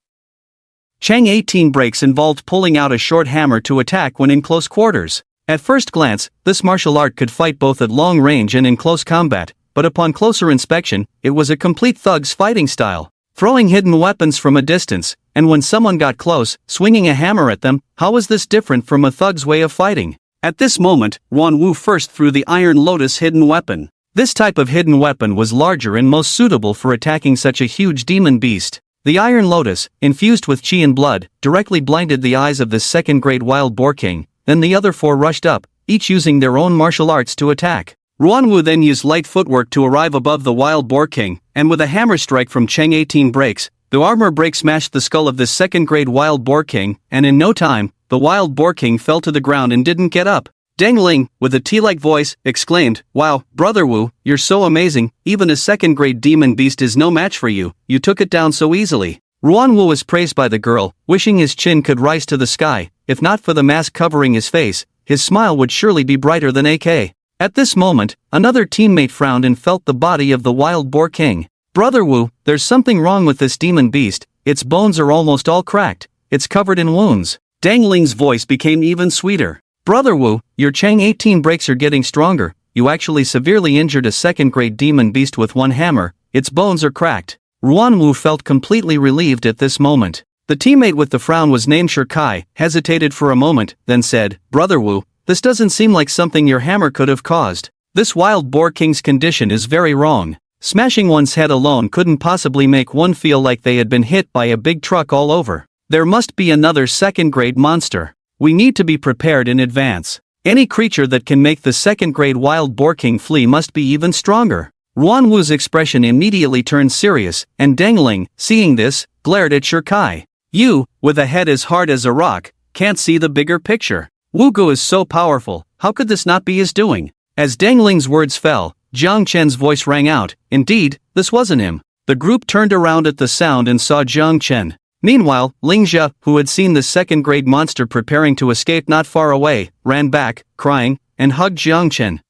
Chang 18 breaks involved pulling out a short hammer to attack when in close quarters. At first glance, this martial art could fight both at long range and in close combat, but upon closer inspection, it was a complete thug's fighting style. Throwing hidden weapons from a distance, and when someone got close, swinging a hammer at them. How was this different from a thug's way of fighting? At this moment, Ruan Wu first threw the Iron Lotus hidden weapon. This type of hidden weapon was larger and most suitable for attacking such a huge demon beast. The Iron Lotus, infused with qi and blood, directly blinded the eyes of this 2nd-grade wild boar king. Then the other 4 rushed up, each using their own martial arts to attack. Ruan Wu then used light footwork to arrive above the wild boar king, and with a hammer strike from Chang 18 breaks, the armor break smashed the skull of this 2nd-grade wild boar king, and in no time, the wild boar king fell to the ground and didn't get up. Dang Ling, with a tea-like voice, exclaimed, "Wow, Brother Wu, you're so amazing, even a 2nd-grade demon beast is no match for you, you took it down so easily." Ruan Wu was praised by the girl, wishing his chin could rise to the sky. If not for the mask covering his face, his smile would surely be brighter than AK. At this moment, another teammate frowned and felt the body of the wild boar king. "Brother Wu, there's something wrong with this demon beast, its bones are almost all cracked, it's covered in wounds." Dang Ling's voice became even sweeter. "Brother Wu, your Chang 18 breaks are getting stronger, you actually severely injured a 2nd-grade demon beast with one hammer, its bones are cracked." Ruan Wu felt completely relieved at this moment. The teammate with the frown was named Shirkai, hesitated for a moment, then said, "Brother Wu, this doesn't seem like something your hammer could have caused. This wild boar king's condition is very wrong. Smashing one's head alone couldn't possibly make one feel like they had been hit by a big truck all over. There must be another second-grade monster. We need to be prepared in advance. Any creature that can make the second-grade wild boar king flee must be even stronger." Ruan Wu's expression immediately turned serious, and Dangling, seeing this, glared at Shirkai. "You, with a head as hard as a rock, can't see the bigger picture. Wu Gu is so powerful, how could this not be his doing?" As Dangling's words fell, Jiang Chen's voice rang out. Indeed, this wasn't him. The group turned around at the sound and saw Jiang Chen. Meanwhile, Lingjia, who had seen the second-grade monster preparing to escape not far away, ran back, crying, and hugged Jiang Chen.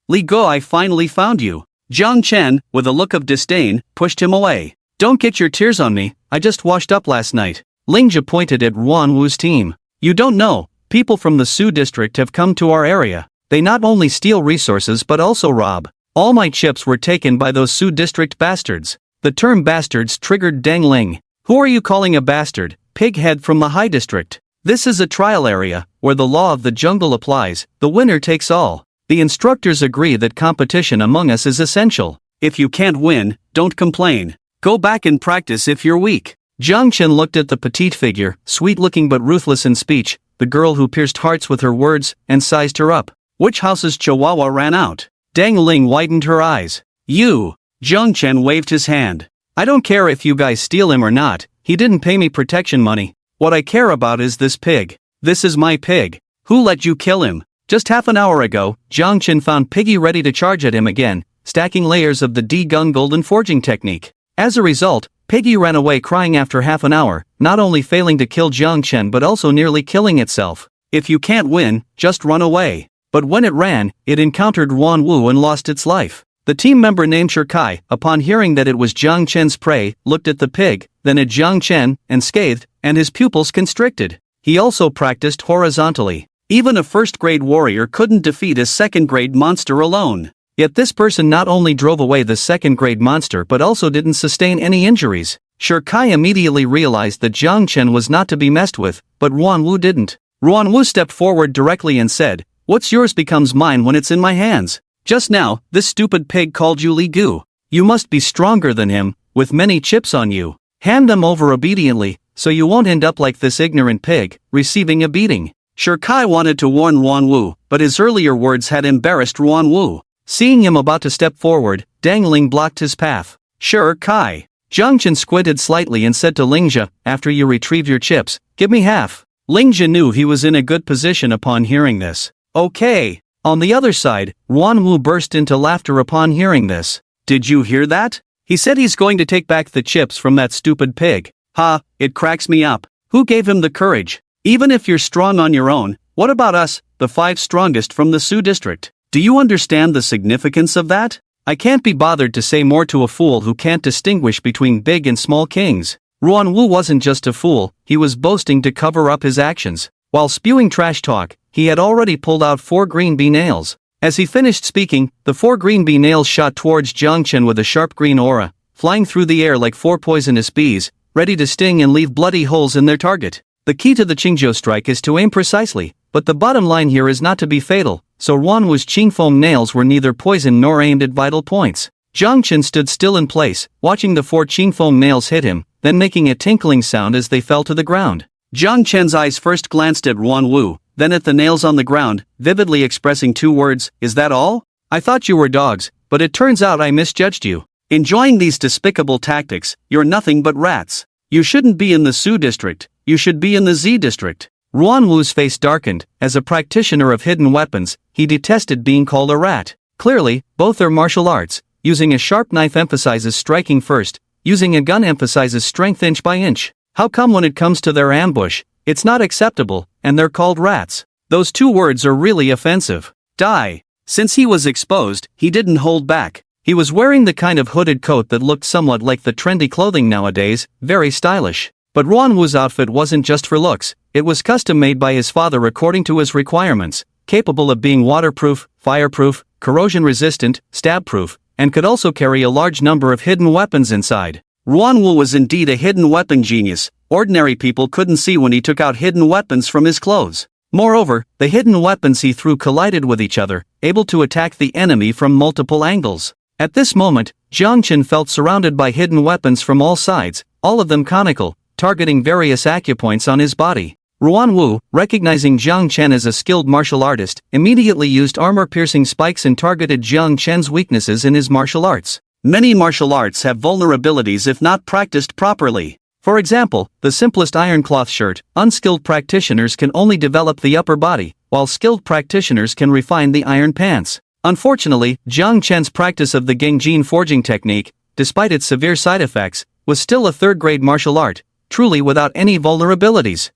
"Li Go, I finally found you." Jiang Chen, with a look of disdain, pushed him away. "Don't get your tears on me, I just washed up last night." Lingjia pointed at Ruan Wu's team. "You don't know, people from the Su district have come to our area. They not only steal resources but also rob. All my chips were taken by those Su district bastards." The term bastards triggered Dangling. "Who are you calling a bastard, pighead from the High District? This is a trial area, where the law of the jungle applies, the winner takes all. The instructors agree that competition among us is essential. If you can't win, don't complain. Go back and practice if you're weak." Jiang Chen looked at the petite figure, sweet-looking but ruthless in speech, the girl who pierced hearts with her words, and sized her up. Which house's chihuahua ran out? Dang Ling widened her eyes. "You!" Jiang Chen waved his hand. "I don't care if you guys steal him or not, he didn't pay me protection money. What I care about is this pig. This is my pig. Who let you kill him?" Just half an hour ago, Jiang Chen found Piggy ready to charge at him again, stacking layers of the D-Gun golden forging technique. As a result, Piggy ran away crying after half an hour, not only failing to kill Jiang Chen but also nearly killing itself. If you can't win, just run away. But when it ran, it encountered Ruan Wu and lost its life. The team member named Shirkai, upon hearing that it was Jiang Chen's prey, looked at the pig, then at Jiang Chen, and scathed, and his pupils constricted. He also practiced horizontally. Even a first-grade warrior couldn't defeat a second-grade monster alone. Yet this person not only drove away the second-grade monster but also didn't sustain any injuries. Shirkai immediately realized that Jiang Chen was not to be messed with, but Ruan Wu didn't. Ruan Wu stepped forward directly and said, "What's yours becomes mine when it's in my hands. Just now, this stupid pig called you Li Gu. You must be stronger than him, with many chips on you. Hand them over obediently, so you won't end up like this ignorant pig, receiving a beating." Shirkai wanted to warn Ruan Wu, but his earlier words had embarrassed Ruan Wu. Seeing him about to step forward, Dangling blocked his path. "Shirkai." Jiang Chen squinted slightly and said to Lingjia, "After you retrieve your chips, give me half." Lingjia knew he was in a good position upon hearing this. "Okay." On the other side, Ruan Wu burst into laughter upon hearing this. "Did you hear that? He said he's going to take back the chips from that stupid pig. Ha, it cracks me up. Who gave him the courage? Even if you're strong on your own, what about us, the 5 strongest from the Su district? Do you understand the significance of that? I can't be bothered to say more to a fool who can't distinguish between big and small kings." Ruan Wu wasn't just a fool, he was boasting to cover up his actions. While spewing trash talk, he had already pulled out 4 green bee nails. As he finished speaking, the 4 green bee nails shot towards Jiang Chen with a sharp green aura, flying through the air like 4 poisonous bees, ready to sting and leave bloody holes in their target. The key to the Qingzhou strike is to aim precisely, but the bottom line here is not to be fatal, so Ruan Wu's Qingfeng nails were neither poisoned nor aimed at vital points. Jiang Chen stood still in place, watching the 4 Qingfeng nails hit him, then making a tinkling sound as they fell to the ground. Jiang Chen's eyes first glanced at Ruan Wu, then at the nails on the ground, vividly expressing 2 words, "Is that all? I thought you were dogs, but it turns out I misjudged you. Enjoying these despicable tactics, you're nothing but rats. You shouldn't be in the Su district, you should be in the Z district." Ruan Wu's face darkened. As a practitioner of hidden weapons, he detested being called a rat. Clearly, both are martial arts. Using a sharp knife emphasizes striking first, using a gun emphasizes strength inch by inch. How come when it comes to their ambush, it's not acceptable, and they're called rats? Those 2 words are really offensive. Die. Since he was exposed, he didn't hold back. He was wearing the kind of hooded coat that looked somewhat like the trendy clothing nowadays, very stylish. But Ruan Wu's outfit wasn't just for looks, it was custom made by his father according to his requirements, capable of being waterproof, fireproof, corrosion-resistant, stab-proof, and could also carry a large number of hidden weapons inside. Ruan Wu was indeed a hidden weapon genius, Ordinary people couldn't see when he took out hidden weapons from his clothes. Moreover, the hidden weapons he threw collided with each other, able to attack the enemy from multiple angles. At this moment, Jiang Chen felt surrounded by hidden weapons from all sides, all of them conical, targeting various acupoints on his body. Ruan Wu, recognizing Jiang Chen as a skilled martial artist, immediately used armor-piercing spikes and targeted Jiang Chen's weaknesses in his martial arts. Many martial arts have vulnerabilities if not practiced properly. For example, the simplest iron cloth shirt, unskilled practitioners can only develop the upper body, while skilled practitioners can refine the iron pants. Unfortunately, Jiang Chen's practice of the Gengjin forging technique, despite its severe side effects, was still a third-grade martial art, truly without any vulnerabilities.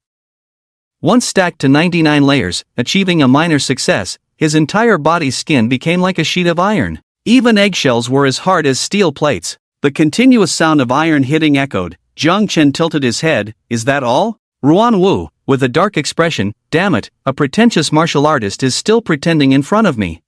Once stacked to 99 layers, achieving a minor success, his entire body's skin became like a sheet of iron. Even eggshells were as hard as steel plates. The continuous sound of iron hitting echoed. Jiang Chen tilted his head. Is that all? Ruan Wu, with a dark expression, damn it, a pretentious martial artist is still pretending in front of me.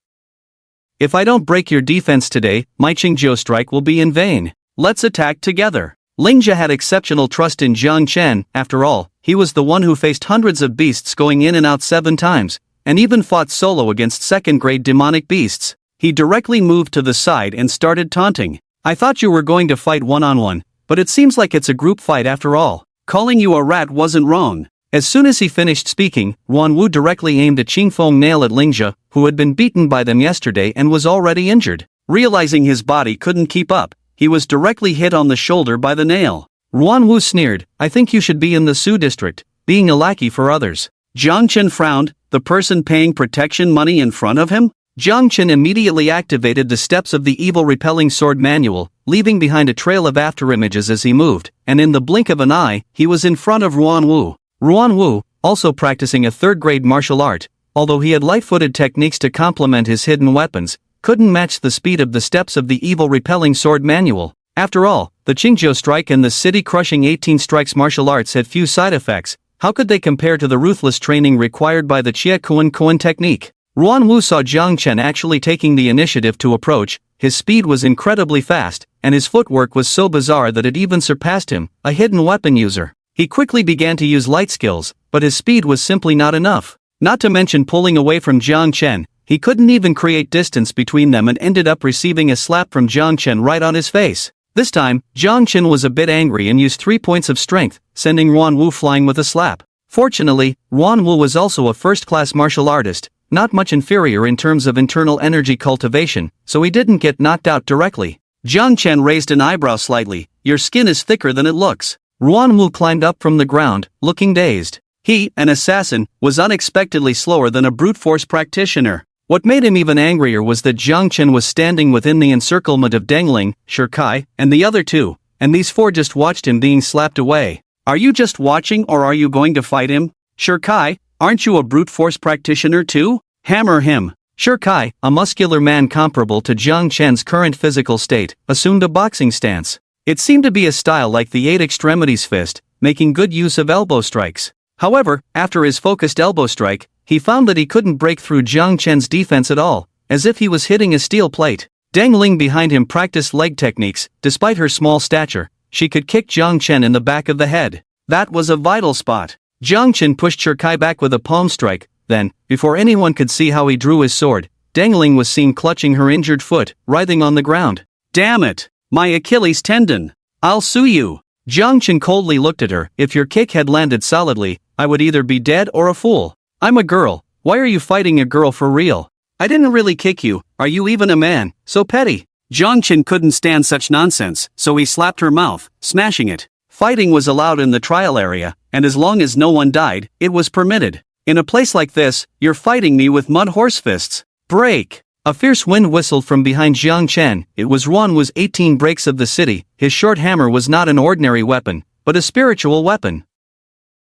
If I don't break your defense today, my Qingjiu strike will be in vain. Let's attack together. Lingjia had exceptional trust in Jiang Chen. After all, he was the one who faced hundreds of beasts going in and out 7 times, and even fought solo against second-grade demonic beasts. He directly moved to the side and started taunting. I thought you were going to fight one-on-one, but it seems like it's a group fight after all. Calling you a rat wasn't wrong. As soon as he finished speaking, Ruan Wu directly aimed a Qingfeng nail at Lingjia, who had been beaten by them yesterday and was already injured. Realizing his body couldn't keep up, he was directly hit on the shoulder by the nail. Ruan Wu sneered, I think you should be in the Su district, being a lackey for others. Jiang Chen frowned, the person paying protection money in front of him? Jiang Chen immediately activated the steps of the evil repelling sword manual, leaving behind a trail of afterimages as he moved, and in the blink of an eye, he was in front of Ruan Wu. Ruan Wu, also practicing a third-grade martial art, although he had light-footed techniques to complement his hidden weapons, couldn't match the speed of the steps of the evil repelling sword manual. After all, the Qingjiu strike and the city-crushing 18 strikes martial arts had few side effects. How could they compare to the ruthless training required by the Chia Kuan technique? Ruan Wu saw Jiang Chen actually taking the initiative to approach. His speed was incredibly fast, and his footwork was so bizarre that it even surpassed him, a hidden weapon user. He quickly began to use light skills, but his speed was simply not enough. Not to mention pulling away from Jiang Chen, he couldn't even create distance between them and ended up receiving a slap from Jiang Chen right on his face. This time, Jiang Chen was a bit angry and used 3 points of strength, sending Ruan Wu flying with a slap. Fortunately, Ruan Wu was also a first-class martial artist, not much inferior in terms of internal energy cultivation, so he didn't get knocked out directly. Jiang Chen raised an eyebrow slightly. Your skin is thicker than it looks. Ruan Wu climbed up from the ground, looking dazed. He, an assassin, was unexpectedly slower than a brute force practitioner. What made him even angrier was that Jiang Chen was standing within the encirclement of Dengling, Shikai, and the other 2, and these 4 just watched him being slapped away. Are you just watching or are you going to fight him? Shikai, aren't you a brute force practitioner too? Hammer him. Shikai, a muscular man comparable to Jiang Chen's current physical state, assumed a boxing stance. It seemed to be a style like the 8 extremities fist, making good use of elbow strikes. However, after his focused elbow strike, he found that he couldn't break through Jiang Chen's defense at all, as if he was hitting a steel plate. Deng Ling behind him practiced leg techniques. Despite her small stature, she could kick Jiang Chen in the back of the head. That was a vital spot. Jiang Chen pushed Shikai back with a palm strike, then, before anyone could see how he drew his sword, Deng Ling was seen clutching her injured foot, writhing on the ground. Damn it! My Achilles tendon! I'll sue you! Jiang Chen coldly looked at her. If your kick had landed solidly, I would either be dead or a fool. I'm a girl. Why are you fighting a girl for real? I didn't really kick you. Are you even a man? So petty. Jiang Chen couldn't stand such nonsense, so he slapped her mouth, smashing it. Fighting was allowed in the trial area, and as long as no one died, it was permitted. In a place like this, you're fighting me with mud horse fists. Break! A fierce wind whistled from behind Jiang Chen. It was Ruan Wu's 18 breaks of the city. His short hammer was not an ordinary weapon, but a spiritual weapon.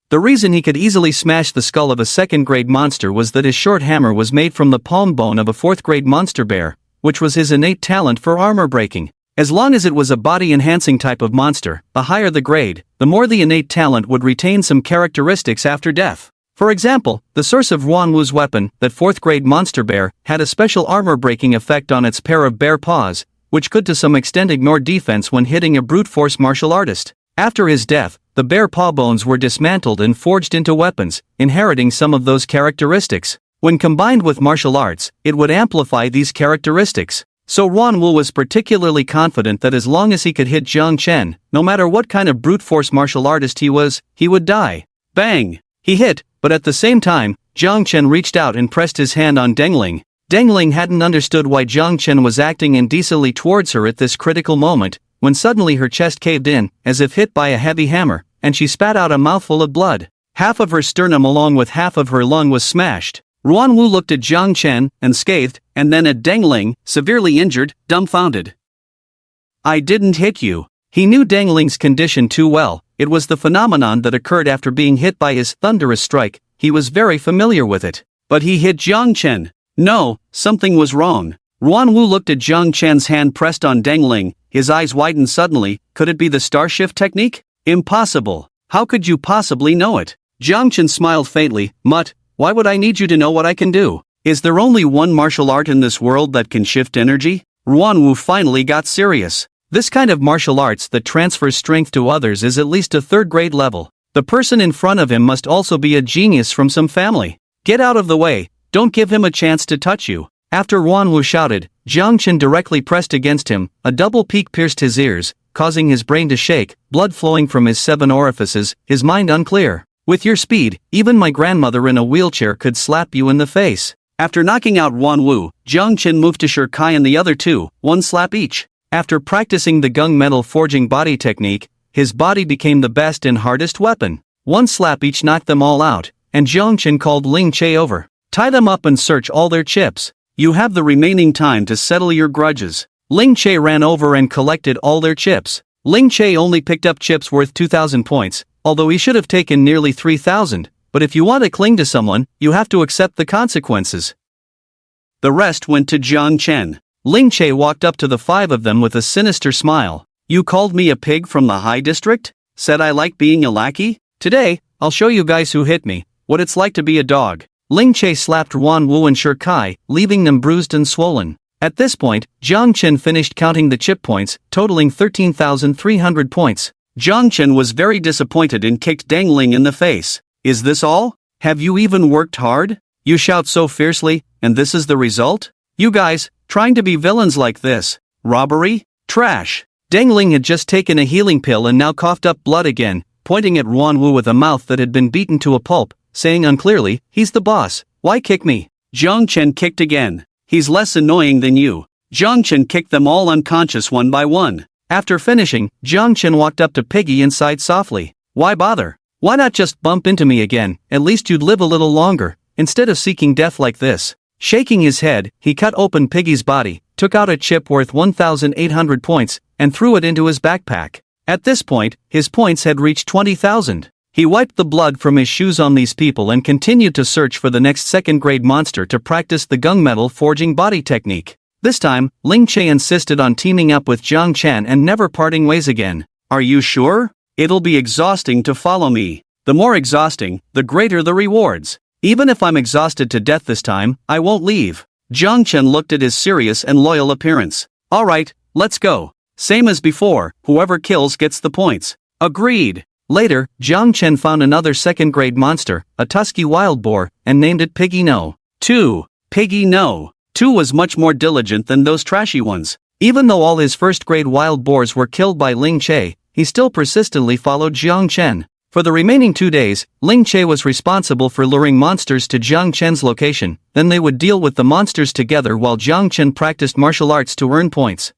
The reason he could easily smash the skull of a second-grade monster was that his short hammer was made from the palm bone of a fourth-grade monster bear, which was his innate talent for armor breaking. As long as it was a body-enhancing type of monster, the higher the grade, the more the innate talent would retain some characteristics after death. For example, the source of Ruan Wu's weapon, that fourth-grade monster bear, had a special armor-breaking effect on its pair of bear paws, which could to some extent ignore defense when hitting a brute-force martial artist. After his death, the the bear paw bones were dismantled and forged into weapons, inheriting some of those characteristics. When combined with martial arts, it would amplify these characteristics. So Ruan was particularly confident that as long as he could hit Jiang Chen, no matter what kind of brute force martial artist he was, he would die. Bang! He hit, but at the same time, Jiang Chen reached out and pressed his hand on Deng Ling. Deng Ling hadn't understood why Jiang Chen was acting indecently towards her at this critical moment, when suddenly her chest caved in, as if hit by a heavy hammer, and she spat out a mouthful of blood. Half of her sternum along with half of her lung was smashed. Ruan looked at Jiang Chen, unscathed, and then at Deng Ling, severely injured, dumbfounded. I didn't hit you. He knew Deng Ling's condition too well. It was the phenomenon that occurred after being hit by his thunderous strike. He was very familiar with it. But he hit Jiang Chen. No, something was wrong. Ruan looked at Jiang Chen's hand pressed on Deng Ling. His eyes widened suddenly. Could it be the star shift technique? Impossible. How could you possibly know it? Jiang Chen smiled faintly. Mutt, why would I need you to know what I can do? Is there only one martial art in this world that can shift energy? Ruan finally got serious. This kind of martial arts that transfers strength to others is at least a third-grade level. The person in front of him must also be a genius from some family. Get out of the way, don't give him a chance to touch you. After Ruan shouted, Jiang Chen directly pressed against him, a double peak pierced his ears, causing his brain to shake, blood flowing from his 7 orifices, his mind unclear. With your speed, even my grandmother in a wheelchair could slap you in the face. After knocking out Ruan, Jiang Chen moved to Shirkai and the other two, 1 slap each. After practicing the gung metal forging body technique, his body became the best and hardest weapon. 1 slap each knocked them all out, and Jiang Chen called Ling Che over. Tie them up and search all their chips. You have the remaining time to settle your grudges. Ling Che ran over and collected all their chips. Ling Che only picked up chips worth 2,000 points, although he should have taken nearly 3,000, but if you want to cling to someone, you have to accept the consequences. The rest went to Jiang Chen. Ling Che walked up to the 5 of them with a sinister smile. You called me a pig from the high district? Said I like being a lackey? Today, I'll show you guys who hit me, what it's like to be a dog. Ling Che slapped Ruan and Shirkai, leaving them bruised and swollen. At this point, Jiang Chen finished counting the chip points, totaling 13,300 points. Jiang Chen was very disappointed and kicked Deng Ling in the face. Is this all? Have you even worked hard? You shout so fiercely, and this is the result? You guys, trying to be villains like this. Robbery? Trash. Deng Ling had just taken a healing pill and now coughed up blood again, pointing at Ruan with a mouth that had been beaten to a pulp, saying unclearly, he's the boss, why kick me? Jiang Chen kicked again. He's less annoying than you. Jiang Chen kicked them all unconscious one by one. After finishing, Jiang Chen walked up to Piggy and sighed softly. Why bother? Why not just bump into me again, at least you'd live a little longer, instead of seeking death like this. Shaking his head, he cut open Piggy's body, took out a chip worth 1,800 points, and threw it into his backpack. At this point, his points had reached 20,000. He wiped the blood from his shoes on these people and continued to search for the next second-grade monster to practice the gung metal forging body technique. This time, Ling Che insisted on teaming up with Jiang Chen and never parting ways again. Are you sure? It'll be exhausting to follow me. The more exhausting, the greater the rewards. Even if I'm exhausted to death this time, I won't leave. Jiang Chen looked at his serious and loyal appearance. Alright, let's go. Same as before, whoever kills gets the points. Agreed. Later, Jiang Chen found another second-grade monster, a tusky wild boar, and named it Piggy No. 2. Piggy No. 2 was much more diligent than those trashy ones. Even though all his first-grade wild boars were killed by Ling Che, he still persistently followed Jiang Chen. For the remaining 2 days, Ling Che was responsible for luring monsters to Jiang Chen's location, then they would deal with the monsters together while Jiang Chen practiced martial arts to earn points.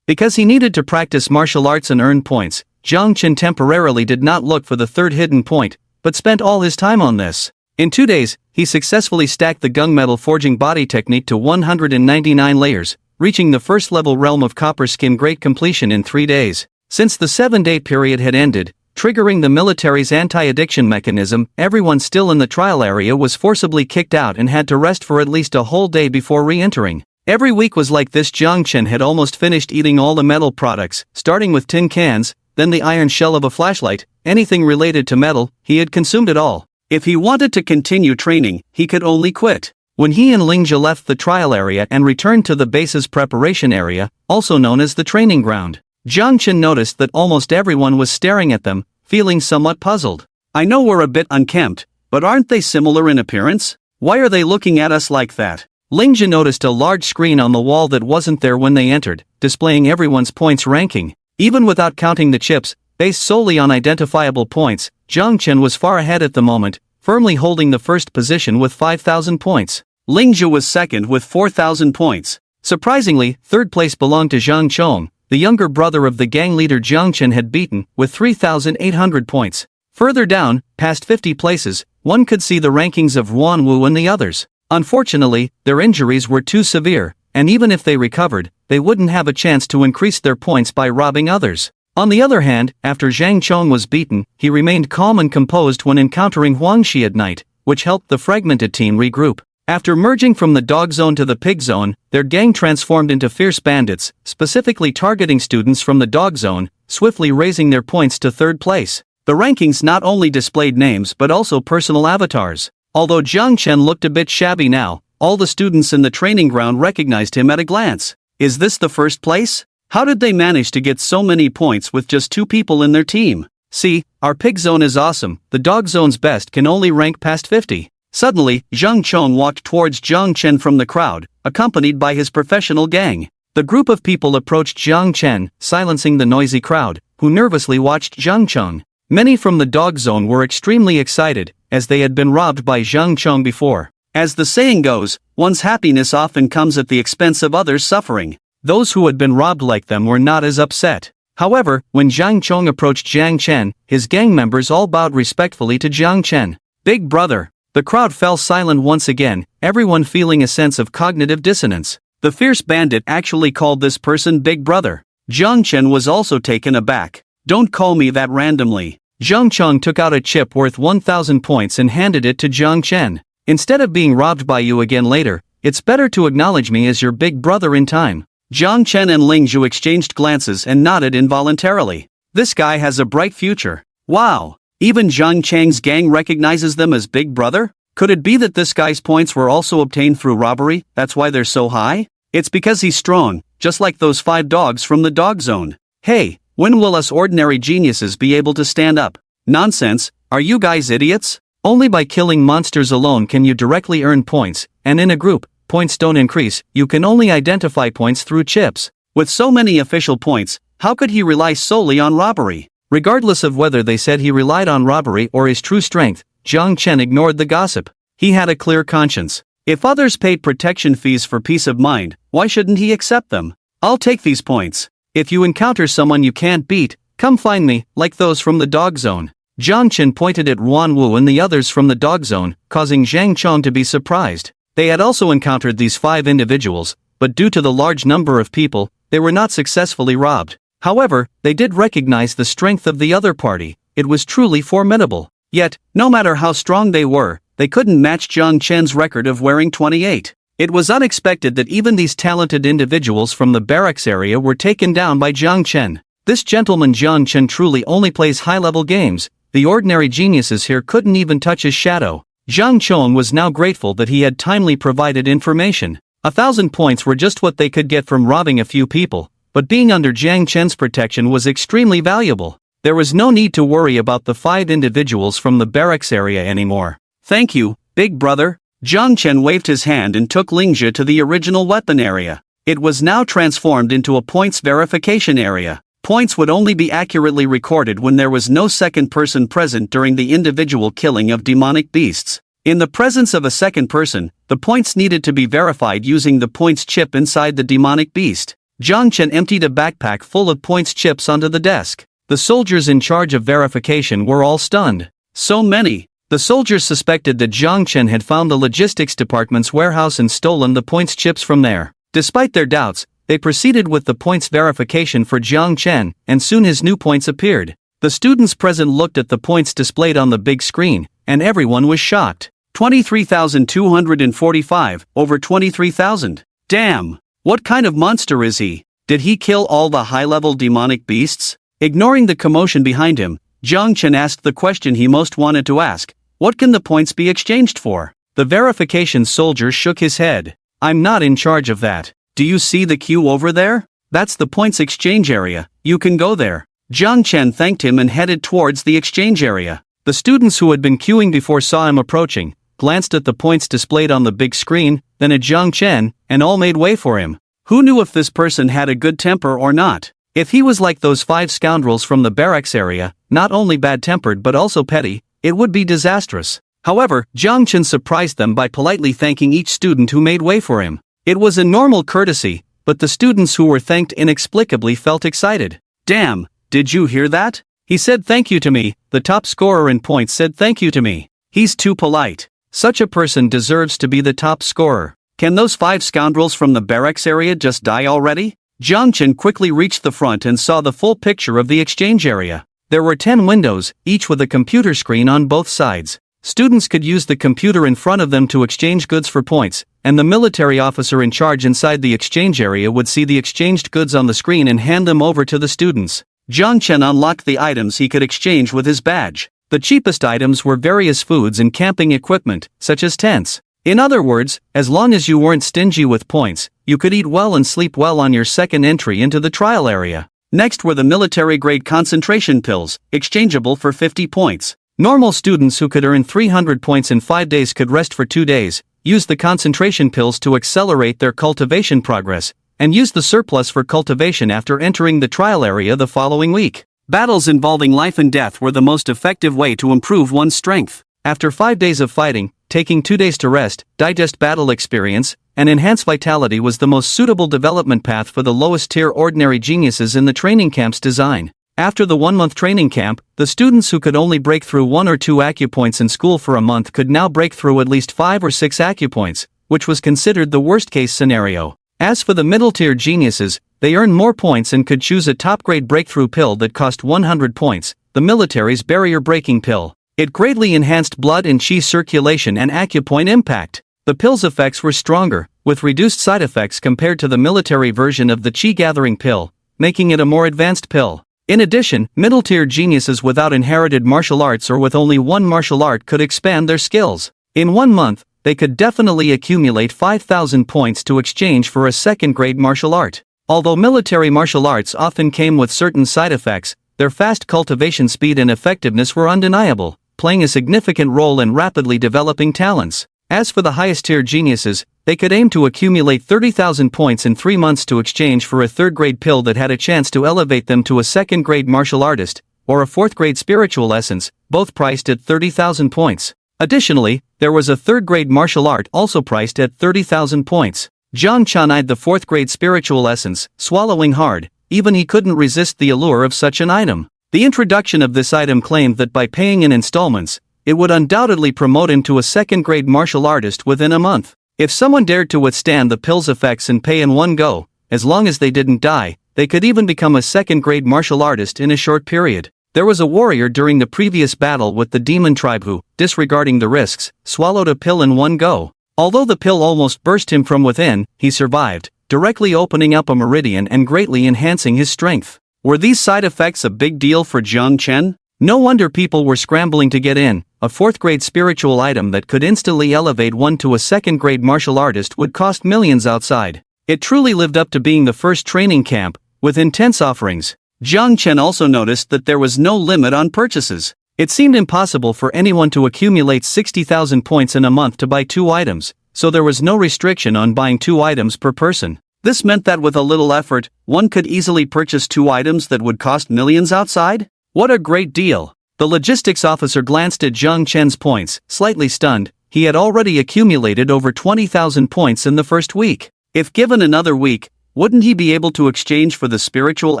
Because he needed to practice martial arts and earn points, Jiang Chen temporarily did not look for the third hidden point, but spent all his time on this. In 2 days, he successfully stacked the gung metal forging body technique to 199 layers, reaching the first-level realm of copper skin great completion in 3 days. Since the 7-day period had ended, triggering the military's anti-addiction mechanism, everyone still in the trial area was forcibly kicked out and had to rest for at least a whole day before re-entering. Every week was like this. Jiang Chen had almost finished eating all the metal products, starting with tin cans, then the iron shell of a flashlight, anything related to metal, he had consumed it all. If he wanted to continue training, he could only quit. When he and Lingzhe left the trial area and returned to the base's preparation area, also known as the training ground, Jiang Chen noticed that almost everyone was staring at them, feeling somewhat puzzled. I know we're a bit unkempt, but aren't they similar in appearance? Why are they looking at us like that? Lingjia noticed a large screen on the wall that wasn't there when they entered, displaying everyone's points ranking. Even without counting the chips, based solely on identifiable points, Chen was far ahead at the moment, firmly holding the first position with 5,000 points. Lingjia was second with 4,000 points. Surprisingly, third place belonged to Zhang Chong, the younger brother of the gang leader Chen had beaten, with 3,800 points. Further down, past 50 places, one could see the rankings of Ruan and the others. Unfortunately, their injuries were too severe, and even if they recovered, they wouldn't have a chance to increase their points by robbing others. On the other hand, after Zhang Chong was beaten, he remained calm and composed when encountering Huangxi at night, which helped the fragmented team regroup. After merging from the dog zone to the pig zone, their gang transformed into fierce bandits, specifically targeting students from the dog zone, swiftly raising their points to third place. The rankings not only displayed names but also personal avatars. Although Chen looked a bit shabby now, all the students in the training ground recognized him at a glance. Is this the first place? How did they manage to get so many points with just 2 people in their team? See, our pig zone is awesome, the dog zone's best can only rank past 50. Suddenly, Zhang Chong walked towards Chen from the crowd, accompanied by his professional gang. The group of people approached Chen, silencing the noisy crowd, who nervously watched Zhang Chong. Many from the dog zone were extremely excited, as they had been robbed by Zhang Chong before. As the saying goes, one's happiness often comes at the expense of others' suffering. Those who had been robbed like them were not as upset. However, when Zhang Chong approached Zhang Chen, his gang members all bowed respectfully to Zhang Chen. Big brother. The crowd fell silent once again, everyone feeling a sense of cognitive dissonance. The fierce bandit actually called this person Big Brother. Zhang Chen was also taken aback. Don't call me that randomly. Zhang Chong took out a chip worth 1,000 points and handed it to Zhang Chen. Instead of being robbed by you again later, it's better to acknowledge me as your big brother in time. Zhang Chen and Lingjia exchanged glances and nodded involuntarily. This guy has a bright future. Wow! Even Zhang Chang's gang recognizes them as Big Brother? Could it be that this guy's points were also obtained through robbery, that's why they're so high? It's because he's strong, just like those 5 dogs from the dog zone. Hey, when will us ordinary geniuses be able to stand up? Nonsense, are you guys idiots? Only by killing monsters alone can you directly earn points, and in a group, points don't increase, you can only identify points through chips. With so many official points, how could he rely solely on robbery? Regardless of whether they said he relied on robbery or his true strength, Zhang Chen ignored the gossip. He had a clear conscience. If others paid protection fees for peace of mind, why shouldn't he accept them? I'll take these points. If you encounter someone you can't beat, come find me, like those from the dog zone. Zhang Chen pointed at Ruan and the others from the dog zone, causing Zhang Chong to be surprised. They had also encountered these 5 individuals, but due to the large number of people, they were not successfully robbed. However, they did recognize the strength of the other party. It was truly formidable. Yet, no matter how strong they were, they couldn't match Zhang Chen's record of wearing 28. It was unexpected that even these talented individuals from the barracks area were taken down by Zhang Chen. This gentleman Zhang Chen truly only plays high-level games. The ordinary geniuses here couldn't even touch his shadow. Zhang Chong was now grateful that he had timely provided information. 1,000 points were just what they could get from robbing a few people, but being under Zhang Chen's protection was extremely valuable. There was no need to worry about the 5 individuals from the barracks area anymore. Thank you, Big Brother. Zhang Chen waved his hand and took Lingjia to the original weapon area. It was now transformed into a points verification area. Points would only be accurately recorded when there was no second person present during the individual killing of demonic beasts. In the presence of a second person, the points needed to be verified using the points chip inside the demonic beast. Zhang Chen emptied a backpack full of points chips onto the desk. The soldiers in charge of verification were all stunned. So many. The soldiers suspected that Zhang Chen had found the logistics department's warehouse and stolen the points chips from there. Despite their doubts, they proceeded with the points verification for Zhang Chen, and soon his new points appeared. The students present looked at the points displayed on the big screen, and everyone was shocked. 23,245, over 23,000. Damn! What kind of monster is he? Did he kill all the high-level demonic beasts? Ignoring the commotion behind him, Zhang Chen asked the question he most wanted to ask. What can the points be exchanged for? The verification soldier shook his head. I'm not in charge of that. Do you see the queue over there? That's the points exchange area. You can go there. Chen thanked him and headed towards the exchange area. The students who had been queuing before saw him approaching, glanced at the points displayed on the big screen, then at Chen, and all made way for him. Who knew if this person had a good temper or not? If he was like those 5 scoundrels from the barracks area, not only bad-tempered but also petty, it would be disastrous. However, Chen surprised them by politely thanking each student who made way for him. It was a normal courtesy, but the students who were thanked inexplicably felt excited. "Damn, did you hear that? He said thank you to me." The top scorer in points said thank you to me. "He's too polite. Such a person deserves to be the top scorer. Can those 5 scoundrels from the barracks area just die already?" Chen quickly reached the front and saw the full picture of the exchange area. There were 10 windows, each with a computer screen on both sides. Students could use the computer in front of them to exchange goods for points, and the military officer in charge inside the exchange area would see the exchanged goods on the screen and hand them over to the students. Chen unlocked the items he could exchange with his badge. The cheapest items were various foods and camping equipment, such as tents. In other words, as long as you weren't stingy with points, you could eat well and sleep well on your second entry into the trial area. Next were the military-grade concentration pills, exchangeable for 50 points. Normal students who could earn 300 points in 5 days could rest for 2 days, use the concentration pills to accelerate their cultivation progress, and use the surplus for cultivation after entering the trial area the following week. Battles involving life and death were the most effective way to improve one's strength. After 5 days of fighting, taking 2 days to rest, digest battle experience, and enhance vitality was the most suitable development path for the lowest-tier ordinary geniuses in the training camp's design. After the 1-month training camp, the students who could only break through 1 or 2 acupoints in school for a month could now break through at least 5 or 6 acupoints, which was considered the worst-case scenario. As for the middle-tier geniuses, they earned more points and could choose a top-grade breakthrough pill that cost 100 points, the military's barrier-breaking pill. It greatly enhanced blood and chi circulation and acupoint impact. The pill's effects were stronger, with reduced side effects compared to the military version of the chi-gathering pill, making it a more advanced pill. In addition, middle-tier geniuses without inherited martial arts or with only 1 martial art could expand their skills. In 1 month, they could definitely accumulate 5,000 points to exchange for a second-grade martial art. Although military martial arts often came with certain side effects, their fast cultivation speed and effectiveness were undeniable, playing a significant role in rapidly developing talents. As for the highest-tier geniuses, they could aim to accumulate 30,000 points in 3 months to exchange for a third-grade pill that had a chance to elevate them to a second-grade martial artist, or a fourth-grade spiritual essence, both priced at 30,000 points. Additionally, there was a third-grade martial art also priced at 30,000 points. Chen eyed the fourth-grade spiritual essence, swallowing hard. Even he couldn't resist the allure of such an item. The introduction of this item claimed that by paying in installments, it would undoubtedly promote him to a second-grade martial artist within a month. If someone dared to withstand the pill's effects and pay in one go, as long as they didn't die, they could even become a second-grade martial artist in a short period. There was a warrior during the previous battle with the demon tribe who, disregarding the risks, swallowed a pill in one go. Although the pill almost burst him from within, he survived, directly opening up a meridian and greatly enhancing his strength. Were these side effects a big deal for Chen? No wonder people were scrambling to get in. A fourth-grade spiritual item that could instantly elevate one to a second-grade martial artist would cost millions outside. It truly lived up to being the first training camp, with intense offerings. Chen also noticed that there was no limit on purchases. It seemed impossible for anyone to accumulate 60,000 points in a month to buy 2 items, so there was no restriction on buying 2 items per person. This meant that with a little effort, one could easily purchase 2 items that would cost millions outside? What a great deal! The logistics officer glanced at Chen's points, slightly stunned. He had already accumulated over 20,000 points in the first week. If given another week, wouldn't he be able to exchange for the spiritual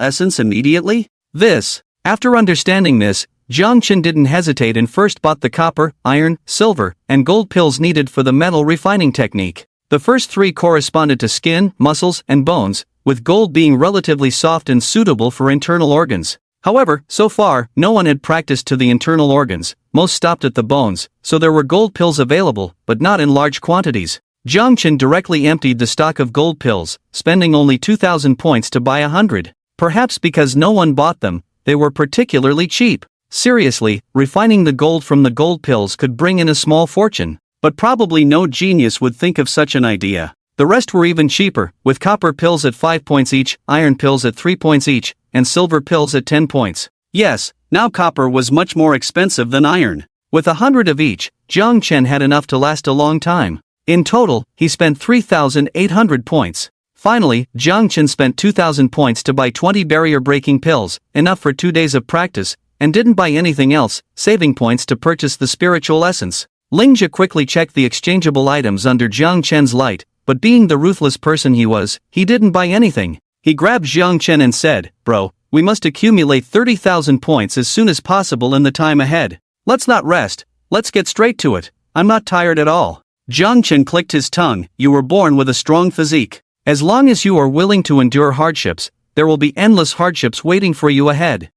essence immediately? After understanding this, Chen didn't hesitate and first bought the copper, iron, silver, and gold pills needed for the metal refining technique. The first 3 corresponded to skin, muscles, and bones, with gold being relatively soft and suitable for internal organs. However, so far, no one had practiced to the internal organs, most stopped at the bones, so there were gold pills available, but not in large quantities. Chen directly emptied the stock of gold pills, spending only 2,000 points to buy 100. Perhaps because no one bought them, they were particularly cheap. Seriously, refining the gold from the gold pills could bring in a small fortune, but probably no genius would think of such an idea. The rest were even cheaper, with copper pills at 5 points each, iron pills at 3 points each, and silver pills at 10 points. Yes, now copper was much more expensive than iron. With 100 of each, Jiang Chen had enough to last a long time. In total, he spent 3,800 points. Finally, Jiang Chen spent 2,000 points to buy 20 barrier-breaking pills, enough for 2 days of practice, and didn't buy anything else, saving points to purchase the spiritual essence. Lingjia quickly checked the exchangeable items under Jiang Chen's light, but being the ruthless person he was, he didn't buy anything. He grabbed Jiang Chen and said, "Bro, we must accumulate 30,000 points as soon as possible in the time ahead. Let's not rest, let's get straight to it. I'm not tired at all." Jiang Chen clicked his tongue. "You were born with a strong physique. As long as you are willing to endure hardships, there will be endless hardships waiting for you ahead.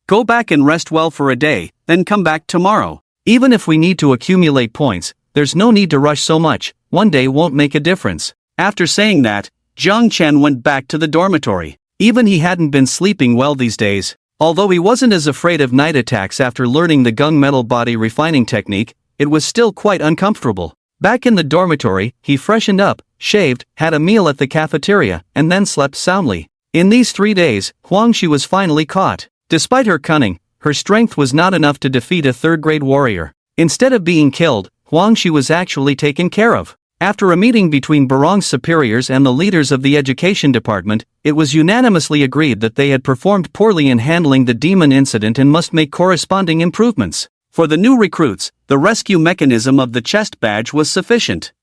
Go back and rest well for a day, then come back tomorrow. Even if we need to accumulate points, there's no need to rush so much, one day won't make a difference." After saying that, Jiang Chen went back to the dormitory. Even he hadn't been sleeping well these days. Although he wasn't as afraid of night attacks after learning the gunmetal body refining technique, it was still quite uncomfortable. Back in the dormitory, he freshened up, shaved, had a meal at the cafeteria, and then slept soundly. In these 3 days, Huangshi was finally caught. Despite her cunning, her strength was not enough to defeat a third-grade warrior. Instead of being killed, Huangshi was actually taken care of. After a meeting between Barong's superiors and the leaders of the education department, it was unanimously agreed that they had performed poorly in handling the demon incident and must make corresponding improvements. For the new recruits, the rescue mechanism of the chest badge was sufficient.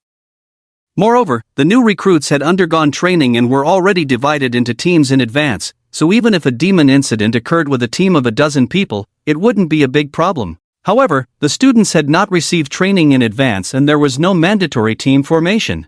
Moreover, the new recruits had undergone training and were already divided into teams in advance, so even if a demon incident occurred with a team of a dozen people, it wouldn't be a big problem. However, the students had not received training in advance and there was no mandatory team formation.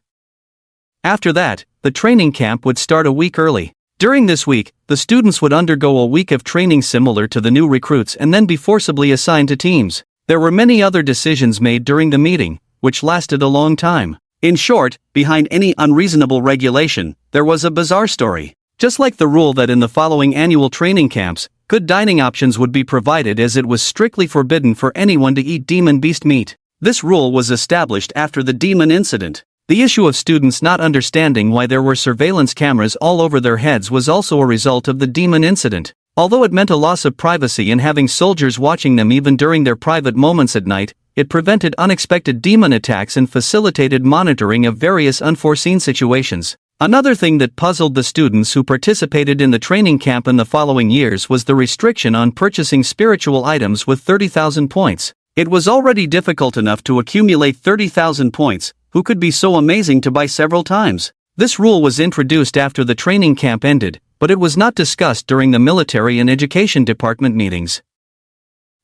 After that, the training camp would start a week early. During this week, the students would undergo a week of training similar to the new recruits and then be forcibly assigned to teams. There were many other decisions made during the meeting, which lasted a long time. In short, behind any unreasonable regulation, there was a bizarre story. Just like the rule that in the following annual training camps, good dining options would be provided as it was strictly forbidden for anyone to eat demon beast meat. This rule was established after the demon incident. The issue of students not understanding why there were surveillance cameras all over their heads was also a result of the demon incident. Although it meant a loss of privacy in having soldiers watching them even during their private moments at night, it prevented unexpected demon attacks and facilitated monitoring of various unforeseen situations. Another thing that puzzled the students who participated in the training camp in the following years was the restriction on purchasing spiritual items with 30,000 points. It was already difficult enough to accumulate 30,000 points, who could be so amazing to buy several times. This rule was introduced after the training camp ended, but it was not discussed during the military and education department meetings.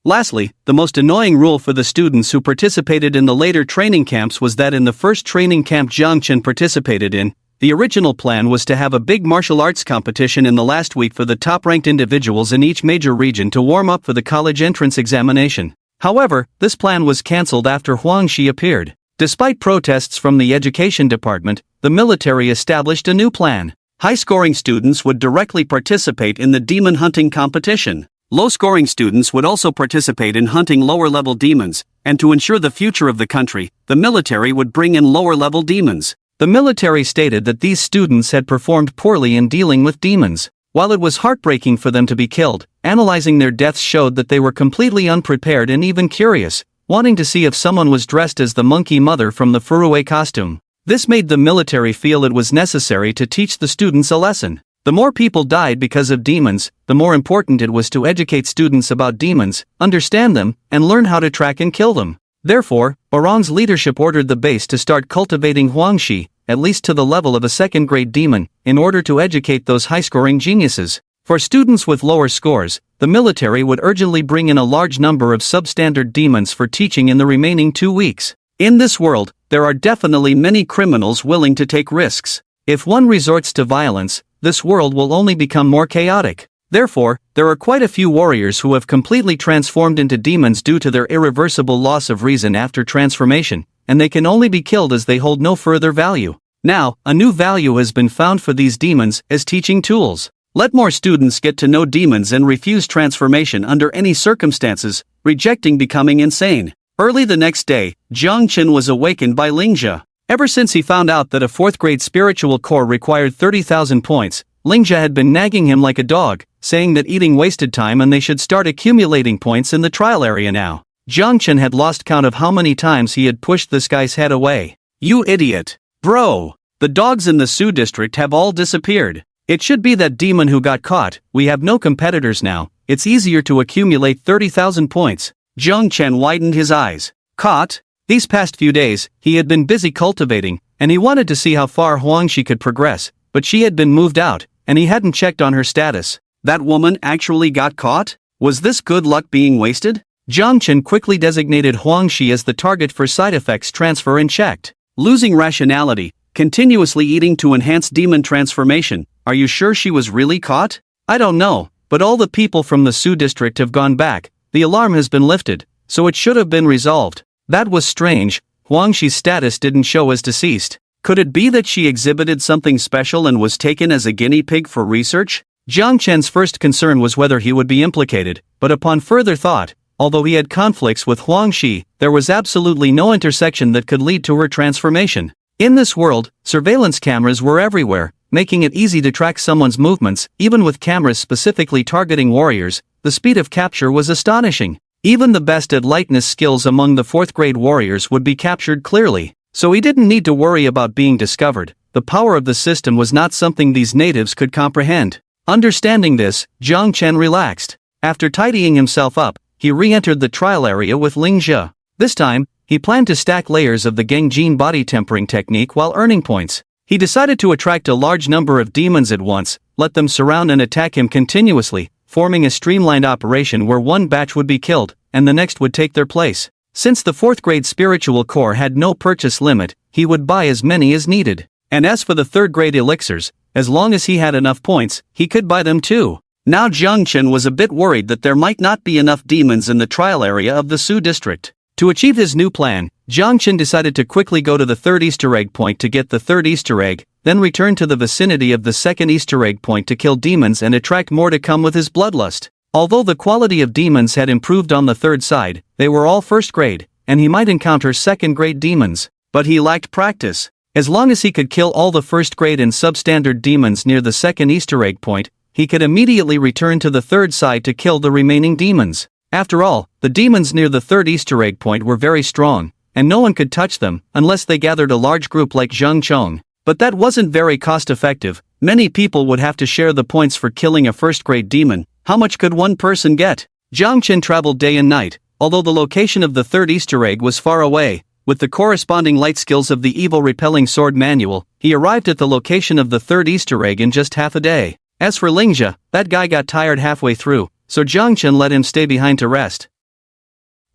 Lastly, the most annoying rule for the students who participated in the later training camps was that in the first training camp Jiang Chen participated in, the original plan was to have a big martial arts competition in the last week for the top-ranked individuals in each major region to warm up for the college entrance examination. However, this plan was cancelled after Huangshi appeared. Despite protests from the education department, the military established a new plan. High-scoring students would directly participate in the demon hunting competition. Low-scoring students would also participate in hunting lower-level demons, and to ensure the future of the country, the military would bring in lower-level demons. The military stated that these students had performed poorly in dealing with demons. While it was heartbreaking for them to be killed, analyzing their deaths showed that they were completely unprepared and even curious, wanting to see if someone was dressed as the monkey mother from the Furue costume. This made the military feel it was necessary to teach the students a lesson. The more people died because of demons, the more important it was to educate students about demons, understand them, and learn how to track and kill them. Therefore, Barong's leadership ordered the base to start cultivating Huangshi, at least to the level of a second-grade demon, in order to educate those high-scoring geniuses. For students with lower scores, the military would urgently bring in a large number of substandard demons for teaching in the remaining 2 weeks. In this world, there are definitely many criminals willing to take risks. If one resorts to violence, this world will only become more chaotic. Therefore, there are quite a few warriors who have completely transformed into demons due to their irreversible loss of reason after transformation, and they can only be killed as they hold no further value. Now, a new value has been found for these demons as teaching tools. Let more students get to know demons and refuse transformation under any circumstances, rejecting becoming insane. Early the next day, Jiang Chen was awakened by Lingjia. Ever since he found out that a 4th grade spiritual core required 30,000 points, Lingjia had been nagging him like a dog, saying that eating wasted time and they should start accumulating points in the trial area now. Chen had lost count of how many times he had pushed this guy's head away. You idiot. Bro. The dogs in the Sioux district have all disappeared. It should be that demon who got caught. We have no competitors now. It's easier to accumulate 30,000 points. Chen widened his eyes. Caught? These past few days, he had been busy cultivating, and he wanted to see how far Huangshi could progress, but she had been moved out, and he hadn't checked on her status. That woman actually got caught? Was this good luck being wasted? Chen quickly designated Huangshi as the target for side effects transfer and checked. Losing rationality, continuously eating to enhance demon transformation. Are you sure she was really caught? I don't know, but all the people from the Sioux district have gone back. The alarm has been lifted, so it should have been resolved. That was strange. Huangshi's status didn't show as deceased. Could it be that she exhibited something special and was taken as a guinea pig for research? Chen's first concern was whether he would be implicated, but upon further thought, although he had conflicts with Huangshi, there was absolutely no intersection that could lead to her transformation. In this world, surveillance cameras were everywhere, making it easy to track someone's movements. Even with cameras specifically targeting warriors, the speed of capture was astonishing. Even the best at lightness skills among the 4th grade warriors would be captured clearly, so he didn't need to worry about being discovered. The power of the system was not something these natives could comprehend. Understanding this, Chen relaxed. After tidying himself up, he re-entered the trial area with Lingjia. This time, he planned to stack layers of the Gengjin body tempering technique while earning points. He decided to attract a large number of demons at once, let them surround and attack him continuously, forming a streamlined operation where one batch would be killed, and the next would take their place. Since the 4th grade spiritual core had no purchase limit, he would buy as many as needed. And as for the 3rd grade elixirs, as long as he had enough points, he could buy them too. Now Chen was a bit worried that there might not be enough demons in the trial area of the Sioux district. To achieve his new plan, Chen decided to quickly go to the 3rd Easter egg point to get the 3rd Easter egg, then return to the vicinity of the 2nd Easter egg point to kill demons and attract more to come with his bloodlust. Although the quality of demons had improved on the 3rd side, they were all 1st grade, and he might encounter 2nd grade demons. But he lacked practice. As long as he could kill all the 1st grade and substandard demons near the 2nd Easter egg point, he could immediately return to the 3rd side to kill the remaining demons. After all, the demons near the 3rd Easter egg point were very strong, and no one could touch them unless they gathered a large group like Zheng Chong. But that wasn't very cost-effective. Many people would have to share the points for killing a 1st grade demon. How much could one person get? Chen traveled day and night, although the location of the 3rd Easter egg was far away. With the corresponding light skills of the evil repelling sword manual, he arrived at the location of the 3rd Easter egg in just half a day. As for Lingjia, that guy got tired halfway through, so Chen let him stay behind to rest.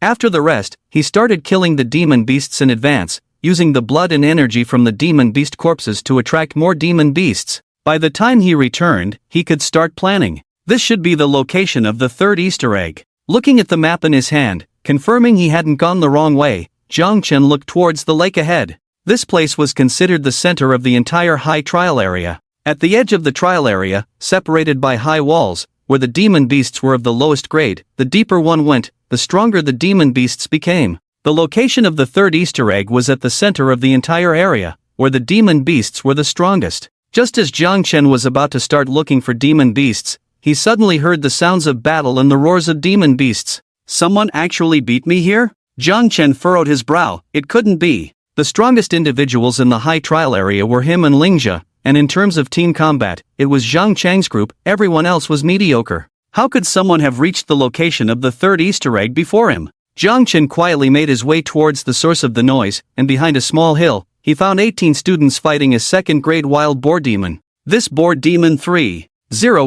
After the rest, he started killing the demon beasts in advance, using the blood and energy from the demon beast corpses to attract more demon beasts. By the time he returned, he could start planning. This should be the location of the 3rd Easter egg. Looking at the map in his hand, confirming he hadn't gone the wrong way, Chen looked towards the lake ahead. This place was considered the center of the entire high trial area. At the edge of the trial area, separated by high walls, where the demon beasts were of the lowest grade, the deeper one went, the stronger the demon beasts became. The location of the 3rd Easter egg was at the center of the entire area, where the demon beasts were the strongest. Just as Chen was about to start looking for demon beasts, he suddenly heard the sounds of battle and the roars of demon beasts. Someone actually beat me here? Chen furrowed his brow. It couldn't be. The strongest individuals in the high trial area were him and Lingjia, and in terms of team combat, it was Zhang Chang's group. Everyone else was mediocre. How could someone have reached the location of the 3rd Easter egg before him? Chen quietly made his way towards the source of the noise, and behind a small hill, he found 18 students fighting a 2nd grade wild boar demon. This boar demon 3-0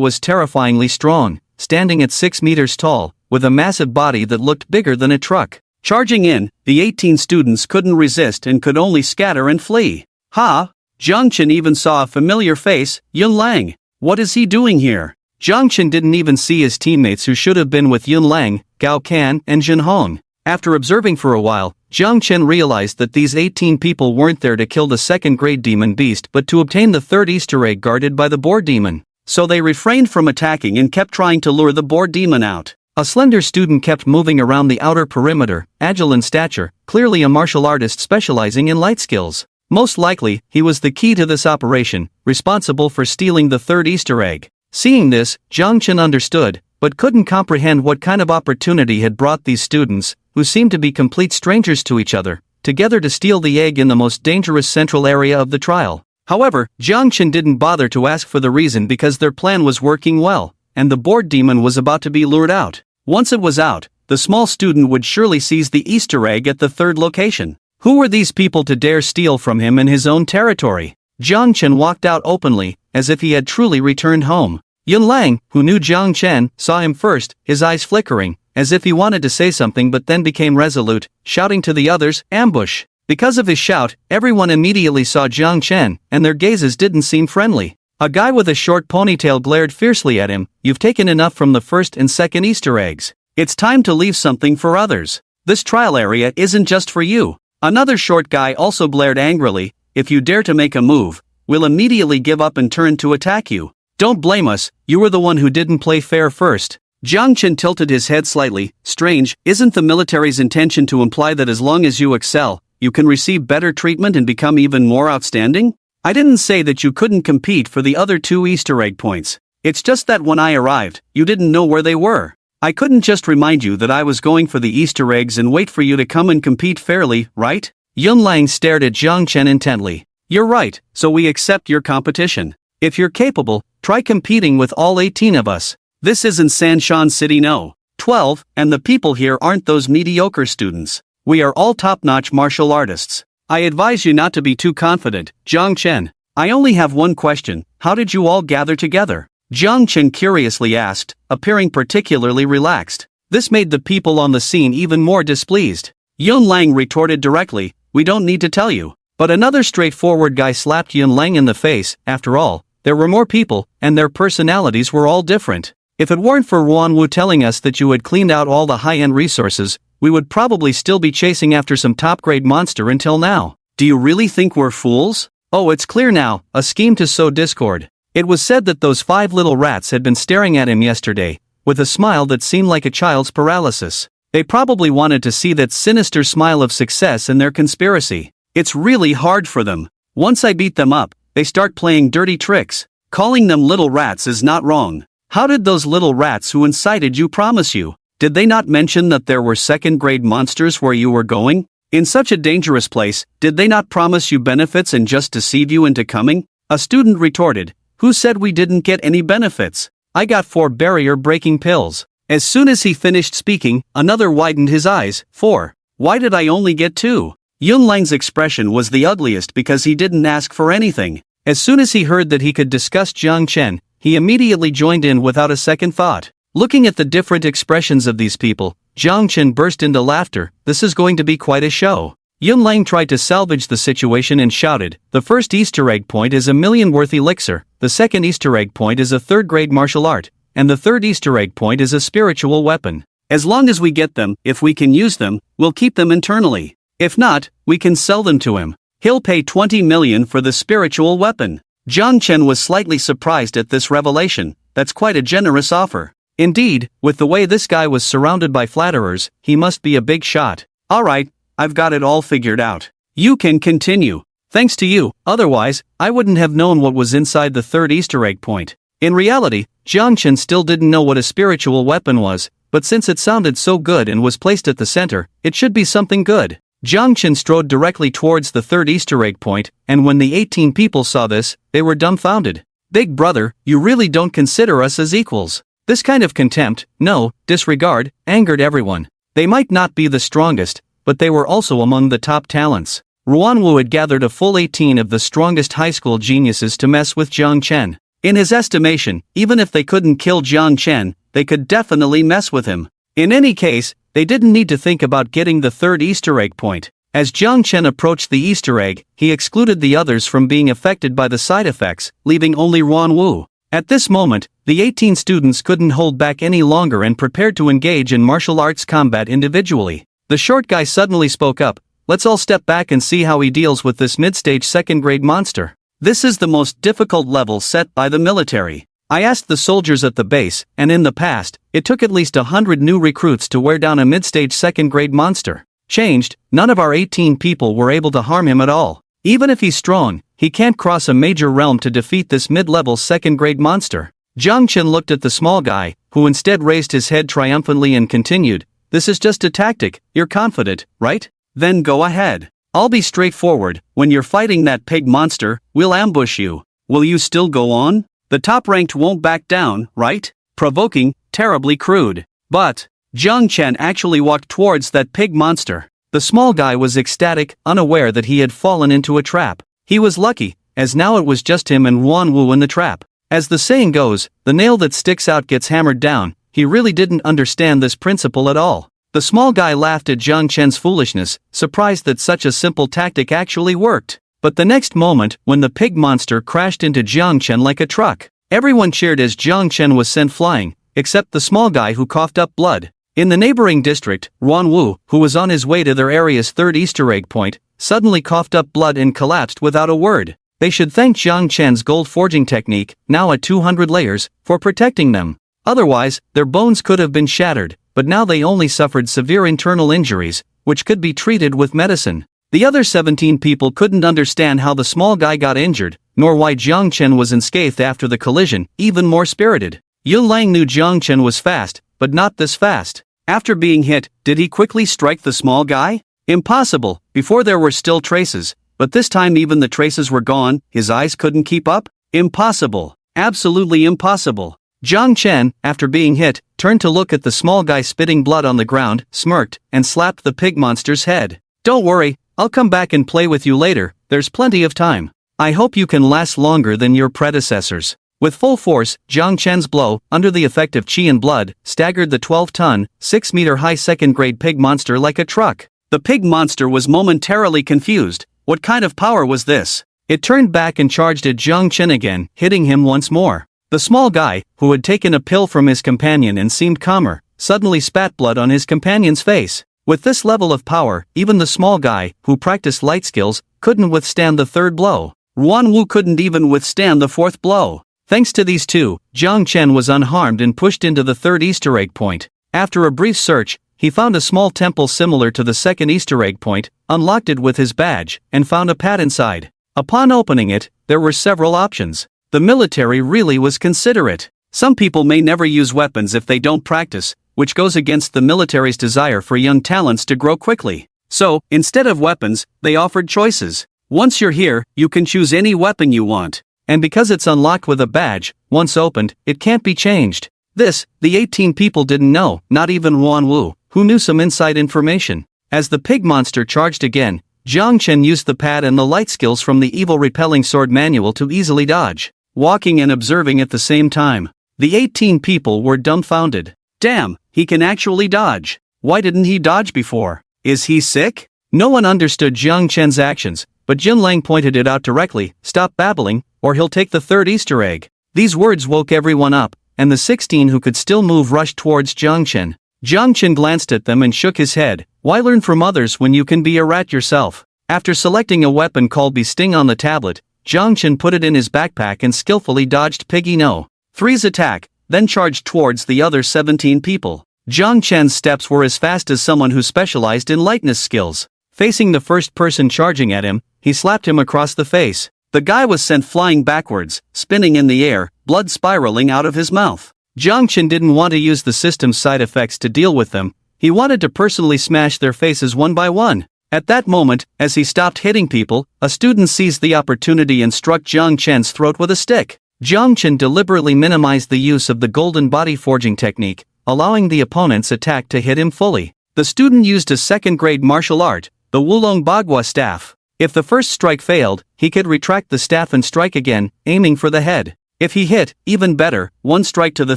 was terrifyingly strong, standing at 6 meters tall, with a massive body that looked bigger than a truck. Charging in, the 18 students couldn't resist and could only scatter and flee. Ha! Chen even saw a familiar face, Yun Lang. What is he doing here? Chen didn't even see his teammates who should have been with Yun Lang, Gao Kan, and Jin Hong. After observing for a while, Chen realized that these 18 people weren't there to kill the 2nd grade demon beast but to obtain the 3rd Easter egg guarded by the boar demon. So they refrained from attacking and kept trying to lure the boar demon out. A slender student kept moving around the outer perimeter, agile in stature, clearly a martial artist specializing in light skills. Most likely, he was the key to this operation, responsible for stealing the third Easter egg. Seeing this, Chen understood, but couldn't comprehend what kind of opportunity had brought these students, who seemed to be complete strangers to each other, together to steal the egg in the most dangerous central area of the trial. However, Chen didn't bother to ask for the reason because their plan was working well, and the board demon was about to be lured out. Once it was out, the small student would surely seize the Easter egg at the third location. Who were these people to dare steal from him in his own territory? Chen walked out openly, as if he had truly returned home. Yunlang, who knew Chen, saw him first, his eyes flickering, as if he wanted to say something but then became resolute, shouting to the others, "Ambush!" Because of his shout, everyone immediately saw Chen, and their gazes didn't seem friendly. A guy with a short ponytail glared fiercely at him. "You've taken enough from the first and second Easter eggs. It's time to leave something for others. This trial area isn't just for you." Another short guy also blared angrily, "If you dare to make a move, we'll immediately give up and turn to attack you. Don't blame us, you were the one who didn't play fair first." Chen tilted his head slightly. "Strange, isn't the military's intention to imply that as long as you excel, you can receive better treatment and become even more outstanding? I didn't say that you couldn't compete for the other 2 Easter egg points. It's just that when I arrived, you didn't know where they were. I couldn't just remind you that I was going for the Easter eggs and wait for you to come and compete fairly, right?" Yunlang stared at Chen intently. "You're right, so we accept your competition. If you're capable, try competing with all 18 of us. This isn't Sanshan City No. 12, and the people here aren't those mediocre students. We are all top-notch martial artists. I advise you not to be too confident, Chen. I only have one question, how did you all gather together?" Chen curiously asked, appearing particularly relaxed. This made the people on the scene even more displeased. Yunlang retorted directly, "We don't need to tell you." But another straightforward guy slapped Yunlang in the face. "After all, there were more people, and their personalities were all different. If it weren't for Ruan telling us that you had cleaned out all the high-end resources, we would probably still be chasing after some top-grade monster until now. Do you really think we're fools? Oh, it's clear now, a scheme to sow discord." It was said that those 5 little rats had been staring at him yesterday, with a smile that seemed like a child's paralysis. They probably wanted to see that sinister smile of success in their conspiracy. It's really hard for them. Once I beat them up, they start playing dirty tricks. Calling them little rats is not wrong. How did those little rats who incited you promise you? Did they not mention that there were second-grade monsters where you were going? In such a dangerous place, did they not promise you benefits and just deceive you into coming? A student retorted, "Who said we didn't get any benefits? I got 4 barrier-breaking pills." As soon as he finished speaking, another widened his eyes. 4. Why did I only get 2? Yunlang's expression was the ugliest because he didn't ask for anything. As soon as he heard that he could discuss Chen, he immediately joined in without a second thought. Looking at the different expressions of these people, Chen burst into laughter. "This is going to be quite a show." Yunlang tried to salvage the situation and shouted, "The first Easter egg point is a million-worth elixir, the second Easter egg point is a third-grade martial art, and the third Easter egg point is a spiritual weapon. As long as we get them, if we can use them, we'll keep them internally. If not, we can sell them to him. He'll pay 20 million for the spiritual weapon." Chen was slightly surprised at this revelation. That's quite a generous offer. Indeed, with the way this guy was surrounded by flatterers, he must be a big shot. "Alright, I've got it all figured out. You can continue. Thanks to you, otherwise, I wouldn't have known what was inside the third Easter egg point." In reality, Chen still didn't know what a spiritual weapon was, but since it sounded so good and was placed at the center, it should be something good. Chen strode directly towards the third Easter egg point, and when the 18 people saw this, they were dumbfounded. "Big brother, you really don't consider us as equals." This kind of contempt, no, disregard, angered everyone. They might not be the strongest, but they were also among the top talents. Ruan had gathered a full 18 of the strongest high school geniuses to mess with Chen. In his estimation, even if they couldn't kill Chen, they could definitely mess with him. In any case, they didn't need to think about getting the third Easter egg point. As Chen approached the Easter egg, he excluded the others from being affected by the side effects, leaving only Ruan. At this moment, the 18 students couldn't hold back any longer and prepared to engage in martial arts combat individually. The short guy suddenly spoke up, "Let's all step back and see how he deals with this mid-stage second-grade monster. This is the most difficult level set by the military. I asked the soldiers at the base, and in the past, it took at least 100 new recruits to wear down a mid-stage second-grade monster. Changed, none of our 18 people were able to harm him at all. Even if he's strong, he can't cross a major realm to defeat this mid-level second-grade monster. Jiang Chen looked at the small guy, who instead raised his head triumphantly and continued, "This is just a tactic, you're confident, right? Then go ahead. I'll be straightforward, when you're fighting that pig monster, we'll ambush you. Will you still go on? The top-ranked won't back down, right?" Provoking, terribly crude. But Jiang Chen actually walked towards that pig monster. The small guy was ecstatic, unaware that he had fallen into a trap. He was lucky, as now it was just him and Ruan in the trap. As the saying goes, the nail that sticks out gets hammered down. He really didn't understand this principle at all. The small guy laughed at Jiang Chen's foolishness, surprised that such a simple tactic actually worked. But the next moment, when the pig monster crashed into Jiang Chen like a truck, everyone cheered as Jiang Chen was sent flying, except the small guy who coughed up blood. In the neighboring district, Ruan, who was on his way to their area's third Easter egg point, suddenly coughed up blood and collapsed without a word. They should thank Jiang Chen's gold forging technique, now at 200 layers, for protecting them. Otherwise, their bones could have been shattered, but now they only suffered severe internal injuries, which could be treated with medicine. The other 17 people couldn't understand how the small guy got injured, nor why Jiang Chen was unscathed after the collision, even more spirited. Yun Lang knew Jiang Chen was fast, but not this fast. After being hit, did he quickly strike the small guy? Impossible. Before there were still traces, but this time even the traces were gone. His eyes couldn't keep up? Impossible. Absolutely impossible. Jiang Chen, after being hit, turned to look at the small guy spitting blood on the ground, smirked, and slapped the pig monster's head. "Don't worry, I'll come back and play with you later, there's plenty of time. I hope you can last longer than your predecessors." With full force, Jiang Chen's blow, under the effect of qi and blood, staggered the 12-ton, 6-meter-high second-grade pig monster like a truck. The pig monster was momentarily confused. What kind of power was this? It turned back and charged at Jiang Chen again, hitting him once more. The small guy, who had taken a pill from his companion and seemed calmer, suddenly spat blood on his companion's face. With this level of power, even the small guy, who practiced light skills, couldn't withstand the third blow. Ruan couldn't even withstand the fourth blow. Thanks to these two, Jiang Chen was unharmed and pushed into the third Easter egg point. After a brief search, he found a small temple similar to the second Easter egg point, unlocked it with his badge, and found a pad inside. Upon opening it, there were several options. The military really was considerate. Some people may never use weapons if they don't practice, which goes against the military's desire for young talents to grow quickly. So, instead of weapons, they offered choices. Once you're here, you can choose any weapon you want. And because it's unlocked with a badge, once opened, it can't be changed. This, the 18 people didn't know, not even Ruan, who knew some inside information. As the pig monster charged again, Jiang Chen used the pad and the light skills from the evil repelling sword manual to easily dodge, walking and observing at the same time. The 18 people were dumbfounded. Damn, he can actually dodge. Why didn't he dodge before? Is he sick? No one understood Jiang Chen's actions, but Jin Lang pointed it out directly. Stop babbling, or he'll take the third Easter egg. These words woke everyone up, and the 16 who could still move rushed towards Jiang Chen. Jiang Chen glanced at them and shook his head. Why learn from others when you can be a rat yourself? After selecting a weapon called Bee Sting on the tablet, Jiang Chen put it in his backpack and skillfully dodged Piggy No. 3's attack, then charged towards the other 17 people. Jiang Chen's steps were as fast as someone who specialized in lightness skills. Facing the first person charging at him, he slapped him across the face. The guy was sent flying backwards, spinning in the air, blood spiraling out of his mouth. Jiang Chen didn't want to use the system's side effects to deal with them. He wanted to personally smash their faces one by one. At that moment, as he stopped hitting people, a student seized the opportunity and struck Jiang Chen's throat with a stick. Jiang Chen deliberately minimized the use of the golden body forging technique, allowing the opponent's attack to hit him fully. The student used a second-grade martial art, the Wulong Bagua staff. If the first strike failed, he could retract the staff and strike again, aiming for the head. If he hit, even better, one strike to the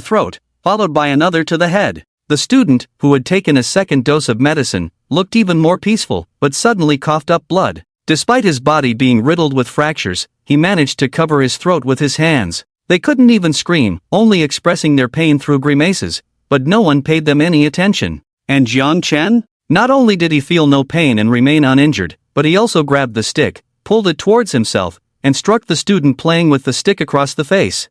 throat, followed by another to the head. The student, who had taken a second dose of medicine, looked even more peaceful, but suddenly coughed up blood. Despite his body being riddled with fractures, he managed to cover his throat with his hands. They couldn't even scream, only expressing their pain through grimaces, but no one paid them any attention. And Jiang Chen? Not only did he feel no pain and remain uninjured, but he also grabbed the stick, pulled it towards himself, and struck the student playing with the stick across the face.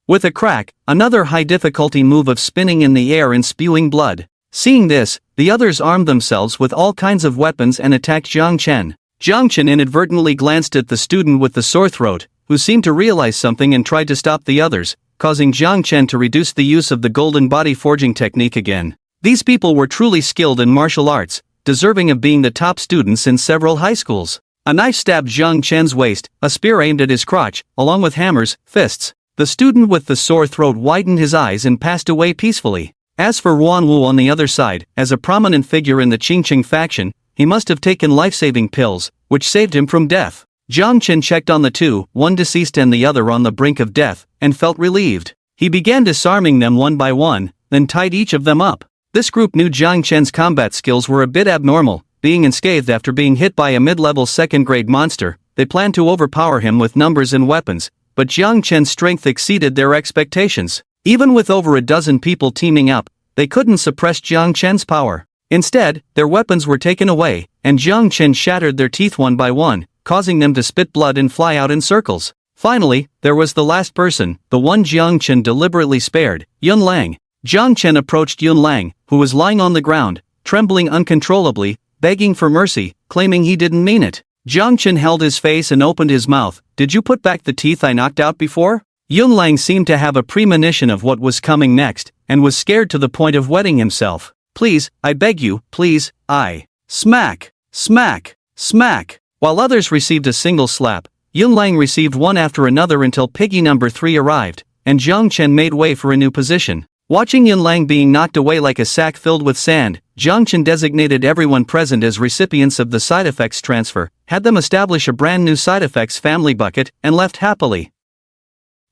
With a crack, another high-difficulty move of spinning in the air and spewing blood. Seeing this, the others armed themselves with all kinds of weapons and attacked Jiang Chen. Jiang Chen inadvertently glanced at the student with the sore throat, who seemed to realize something and tried to stop the others, causing Jiang Chen to reduce the use of the golden body forging technique again. These people were truly skilled in martial arts, deserving of being the top students in several high schools. A knife stabbed Jiang Chen's waist, a spear aimed at his crotch, along with hammers, fists. The student with the sore throat widened his eyes and passed away peacefully. As for Ruan Wu on the other side, as a prominent figure in the Qingqing faction, he must have taken life-saving pills, which saved him from death. Jiang Chen checked on the two, one deceased and the other on the brink of death, and felt relieved. He began disarming them one by one, then tied each of them up. This group knew Jiang Chen's combat skills were a bit abnormal. Being unscathed after being hit by a mid-level second-grade monster, they planned to overpower him with numbers and weapons, but Jiang Chen's strength exceeded their expectations. Even with over a dozen people teaming up, they couldn't suppress Jiang Chen's power. Instead, their weapons were taken away, and Jiang Chen shattered their teeth one by one, causing them to spit blood and fly out in circles. Finally, there was the last person, the one Jiang Chen deliberately spared, Yun Lang. Jiang Chen approached Yun Lang, who was lying on the ground, trembling uncontrollably, begging for mercy, claiming he didn't mean it. Jiang Chen held his face and opened his mouth. "Did you put back the teeth I knocked out before?" Yun Lang seemed to have a premonition of what was coming next, and was scared to the point of wetting himself. "Please, I beg you, please, I." Smack! Smack! Smack! While others received a single slap, Yun Lang received one after another until piggy number 3 arrived, and Jiang Chen made way for a new position. Watching Yun Lang being knocked away like a sack filled with sand, Jiang Chen designated everyone present as recipients of the side effects transfer, had them establish a brand new side effects family bucket, and left happily.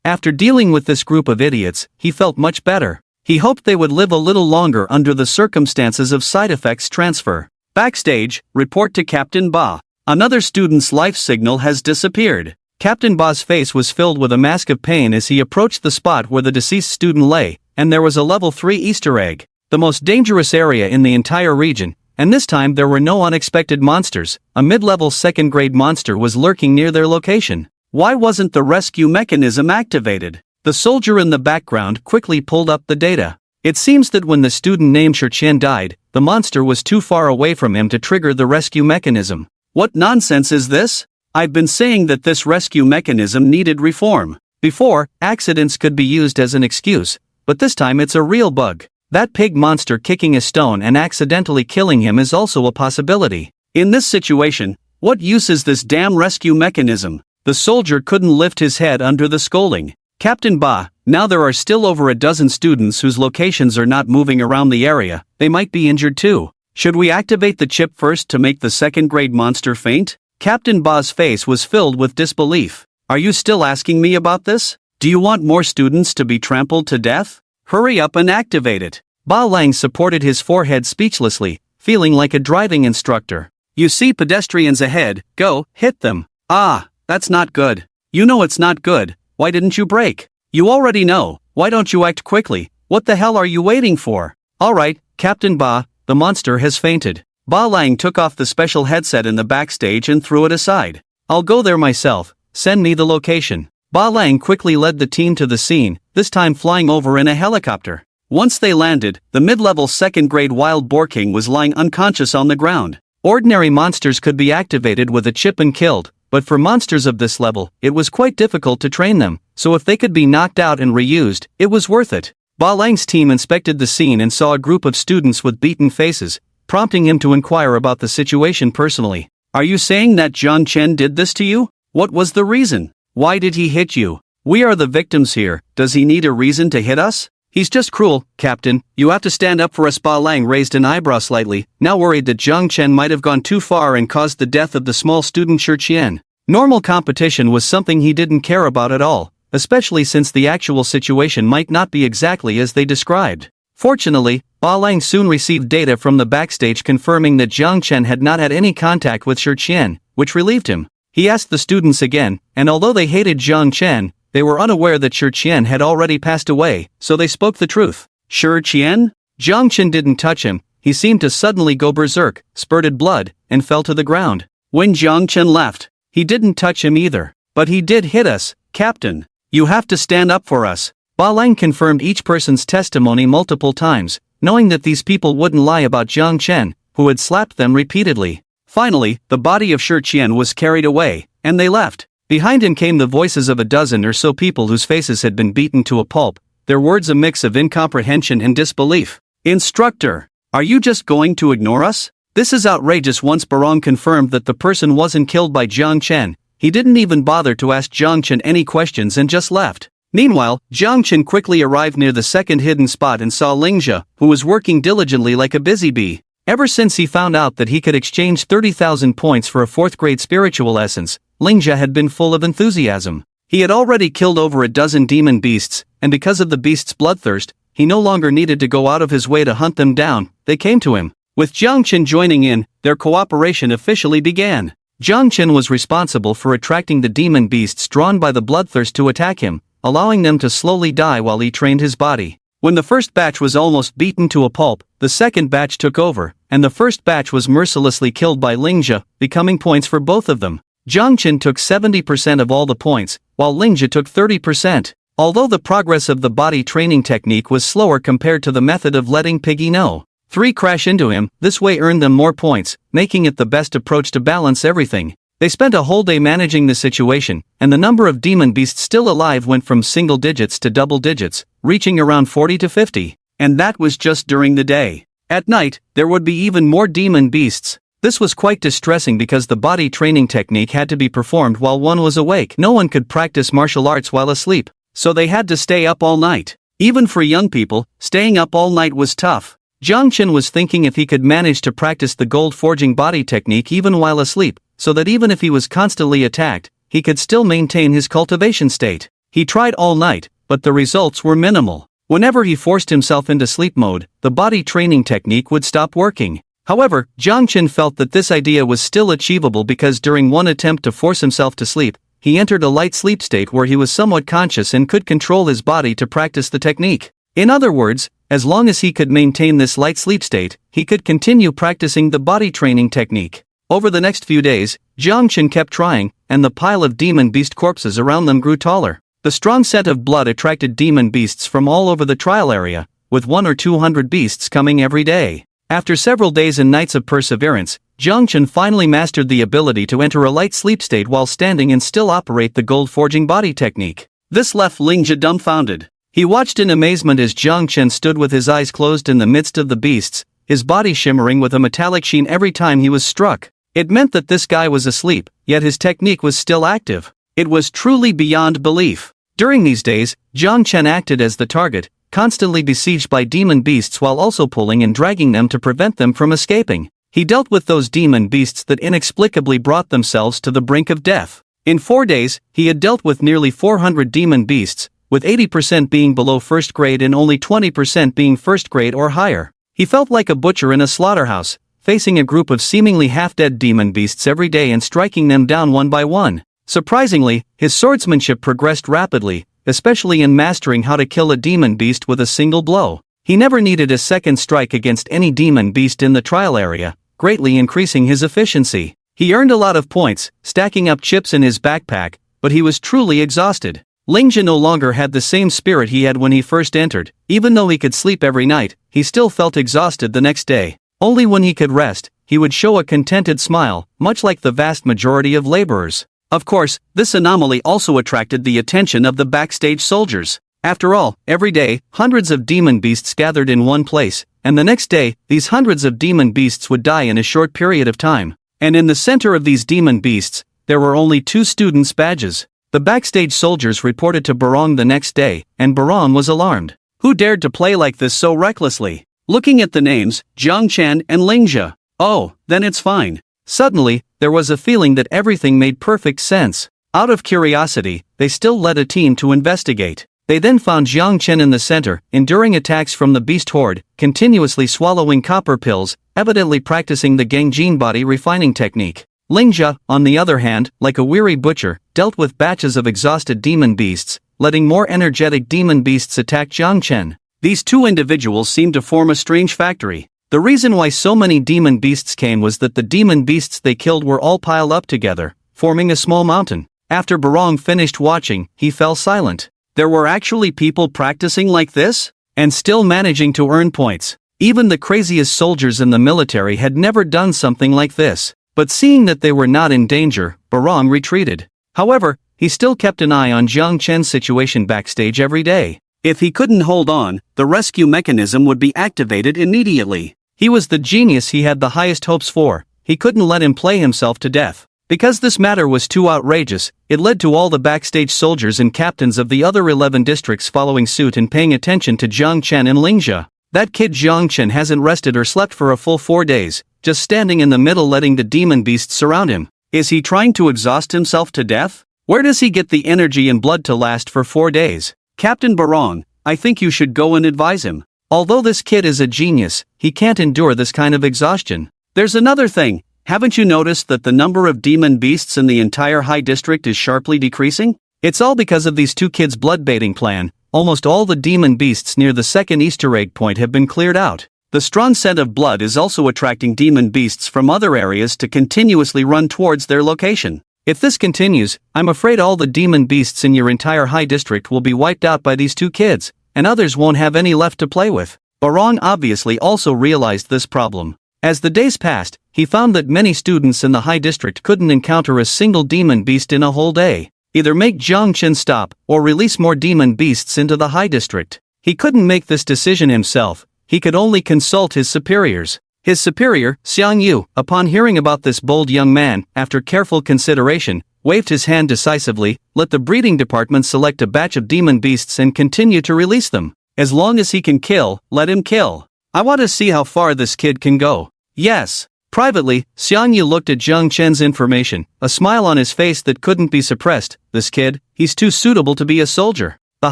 After dealing with this group of idiots, he felt much better. He hoped they would live a little longer under the circumstances of side effects transfer. Backstage, report to Captain Ba. Another student's life signal has disappeared. Captain Ba's face was filled with a mask of pain as he approached the spot where the deceased student lay, and there was a level 3 Easter egg, the most dangerous area in the entire region, and this time there were no unexpected monsters. A mid-level second-grade monster was lurking near their location. Why wasn't the rescue mechanism activated? The soldier in the background quickly pulled up the data. It seems that when the student named Chen died, the monster was too far away from him to trigger the rescue mechanism. What nonsense is this? I've been saying that this rescue mechanism needed reform. Before, accidents could be used as an excuse, but this time it's a real bug. That pig monster kicking a stone and accidentally killing him is also a possibility. In this situation, what use is this damn rescue mechanism? The soldier couldn't lift his head under the scolding. Captain Ba, now there are still over a dozen students whose locations are not moving around the area. They might be injured too. Should we activate the chip first to make the second-grade monster faint? Captain Ba's face was filled with disbelief. Are you still asking me about this? Do you want more students to be trampled to death? Hurry up and activate it. Ba Lang supported his forehead speechlessly, feeling like a driving instructor. You see pedestrians ahead, go, hit them. Ah, that's not good. You know it's not good, why didn't you brake? You already know, why don't you act quickly? What the hell are you waiting for? Alright, Captain Ba, the monster has fainted. Ba Lang took off the special headset in the backstage and threw it aside. I'll go there myself, send me the location. Ba Lang quickly led the team to the scene, this time flying over in a helicopter. Once they landed, the mid-level second-grade wild boar king was lying unconscious on the ground. Ordinary monsters could be activated with a chip and killed, but for monsters of this level, it was quite difficult to train them, so if they could be knocked out and reused, it was worth it. Ba Lang's team inspected the scene and saw a group of students with beaten faces, prompting him to inquire about the situation personally. Are you saying that Jiang Chen did this to you? What was the reason? Why did he hit you? We are the victims here, does he need a reason to hit us? He's just cruel, Captain, you have to stand up for us. Ba Lang raised an eyebrow slightly, now worried that Jiang Chen might have gone too far and caused the death of the small student Chen. Normal competition was something he didn't care about at all, especially since the actual situation might not be exactly as they described. Fortunately, Ba Lang soon received data from the backstage confirming that Jiang Chen had not had any contact with Chen, which relieved him. He asked the students again, and although they hated Jiang Chen, they were unaware that Chen had already passed away, so they spoke the truth. Chen? Jiang Chen didn't touch him, he seemed to suddenly go berserk, spurted blood, and fell to the ground. When Jiang Chen left, he didn't touch him either. But he did hit us, Captain. You have to stand up for us. Ba Lang confirmed each person's testimony multiple times, knowing that these people wouldn't lie about Jiang Chen, who had slapped them repeatedly. Finally, the body of Chen was carried away, and they left. Behind him came the voices of a dozen or so people whose faces had been beaten to a pulp, their words a mix of incomprehension and disbelief. Instructor, are you just going to ignore us? This is outrageous. Once Barong confirmed that the person wasn't killed by Jiang Chen, he didn't even bother to ask Jiang Chen any questions and just left. Meanwhile, Jiang Chen quickly arrived near the second hidden spot and saw Lingjia, who was working diligently like a busy bee. Ever since he found out that he could exchange 30,000 points for a 4th grade spiritual essence, Lingjia had been full of enthusiasm. He had already killed over a dozen demon beasts, and because of the beasts' bloodthirst, he no longer needed to go out of his way to hunt them down. They came to him. With Jiang Chen joining in, their cooperation officially began. Jiang Chen was responsible for attracting the demon beasts drawn by the bloodthirst to attack him, allowing them to slowly die while he trained his body. When the first batch was almost beaten to a pulp, the second batch took over, and the first batch was mercilessly killed by Lingjia, becoming points for both of them. Jiang Chen took 70% of all the points, while Lingjia took 30%. Although the progress of the body training technique was slower compared to the method of letting Piggy know. 3 crash into him, this way earned them more points, making it the best approach to balance everything. They spent a whole day managing the situation, and the number of demon beasts still alive went from single digits to double digits, reaching around 40 to 50. And that was just during the day. At night, there would be even more demon beasts. This was quite distressing because the body training technique had to be performed while one was awake. No one could practice martial arts while asleep, so they had to stay up all night. Even for young people, staying up all night was tough. Jiang Chen was thinking if he could manage to practice the gold forging body technique even while asleep, so that even if he was constantly attacked, he could still maintain his cultivation state. He tried all night, but the results were minimal. Whenever he forced himself into sleep mode, the body training technique would stop working. However, Jiang Chen felt that this idea was still achievable because during one attempt to force himself to sleep, he entered a light sleep state where he was somewhat conscious and could control his body to practice the technique. In other words, as long as he could maintain this light sleep state, he could continue practicing the body training technique. Over the next few days, Jiang Chen kept trying, and the pile of demon beast corpses around them grew taller. The strong scent of blood attracted demon beasts from all over the trial area, with 100 or 200 beasts coming every day. After several days and nights of perseverance, Jiang Chen finally mastered the ability to enter a light sleep state while standing and still operate the gold forging body technique. This left Lingjia dumbfounded. He watched in amazement as Jiang Chen stood with his eyes closed in the midst of the beasts, his body shimmering with a metallic sheen every time he was struck. It meant that this guy was asleep, yet his technique was still active. It was truly beyond belief. During these days, Jiang Chen acted as the target, constantly besieged by demon beasts while also pulling and dragging them to prevent them from escaping. He dealt with those demon beasts that inexplicably brought themselves to the brink of death. In 4 days, he had dealt with nearly 400 demon beasts, with 80% being below 1st grade and only 20% being 1st grade or higher. He felt like a butcher in a slaughterhouse, facing a group of seemingly half-dead demon beasts every day and striking them down one by one. Surprisingly, his swordsmanship progressed rapidly, especially in mastering how to kill a demon beast with a single blow. He never needed a second strike against any demon beast in the trial area, greatly increasing his efficiency. He earned a lot of points, stacking up chips in his backpack, but he was truly exhausted. Lingjia no longer had the same spirit he had when he first entered. Even though he could sleep every night, he still felt exhausted the next day. Only when he could rest, he would show a contented smile, much like the vast majority of laborers. Of course, this anomaly also attracted the attention of the backstage soldiers. After all, every day, hundreds of demon beasts gathered in one place, and the next day, these hundreds of demon beasts would die in a short period of time. And in the center of these demon beasts, there were only 2 students' badges. The backstage soldiers reported to Barong the next day, and Barong was alarmed. Who dared to play like this so recklessly? Looking at the names, Jiang Chen and Lingjia. Oh, then it's fine. Suddenly, there was a feeling that everything made perfect sense. Out of curiosity, they still led a team to investigate. They then found Jiang Chen in the center, enduring attacks from the beast horde, continuously swallowing copper pills, evidently practicing the Gangjin body refining technique. Lingjia, on the other hand, like a weary butcher, dealt with batches of exhausted demon beasts, letting more energetic demon beasts attack Jiang Chen. These 2 individuals seemed to form a strange factory. The reason why so many demon beasts came was that the demon beasts they killed were all piled up together, forming a small mountain. After Barong finished watching, he fell silent. There were actually people practicing like this? And still managing to earn points. Even the craziest soldiers in the military had never done something like this. but seeing that they were not in danger, Barong retreated. However, he still kept an eye on Jiang Chen's situation backstage every day. If he couldn't hold on, the rescue mechanism would be activated immediately. He was the genius he had the highest hopes for. He couldn't let him play himself to death. Because this matter was too outrageous, it led to all the backstage soldiers and captains of the other 11 districts following suit and paying attention to Jiang Chen and Lingjia. That kid Jiang Chen hasn't rested or slept for a full 4 days, just standing in the middle letting the demon beasts surround him. Is he trying to exhaust himself to death? Where does he get the energy and blood to last for 4 days? Captain Barong, I think you should go and advise him. Although this kid is a genius, he can't endure this kind of exhaustion. There's another thing. Haven't you noticed that the number of demon beasts in the entire high district is sharply decreasing? It's all because of these two kids' blood-baiting plan. Almost all the demon beasts near the second Easter egg point have been cleared out. The strong scent of blood is also attracting demon beasts from other areas to continuously run towards their location. If this continues, I'm afraid all the demon beasts in your entire high district will be wiped out by these two kids, and others won't have any left to play with. Barong obviously also realized this problem. As the days passed, he found that many students in the high district couldn't encounter a single demon beast in a whole day. Either make Jiang Chen stop, or release more demon beasts into the high district. He couldn't make this decision himself, he could only consult his superiors. His superior, Xiang Yu, upon hearing about this bold young man, after careful consideration, waved his hand decisively, let the breeding department select a batch of demon beasts and continue to release them. As long as he can kill, let him kill. I want to see how far this kid can go. Yes. Privately, Xiang Yu looked at Jiang Chen's information, a smile on his face that couldn't be suppressed. This kid, he's too suitable to be a soldier. The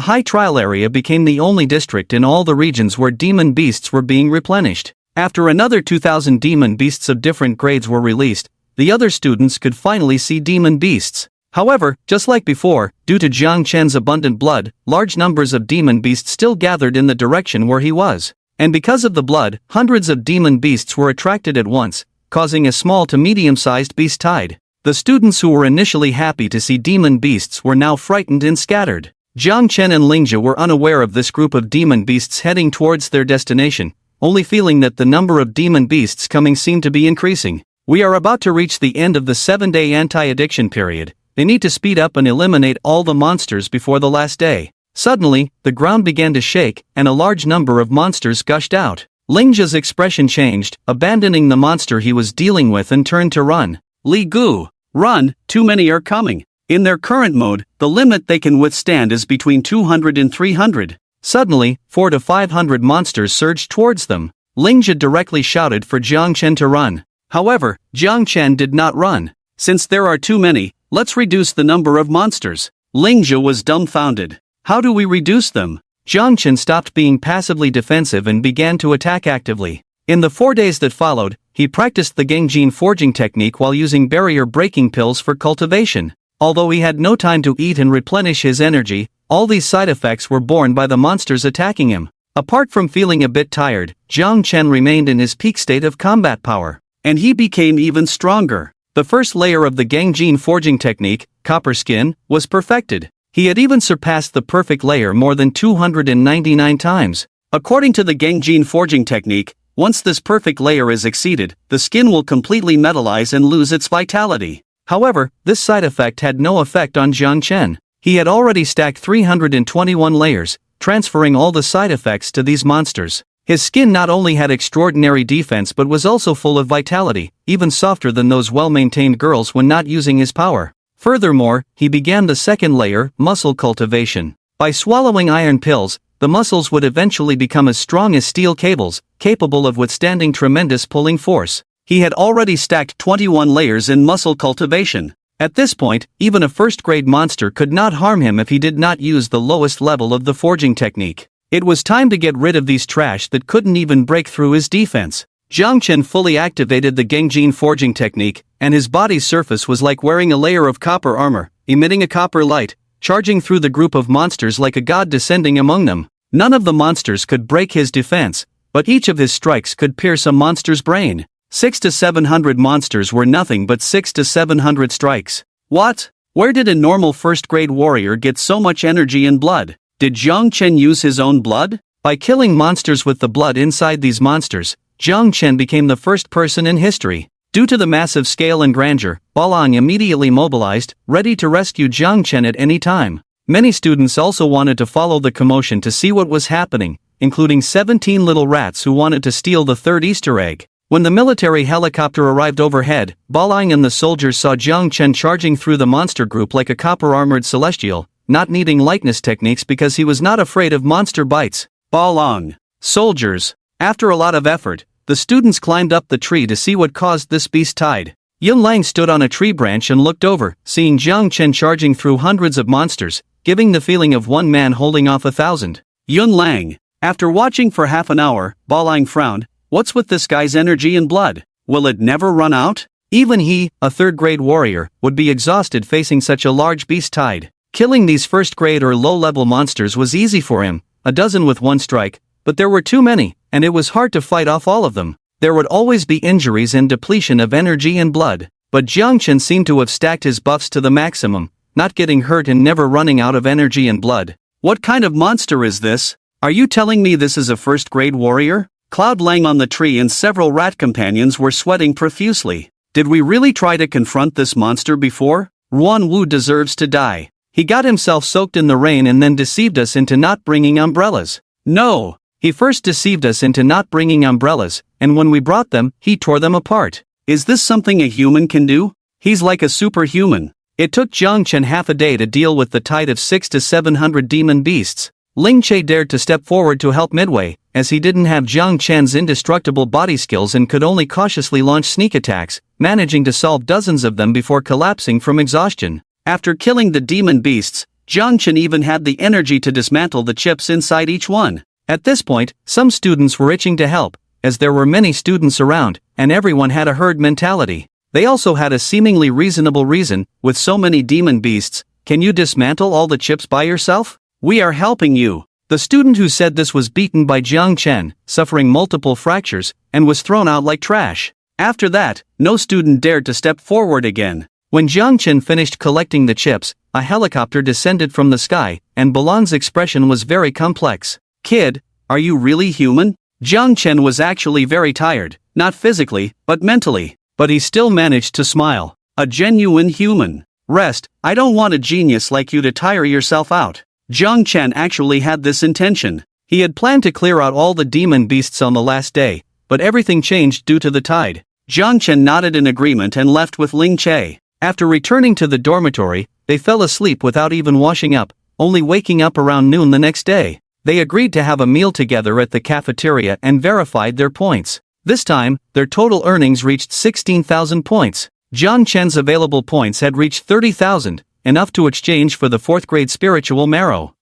high trial area became the only district in all the regions where demon beasts were being replenished. After another 2,000 demon beasts of different grades were released, the other students could finally see demon beasts. However, just like before, due to Jiang Chen's abundant blood, large numbers of demon beasts still gathered in the direction where he was. And because of the blood, hundreds of demon beasts were attracted at once, causing a small to medium-sized beast tide. The students who were initially happy to see demon beasts were now frightened and scattered. Jiang Chen and Lingjia were unaware of this group of demon beasts heading towards their destination, only feeling that the number of demon beasts coming seemed to be increasing. We are about to reach the end of the 7-day anti-addiction period. They need to speed up and eliminate all the monsters before the last day. Suddenly, the ground began to shake, and a large number of monsters gushed out. Lingjia's expression changed, abandoning the monster he was dealing with and turned to run. Li Gu, run, too many are coming. In their current mode, the limit they can withstand is between 200 and 300. Suddenly, 400 to 500 monsters surged towards them. Lingjia directly shouted for Jiang Chen to run. However, Jiang Chen did not run. Since there are too many, let's reduce the number of monsters. Lingjia was dumbfounded. How do we reduce them? Jiang Chen stopped being passively defensive and began to attack actively. In the 4 days that followed, he practiced the Gangjin forging technique while using barrier-breaking pills for cultivation. Although he had no time to eat and replenish his energy, all these side effects were borne by the monsters attacking him. Apart from feeling a bit tired, Jiang Chen remained in his peak state of combat power. And he became even stronger. The first layer of the Gangjin forging technique, copper skin, was perfected. He had even surpassed the perfect layer more than 299 times. According to the Gangjin forging technique, once this perfect layer is exceeded, the skin will completely metallize and lose its vitality. However, this side effect had no effect on Jiang Chen. He had already stacked 321 layers, transferring all the side effects to these monsters. His skin not only had extraordinary defense but was also full of vitality, even softer than those well-maintained girls when not using his power. Furthermore, he began the second layer, muscle cultivation. By swallowing iron pills, the muscles would eventually become as strong as steel cables, capable of withstanding tremendous pulling force. He had already stacked 21 layers in muscle cultivation. At this point, even a first-grade monster could not harm him if he did not use the lowest level of the forging technique. It was time to get rid of these trash that couldn't even break through his defense. Jiang Chen fully activated the Gangjin forging technique, and his body's surface was like wearing a layer of copper armor, emitting a copper light, charging through the group of monsters like a god descending among them. None of the monsters could break his defense, but each of his strikes could pierce a monster's brain. 600 to 700 monsters were nothing but 600 to 700 strikes. What? Where did a normal first-grade warrior get so much energy and blood? Did Jiang Chen use his own blood? By killing monsters with the blood inside these monsters, Jiang Chen became the first person in history Due to the massive scale and grandeur, Balang immediately mobilized, ready to rescue Jiang Chen at any time. Many students also wanted to follow the commotion to see what was happening, including 17 little rats who wanted to steal the third Easter egg. When the military helicopter arrived overhead, Balang and the soldiers saw Jiang Chen charging through the monster group like a copper-armored celestial, not needing likeness techniques because he was not afraid of monster bites. Balang. Soldiers. After a lot of effort, the students climbed up the tree to see what caused this beast tide. Yun Lang stood on a tree branch and looked over, seeing Jiang Chen charging through hundreds of monsters, giving the feeling of one man holding off 1,000. Yun Lang. After watching for half an hour, Balang frowned. What's with this guy's energy and blood? Will it never run out? Even he, a third-grade warrior, would be exhausted facing such a large beast tide. Killing these first-grade or low-level monsters was easy for him, a dozen with one strike, but there were too many, and it was hard to fight off all of them. There would always be injuries and depletion of energy and blood, but Jiang Chen seemed to have stacked his buffs to the maximum, not getting hurt and never running out of energy and blood. What kind of monster is this? Are you telling me this is a first-grade warrior? Cloud Lang on the tree and several rat companions were sweating profusely. Did we really try to confront this monster before? Ruan Wu deserves to die. He got himself soaked in the rain and then deceived us into not bringing umbrellas. No! He first deceived us into not bringing umbrellas, and when we brought them, he tore them apart. Is this something a human can do? He's like a superhuman. It took Jiang Chen half a day to deal with the tide of 600 to 700 demon beasts. Ling Che dared to step forward to help midway, as he didn't have Jiang Chen's indestructible body skills and could only cautiously launch sneak attacks, managing to solve dozens of them before collapsing from exhaustion. After killing the demon beasts, Jiang Chen even had the energy to dismantle the chips inside each one. At this point, some students were itching to help, as there were many students around, and everyone had a herd mentality. They also had a seemingly reasonable reason. With so many demon beasts, can you dismantle all the chips by yourself? We are helping you. The student who said this was beaten by Jiang Chen, suffering multiple fractures, and was thrown out like trash. After that, no student dared to step forward again. When Jiang Chen finished collecting the chips, a helicopter descended from the sky, and Balang's expression was very complex. Kid, are you really human? Jiang Chen was actually very tired, not physically, but mentally, but he still managed to smile. A genuine human. Rest, I don't want a genius like you to tire yourself out. Jiang Chen actually had this intention. He had planned to clear out all the demon beasts on the last day, but everything changed due to the tide. Jiang Chen nodded in agreement and left with Ling Che. After returning to the dormitory, they fell asleep without even washing up, only waking up around noon the next day. They agreed to have a meal together at the cafeteria and verified their points. This time, their total earnings reached 16,000 points. Jiang Chen's available points had reached 30,000, enough to exchange for the 4th grade spiritual marrow.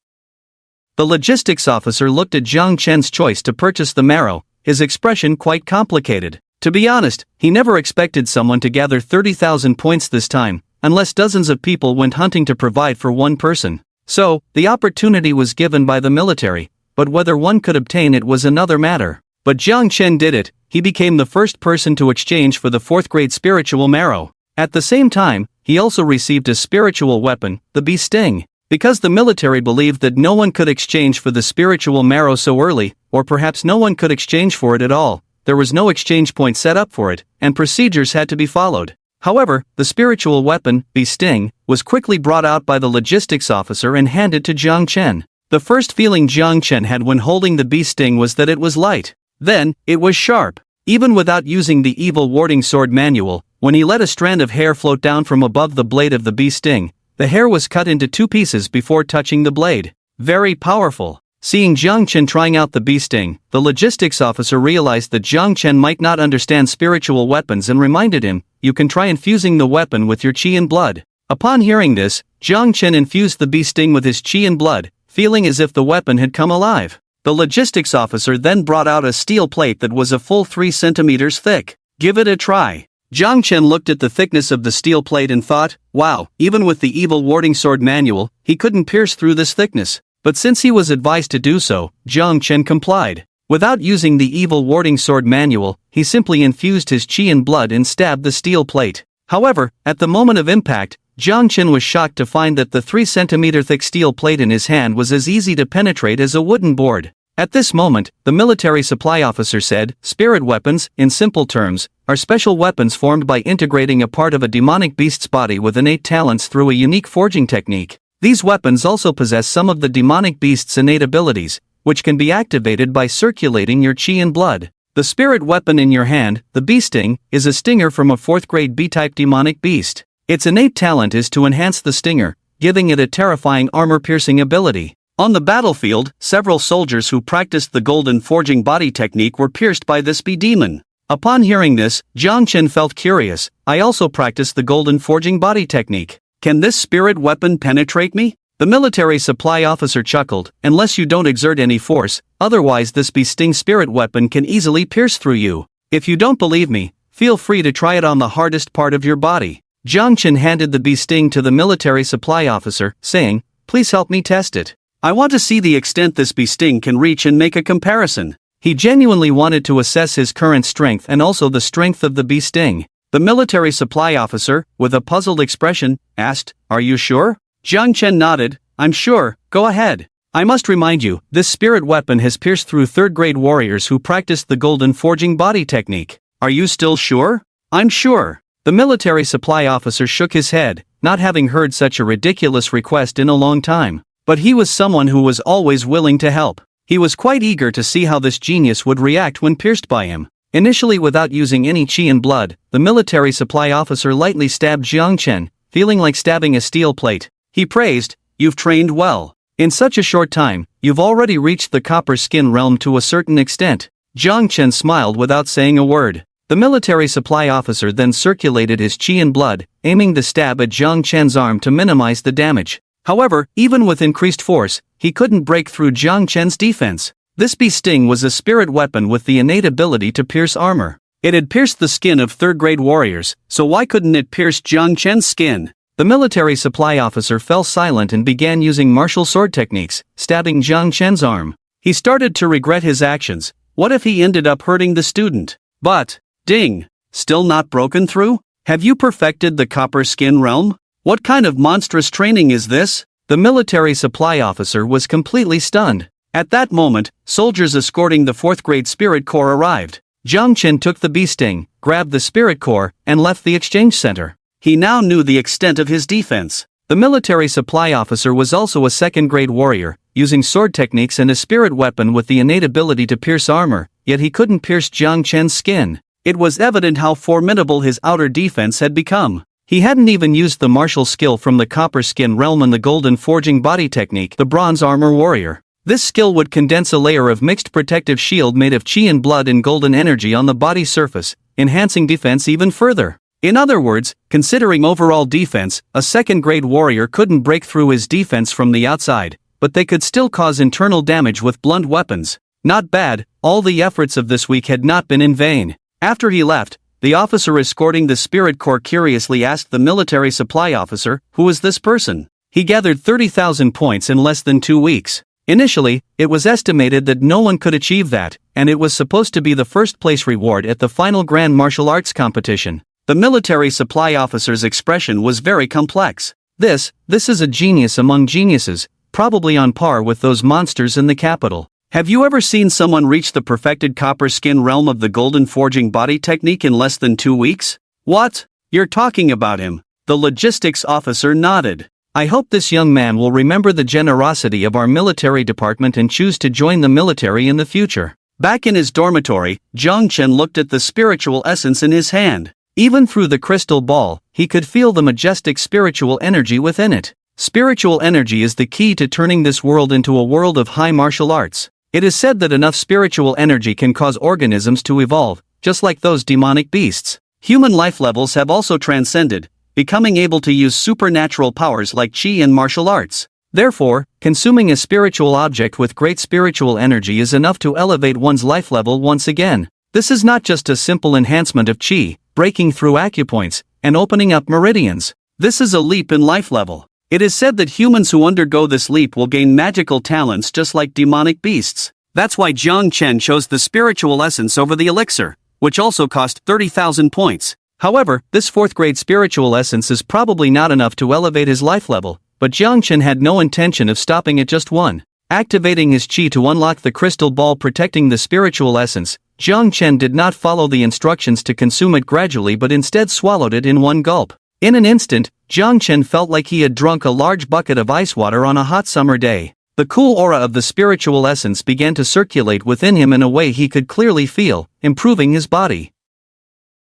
The logistics officer looked at Jiang Chen's choice to purchase the marrow, his expression quite complicated. To be honest, he never expected someone to gather 30,000 points this time, unless dozens of people went hunting to provide for one person. So, the opportunity was given by the military, but whether one could obtain it was another matter. But Jiang Chen did it. He became the first person to exchange for the 4th grade spiritual marrow. At the same time, he also received a spiritual weapon, the bee sting. Because the military believed that no one could exchange for the spiritual marrow so early, or perhaps no one could exchange for it at all, there was no exchange point set up for it, and procedures had to be followed. However, the spiritual weapon, bee sting, was quickly brought out by the logistics officer and handed to Jiang Chen. The first feeling Jiang Chen had when holding the bee sting was that it was light. Then, it was sharp. Even without using the evil warding sword manual, when he let a strand of hair float down from above the blade of the bee sting, the hair was cut into 2 pieces before touching the blade. Very powerful. Seeing Jiang Chen trying out the bee sting, the logistics officer realized that Jiang Chen might not understand spiritual weapons and reminded him, you can try infusing the weapon with your qi and blood. Upon hearing this, Jiang Chen infused the bee sting with his qi and blood, feeling as if the weapon had come alive. The logistics officer then brought out a steel plate that was a full 3 centimeters thick. Give it a try. Jiang Chen looked at the thickness of the steel plate and thought, wow, even with the evil warding sword manual, he couldn't pierce through this thickness. But since he was advised to do so, Jiang Chen complied. Without using the evil warding sword manual, he simply infused his qi and blood and stabbed the steel plate. However, at the moment of impact, Jiang Chen was shocked to find that the 3 centimeter thick steel plate in his hand was as easy to penetrate as a wooden board. At this moment, the military supply officer said, "Spirit weapons, in simple terms, are special weapons formed by integrating a part of a demonic beast's body with innate talents through a unique forging technique. These weapons also possess some of the demonic beast's innate abilities, which can be activated by circulating your chi and blood. The spirit weapon in your hand, the bee sting, is a stinger from a 4th grade B-type demonic beast. Its innate talent is to enhance the stinger, giving it a terrifying armor-piercing ability. On the battlefield, several soldiers who practiced the golden forging body technique were pierced by this bee demon. Upon hearing this, Chen felt curious. I also practice the golden forging body technique. Can this spirit weapon penetrate me? The military supply officer chuckled, unless you don't exert any force, otherwise this bee sting spirit weapon can easily pierce through you. If you don't believe me, feel free to try it on the hardest part of your body. Chen handed the bee sting to the military supply officer, saying, "Please help me test it. I want to see the extent this bee sting can reach and make a comparison." He genuinely wanted to assess his current strength and also the strength of the bee sting. The military supply officer, with a puzzled expression, asked, "Are you sure?" Chen nodded, "I'm sure, go ahead. I must remind you, this spirit weapon has pierced through 3rd grade warriors who practiced the golden forging body technique. Are you still sure?" "I'm sure." The military supply officer shook his head, not having heard such a ridiculous request in a long time. But he was someone who was always willing to help. He was quite eager to see how this genius would react when pierced by him. Initially, without using any chi and blood, the military supply officer lightly stabbed Chen, feeling like stabbing a steel plate. He praised, "You've trained well. In such a short time, you've already reached the copper skin realm to a certain extent." Chen smiled without saying a word. The military supply officer then circulated his chi and blood, aiming the stab at Chen's arm to minimize the damage. However, even with increased force, he couldn't break through Chen's defense. This bee sting was a spirit weapon with the innate ability to pierce armor. It had pierced the skin of 3rd grade warriors, so why couldn't it pierce Chen's skin? The military supply officer fell silent and began using martial sword techniques, stabbing Chen's arm. He started to regret his actions. What if he ended up hurting the student? But, ding! Still not broken through? Have you perfected the copper skin realm? What kind of monstrous training is this? The military supply officer was completely stunned. At that moment, soldiers escorting the 4th grade spirit corps arrived. Chen took the bee sting, grabbed the spirit core, and left the exchange center. He now knew the extent of his defense. The military supply officer was also a 2nd grade warrior, using sword techniques and a spirit weapon with the innate ability to pierce armor, yet he couldn't pierce Chen's skin. It was evident how formidable his outer defense had become. He hadn't even used the martial skill from the copper skin realm and the golden forging body technique, the bronze armor warrior. This skill would condense a layer of mixed protective shield made of chi and blood and golden energy on the body surface, enhancing defense even further. In other words, considering overall defense, a 2nd grade warrior couldn't break through his defense from the outside, but they could still cause internal damage with blunt weapons. Not bad, all the efforts of this week had not been in vain. After he left, the officer escorting the spirit corps curiously asked the military supply officer, "Who is this person?" He gathered 30,000 points in less than 2 weeks. Initially, it was estimated that no one could achieve that, and it was supposed to be the first place reward at the final grand martial arts competition. The military supply officer's expression was very complex. This is a genius among geniuses, probably on par with those monsters in the capital. Have you ever seen someone reach the perfected copper skin realm of the golden forging body technique in less than 2 weeks? What? You're talking about him. The logistics officer nodded. I hope this young man will remember the generosity of our military department and choose to join the military in the future. Back in his dormitory, Chen looked at the spiritual essence in his hand. Even through the crystal ball, he could feel the majestic spiritual energy within it. Spiritual energy is the key to turning this world into a world of high martial arts. It is said that enough spiritual energy can cause organisms to evolve, just like those demonic beasts. Human life levels have also transcended, becoming able to use supernatural powers like chi and martial arts. Therefore, consuming a spiritual object with great spiritual energy is enough to elevate one's life level once again. This is not just a simple enhancement of chi, breaking through acupoints, and opening up meridians. This is a leap in life level. It is said that humans who undergo this leap will gain magical talents just like demonic beasts. That's why Chen chose the spiritual essence over the elixir, which also cost 30,000 points. However, this 4th grade spiritual essence is probably not enough to elevate his life level, but Chen had no intention of stopping at just one. Activating his chi to unlock the crystal ball protecting the spiritual essence, Jiang Chen did not follow the instructions to consume it gradually but instead swallowed it in one gulp. In an instant, Jiang Chen felt like he had drunk a large bucket of ice water on a hot summer day. The cool aura of the spiritual essence began to circulate within him in a way he could clearly feel, improving his body.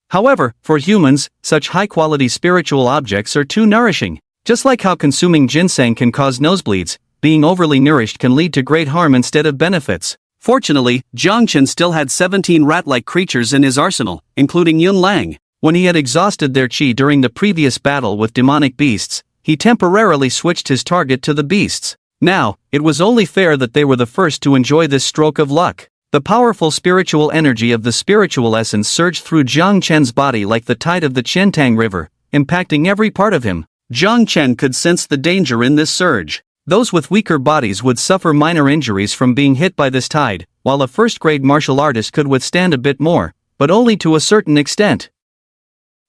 However, for humans, such high-quality spiritual objects are too nourishing. Just like how consuming ginseng can cause nosebleeds, being overly nourished can lead to great harm instead of benefits. Fortunately, Jiang Chen still had 17 rat-like creatures in his arsenal, including Yun Lang. When he had exhausted their chi during the previous battle with demonic beasts, he temporarily switched his target to the beasts. Now, it was only fair that they were the first to enjoy this stroke of luck. The powerful spiritual energy of the spiritual essence surged through Jiang Chen's body like the tide of the Chentang River, impacting every part of him. Jiang Chen could sense the danger in this surge. Those with weaker bodies would suffer minor injuries from being hit by this tide, while a first-grade martial artist could withstand a bit more, but only to a certain extent.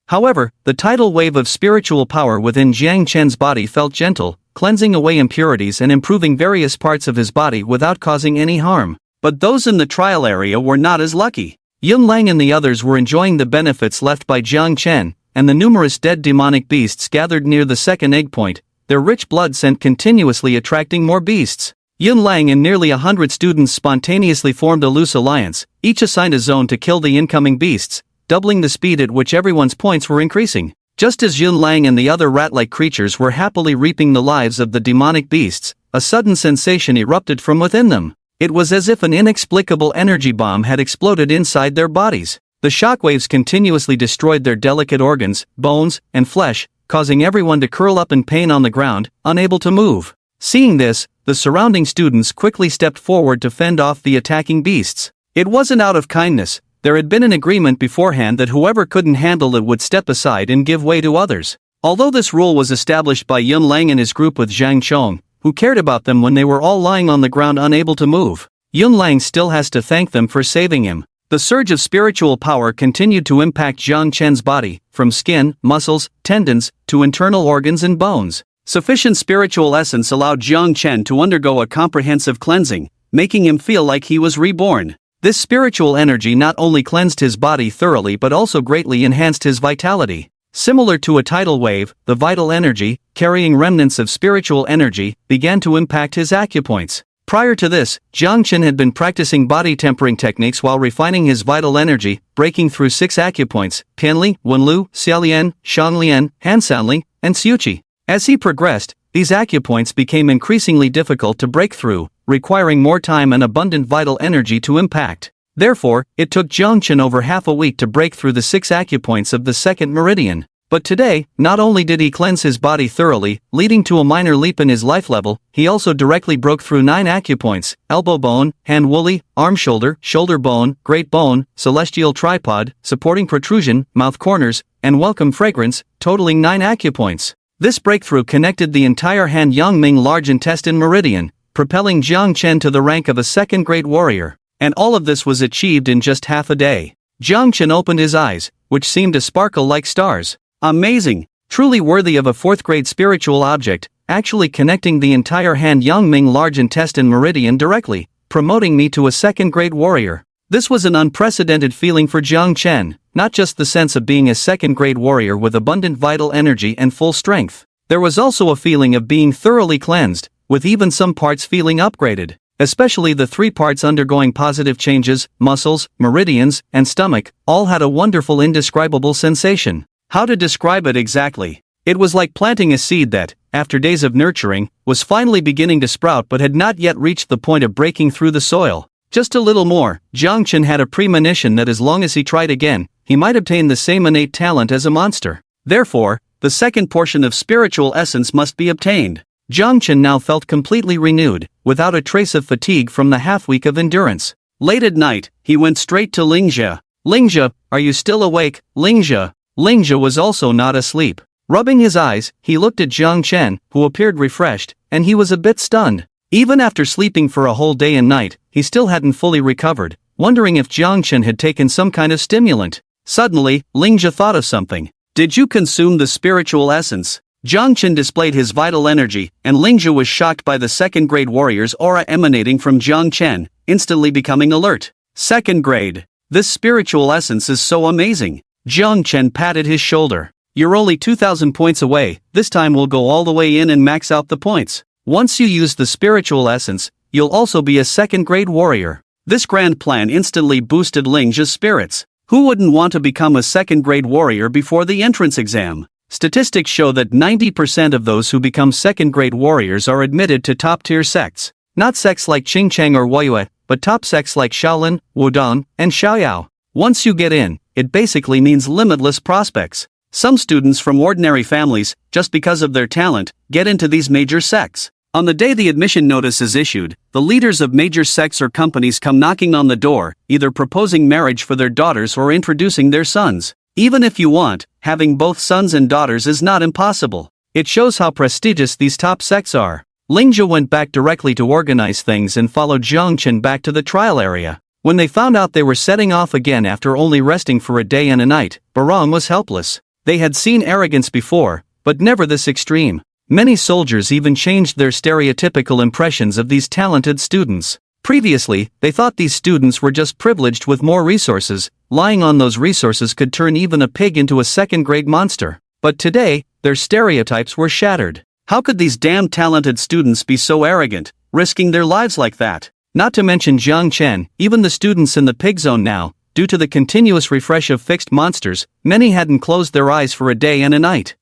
However, the tidal wave of spiritual power within Jiang Chen's body felt gentle, cleansing away impurities and improving various parts of his body without causing any harm. But those in the trial area were not as lucky. Yun Lang and the others were enjoying the benefits left by Jiang Chen, and the numerous dead demonic beasts gathered near the second egg point, their rich blood scent continuously attracting more beasts. Yun Lang and nearly 100 students spontaneously formed a loose alliance, each assigned a zone to kill the incoming beasts, doubling the speed at which everyone's points were increasing. Just as Yun Lang and the other rat-like creatures were happily reaping the lives of the demonic beasts, a sudden sensation erupted from within them. It was as if an inexplicable energy bomb had exploded inside their bodies. The shockwaves continuously destroyed their delicate organs, bones, and flesh, causing everyone to curl up in pain on the ground, unable to move. Seeing this, the surrounding students quickly stepped forward to fend off the attacking beasts. It wasn't out of kindness. There had been an agreement beforehand that whoever couldn't handle it would step aside and give way to others. Although this rule was established by Yun Lang and his group with Zhang Chong, who cared about them when they were all lying on the ground unable to move, Yun Lang still has to thank them for saving him. The surge of spiritual power continued to impact Jiang Chen's body, from skin, muscles, tendons, to internal organs and bones. Sufficient spiritual essence allowed Jiang Chen to undergo a comprehensive cleansing, making him feel like he was reborn. This spiritual energy not only cleansed his body thoroughly but also greatly enhanced his vitality. Similar to a tidal wave, the vital energy, carrying remnants of spiritual energy, began to impact his acupoints. Prior to this, Jiang Chen had been practicing body tempering techniques while refining his vital energy, breaking through 6 acupoints: Pianli, Wenlu, Xiaolian, Shanglian, Hansanli, and Xiuqi. As he progressed, these acupoints became increasingly difficult to break through, requiring more time and abundant vital energy to impact. Therefore, it took Jiang Chen over half a week to break through the 6 acupoints of the second meridian. But today, not only did he cleanse his body thoroughly, leading to a minor leap in his life level, he also directly broke through 9 acupoints: elbow bone, hand woolly, arm shoulder, shoulder bone, great bone, celestial tripod, supporting protrusion, mouth corners, and welcome fragrance, totaling 9 acupoints. This breakthrough connected the entire Han Yangming large intestine meridian, propelling Jiang Chen to the rank of a second-grade warrior. And all of this was achieved in just half a day. Jiang Chen opened his eyes, which seemed to sparkle like stars. Amazing! Truly worthy of a 4th-grade spiritual object, actually connecting the entire Han Yangming large intestine meridian directly, promoting me to a second-grade warrior. This was an unprecedented feeling for Jiang Chen, not just the sense of being a second-grade warrior with abundant vital energy and full strength. There was also a feeling of being thoroughly cleansed, with even some parts feeling upgraded. Especially the 3 parts undergoing positive changes: muscles, meridians, and stomach, all had a wonderful indescribable sensation. How to describe it exactly? It was like planting a seed that, after days of nurturing, was finally beginning to sprout but had not yet reached the point of breaking through the soil. Just a little more. Jiang Chen had a premonition that as long as he tried again, he might obtain the same innate talent as a monster. Therefore, the second portion of spiritual essence must be obtained. Jiang Chen now felt completely renewed, without a trace of fatigue from the half-week of endurance. Late at night, he went straight to Lingjia. "Lingjia, are you still awake, Lingjia?" Lingjia was also not asleep. Rubbing his eyes, he looked at Jiang Chen, who appeared refreshed, and he was a bit stunned. Even after sleeping for a whole day and night, he still hadn't fully recovered, wondering if Jiang Chen had taken some kind of stimulant. Suddenly, Lingjia thought of something. "Did you consume the spiritual essence?" Jiang Chen displayed his vital energy, and Lingzhi was shocked by the second-grade warrior's aura emanating from Jiang Chen, instantly becoming alert. Second grade. This spiritual essence is so amazing. Jiang Chen patted his shoulder. You're only 2,000 points away, this time we'll go all the way in and max out the points. Once you use the spiritual essence, you'll also be a second-grade warrior. This grand plan instantly boosted Lingzhi's spirits. Who wouldn't want to become a second-grade warrior before the entrance exam? Statistics show that 90% of those who become second-grade warriors are admitted to top-tier sects. Not sects like Qingcheng or Huayue, but top sects like Shaolin, Wudong, and Xiaoyao. Once you get in, it basically means limitless prospects. Some students from ordinary families, just because of their talent, get into these major sects. On the day the admission notice is issued, the leaders of major sects or companies come knocking on the door, either proposing marriage for their daughters or introducing their sons. Even if you want, having both sons and daughters is not impossible. It shows how prestigious these top sects are. Lingzhi went back directly to organize things and followed Jiang Chen back to the trial area. When they found out they were setting off again after only resting for a day and a night, Barong was helpless. They had seen arrogance before, but never this extreme. Many soldiers even changed their stereotypical impressions of these talented students. Previously, they thought these students were just privileged with more resources. Lying on those resources could turn even a pig into a second-grade monster. But today, their stereotypes were shattered. How could these damn talented students be so arrogant, risking their lives like that? Not to mention Jiang Chen, even the students in the pig zone now, due to the continuous refresh of fixed monsters, many hadn't closed their eyes for a day and a night.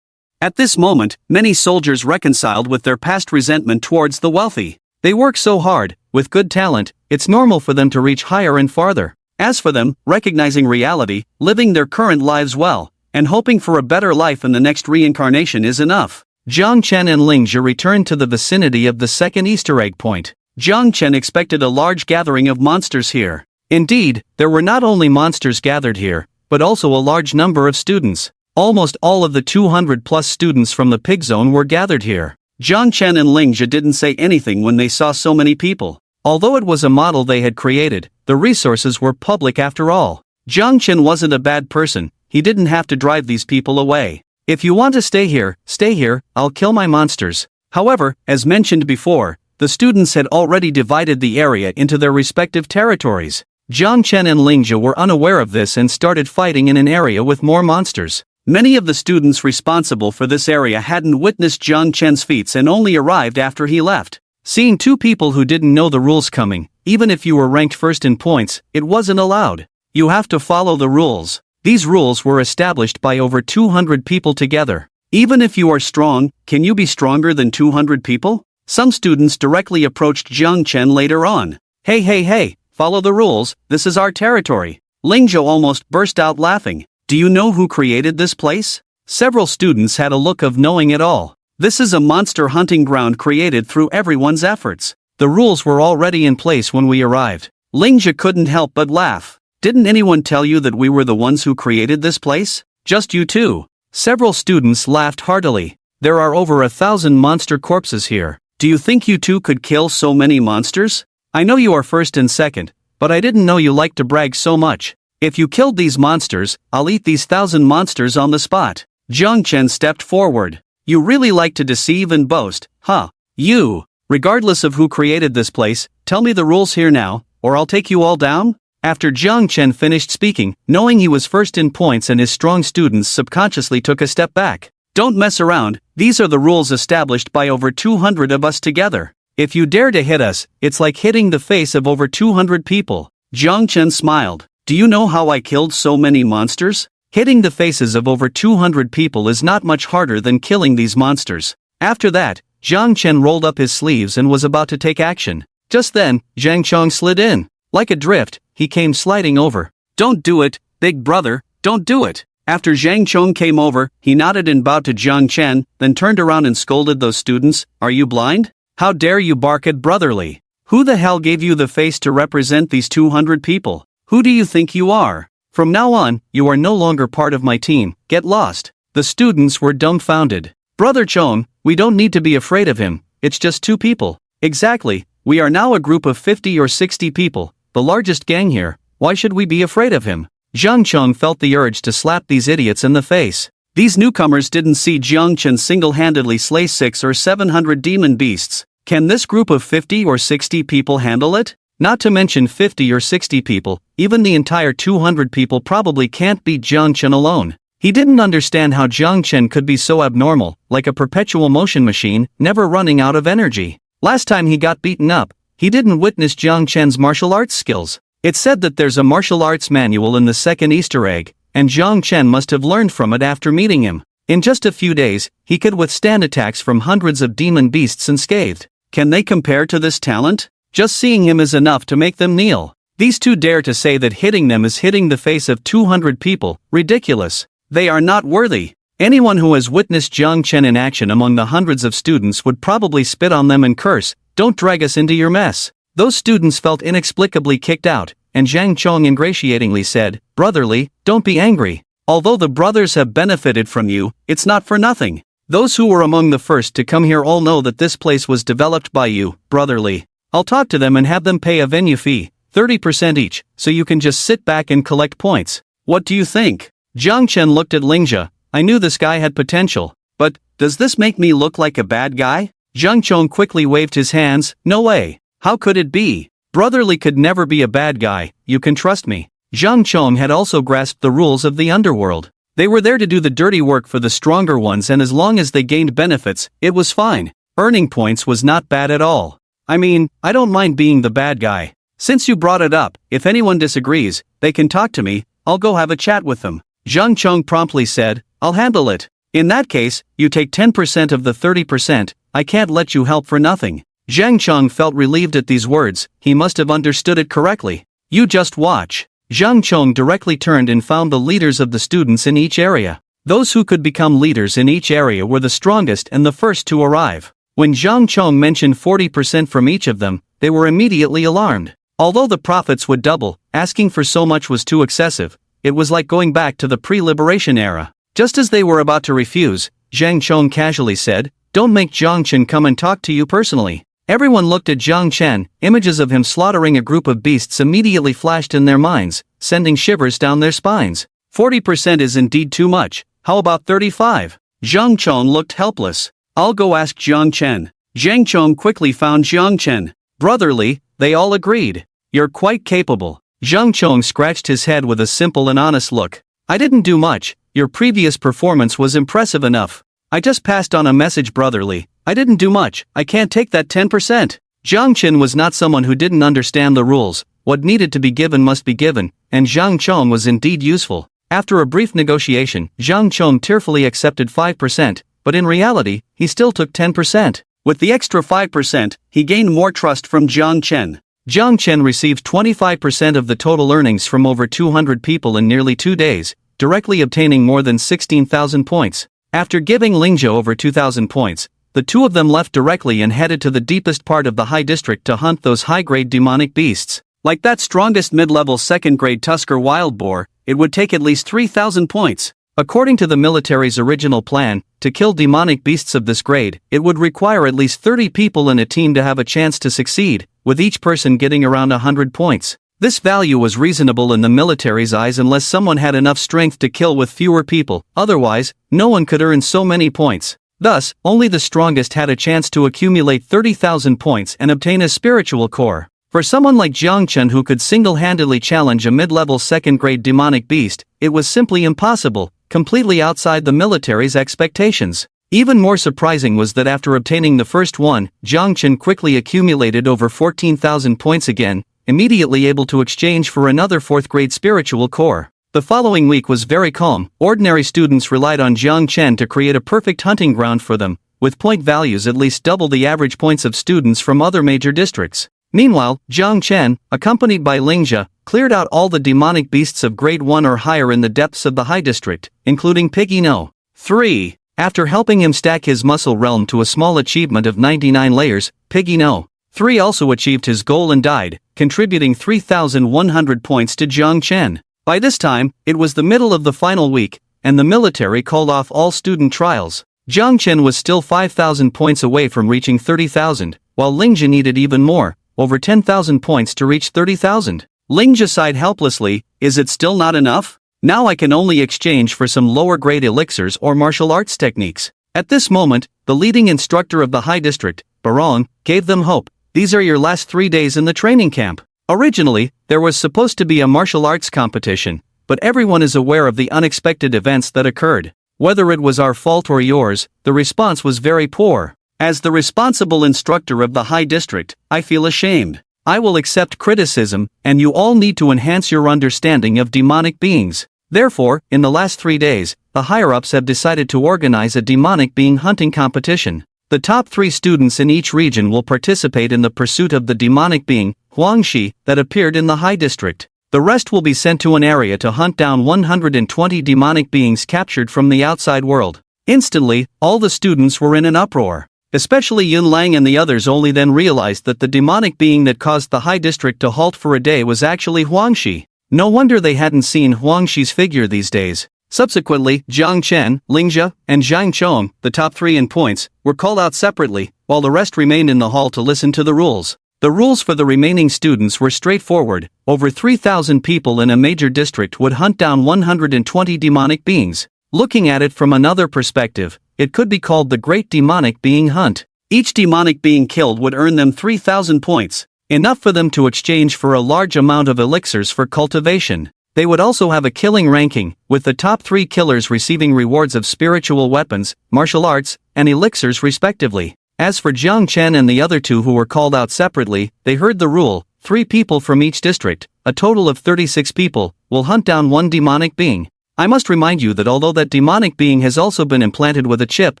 At this moment, many soldiers reconciled with their past resentment towards the wealthy. They work so hard, with good talent, it's normal for them to reach higher and farther. As for them, recognizing reality, living their current lives well, and hoping for a better life in the next reincarnation is enough. Jiang Chen and Lingzhi returned to the vicinity of the second Easter egg point. Jiang Chen expected a large gathering of monsters here. Indeed, there were not only monsters gathered here, but also a large number of students. Almost all of the 200-plus students from the pig zone were gathered here. Jiang Chen and Lingzhi didn't say anything when they saw so many people. Although it was a model they had created, the resources were public after all. Jiang Chen wasn't a bad person, he didn't have to drive these people away. If you want to stay here, I'll kill my monsters. However, as mentioned before, the students had already divided the area into their respective territories. Jiang Chen and Lingzhi were unaware of this and started fighting in an area with more monsters. Many of the students responsible for this area hadn't witnessed Jiang Chen's feats and only arrived after he left. Seeing two people who didn't know the rules coming, even if you were ranked first in points, it wasn't allowed. You have to follow the rules. These rules were established by over 200 people together. Even if you are strong, can you be stronger than 200 people? Some students directly approached Jiang Chen later on. Hey, follow the rules, this is our territory. Lingzhi almost burst out laughing. Do you know who created this place? Several students had a look of knowing it all. This is a monster hunting ground created through everyone's efforts. The rules were already in place when we arrived. Lingzhi couldn't help but laugh. Didn't anyone tell you that we were the ones who created this place? Just you two. Several students laughed heartily. There are over 1,000 monster corpses here. Do you think you two could kill so many monsters? I know you are first and second, but I didn't know you liked to brag so much. If you killed these monsters, I'll eat these 1,000 monsters on the spot. Jiang Chen stepped forward. You really like to deceive and boast, huh? You. Regardless of who created this place, tell me the rules here now, or I'll take you all down? After Jiang Chen finished speaking, knowing he was first in points and his strong students subconsciously took a step back. Don't mess around, these are the rules established by over 200 of us together. If you dare to hit us, it's like hitting the face of over 200 people. Jiang Chen smiled. Do you know how I killed so many monsters? Hitting the faces of over 200 people is not much harder than killing these monsters. After that, Jiang Chen rolled up his sleeves and was about to take action. Just then, Zhang Chong slid in. Like a drift, he came sliding over. Don't do it, big brother, don't do it. After Zhang Chong came over, he nodded and bowed to Jiang Chen, then turned around and scolded those students. Are you blind? How dare you bark at brotherly? Who the hell gave you the face to represent these 200 people? Who do you think you are? From now on, you are no longer part of my team, get lost. The students were dumbfounded. Brother Chong, we don't need to be afraid of him, it's just two people. Exactly, we are now a group of 50 or 60 people, the largest gang here, why should we be afraid of him? Zhang Chong felt the urge to slap these idiots in the face. These newcomers didn't see Jiang Chen single-handedly slay 600 or 700 demon beasts. Can this group of 50 or 60 people handle it? Not to mention 50 or 60 people, even the entire 200 people probably can't beat Jiang Chen alone. He didn't understand how Jiang Chen could be so abnormal, like a perpetual motion machine, never running out of energy. Last time he got beaten up, he didn't witness Jiang Chen's martial arts skills. It's said that there's a martial arts manual in the second Easter egg, and Jiang Chen must have learned from it after meeting him. In just a few days, he could withstand attacks from hundreds of demon beasts unscathed. Can they compare to this talent? Just seeing him is enough to make them kneel. These two dare to say that hitting them is hitting the face of 200 people. Ridiculous. They are not worthy. Anyone who has witnessed Jiang Chen in action among the hundreds of students would probably spit on them and curse, "Don't drag us into your mess." Those students felt inexplicably kicked out, and Zhang Chong ingratiatingly said, "Brotherly, don't be angry. Although the brothers have benefited from you, it's not for nothing. Those who were among the first to come here all know that this place was developed by you, Brotherly. I'll talk to them and have them pay a venue fee, 30% each, so you can just sit back and collect points. What do you think?" Jiang Chen looked at Lingjia. "I knew this guy had potential. But, does this make me look like a bad guy?" Zhang Chong quickly waved his hands. "No way. How could it be? Brotherly could never be a bad guy, you can trust me." Zhang Chong had also grasped the rules of the underworld. They were there to do the dirty work for the stronger ones, and as long as they gained benefits, it was fine. Earning points was not bad at all. "I mean, I don't mind being the bad guy. Since you brought it up, if anyone disagrees, they can talk to me. I'll go have a chat with them." Zhang Chong promptly said, "I'll handle it. In that case, you take 10% of the 30%, I can't let you help for nothing." Zhang Chong felt relieved at these words. He must have understood it correctly. "You just watch." Zhang Chong directly turned and found the leaders of the students in each area. Those who could become leaders in each area were the strongest and the first to arrive. When Zhang Chong mentioned 40% from each of them, they were immediately alarmed. Although the profits would double, asking for so much was too excessive. It was like going back to the pre-liberation era. Just as they were about to refuse, Zhang Chong casually said, "Don't make Jiang Chen come and talk to you personally." Everyone looked at Jiang Chen. Images of him slaughtering a group of beasts immediately flashed in their minds, sending shivers down their spines. 40% is indeed too much. How about 35? Zhang Chong looked helpless. "I'll go ask Jiang Chen." Zhang Chong quickly found Jiang Chen. "Brotherly," they all agreed. "You're quite capable." Zhang Chong scratched his head with a simple and honest look. "I didn't do much. Your previous performance was impressive enough. I just passed on a message, Brotherly. I didn't do much. I can't take that 10%. Jiang Chen was not someone who didn't understand the rules. What needed to be given must be given, and Zhang Chong was indeed useful. After a brief negotiation, Zhang Chong tearfully accepted 5%, but in reality, he still took 10%. With the extra 5%, he gained more trust from Jiang Chen. Jiang Chen received 25% of the total earnings from over 200 people in nearly 2 days, directly obtaining more than 16,000 points. After giving Lingjia over 2,000 points, the two of them left directly and headed to the deepest part of the High District to hunt those high-grade demonic beasts. Like that strongest mid-level second-grade Tusker wild boar, it would take at least 3,000 points. According to the military's original plan, to kill demonic beasts of this grade, it would require at least 30 people in a team to have a chance to succeed, with each person getting around 100 points. This value was reasonable in the military's eyes unless someone had enough strength to kill with fewer people, otherwise, no one could earn so many points. Thus, only the strongest had a chance to accumulate 30,000 points and obtain a spiritual core. For someone like Jiang Chen who could single-handedly challenge a mid-level second-grade demonic beast, it was simply impossible, completely outside the military's expectations. Even more surprising was that after obtaining the first one, Jiang Chen quickly accumulated over 14,000 points again, immediately able to exchange for another 4th-grade spiritual core. The following week was very calm. Ordinary students relied on Jiang Chen to create a perfect hunting ground for them, with point values at least double the average points of students from other major districts. Meanwhile, Jiang Chen, accompanied by Lingjia, cleared out all the demonic beasts of grade 1 or higher in the depths of the High District, including Piggy No. 3. After helping him stack his muscle realm to a small achievement of 99 layers, Piggy No. 3 also achieved his goal and died, contributing 3,100 points to Jiang Chen. By this time, it was the middle of the final week, and the military called off all student trials. Jiang Chen was still 5,000 points away from reaching 30,000, while Lingjia needed even more, over 10,000 points to reach 30,000. Lingjia sighed helplessly. "Is it still not enough? Now I can only exchange for some lower-grade elixirs or martial arts techniques. At this moment, the leading instructor of the High District, Barong, gave them hope. These are your last 3 days in the training camp. Originally, there was supposed to be a martial arts competition, but everyone is aware of the unexpected events that occurred. Whether it was our fault or yours, the response was very poor. As the responsible instructor of the High District, I feel ashamed. I will accept criticism, and you all need to enhance your understanding of demonic beings. Therefore, in the last 3 days, the higher-ups have decided to organize a demonic being hunting competition. The top 3 students in each region will participate in the pursuit of the demonic being, Huangshi, that appeared in the High District. The rest will be sent to an area to hunt down 120 demonic beings captured from the outside world. Instantly, all the students were in an uproar. Especially Yun Lang and the others only then realized that the demonic being that caused the High District to halt for a day was actually Huangshi. No wonder they hadn't seen Huangshi's figure these days. Subsequently, Jiang Chen, Lingjia, and Zhang Chong, the top 3 in points, were called out separately, while the rest remained in the hall to listen to the rules. The rules for the remaining students were straightforward. Over 3,000 people in a major district would hunt down 120 demonic beings. Looking at it from another perspective, it could be called the Great Demonic Being Hunt. Each demonic being killed would earn them 3,000 points, enough for them to exchange for a large amount of elixirs for cultivation. They would also have a killing ranking, with the top 3 killers receiving rewards of spiritual weapons, martial arts, and elixirs respectively. As for Jiang Chen and the other 2 who were called out separately, they heard the rule: 3 people from each district, a total of 36 people, will hunt down 1 demonic being. I must remind you that although that demonic being has also been implanted with a chip,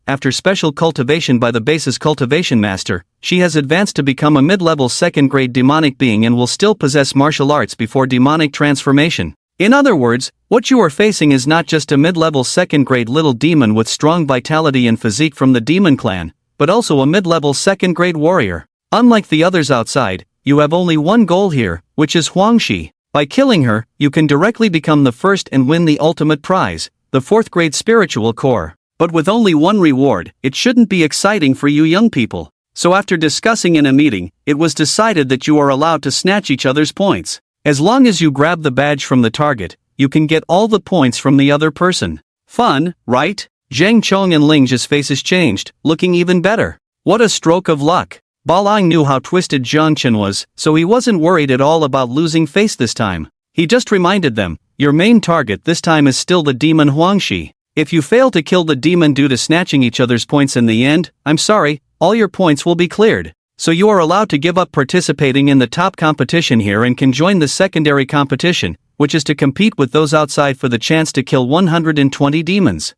after special cultivation by the base's cultivation master, she has advanced to become a mid-level second-grade demonic being and will still possess martial arts before demonic transformation. In other words, what you are facing is not just a mid-level second-grade little demon with strong vitality and physique from the demon clan, but also a mid-level second-grade warrior. Unlike the others outside, you have only one goal here, which is Huangshi. By killing her, you can directly become the first and win the ultimate prize, the 4th-grade spiritual core. But with only one reward, it shouldn't be exciting for you young people. So after discussing in a meeting, it was decided that you are allowed to snatch each other's points. As long as you grab the badge from the target, you can get all the points from the other person. Fun, right? Zhang Chong and Ling's faces changed, looking even better. What a stroke of luck. Balang knew how twisted Jiang Chen was, so he wasn't worried at all about losing face this time. He just reminded them, your main target this time is still the demon Huangshi. If you fail to kill the demon due to snatching each other's points in the end, I'm sorry, all your points will be cleared. So you are allowed to give up participating in the top competition here and can join the secondary competition, which is to compete with those outside for the chance to kill 120 demons.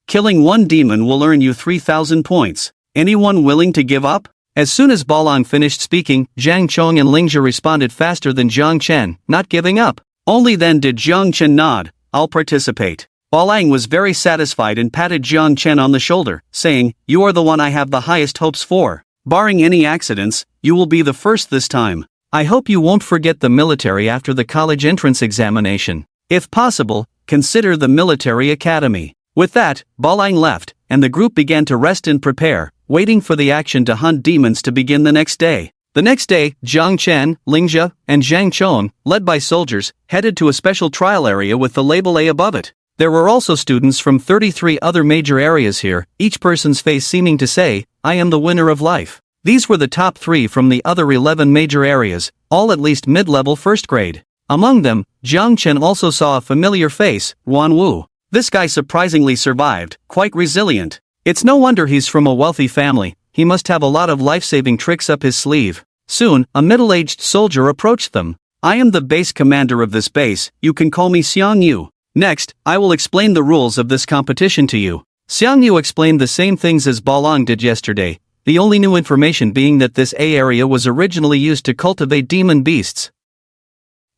Killing 1 demon will earn you 3,000 points. Anyone willing to give up? As soon as Balang finished speaking, Zhang Chong and Lingjia responded faster than Jiang Chen, not giving up. Only then did Jiang Chen nod, I'll participate. Balang was very satisfied and patted Jiang Chen on the shoulder, saying, you are the one I have the highest hopes for. Barring any accidents, you will be the first this time. I hope you won't forget the military after the college entrance examination. If possible, consider the military academy. With that, Balang left, and the group began to rest and prepare, waiting for the action to hunt demons to begin the next day. The next day, Jiang Chen, Lingjia, and Zhang Chong, led by soldiers, headed to a special trial area with the label A above it. There were also students from 33 other major areas here, each person's face seeming to say, I am the winner of life. These were the top 3 from the other 11 major areas, all at least mid-level 1st grade. Among them, Jiang Chen also saw a familiar face, Ruan Wu. This guy surprisingly survived, quite resilient. It's no wonder he's from a wealthy family, he must have a lot of life-saving tricks up his sleeve. Soon, a middle-aged soldier approached them. I am the base commander of this base, you can call me Xiang Yu. Next, I will explain the rules of this competition to you. Xiang Yu explained the same things as Balang did yesterday, the only new information being that this A area was originally used to cultivate demon beasts.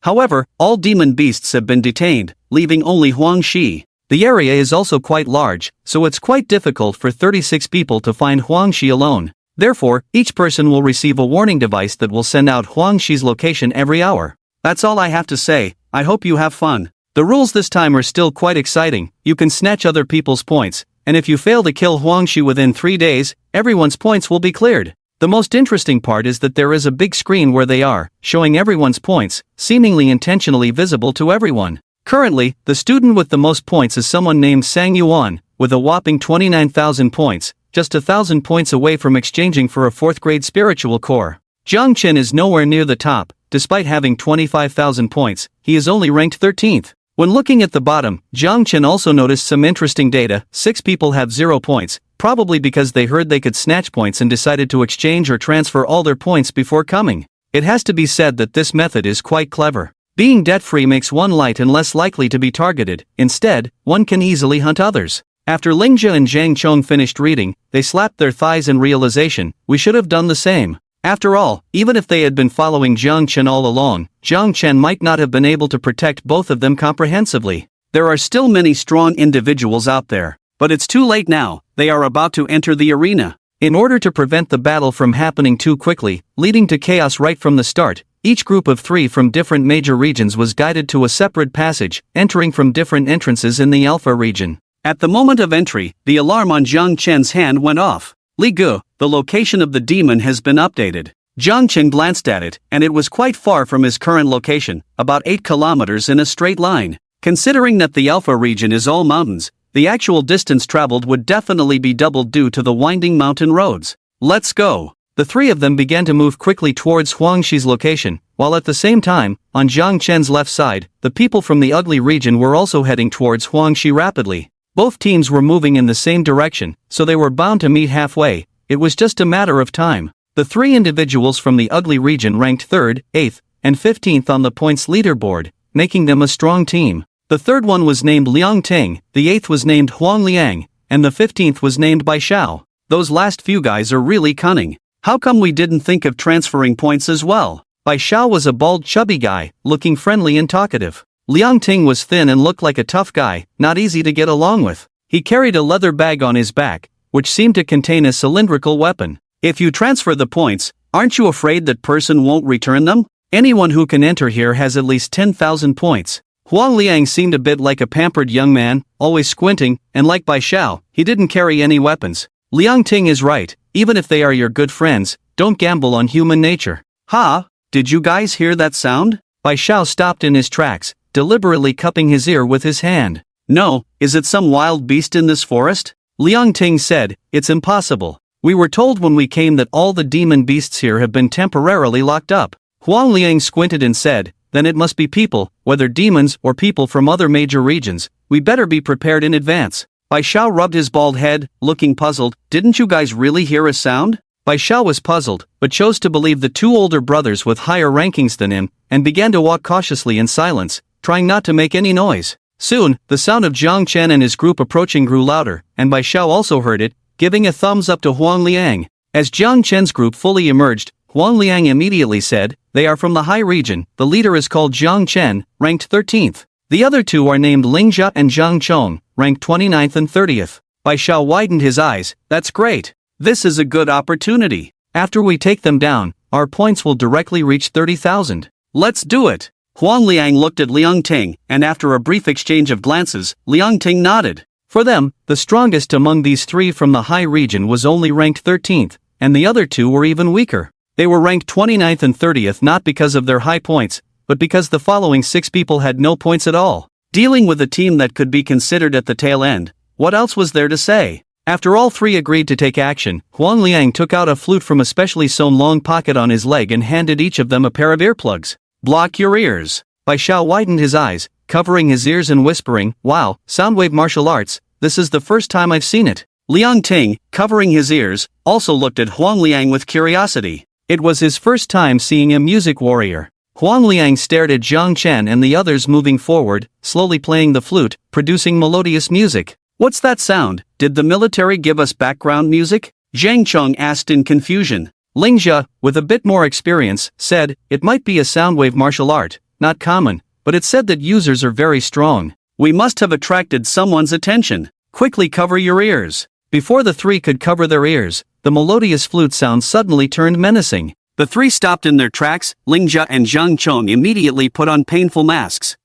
However, all demon beasts have been detained, leaving only Huangshi. The area is also quite large, so it's quite difficult for 36 people to find Huangshi alone. Therefore, each person will receive a warning device that will send out Huangshi's location every hour. That's all I have to say, I hope you have fun. The rules this time are still quite exciting, you can snatch other people's points, and if you fail to kill Huangshi within 3 days, everyone's points will be cleared. The most interesting part is that there is a big screen where they are, showing everyone's points, seemingly intentionally visible to everyone. Currently, the student with the most points is someone named Sang Yuan, with a whopping 29,000 points, just 1,000 points away from exchanging for a 4th grade spiritual core. Jiang Chen is nowhere near the top, despite having 25,000 points, he is only ranked 13th. When looking at the bottom, Jiang Chen also noticed some interesting data. 6 people have 0 points, probably because they heard they could snatch points and decided to exchange or transfer all their points before coming. It has to be said that this method is quite clever. Being debt-free makes one light and less likely to be targeted, instead, one can easily hunt others. After Lingjia and Zhang Chong finished reading, they slapped their thighs in realization, we should have done the same. After all, even if they had been following Jiang Chen all along, Jiang Chen might not have been able to protect both of them comprehensively. There are still many strong individuals out there, but it's too late now, they are about to enter the arena. In order to prevent the battle from happening too quickly, leading to chaos right from the start, each group of 3 from different major regions was guided to a separate passage, entering from different entrances in the Alpha region. At the moment of entry, the alarm on Jiang Chen's hand went off. Li Gu, the location of the demon has been updated. Jiang Chen glanced at it, and it was quite far from his current location, about 8 kilometers in a straight line. Considering that the Alpha region is all mountains, the actual distance traveled would definitely be doubled due to the winding mountain roads. Let's go. The 3 of them began to move quickly towards Huangxi's location, while at the same time, on Jiang Chen's left side, the people from the ugly region were also heading towards Huangxi rapidly. Both teams were moving in the same direction, so they were bound to meet halfway. It was just a matter of time. The 3 individuals from the ugly region ranked 3rd, 8th, and 15th on the points leaderboard, making them a strong team. The 3rd one was named Liang Ting, the 8th was named Huang Liang, and the 15th was named Bai Xiao. Those last few guys are really cunning. How come we didn't think of transferring points as well? Bai Xiao was a bald chubby guy, looking friendly and talkative. Liang Ting was thin and looked like a tough guy, not easy to get along with. He carried a leather bag on his back, which seemed to contain a cylindrical weapon. If you transfer the points, aren't you afraid that person won't return them? Anyone who can enter here has at least 10,000 points. Huang Liang seemed a bit like a pampered young man, always squinting, and like Bai Xiao, he didn't carry any weapons. Liang Ting is right, even if they are your good friends, don't gamble on human nature. Ha! Did you guys hear that sound? Bai Xiao stopped in his tracks, deliberately cupping his ear with his hand. No, is it some wild beast in this forest? Liang Ting said, it's impossible. We were told when we came that all the demon beasts here have been temporarily locked up. Huang Liang squinted and said, then it must be people, whether demons or people from other major regions. We better be prepared in advance. Bai Xiao rubbed his bald head, looking puzzled. Didn't you guys really hear a sound? Bai Xiao was puzzled, but chose to believe the 2 older brothers with higher rankings than him, and began to walk cautiously in silence, trying not to make any noise. Soon, the sound of Jiang Chen and his group approaching grew louder, and Bai Xiao also heard it, giving a thumbs up to Huang Liang. As Jiang Chen's group fully emerged, Huang Liang immediately said, they are from the high region, the leader is called Jiang Chen, ranked 13th. The other 2 are named Lingjia and Zhang Chong, ranked 29th and 30th. Bai Xiao widened his eyes, that's great. This is a good opportunity. After we take them down, our points will directly reach 30,000. Let's do it. Huang Liang looked at Liang Ting, and after a brief exchange of glances, Liang Ting nodded. For them, the strongest among these 3 from the high region was only ranked 13th, and the other 2 were even weaker. They were ranked 29th and 30th not because of their high points, but because the following 6 people had no points at all. Dealing with a team that could be considered at the tail end, what else was there to say? After all 3 agreed to take action, Huang Liang took out a flute from a specially sewn long pocket on his leg and handed each of them a pair of earplugs. Block your ears. Bai Xiao widened his eyes, covering his ears and whispering, wow, Soundwave martial arts, this is the first time I've seen it. Liang Ting, covering his ears, also looked at Huang Liang with curiosity. It was his first time seeing a music warrior. Huang Liang stared at Jiang Chen and the others moving forward, slowly playing the flute, producing melodious music. What's that sound? Did the military give us background music? Zhang Chong asked in confusion. Lingjia, with a bit more experience, said, it might be a soundwave martial art, not common, but it said that users are very strong. We must have attracted someone's attention. Quickly cover your ears. Before the 3 could cover their ears, the melodious flute sound suddenly turned menacing. The 3 stopped in their tracks. Lingjia and Zhang Chong immediately put on painful masks.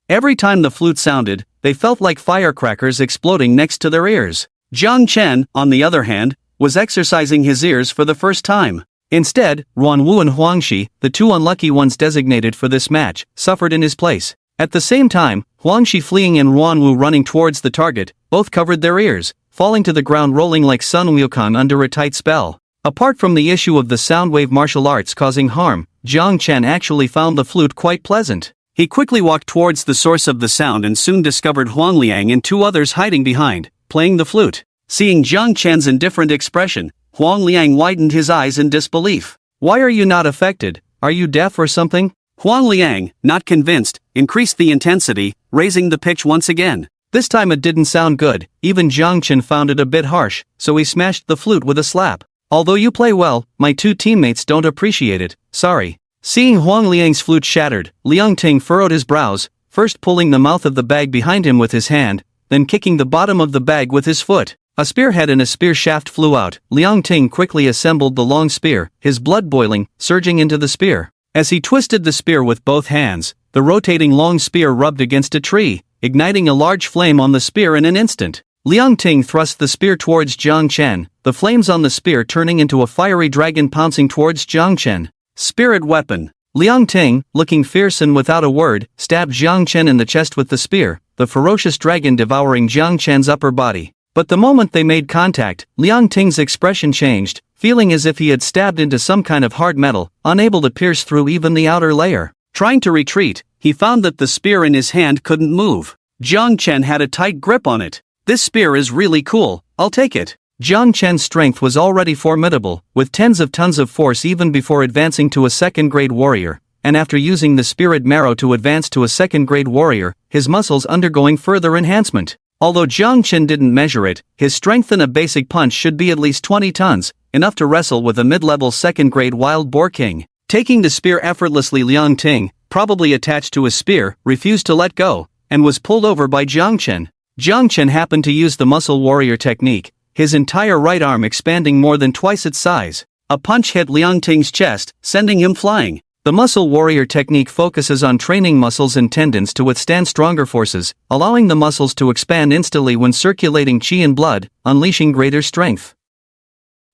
Every time the flute sounded, they felt like firecrackers exploding next to their ears. Jiang Chen, on the other hand, was exercising his ears for the first time. Instead, Ruan and Huangxi, the 2 unlucky ones designated for this match, suffered in his place. At the same time, Huangshi fleeing and Ruanwu running towards the target, both covered their ears, falling to the ground rolling like Sun Wukong under a tight spell. Apart from the issue of the soundwave martial arts causing harm, Jiang Chen actually found the flute quite pleasant. He quickly walked towards the source of the sound and soon discovered Huang Liang and two others hiding behind, playing the flute. Seeing Jiang Chen's indifferent expression, Huang Liang widened his eyes in disbelief. "Why are you not affected? Are you deaf or something?" Huang Liang, not convinced, increased the intensity, raising the pitch once again. This time it didn't sound good, even Jiang Chen found it a bit harsh, so he smashed the flute with a slap. "Although you play well, my two teammates don't appreciate it, sorry." Seeing Huang Liang's flute shattered, Liang Ting furrowed his brows, first pulling the mouth of the bag behind him with his hand, then kicking the bottom of the bag with his foot. A spearhead and a spear shaft flew out. Liang Ting quickly assembled the long spear, his blood boiling, surging into the spear. As he twisted the spear with both hands, the rotating long spear rubbed against a tree, igniting a large flame on the spear in an instant. Liang Ting thrust the spear towards Jiang Chen, the flames on the spear turning into a fiery dragon pouncing towards Jiang Chen. Spirit weapon. Liang Ting, looking fierce and without a word, stabbed Jiang Chen in the chest with the spear, the ferocious dragon devouring Jiang Chen's upper body. But the moment they made contact, Liang Ting's expression changed, feeling as if he had stabbed into some kind of hard metal, unable to pierce through even the outer layer. Trying to retreat, he found that the spear in his hand couldn't move. Jiang Chen had a tight grip on it. "This spear is really cool, I'll take it." Jiang Chen's strength was already formidable, with tens of tons of force even before advancing to a second-grade warrior, and after using the spirit marrow to advance to a second-grade warrior, his muscles undergoing further enhancement. Although Jiang Chen didn't measure it, his strength in a basic punch should be at least 20 tons, enough to wrestle with a mid-level second-grade wild boar king. Taking the spear effortlessly, Liang Ting, probably attached to his spear, refused to let go, and was pulled over by Jiang Chen. Jiang Chen happened to use the muscle warrior technique, his entire right arm expanding more than twice its size. A punch hit Liang Ting's chest, sending him flying. The muscle warrior technique focuses on training muscles and tendons to withstand stronger forces, allowing the muscles to expand instantly when circulating qi and blood, unleashing greater strength.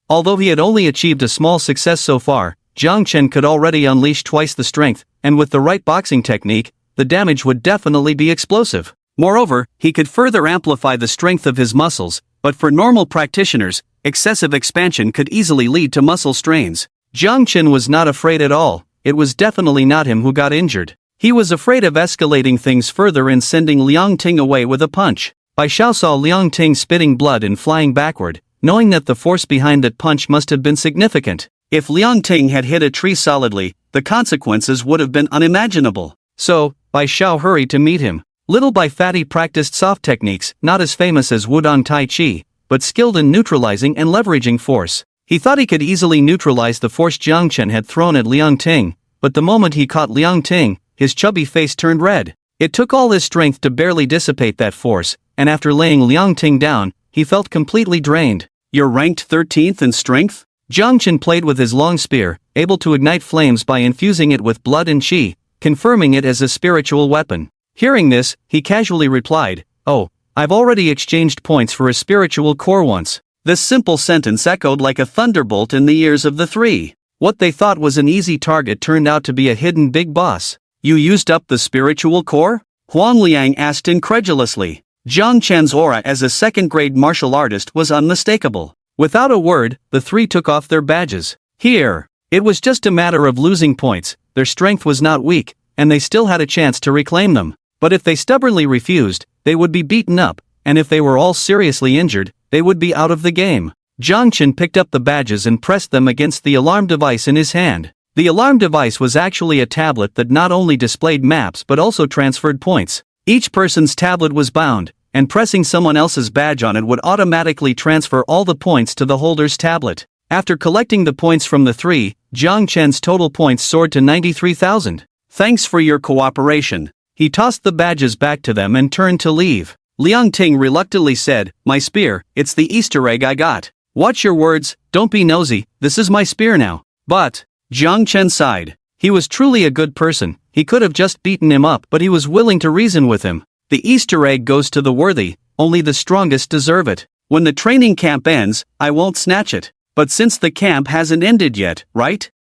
Although he had only achieved a small success so far, Jiang Chen could already unleash twice the strength, and with the right boxing technique, the damage would definitely be explosive. Moreover, he could further amplify the strength of his muscles, but for normal practitioners, excessive expansion could easily lead to muscle strains. Jiang Chen was not afraid at all. It was definitely not him who got injured. He was afraid of escalating things further and sending Liang Ting away with a punch. Bai Xiao saw Liang Ting spitting blood and flying backward, knowing that the force behind that punch must have been significant. If Liang Ting had hit a tree solidly, the consequences would have been unimaginable. So, Bai Xiao hurried to meet him. Little Bai Fatty practiced soft techniques, not as famous as Wudong Tai Chi, but skilled in neutralizing and leveraging force. He thought he could easily neutralize the force Jiang Chen had thrown at Liang Ting, but the moment he caught Liang Ting, his chubby face turned red. It took all his strength to barely dissipate that force, and after laying Liang Ting down, he felt completely drained. "You're ranked 13th in strength?" Jiang Chen played with his long spear, able to ignite flames by infusing it with blood and qi, confirming it as a spiritual weapon. Hearing this, he casually replied, "Oh, I've already exchanged points for a spiritual core once." This simple sentence echoed like a thunderbolt in the ears of the three. What they thought was an easy target turned out to be a hidden big boss. "You used up the spiritual core?" Huang Liang asked incredulously. Jiang Chen's aura as a second-grade martial artist was unmistakable. Without a word, the three took off their badges. Here, it was just a matter of losing points. Their strength was not weak, and they still had a chance to reclaim them. But if they stubbornly refused, they would be beaten up, and if they were all seriously injured, they would be out of the game. Jiang Chen picked up the badges and pressed them against the alarm device in his hand. The alarm device was actually a tablet that not only displayed maps but also transferred points. Each person's tablet was bound, and pressing someone else's badge on it would automatically transfer all the points to the holder's tablet. After collecting the points from the three, Jiang Chen's total points soared to 93,000. "Thanks for your cooperation." He tossed the badges back to them and turned to leave. Liang Ting reluctantly said, "My spear, it's the Easter egg I got." "Watch your words, don't be nosy, this is my spear now." But, Jiang Chen sighed. He was truly a good person, he could have just beaten him up but he was willing to reason with him. The Easter egg goes to the worthy, only the strongest deserve it. When the training camp ends, I won't snatch it. But since the camp hasn't ended yet, right?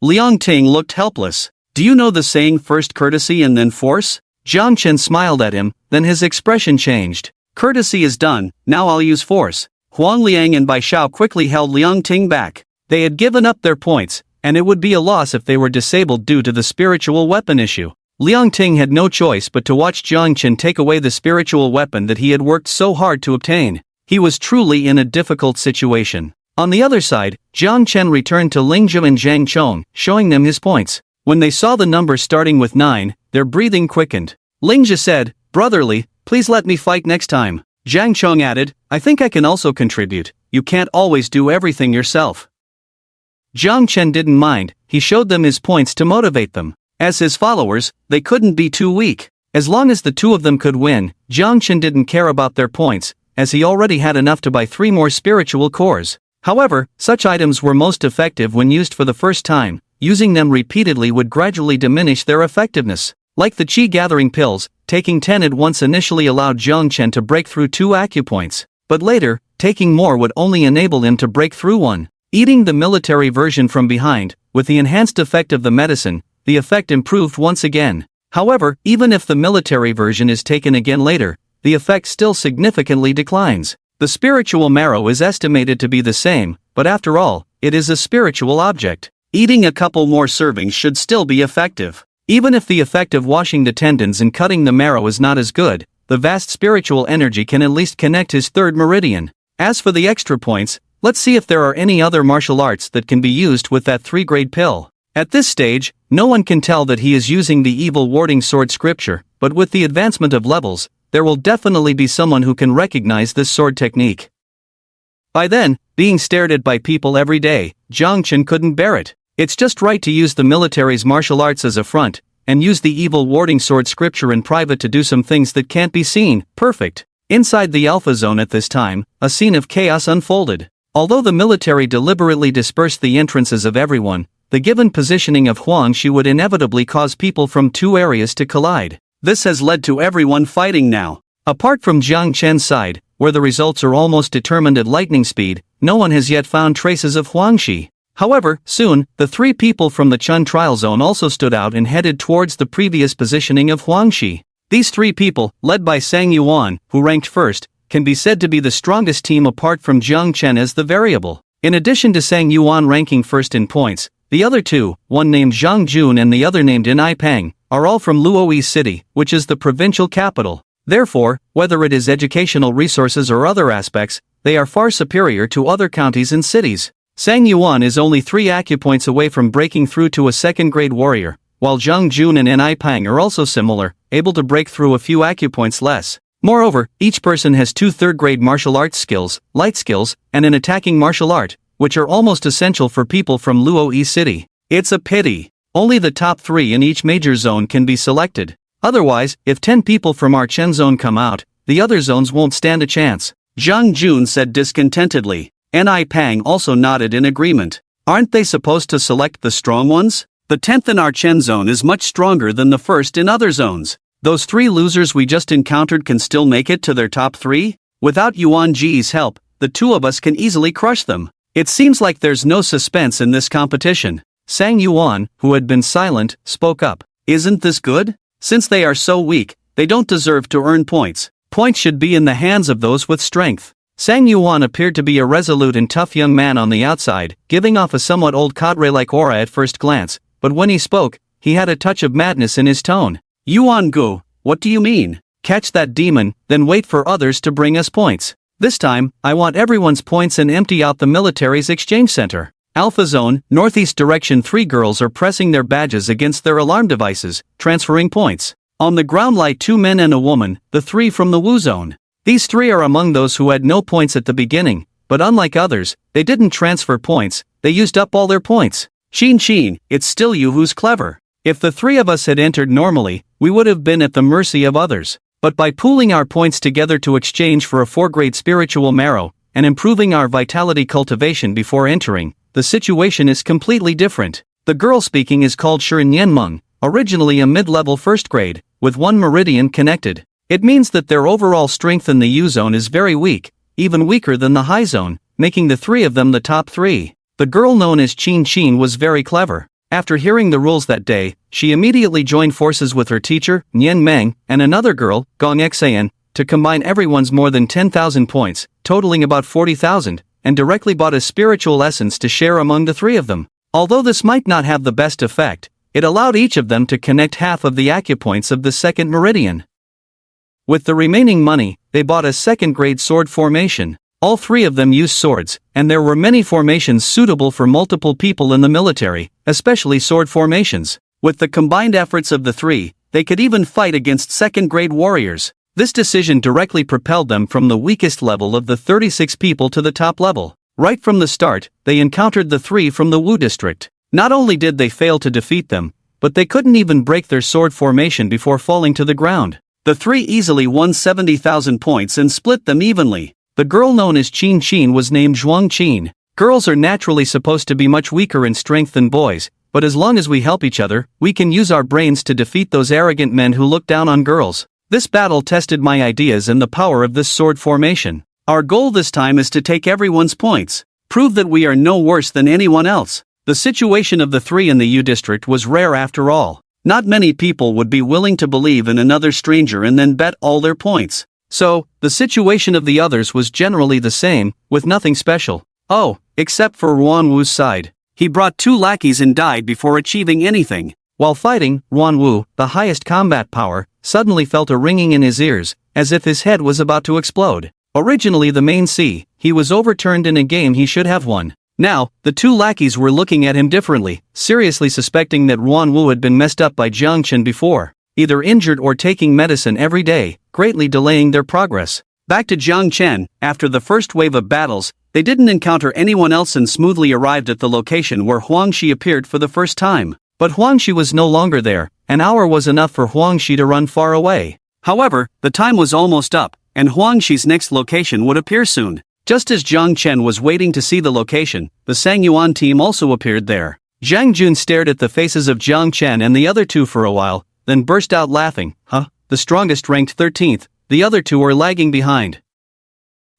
Liang Ting looked helpless. "Do you know the saying first courtesy and then force?" Jiang Chen smiled at him, then his expression changed. Courtesy is done, now I'll use force. Huang Liang and Bai Shao quickly held Liang Ting back. They had given up their points, and it would be a loss if they were disabled due to the spiritual weapon issue. Liang Ting had no choice but to watch Jiang Chen take away the spiritual weapon that he had worked so hard to obtain. He was truly in a difficult situation. On the other side, Jiang Chen returned to Ling Zhu and Zhang Chong, showing them his points. When they saw the number starting with 9, their breathing quickened. Ling Zhu said, "Brotherly, please let me fight next time." Zhang Chong added, "I think I can also contribute. You can't always do everything yourself." Jiang Chen didn't mind, he showed them his points to motivate them. As his followers, they couldn't be too weak. As long as the two of them could win, Jiang Chen didn't care about their points, as he already had enough to buy 3 more spiritual cores. However, such items were most effective when used for the first time. Using them repeatedly would gradually diminish their effectiveness. Like the chi gathering pills, taking 10 at once initially allowed Jiang Chen to break through 2 acupoints, but later, taking more would only enable him to break through 1. Eating the military version from behind, with the enhanced effect of the medicine, the effect improved once again. However, even if the military version is taken again later, the effect still significantly declines. The spiritual marrow is estimated to be the same, but after all, it is a spiritual object. Eating a couple more servings should still be effective. Even if the effect of washing the tendons and cutting the marrow is not as good, the vast spiritual energy can at least connect his 3rd meridian. As for the extra points, let's see if there are any other martial arts that can be used with that 3-grade pill. At this stage, no one can tell that he is using the evil warding sword scripture, but with the advancement of levels, there will definitely be someone who can recognize this sword technique. By then, being stared at by people every day, Jiang Chen couldn't bear it. It's just right to use the military's martial arts as a front, and use the evil warding sword scripture in private to do some things that can't be seen. Perfect. Inside the Alpha Zone at this time, a scene of chaos unfolded. Although the military deliberately dispersed the entrances of everyone, the given positioning of Huang Shi would inevitably cause people from 2 areas to collide. This has led to everyone fighting now. Apart from Jiang Chen's side, where the results are almost determined at lightning speed, no one has yet found traces of Huang Shi. However, soon, the 3 people from the Chen trial zone also stood out and headed towards the previous positioning of Huang Shi. These 3 people, led by Sang Yuan, who ranked first, can be said to be the strongest team apart from Jiang Chen as the variable. In addition to Sang Yuan ranking first in points, the other 2, one named Zhang Jun and the other named In Ai Pang, are all from Luoyi City, which is the provincial capital. Therefore, whether it is educational resources or other aspects, they are far superior to other counties and cities. Sang Yuan is only 3 acupoints away from breaking through to a 2nd-grade warrior, while Zhang Jun and In Ai Pang are also similar, able to break through a few acupoints less. Moreover, each person has 2 3rd-grade martial arts skills, light skills, and an attacking martial art, which are almost essential for people from Luoyi City. It's a pity. Only the top 3 in each major zone can be selected. Otherwise, if 10 people from our Chen zone come out, the other zones won't stand a chance. Zhang Jun said discontentedly. Ni Pang also nodded in agreement. Aren't they supposed to select the strong ones? The 10th in our Chen zone is much stronger than the 1st in other zones. Those 3 losers we just encountered can still make it to their top 3? Without Yuan Ji's help, the 2 of us can easily crush them. It seems like there's no suspense in this competition. Sang Yuan, who had been silent, spoke up. Isn't this good? Since they are so weak, they don't deserve to earn points. Points should be in the hands of those with strength. Sang Yuan appeared to be a resolute and tough young man on the outside, giving off a somewhat old cadre-like aura at first glance, but when he spoke, he had a touch of madness in his tone. Yuan Gu, what do you mean? Catch that demon, then wait for others to bring us points. This time, I want everyone's points and empty out the military's exchange center. Alpha Zone, northeast direction. 3 girls are pressing their badges against their alarm devices, transferring points. On the ground lie 2 men and a woman, the 3 from the Wu Zone. These 3 are among those who had no points at the beginning, but unlike others, they didn't transfer points, they used up all their points. Xin, it's still you who's clever. If the 3 of us had entered normally, we would have been at the mercy of others. But by pooling our points together to exchange for a 4-grade spiritual marrow, and improving our vitality cultivation before entering, the situation is completely different. The girl speaking is called Shirin Yenmeng, originally a mid-level 1st grade, with 1 meridian connected. It means that their overall strength in the U zone is very weak, even weaker than the high zone, making the 3 of them the top 3. The girl known as Qin was very clever. After hearing the rules that day, she immediately joined forces with her teacher, Nian Meng, and another girl, Gong Xan, to combine everyone's more than 10,000 points, totaling about 40,000, and directly bought a spiritual essence to share among the three of them. Although this might not have the best effect, it allowed each of them to connect half of the acupoints of the second meridian. With the remaining money, they bought a second-grade sword formation. All three of them used swords, and there were many formations suitable for multiple people in the military, especially sword formations. With the combined efforts of the three, they could even fight against second-grade warriors. This decision directly propelled them from the weakest level of the 36 people to the top level. Right from the start, they encountered the three from the Wu district. Not only did they fail to defeat them, but they couldn't even break their sword formation before falling to the ground. The three easily won 70,000 points and split them evenly. The girl known as Qin Qin was named Zhuang Qin. Girls are naturally supposed to be much weaker in strength than boys, but as long as we help each other, we can use our brains to defeat those arrogant men who look down on girls. This battle tested my ideas and the power of this sword formation. Our goal this time is to take everyone's points, prove that we are no worse than anyone else. The situation of the three in the U district was rare after all. Not many people would be willing to believe in another stranger and then bet all their points. So, the situation of the others was generally the same, with nothing special. Oh, except for Ruan Wu's side. He brought 2 lackeys and died before achieving anything. While fighting, Ruan Wu, the highest combat power, suddenly felt a ringing in his ears, as if his head was about to explode. Originally the main C, he was overturned in a game he should have won. Now, the 2 lackeys were looking at him differently, seriously suspecting that Ruan Wu had been messed up by Jiang Chen before, either injured or taking medicine every day, greatly delaying their progress. Back to Jiang Chen, after the first wave of battles, they didn't encounter anyone else and smoothly arrived at the location where Huangxi appeared for the first time. But Huangxi was no longer there. An hour was enough for Huangxi to run far away. However, the time was almost up, and Huangxi's next location would appear soon. Just as Jiang Chen was waiting to see the location, the Sang Yuan team also appeared there. Zhang Jun stared at the faces of Jiang Chen and the other 2 for a while, then burst out laughing. The strongest ranked 13th, the other 2 are lagging behind.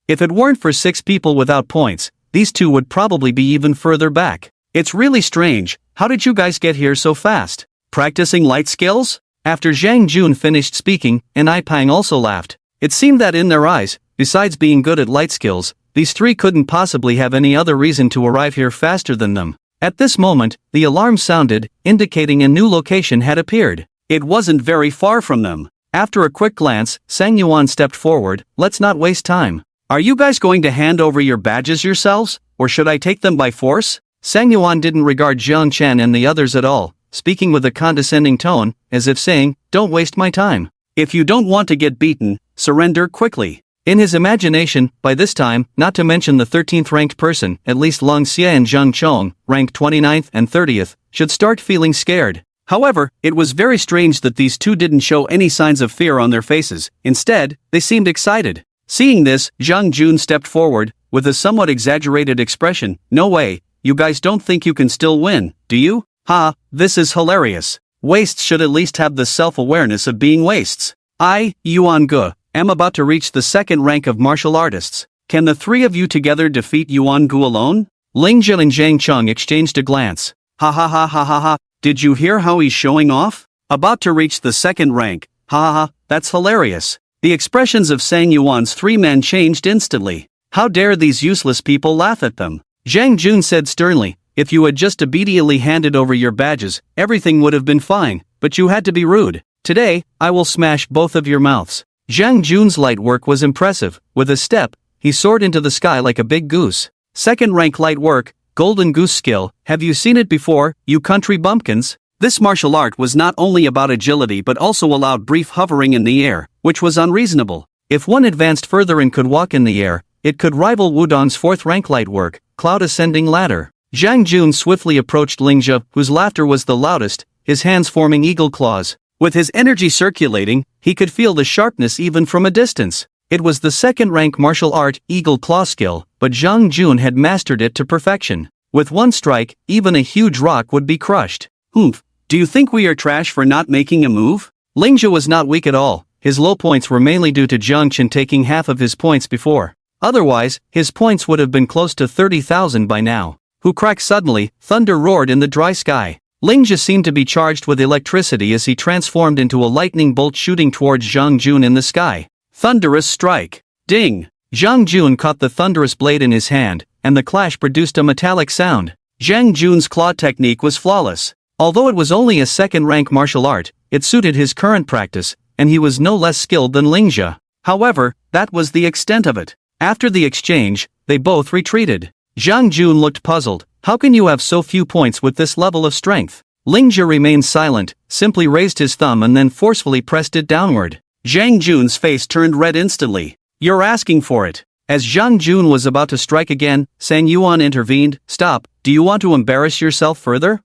If it weren't for 6 people without points, these 2 would probably be even further back. It's really strange, how did you guys get here so fast? Practicing light skills? After Zhang Jun finished speaking, and Ai Pang also laughed. It seemed that in their eyes, besides being good at light skills, these 3 couldn't possibly have any other reason to arrive here faster than them. At this moment, the alarm sounded, indicating a new location had appeared. It wasn't very far from them. After a quick glance, Sang Yuan stepped forward. Let's not waste time. Are you guys going to hand over your badges yourselves, or should I take them by force? Sang Yuan didn't regard Jiang Chen and the others at all, speaking with a condescending tone, as if saying, don't waste my time. If you don't want to get beaten, surrender quickly. In his imagination, by this time, not to mention the 13th ranked person, at least Long Xie and Zhang Chong, ranked 29th and 30th, should start feeling scared. However, it was very strange that these 2 didn't show any signs of fear on their faces. Instead, they seemed excited. Seeing this, Zhang Jun stepped forward, with a somewhat exaggerated expression. No way, you guys don't think you can still win, do you? Ha, this is hilarious. Wastes should at least have the self-awareness of being wastes. I, Yuan Ge, am about to reach the 2nd rank of martial artists. Can the 3 of you together defeat Yuan Gu alone? Ling Jie and Zhang Chong exchanged a glance. Ha ha ha ha ha ha, did you hear how he's showing off? About to reach the 2nd rank, ha ha ha, that's hilarious. The expressions of Sang Yuan's 3 men changed instantly. How dare these useless people laugh at them? Zhang Jun said sternly, if you had just immediately handed over your badges, everything would have been fine, but you had to be rude. Today, I will smash both of your mouths. Zhang Jun's light work was impressive. With a step, he soared into the sky like a big goose. 2nd rank light work, Golden Goose skill. Have you seen it before, you country bumpkins? This martial art was not only about agility but also allowed brief hovering in the air, which was unreasonable. If one advanced further and could walk in the air, it could rival Wudong's 4th rank light work, Cloud Ascending Ladder. Zhang Jun swiftly approached Ling Jie, whose laughter was the loudest, his hands forming eagle claws. With his energy circulating, he could feel the sharpness even from a distance. It was the 2nd rank martial art, Eagle Claw skill, but Zhang Jun had mastered it to perfection. With one strike, even a huge rock would be crushed. Humph, do you think we are trash for not making a move? Ling Jie was not weak at all. His low points were mainly due to Jiang Chen taking half of his points before. Otherwise, his points would have been close to 30,000 by now. Who cracked suddenly, thunder roared in the dry sky. Lingjia seemed to be charged with electricity as he transformed into a lightning bolt shooting towards Zhang Jun in the sky. Thunderous strike. Ding! Zhang Jun caught the thunderous blade in his hand, and the clash produced a metallic sound. Zhang Jun's claw technique was flawless. Although it was only a second-rank martial art, it suited his current practice, and he was no less skilled than Lingjia. However, that was the extent of it. After the exchange, they both retreated. Zhang Jun looked puzzled. How can you have so few points with this level of strength? Lingjia remained silent, simply raised his thumb and then forcefully pressed it downward. Zhang Jun's face turned red instantly. You're asking for it. As Zhang Jun was about to strike again, Sang Yuan intervened. Stop, do you want to embarrass yourself further?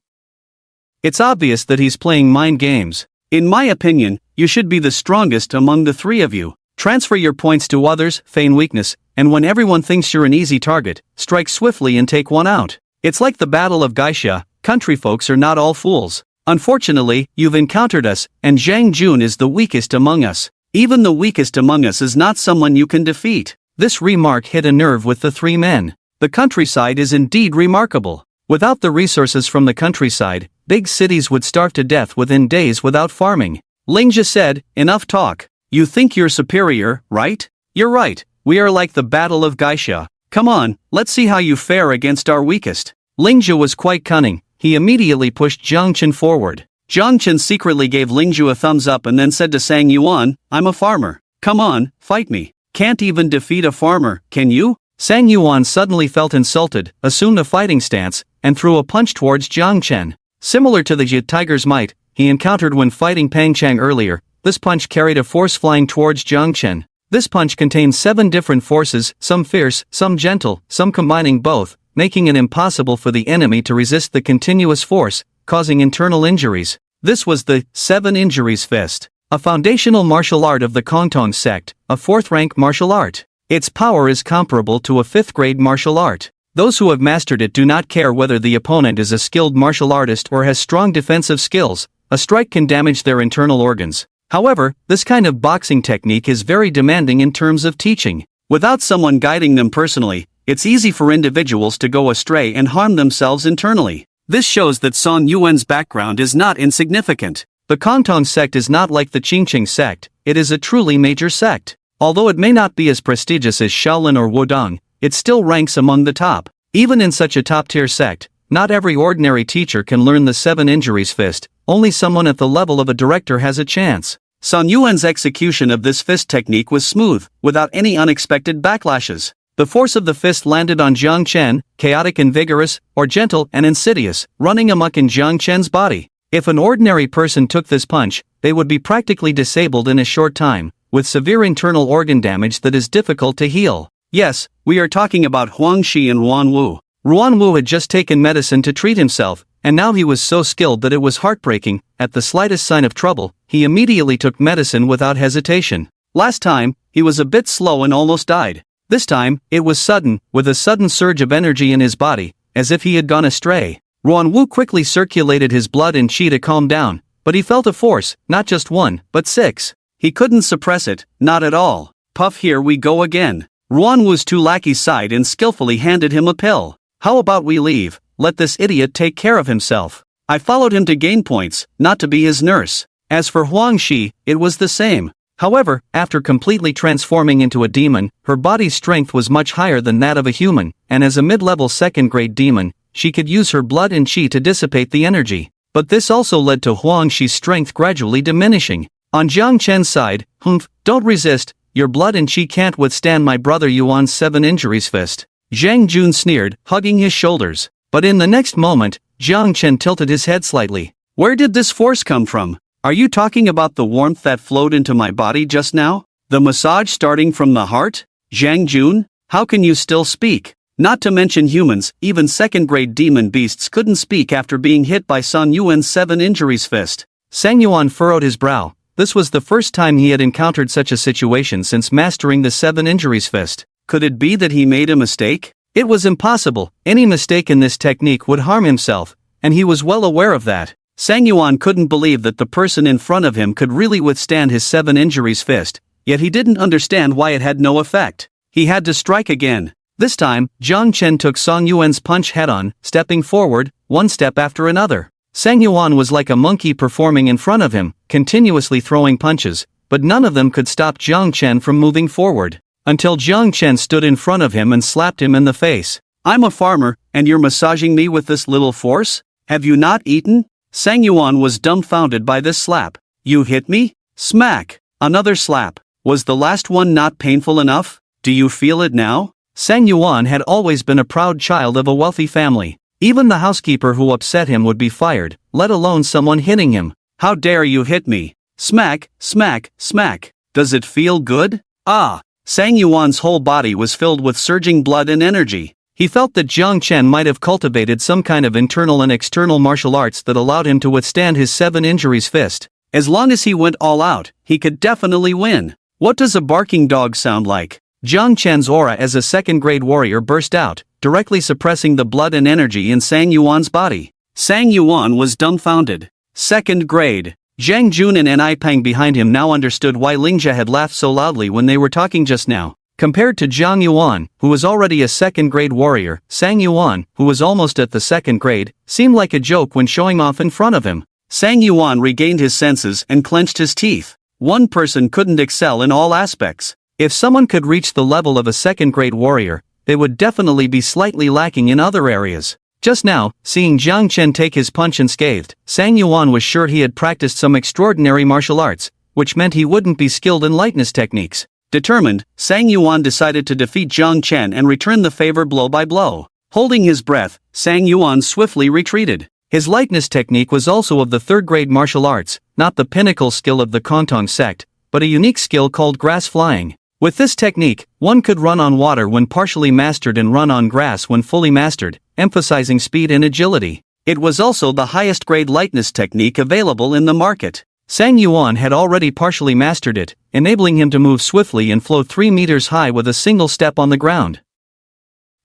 It's obvious that he's playing mind games. In my opinion, you should be the strongest among the three of you. Transfer your points to others, feign weakness, and when everyone thinks you're an easy target, strike swiftly and take one out. It's like the Battle of Geisha, country folks are not all fools. Unfortunately, you've encountered us, and Zhang Jun is the weakest among us. Even the weakest among us is not someone you can defeat. This remark hit a nerve with the three men. The countryside is indeed remarkable. Without the resources from the countryside, big cities would starve to death within days without farming. Lingjia said, enough talk. You think you're superior, right? You're right, we are like the Battle of Geisha. Come on, let's see how you fare against our weakest. Lingjia was quite cunning. He immediately pushed Zhang Chen forward. Zhang Chen secretly gave Lingjia a thumbs up and then said to Sang Yuan, I'm a farmer. Come on, fight me. Can't even defeat a farmer, can you? Sang Yuan suddenly felt insulted, assumed a fighting stance, and threw a punch towards Zhang Chen. Similar to the Jit Tiger's might he encountered when fighting Pang Chang earlier, this punch carried a force flying towards Zhang Chen. This punch contained 7 different forces, some fierce, some gentle, some combining both, making it impossible for the enemy to resist the continuous force, causing internal injuries. This was the 7 Injuries Fist, a foundational martial art of the Confronting sect, a 4th-rank martial art. Its power is comparable to a 5th-grade martial art. Those who have mastered it do not care whether the opponent is a skilled martial artist or has strong defensive skills. A strike can damage their internal organs. However, this kind of boxing technique is very demanding in terms of teaching. Without someone guiding them personally, it's easy for individuals to go astray and harm themselves internally. This shows that Sang Yuan's background is not insignificant. The Confronting sect is not like the Qingqing sect, it is a truly major sect. Although it may not be as prestigious as Shaolin or Wudong, it still ranks among the top. Even in such a top-tier sect, not every ordinary teacher can learn the 7 Injuries Fist, only someone at the level of a director has a chance. Sang Yuan's execution of this fist technique was smooth, without any unexpected backlashes. The force of the fist landed on Zhang Chen, chaotic and vigorous, or gentle and insidious, running amok in Zhang Chen's body. If an ordinary person took this punch, they would be practically disabled in a short time, with severe internal organ damage that is difficult to heal. Yes, we are talking about Huang Shi and Ruan Wu. Ruan Wu had just taken medicine to treat himself, and now he was so skilled that it was heartbreaking. At the slightest sign of trouble, he immediately took medicine without hesitation. Last time, he was a bit slow and almost died. This time, it was sudden, with a sudden surge of energy in his body, as if he had gone astray. Ruan Wu quickly circulated his blood and qi to calm down, but he felt a force, not just 1, but 6. He couldn't suppress it, not at all. Puff, here we go again. Ruan Wu's 2 lackeys sighed and skillfully handed him a pill. How about we leave, let this idiot take care of himself. I followed him to gain points, not to be his nurse. As for Huang Shi, it was the same. However, after completely transforming into a demon, her body's strength was much higher than that of a human, and as a mid-level 2nd-grade demon, she could use her blood and qi to dissipate the energy. But this also led to Huang Shi's strength gradually diminishing. On Zhang Chen's side, humph, don't resist, your blood and qi can't withstand my brother Yuan's 7 Injuries Fist. Zhang Jun sneered, hugging his shoulders. But in the next moment, Zhang Chen tilted his head slightly. Where did this force come from? Are you talking about the warmth that flowed into my body just now? The massage starting from the heart? Zhang Jun, how can you still speak? Not to mention humans, even 2nd-grade demon beasts couldn't speak after being hit by Sang Yuan's 7 Injuries Fist. Sang Yuan furrowed his brow. This was the first time he had encountered such a situation since mastering the 7 Injuries Fist. Could it be that he made a mistake? It was impossible. Any mistake in this technique would harm himself, and he was well aware of that. Sang Yuan couldn't believe that the person in front of him could really withstand his 7 Injuries Fist, yet he didn't understand why it had no effect. He had to strike again. This time, Zhang Chen took Sang Yuan's punch head-on, stepping forward, 1 step after another. Sang Yuan was like a monkey performing in front of him, continuously throwing punches, but none of them could stop Jiang Chen from moving forward. Until Jiang Chen stood in front of him and slapped him in the face. "I'm a farmer, and you're massaging me with this little force? Have you not eaten?" Sang Yuan was dumbfounded by this slap. "You hit me?" Smack! Another slap. "Was the last one not painful enough? Do you feel it now?" Sang Yuan had always been a proud child of a wealthy family. Even the housekeeper who upset him would be fired, let alone someone hitting him. "How dare you hit me?" Smack, smack, smack. "Does it feel good?" Ah! Sang Yuan's whole body was filled with surging blood and energy. He felt that Jiang Chen might have cultivated some kind of internal and external martial arts that allowed him to withstand his 7 injuries fist. As long as he went all out, he could definitely win. What does a barking dog sound like? Jiang Chen's aura as a second-grade warrior burst out, directly suppressing the blood and energy in Sang Yuan's body. Sang Yuan was dumbfounded. Second grade. Zhang Jun and Ni Peng behind him now understood why Lingjia had laughed so loudly when they were talking just now. Compared to Jiang Yuan, who was already a second-grade warrior, Sang Yuan, who was almost at the second grade, seemed like a joke when showing off in front of him. Sang Yuan regained his senses and clenched his teeth. One person couldn't excel in all aspects. If someone could reach the level of a second-grade warrior, they would definitely be slightly lacking in other areas. Just now, seeing Jiang Chen take his punch unscathed, Sang Yuan was sure he had practiced some extraordinary martial arts, which meant he wouldn't be skilled in lightness techniques. Determined, Sang Yuan decided to defeat Jiang Chen and return the favor blow by blow. Holding his breath, Sang Yuan swiftly retreated. His lightness technique was also of the third-grade martial arts, not the pinnacle skill of the Kontong sect, but a unique skill called grass flying. With this technique, one could run on water when partially mastered and run on grass when fully mastered, emphasizing speed and agility. It was also the highest grade lightness technique available in the market. Sang Yuan had already partially mastered it, enabling him to move swiftly and float 3 meters high with a single step on the ground.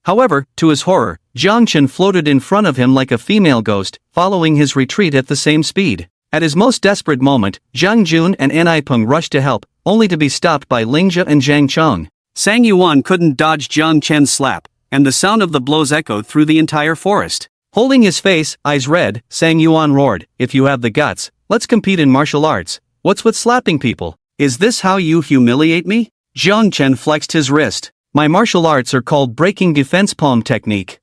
However, to his horror, Jiang Chen floated in front of him like a female ghost, following his retreat at the same speed. At his most desperate moment, Zhang Jun and Ni Peng rushed to help, only to be stopped by Lingjia and Zhang Cheng. Sang Yuan couldn't dodge Jiang Chen's slap, and the sound of the blows echoed through the entire forest. Holding his face, eyes red, Sang Yuan roared, "If you have the guts, let's compete in martial arts. What's with slapping people? Is this how you humiliate me?" Jiang Chen flexed his wrist. "My martial arts are called breaking defense palm technique.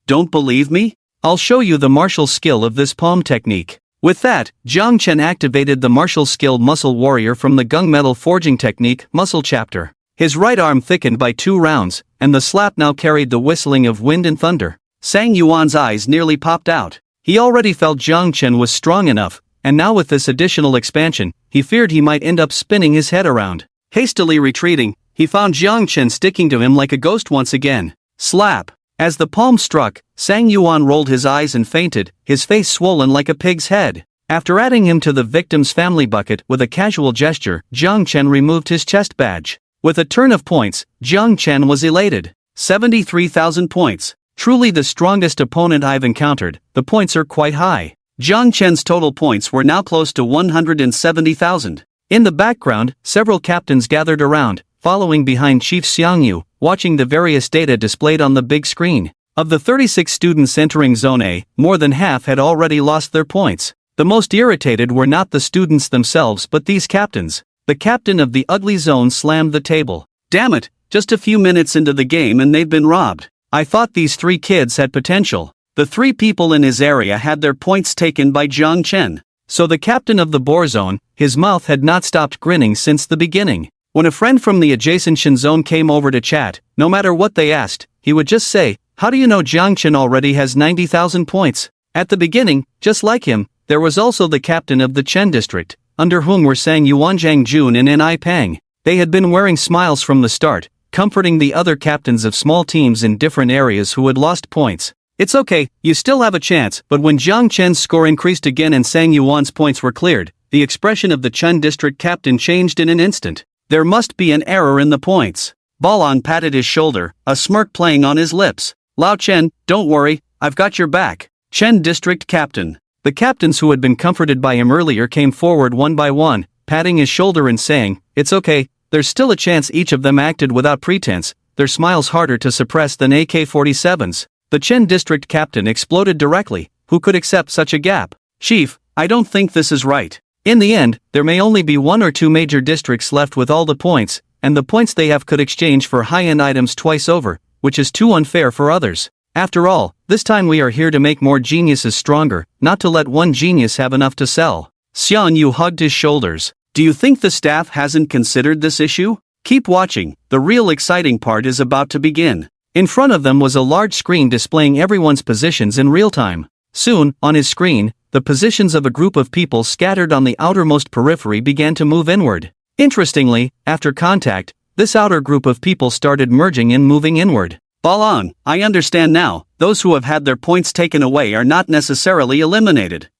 Don't believe me? I'll show you the martial skill of this palm technique." With that, Jiang Chen activated the martial skill Muscle Warrior from the gunmetal forging technique, Muscle Chapter. His right arm thickened by 2 rounds, and the slap now carried the whistling of wind and thunder. Sang Yuan's eyes nearly popped out. He already felt Jiang Chen was strong enough, and now with this additional expansion, he feared he might end up spinning his head around. Hastily retreating, he found Jiang Chen sticking to him like a ghost once again. Slap! As the palm struck, Sang Yuan rolled his eyes and fainted, his face swollen like a pig's head. After adding him to the victim's family bucket with a casual gesture, Jiang Chen removed his chest badge. With a turn of points, Jiang Chen was elated. 73,000 points. Truly the strongest opponent I've encountered. The points are quite high. Jiang Chen's total points were now close to 170,000. In the background, several captains gathered around, following behind Chief Xiangyu, watching the various data displayed on the big screen. Of the 36 students entering Zone A, more than half had already lost their points. The most irritated were not the students themselves but these captains. The captain of the ugly zone slammed the table. "Damn it, just a few minutes into the game and they've been robbed. I thought these 3 kids had potential." The 3 people in his area had their points taken by Jiang Chen. So the captain of the Boar Zone, his mouth had not stopped grinning since the beginning. When a friend from the adjacent Shen zone came over to chat, no matter what they asked, he would just say, "How do you know Jiang Chen already has 90,000 points?" At the beginning, just like him, there was also the captain of the Chen district, under whom were Sang Yuan, Zhang Jun and Ni Peng. They had been wearing smiles from the start, comforting the other captains of small teams in different areas who had lost points. "It's okay, you still have a chance." But when Jiang Chen's score increased again and Sang Yuan's points were cleared, the expression of the Chen district captain changed in an instant. There must be an error in the points. Balan patted his shoulder, a smirk playing on his lips. "Lao Chen, don't worry, I've got your back." Chen district captain. The captains who had been comforted by him earlier came forward one by one, patting his shoulder and saying, "It's okay, there's still a chance." Each of them acted without pretense, their smiles harder to suppress than AK-47s. The Chen district captain exploded directly, who could accept such a gap? Chief, I don't think this is right. In the end, there may only be 1 or 2 major districts left with all the points, and the points they have could exchange for high-end items twice over, which is too unfair for others. After all, this time we are here to make more geniuses stronger, not to let one genius have enough to sell. Xian Yu hugged his shoulders. Do you think the staff hasn't considered this issue? Keep watching, the real exciting part is about to begin. In front of them was a large screen displaying everyone's positions in real time. Soon, on his screen, the positions of a group of people scattered on the outermost periphery began to move inward. Interestingly, after contact, this outer group of people started merging and moving inward. Balang, I understand now, those who have had their points taken away are not necessarily eliminated.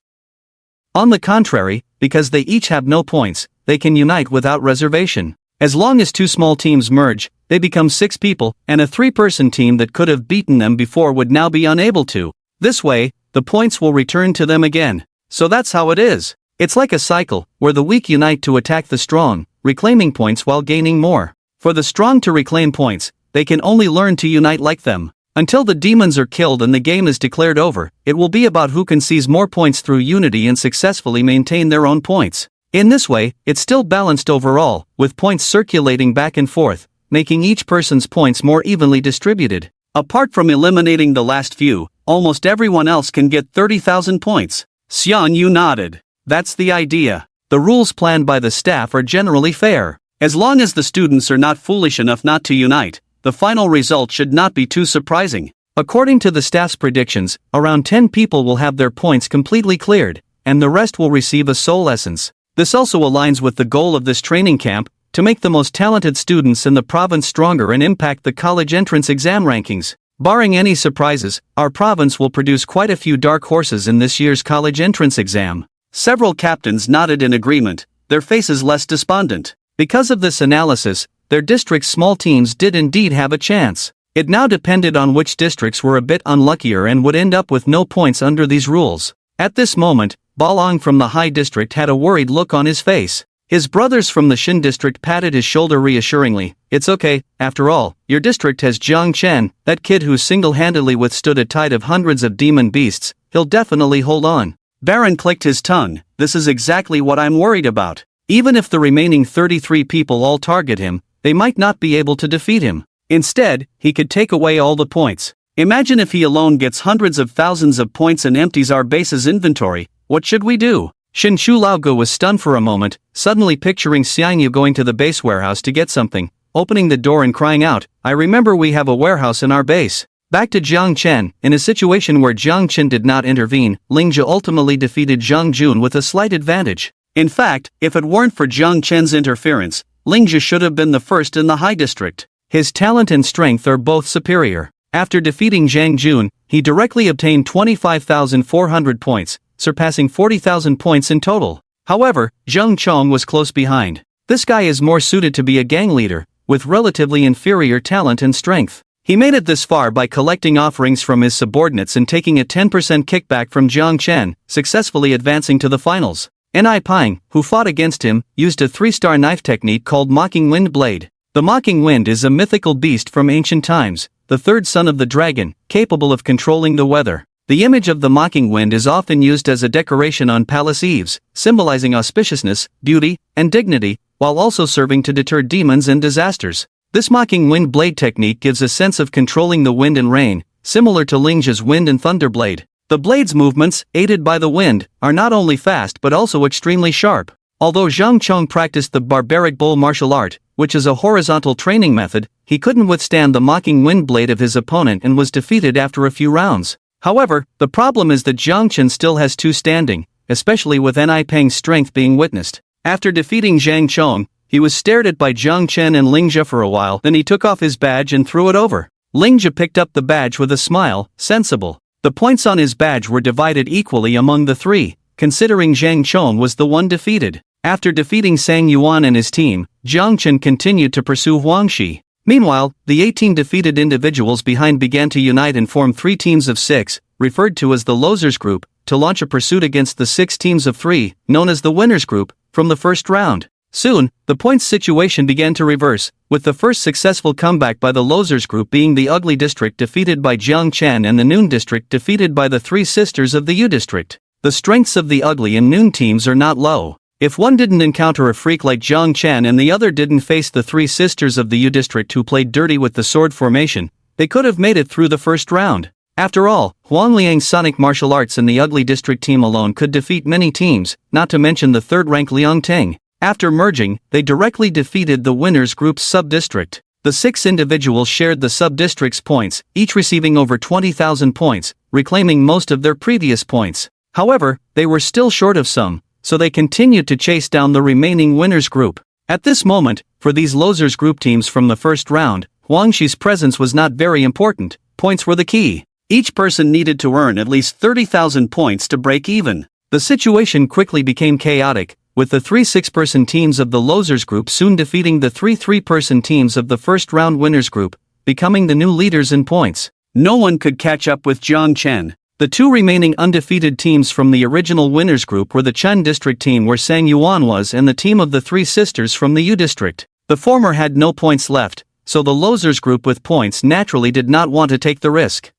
On the contrary, because they each have no points, they can unite without reservation. As long as 2 small teams merge, they become 6 people, and a 3-person team that could have beaten them before would now be unable to. This way, the points will return to them again. So that's how it is. It's like a cycle, where the weak unite to attack the strong, reclaiming points while gaining more. For the strong to reclaim points, they can only learn to unite like them. Until the demons are killed and the game is declared over, it will be about who can seize more points through unity and successfully maintain their own points. In this way, it's still balanced overall, with points circulating back and forth, making each person's points more evenly distributed. Apart from eliminating the last few, almost everyone else can get 30,000 points. Xian Yu nodded. That's the idea. The rules planned by the staff are generally fair. As long as the students are not foolish enough not to unite, the final result should not be too surprising. According to the staff's predictions, around 10 people will have their points completely cleared, and the rest will receive a soul essence. This also aligns with the goal of this training camp, to make the most talented students in the province stronger and impact the college entrance exam rankings. Barring any surprises, our province will produce quite a few dark horses in this year's college entrance exam. Several captains nodded in agreement, their faces less despondent. Because of this analysis, their district's small teams did indeed have a chance. It now depended on which districts were a bit unluckier and would end up with no points under these rules. At this moment, Balong from the High District had a worried look on his face. His brothers from the Shin District patted his shoulder reassuringly. It's okay, after all, your district has Jiang Chen, that kid who single-handedly withstood a tide of hundreds of demon beasts, he'll definitely hold on. Baron clicked his tongue, this is exactly what I'm worried about. Even if the remaining 33 people all target him, they might not be able to defeat him. Instead, he could take away all the points. Imagine if he alone gets hundreds of thousands of points and empties our base's inventory. What should we do? Shin Shu Laogu was stunned for a moment, suddenly picturing Xiangyu going to the base warehouse to get something, opening the door and crying out, I remember we have a warehouse in our base. Back to Jiang Chen, in a situation where Jiang Chen did not intervene, Lingjia ultimately defeated Zhang Jun with a slight advantage. In fact, if it weren't for Jiang Chen's interference, Lingjia should have been the first in the High District. His talent and strength are both superior. After defeating Zhang Jun, he directly obtained 25,400 points, surpassing 40,000 points in total. However, Zheng Chong was close behind. This guy is more suited to be a gang leader, with relatively inferior talent and strength. He made it this far by collecting offerings from his subordinates and taking a 10% kickback from Jiang Chen, successfully advancing to the finals. Ni Ping, who fought against him, used a 3-star knife technique called Mocking Wind Blade. The Mocking Wind is a mythical beast from ancient times, the third son of the dragon, capable of controlling the weather. The image of the Mocking Wind is often used as a decoration on palace eaves, symbolizing auspiciousness, beauty, and dignity, while also serving to deter demons and disasters. This Mocking Wind Blade technique gives a sense of controlling the wind and rain, similar to Lingjia's Wind and Thunder Blade. The blade's movements, aided by the wind, are not only fast but also extremely sharp. Although Zhang Chong practiced the barbaric bull martial art, which is a horizontal training method, he couldn't withstand the Mocking Wind Blade of his opponent and was defeated after a few rounds. However, the problem is that Jiang Chen still has 2 standing, especially with Ni Peng's strength being witnessed. After defeating Zhang Chong, he was stared at by Jiang Chen and Lingjia for a while, then he took off his badge and threw it over. Lingjia picked up the badge with a smile, sensible. The points on his badge were divided equally among the 3, considering Zhang Chong was the one defeated. After defeating Sang Yuan and his team, Jiang Chen continued to pursue Huang Shi. Meanwhile, the 18 defeated individuals behind began to unite and form 3 teams of 6, referred to as the Losers Group, to launch a pursuit against the 6 teams of 3, known as the Winners Group, from the first round. Soon, the points situation began to reverse, with the first successful comeback by the losers group being the Ugly District defeated by Jiang Chen and the Noon District defeated by the Three Sisters of the U District. The strengths of the Ugly and Noon teams are not low. If one didn't encounter a freak like Jiang Chen and the other didn't face the Three Sisters of the U District who played dirty with the sword formation, they could have made it through the first round. After all, Huang Liang's Sonic Martial Arts and the Ugly District team alone could defeat many teams, not to mention the third-ranked Liang Ting. After merging, they directly defeated the winners group's sub-district. The 6 individuals shared the sub-district's points, each receiving over 20,000 points, reclaiming most of their previous points. However, they were still short of some, so they continued to chase down the remaining winners group. At this moment, for these losers group teams from the first round, Huang Xi's presence was not very important. Points were the key. Each person needed to earn at least 30,000 points to break even. The situation quickly became chaotic, with the 3 6-person teams of the losers group soon defeating the 3 3-person teams of the first round winners group, becoming the new leaders in points. No one could catch up with Jiang Chen. The 2 remaining undefeated teams from the original winners group were the Chen District team where Sang Yuan was and the team of the 3 sisters from the U District. The former had no points left, so the losers group with points naturally did not want to take the risk.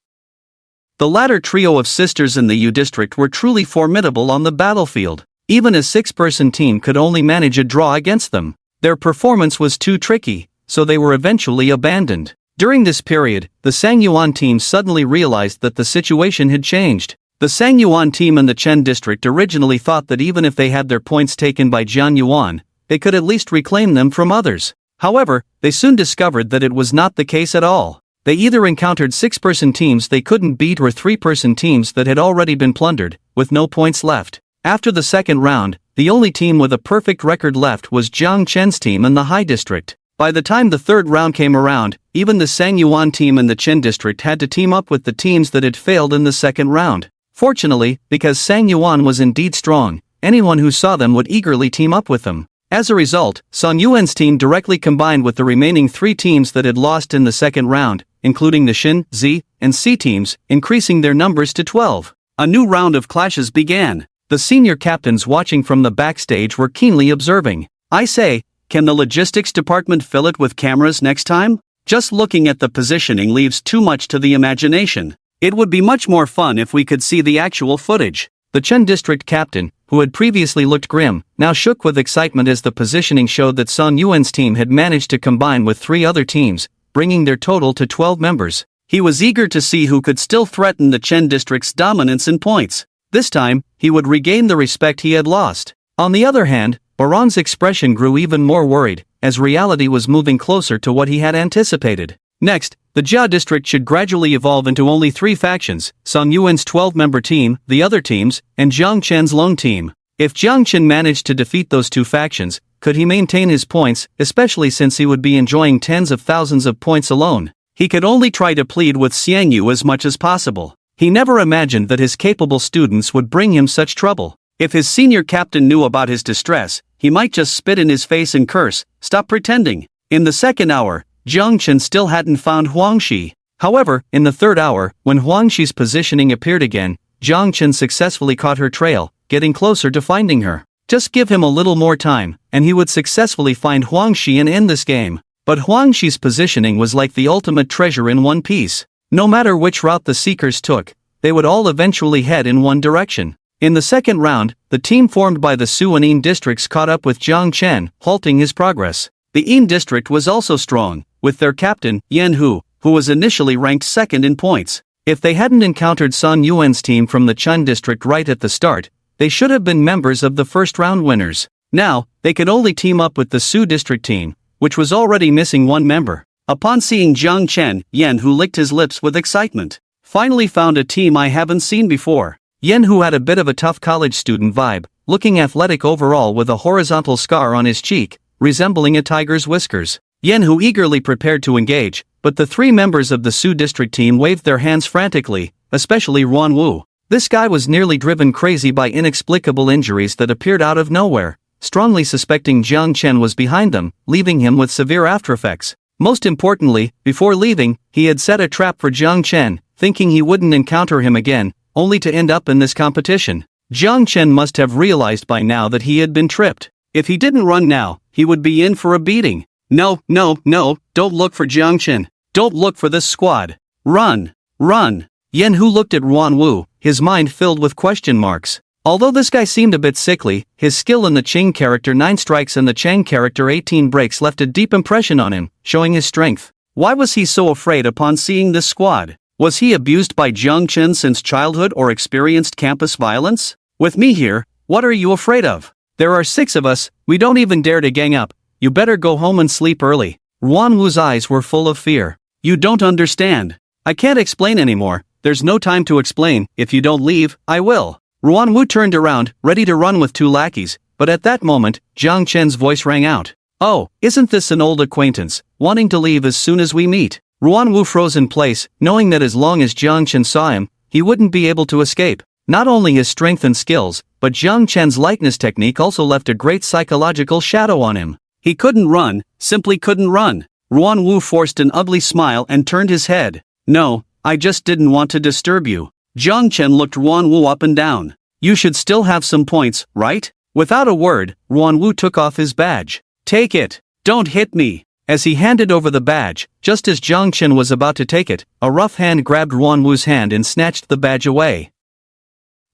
The latter trio of sisters in the U District were truly formidable on the battlefield. Even a 6-person team could only manage a draw against them. Their performance was too tricky, so they were eventually abandoned. During this period, the Sang Yuan team suddenly realized that the situation had changed. The Sang Yuan team and the Chen District originally thought that even if they had their points taken by Jiang Yuan, they could at least reclaim them from others. However, they soon discovered that it was not the case at all. They either encountered 6-person teams they couldn't beat or 3-person teams that had already been plundered, with no points left. After the second round, the only team with a perfect record left was Jiang Chen's team in the High District. By the time the third round came around, even the Sang Yuan team and the Chen District had to team up with the teams that had failed in the second round. Fortunately, because Sang Yuan was indeed strong, anyone who saw them would eagerly team up with them. As a result, Sun Yuan's team directly combined with the remaining 3 teams that had lost in the second round, including the Xin, Z, and C teams, increasing their numbers to 12. A new round of clashes began. The senior captains watching from the backstage were keenly observing. I say, can the logistics department fill it with cameras next time? Just looking at the positioning leaves too much to the imagination. It would be much more fun if we could see the actual footage. The Chen District captain, who had previously looked grim, now shook with excitement as the positioning showed that Sun Yuan's team had managed to combine with 3 other teams, bringing their total to 12 members. He was eager to see who could still threaten the Chen District's dominance in points. This time, he would regain the respect he had lost. On the other hand, Baron's expression grew even more worried, as reality was moving closer to what he had anticipated. Next, the Jia District should gradually evolve into only 3 factions: Sun Yuan's 12-member team, the other teams, and Jiang Chen's lone team. If Jiang Chen managed to defeat those 2 factions, could he maintain his points, especially since he would be enjoying tens of thousands of points alone? He could only try to plead with Xiang Yu as much as possible. He never imagined that his capable students would bring him such trouble. If his senior captain knew about his distress, he might just spit in his face and curse, "Stop pretending." In the second hour, Jiang Chen still hadn't found Huang Xi. However, in the third hour, when Huang Xi's positioning appeared again, Jiang Chen successfully caught her trail, getting closer to finding her. Just give him a little more time, and he would successfully find Huang Xi and end this game. But Huang Xi's positioning was like the ultimate treasure in one piece. No matter which route the Seekers took, they would all eventually head in one direction. In the second round, the team formed by the Su and Yin districts caught up with Jiang Chen, halting his progress. The Yin district was also strong, with their captain, Yan Hu, who was initially ranked second in points. If they hadn't encountered Sun Yuan's team from the Chen district right at the start, they should have been members of the first round winners. Now, they could only team up with the Su district team, which was already missing one member. Upon seeing Jiang Chen, Yan Hu licked his lips with excitement. Finally found a team I haven't seen before. Yan Hu had a bit of a tough college student vibe, looking athletic overall with a horizontal scar on his cheek, resembling a tiger's whiskers. Yan Hu eagerly prepared to engage, but the 3 members of the Su district team waved their hands frantically, especially Ruan Wu. This guy was nearly driven crazy by inexplicable injuries that appeared out of nowhere, strongly suspecting Jiang Chen was behind them, leaving him with severe aftereffects. Most importantly, before leaving, he had set a trap for Jiang Chen, thinking he wouldn't encounter him again, only to end up in this competition. Jiang Chen must have realized by now that he had been tripped. If he didn't run now, he would be in for a beating. No, no, no, don't look for Jiang Chen. Don't look for this squad. Run, run. Yen Hu looked at Ruan Wu, his mind filled with question marks. Although this guy seemed a bit sickly, his skill in the Qing character 9 strikes and the Chang character 18 breaks left a deep impression on him, showing his strength. Why was he so afraid upon seeing this squad? Was he abused by Jiang Chen since childhood or experienced campus violence? With me here, what are you afraid of? There are 6 of us, we don't even dare to gang up. You better go home and sleep early. Ruan Wu's eyes were full of fear. You don't understand. I can't explain anymore, there's no time to explain. If you don't leave, I will. Ruan Wu turned around, ready to run with 2 lackeys, but at that moment, Jiang Chen's voice rang out. Oh, isn't this an old acquaintance, wanting to leave as soon as we meet? Ruan Wu froze in place, knowing that as long as Jiang Chen saw him, he wouldn't be able to escape. Not only his strength and skills, but Jiang Chen's likeness technique also left a great psychological shadow on him. He couldn't run, simply couldn't run. Ruan Wu forced an ugly smile and turned his head. No, I just didn't want to disturb you. Jiang Chen looked Ruan Wu up and down. You should still have some points, right? Without a word, Ruan Wu took off his badge. Take it. Don't hit me. As he handed over the badge, just as Jiang Chen was about to take it, a rough hand grabbed Ruan Wu's hand and snatched the badge away.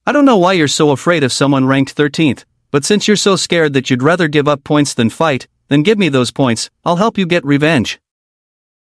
I don't know why you're so afraid of someone ranked 13th, but since you're so scared that you'd rather give up points than fight, then give me those points, I'll help you get revenge.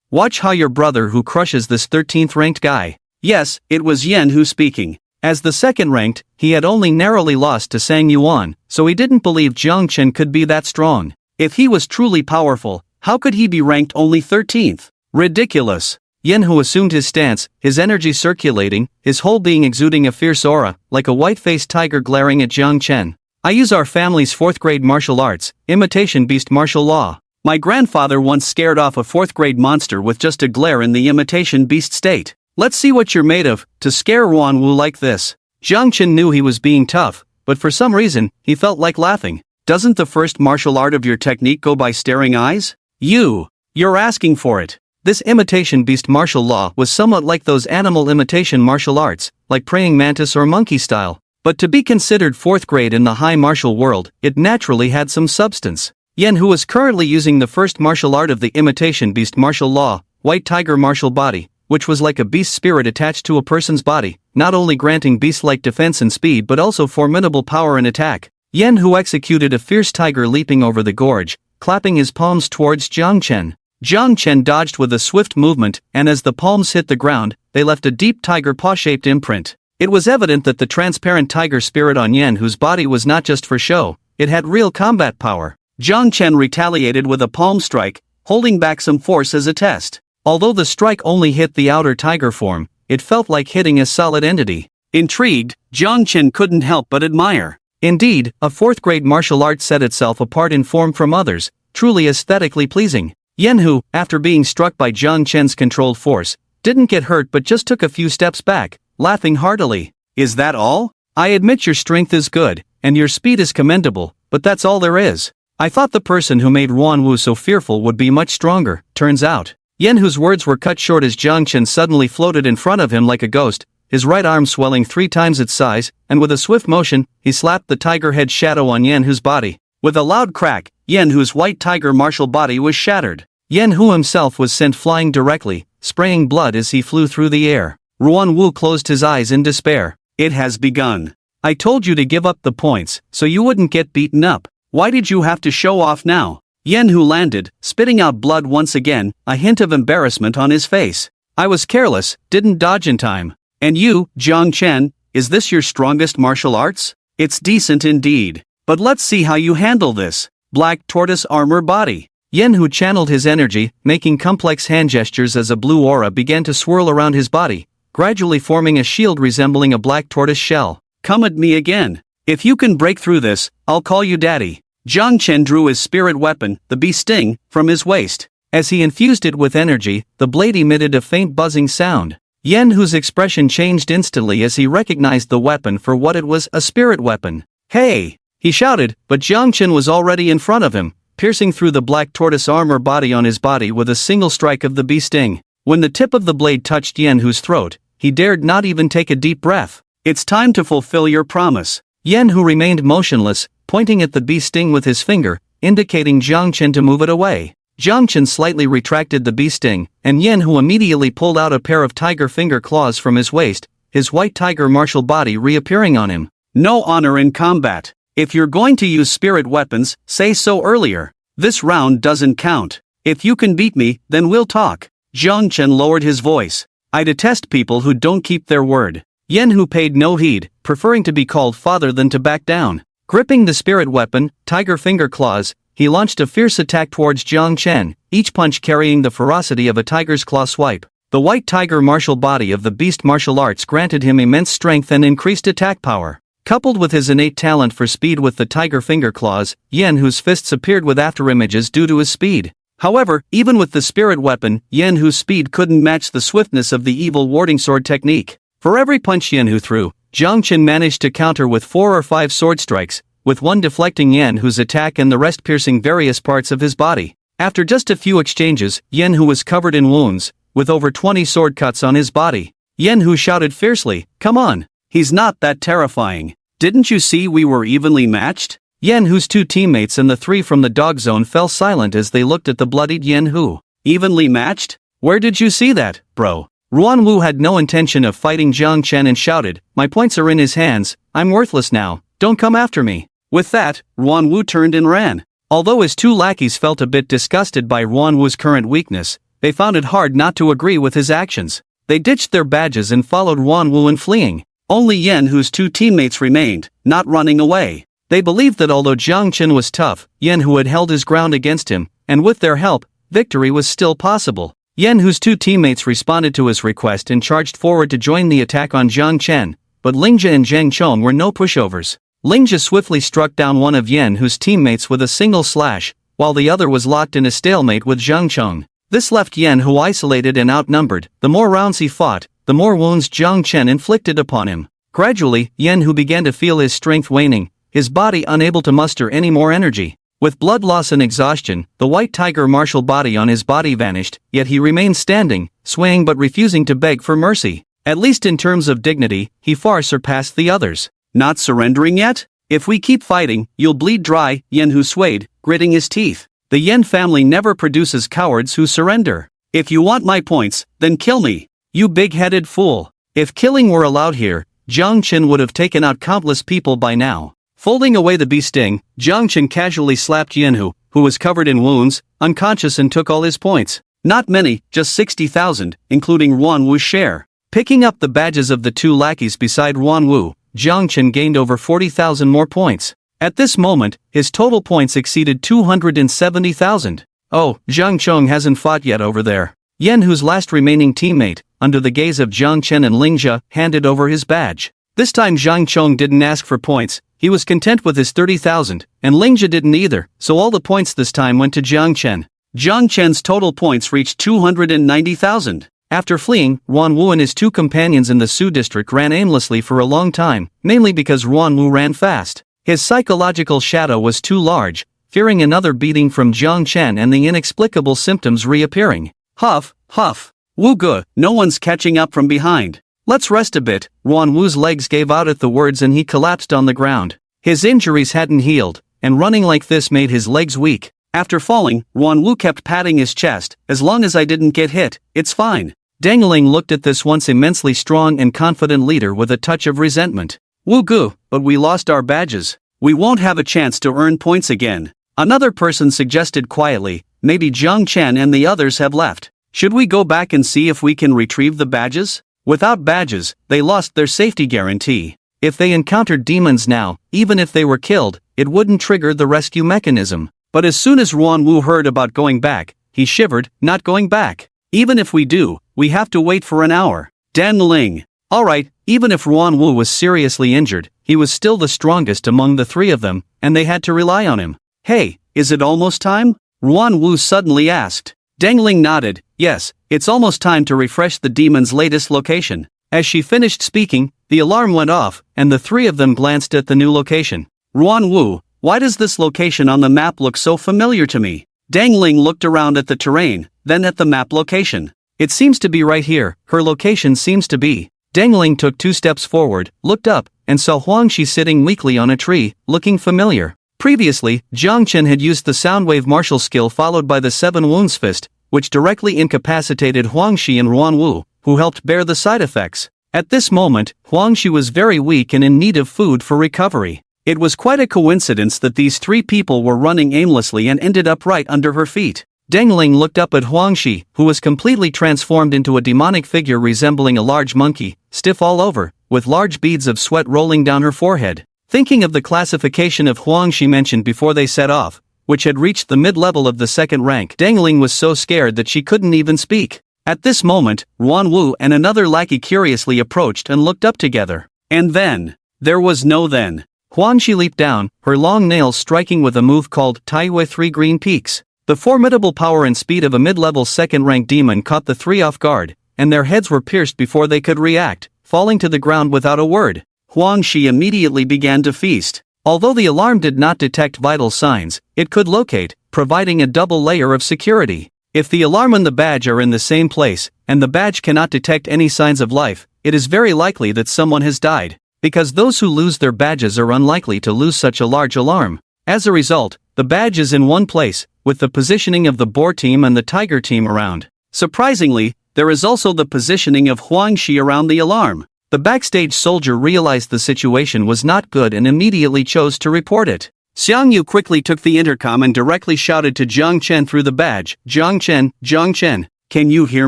Watch how your brother who crushes this 13th ranked guy. Yes, it was Yen Hu speaking. As the second ranked, he had only narrowly lost to Sang Yuan, so he didn't believe Jiang Chen could be that strong. If he was truly powerful, how could he be ranked only 13th? Ridiculous. Yen Hu assumed his stance, his energy circulating, his whole being exuding a fierce aura, like a white-faced tiger glaring at Jiang Chen. I use our family's 4th grade martial arts, imitation beast martial law. My grandfather once scared off a 4th grade monster with just a glare in the imitation beast state. Let's see what you're made of, to scare Ruan Wu like this. Jiang Chen knew he was being tough, but for some reason, he felt like laughing. Doesn't the first martial art of your technique go by staring eyes? You're asking for it. This imitation beast martial law was somewhat like those animal imitation martial arts, like praying mantis or monkey style. But to be considered 4th grade in the high martial world, it naturally had some substance. Yen Hu was currently using the first martial art of the imitation beast martial law, white tiger martial body, which was like a beast spirit attached to a person's body, not only granting beast-like defense and speed but also formidable power and attack. Yen Hu executed a fierce tiger leaping over the gorge, clapping his palms towards Jiang Chen. Jiang Chen dodged with a swift movement, and as the palms hit the ground, they left a deep tiger paw-shaped imprint. It was evident that the transparent tiger spirit on Yen Hu's body was not just for show, it had real combat power. Jiang Chen retaliated with a palm strike, holding back some force as a test. Although the strike only hit the outer tiger form, it felt like hitting a solid entity. Intrigued, Jiang Chen couldn't help but admire. Indeed, a 4th grade martial art set itself apart in form from others, truly aesthetically pleasing. Yen Hu, after being struck by Jiang Chen's controlled force, didn't get hurt but just took a few steps back, laughing heartily. Is that all? I admit your strength is good, and your speed is commendable, but that's all there is. I thought the person who made Ruan Wu so fearful would be much stronger, turns out. Yen Hu's words were cut short as Jiang Chen suddenly floated in front of him like a ghost, his right arm swelling 3 times its size, and with a swift motion, he slapped the tiger head shadow on Yen Hu's body. With a loud crack, Yen Hu's white tiger martial body was shattered. Yen Hu himself was sent flying directly, spraying blood as he flew through the air. Ruan Wu closed his eyes in despair. It has begun. I told you to give up the points, so you wouldn't get beaten up. Why did you have to show off now? Yen Hu landed, spitting out blood once again, a hint of embarrassment on his face. I was careless, didn't dodge in time. And you, Jiang Chen, is this your strongest martial arts? It's decent indeed. But let's see how you handle this. Black tortoise armor body. Yen Hu channeled his energy, making complex hand gestures as a blue aura began to swirl around his body, gradually forming a shield resembling a black tortoise shell. Come at me again. If you can break through this, I'll call you daddy. Jiang Chen drew his spirit weapon, the bee sting, from his waist. As he infused it with energy, the blade emitted a faint buzzing sound. Yen Hu's expression changed instantly as he recognized the weapon for what it was, a spirit weapon. Hey! He shouted, but Jiang Chen was already in front of him, piercing through the black tortoise armor body on his body with a single strike of the bee sting. When the tip of the blade touched Yen Hu's throat, he dared not even take a deep breath. It's time to fulfill your promise. Yen Hu remained motionless, pointing at the bee sting with his finger, indicating Jiang Chen to move it away. Jiang Chen slightly retracted the bee sting, and Yen Hu immediately pulled out a pair of tiger finger claws from his waist, his white tiger martial body reappearing on him. No honor in combat. If you're going to use spirit weapons, say so earlier. This round doesn't count. If you can beat me, then we'll talk. Jiang Chen lowered his voice. I detest people who don't keep their word. Yen Hu paid no heed, preferring to be called father than to back down. Gripping the spirit weapon, tiger finger claws, he launched a fierce attack towards Jiang Chen, each punch carrying the ferocity of a tiger's claw swipe. The white tiger martial body of the beast martial arts granted him immense strength and increased attack power. Coupled with his innate talent for speed with the tiger finger claws, Yen Hu's fists appeared with afterimages due to his speed. However, even with the spirit weapon, Yen Hu's speed couldn't match the swiftness of the evil warding sword technique. For every punch Yen Hu threw, Jiang Chen managed to counter with 4 or 5 sword strikes, with one deflecting Yen Hu's attack and the rest piercing various parts of his body. After just a few exchanges, Yen Hu was covered in wounds, with over 20 sword cuts on his body. Yen Hu shouted fiercely, "Come on! He's not that terrifying. Didn't you see we were evenly matched?" Yen Hu's 2 teammates and the 3 from the dog zone fell silent as they looked at the bloodied Yen Hu. Evenly matched? Where did you see that, bro? Ruan Wu had no intention of fighting Jiang Chen and shouted, "My points are in his hands, I'm worthless now, don't come after me." With that, Ruan Wu turned and ran. Although his 2 lackeys felt a bit disgusted by Ruan Wu's current weakness, they found it hard not to agree with his actions. They ditched their badges and followed Ruan Wu in fleeing. Only Yen Hu's 2 teammates remained, not running away. They believed that although Jiang Chen was tough, Yen Hu had held his ground against him, and with their help, victory was still possible. Yen Hu's 2 teammates responded to his request and charged forward to join the attack on Jiang Chen, but Lingjia and Zhang Chong were no pushovers. Lingjia swiftly struck down one of Yen Hu's teammates with a single slash, while the other was locked in a stalemate with Zhang Chong. This left Yen Hu isolated and outnumbered. The more rounds he fought, the more wounds Jiang Chen inflicted upon him. Gradually, Yen Hu began to feel his strength waning, his body unable to muster any more energy. With blood loss and exhaustion, the white tiger martial body on his body vanished, yet he remained standing, swaying but refusing to beg for mercy. At least in terms of dignity, he far surpassed the others. Not surrendering yet? If we keep fighting, you'll bleed dry, Yen Hu swayed, gritting his teeth. The Yen family never produces cowards who surrender. If you want my points, then kill me. You big-headed fool. If killing were allowed here, Jiang Chen would have taken out countless people by now. Folding away the bee sting, Jiang Chen casually slapped Yen Hu, who was covered in wounds, unconscious and took all his points. Not many, just 60,000, including Ruan Wu's share. Picking up the badges of the 2 lackeys beside Ruan Wu, Jiang Chen gained over 40,000 more points. At this moment, his total points exceeded 270,000. Oh, Zhang Chong hasn't fought yet over there. Yen Hu's last remaining teammate, under the gaze of Jiang Chen and Lingjia, handed over his badge. This time Zhang Chong didn't ask for points, he was content with his 30,000, and Lingjia didn't either, so all the points this time went to Jiang Chen. Jiang Chen's total points reached 290,000. After fleeing, Ruan Wu and his 2 companions in the Su district ran aimlessly for a long time, mainly because Ruan Wu ran fast. His psychological shadow was too large, fearing another beating from Jiang Chen and the inexplicable symptoms reappearing. Huff, huff. Wu Ge, no one's catching up from behind. Let's rest a bit. Ruan Wu's legs gave out at the words and he collapsed on the ground. His injuries hadn't healed, and running like this made his legs weak. After falling, Ruan Wu kept patting his chest. As long as I didn't get hit, it's fine. Dangling looked at this once immensely strong and confident leader with a touch of resentment. Wu Ge, but we lost our badges. We won't have a chance to earn points again. Another person suggested quietly, maybe Jiang Chen and the others have left. Should we go back and see if we can retrieve the badges? Without badges, they lost their safety guarantee. If they encountered demons now, even if they were killed, it wouldn't trigger the rescue mechanism. But as soon as Ruan Wu heard about going back, he shivered, not going back. Even if we do, we have to wait for an hour. Dan Ling. Alright, even if Ruan Wu was seriously injured, he was still the strongest among the 3 of them, and they had to rely on him. Hey, is it almost time? Ruan Wu suddenly asked. Deng Ling nodded, yes, it's almost time to refresh the demon's latest location. As she finished speaking, the alarm went off, and the 3 of them glanced at the new location. Ruan Wu, why does this location on the map look so familiar to me? Deng Ling looked around at the terrain, then at the map location. It seems to be right here, her location seems to be. Deng Ling took 2 steps forward, looked up, and saw Huangxi sitting weakly on a tree, looking familiar. Previously, Jiang Chen had used the Soundwave martial skill followed by the 7 Wounds Fist, which directly incapacitated Huangxi and Ruan Wu, who helped bear the side effects. At this moment, Huangxi was very weak and in need of food for recovery. It was quite a coincidence that these three people were running aimlessly and ended up right under her feet. Dengling looked up at Huangxi, who was completely transformed into a demonic figure resembling a large monkey, stiff all over, with large beads of sweat rolling down her forehead. Thinking of the classification of Huangxi mentioned before they set off, which had reached the mid-level of the second rank, Dengling was so scared that she couldn't even speak. At this moment, Ruan Wu and another lackey curiously approached and looked up together. And then, there was no then. Huangxi leaped down, her long nails striking with a move called Taiyue 3 Green Peaks. The formidable power and speed of a mid-level second-rank demon caught the three off guard, and their heads were pierced before they could react, falling to the ground without a word. Huangxi immediately began to feast. Although the alarm did not detect vital signs, it could locate, providing a double layer of security. If the alarm and the badge are in the same place, and the badge cannot detect any signs of life, it is very likely that someone has died, because those who lose their badges are unlikely to lose such a large alarm. As a result, the badge is in one place, with the positioning of the boar team and the tiger team around. Surprisingly, there is also the positioning of Huangxi around the alarm. The backstage soldier realized the situation was not good and immediately chose to report it. Xiang Yu quickly took the intercom and directly shouted to Jiang Chen through the badge, Jiang Chen, can you hear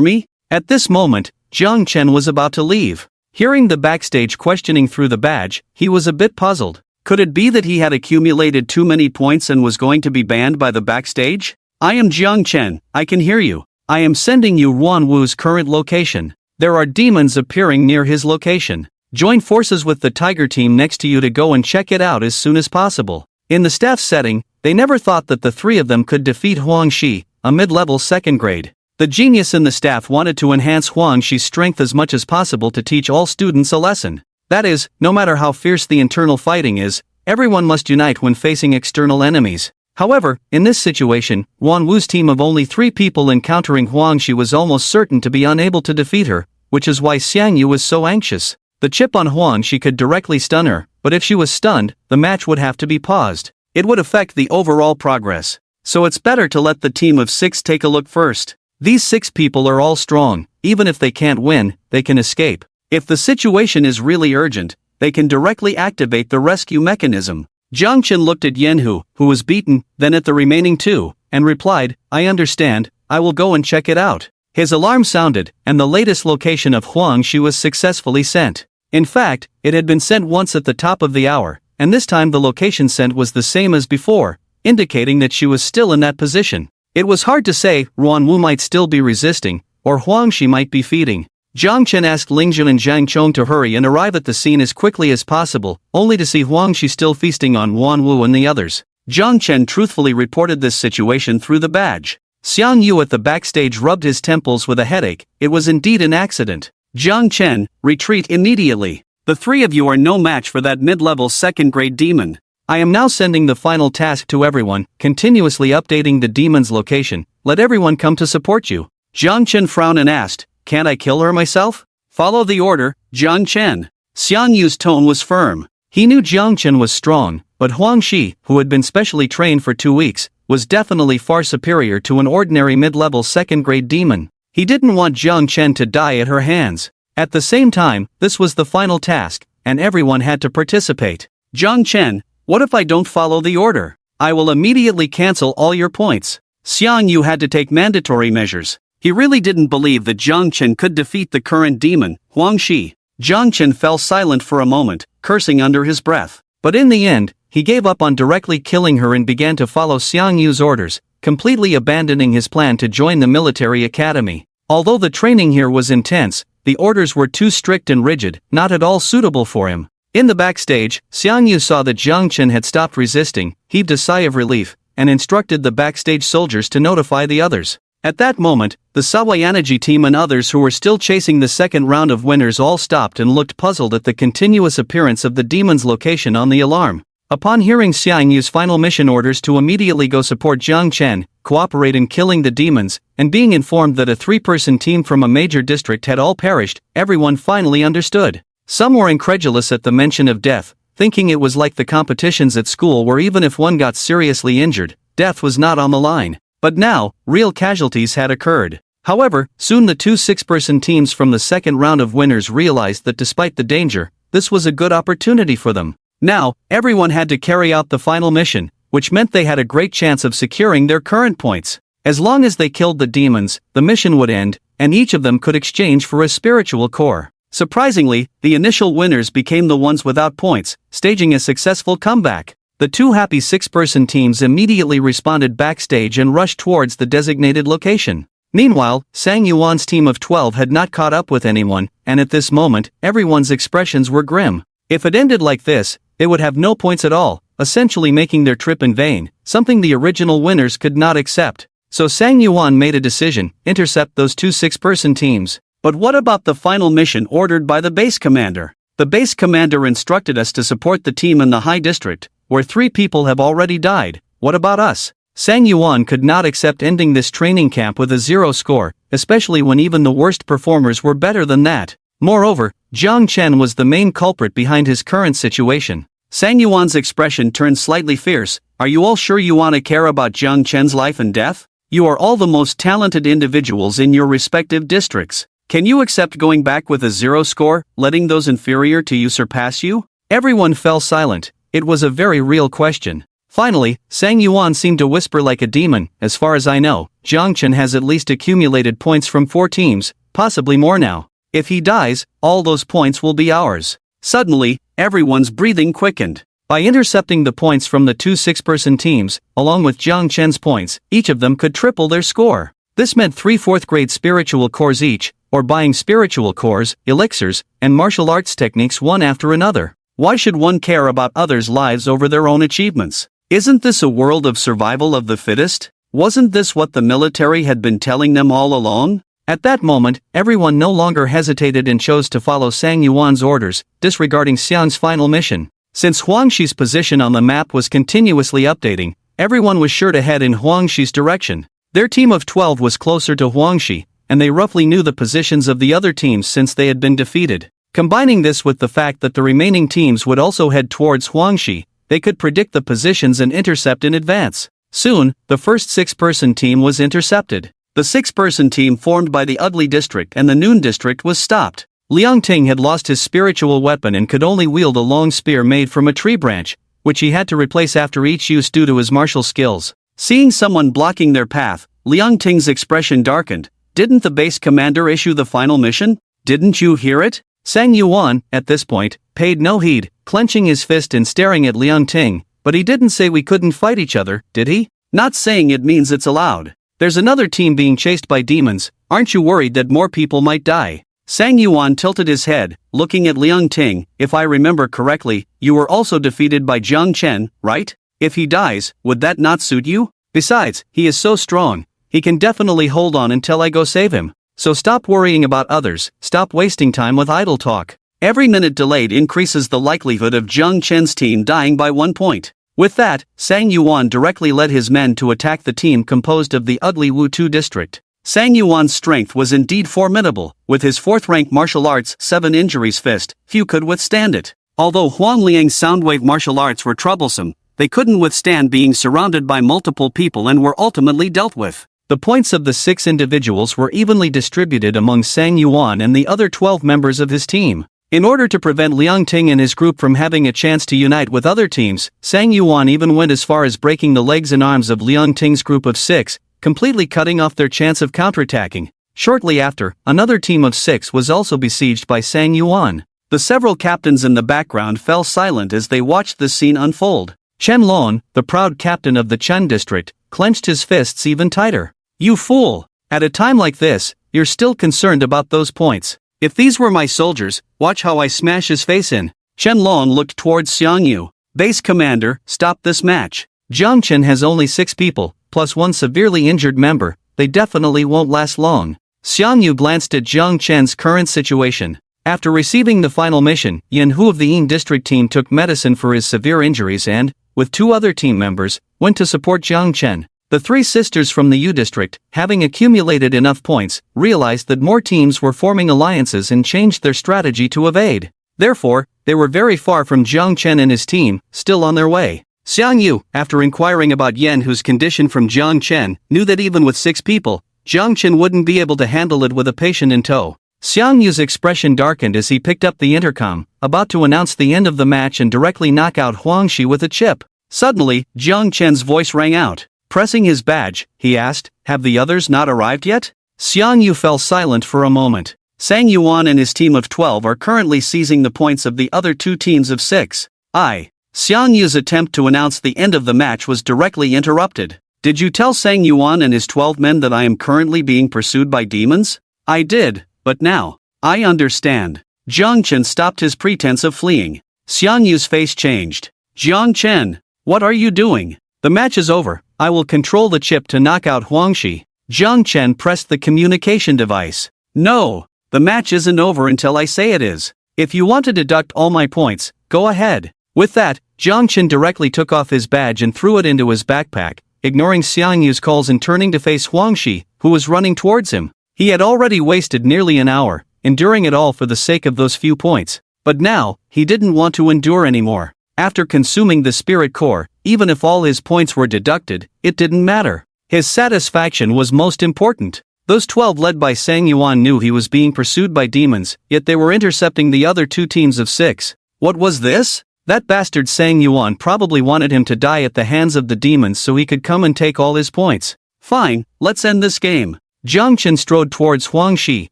me? At this moment, Jiang Chen was about to leave. Hearing the backstage questioning through the badge, he was a bit puzzled. Could it be that he had accumulated too many points and was going to be banned by the backstage? I am Jiang Chen, I can hear you. I am sending you Ruan Wu's current location. There are demons appearing near his location. Join forces with the tiger team next to you to go and check it out as soon as possible. In the staff setting, they never thought that the three of them could defeat Huangxi, a mid-level second grade. The genius in the staff wanted to enhance Huangxi's strength as much as possible to teach all students a lesson. That is, no matter how fierce the internal fighting is, everyone must unite when facing external enemies. However, in this situation, Ruan Wu's team of only 3 people encountering Huangxi was almost certain to be unable to defeat her, which is why Xiang Yu was so anxious. The chip on Huangxi could directly stun her, but if she was stunned, the match would have to be paused. It would affect the overall progress. So it's better to let the team of 6 take a look first. These 6 people are all strong. Even if they can't win, they can escape. If the situation is really urgent, they can directly activate the rescue mechanism. Jiang Chen looked at Yenhu, who was beaten, then at the remaining 2, and replied, I understand, I will go and check it out. His alarm sounded, and the latest location of Huangxi was successfully sent. In fact, it had been sent once at the top of the hour, and this time the location sent was the same as before, indicating that she was still in that position. It was hard to say, Ruan Wu might still be resisting, or Huangxi might be feeding. Jiang Chen asked Lingjun and Zhang Chong to hurry and arrive at the scene as quickly as possible, only to see Huangxi still feasting on Ruan Wu and the others. Jiang Chen truthfully reported this situation through the badge. Xiang Yu at the backstage rubbed his temples with a headache. It was indeed an accident. Jiang Chen, retreat immediately. The 3 of you are no match for that mid-level second-grade demon. I am now sending the final task to everyone, continuously updating the demon's location. Let everyone come to support you. Jiang Chen frowned and asked, can't I kill her myself? Follow the order, Jiang Chen. Xiang Yu's tone was firm. He knew Jiang Chen was strong, but Huangxi, who had been specially trained for 2 weeks, was definitely far superior to an ordinary mid-level second-grade demon. He didn't want Jiang Chen to die at her hands. At the same time, this was the final task, and everyone had to participate. Jiang Chen, what if I don't follow the order? I will immediately cancel all your points. Xiang Yu had to take mandatory measures. He really didn't believe that Jiang Chen could defeat the current demon, Huangxi. Jiang Chen fell silent for a moment, cursing under his breath. But in the end, he gave up on directly killing her and began to follow Xiang Yu's orders, completely abandoning his plan to join the military academy. Although the training here was intense, the orders were too strict and rigid, not at all suitable for him. In the backstage, Xiang Yu saw that Jiang Chen had stopped resisting, heaved a sigh of relief, and instructed the backstage soldiers to notify the others. At that moment, the Sawayanaji team and others who were still chasing the second round of winners all stopped and looked puzzled at the continuous appearance of the demon's location on the alarm. Upon hearing Xiang Yu's final mission orders to immediately go support Jiang Chen, cooperate in killing the demons, and being informed that a 3-person team from a major district had all perished, everyone finally understood. Some were incredulous at the mention of death, thinking it was like the competitions at school where even if one got seriously injured, death was not on the line. But now, real casualties had occurred. However, soon the two six-person teams from the second round of winners realized that despite the danger, this was a good opportunity for them. Now, everyone had to carry out the final mission, which meant they had a great chance of securing their current points. As long as they killed the demons, the mission would end, and each of them could exchange for a spiritual core. Surprisingly, the initial winners became the ones without points, staging a successful comeback. The two happy six-person teams immediately responded backstage and rushed towards the designated location. Meanwhile, Sang Yuan's team of 12 had not caught up with anyone, and at this moment, everyone's expressions were grim. If it ended like this, they would have no points at all, essentially making their trip in vain, something the original winners could not accept. So Sang Yuan made a decision: intercept those two six-person teams. But what about the final mission ordered by the base commander? The base commander instructed us to support the team in the High District, where 3 people have already died. What about us? Sang Yuan could not accept ending this training camp with a 0 score, especially when even the worst performers were better than that. Moreover, Jiang Chen was the main culprit behind his current situation. Sang Yuan's expression turned slightly fierce. Are you all sure you want to care about Jiang Chen's life and death? You are all the most talented individuals in your respective districts. Can you accept going back with a 0 score, letting those inferior to you surpass you? Everyone fell silent. It was a very real question. Finally, Sang Yuan seemed to whisper like a demon. As far as I know, Jiang Chen has at least accumulated points from 4 teams, possibly more now. If he dies, all those points will be ours. Suddenly, everyone's breathing quickened. By intercepting the points from the two six-person teams, along with Jiang Chen's points, each of them could triple their score. This meant 3 4th-grade spiritual cores each, or buying spiritual cores, elixirs, and martial arts techniques one after another. Why should one care about others' lives over their own achievements? Isn't this a world of survival of the fittest? Wasn't this what the military had been telling them all along? At that moment, everyone no longer hesitated and chose to follow Sang Yuan's orders, disregarding Xiang's final mission. Since Huangxi's position on the map was continuously updating, everyone was sure to head in Huangxi's direction. Their team of 12 was closer to Huangxi, and they roughly knew the positions of the other teams since they had been defeated. Combining this with the fact that the remaining teams would also head towards Huangxi, they could predict the positions and intercept in advance. Soon, the first 6-person team was intercepted. The 6-person team formed by the Ugly District and the Noon District was stopped. Liang Ting had lost his spiritual weapon and could only wield a long spear made from a tree branch, which he had to replace after each use due to his martial skills. Seeing someone blocking their path, Liang Ting's expression darkened. Didn't the base commander issue the final mission? Didn't you hear it? Sang Yuan, at this point, paid no heed, clenching his fist and staring at Liang Ting, but he didn't say we couldn't fight each other, did he? Not saying it means it's allowed. There's another team being chased by demons, aren't you worried that more people might die? Sang Yuan tilted his head, looking at Liang Ting. If I remember correctly, you were also defeated by Jiang Chen, right? If he dies, would that not suit you? Besides, he is so strong, he can definitely hold on until I go save him. So stop worrying about others, stop wasting time with idle talk. Every minute delayed increases the likelihood of Jiang Chen's team dying by 1 point. With that, Sang Yuan directly led his men to attack the team composed of the Ugly Wutu district. Sang Yuan's strength was indeed formidable. With his 4th-rank martial arts 7 injuries fist, few could withstand it. Although Huang Liang's soundwave martial arts were troublesome, they couldn't withstand being surrounded by multiple people and were ultimately dealt with. The points of the 6 individuals were evenly distributed among Sang Yuan and the other 12 members of his team. In order to prevent Liang Ting and his group from having a chance to unite with other teams, Sang Yuan even went as far as breaking the legs and arms of Liang Ting's group of 6, completely cutting off their chance of counterattacking. Shortly after, another team of 6 was also besieged by Sang Yuan. The several captains in the background fell silent as they watched this scene unfold. Chen Lon, the proud captain of the Chen district, clenched his fists even tighter. You fool! At a time like this, you're still concerned about those points. If these were my soldiers, watch how I smash his face in. Chen Lon looked towards Xiang Yu. Base commander, stop this match. Jiang Chen has only 6 people, plus 1 severely injured member. They definitely won't last long. Xiang Yu glanced at Jiang Chen's current situation. After receiving the final mission, Yin Hu of the Yin district team took medicine for his severe injuries and, with 2 other team members, went to support Jiang Chen. The 3 sisters from the U district, having accumulated enough points, realized that more teams were forming alliances and changed their strategy to evade. Therefore, they were very far from Jiang Chen and his team, still on their way. Xiang Yu, after inquiring about Yan Hu's condition from Jiang Chen, knew that even with 6 people, Jiang Chen wouldn't be able to handle it with a patient in tow. Xiang Yu's expression darkened as he picked up the intercom, about to announce the end of the match and directly knock out Huangxi with a chip. Suddenly, Jiang Chen's voice rang out. Pressing his badge, he asked, "Have the others not arrived yet?" Xiang Yu fell silent for a moment. Sang Yuan and his team of 12 are currently seizing the points of the other 2 teams of 6. Xiang Yu's attempt to announce the end of the match was directly interrupted. "Did you tell Sang Yuan and his 12 men that I am currently being pursued by demons?" "I did, but now, I understand." Jiang Chen stopped his pretense of fleeing. Xiang Yu's face changed. "Jiang Chen, what are you doing? The match is over, I will control the chip to knock out Huangxi." Jiang Chen pressed the communication device. "No, the match isn't over until I say it is. If you want to deduct all my points, go ahead." With that, Jiang Chen directly took off his badge and threw it into his backpack, ignoring Xiang Yu's calls and turning to face Huangxi, who was running towards him. He had already wasted nearly an hour, enduring it all for the sake of those few points. But now, he didn't want to endure anymore. After consuming the spirit core, even if all his points were deducted, it didn't matter. His satisfaction was most important. Those 12 led by Sang Yuan knew he was being pursued by demons, yet they were intercepting the other 2 teams of 6. What was this? That bastard Sang Yuan probably wanted him to die at the hands of the demons so he could come and take all his points. Fine, let's end this game. Jiang Chen strode towards Huangxi,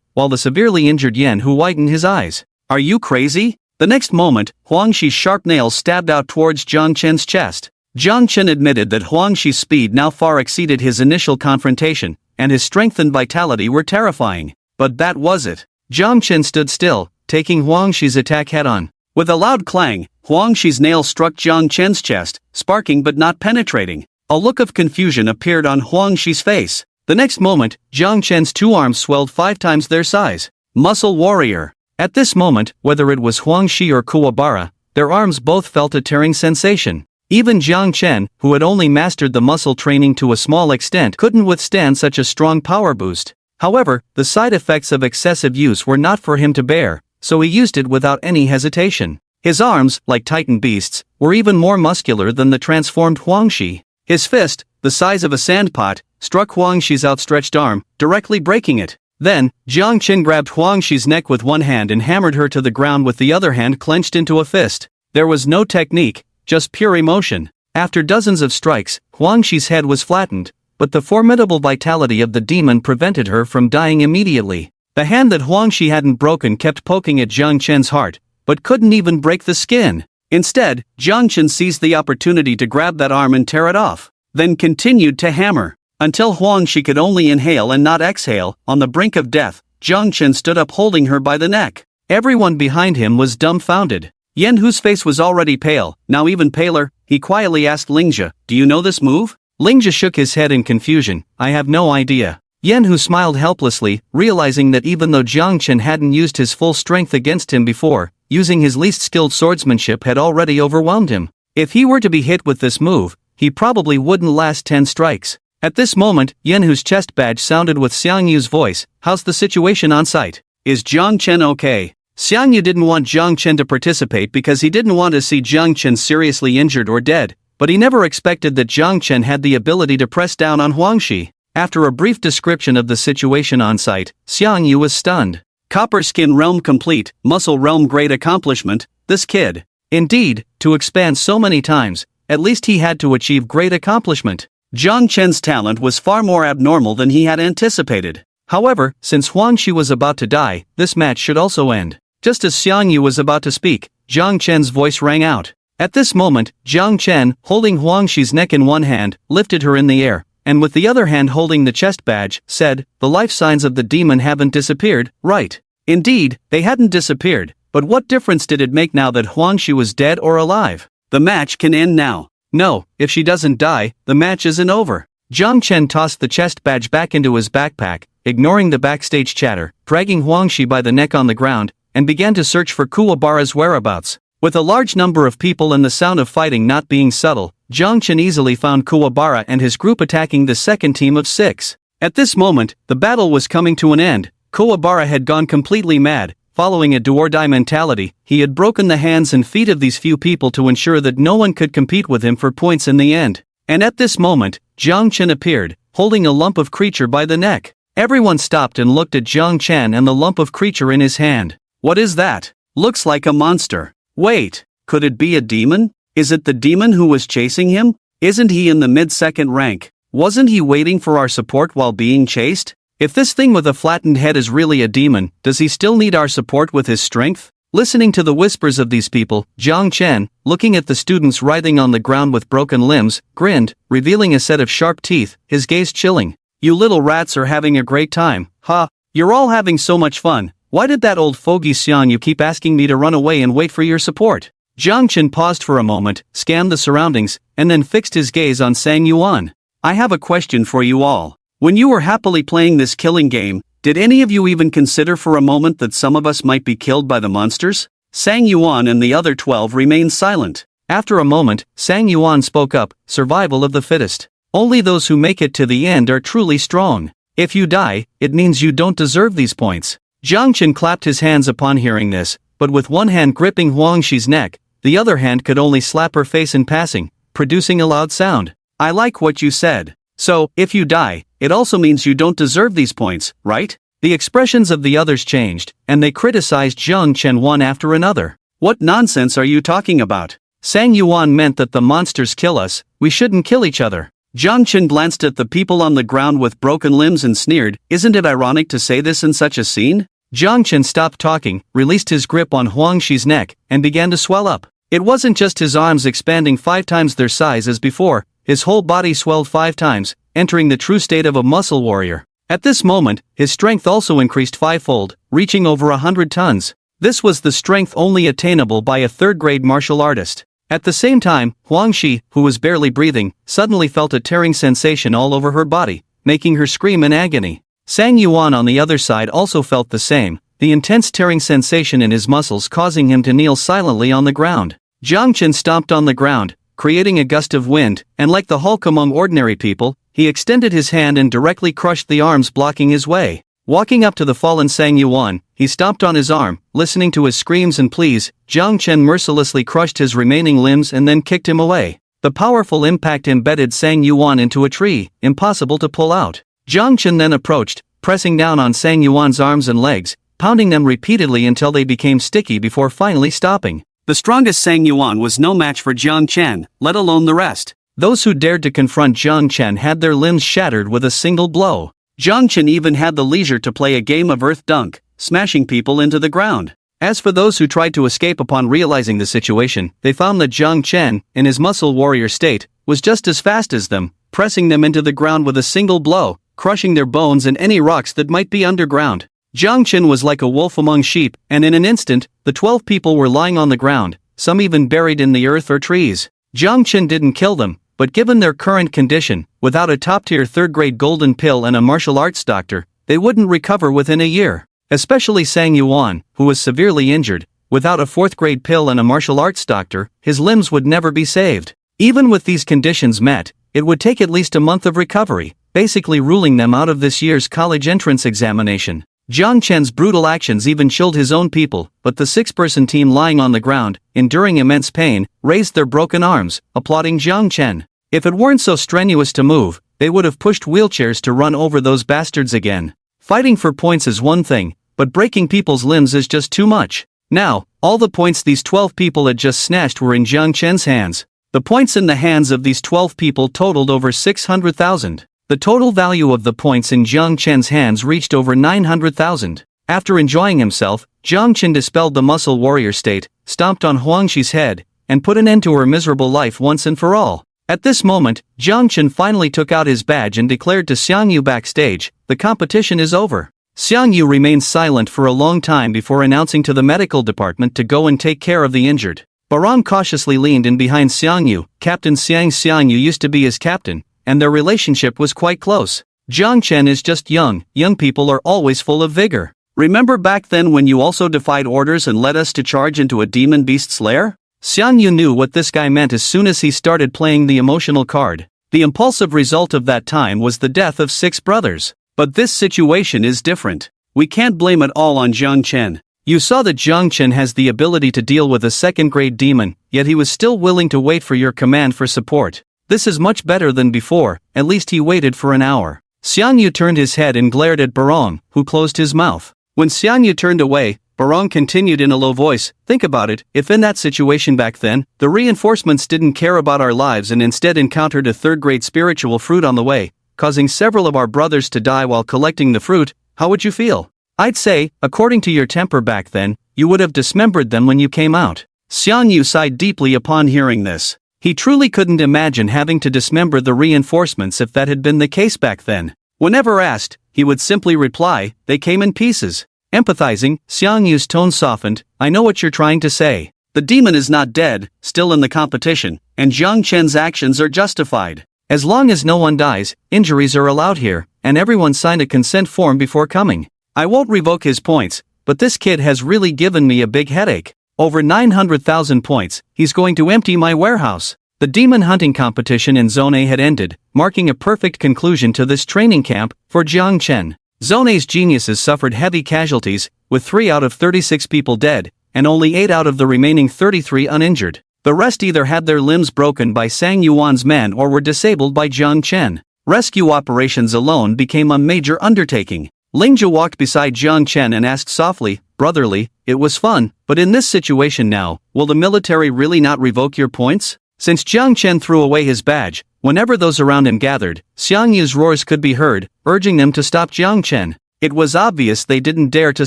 while the severely injured Yan Hu widened his eyes. Are you crazy? The next moment, Huangxi's sharp nails stabbed out towards Jiang Chen's chest. Jiang Chen admitted that Huangxi's speed now far exceeded his initial confrontation, and his strength and vitality were terrifying. But that was it. Jiang Chen stood still, taking Huangxi's attack head-on. With a loud clang, Huangxi's nail struck Jiang Chen's chest, sparking but not penetrating. A look of confusion appeared on Huangxi's face. The next moment, Jiang Chen's 2 arms swelled 5 times their size. Muscle warrior. At this moment, whether it was Huangxi or Kuwabara, their arms both felt a tearing sensation. Even Jiang Chen, who had only mastered the muscle training to a small extent, couldn't withstand such a strong power boost. However, the side effects of excessive use were not for him to bear, so he used it without any hesitation. His arms, like titan beasts, were even more muscular than the transformed Huangxi. His fist, the size of a sandpot, struck Huangxi's outstretched arm, directly breaking it. Then, Jiang Chen grabbed Huangxi's neck with one hand and hammered her to the ground with the other hand clenched into a fist. There was no technique, just pure emotion. After dozens of strikes, Huangxi's head was flattened, but the formidable vitality of the demon prevented her from dying immediately. The hand that Huangxi hadn't broken kept poking at Jiang Chen's heart, but couldn't even break the skin. Instead, Jiang Chen seized the opportunity to grab that arm and tear it off, then continued to hammer. Until Huangxi could only inhale and not exhale, on the brink of death, Jiang Chen stood up holding her by the neck. Everyone behind him was dumbfounded. Yan Hu's face was already pale, now even paler. He quietly asked Lingjia, "Do you know this move?" Lingjia shook his head in confusion. "I have no idea." Yan Hu smiled helplessly, realizing that even though Jiang Chen hadn't used his full strength against him before, using his least skilled swordsmanship had already overwhelmed him. If he were to be hit with this move, he probably wouldn't last 10 strikes. At this moment, Yan Hu's chest badge sounded with Xiang Yu's voice. "How's the situation on site? Is Jiang Chen okay?" Xiang Yu didn't want Jiang Chen to participate because he didn't want to see Jiang Chen seriously injured or dead, but he never expected that Jiang Chen had the ability to press down on Huangxi. After a brief description of the situation on site, Xiang Yu was stunned. Copper Skin Realm complete, Muscle Realm great accomplishment, this kid. Indeed, to expand so many times, at least he had to achieve great accomplishment. Jiang Chen's talent was far more abnormal than he had anticipated. However, since Huangxi was about to die, this match should also end. Just as Xiang Yu was about to speak, Jiang Chen's voice rang out. At this moment, Jiang Chen, holding Huangxi's neck in one hand, lifted her in the air, and with the other hand holding the chest badge, said, "The life signs of the demon haven't disappeared, right?" Indeed, they hadn't disappeared, but what difference did it make now that Huangxi was dead or alive? The match can end now. No, if she doesn't die, the match isn't over. Jiang Chen tossed the chest badge back into his backpack, ignoring the backstage chatter, dragging Huangxi by the neck on the ground, and began to search for Kuwabara's whereabouts. With a large number of people and the sound of fighting not being subtle, Jiang Chen easily found Kuwabara and his group attacking the second team of 6. At this moment, the battle was coming to an end. Kuwabara had gone completely mad, Following a do-or-die mentality, he had broken the hands and feet of these few people to ensure that no one could compete with him for points in the end. And at this moment, Jiang Chen appeared, holding a lump of creature by the neck. Everyone stopped and looked at Jiang Chen and the lump of creature in his hand. What is that? Looks like a monster. Wait, could it be a demon? Is it the demon who was chasing him? Isn't he in the mid-second rank? Wasn't he waiting for our support while being chased? If this thing with a flattened head is really a demon, does he still need our support with his strength? Listening to the whispers of these people, Jiang Chen, looking at the students writhing on the ground with broken limbs, grinned, revealing a set of sharp teeth, his gaze chilling. You little rats are having a great time, huh? You're all having so much fun. Why did that old fogey Xiang Yu keep asking me to run away and wait for your support? Jiang Chen paused for a moment, scanned the surroundings, and then fixed his gaze on Sang Yuan. I have a question for you all. When you were happily playing this killing game, did any of you even consider for a moment that some of us might be killed by the monsters? Sang Yuan and the other 12 remained silent. After a moment, Sang Yuan spoke up, survival of the fittest. Only those who make it to the end are truly strong. If you die, it means you don't deserve these points. Jiang Chen clapped his hands upon hearing this, but with one hand gripping Huang Shi's neck, the other hand could only slap her face in passing, producing a loud sound. I like what you said. So, if you die, it also means you don't deserve these points, right? The expressions of the others changed, and they criticized Jiang Chen one after another. What nonsense are you talking about? Sang Yuan meant that the monsters kill us, we shouldn't kill each other. Jiang Chen glanced at the people on the ground with broken limbs and sneered, isn't it ironic to say this in such a scene? Jiang Chen stopped talking, released his grip on Huang Shi's neck, and began to swell up. It wasn't just his arms expanding 5 times their size as before, his whole body swelled 5 times, entering the true state of a muscle warrior. At this moment, his strength also increased 5-fold, reaching over 100 tons. This was the strength only attainable by a third-grade martial artist. At the same time, Huang Shi, who was barely breathing, suddenly felt a tearing sensation all over her body, making her scream in agony. Sang Yuan on the other side also felt the same, the intense tearing sensation in his muscles causing him to kneel silently on the ground. Jiang Chen stomped on the ground, creating a gust of wind, and like the Hulk among ordinary people, he extended his hand and directly crushed the arms blocking his way. Walking up to the fallen Sang Yuan, he stomped on his arm, listening to his screams and pleas. Jiang Chen mercilessly crushed his remaining limbs and then kicked him away. The powerful impact embedded Sang Yuan into a tree, impossible to pull out. Jiang Chen then approached, pressing down on Sang Yuan's arms and legs, pounding them repeatedly until they became sticky before finally stopping. The strongest Sang Yuan was no match for Jiang Chen, let alone the rest. Those who dared to confront Jiang Chen had their limbs shattered with a single blow. Jiang Chen even had the leisure to play a game of earth dunk, smashing people into the ground. As for those who tried to escape upon realizing the situation, they found that Jiang Chen, in his muscle warrior state, was just as fast as them, pressing them into the ground with a single blow, crushing their bones and any rocks that might be underground. Jiang Chen was like a wolf among sheep, and in an instant, the 12 people were lying on the ground, some even buried in the earth or trees. Jiang Chen didn't kill them, but given their current condition, without a top-tier third-grade golden pill and a martial arts doctor, they wouldn't recover within a year. Especially Sang Yuan, who was severely injured, without a 4th-grade pill and a martial arts doctor, his limbs would never be saved. Even with these conditions met, it would take at least a month of recovery, basically ruling them out of this year's college entrance examination. Jiang Chen's brutal actions even chilled his own people, but the 6-person team lying on the ground, enduring immense pain, raised their broken arms, applauding Jiang Chen. If it weren't so strenuous to move, they would have pushed wheelchairs to run over those bastards again. Fighting for points is one thing, but breaking people's limbs is just too much. Now, all the points these 12 people had just snatched were in Jiang Chen's hands. The points in the hands of these 12 people totaled over 600,000. The total value of the points in Jiang Chen's hands reached over 900,000. After enjoying himself, Jiang Chen dispelled the muscle warrior state, stomped on Huang Shi's head, and put an end to her miserable life once and for all. At this moment, Jiang Chen finally took out his badge and declared to Xiang Yu backstage, the competition is over. Xiang Yu remained silent for a long time before announcing to the medical department to go and take care of the injured. Baran cautiously leaned in behind Xiang Yu. Captain Xiang Yu used to be his captain, and their relationship was quite close. Jiang Chen is just young people are always full of vigor. Remember back then when you also defied orders and led us to charge into a demon beast's lair? Xiang Yu knew what this guy meant as soon as he started playing the emotional card. The impulsive result of that time was the death of 6 brothers. But this situation is different. We can't blame it all on Jiang Chen. You saw that Jiang Chen has the ability to deal with a second-grade demon, yet he was still willing to wait for your command for support. This is much better than before, at least he waited for an hour. Xiang Yu turned his head and glared at Barong, who closed his mouth. When Xiang Yu turned away, Barong continued in a low voice, think about it, if in that situation back then, the reinforcements didn't care about our lives and instead encountered a third-grade spiritual fruit on the way, causing several of our brothers to die while collecting the fruit, how would you feel? I'd say, according to your temper back then, you would have dismembered them when you came out. Xiang Yu sighed deeply upon hearing this. He truly couldn't imagine having to dismember the reinforcements if that had been the case back then. Whenever asked, he would simply reply, they came in pieces. Empathizing, Xiang Yu's tone softened, I know what you're trying to say. The demon is not dead, still in the competition, and Jiang Chen's actions are justified. As long as no one dies, injuries are allowed here, and everyone signed a consent form before coming. I won't revoke his points, but this kid has really given me a big headache. Over 900,000 points, he's going to empty my warehouse. The demon hunting competition in Zone A had ended, marking a perfect conclusion to this training camp for Jiang Chen. Zone A's geniuses suffered heavy casualties, with 3 out of 36 people dead, and only 8 out of the remaining 33 uninjured. The rest either had their limbs broken by Sang Yuan's men or were disabled by Jiang Chen. Rescue operations alone became a major undertaking. Lingjia walked beside Jiang Chen and asked softly, brotherly, it was fun, but in this situation now, will the military really not revoke your points? Since Jiang Chen threw away his badge, whenever those around him gathered, Xiang Yu's roars could be heard, urging them to stop Jiang Chen. It was obvious they didn't dare to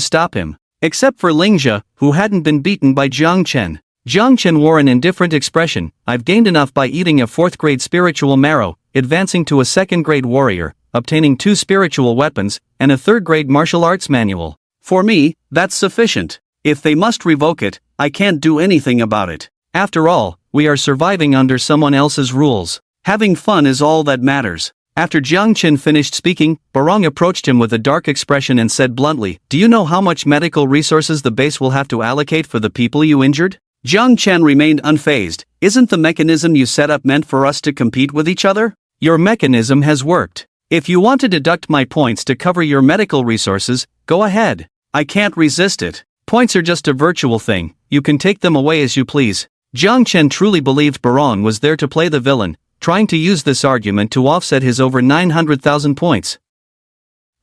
stop him. Except for Lingjia, who hadn't been beaten by Jiang Chen. Jiang Chen wore an indifferent expression, I've gained enough by eating a 4th-grade spiritual marrow, advancing to a 2nd-grade warrior, obtaining 2 spiritual weapons, and a 3rd-grade martial arts manual. For me, that's sufficient. If they must revoke it, I can't do anything about it. After all, we are surviving under someone else's rules. Having fun is all that matters. After Jiang Chen finished speaking, Barong approached him with a dark expression and said bluntly, do you know how much medical resources the base will have to allocate for the people you injured? Jiang Chen remained unfazed. Isn't the mechanism you set up meant for us to compete with each other? Your mechanism has worked. If you want to deduct my points to cover your medical resources, go ahead. I can't resist it. Points are just a virtual thing, you can take them away as you please. Jiang Chen truly believed Barong was there to play the villain, trying to use this argument to offset his over 900,000 points.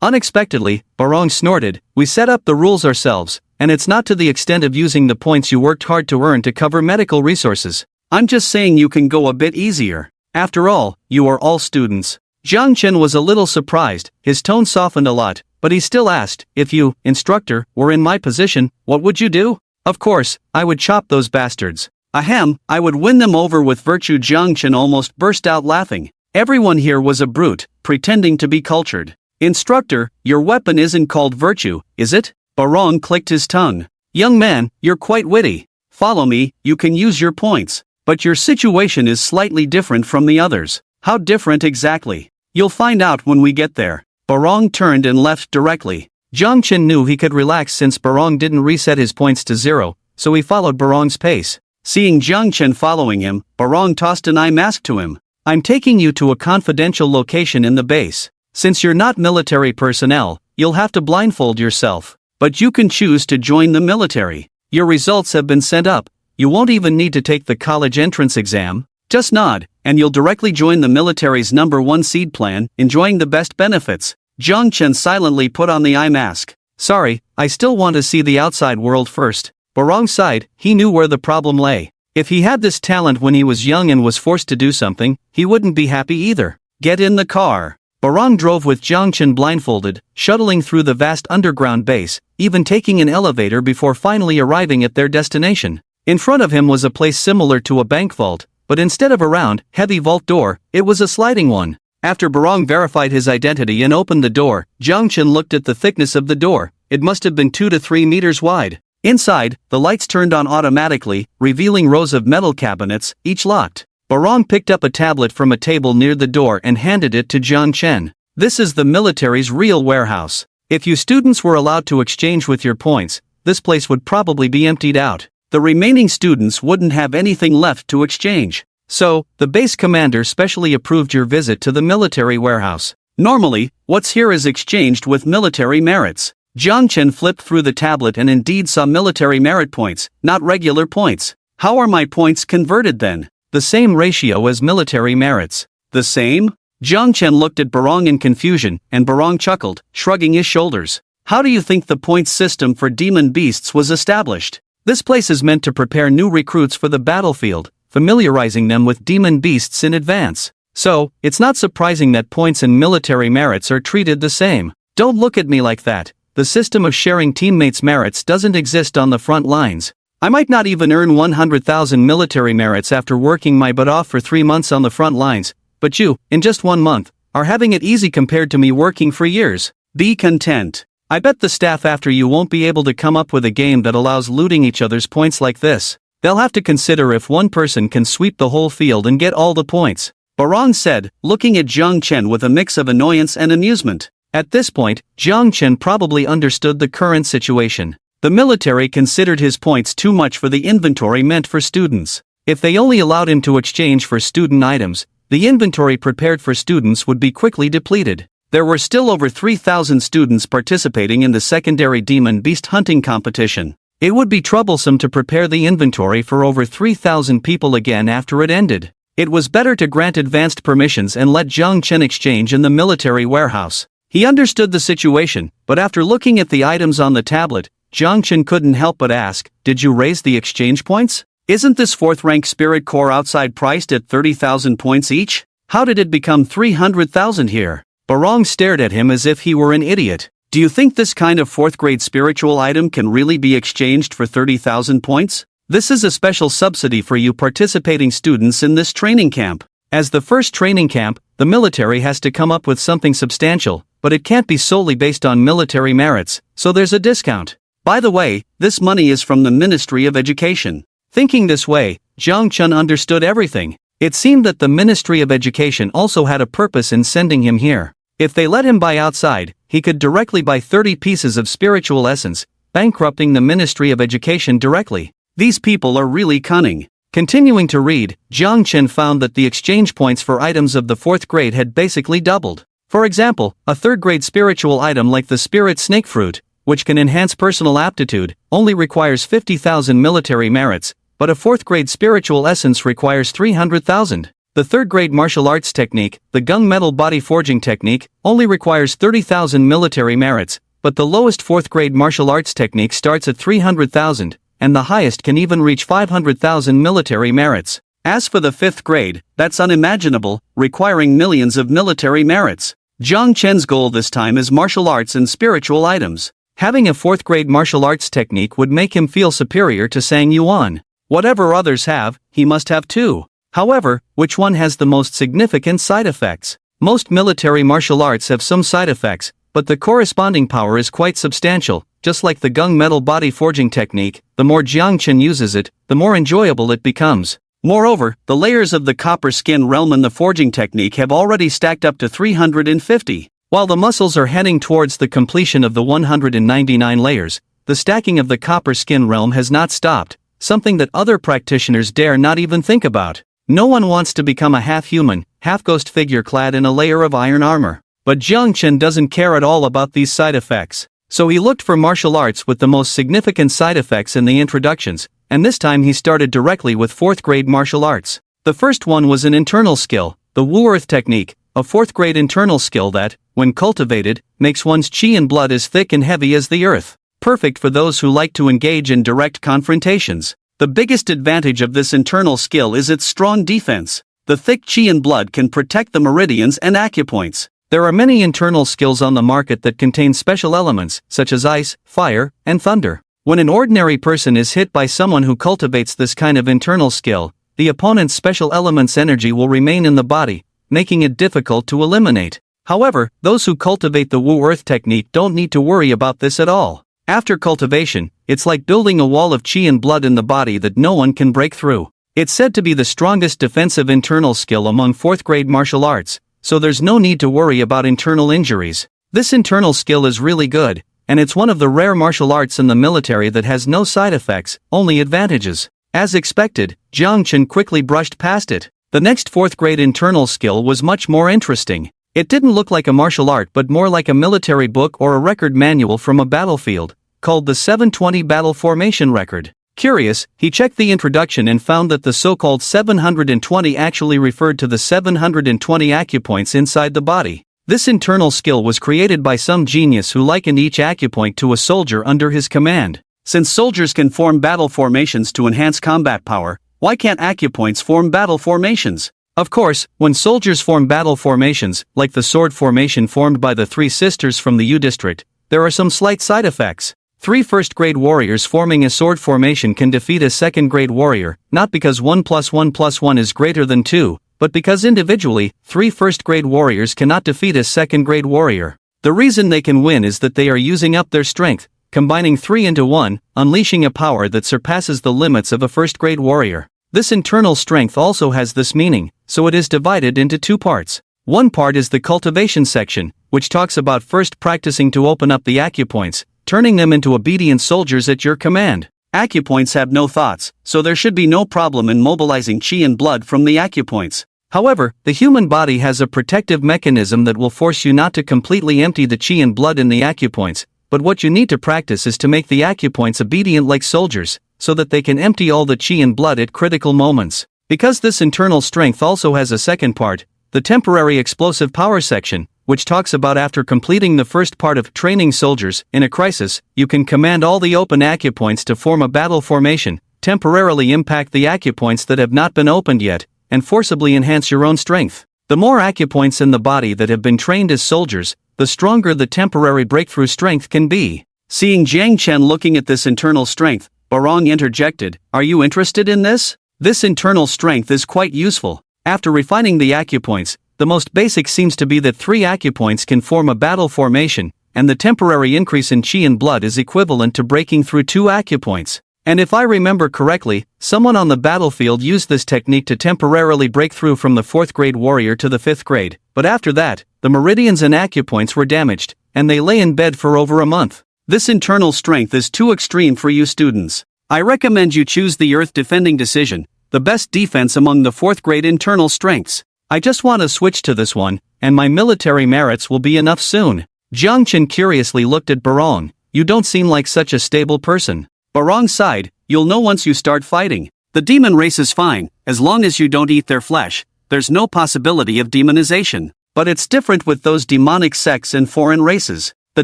Unexpectedly, Barong snorted, we set up the rules ourselves, and it's not to the extent of using the points you worked hard to earn to cover medical resources. I'm just saying you can go a bit easier. After all, you are all students. Jiang Chen was a little surprised, his tone softened a lot, but he still asked, if you, instructor, were in my position, what would you do? Of course, I would chop those bastards. Ahem, I would win them over with virtue. Jiang Chen almost burst out laughing. Everyone here was a brute, pretending to be cultured. Instructor, your weapon isn't called virtue, is it? Barong clicked his tongue. Young man, you're quite witty. Follow me, you can use your points. But your situation is slightly different from the others. How different exactly? You'll find out when we get there. Barong turned and left directly. Jiang Chen knew he could relax since Barong didn't reset his points to 0, so he followed Barong's pace. Seeing Jiang Chen following him, Barong tossed an eye mask to him. I'm taking you to a confidential location in the base. Since you're not military personnel, you'll have to blindfold yourself. But you can choose to join the military. Your results have been sent up. You won't even need to take the college entrance exam. Just nod, and you'll directly join the military's #1 seed plan, enjoying the best benefits. Jiang Chen silently put on the eye mask. Sorry, I still want to see the outside world first. Barong sighed, he knew where the problem lay. If he had this talent when he was young and was forced to do something, he wouldn't be happy either. Get in the car. Barong drove with Jiang Chen blindfolded, shuttling through the vast underground base, even taking an elevator before finally arriving at their destination. In front of him was a place similar to a bank vault, but instead of a round, heavy vault door, it was a sliding one. After Barong verified his identity and opened the door, Jiang Chen looked at the thickness of the door. It must have been 2 to 3 meters wide. Inside, the lights turned on automatically, revealing rows of metal cabinets, each locked. Barong picked up a tablet from a table near the door and handed it to Jiang Chen. This is the military's real warehouse. If you students were allowed to exchange with your points, this place would probably be emptied out. The remaining students wouldn't have anything left to exchange. So, the base commander specially approved your visit to the military warehouse. Normally, what's here is exchanged with military merits. Chen flipped through the tablet and indeed saw military merit points, not regular points. How are my points converted then? The same ratio as military merits. The same? Chen looked at Barong in confusion, and Barong chuckled, shrugging his shoulders. How do you think the points system for demon beasts was established? This place is meant to prepare new recruits for the battlefield, familiarizing them with demon beasts in advance. So, it's not surprising that points and military merits are treated the same. Don't look at me like that. The system of sharing teammates' merits doesn't exist on the front lines. I might not even earn 100,000 military merits after working my butt off for 3 months on the front lines, but you, in just 1 month, are having it easy compared to me working for years. Be content. I bet the staff after you won't be able to come up with a game that allows looting each other's points like this. They'll have to consider if one person can sweep the whole field and get all the points. Barong said, looking at Chen with a mix of annoyance and amusement. At this point, Chen probably understood the current situation. The military considered his points too much for the inventory meant for students. If they only allowed him to exchange for student items, the inventory prepared for students would be quickly depleted. There were still over 3,000 students participating in the secondary demon beast hunting competition. It would be troublesome to prepare the inventory for over 3,000 people again after it ended. It was better to grant advanced permissions and let Chen exchange in the military warehouse. He understood the situation, but after looking at the items on the tablet, Chen couldn't help but ask, did you raise the exchange points? Isn't this 4th rank Spirit Core outside priced at 30,000 points each? How did it become 300,000 here? Barong stared at him as if he were an idiot. Do you think this kind of 4th grade spiritual item can really be exchanged for 30,000 points? This is a special subsidy for you participating students in this training camp. As the first training camp, the military has to come up with something substantial, but it can't be solely based on military merits, so there's a discount. By the way, this money is from the Ministry of Education. Thinking this way, Chen understood everything. It seemed that the Ministry of Education also had a purpose in sending him here. If they let him buy outside, he could directly buy 30 pieces of spiritual essence, bankrupting the Ministry of Education directly. These people are really cunning. Continuing to read, Chen found that the exchange points for items of the 4th grade had basically doubled. For example, a 3rd grade spiritual item like the Spirit Snake Fruit, which can enhance personal aptitude, only requires 50,000 military merits, but a 4th grade spiritual essence requires 300,000. The 3rd grade martial arts technique, the gunmetal body forging technique, only requires 30,000 military merits, but the lowest 4th grade martial arts technique starts at 300,000, and the highest can even reach 500,000 military merits. As for the 5th grade, that's unimaginable, requiring millions of military merits. Chen's goal this time is martial arts and spiritual items. Having a 4th grade martial arts technique would make him feel superior to Sang Yuan. Whatever others have, he must have too. However, which one has the most significant side effects? Most military martial arts have some side effects, but the corresponding power is quite substantial. Just like the gunmetal body forging technique, the more Chen uses it, the more enjoyable it becomes. Moreover, the layers of the copper skin realm in the forging technique have already stacked up to 350. While the muscles are heading towards the completion of the 199 layers, the stacking of the copper skin realm has not stopped, something that other practitioners dare not even think about. No one wants to become a half-human, half-ghost figure clad in a layer of iron armor. But Chen doesn't care at all about these side effects. So he looked for martial arts with the most significant side effects in the introductions, and this time he started directly with 4th grade martial arts. The first one was an internal skill, the Wu Earth technique, a 4th grade internal skill that, when cultivated, makes one's chi and blood as thick and heavy as the earth. Perfect for those who like to engage in direct confrontations. The biggest advantage of this internal skill is its strong defense. The thick chi and blood can protect the meridians and acupoints. There are many internal skills on the market that contain special elements, such as ice, fire, and thunder. When an ordinary person is hit by someone who cultivates this kind of internal skill, the opponent's special element's energy will remain in the body, making it difficult to eliminate. However, those who cultivate the Wu Earth technique don't need to worry about this at all. After cultivation, it's like building a wall of chi and blood in the body that no one can break through. It's said to be the strongest defensive internal skill among 4th grade martial arts, so there's no need to worry about internal injuries. This internal skill is really good, and it's one of the rare martial arts in the military that has no side effects, only advantages. As expected, Chen quickly brushed past it. The next 4th grade internal skill was much more interesting. It didn't look like a martial art but more like a military book or a record manual from a battlefield, called the 720 Battle Formation Record. Curious, he checked the introduction and found that the so-called 720 actually referred to the 720 acupoints inside the body. This internal skill was created by some genius who likened each acupoint to a soldier under his command. Since soldiers can form battle formations to enhance combat power, why can't acupoints form battle formations? Of course, when soldiers form battle formations, like the sword formation formed by the three sisters from the U district, there are some slight side effects. 3 first-grade warriors forming a sword formation can defeat a second-grade warrior, not because 1 + 1 + 1 is greater than 2, but because individually, 3 first-grade warriors cannot defeat a second-grade warrior. The reason they can win is that they are using up their strength, combining 3 into 1, unleashing a power that surpasses the limits of a first-grade warrior. This internal strength also has this meaning, so it is divided into 2 parts. One part is the cultivation section, which talks about first practicing to open up the acupoints, turning them into obedient soldiers at your command. Acupoints have no thoughts, so there should be no problem in mobilizing chi and blood from the acupoints. However, the human body has a protective mechanism that will force you not to completely empty the chi and blood in the acupoints, but what you need to practice is to make the acupoints obedient like soldiers, so that they can empty all the chi and blood at critical moments. Because this internal strength also has a second part, the temporary explosive power section, which talks about after completing the first part of training soldiers in a crisis, you can command all the open acupoints to form a battle formation, temporarily impact the acupoints that have not been opened yet, and forcibly enhance your own strength. The more acupoints in the body that have been trained as soldiers, the stronger the temporary breakthrough strength can be. Seeing Jiang Chen looking at this internal strength, Barong interjected, "Are you interested in this? This internal strength is quite useful." After refining the acupoints, the most basic seems to be that 3 acupoints can form a battle formation, and the temporary increase in chi and blood is equivalent to breaking through 2 acupoints. And if I remember correctly, someone on the battlefield used this technique to temporarily break through from the 4th grade warrior to the 5th grade, but after that, the meridians and acupoints were damaged, and they lay in bed for over a month. This internal strength is too extreme for you students. I recommend you choose the Earth Defending Decision, the best defense among the 4th grade internal strengths. I just want to switch to this one, and my military merits will be enough soon. Jiang Chen curiously looked at Barong. "You don't seem like such a stable person." Barong sighed, "You'll know once you start fighting. The demon race is fine, as long as you don't eat their flesh. There's no possibility of demonization. But it's different with those demonic sects and foreign races. The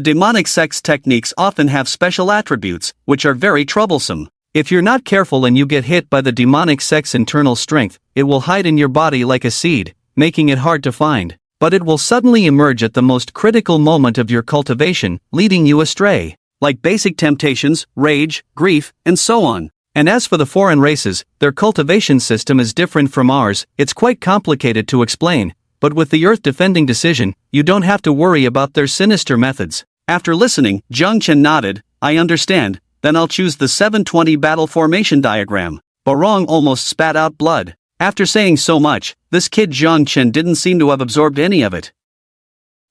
demonic sects techniques often have special attributes, which are very troublesome. If you're not careful and you get hit by the demonic sect's internal strength, it will hide in your body like a seed, making it hard to find. But it will suddenly emerge at the most critical moment of your cultivation, leading you astray. Like basic temptations, rage, grief, and so on. And as for the foreign races, their cultivation system is different from ours. It's quite complicated to explain, but with the Earth Defending Decision, you don't have to worry about their sinister methods." After listening, Jiang Chen nodded, "I understand, then I'll choose the 720 battle formation diagram." Barong almost spat out blood. After saying so much, this kid Jiang Chen didn't seem to have absorbed any of it.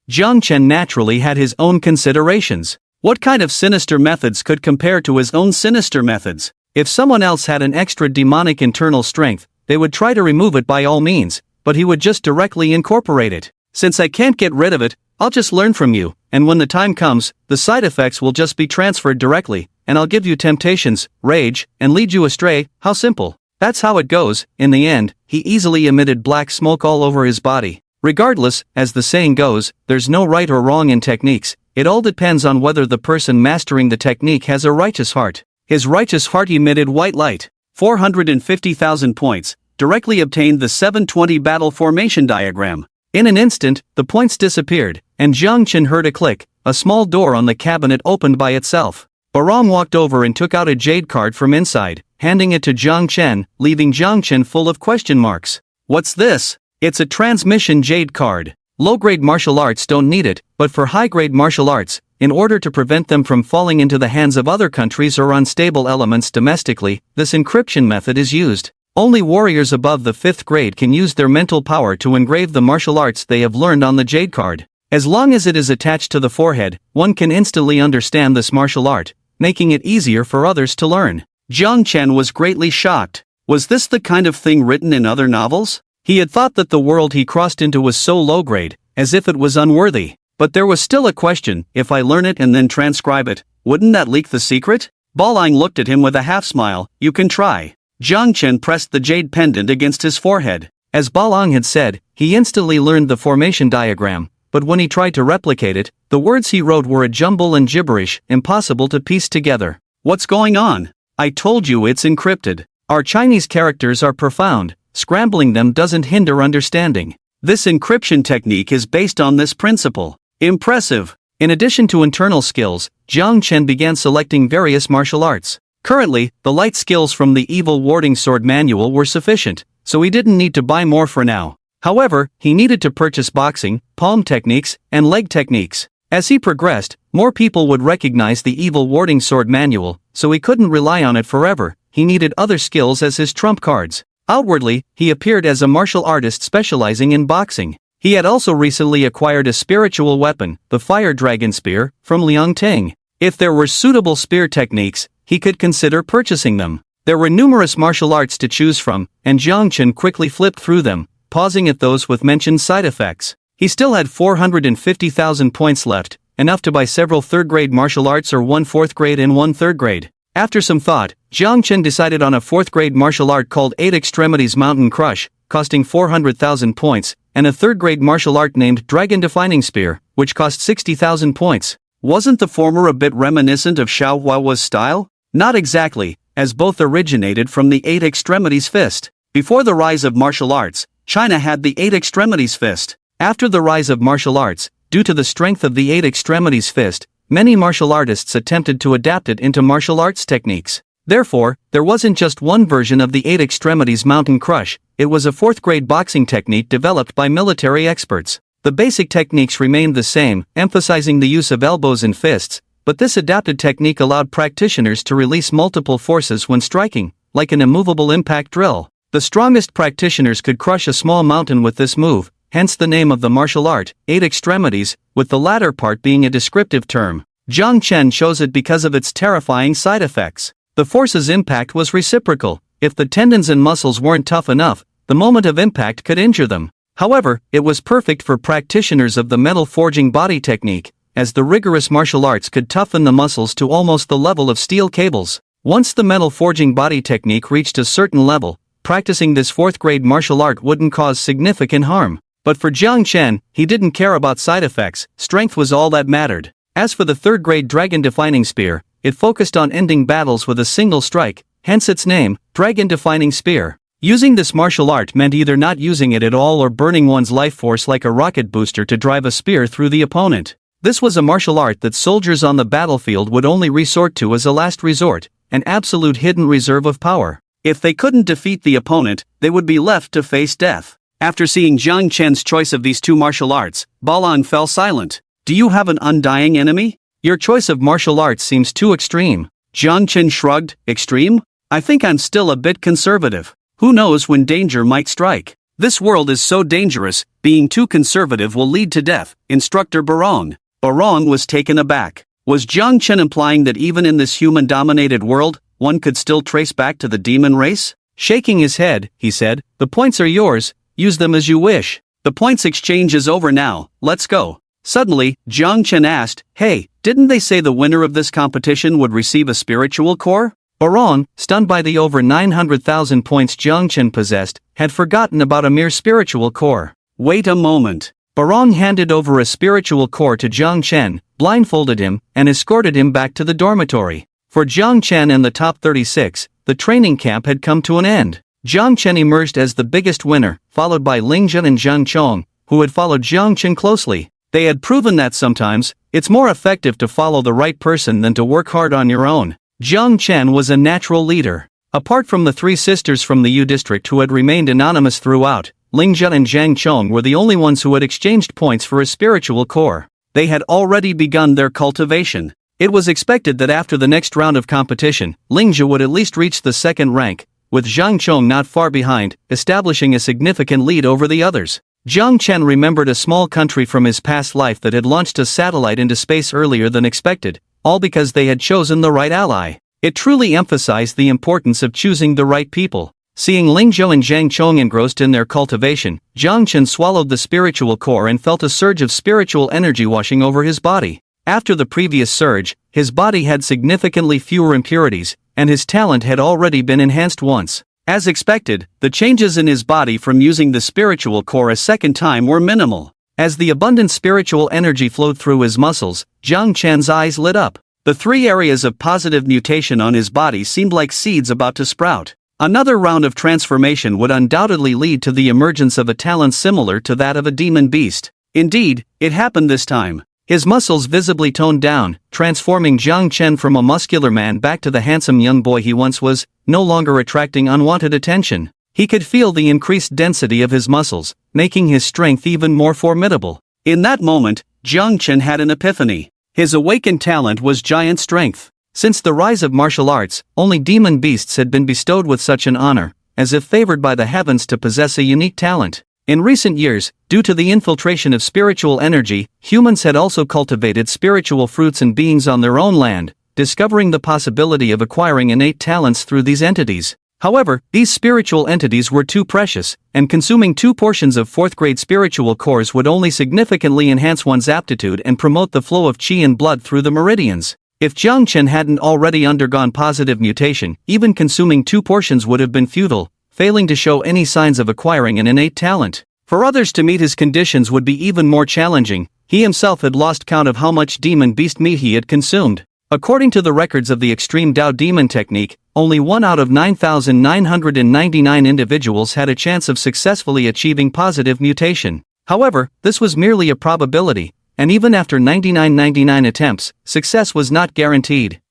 Jiang Chen naturally had his own considerations. What kind of sinister methods could compare to his own sinister methods? If someone else had an extra demonic internal strength, they would try to remove it by all means, but he would just directly incorporate it. "Since I can't get rid of it, I'll just learn from you, and when the time comes, the side effects will just be transferred directly, and I'll give you temptations, rage, and lead you astray. How simple." That's how it goes. In the end, he easily emitted black smoke all over his body. Regardless, as the saying goes, there's no right or wrong in techniques. It all depends on whether the person mastering the technique has a righteous heart. His righteous heart emitted white light. 450,000 points, directly obtained the 720 battle formation diagram. In an instant, the points disappeared, and Jiang Chen heard a click. A small door on the cabinet opened by itself. Barong walked over and took out a jade card from inside, handing it to Jiang Chen, leaving Jiang Chen full of question marks. "What's this?" "It's a transmission jade card. Low-grade martial arts don't need it, but for high-grade martial arts, in order to prevent them from falling into the hands of other countries or unstable elements domestically, this encryption method is used. Only warriors above the 5th grade can use their mental power to engrave the martial arts they have learned on the jade card. As long as it is attached to the forehead, one can instantly understand this martial art, making it easier for others to learn." Jiang Chen was greatly shocked. Was this the kind of thing written in other novels? He had thought that the world he crossed into was so low-grade, as if it was unworthy. But there was still a question: if I learn it and then transcribe it, wouldn't that leak the secret? Balang looked at him with a half-smile. You can try. Jiang Chen pressed the jade pendant against his forehead. As Balang had said, he instantly learned the formation diagram, but when he tried to replicate it, the words he wrote were a jumble and gibberish, impossible to piece together. What's going on? I told you it's encrypted. Our Chinese characters are profound, scrambling them doesn't hinder understanding. This encryption technique is based on this principle. Impressive. In addition to internal skills, Jiang Chen began selecting various martial arts. Currently, the light skills from the Evil Warding Sword manual were sufficient, so he didn't need to buy more for now. However, he needed to purchase boxing, palm techniques, and leg techniques. As he progressed, more people would recognize the Evil Warding Sword manual, so he couldn't rely on it forever. He needed other skills as his trump cards. Outwardly, he appeared as a martial artist specializing in boxing. He had also recently acquired a spiritual weapon, the Fire Dragon Spear, from Liang Ting. If there were suitable spear techniques, he could consider purchasing them. There were numerous martial arts to choose from, and Jiang Chen quickly flipped through them, pausing at those with mentioned side effects. He still had 450,000 points left, enough to buy several third-grade martial arts or one fourth-grade and one third-grade. After some thought, Jiang Chen decided on a fourth-grade martial art called 8 Extremities Mountain Crush, costing 400,000 points, and a third-grade martial art named Dragon Defining Spear, which cost 60,000 points. Wasn't the former a bit reminiscent of Xiao Huahua's style? Not exactly, as both originated from the 8 Extremities Fist. Before the rise of martial arts, China had the 8 Extremities Fist. After the rise of martial arts, due to the strength of the 8 Extremities Fist, many martial artists attempted to adapt it into martial arts techniques. Therefore, there wasn't just one version of the 8 Extremities Mountain Crush, it was a fourth-grade boxing technique developed by military experts. The basic techniques remained the same, emphasizing the use of elbows and fists, but this adapted technique allowed practitioners to release multiple forces when striking, like an immovable impact drill. The strongest practitioners could crush a small mountain with this move, hence the name of the martial art, 8 Extremities, with the latter part being a descriptive term. Jiang Chen chose it because of its terrifying side effects. The force's impact was reciprocal. If the tendons and muscles weren't tough enough, the moment of impact could injure them. However, it was perfect for practitioners of the metal forging body technique, as the rigorous martial arts could toughen the muscles to almost the level of steel cables. Once the metal forging body technique reached a certain level, practicing this fourth-grade martial art wouldn't cause significant harm. But for Jiang Chen, he didn't care about side effects, strength was all that mattered. As for the third-grade Dragon Defining Spear, it focused on ending battles with a single strike, hence its name, Dragon Defining Spear. Using this martial art meant either not using it at all or burning one's life force like a rocket booster to drive a spear through the opponent. This was a martial art that soldiers on the battlefield would only resort to as a last resort, an absolute hidden reserve of power. If they couldn't defeat the opponent, they would be left to face death. After seeing Jiang Chen's choice of these two martial arts, Balan fell silent. Do you have an undying enemy? Your choice of martial arts seems too extreme. Jiang Chen shrugged. Extreme? I think I'm still a bit conservative. Who knows when danger might strike? This world is so dangerous, being too conservative will lead to death. Instructor Barong. Barong was taken aback. Was Jiang Chen implying that even in this human-dominated world, one could still trace back to the demon race? Shaking his head, he said, the points are yours. Use them as you wish. The points exchange is over now, let's go. Suddenly, Jiang Chen asked, hey, didn't they say the winner of this competition would receive a spiritual core? Barong, stunned by the over 900,000 points Jiang Chen possessed, had forgotten about a mere spiritual core. Wait a moment. Barong handed over a spiritual core to Jiang Chen, blindfolded him, and escorted him back to the dormitory. For Jiang Chen and the top 36, the training camp had come to an end. Jiang Chen emerged as the biggest winner, followed by Ling Zhen and Zhang Chong, who had followed Jiang Chen closely. They had proven that sometimes, it's more effective to follow the right person than to work hard on your own. Jiang Chen was a natural leader. Apart from the three sisters from the U district who had remained anonymous throughout, Ling Zhen and Zhang Chong were the only ones who had exchanged points for a spiritual core. They had already begun their cultivation. It was expected that after the next round of competition, Ling Zhen would at least reach the second rank, with Zhang Chong not far behind, establishing a significant lead over the others. Jiang Chen remembered a small country from his past life that had launched a satellite into space earlier than expected, all because they had chosen the right ally. It truly emphasized the importance of choosing the right people. Seeing Ling Zhou and Zhang Chong engrossed in their cultivation, Jiang Chen swallowed the spiritual core and felt a surge of spiritual energy washing over his body. After the previous surge, his body had significantly fewer impurities, and his talent had already been enhanced once. As expected, the changes in his body from using the spiritual core a second time were minimal. As the abundant spiritual energy flowed through his muscles, Jiang Chen's eyes lit up. The 3 areas of positive mutation on his body seemed like seeds about to sprout. Another round of transformation would undoubtedly lead to the emergence of a talent similar to that of a demon beast. Indeed, it happened this time. His muscles visibly toned down, transforming Jiang Chen from a muscular man back to the handsome young boy he once was, no longer attracting unwanted attention. He could feel the increased density of his muscles, making his strength even more formidable. In that moment, Jiang Chen had an epiphany. His awakened talent was giant strength. Since the rise of martial arts, only demon beasts had been bestowed with such an honor, as if favored by the heavens to possess a unique talent. In recent years, due to the infiltration of spiritual energy, humans had also cultivated spiritual fruits and beings on their own land, discovering the possibility of acquiring innate talents through these entities. However, these spiritual entities were too precious, and consuming 2 portions of 4th-grade spiritual cores would only significantly enhance one's aptitude and promote the flow of qi and blood through the meridians. If Jiang Chen hadn't already undergone positive mutation, even consuming 2 portions would have been futile, failing to show any signs of acquiring an innate talent. For others to meet his conditions would be even more challenging. He himself had lost count of how much demon beast meat he had consumed. According to the records of the extreme Dao demon technique, only 1 out of 9,999 individuals had a chance of successfully achieving positive mutation. However, this was merely a probability, and even after 99 attempts, success was not guaranteed.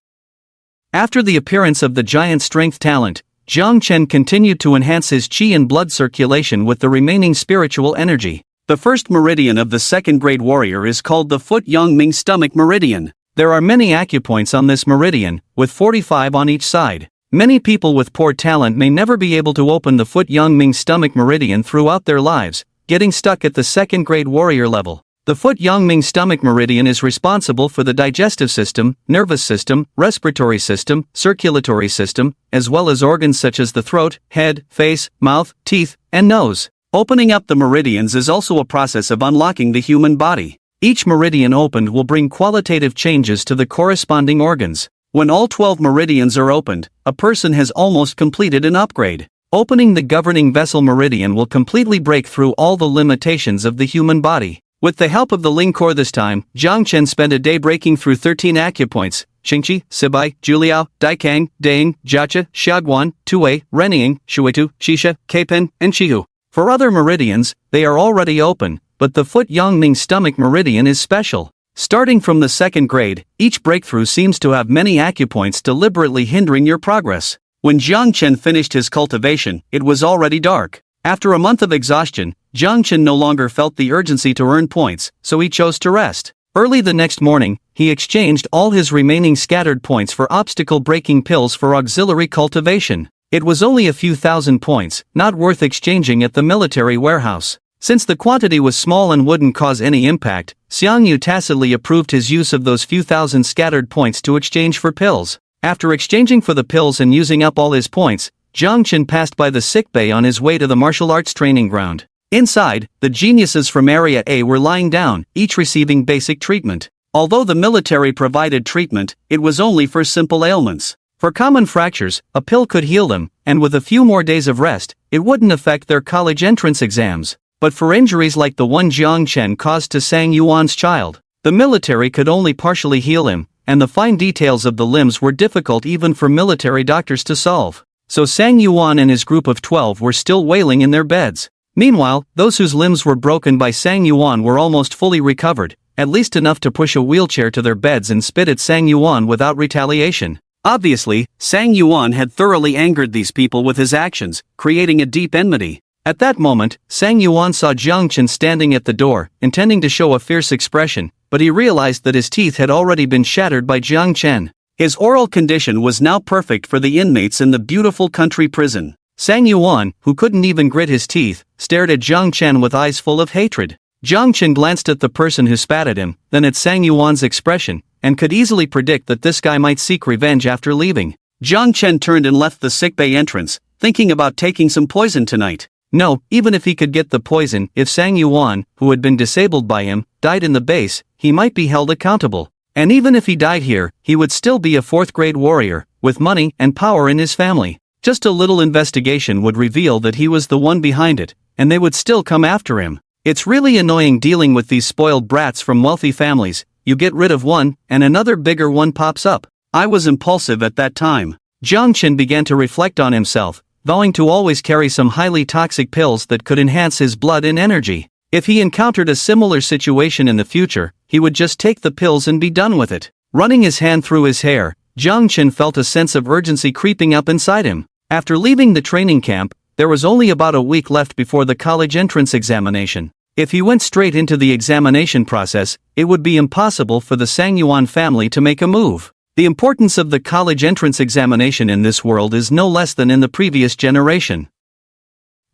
After the appearance of the giant strength talent, Jiang Chen continued to enhance his qi and blood circulation with the remaining spiritual energy. The first meridian of the 2nd-grade warrior is called the Foot Yang Ming Stomach Meridian. There are many acupoints on this meridian, with 45 on each side. Many people with poor talent may never be able to open the Foot Yang Ming Stomach Meridian throughout their lives, getting stuck at the 2nd-grade warrior level. The Foot Yang Ming Stomach Meridian is responsible for the digestive system, nervous system, respiratory system, circulatory system, as well as organs such as the throat, head, face, mouth, teeth, and nose. Opening up the meridians is also a process of unlocking the human body. Each meridian opened will bring qualitative changes to the corresponding organs. When all 12 meridians are opened, a person has almost completed an upgrade. Opening the governing vessel meridian will completely break through all the limitations of the human body. With the help of the Ling Core this time, Jiang Chen spent a day breaking through 13 acupoints: Xingqi, Sibai, Juliao, Daikang, Daing, Jiacha, Xiaguan, Tuwei, Renning, Shuitu, Xisha, Keipen, and Qihu. For other meridians, they are already open, but the Foot Yang Ming Stomach Meridian is special. Starting from the 2nd grade, each breakthrough seems to have many acupoints deliberately hindering your progress. When Jiang Chen finished his cultivation, it was already dark. After a month of exhaustion, Jiang Chen no longer felt the urgency to earn points, so he chose to rest. Early the next morning, he exchanged all his remaining scattered points for obstacle-breaking pills for auxiliary cultivation. It was only a few thousand points, not worth exchanging at the military warehouse. Since the quantity was small and wouldn't cause any impact, Xiang Yu tacitly approved his use of those few thousand scattered points to exchange for pills. After exchanging for the pills and using up all his points, Jiang Chen passed by the sickbay on his way to the martial arts training ground. Inside, the geniuses from Area A were lying down, each receiving basic treatment. Although the military provided treatment, it was only for simple ailments. For common fractures, a pill could heal them, and with a few more days of rest, it wouldn't affect their college entrance exams. But for injuries like the one Jiang Chen caused to Sang Yuan's child, the military could only partially heal him, and the fine details of the limbs were difficult even for military doctors to solve. So Sang Yuan and his group of 12 were still wailing in their beds. Meanwhile, those whose limbs were broken by Sang Yuan were almost fully recovered, at least enough to push a wheelchair to their beds and spit at Sang Yuan without retaliation. Obviously, Sang Yuan had thoroughly angered these people with his actions, creating a deep enmity. At that moment, Sang Yuan saw Jiang Chen standing at the door, intending to show a fierce expression, but he realized that his teeth had already been shattered by Jiang Chen. His oral condition was now perfect for the inmates in the beautiful country prison. Sang Yuan, who couldn't even grit his teeth, stared at Jiang Chen with eyes full of hatred. Jiang Chen glanced at the person who spat at him, then at Sang Yuan's expression, and could easily predict that this guy might seek revenge after leaving. Jiang Chen turned and left the sickbay entrance, thinking about taking some poison tonight. No, even if he could get the poison, if Sang Yuan, who had been disabled by him, died in the base, he might be held accountable. And even if he died here, he would still be a 4th grade warrior, with money and power in his family. Just a little investigation would reveal that he was the one behind it, and they would still come after him. It's really annoying dealing with these spoiled brats from wealthy families. You get rid of one, and another bigger one pops up. I was impulsive at that time. Jiang Chen began to reflect on himself, vowing to always carry some highly toxic pills that could enhance his blood and energy. If he encountered a similar situation in the future, he would just take the pills and be done with it. Running his hand through his hair, Jiang Chen felt a sense of urgency creeping up inside him. After leaving the training camp, there was only about a week left before the college entrance examination. If he went straight into the examination process, it would be impossible for the Sangyuan family to make a move. The importance of the college entrance examination in this world is no less than in the previous generation.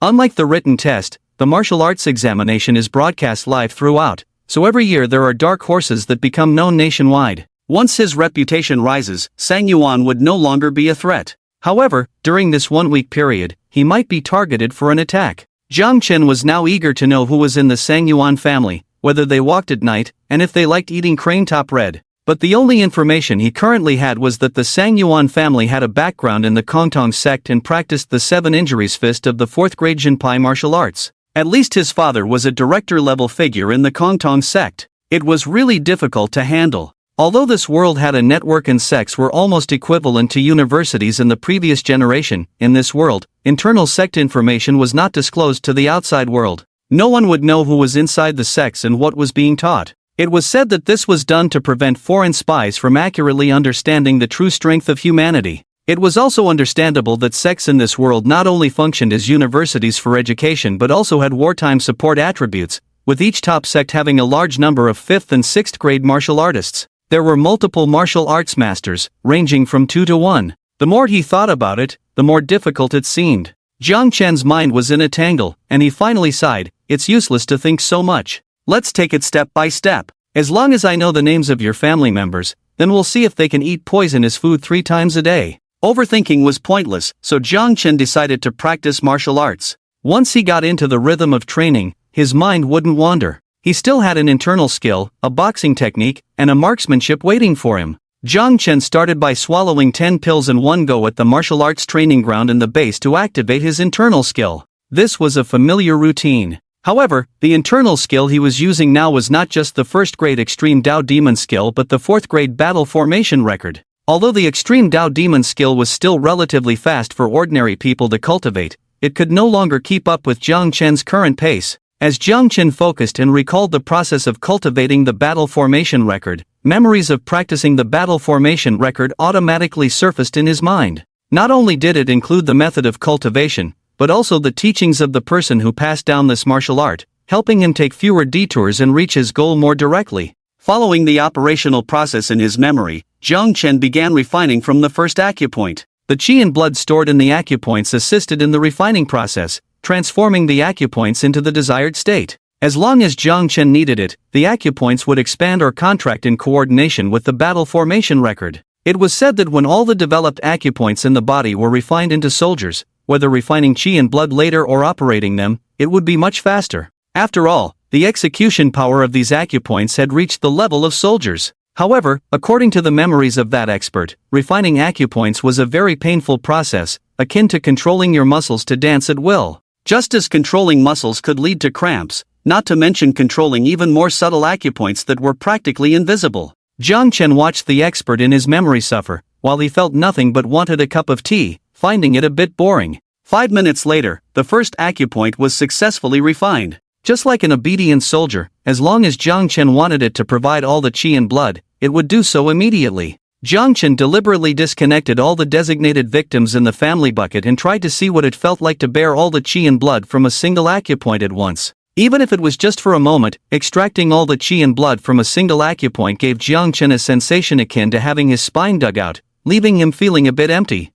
Unlike the written test, the martial arts examination is broadcast live throughout, so every year there are dark horses that become known nationwide. Once his reputation rises, Sangyuan would no longer be a threat. However, during this 1-week period, he might be targeted for an attack. Jiang Chen was now eager to know who was in the Sangyuan family, whether they walked at night, and if they liked eating crane top bread. But the only information he currently had was that the Sangyuan family had a background in the Kongtong sect and practiced the 7 injuries fist of the 4th grade Jinpai martial arts. At least his father was a director-level figure in the Kongtong sect. It was really difficult to handle. Although this world had a network and sects were almost equivalent to universities in the previous generation, in this world, internal sect information was not disclosed to the outside world. No one would know who was inside the sects and what was being taught. It was said that this was done to prevent foreign spies from accurately understanding the true strength of humanity. It was also understandable that sects in this world not only functioned as universities for education but also had wartime support attributes, with each top sect having a large number of 5th and 6th grade martial artists. There were multiple martial arts masters, ranging from 2 to 1. The more he thought about it, the more difficult it seemed. Jiang Chen's mind was in a tangle, and he finally sighed, "It's useless to think so much. Let's take it step by step. As long as I know the names of your family members, then we'll see if they can eat poison as food 3 times a day." Overthinking was pointless, so Jiang Chen decided to practice martial arts. Once he got into the rhythm of training, his mind wouldn't wander. He still had an internal skill, a boxing technique, and a marksmanship waiting for him. Jiang Chen started by swallowing 10 pills in one go at the martial arts training ground in the base to activate his internal skill. This was a familiar routine. However, the internal skill he was using now was not just the 1st grade Extreme Dao Demon skill but the 4th grade Battle Formation record. Although the Extreme Dao Demon skill was still relatively fast for ordinary people to cultivate, it could no longer keep up with Jiang Chen's current pace. As Jiang Chen focused and recalled the process of cultivating the battle formation record, memories of practicing the battle formation record automatically surfaced in his mind. Not only did it include the method of cultivation, but also the teachings of the person who passed down this martial art, helping him take fewer detours and reach his goal more directly. Following the operational process in his memory, Jiang Chen began refining from the first acupoint. The qi and blood stored in the acupoints assisted in the refining process, transforming the acupoints into the desired state. As long as Jiang Chen needed it, the acupoints would expand or contract in coordination with the battle formation record. It was said that when all the developed acupoints in the body were refined into soldiers, whether refining qi and blood later or operating them, it would be much faster. After all, the execution power of these acupoints had reached the level of soldiers. However, according to the memories of that expert, refining acupoints was a very painful process, akin to controlling your muscles to dance at will. Just as controlling muscles could lead to cramps, not to mention controlling even more subtle acupoints that were practically invisible. Jiang Chen watched the expert in his memory suffer, while he felt nothing but wanted a cup of tea, finding it a bit boring. 5 minutes later, the first acupoint was successfully refined. Just like an obedient soldier, as long as Jiang Chen wanted it to provide all the qi and blood, it would do so immediately. Jiang Chen deliberately disconnected all the designated victims in the family bucket and tried to see what it felt like to bear all the qi and blood from a single acupoint at once. Even if it was just for a moment, extracting all the qi and blood from a single acupoint gave Jiang Chen a sensation akin to having his spine dug out, leaving him feeling a bit empty.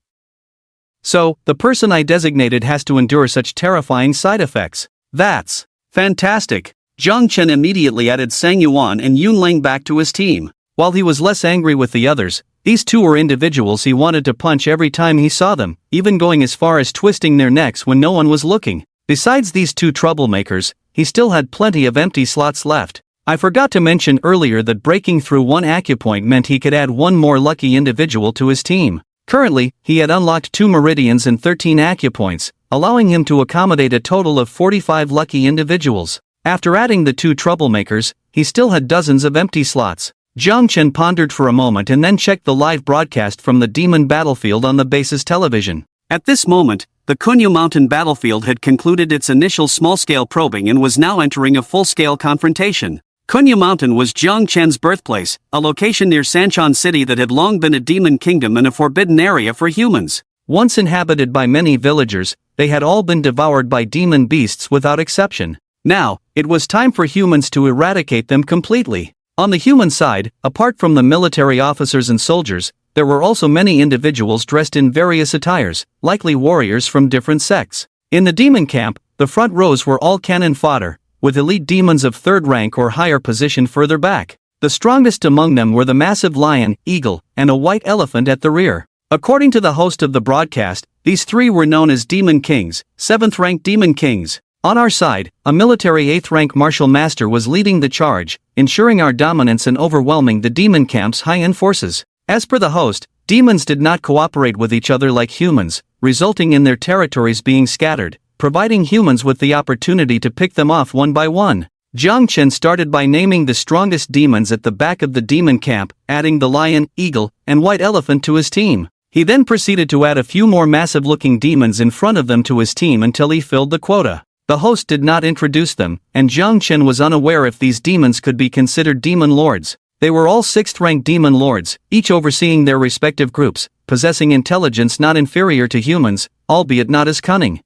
So, the person I designated has to endure such terrifying side effects. That's fantastic! Jiang Chen immediately added Sang Yuan and Yunlang back to his team. While he was less angry with the others, These two were individuals he wanted to punch every time he saw them, even going as far as twisting their necks when no one was looking. Besides these two troublemakers, he still had plenty of empty slots left. I forgot to mention earlier that breaking through one acupoint meant he could add one more lucky individual to his team. Currently, he had unlocked 2 meridians and 13 acupoints, allowing him to accommodate a total of 45 lucky individuals. After adding the two troublemakers, he still had dozens of empty slots. Chen pondered for a moment and then checked the live broadcast from the demon battlefield on the base's television. At this moment, the Kunyu Mountain battlefield had concluded its initial small-scale probing and was now entering a full-scale confrontation. Kunyu Mountain was Chen's birthplace, a location near Sanchan City that had long been a demon kingdom and a forbidden area for humans. Once inhabited by many villagers, they had all been devoured by demon beasts without exception. Now, it was time for humans to eradicate them completely. On the human side, apart from the military officers and soldiers, there were also many individuals dressed in various attires, likely warriors from different sects. In the demon camp, the front rows were all cannon fodder, with elite demons of 3rd rank or higher positioned further back. The strongest among them were the massive lion, eagle, and a white elephant at the rear. According to the host of the broadcast, these three were known as Demon Kings, 7th rank Demon Kings. On our side, a military 8th rank martial master was leading the charge, ensuring our dominance and overwhelming the demon camp's high-end forces. As per the host, demons did not cooperate with each other like humans, resulting in their territories being scattered, providing humans with the opportunity to pick them off one by one. Chen started by naming the strongest demons at the back of the demon camp, adding the lion, eagle, and white elephant to his team. He then proceeded to add a few more massive-looking demons in front of them to his team until he filled the quota. The host did not introduce them, and Chen was unaware if these demons could be considered demon lords. They were all 6th rank demon lords, each overseeing their respective groups, possessing intelligence not inferior to humans, albeit not as cunning.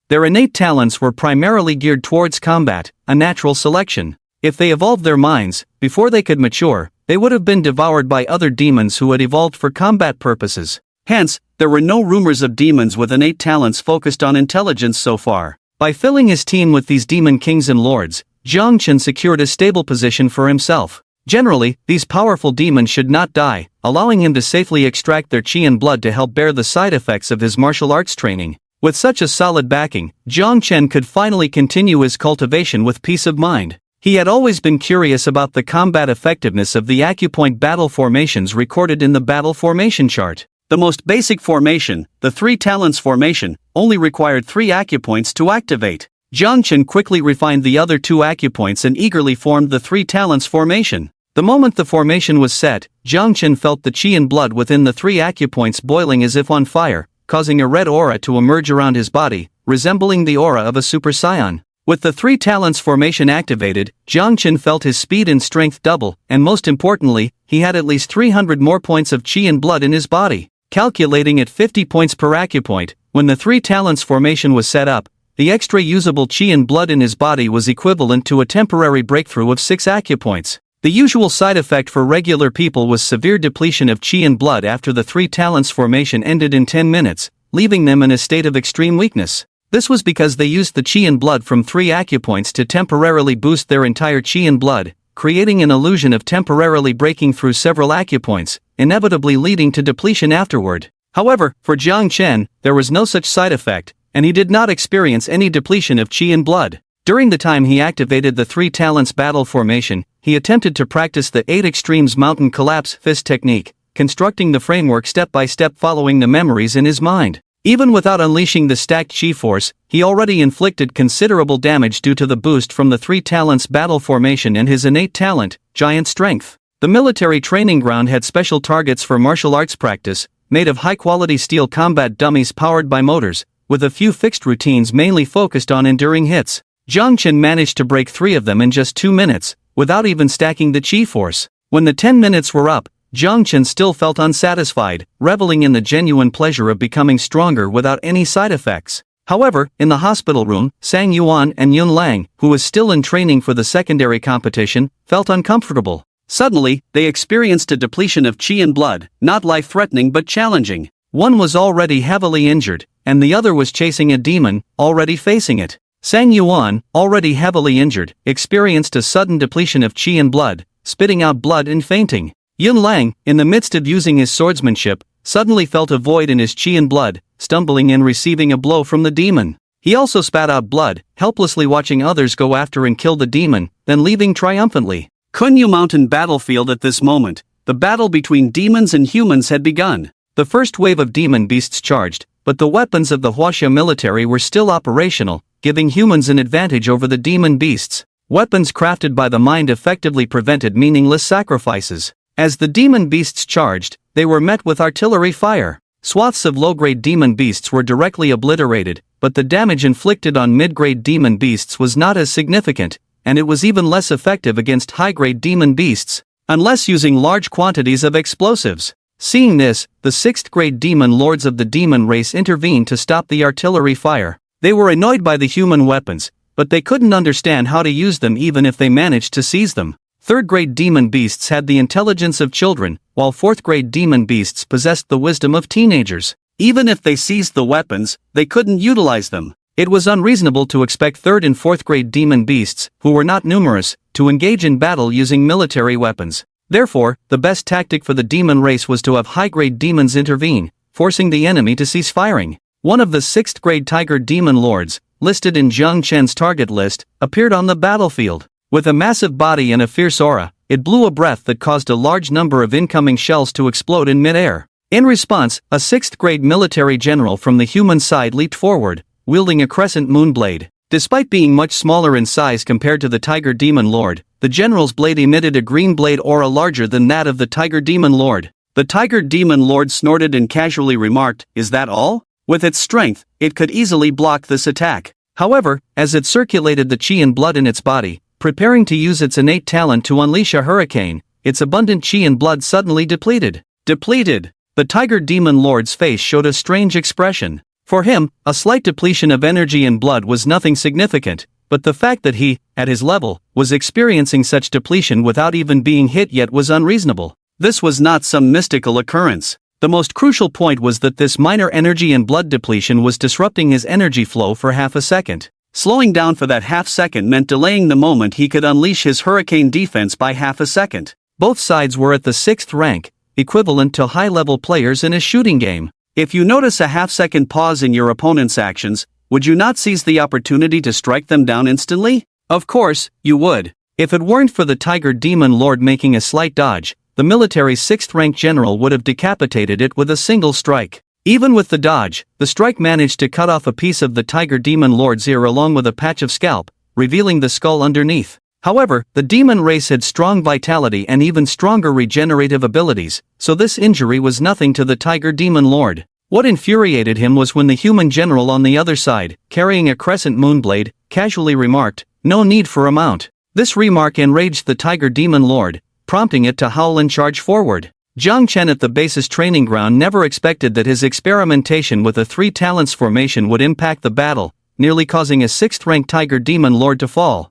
Their innate talents were primarily geared towards combat, a natural selection. If they evolved their minds, before they could mature, they would have been devoured by other demons who had evolved for combat purposes. Hence, there were no rumors of demons with innate talents focused on intelligence so far. By filling his team with these demon kings and lords, Chen secured a stable position for himself. Generally, these powerful demons should not die, allowing him to safely extract their chi and blood to help bear the side effects of his martial arts training. With such a solid backing, Chen could finally continue his cultivation with peace of mind. He had always been curious about the combat effectiveness of the acupoint battle formations recorded in the battle formation chart. The most basic formation, the 3 talents formation, only required 3 acupoints to activate. Chen quickly refined the other 2 acupoints and eagerly formed the 3 talents formation. The moment the formation was set, Chen felt the chi and blood within the 3 acupoints boiling as if on fire, causing a red aura to emerge around his body, resembling the aura of a Super Saiyan. With the 3 talents formation activated, Chen felt his speed and strength double, and most importantly, he had at least 300 more points of chi and blood in his body. Calculating at 50 points per acupoint, when the 3 talents formation was set up, the extra usable chi and blood in his body was equivalent to a temporary breakthrough of 6 acupoints. The usual side effect for regular people was severe depletion of chi and blood after the 3 talents formation ended in 10 minutes, leaving them in a state of extreme weakness. This was because they used the chi and blood from 3 acupoints to temporarily boost their entire chi and blood, creating an illusion of temporarily breaking through several acupoints, inevitably leading to depletion afterward. However, for Chen, there was no such side effect, and he did not experience any depletion of chi and blood. During the time he activated the 3 talents battle formation, he attempted to practice the 8 extremes mountain collapse fist technique, constructing the framework step by step following the memories in his mind. Even without unleashing the stacked chi force, he already inflicted considerable damage due to the boost from the 3 talents battle formation and his innate talent, giant strength. The military training ground had special targets for martial arts practice, made of high-quality steel combat dummies powered by motors, with a few fixed routines mainly focused on enduring hits. Chen managed to break 3 of them in just 2 minutes, without even stacking the chi force. When the 10 minutes were up, Chen still felt unsatisfied, reveling in the genuine pleasure of becoming stronger without any side effects. However, in the hospital room, Sang Yuan and Yun Lang, who was still in training for the secondary competition, felt uncomfortable. Suddenly, they experienced a depletion of chi and blood, not life-threatening but challenging. One was already heavily injured, and the other was chasing a demon, already facing it. Sang Yuan, already heavily injured, experienced a sudden depletion of chi and blood, spitting out blood and fainting. Yun Lang, in the midst of using his swordsmanship, suddenly felt a void in his chi and blood, stumbling and receiving a blow from the demon. He also spat out blood, helplessly watching others go after and kill the demon, then leaving triumphantly. Kunyu Mountain battlefield at this moment, the battle between demons and humans had begun. The first wave of demon beasts charged, but the weapons of the Huaxia military were still operational, giving humans an advantage over the demon beasts. Weapons crafted by the mind effectively prevented meaningless sacrifices. As the demon beasts charged, they were met with artillery fire. Swaths of low-grade demon beasts were directly obliterated, but the damage inflicted on mid-grade demon beasts was not as significant, and it was even less effective against high-grade demon beasts, unless using large quantities of explosives. Seeing this, the 6th-grade demon lords of the demon race intervened to stop the artillery fire. They were annoyed by the human weapons, but they couldn't understand how to use them even if they managed to seize them. 3rd-grade demon beasts had the intelligence of children, while 4th-grade demon beasts possessed the wisdom of teenagers. Even if they seized the weapons, they couldn't utilize them. It was unreasonable to expect 3rd and 4th-grade demon beasts, who were not numerous, to engage in battle using military weapons. Therefore, the best tactic for the demon race was to have high-grade demons intervene, forcing the enemy to cease firing. One of the 6th-grade tiger demon lords, listed in Zhang Chen's target list, appeared on the battlefield. With a massive body and a fierce aura, it blew a breath that caused a large number of incoming shells to explode in mid-air. In response, a 6th-grade military general from the human side leaped forward, wielding a crescent moon blade. Despite being much smaller in size compared to the Tiger Demon Lord, the general's blade emitted a green blade aura larger than that of the Tiger Demon Lord. The Tiger Demon Lord snorted and casually remarked, "Is that all?" With its strength, it could easily block this attack. However, as it circulated the chi and blood in its body, preparing to use its innate talent to unleash a hurricane, its abundant chi and blood suddenly depleted. Depleted! The Tiger Demon Lord's face showed a strange expression. For him, a slight depletion of energy and blood was nothing significant, but the fact that he, at his level, was experiencing such depletion without even being hit yet was unreasonable. This was not some mystical occurrence. The most crucial point was that this minor energy and blood depletion was disrupting his energy flow for half a second. Slowing down for that half second meant delaying the moment he could unleash his hurricane defense by half a second. Both sides were at the 6th rank, equivalent to high-level players in a shooting game. If you notice a half-second pause in your opponent's actions, would you not seize the opportunity to strike them down instantly? Of course, you would. If it weren't for the Tiger Demon Lord making a slight dodge, the military's 6th-rank general would have decapitated it with a single strike. Even with the dodge, the strike managed to cut off a piece of the Tiger Demon Lord's ear along with a patch of scalp, revealing the skull underneath. However, the demon race had strong vitality and even stronger regenerative abilities, so this injury was nothing to the Tiger Demon Lord. What infuriated him was when the human general on the other side, carrying a crescent moonblade, casually remarked, "No need for a mount." This remark enraged the Tiger Demon Lord, prompting it to howl and charge forward. Zhang Chen at the base's training ground never expected that his experimentation with a 3 talents formation would impact the battle, nearly causing a 6th-ranked Tiger Demon Lord to fall.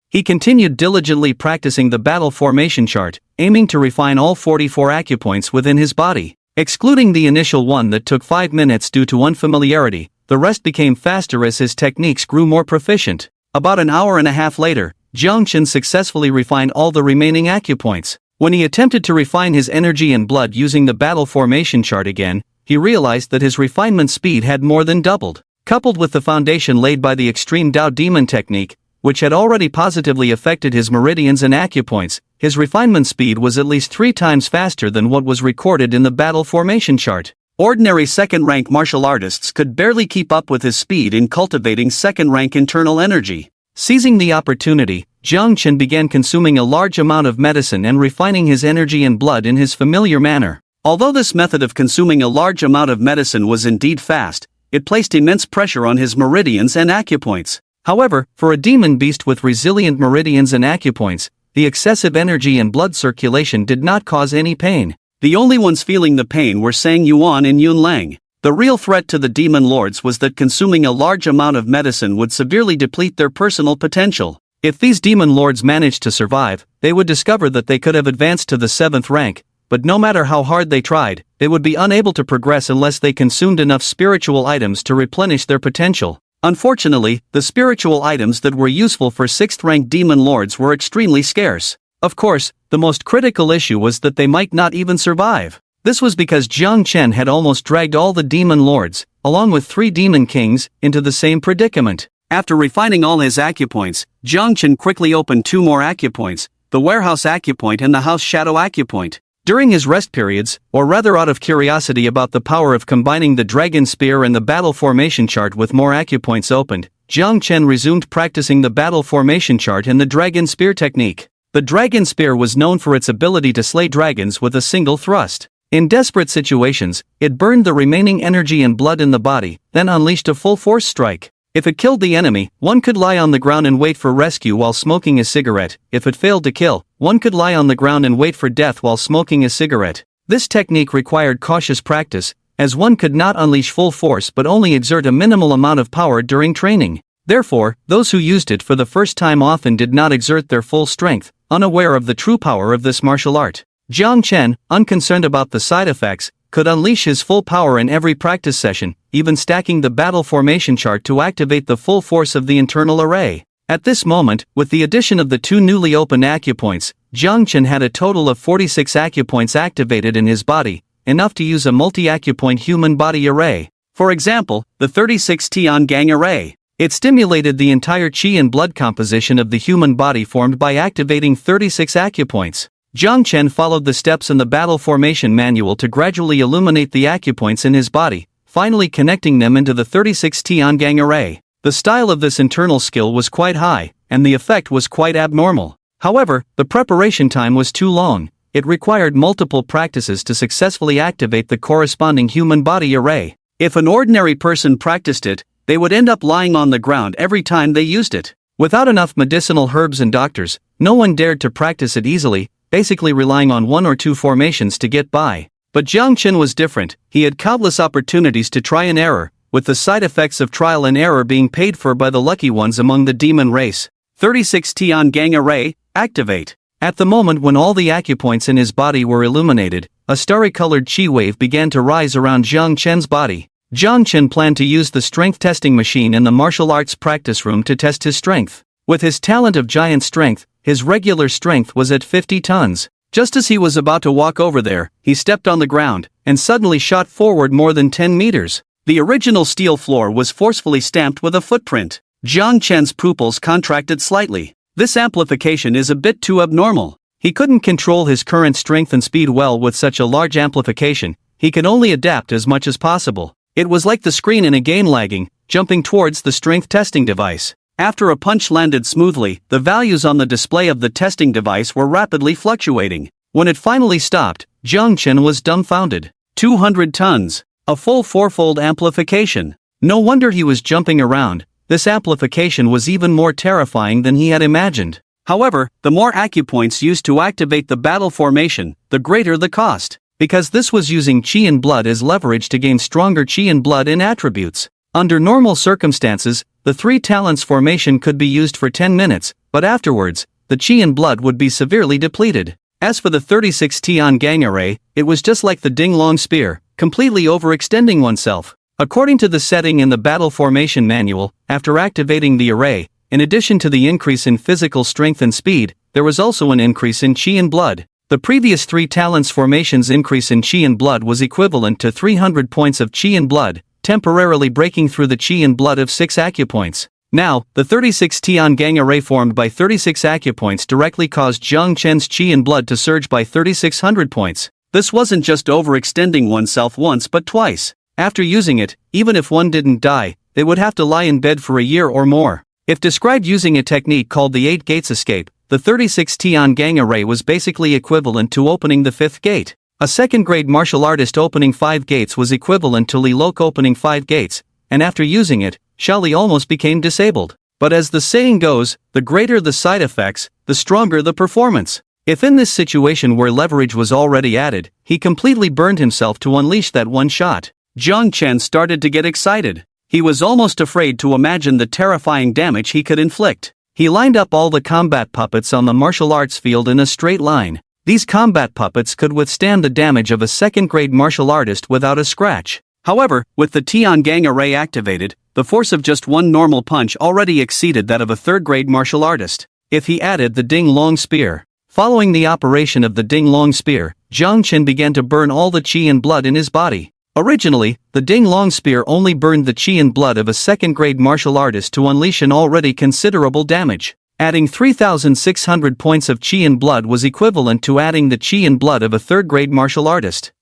He continued diligently practicing the battle formation chart, aiming to refine all 44 acupoints within his body. Excluding the initial one that took 5 minutes due to unfamiliarity, the rest became faster as his techniques grew more proficient. About an hour and a half later, Zhang Chen successfully refined all the remaining acupoints. When he attempted to refine his energy and blood using the battle formation chart again, he realized that his refinement speed had more than doubled. Coupled with the foundation laid by the extreme Dao Demon technique, which had already positively affected his meridians and acupoints, his refinement speed was at least 3 times faster than what was recorded in the battle formation chart. Ordinary 2nd-rank martial artists could barely keep up with his speed in cultivating 2nd-rank internal energy. Seizing the opportunity, Zhang Chen began consuming a large amount of medicine and refining his energy and blood in his familiar manner. Although this method of consuming a large amount of medicine was indeed fast, it placed immense pressure on his meridians and acupoints. However, for a demon beast with resilient meridians and acupoints, the excessive energy and blood circulation did not cause any pain. The only ones feeling the pain were Sang Yuan and Yun Lang. The real threat to the demon lords was that consuming a large amount of medicine would severely deplete their personal potential. If these demon lords managed to survive, they would discover that they could have advanced to the 7th rank, but no matter how hard they tried, they would be unable to progress unless they consumed enough spiritual items to replenish their potential. Unfortunately, the spiritual items that were useful for 6th rank demon lords were extremely scarce. Of course, the most critical issue was that they might not even survive. This was because Chen had almost dragged all the demon lords, along with 3 demon kings, into the same predicament. After refining all his acupoints, Chen quickly opened 2 more acupoints, the warehouse acupoint and the house shadow acupoint. During his rest periods, or rather out of curiosity about the power of combining the dragon spear and the battle formation chart with more acupoints opened, Chen resumed practicing the battle formation chart and the dragon spear technique. The dragon spear was known for its ability to slay dragons with a single thrust. In desperate situations, it burned the remaining energy and blood in the body, then unleashed a full force strike. If it killed the enemy, one could lie on the ground and wait for rescue while smoking a cigarette. If it failed to kill, one could lie on the ground and wait for death while smoking a cigarette. This technique required cautious practice, as one could not unleash full force but only exert a minimal amount of power during training. Therefore, those who used it for the first time often did not exert their full strength, unaware of the true power of this martial art. Chen, unconcerned about the side effects, could unleash his full power in every practice session, even stacking the battle formation chart to activate the full force of the internal array. At this moment, with the addition of the 2 newly opened acupoints, Chen had a total of 46 acupoints activated in his body, enough to use a multi-acupoint human body array. For example, the 36 Tian Gang array. It stimulated the entire qi and blood composition of the human body formed by activating 36 acupoints. Chen followed the steps in the battle formation manual to gradually illuminate the acupoints in his body, finally connecting them into the 36 Tian Gang array. The style of this internal skill was quite high, and the effect was quite abnormal. However, the preparation time was too long. It required multiple practices to successfully activate the corresponding human body array. If an ordinary person practiced it, they would end up lying on the ground every time they used it. Without enough medicinal herbs and doctors, no one dared to practice it easily, basically relying on 1 or 2 formations to get by. But Chen was different. He had countless opportunities to try and error, with the side effects of trial and error being paid for by the lucky ones among the demon race. 36 Tian Gang array, activate. At the moment when all the acupoints in his body were illuminated, a starry-colored chi wave began to rise around Chen's body. Chen planned to use the strength testing machine in the martial arts practice room to test his strength. With his talent of giant strength, his regular strength was at 50 tons. Just as he was about to walk over there, he stepped on the ground, and suddenly shot forward more than 10 meters. The original steel floor was forcefully stamped with a footprint. Chen's pupils contracted slightly. This amplification is a bit too abnormal. He couldn't control his current strength and speed well with such a large amplification. He could only adapt as much as possible. It was like the screen in a game lagging, jumping towards the strength testing device. After a punch landed smoothly, the values on the display of the testing device were rapidly fluctuating. When it finally stopped, Chen was dumbfounded. 200 tons. A full 4-fold amplification. No wonder he was jumping around. This amplification was even more terrifying than he had imagined. However, the more acupoints used to activate the battle formation, the greater the cost. Because this was using qi and blood as leverage to gain stronger qi and blood in attributes. Under normal circumstances, the 3 talents formation could be used for 10 minutes, but afterwards, the qi and blood would be severely depleted. As for the 36 Tian Gang array, it was just like the Ding Long spear, completely overextending oneself. According to the setting in the battle formation manual, after activating the array, in addition to the increase in physical strength and speed, there was also an increase in qi and blood. The previous 3 talents formations increase in qi and blood was equivalent to 300 points of qi and blood, temporarily breaking through the qi and blood of 6 acupoints. Now, the 36 Tian Gang array formed by 36 acupoints directly caused Chen's qi and blood to surge by 3600 points. This wasn't just overextending oneself once but twice. After using it, even if one didn't die, they would have to lie in bed for a year or more. If described using a technique called the 8 gates escape, the 36 Tian Gang array was basically equivalent to opening the 5th gate. A second-grade martial artist opening 5 gates was equivalent to Li Lok opening 5 gates, and after using it, Xiaoli almost became disabled. But as the saying goes, the greater the side effects, the stronger the performance. If in this situation where leverage was already added, he completely burned himself to unleash that one shot, Chen started to get excited. He was almost afraid to imagine the terrifying damage he could inflict. He lined up all the combat puppets on the martial arts field in a straight line. These combat puppets could withstand the damage of a second-grade martial artist without a scratch. However, with the Tian Gang array activated, the force of just one normal punch already exceeded that of a third-grade martial artist. If he added the Ding Long spear, Following the operation of the Ding Long Spear, Jiang Chen began to burn all the qi and blood in his body. Originally, the Ding Long Spear only burned the qi and blood of a second-grade martial artist to unleash an already considerable damage. Adding 3,600 points of qi and blood was equivalent to adding the qi and blood of a third-grade martial artist.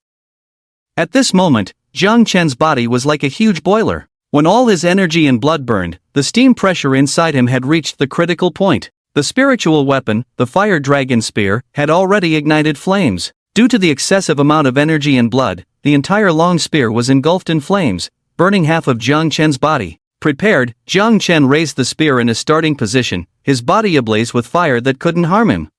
At this moment, Jiang Chen's body was like a huge boiler. When all his energy and blood burned, the steam pressure inside him had reached the critical point. The spiritual weapon, the Fire Dragon Spear, had already ignited flames. Due to the excessive amount of energy and blood, the entire long spear was engulfed in flames, burning half of Jiang Chen's body. Prepared, Jiang Chen raised the spear in a starting position, his body ablaze with fire that couldn't harm him.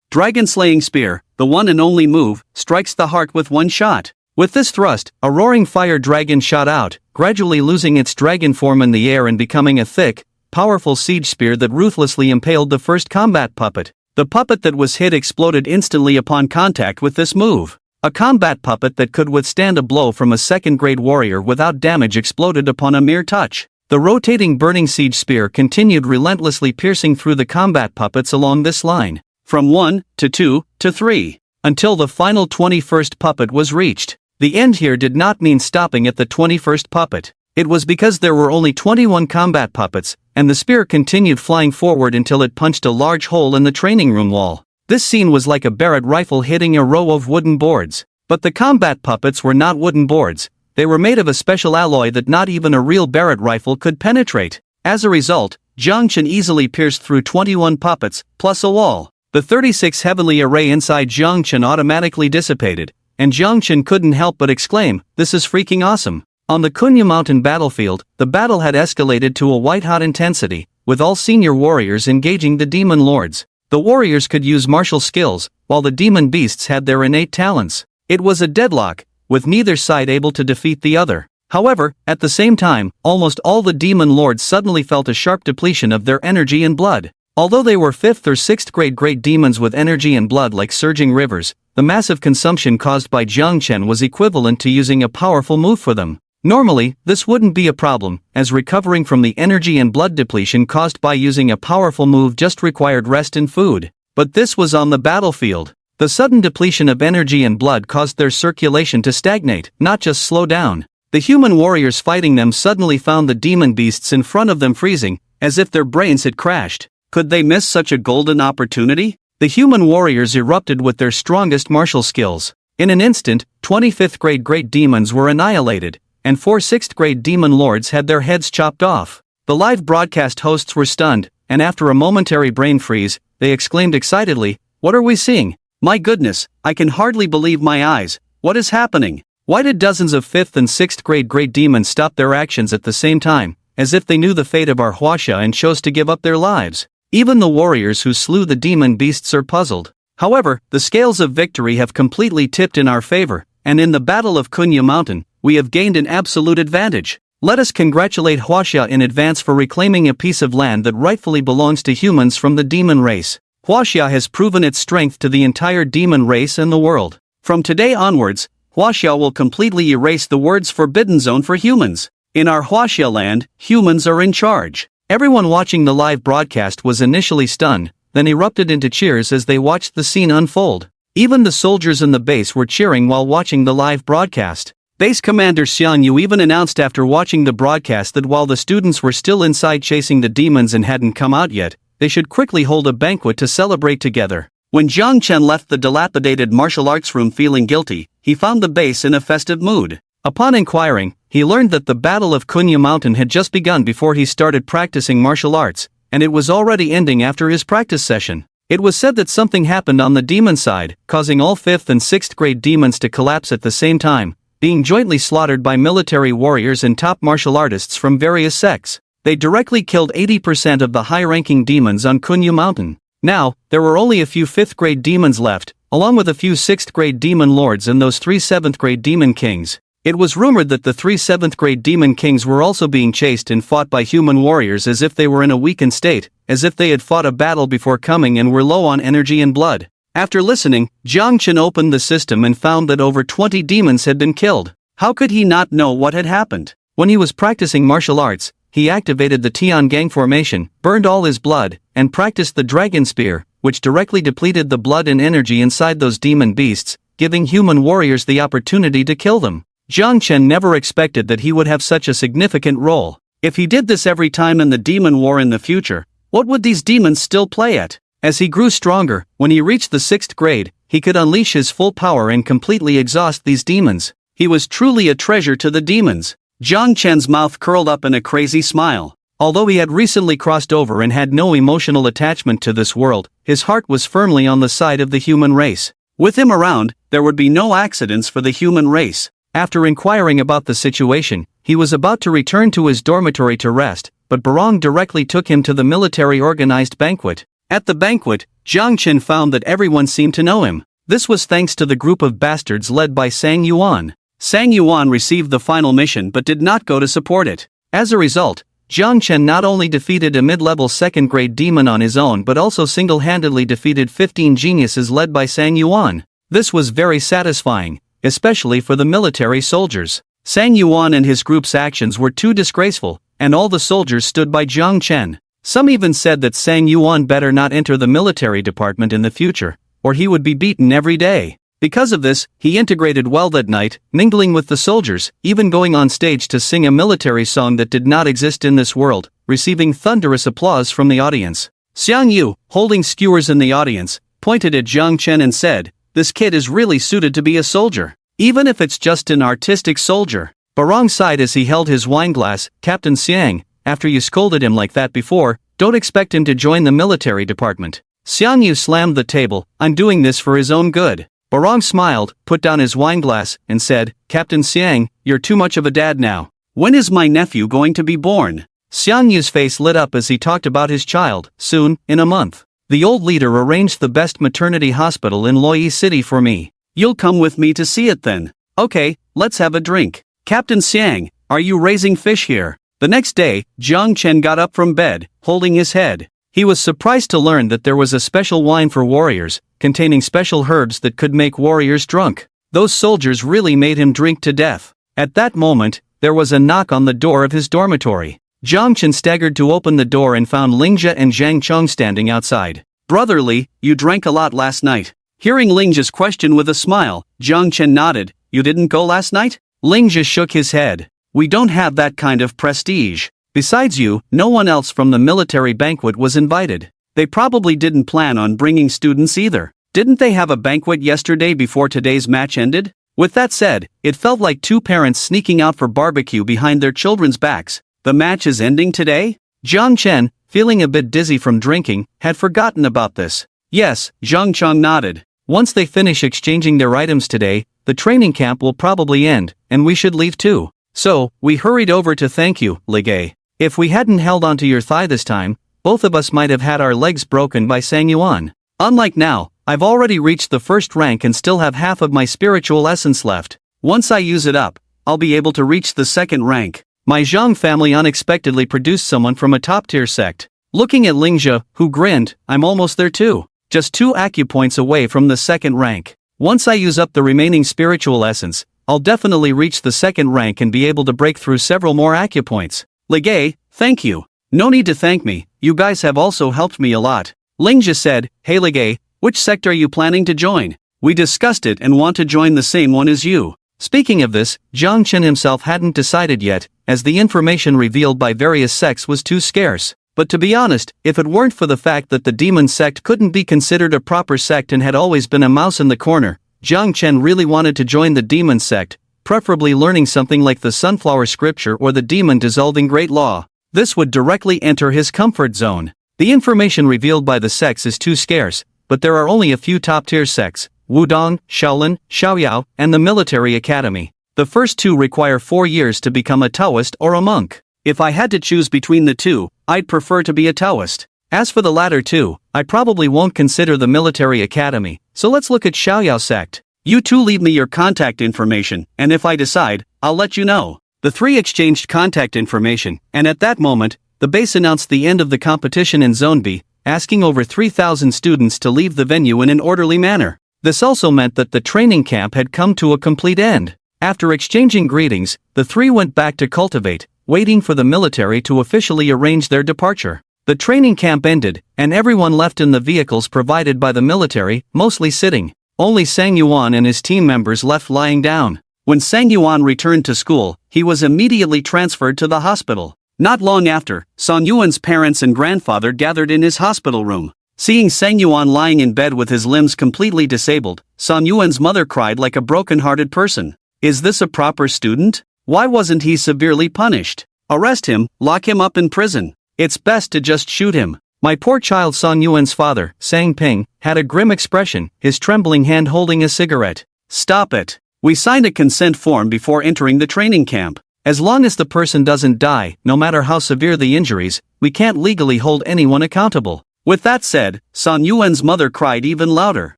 Dragon Slaying Spear, the one and only move, strikes the heart with one shot. With this thrust, a roaring fire dragon shot out, gradually losing its dragon form in the air and becoming a thick, powerful siege spear that ruthlessly impaled the first combat puppet. The puppet that was hit exploded instantly upon contact with this move. A combat puppet that could withstand a blow from a second-grade warrior without damage exploded upon a mere touch. The rotating burning siege spear continued relentlessly piercing through the combat puppets along this line, from 1 to 2 to 3, until the final 21st puppet was reached. The end here did not mean stopping at the 21st puppet. It was because there were only 21 combat puppets, and the spear continued flying forward until it punched a large hole in the training room wall. This scene was like a Barrett rifle hitting a row of wooden boards. But the combat puppets were not wooden boards. They were made of a special alloy that not even a real Barrett rifle could penetrate. As a result, Jiang Chen easily pierced through 21 puppets, plus a wall. The 36 heavenly array inside Jiang Chen automatically dissipated, and Jiang Chen couldn't help but exclaim, "This is freaking awesome." On the Kunya Mountain battlefield, the battle had escalated to a white-hot intensity, with all senior warriors engaging the demon lords. The warriors could use martial skills, while the demon beasts had their innate talents. It was a deadlock, with neither side able to defeat the other. However, at the same time, almost all the demon lords suddenly felt a sharp depletion of their energy and blood. Although they were 5th or 6th grade great demons with energy and blood like surging rivers, the massive consumption caused by Jiang Chen was equivalent to using a powerful move for them. Normally, this wouldn't be a problem, as recovering from the energy and blood depletion caused by using a powerful move just required rest and food. But this was on the battlefield. The sudden depletion of energy and blood caused their circulation to stagnate, not just slow down. The human warriors fighting them suddenly found the demon beasts in front of them freezing, as if their brains had crashed. Could they miss such a golden opportunity? The human warriors erupted with their strongest martial skills. In an instant, 25th grade great demons were annihilated, and 4 6th grade demon lords had their heads chopped off. The live broadcast hosts were stunned, and after a momentary brain freeze, they exclaimed excitedly, "What are we seeing? My goodness, I can hardly believe my eyes. What is happening?" Why did dozens of 5th and 6th grade great demons stop their actions at the same time, as if they knew the fate of our Huaxia and chose to give up their lives? Even the warriors who slew the demon beasts are puzzled. However, the scales of victory have completely tipped in our favor, and in the Battle of Kunya Mountain, we have gained an absolute advantage. Let us congratulate Huaxia in advance for reclaiming a piece of land that rightfully belongs to humans from the demon race. Huaxia has proven its strength to the entire demon race and the world. From today onwards, Huaxia will completely erase the words Forbidden Zone for humans. In our Huaxia land, humans are in charge. Everyone watching the live broadcast was initially stunned, then erupted into cheers as they watched the scene unfold. Even the soldiers in the base were cheering while watching the live broadcast. Base Commander Xian Yu even announced after watching the broadcast that while the students were still inside chasing the demons and hadn't come out yet, they should quickly hold a banquet to celebrate together. When Jiang Chen left the dilapidated martial arts room feeling guilty, he found the base in a festive mood. Upon inquiring, he learned that the Battle of Kunya Mountain had just begun before he started practicing martial arts, and it was already ending after his practice session. It was said that something happened on the demon side, causing all 5th and 6th grade demons to collapse at the same time, being jointly slaughtered by military warriors and top martial artists from various sects. They directly killed 80% of the high-ranking demons on Kunya Mountain. Now, there were only a few 5th grade demons left, along with a few 6th grade demon lords and those 3 7th grade demon kings. It was rumored that the 3 7th grade demon kings were also being chased and fought by human warriors as if they were in a weakened state, as if they had fought a battle before coming and were low on energy and blood. After listening, Jiang Chen opened the system and found that over 20 demons had been killed. How could he not know what had happened? When he was practicing martial arts, he activated the Tian Gang formation, burned all his blood, and practiced the dragon spear, which directly depleted the blood and energy inside those demon beasts, giving human warriors the opportunity to kill them. Chen never expected that he would have such a significant role. If he did this every time in the demon war in the future, what would these demons still play at? As he grew stronger, when he reached the 6th grade, he could unleash his full power and completely exhaust these demons. He was truly a treasure to the demons. Chen's mouth curled up in a crazy smile. Although he had recently crossed over and had no emotional attachment to this world, his heart was firmly on the side of the human race. With him around, there would be no accidents for the human race. After inquiring about the situation, he was about to return to his dormitory to rest, but Barong directly took him to the military-organized banquet. At the banquet, Chen found that everyone seemed to know him. This was thanks to the group of bastards led by Sang Yuan. Sang Yuan received the final mission but did not go to support it. As a result, Chen not only defeated a mid-level 2nd grade demon on his own but also single-handedly defeated 15 geniuses led by Sang Yuan. This was very satisfying, especially for the military soldiers. Sang Yuan and his group's actions were too disgraceful, and all the soldiers stood by Chen. Some even said that Sang Yuan better not enter the military department in the future, or he would be beaten every day. Because of this, he integrated well that night, mingling with the soldiers, even going on stage to sing a military song that did not exist in this world, receiving thunderous applause from the audience. Xiang Yu, holding skewers in the audience, pointed at Chen and said, "This kid is really suited to be a soldier. Even if it's just an artistic soldier." Barong sighed as he held his wine glass. "Captain Xiang, after you scolded him like that before, don't expect him to join the military department." Xiang Yu slammed the table. "I'm doing this for his own good." Barong smiled, put down his wine glass, and said, "Captain Xiang, you're too much of a dad now. When is my nephew going to be born?" Xiang Yu's face lit up as he talked about his child. "Soon, in a month. The old leader arranged the best maternity hospital in Loyi City for me. You'll come with me to see it then. Okay, let's have a drink. Captain Xiang, are you raising fish here?" The next day, Chen got up from bed, holding his head. He was surprised to learn that there was a special wine for warriors, containing special herbs that could make warriors drunk. Those soldiers really made him drink to death. At that moment, there was a knock on the door of his dormitory. Chen staggered to open the door and found Lingjia and Zhang Chong standing outside. "Brotherly, you drank a lot last night." Hearing Lingjia's question with a smile, Chen nodded. "You didn't go last night?" Lingjia shook his head. "We don't have that kind of prestige. Besides you, no one else from the military banquet was invited. They probably didn't plan on bringing students either. Didn't they have a banquet yesterday before today's match ended?" With that said, it felt like two parents sneaking out for barbecue behind their children's backs. "The match is ending today?" Chen, feeling a bit dizzy from drinking, had forgotten about this. "Yes," Zhang Chong nodded. "Once they finish exchanging their items today, the training camp will probably end, and we should leave too. So, we hurried over to thank you, Ligay. If we hadn't held onto your thigh this time, both of us might have had our legs broken by Sang Yuan. Unlike now, I've already reached the 1st rank and still have half of my spiritual essence left. Once I use it up, I'll be able to reach the 2nd rank. My Zhang family unexpectedly produced someone from a top-tier sect." Looking at Lingjia, who grinned, "I'm almost there too. Just 2 acupoints away from the 2nd rank. Once I use up the remaining spiritual essence, I'll definitely reach the 2nd rank and be able to break through several more acupoints. Ligay, thank you." "No need to thank me, you guys have also helped me a lot." Lingjia said, "Hey Ligay, which sect are you planning to join? We discussed it and want to join the same one as you." Speaking of this, Chen himself hadn't decided yet, as the information revealed by various sects was too scarce. But to be honest, if it weren't for the fact that the demon sect couldn't be considered a proper sect and had always been a mouse in the corner, Chen really wanted to join the demon sect, preferably learning something like the sunflower scripture or the demon dissolving great law. This would directly enter his comfort zone. The information revealed by the sects is too scarce, but there are only a few top-tier sects: Wudong, Shaolin, Xiaoyao, and the military academy. The first 2 require 4 years to become a Taoist or a monk. If I had to choose between the 2, I'd prefer to be a Taoist. As for the latter 2, I probably won't consider the military academy, so let's look at Xiaoyao sect. You 2 leave me your contact information, and if I decide, I'll let you know." The 3 exchanged contact information, and at that moment, the base announced the end of the competition in Zone B, asking over 3,000 students to leave the venue in an orderly manner. This also meant that the training camp had come to a complete end. After exchanging greetings, the 3 went back to Cultivate, waiting for the military to officially arrange their departure. The training camp ended, and everyone left in the vehicles provided by the military, mostly sitting. Only Sang Yuan and his team members left lying down. When Sang Yuan returned to school, he was immediately transferred to the hospital. Not long after, Sang Yuan's parents and grandfather gathered in his hospital room. Seeing Sang Yuan lying in bed with his limbs completely disabled, Sang Yuan's mother cried like a broken-hearted person. Is this a proper student? Why wasn't he severely punished? Arrest him, lock him up in prison. It's best to just shoot him. My poor child. Sang Yuan's father, Sang Ping, had a grim expression, his trembling hand holding a cigarette. Stop it. We signed a consent form before entering the training camp. As long as the person doesn't die, no matter how severe the injuries, we can't legally hold anyone accountable. With that said, Sang Yuan's mother cried even louder.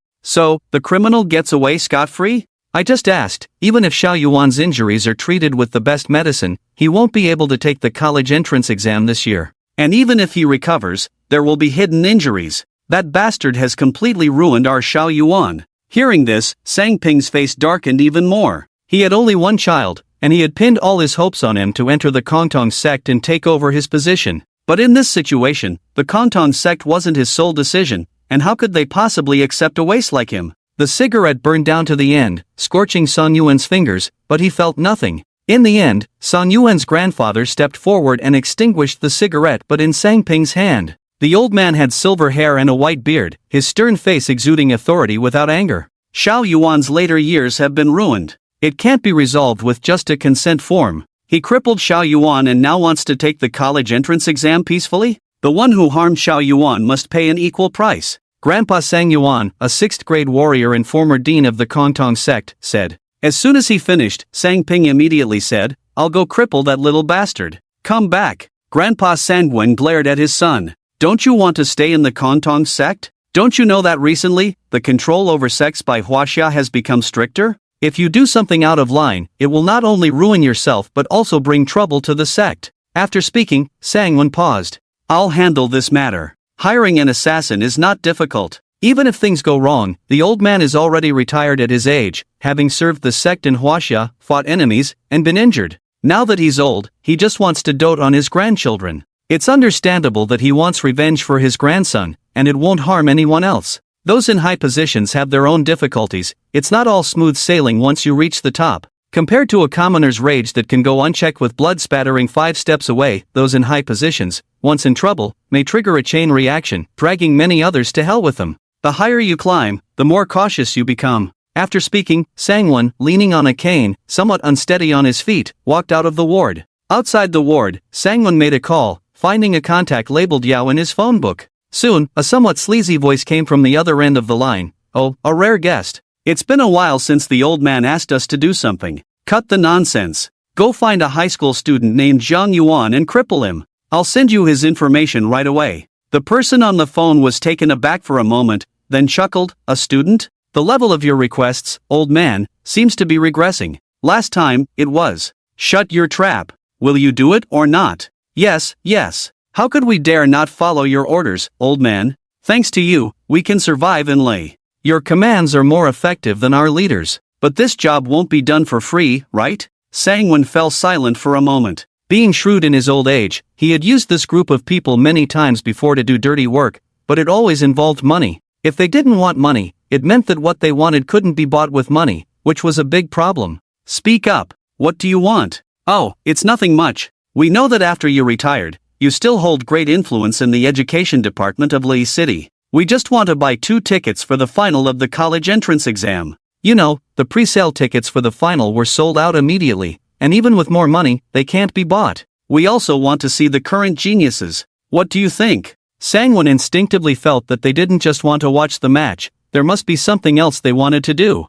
So, the criminal gets away scot-free? I just asked. Even if Xiao Yuan's injuries are treated with the best medicine, he won't be able to take the college entrance exam this year. And even if he recovers, there will be hidden injuries. That bastard has completely ruined our Xiao Yuan. Hearing this, Sang Ping's face darkened even more. He had only one child, and he had pinned all his hopes on him to enter the Confronting sect and take over his position. But in this situation, the Confronting sect wasn't his sole decision, and how could they possibly accept a waste like him? The cigarette burned down to the end, scorching Sang Yuan's fingers, but he felt nothing. In the end, Sang Yuan's grandfather stepped forward and extinguished the cigarette, but in Sang Ping's hand. The old man had silver hair and a white beard, his stern face exuding authority without anger. Xiao Yuan's later years have been ruined. It can't be resolved with just a consent form. He crippled Xiao Yuan and now wants to take the college entrance exam peacefully? The one who harmed Xiao Yuan must pay an equal price. Grandpa Sang Yuan, a 6th grade warrior and former dean of the Confronting sect, said. As soon as he finished, Sang Ping immediately said, I'll go cripple that little bastard. Come back. Grandpa Sangwen glared at his son. Don't you want to stay in the Confronting sect? Don't you know that recently, the control over sects by Huaxia has become stricter? If you do something out of line, it will not only ruin yourself but also bring trouble to the sect. After speaking, Sangwen paused. I'll handle this matter. Hiring an assassin is not difficult. Even if things go wrong, the old man is already retired at his age, having served the sect in Huaxia, fought enemies, and been injured. Now that he's old, he just wants to dote on his grandchildren. It's understandable that he wants revenge for his grandson, and it won't harm anyone else. Those in high positions have their own difficulties. It's not all smooth sailing once you reach the top. Compared to a commoner's rage that can go unchecked with blood spattering 5 steps away, those in high positions, once in trouble, may trigger a chain reaction, dragging many others to hell with them. The higher you climb, the more cautious you become. After speaking, Sangwon, leaning on a cane, somewhat unsteady on his feet, walked out of the ward. Outside the ward, Sangwon made a call, finding a contact labeled Yao in his phone book. Soon, a somewhat sleazy voice came from the other end of the line. Oh, a rare guest. It's been a while since the old man asked us to do something. Cut the nonsense. Go find a high school student named Zhang Yuan and cripple him. I'll send you his information right away. The person on the phone was taken aback for a moment, then chuckled. A student? The level of your requests, old man, seems to be regressing. Last time, it was. Shut your trap. Will you do it or not? Yes, yes. How could we dare not follow your orders, old man? Thanks to you, we can survive in Lei. Your commands are more effective than our leaders. But this job won't be done for free, right? Sangwon fell silent for a moment. Being shrewd in his old age, he had used this group of people many times before to do dirty work, but it always involved money. If they didn't want money, it meant that what they wanted couldn't be bought with money, which was a big problem. Speak up. What do you want? Oh, it's nothing much. We know that after you retired, you still hold great influence in the education department of Lei City. We just want to buy 2 tickets for the final of the college entrance exam. You know, the pre-sale tickets for the final were sold out immediately, and even with more money, they can't be bought. We also want to see the current geniuses. What do you think? Sangwon instinctively felt that they didn't just want to watch the match, there must be something else they wanted to do.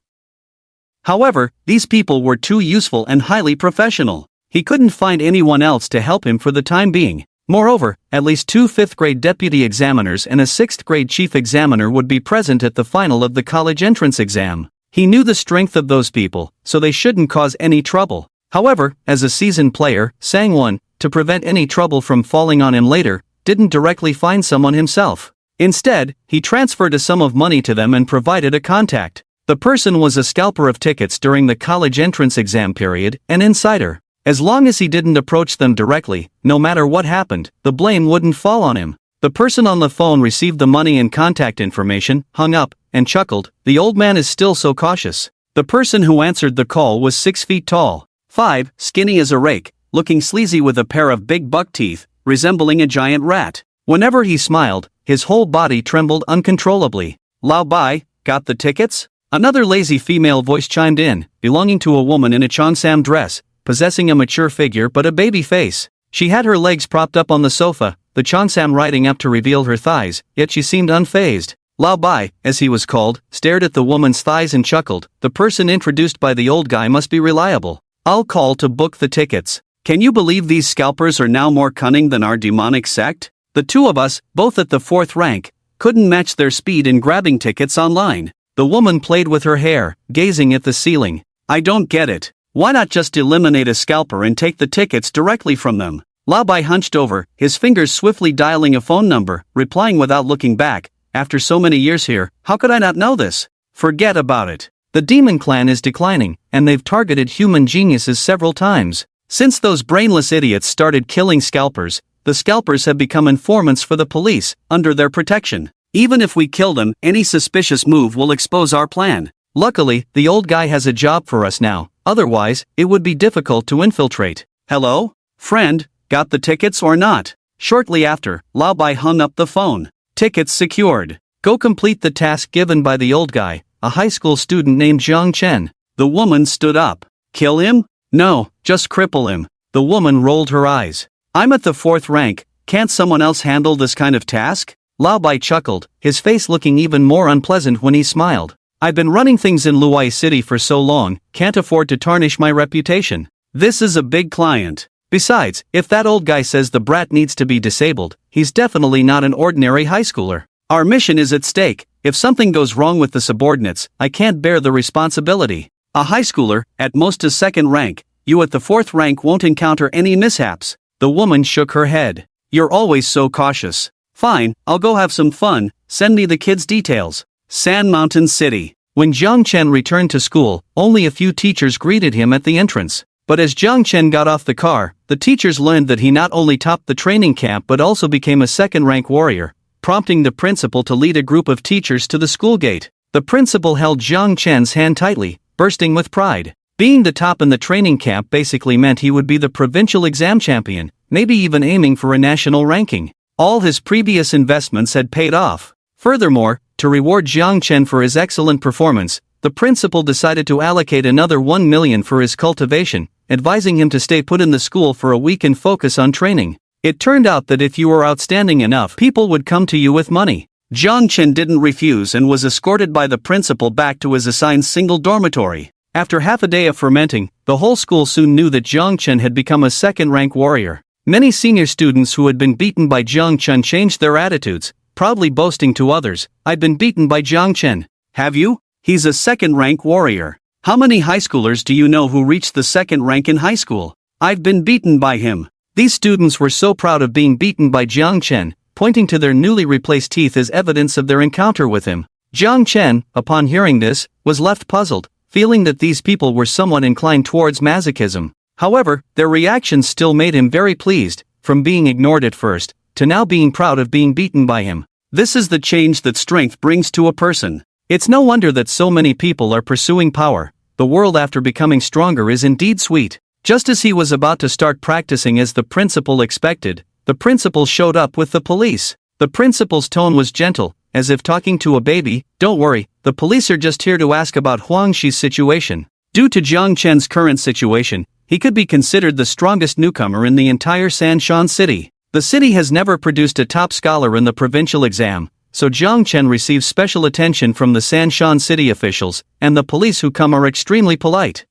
However, these people were too useful and highly professional. He couldn't find anyone else to help him for the time being. Moreover, at least 2 5th-grade deputy examiners and a 6th-grade chief examiner would be present at the final of the college entrance exam. He knew the strength of those people, so they shouldn't cause any trouble. However, as a seasoned player, Sangwon, to prevent any trouble from falling on him later, didn't directly find someone himself. Instead, he transferred a sum of money to them and provided a contact. The person was a scalper of tickets during the college entrance exam period, an insider. As long as he didn't approach them directly, no matter what happened, the blame wouldn't fall on him. The person on the phone received the money and contact information, hung up, and chuckled. The old man is still so cautious. The person who answered the call was 6 feet tall, 5, skinny as a rake, looking sleazy with a pair of big buck teeth, resembling a giant rat. Whenever he smiled, his whole body trembled uncontrollably. Lao Bai, got the tickets? Another lazy female voice chimed in, belonging to a woman in a cheongsam dress, possessing a mature figure but a baby face. She had her legs propped up on the sofa, the cheongsam riding up to reveal her thighs, yet she seemed unfazed. Lao Bai, as he was called, stared at the woman's thighs and chuckled. The person introduced by the old guy must be reliable. I'll call to book the tickets. Can you believe these scalpers are now more cunning than our demonic sect? The two of us, both at the 4th rank, couldn't match their speed in grabbing tickets online. The woman played with her hair, gazing at the ceiling. I don't get it. Why not just eliminate a scalper and take the tickets directly from them? Lao Bai hunched over, his fingers swiftly dialing a phone number, replying without looking back. After so many years here, how could I not know this? Forget about it. The demon clan is declining, and they've targeted human geniuses several times. Since those brainless idiots started killing scalpers, the scalpers have become informants for the police, under their protection. Even if we kill them, any suspicious move will expose our plan. Luckily, the old guy has a job for us now, otherwise, it would be difficult to infiltrate. Hello? Friend, got the tickets or not? Shortly after, Lao Bai hung up the phone. Tickets secured. Go complete the task given by the old guy, a high school student named Chen. The woman stood up. Kill him? No, just cripple him. The woman rolled her eyes. I'm at the 4th rank, can't someone else handle this kind of task? Lao Bai chuckled, his face looking even more unpleasant when he smiled. I've been running things in Luai City for so long, can't afford to tarnish my reputation. This is a big client. Besides, if that old guy says the brat needs to be disabled, he's definitely not an ordinary high schooler. Our mission is at stake. If something goes wrong with the subordinates, I can't bear the responsibility. A high schooler, at most a 2nd rank, you at the 4th rank won't encounter any mishaps. The woman shook her head. You're always so cautious. Fine, I'll go have some fun, send me the kids' details. Sand Mountain City. When Chen returned to school, only a few teachers greeted him at the entrance. But as Chen got off the car, the teachers learned that he not only topped the training camp but also became a 2nd-rank warrior, prompting the principal to lead a group of teachers to the school gate. The principal held Chen's hand tightly, bursting with pride. Being the top in the training camp basically meant he would be the provincial exam champion, maybe even aiming for a national ranking. All his previous investments had paid off. Furthermore, to reward Chen for his excellent performance, the principal decided to allocate another 1 million for his cultivation, advising him to stay put in the school for a week and focus on training. It turned out that if you were outstanding enough, people would come to you with money. Chen didn't refuse and was escorted by the principal back to his assigned single dormitory. After half a day of fermenting, the whole school soon knew that Chen had become a 2nd-rank warrior. Many senior students who had been beaten by Chen changed their attitudes, proudly boasting to others, I've been beaten by Chen. Have you? He's a 2nd-rank warrior. How many high schoolers do you know who reached the 2nd rank in high school? I've been beaten by him. These students were so proud of being beaten by Chen, pointing to their newly replaced teeth as evidence of their encounter with him. Chen, upon hearing this, was left puzzled, feeling that these people were somewhat inclined towards masochism. However, their reactions still made him very pleased, from being ignored at first, to now being proud of being beaten by him. This is the change that strength brings to a person. It's no wonder that so many people are pursuing power. The world after becoming stronger is indeed sweet. Just as he was about to start practicing as the principal expected, the principal showed up with the police. The principal's tone was gentle, as if talking to a baby. Don't worry, the police are just here to ask about Huang Shi's situation. Due to Chen's current situation, he could be considered the strongest newcomer in the entire Sanshan city. The city has never produced a top scholar in the provincial exam, so Chen receives special attention from the Sanshan city officials, and the police who come are extremely polite.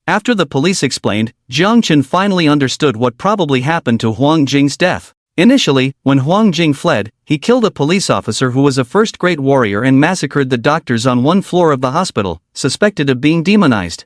After the police explained, Chen finally understood what probably happened to Huang Jing's death. Initially, when Huang Jing fled, he killed a police officer who was a first-grade warrior and massacred the doctors on one floor of the hospital, suspected of being demonized.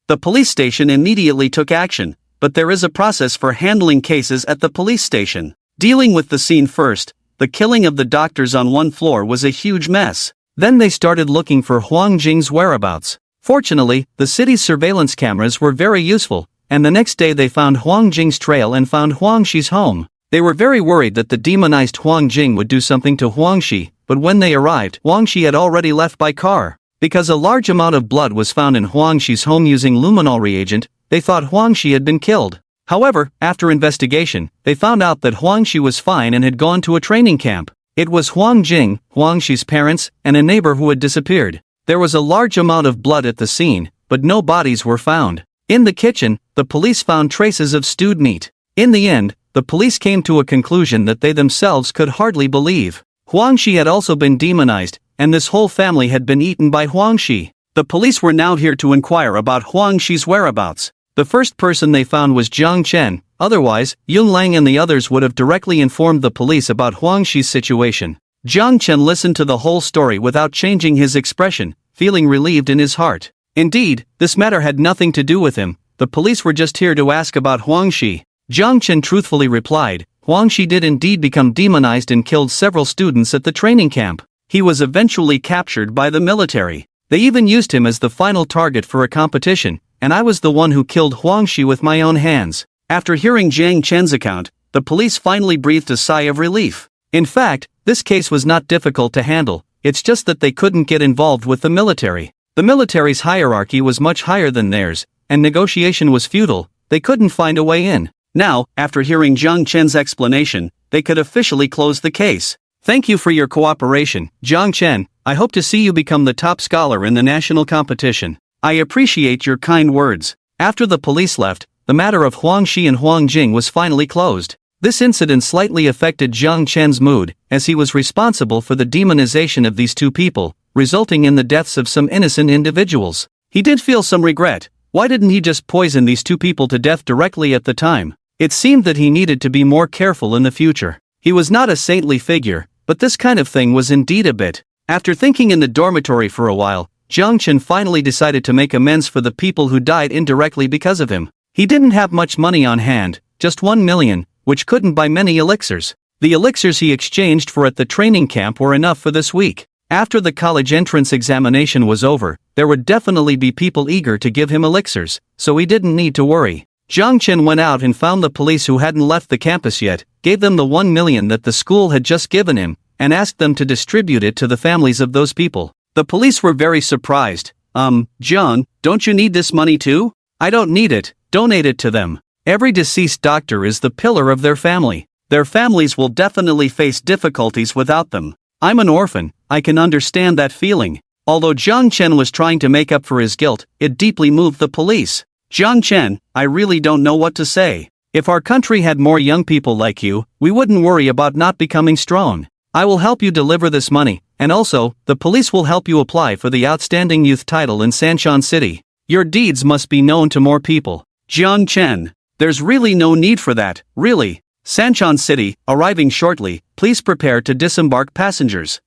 The police station immediately took action, but there is a process for handling cases at the police station. Dealing with the scene first, the killing of the doctors on one floor was a huge mess. Then they started looking for Huang Jing's whereabouts. Fortunately, the city's surveillance cameras were very useful, and the next day they found Huang Jing's trail and found Huang Shi's home. They were very worried that the demonized Huang Jing would do something to Huangxi, but when they arrived, Huangxi had already left by car. Because a large amount of blood was found in Huangxi's home using luminol reagent, they thought Huangxi had been killed. However, after investigation, they found out that Huangxi was fine and had gone to a training camp. It was Huang Jing, Huangxi's parents, and a neighbor who had disappeared. There was a large amount of blood at the scene, but no bodies were found. In the kitchen, the police found traces of stewed meat. In the end, the police came to a conclusion that they themselves could hardly believe. Huangxi had also been demonized, and this whole family had been eaten by Huangxi. The police were now here to inquire about Huangxi's whereabouts. The first person they found was Jiang Chen, otherwise, Yung Lang and the others would have directly informed the police about Huangxi's situation. Jiang Chen listened to the whole story without changing his expression, feeling relieved in his heart. Indeed, this matter had nothing to do with him, the police were just here to ask about Huangxi. Jiang Chen truthfully replied, Huangxi did indeed become demonized and killed several students at the training camp. He was eventually captured by the military. They even used him as the final target for a competition, and I was the one who killed Huangxi with my own hands. After hearing Jiang Chen's account, the police finally breathed a sigh of relief. In fact, this case was not difficult to handle, it's just that they couldn't get involved with the military. The military's hierarchy was much higher than theirs, and negotiation was futile, they couldn't find a way in. Now, after hearing Jiang Chen's explanation, they could officially close the case. Thank you for your cooperation, Jiang Chen. I hope to see you become the top scholar in the national competition. I appreciate your kind words. After the police left, the matter of Huangxi and Huang Jing was finally closed. This incident slightly affected Jiang Chen's mood, as he was responsible for the demonization of these two people, resulting in the deaths of some innocent individuals. He did feel some regret. Why didn't he just poison these two people to death directly at the time? It seemed that he needed to be more careful in the future. He was not a saintly figure, but this kind of thing was indeed a bit. After thinking in the dormitory for a while, Jiang Chen finally decided to make amends for the people who died indirectly because of him. He didn't have much money on hand, just 1 million, which couldn't buy many elixirs. The elixirs he exchanged for at the training camp were enough for this week. After the college entrance examination was over, there would definitely be people eager to give him elixirs, so he didn't need to worry. Jiang Chen went out and found the police who hadn't left the campus yet, gave them the 1 million that the school had just given him, and asked them to distribute it to the families of those people. The police were very surprised. Jiang, don't you need this money too? I don't need it, donate it to them. Every deceased doctor is the pillar of their family. Their families will definitely face difficulties without them. I'm an orphan, I can understand that feeling. Although Jiang Chen was trying to make up for his guilt, it deeply moved the police. Jiang Chen, I really don't know what to say. If our country had more young people like you, we wouldn't worry about not becoming strong. I will help you deliver this money, and also, the police will help you apply for the Outstanding Youth title in Sanshan City. Your deeds must be known to more people. Jiang Chen, there's really no need for that, really. Sanshan City, arriving shortly, please prepare to disembark passengers.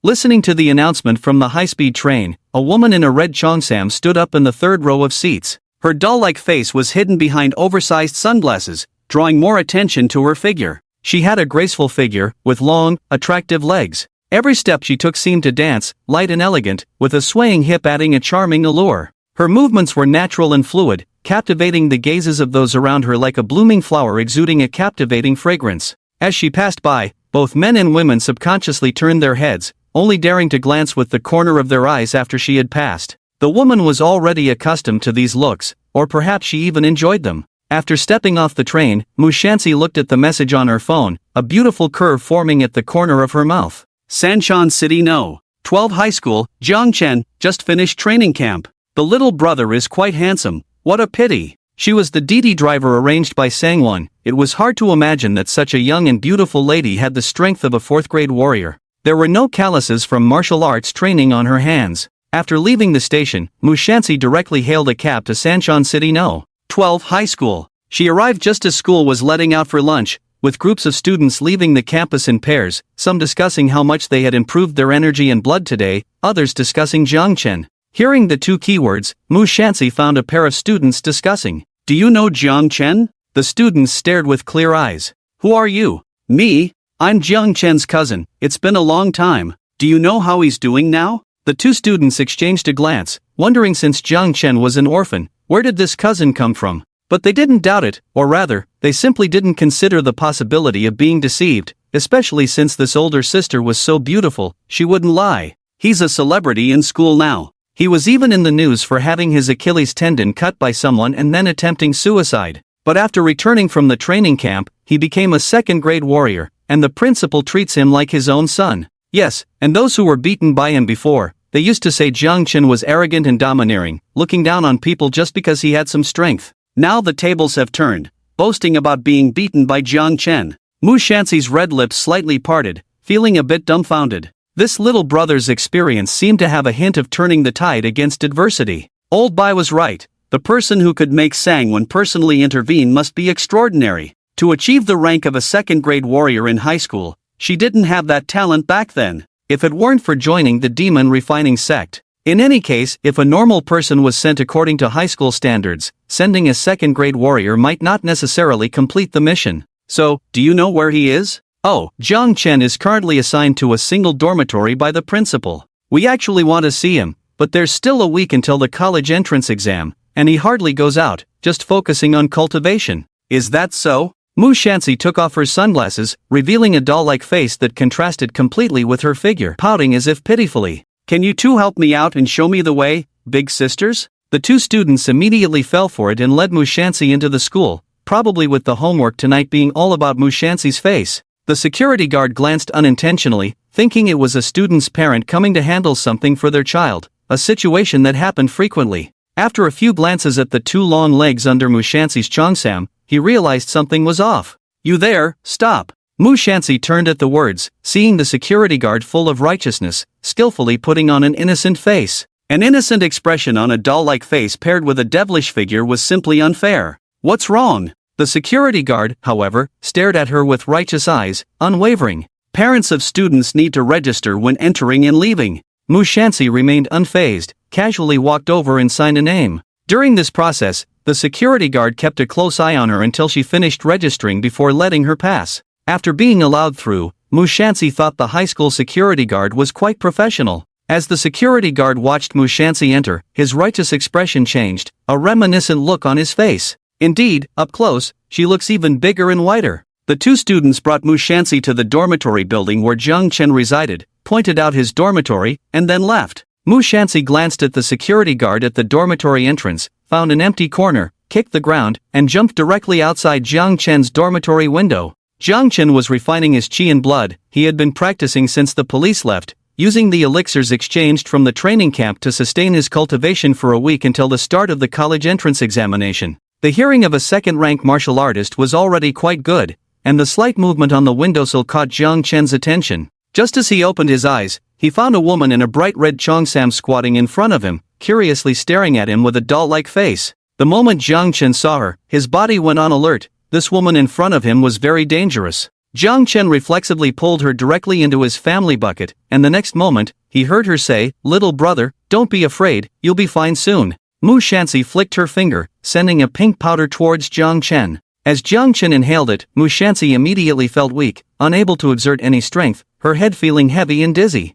Listening to the announcement from the high-speed train, a woman in a red cheongsam stood up in the third row of seats. Her doll-like face was hidden behind oversized sunglasses, drawing more attention to her figure. She had a graceful figure, with long, attractive legs. Every step she took seemed to dance, light and elegant, with a swaying hip adding a charming allure. Her movements were natural and fluid, captivating the gazes of those around her like a blooming flower exuding a captivating fragrance. As she passed by, both men and women subconsciously turned their heads, only daring to glance with the corner of their eyes after she had passed. The woman was already accustomed to these looks, or perhaps she even enjoyed them. After stepping off the train, Mushansi looked at the message on her phone, a beautiful curve forming at the corner of her mouth. Sanshan City No. 12 High School, Jiang Chen, just finished training camp. The little brother is quite handsome, what a pity. She was the Didi driver arranged by Sangwon. It was hard to imagine that such a young and beautiful lady had the strength of a fourth-grade warrior. There were no calluses from martial arts training on her hands. After leaving the station, Mushansi directly hailed a cab to Sanshan City No. 12 High School. She arrived just as school was letting out for lunch, with groups of students leaving the campus in pairs, some discussing how much they had improved their energy and blood today, others discussing Jiang Chen. Hearing the two keywords, Mushansi found a pair of students discussing. Do you know Jiang Chen? The students stared with clear eyes. Who are you? Me? I'm Jiang Chen's cousin, it's been a long time. Do you know how he's doing now? The two students exchanged a glance, wondering since Jiang Chen was an orphan, where did this cousin come from? But they didn't doubt it, or rather, they simply didn't consider the possibility of being deceived, especially since this older sister was so beautiful, she wouldn't lie. He's a celebrity in school now. He was even in the news for having his Achilles tendon cut by someone and then attempting suicide. But after returning from the training camp, he became a second-grade warrior, and the principal treats him like his own son. Yes, and those who were beaten by him before, they used to say Chen was arrogant and domineering, looking down on people just because he had some strength. Now the tables have turned, boasting about being beaten by Chen. Mushanxi's red lips slightly parted, feeling a bit dumbfounded. This little brother's experience seemed to have a hint of turning the tide against adversity. Old Bai was right. The person who could make Sangwon personally intervene must be extraordinary. To achieve the rank of a second-grade warrior in high school, she didn't have that talent back then, if it weren't for joining the demon refining sect. In any case, if a normal person was sent according to high school standards, sending a second-grade warrior might not necessarily complete the mission. So, do you know where he is? Oh, Chen is currently assigned to a single dormitory by the principal. We actually want to see him, but there's still a week until the college entrance exam, and he hardly goes out, just focusing on cultivation. Is that so? Mushanxi took off her sunglasses, revealing a doll-like face that contrasted completely with her figure, pouting as if pitifully. Can you two help me out and show me the way, big sisters? The two students immediately fell for it and led Mushanxi into the school, probably with the homework tonight being all about Mushanxi's face. The security guard glanced unintentionally, thinking it was a student's parent coming to handle something for their child, a situation that happened frequently. After a few glances at the two long legs under Mushanxi's cheongsam, he realized something was off. You there, stop. Mushanxi turned at the words, seeing the security guard full of righteousness, skillfully putting on an innocent face. An innocent expression on a doll-like face paired with a devilish figure was simply unfair. What's wrong? The security guard, however, stared at her with righteous eyes, unwavering. Parents of students need to register when entering and leaving. Mushanxi remained unfazed, casually walked over and signed a name. During this process, the security guard kept a close eye on her until she finished registering before letting her pass. After being allowed through, Mushanxi thought the high school security guard was quite professional. As the security guard watched Mushanxi enter, his righteous expression changed, a reminiscent look on his face. Indeed, up close, she looks even bigger and whiter. The two students brought Mushanxi to the dormitory building where Chen resided, pointed out his dormitory, and then left. Mushanxi glanced at the security guard at the dormitory entrance, found an empty corner, kicked the ground, and jumped directly outside Chen's dormitory window. Chen was refining his chi and blood. He had been practicing since the police left, using the elixirs exchanged from the training camp to sustain his cultivation for a week until the start of the college entrance examination. The hearing of a second-rank martial artist was already quite good, and the slight movement on the windowsill caught Chen's attention. Just as he opened his eyes, he found a woman in a bright red cheongsam squatting in front of him, curiously staring at him with a doll-like face. The moment Chen saw her, his body went on alert. This woman in front of him was very dangerous. Chen reflexively pulled her directly into his family bucket, and the next moment, he heard her say, "Little brother, don't be afraid, you'll be fine soon." Mushanxi flicked her finger, sending a pink powder towards Chen. As Chen inhaled it, Mushanxi immediately felt weak, unable to exert any strength, her head feeling heavy and dizzy.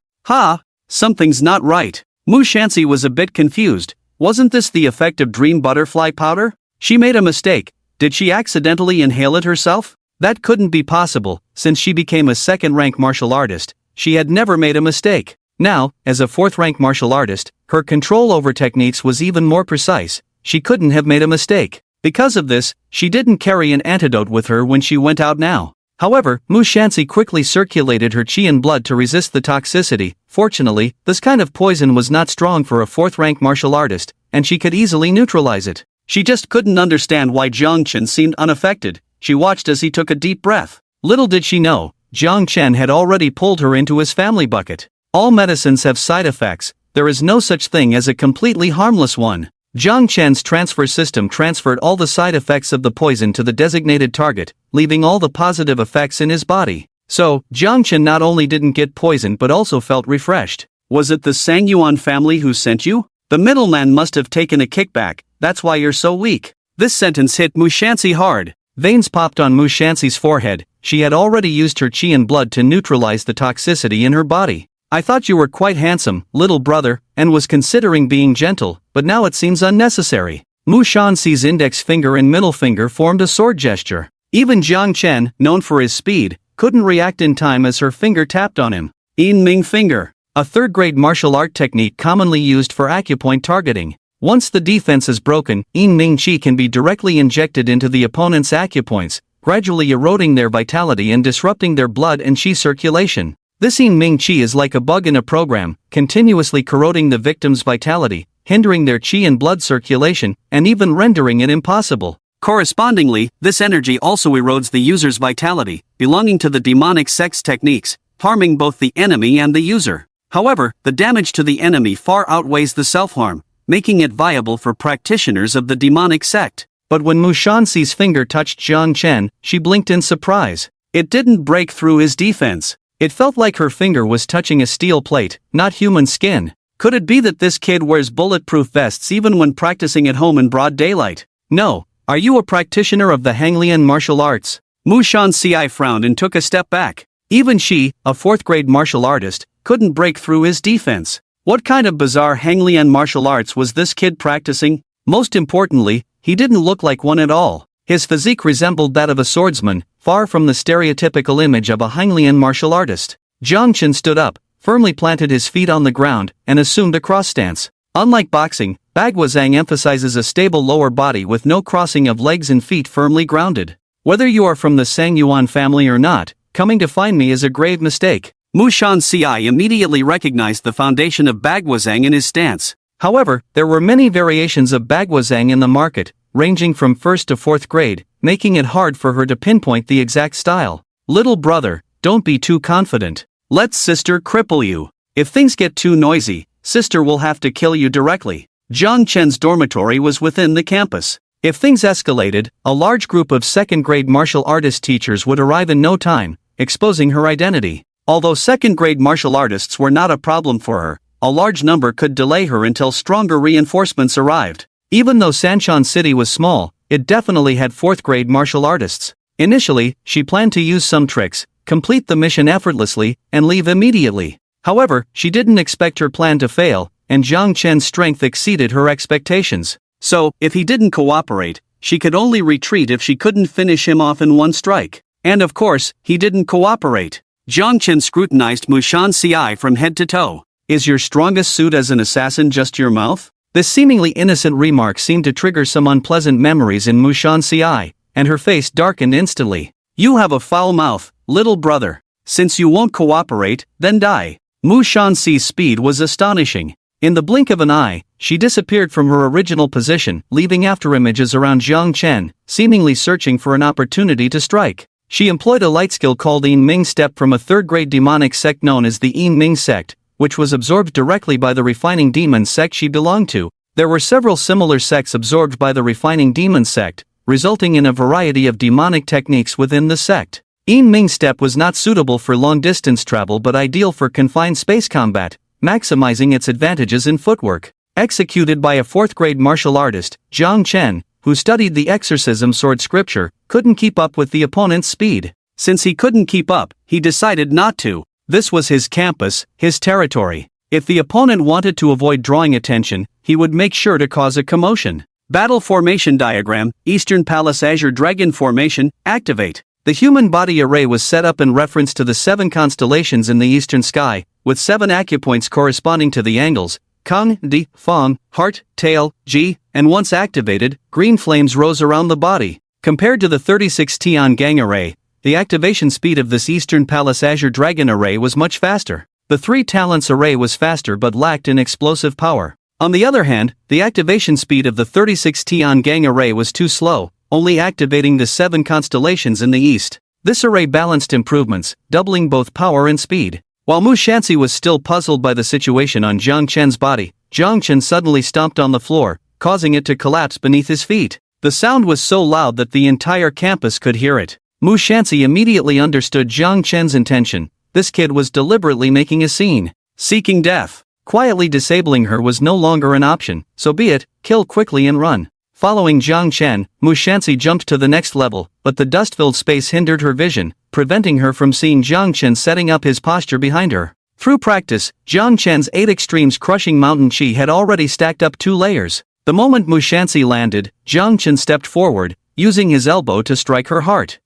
Something's not right. Mushanxi was a bit confused. Wasn't this the effect of dream butterfly powder? She made a mistake. Did she accidentally inhale it herself? That couldn't be possible, since she became a second-rank martial artist. She had never made a mistake. Now, as a fourth-rank martial artist, her control over techniques was even more precise. She couldn't have made a mistake. Because of this, she didn't carry an antidote with her when she went out now. However, Mushanxi quickly circulated her chi and blood to resist the toxicity. Fortunately, this kind of poison was not strong for a fourth-rank martial artist, and she could easily neutralize it. She just couldn't understand why Chen seemed unaffected. She watched as he took a deep breath. Little did she know, Chen had already pulled her into his family bucket. All medicines have side effects. There is no such thing as a completely harmless one. Chen's transfer system transferred all the side effects of the poison to the designated target, leaving all the positive effects in his body. So, Chen not only didn't get poisoned but also felt refreshed. Was it the Sangyuan family who sent you? The middleman must have taken a kickback, that's why you're so weak. This sentence hit Mushanxi hard. Veins popped on Mushanxi's forehead. She had already used her chi and blood to neutralize the toxicity in her body. I thought you were quite handsome, little brother, and was considering being gentle, but now it seems unnecessary. Mu Shanxi's index finger and middle finger formed a sword gesture. Even Jiang Chen, known for his speed, couldn't react in time as her finger tapped on him. Yin Ming finger. A third-grade martial art technique commonly used for acupoint targeting. Once the defense is broken, Yin Ming Qi can be directly injected into the opponent's acupoints, gradually eroding their vitality and disrupting their blood and qi circulation. This Yin Ming Qi is like a bug in a program, continuously corroding the victim's vitality, hindering their qi and blood circulation, and even rendering it impossible. Correspondingly, this energy also erodes the user's vitality, belonging to the demonic sex techniques, harming both the enemy and the user. However, the damage to the enemy far outweighs the self-harm, making it viable for practitioners of the demonic sect. But when Mu Shanxi's finger touched Jiang Chen, she blinked in surprise. It didn't break through his defense. It felt like her finger was touching a steel plate, not human skin. Could it be that this kid wears bulletproof vests even when practicing at home in broad daylight? No. Are you a practitioner of the Hanglian martial arts? Mu Shanxi frowned and took a step back. Even she, a fourth-grade martial artist, couldn't break through his defense. What kind of bizarre Hanglian martial arts was this kid practicing? Most importantly, he didn't look like one at all. His physique resembled that of a swordsman, far from the stereotypical image of a Hanglian martial artist. Jiang Chen stood up, firmly planted his feet on the ground, and assumed a cross stance. Unlike boxing, Bagwazang emphasizes a stable lower body with no crossing of legs and feet firmly grounded. Whether you are from the Sangyuan family or not, coming to find me is a grave mistake. Mu Shanxi immediately recognized the foundation of Bagwazang in his stance. However, there were many variations of Bagwazang in the market, ranging from 1st to 4th grade, making it hard for her to pinpoint the exact style. Little brother, don't be too confident. Let sister cripple you. If things get too noisy, sister will have to kill you directly. Jiang Chen's dormitory was within the campus. If things escalated, a large group of 2nd-grade martial artist teachers would arrive in no time, exposing her identity. Although 2nd-grade martial artists were not a problem for her, a large number could delay her until stronger reinforcements arrived. Even though Sanshan City was small, it definitely had 4th-grade martial artists. Initially, she planned to use some tricks, complete the mission effortlessly, and leave immediately. However, she didn't expect her plan to fail, and Jiang Chen's strength exceeded her expectations. So, if he didn't cooperate, she could only retreat if she couldn't finish him off in one strike. And of course, he didn't cooperate. Jiang Chen scrutinized Mu Shanxi from head to toe. Is your strongest suit as an assassin just your mouth? This seemingly innocent remark seemed to trigger some unpleasant memories in Mu Shanxi, and her face darkened instantly. You have a foul mouth, little brother. Since you won't cooperate, then die. Mu Shanxi's speed was astonishing. In the blink of an eye, she disappeared from her original position, leaving afterimages around Jiang Chen, seemingly searching for an opportunity to strike. She employed a light skill called Yin Ming Step from a 3rd-grade demonic sect known as the Yin Ming sect, which was absorbed directly by the refining demon sect she belonged to. There were several similar sects absorbed by the refining demon sect, resulting in a variety of demonic techniques within the sect. Yin Ming Step was not suitable for long-distance travel but ideal for confined space combat, maximizing its advantages in footwork. Executed by a 4th-grade martial artist, Jiang Chen, who studied the exorcism sword scripture, couldn't keep up with the opponent's speed. Since he couldn't keep up, he decided not to. This was his campus, his territory. If the opponent wanted to avoid drawing attention, he would make sure to cause a commotion. Battle Formation Diagram, Eastern Palace Azure Dragon Formation, activate. The human body array was set up in reference to the 7 constellations in the eastern sky, with 7 acupoints corresponding to the angles, Kung, Di, Fong, Heart, Tail, Ji, and once activated, green flames rose around the body. Compared to the 36 Tian Gang array, the activation speed of this Eastern Palace Azure Dragon array was much faster. The 3 Talents array was faster but lacked in explosive power. On the other hand, the activation speed of the 36 Tian Gang array was too slow, only activating the 7 constellations in the east. This array balanced improvements, doubling both power and speed. While Mu Shanxi was still puzzled by the situation on Jiang Chen's body, Jiang Chen suddenly stomped on the floor, causing it to collapse beneath his feet. The sound was so loud that the entire campus could hear it. Mu Shanxi immediately understood Jiang Chen's intention. This kid was deliberately making a scene, seeking death. Quietly disabling her was no longer an option, so be it, kill quickly and run. Following Jiang Chen, Mu Shanxi jumped to the next level, but the dust-filled space hindered her vision, preventing her from seeing Jiang Chen setting up his posture behind her. Through practice, Jiang Chen's 8 extremes crushing mountain chi had already stacked up 2 layers. The moment Mushansi landed, Jiang Chen stepped forward, using his elbow to strike her heart.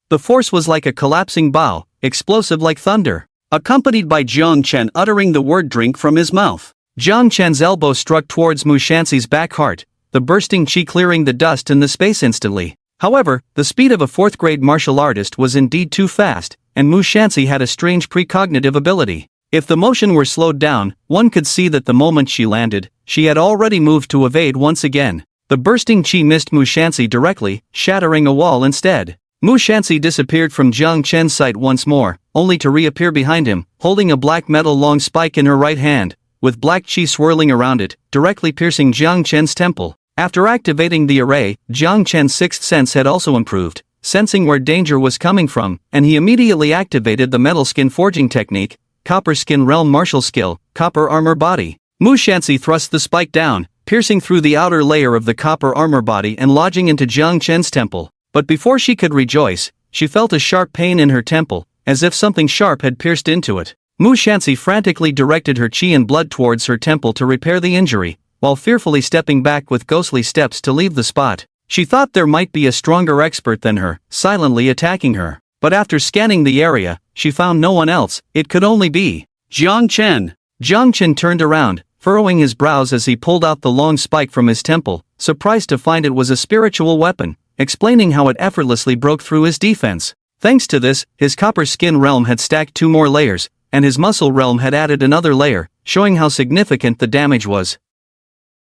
The force was like a collapsing bow, explosive like thunder, accompanied by Jiang Chen uttering the word drink from his mouth. Jiang Chen's elbow struck towards Mushansi's back heart, the bursting chi clearing the dust in the space instantly. However, the speed of a fourth-grade martial artist was indeed too fast, and Mushansi had a strange precognitive ability. If the motion were slowed down, one could see that the moment she landed, she had already moved to evade once again. The bursting chi missed Mushansi directly, shattering a wall instead. Mushansi disappeared from Jiang Chen's sight once more, only to reappear behind him, holding a black metal long spike in her right hand, with black chi swirling around it, directly piercing Jiang Chen's temple. After activating the array, Jiang Chen's sixth sense had also improved, sensing where danger was coming from, and he immediately activated the metal skin forging technique, Copper Skin Realm Martial Skill, Copper Armor Body. Mushansi thrust the spike down, piercing through the outer layer of the copper armor body and lodging into Jiang Chen's temple. But before she could rejoice, she felt a sharp pain in her temple, as if something sharp had pierced into it. Mushansi frantically directed her chi and blood towards her temple to repair the injury, while fearfully stepping back with ghostly steps to leave the spot. She thought there might be a stronger expert than her, silently attacking her. But after scanning the area, she found no one else. It could only be Jiang Chen. Jiang Chen turned around, furrowing his brows as he pulled out the long spike from his temple, surprised to find it was a spiritual weapon, explaining how it effortlessly broke through his defense. Thanks to this, his copper skin realm had stacked 2 more layers, and his muscle realm had added another layer, showing how significant the damage was.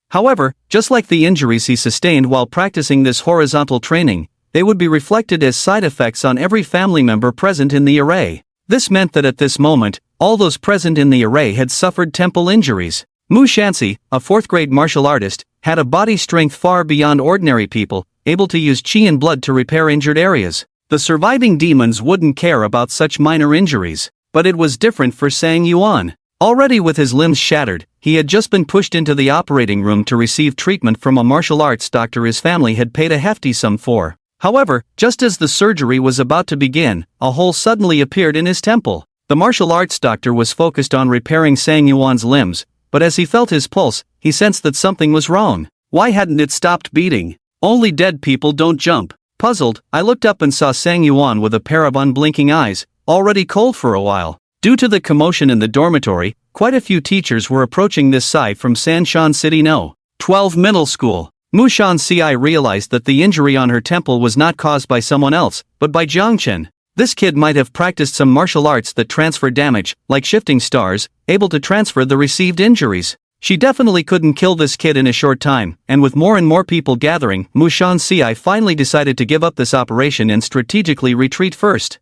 However, just like the injuries he sustained while practicing this horizontal training, they would be reflected as side effects on every family member present in the array. This meant that at this moment, all those present in the array had suffered temple injuries. Mushansi, a 4th-grade martial artist, had a body strength far beyond ordinary people, able to use chi and blood to repair injured areas. The surviving demons wouldn't care about such minor injuries, but it was different for Sang Yuan. Already with his limbs shattered, he had just been pushed into the operating room to receive treatment from a martial arts doctor his family had paid a hefty sum for. However, just as the surgery was about to begin, a hole suddenly appeared in his temple. The martial arts doctor was focused on repairing Sang Yuan's limbs, but as he felt his pulse, he sensed that something was wrong. Why hadn't it stopped beating? Only dead people don't jump. Puzzled, I looked up and saw Sang Yuan with a pair of unblinking eyes, already cold for a while. Due to the commotion in the dormitory, quite a few teachers were approaching this side from Sanshan City No. 12 Middle School. Mushansi realized that the injury on her temple was not caused by someone else, but by Jiang Chen. This kid might have practiced some martial arts that transfer damage, like shifting stars, able to transfer the received injuries. She definitely couldn't kill this kid in a short time, and with more and more people gathering, Mushansi finally decided to give up this operation and strategically retreat first.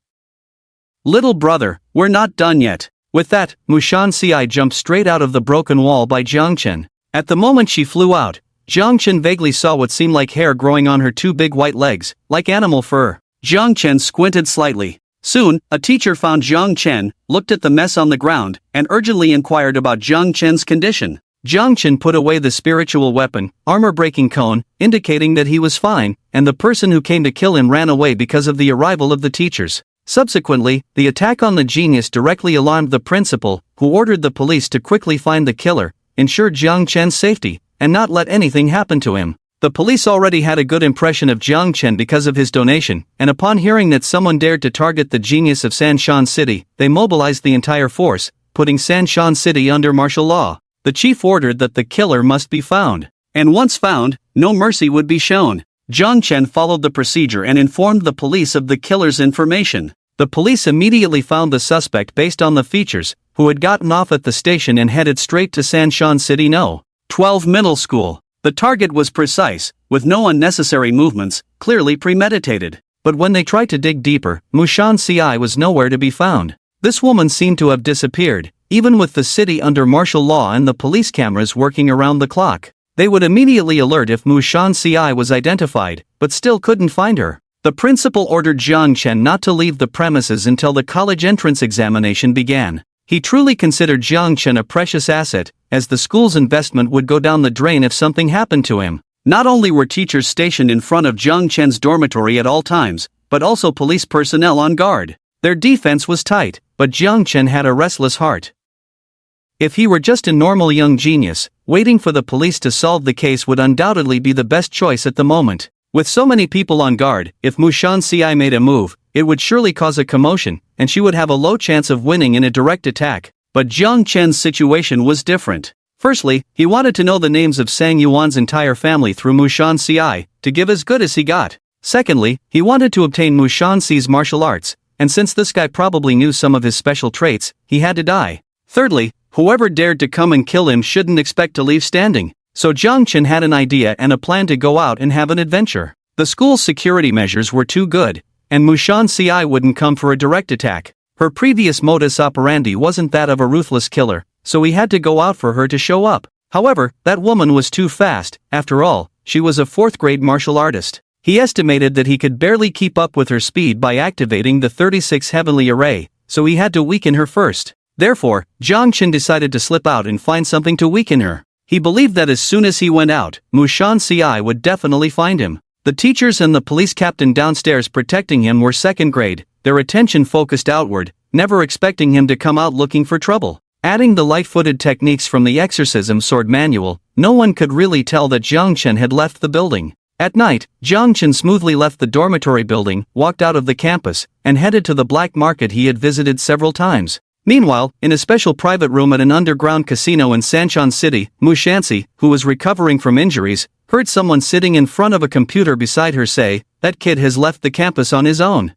Little brother, we're not done yet. With that, Mushansi jumped straight out of the broken wall by Jiang Chen. At the moment she flew out, Jiang Chen vaguely saw what seemed like hair growing on her 2 big white legs, like animal fur. Jiang Chen squinted slightly. Soon, a teacher found Jiang Chen, looked at the mess on the ground, and urgently inquired about Jiang Chen's condition. Jiang Chen put away the spiritual weapon, armor-breaking cone, indicating that he was fine, and the person who came to kill him ran away because of the arrival of the teachers. Subsequently, the attack on the genius directly alarmed the principal, who ordered the police to quickly find the killer, ensure Jiang Chen's safety, and not let anything happen to him. The police already had a good impression of Jiang Chen because of his donation, and upon hearing that someone dared to target the genius of Sanshan City, they mobilized the entire force, putting Sanshan City under martial law. The chief ordered that the killer must be found, and once found, no mercy would be shown. Jiang Chen followed the procedure and informed the police of the killer's information. The police immediately found the suspect based on the features, who had gotten off at the station and headed straight to Sanshan City No. 12 Middle School. The target was precise, with no unnecessary movements, clearly premeditated. But when they tried to dig deeper, Mushansi was nowhere to be found. This woman seemed to have disappeared, even with the city under martial law and the police cameras working around the clock. They would immediately alert if Mushansi was identified, but still couldn't find her. The principal ordered Jiang Chen not to leave the premises until the college entrance examination began. He truly considered Jiang Chen a precious asset, as the school's investment would go down the drain if something happened to him. Not only were teachers stationed in front of Jiang Chen's dormitory at all times, but also police personnel on guard. Their defense was tight, but Jiang Chen had a restless heart. If he were just a normal young genius, waiting for the police to solve the case would undoubtedly be the best choice at the moment. With so many people on guard, if Mutation made a move, it would surely cause a commotion, and she would have a low chance of winning in a direct attack. But Jiang Chen's situation was different. Firstly, he wanted to know the names of Sang Yuan's entire family through Mutation to give as good as he got. Secondly, he wanted to obtain Mushanxi's martial arts, and since this guy probably knew some of his special traits, he had to die. Thirdly, whoever dared to come and kill him shouldn't expect to leave standing. So Jiang Chen had an idea and a plan to go out and have an adventure. The school's security measures were too good, and Mushanxi wouldn't come for a direct attack. Her previous modus operandi wasn't that of a ruthless killer, so he had to go out for her to show up. However, that woman was too fast. After all, she was a 4th-grade martial artist. He estimated that he could barely keep up with her speed by activating the 36 Heavenly Array, so he had to weaken her first. Therefore, Jiang Chen decided to slip out and find something to weaken her. He believed that as soon as he went out, Mushanxi would definitely find him. The teachers and the police captain downstairs protecting him were 2nd grade, their attention focused outward, never expecting him to come out looking for trouble. Adding the light-footed techniques from the exorcism sword manual, no one could really tell that Jiang Chen had left the building. At night, Jiang Chen smoothly left the dormitory building, walked out of the campus, and headed to the black market he had visited several times. Meanwhile, in a special private room at an underground casino in Sanshan City, Mushanxi, who was recovering from injuries, heard someone sitting in front of a computer beside her say, "That kid has left the campus on his own."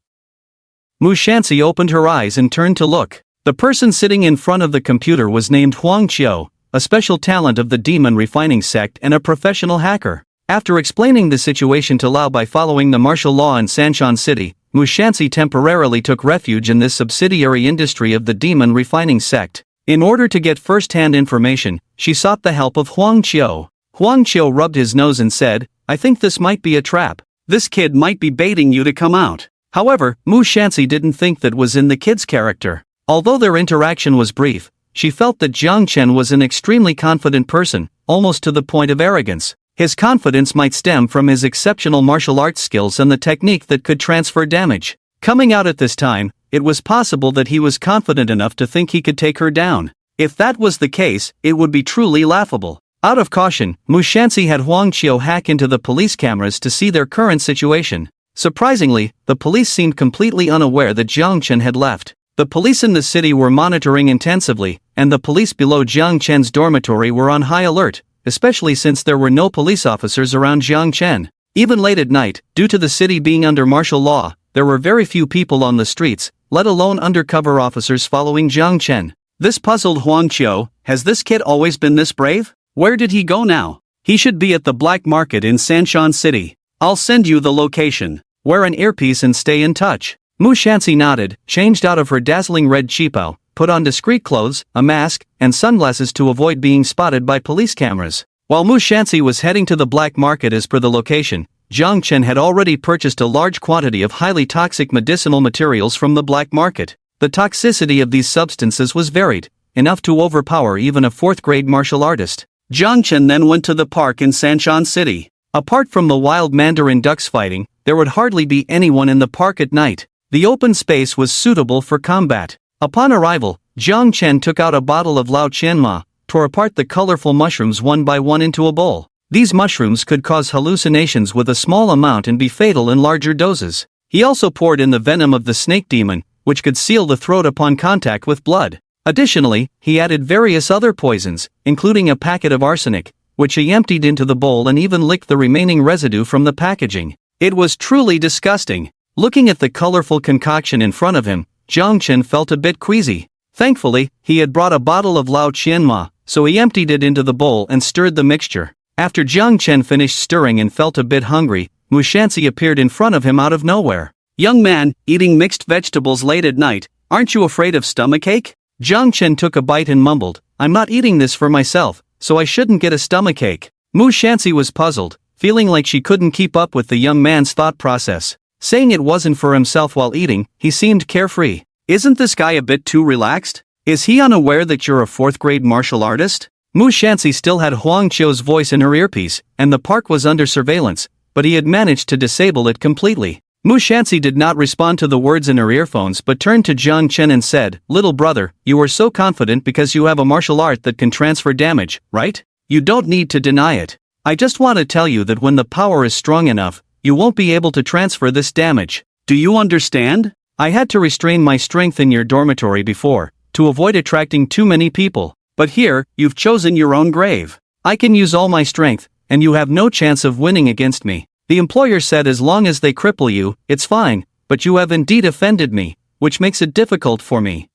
Mushanxi opened her eyes and turned to look. The person sitting in front of the computer was named Huang Qiu, a special talent of the demon refining sect and a professional hacker. After explaining the situation to Lao by following the martial law in Sanshan City, Mushanxi temporarily took refuge in this subsidiary industry of the demon refining sect. In order to get first-hand information, she sought the help of Huang Qiu. Huang Qiu rubbed his nose and said, "I think this might be a trap. This kid might be baiting you to come out." However, Mushanxi didn't think that was in the kid's character. Although their interaction was brief, she felt that Jiang Chen was an extremely confident person, almost to the point of arrogance. His confidence might stem from his exceptional martial arts skills and the technique that could transfer damage. Coming out at this time, it was possible that he was confident enough to think he could take her down. If that was the case, it would be truly laughable. Out of caution, Mushanxi had Huang Qiu hack into the police cameras to see their current situation. Surprisingly, the police seemed completely unaware that Jiang Chen had left. The police in the city were monitoring intensively, and the police below Jiang Chen's dormitory were on high alert, especially since there were no police officers around Jiang Chen. Even late at night, due to the city being under martial law, there were very few people on the streets, let alone undercover officers following Jiang Chen. This puzzled Huang Qiu. Has this kid always been this brave? Where did he go now? He should be at the black market in Sanshan City. I'll send you the location. Wear an earpiece and stay in touch. Mushanxi nodded, changed out of her dazzling red cheapao, put on discreet clothes, a mask, and sunglasses to avoid being spotted by police cameras. While Mushanxi was heading to the black market as per the location, Jiang Chen had already purchased a large quantity of highly toxic medicinal materials from the black market. The toxicity of these substances was varied, enough to overpower even a 4th-grade martial artist. Jiang Chen then went to the park in Sanshan City. Apart from the wild mandarin ducks fighting, there would hardly be anyone in the park at night. The open space was suitable for combat. Upon arrival, Jiang Chen took out a bottle of Lao Qianma, tore apart the colorful mushrooms one by one into a bowl. These mushrooms could cause hallucinations with a small amount and be fatal in larger doses. He also poured in the venom of the snake demon, which could seal the throat upon contact with blood. Additionally, he added various other poisons, including a packet of arsenic, which he emptied into the bowl and even licked the remaining residue from the packaging. It was truly disgusting. Looking at the colorful concoction in front of him, Jiang Chen felt a bit queasy. Thankfully, he had brought a bottle of Lao Qianma, so he emptied it into the bowl and stirred the mixture. After Jiang Chen finished stirring and felt a bit hungry, Mushanxi appeared in front of him out of nowhere. "Young man, eating mixed vegetables late at night, aren't you afraid of stomachache?" Jiang Chen took a bite and mumbled, "I'm not eating this for myself, so I shouldn't get a stomachache." Mushanxi was puzzled, feeling like she couldn't keep up with the young man's thought process. Saying it wasn't for himself while eating, he seemed carefree. Isn't this guy a bit too relaxed? Is he unaware that you're a 4th-grade martial artist? Mushanxi still had Huang Qiu's voice in her earpiece, and the park was under surveillance, but he had managed to disable it completely. Mu Shanxi did not respond to the words in her earphones but turned to Jiang Chen and said, "Little brother, you are so confident because you have a martial art that can transfer damage, right? You don't need to deny it. I just want to tell you that when the power is strong enough, you won't be able to transfer this damage. Do you understand? I had to restrain my strength in your dormitory before, to avoid attracting too many people. But here, you've chosen your own grave. I can use all my strength, and you have no chance of winning against me." The employer said, "As long as they cripple you, it's fine, but you have indeed offended me, which makes it difficult for me.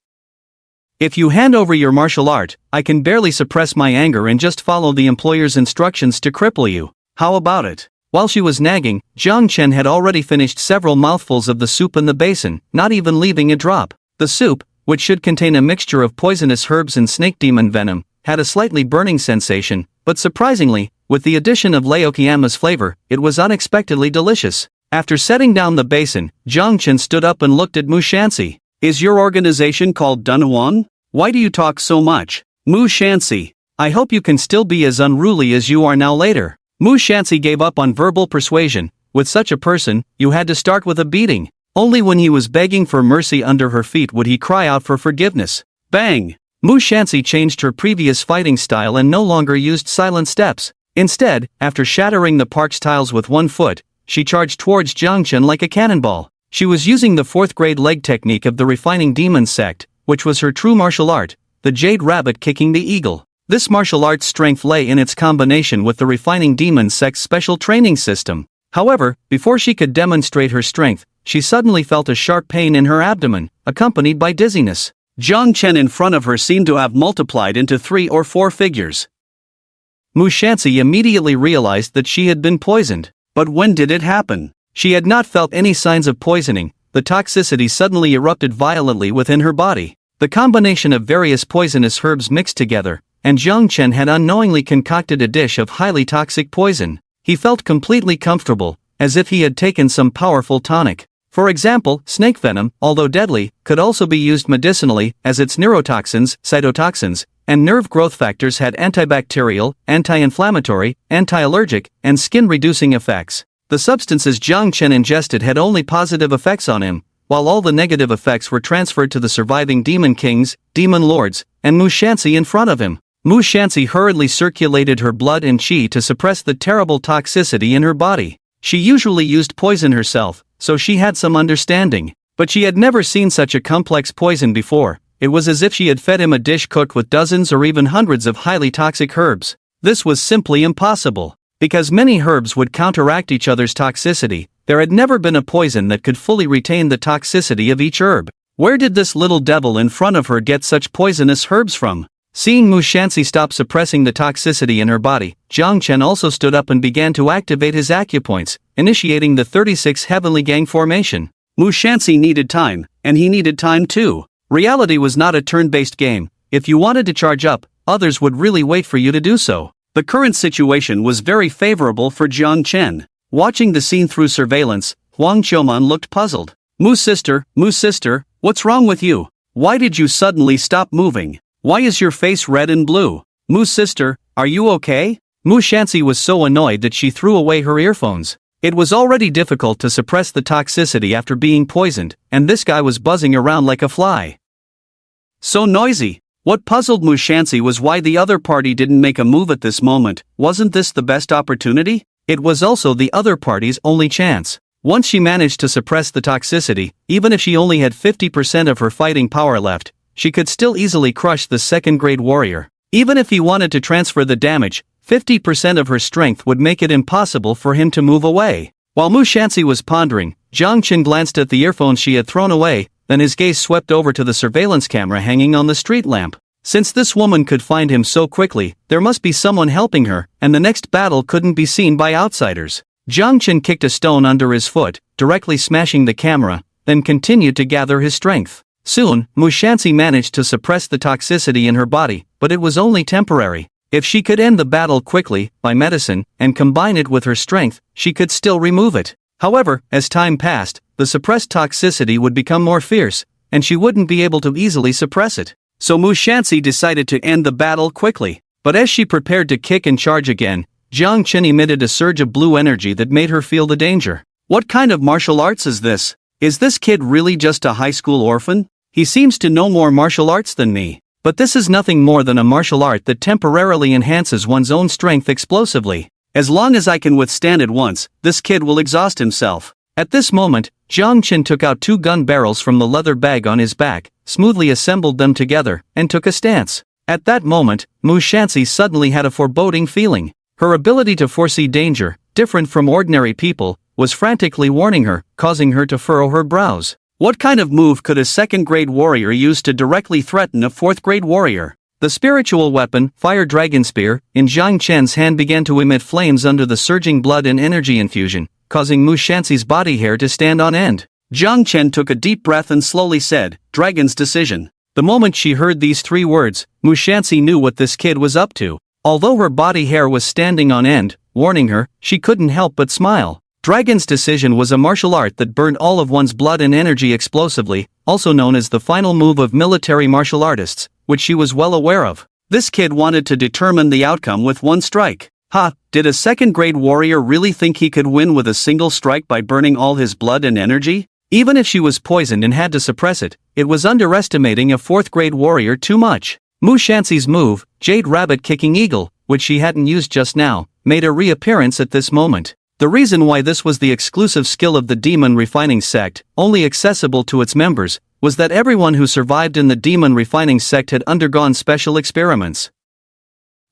If you hand over your martial art, I can barely suppress my anger and just follow the employer's instructions to cripple you. How about it?" While she was nagging, Jiang Chen had already finished several mouthfuls of the soup in the basin, not even leaving a drop. The soup, which should contain a mixture of poisonous herbs and snake demon venom, had a slightly burning sensation, but surprisingly, with the addition of Leokiyama's flavor, it was unexpectedly delicious. After setting down the basin, Jiang Chen stood up and looked at Mu Shanxi. "Is your organization called Dunhuan? Why do you talk so much? Mu Shanxi, I hope you can still be as unruly as you are now later." Mu Shanxi gave up on verbal persuasion. With such a person, you had to start with a beating. Only when he was begging for mercy under her feet would he cry out for forgiveness. Bang! Mu Shanxi changed her previous fighting style and no longer used silent steps. Instead, after shattering the park's tiles with one foot, she charged towards Jiang Chen like a cannonball. She was using the fourth-grade leg technique of the refining demon sect, which was her true martial art, the jade rabbit kicking the eagle. This martial art's strength lay in its combination with the refining demon sect's special training system. However, before she could demonstrate her strength, she suddenly felt a sharp pain in her abdomen, accompanied by dizziness. Jiang Chen in front of her seemed to have multiplied into 3 or 4 figures. Mu Shanxi immediately realized that she had been poisoned. But when did it happen? She had not felt any signs of poisoning. The toxicity suddenly erupted violently within her body. The combination of various poisonous herbs mixed together, and Jiang Chen had unknowingly concocted a dish of highly toxic poison. He felt completely comfortable, as if he had taken some powerful tonic. For example, snake venom, although deadly, could also be used medicinally, as its neurotoxins, cytotoxins, and nerve growth factors had antibacterial, anti-inflammatory, anti-allergic, and skin-reducing effects. The substances Jiang Chen ingested had only positive effects on him, while all the negative effects were transferred to the surviving demon kings, demon lords, and Mu Shanxi in front of him. Mu Shanxi hurriedly circulated her blood and qi to suppress the terrible toxicity in her body. She usually used poison herself, so she had some understanding. But she had never seen such a complex poison before. It was as if she had fed him a dish cooked with dozens or even hundreds of highly toxic herbs. This was simply impossible. Because many herbs would counteract each other's toxicity, there had never been a poison that could fully retain the toxicity of each herb. Where did this little devil in front of her get such poisonous herbs from? Seeing Mu Shanxi stop suppressing the toxicity in her body, Jiang Chen also stood up and began to activate his acupoints, initiating the 36 Heavenly Gang formation. Mu Shanxi needed time, and he needed time too. Reality was not a turn-based game. If you wanted to charge up, others would really wait for you to do so. The current situation was very favorable for Jiang Chen. Watching the scene through surveillance, Huang Qiuman looked puzzled. Mu sister, what's wrong with you? Why did you suddenly stop moving? Why is your face red and blue? Mu sister, are you okay? Mu Shanxi was so annoyed that she threw away her earphones. It was already difficult to suppress the toxicity after being poisoned, and this guy was buzzing around like a fly. So noisy. What puzzled Mu Shanxi was why the other party didn't make a move at this moment. Wasn't this the best opportunity? It was also the other party's only chance. Once she managed to suppress the toxicity, even if she only had 50% of her fighting power left, she could still easily crush the second-grade warrior. Even if he wanted to transfer the damage, 50% of her strength would make it impossible for him to move away. While Mu Shanxi was pondering, Jiang Chen glanced at the earphones she had thrown away, then his gaze swept over to the surveillance camera hanging on the street lamp. Since this woman could find him so quickly, there must be someone helping her, and the next battle couldn't be seen by outsiders. Jiang Chen kicked a stone under his foot, directly smashing the camera, then continued to gather his strength. Soon, Mu Shanxi managed to suppress the toxicity in her body, but it was only temporary. If she could end the battle quickly, by medicine, and combine it with her strength, she could still remove it. However, as time passed, the suppressed toxicity would become more fierce, and she wouldn't be able to easily suppress it. So Mu Shanxi decided to end the battle quickly. But as she prepared to kick and charge again, Jiang Chen emitted a surge of blue energy that made her feel the danger. What kind of martial arts is this? Is this kid really just a high school orphan? He seems to know more martial arts than me. But this is nothing more than a martial art that temporarily enhances one's own strength explosively. As long as I can withstand it once, this kid will exhaust himself. At this moment, Chen took out 2 gun barrels from the leather bag on his back, smoothly assembled them together, and took a stance. At that moment, Mushansi suddenly had a foreboding feeling. Her ability to foresee danger, different from ordinary people, was frantically warning her, causing her to furrow her brows. What kind of move could a second-grade warrior use to directly threaten a fourth-grade warrior? The spiritual weapon, Fire Dragon Spear, in Zhang Chen's hand began to emit flames under the surging blood and energy infusion, causing Mushansi's body hair to stand on end. Zhang Chen took a deep breath and slowly said, "Dragon's decision." The moment she heard these 3 words, Mushansi knew what this kid was up to. Although her body hair was standing on end, warning her, she couldn't help but smile. Dragon's Decision was a martial art that burned all of one's blood and energy explosively, also known as the final move of military martial artists, which she was well aware of. This kid wanted to determine the outcome with one strike. Did a second-grade warrior really think he could win with a single strike by burning all his blood and energy? Even if she was poisoned and had to suppress it, it was underestimating a fourth-grade warrior too much. Mushansi's move, Jade Rabbit Kicking Eagle, which she hadn't used just now, made a reappearance at this moment. The reason why this was the exclusive skill of the demon refining sect, only accessible to its members, was that everyone who survived in the demon refining sect had undergone special experiments.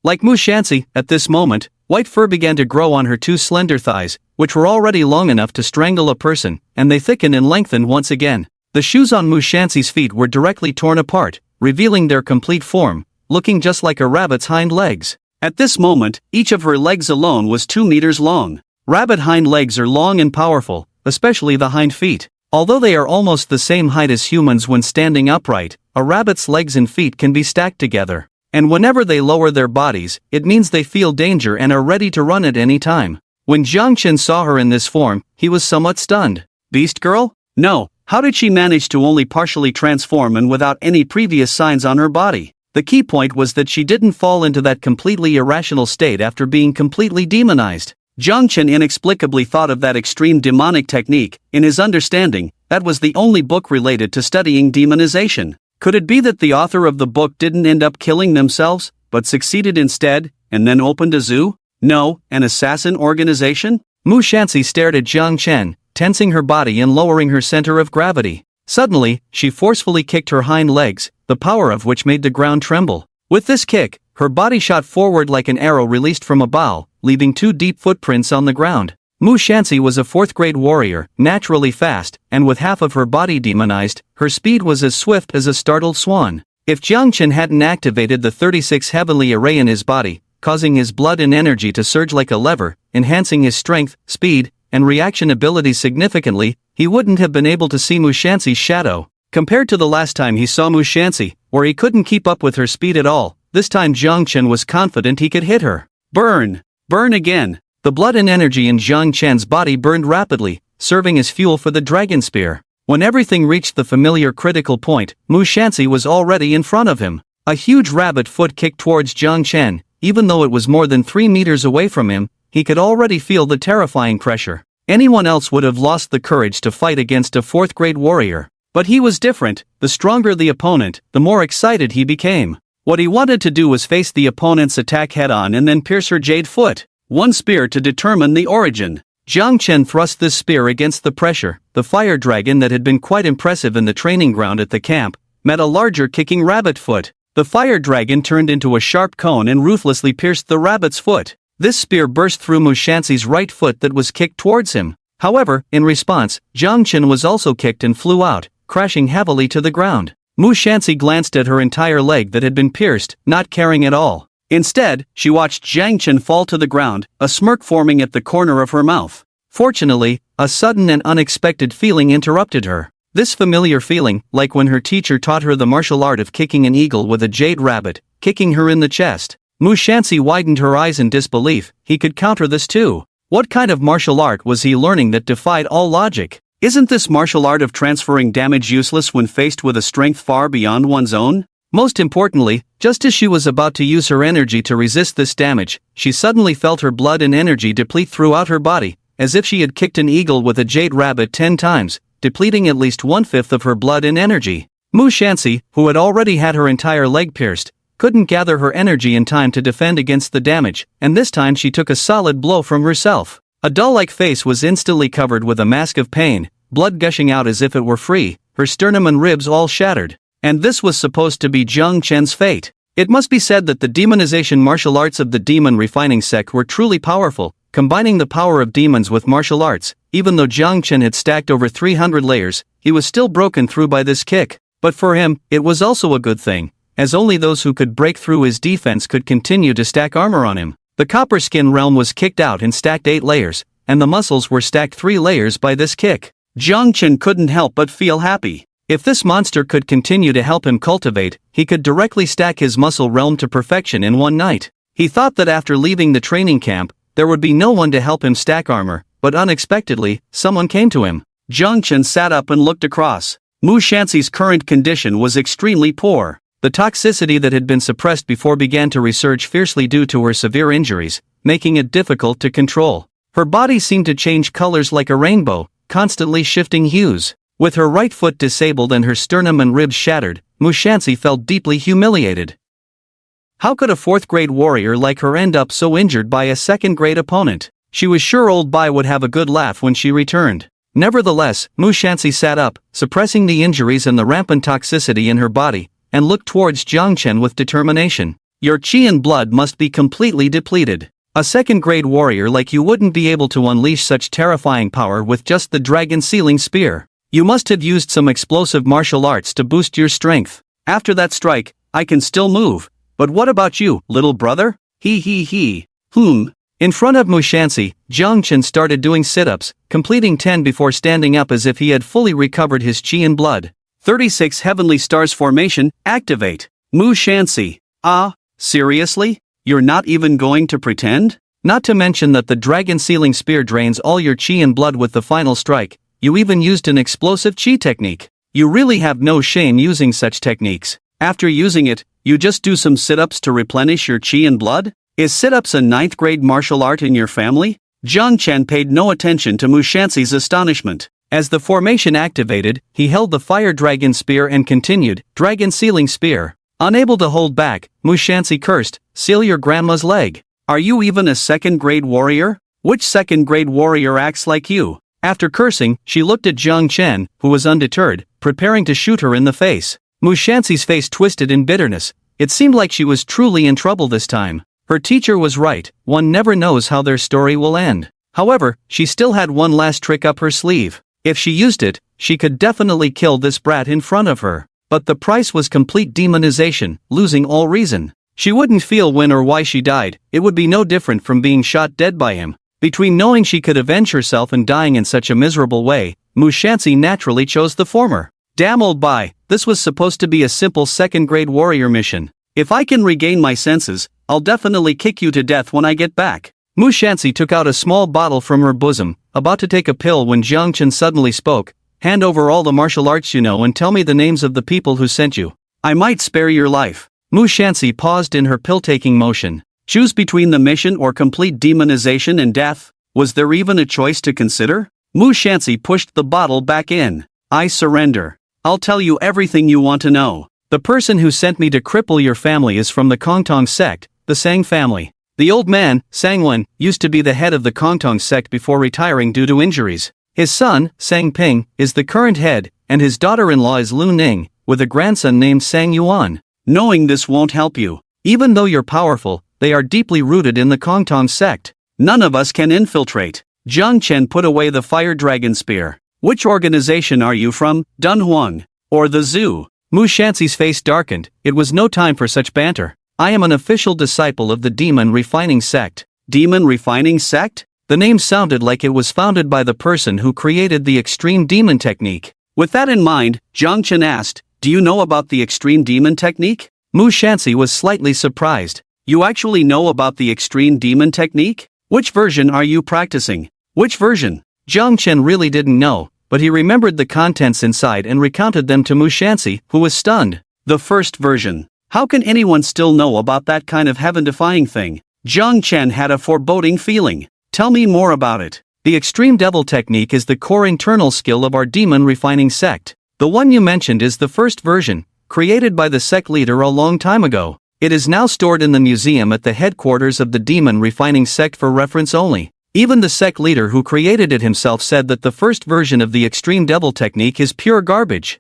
Like Mushansi, at this moment, white fur began to grow on her 2 slender thighs, which were already long enough to strangle a person, and they thickened and lengthened once again. The shoes on Mushansi's feet were directly torn apart, revealing their complete form, looking just like a rabbit's hind legs. At this moment, each of her legs alone was 2 meters long. Rabbit hind legs are long and powerful, especially the hind feet. Although they are almost the same height as humans when standing upright, a rabbit's legs and feet can be stacked together. And whenever they lower their bodies, it means they feel danger and are ready to run at any time. When Zhang Chen saw her in this form, he was somewhat stunned. Beast girl? No, how did she manage to only partially transform and without any previous signs on her body? The key point was that she didn't fall into that completely irrational state after being completely demonized. Zhang Chen inexplicably thought of that extreme demonic technique. In his understanding, that was the only book related to studying demonization. Could it be that the author of the book didn't end up killing themselves, but succeeded instead, and then opened a zoo? No, an assassin organization? Mushansi stared at Zhang Chen, tensing her body and lowering her center of gravity. Suddenly, she forcefully kicked her hind legs, the power of which made the ground tremble. With this kick, her body shot forward like an arrow released from a bow, leaving 2 deep footprints on the ground. Mushansi was a fourth-grade warrior, naturally fast, and with half of her body demonized, her speed was as swift as a startled swan. If Zhang Chen hadn't activated the 36 heavenly array in his body, causing his blood and energy to surge like a lever, enhancing his strength, speed, and reaction abilities significantly, he wouldn't have been able to see Mushansi's shadow. Compared to the last time he saw Mushansi, where he couldn't keep up with her speed at all, this time Zhang Chen was confident he could hit her. Burn! Burn again! The blood and energy in Zhang Chen's body burned rapidly, serving as fuel for the dragon spear. When everything reached the familiar critical point, Mushansi was already in front of him. A huge rabbit foot kicked towards Zhang Chen. Even though it was more than 3 meters away from him, he could already feel the terrifying pressure. Anyone else would have lost the courage to fight against a fourth-grade warrior. But he was different. The stronger the opponent, the more excited he became. What he wanted to do was face the opponent's attack head-on and then pierce her jade foot. One spear to determine the origin. Zhang Chen thrust this spear against the pressure. The fire dragon that had been quite impressive in the training ground at the camp met a larger kicking rabbit foot. The fire dragon turned into a sharp cone and ruthlessly pierced the rabbit's foot. This spear burst through Mushansi's right foot that was kicked towards him. However, in response, Zhang Chen was also kicked and flew out, crashing heavily to the ground. Mushansi glanced at her entire leg that had been pierced, not caring at all. Instead, she watched Zhang Chen fall to the ground, a smirk forming at the corner of her mouth. Fortunately, a sudden and unexpected feeling interrupted her. This familiar feeling, like when her teacher taught her the martial art of kicking an eagle with a jade rabbit, kicking her in the chest. Mushansi widened her eyes in disbelief. He could counter this too. What kind of martial art was he learning that defied all logic? Isn't this martial art of transferring damage useless when faced with a strength far beyond one's own? Most importantly, just as she was about to use her energy to resist this damage, she suddenly felt her blood and energy deplete throughout her body, as if she had kicked an eagle with a jade rabbit 10 times, depleting at least 1/5 of her blood and energy. Mu Shanxi, who had already had her entire leg pierced, couldn't gather her energy in time to defend against the damage, and this time she took a solid blow from herself. A doll-like face was instantly covered with a mask of pain, blood gushing out as if it were free, her sternum and ribs all shattered. And this was supposed to be Jiang Chen's fate. It must be said that the demonization martial arts of the demon refining sect were truly powerful, combining the power of demons with martial arts. Even though Jiang Chen had stacked over 300 layers, he was still broken through by this kick. But for him, it was also a good thing, as only those who could break through his defense could continue to stack armor on him. The copper skin realm was kicked out and stacked 8 layers, and the muscles were stacked 3 layers by this kick. Jiang Chen couldn't help but feel happy. If this monster could continue to help him cultivate, he could directly stack his muscle realm to perfection in one night. He thought that after leaving the training camp, there would be no one to help him stack armor, but unexpectedly, someone came to him. Jiang Chen sat up and looked across. Mu Shanxi's current condition was extremely poor. The toxicity that had been suppressed before began to resurge fiercely due to her severe injuries, making it difficult to control. Her body seemed to change colors like a rainbow, constantly shifting hues. With her right foot disabled and her sternum and ribs shattered, Mu Shanxi felt deeply humiliated. How could a 4th-grade warrior like her end up so injured by a 2nd-grade opponent? She was sure old Bai would have a good laugh when she returned. Nevertheless, Mu Shanxi sat up, suppressing the injuries and the rampant toxicity in her body, and looked towards Jiang Chen with determination. Your qi and blood must be completely depleted. A 2nd-grade warrior like you wouldn't be able to unleash such terrifying power with just the dragon sealing spear. You must have used some explosive martial arts to boost your strength. After that strike, I can still move. But what about you, little brother? He. In front of Mu Shanxi, Jiang Chen started doing sit-ups, completing 10 before standing up as if he had fully recovered his qi and blood. 36 Heavenly Stars formation, activate. Mu Shanxi. Seriously? You're not even going to pretend? Not to mention that the dragon sealing spear drains all your qi and blood with the final strike. You even used an explosive qi technique. You really have no shame using such techniques. After using it, you just do some sit-ups to replenish your qi and blood? Is sit-ups a 9th-grade martial art in your family? Jiang Chen paid no attention to Mu Shanxi's astonishment. As the formation activated, he held the fire dragon spear and continued, dragon sealing spear. Unable to hold back, Mu Shanxi cursed, seal your grandma's leg. Are you even a 2nd-grade warrior? Which 2nd-grade warrior acts like you? After cursing, she looked at Jiang Chen, who was undeterred, preparing to shoot her in the face. Mu Shanxi's face twisted in bitterness. It seemed like she was truly in trouble this time. Her teacher was right, one never knows how their story will end. However, she still had one last trick up her sleeve. If she used it, she could definitely kill this brat in front of her. But the price was complete demonization, losing all reason. She wouldn't feel when or why she died. It would be no different from being shot dead by him. Between knowing she could avenge herself and dying in such a miserable way, Mu Shanxi naturally chose the former. Damn old Bai, this was supposed to be a simple 2nd-grade warrior mission. If I can regain my senses, I'll definitely kick you to death when I get back. Mu Shanxi took out a small bottle from her bosom, about to take a pill when Jiang Chen suddenly spoke. Hand over all the martial arts you know and tell me the names of the people who sent you. I might spare your life. Mu Shanxi paused in her pill-taking motion. Choose between the mission or complete demonization and death? Was there even a choice to consider? Mu Shanxi pushed the bottle back in. I surrender. I'll tell you everything you want to know. The person who sent me to cripple your family is from the Confronting sect, the Sang family. The old man, Sang Wen, used to be the head of the Confronting sect before retiring due to injuries. His son, Sang Ping, is the current head, and his daughter-in-law is Lu Ning, with a grandson named Sang Yuan. Knowing this won't help you. Even though you're powerful, they are deeply rooted in the Confronting sect. None of us can infiltrate. Jiang Chen put away the fire dragon spear. Which organization are you from, Dunhuang? Or the zoo? Mu Shanxi's face darkened. It was no time for such banter. I am an official disciple of the Demon Refining Sect. Demon Refining Sect? The name sounded like it was founded by the person who created the extreme demon technique. With that in mind, Jiang Chen asked, do you know about the extreme demon technique? Mu Shanxi was slightly surprised. You actually know about the extreme demon technique? Which version are you practicing? Which version? Jiang Chen really didn't know, but he remembered the contents inside and recounted them to Mu Shanxi, who was stunned. The first version. How can anyone still know about that kind of heaven-defying thing? Jiang Chen had a foreboding feeling. Tell me more about it. The extreme devil technique is the core internal skill of our demon refining sect. The one you mentioned is the first version, created by the sect leader a long time ago. It is now stored in the museum at the headquarters of the demon refining sect for reference only. Even the sect leader who created it himself said that the first version of the extreme devil technique is pure garbage.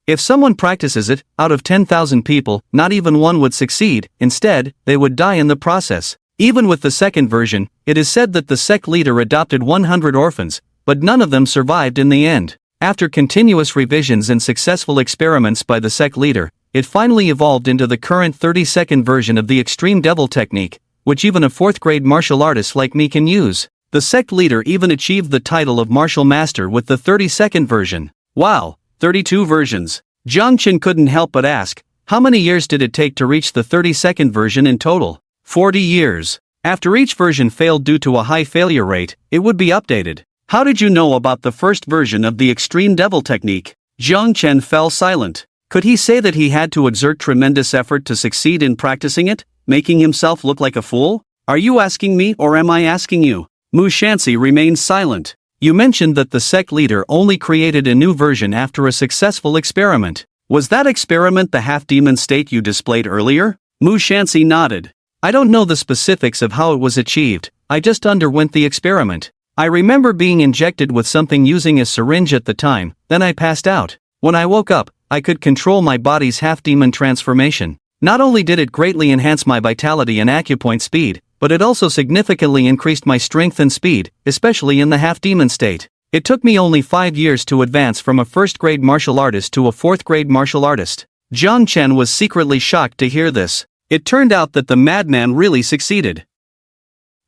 If someone practices it, out of 10,000 people, not even one would succeed. Instead, they would die in the process. Even with the second version, it is said that the sect leader adopted 100 orphans, but none of them survived in the end. After continuous revisions and successful experiments by the sect leader, it finally evolved into the current 32nd version of the extreme devil technique, which even a 4th grade martial artist like me can use. The sect leader even achieved the title of martial master with the 32nd version. Wow, 32 versions. Chen couldn't help but ask, how many years did it take to reach the 32nd version in total? 40 years. After each version failed due to a high failure rate, it would be updated. How did you know about the first version of the extreme devil technique? Chen fell silent. Could he say that he had to exert tremendous effort to succeed in practicing it, making himself look like a fool? Are you asking me or am I asking you? Mushansi remained silent. You mentioned that the sect leader only created a new version after a successful experiment. Was that experiment the half-demon state you displayed earlier? Mushansi nodded. I don't know the specifics of how it was achieved, I just underwent the experiment. I remember being injected with something using a syringe at the time, then I passed out. When I woke up, I could control my body's half-demon transformation. Not only did it greatly enhance my vitality and acupoint speed, but it also significantly increased my strength and speed, especially in the half-demon state. It took me only 5 years to advance from a first-grade martial artist to a fourth-grade martial artist. Chen was secretly shocked to hear this. It turned out that the madman really succeeded.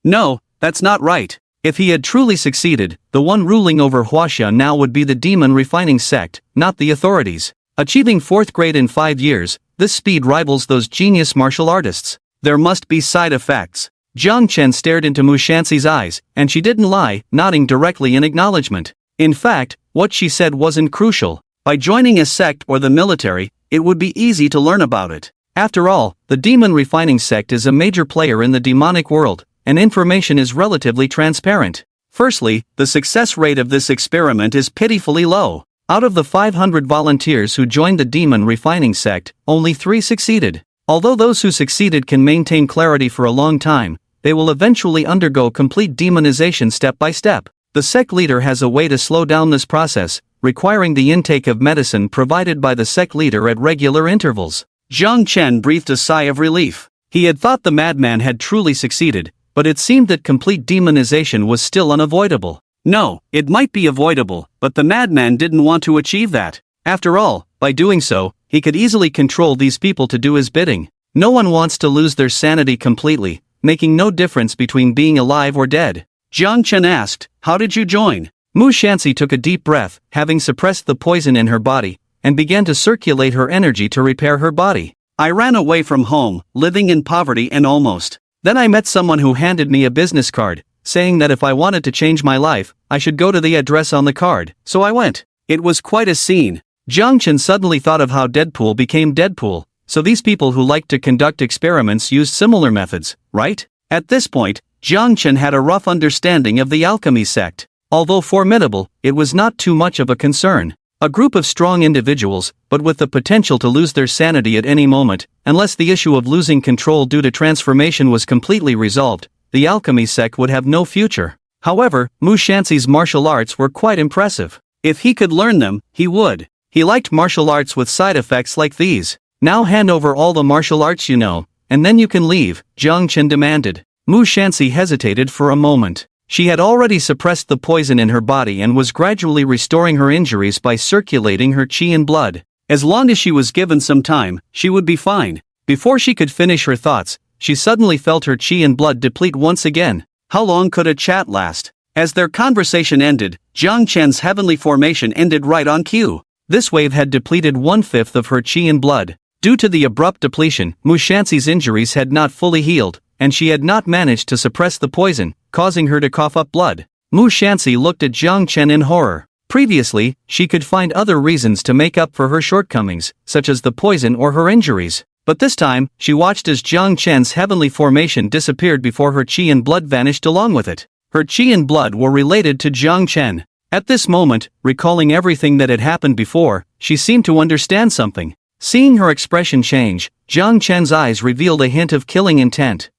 No, that's not right. If he had truly succeeded, the one ruling over Huaxia now would be the demon refining sect, not the authorities. Achieving 4th grade in 5 years, this speed rivals those genius martial artists. There must be side effects. Chen stared into Mushansi's eyes, and she didn't lie, nodding directly in acknowledgement. In fact, what she said wasn't crucial. By joining a sect or the military, it would be easy to learn about it. After all, the demon refining sect is a major player in the demonic world, and information is relatively transparent. Firstly, the success rate of this experiment is pitifully low. Out of the 500 volunteers who joined the demon refining sect, only 3 succeeded. Although those who succeeded can maintain clarity for a long time, they will eventually undergo complete demonization step by step. The sect leader has a way to slow down this process, requiring the intake of medicine provided by the sect leader at regular intervals. Chen breathed a sigh of relief. He had thought the madman had truly succeeded, but it seemed that complete demonization was still unavoidable. No, it might be avoidable, but the madman didn't want to achieve that. After all, by doing so, he could easily control these people to do his bidding. No one wants to lose their sanity completely, making no difference between being alive or dead. Chen asked, how did you join? Mushansi took a deep breath, having suppressed the poison in her body, and began to circulate her energy to repair her body. I ran away from home, living in poverty and almost. Then I met someone who handed me a business card, saying that if I wanted to change my life, I should go to the address on the card, so I went. It was quite a scene. Chen suddenly thought of how Deadpool became Deadpool, so these people who liked to conduct experiments used similar methods, right? At this point, Chen had a rough understanding of the alchemy sect. Although formidable, it was not too much of a concern. A group of strong individuals, but with the potential to lose their sanity at any moment, unless the issue of losing control due to transformation was completely resolved, the alchemy sect would have no future. However, Mushansi's martial arts were quite impressive. If he could learn them, he would. He liked martial arts with side effects like these. Now hand over all the martial arts you know, and then you can leave, Chen demanded. Mushansi hesitated for a moment. She had already suppressed the poison in her body and was gradually restoring her injuries by circulating her qi and blood. As long as she was given some time, she would be fine. Before she could finish her thoughts, she suddenly felt her qi and blood deplete once again. How long could a chat last? As their conversation ended, Chen's heavenly formation ended right on cue. This wave had depleted 1/5 of her qi and blood. Due to the abrupt depletion, Mushansi's injuries had not fully healed, and she had not managed to suppress the poison, causing her to cough up blood. Mushansi looked at Chen in horror. Previously, she could find other reasons to make up for her shortcomings, such as the poison or her injuries. But this time, she watched as Chen's heavenly formation disappeared before her qi and blood vanished along with it. Her qi and blood were related to Jiang Chen. At this moment, recalling everything that had happened before, she seemed to understand something. Seeing her expression change, Jiang Chen's eyes revealed a hint of killing intent.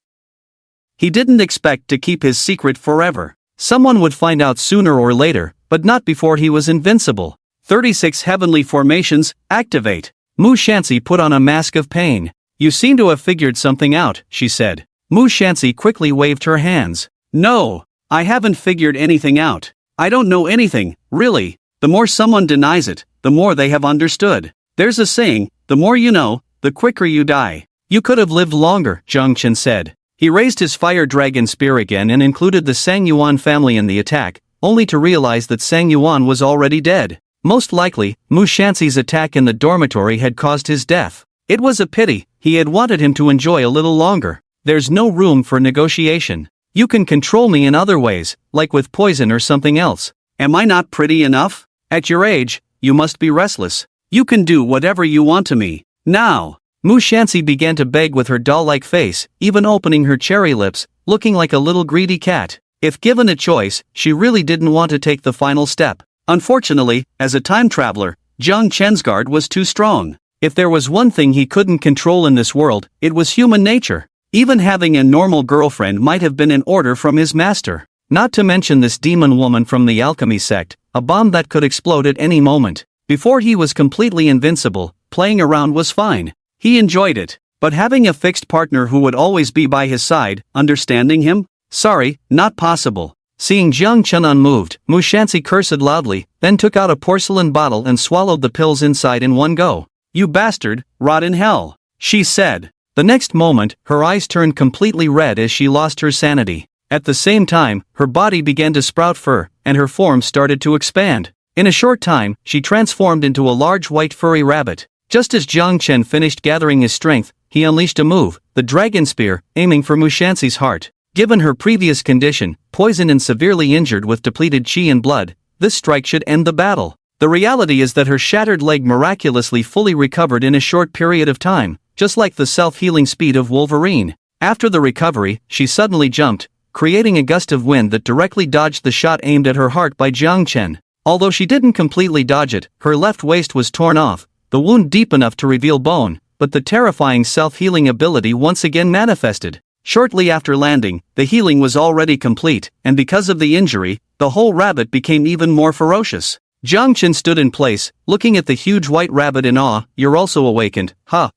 He didn't expect to keep his secret forever. Someone would find out sooner or later, but not before he was invincible. 36 Heavenly Formations, activate. Mu Shanxi put on a mask of pain. You seem to have figured something out, she said. Mu Shanxi quickly waved her hands. No, I haven't figured anything out. I don't know anything, really. The more someone denies it, the more they have understood. There's a saying, the more you know, the quicker you die. You could have lived longer, Jiang Chen said. He raised his fire dragon spear again and included the Sang Yuan family in the attack, only to realize that Sang Yuan was already dead. Most likely, Mu Shanxi's attack in the dormitory had caused his death. It was a pity, he had wanted him to enjoy a little longer. There's no room for negotiation. You can control me in other ways, like with poison or something else. Am I not pretty enough? At your age, you must be restless. You can do whatever you want to me. Now. Mu Shanxi began to beg with her doll-like face, even opening her cherry lips, looking like a little greedy cat. If given a choice, she really didn't want to take the final step. Unfortunately, as a time traveler, Jiang Chen's guard was too strong. If there was one thing he couldn't control in this world, it was human nature. Even having a normal girlfriend might have been an order from his master. Not to mention this demon woman from the alchemy sect, a bomb that could explode at any moment. Before he was completely invincible, playing around was fine. He enjoyed it. But having a fixed partner who would always be by his side, understanding him? Sorry, not possible. Seeing Jiang Chen unmoved, Mu Shanxi cursed loudly, then took out a porcelain bottle and swallowed the pills inside in one go. You bastard, rot in hell, she said. The next moment, her eyes turned completely red as she lost her sanity. At the same time, her body began to sprout fur, and her form started to expand. In a short time, she transformed into a large white furry rabbit. Just as Jiang Chen finished gathering his strength, he unleashed a move, the dragon spear, aiming for Mu Shanxi's heart. Given her previous condition, poisoned and severely injured with depleted qi and blood, this strike should end the battle. The reality is that her shattered leg miraculously fully recovered in a short period of time, just like the self-healing speed of Wolverine. After the recovery, she suddenly jumped, creating a gust of wind that directly dodged the shot aimed at her heart by Jiang Chen. Although she didn't completely dodge it, her left waist was torn off, the wound deep enough to reveal bone, but the terrifying self-healing ability once again manifested. Shortly after landing, the healing was already complete, and because of the injury, the whole rabbit became even more ferocious. Jiang Chen stood in place, looking at the huge white rabbit in awe. You're also awakened, huh?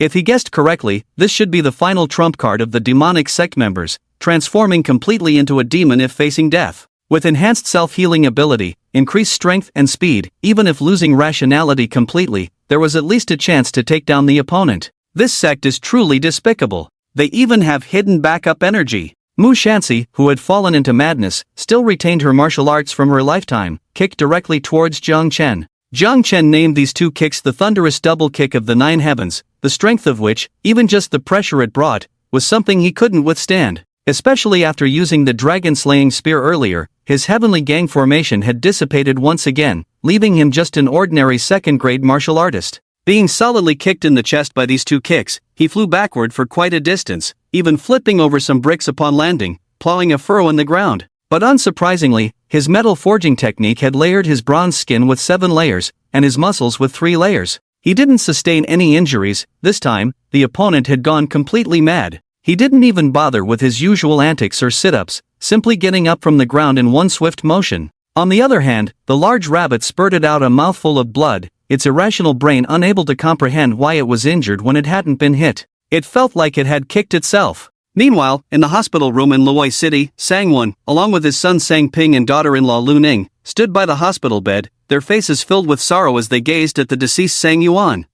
If he guessed correctly, this should be the final trump card of the demonic sect members, transforming completely into a demon if facing death. With enhanced self-healing ability, increased strength and speed, even if losing rationality completely, there was at least a chance to take down the opponent. This sect is truly despicable. They even have hidden backup energy. Mu Shanxi, who had fallen into madness, still retained her martial arts from her lifetime, kicked directly towards Jiang Chen. Jiang Chen named these two kicks the thunderous double kick of the 9 heavens, the strength of which, even just the pressure it brought, was something he couldn't withstand. Especially after using the dragon-slaying spear earlier, his heavenly gang formation had dissipated once again, leaving him just an ordinary second-grade martial artist. Being solidly kicked in the chest by these two kicks, he flew backward for quite a distance, even flipping over some bricks upon landing, plowing a furrow in the ground. But unsurprisingly, his metal forging technique had layered his bronze skin with 7 layers, and his muscles with 3 layers. He didn't sustain any injuries. This time, the opponent had gone completely mad. He didn't even bother with his usual antics or sit-ups, simply getting up from the ground in one swift motion. On the other hand, the large rabbit spurted out a mouthful of blood, its irrational brain unable to comprehend why it was injured when it hadn't been hit. It felt like it had kicked itself. Meanwhile, in the hospital room in Luoy City, Sang-won, along with his son Sang-ping and daughter-in-law Lu-ning, stood by the hospital bed, their faces filled with sorrow as they gazed at the deceased Sang-yuan.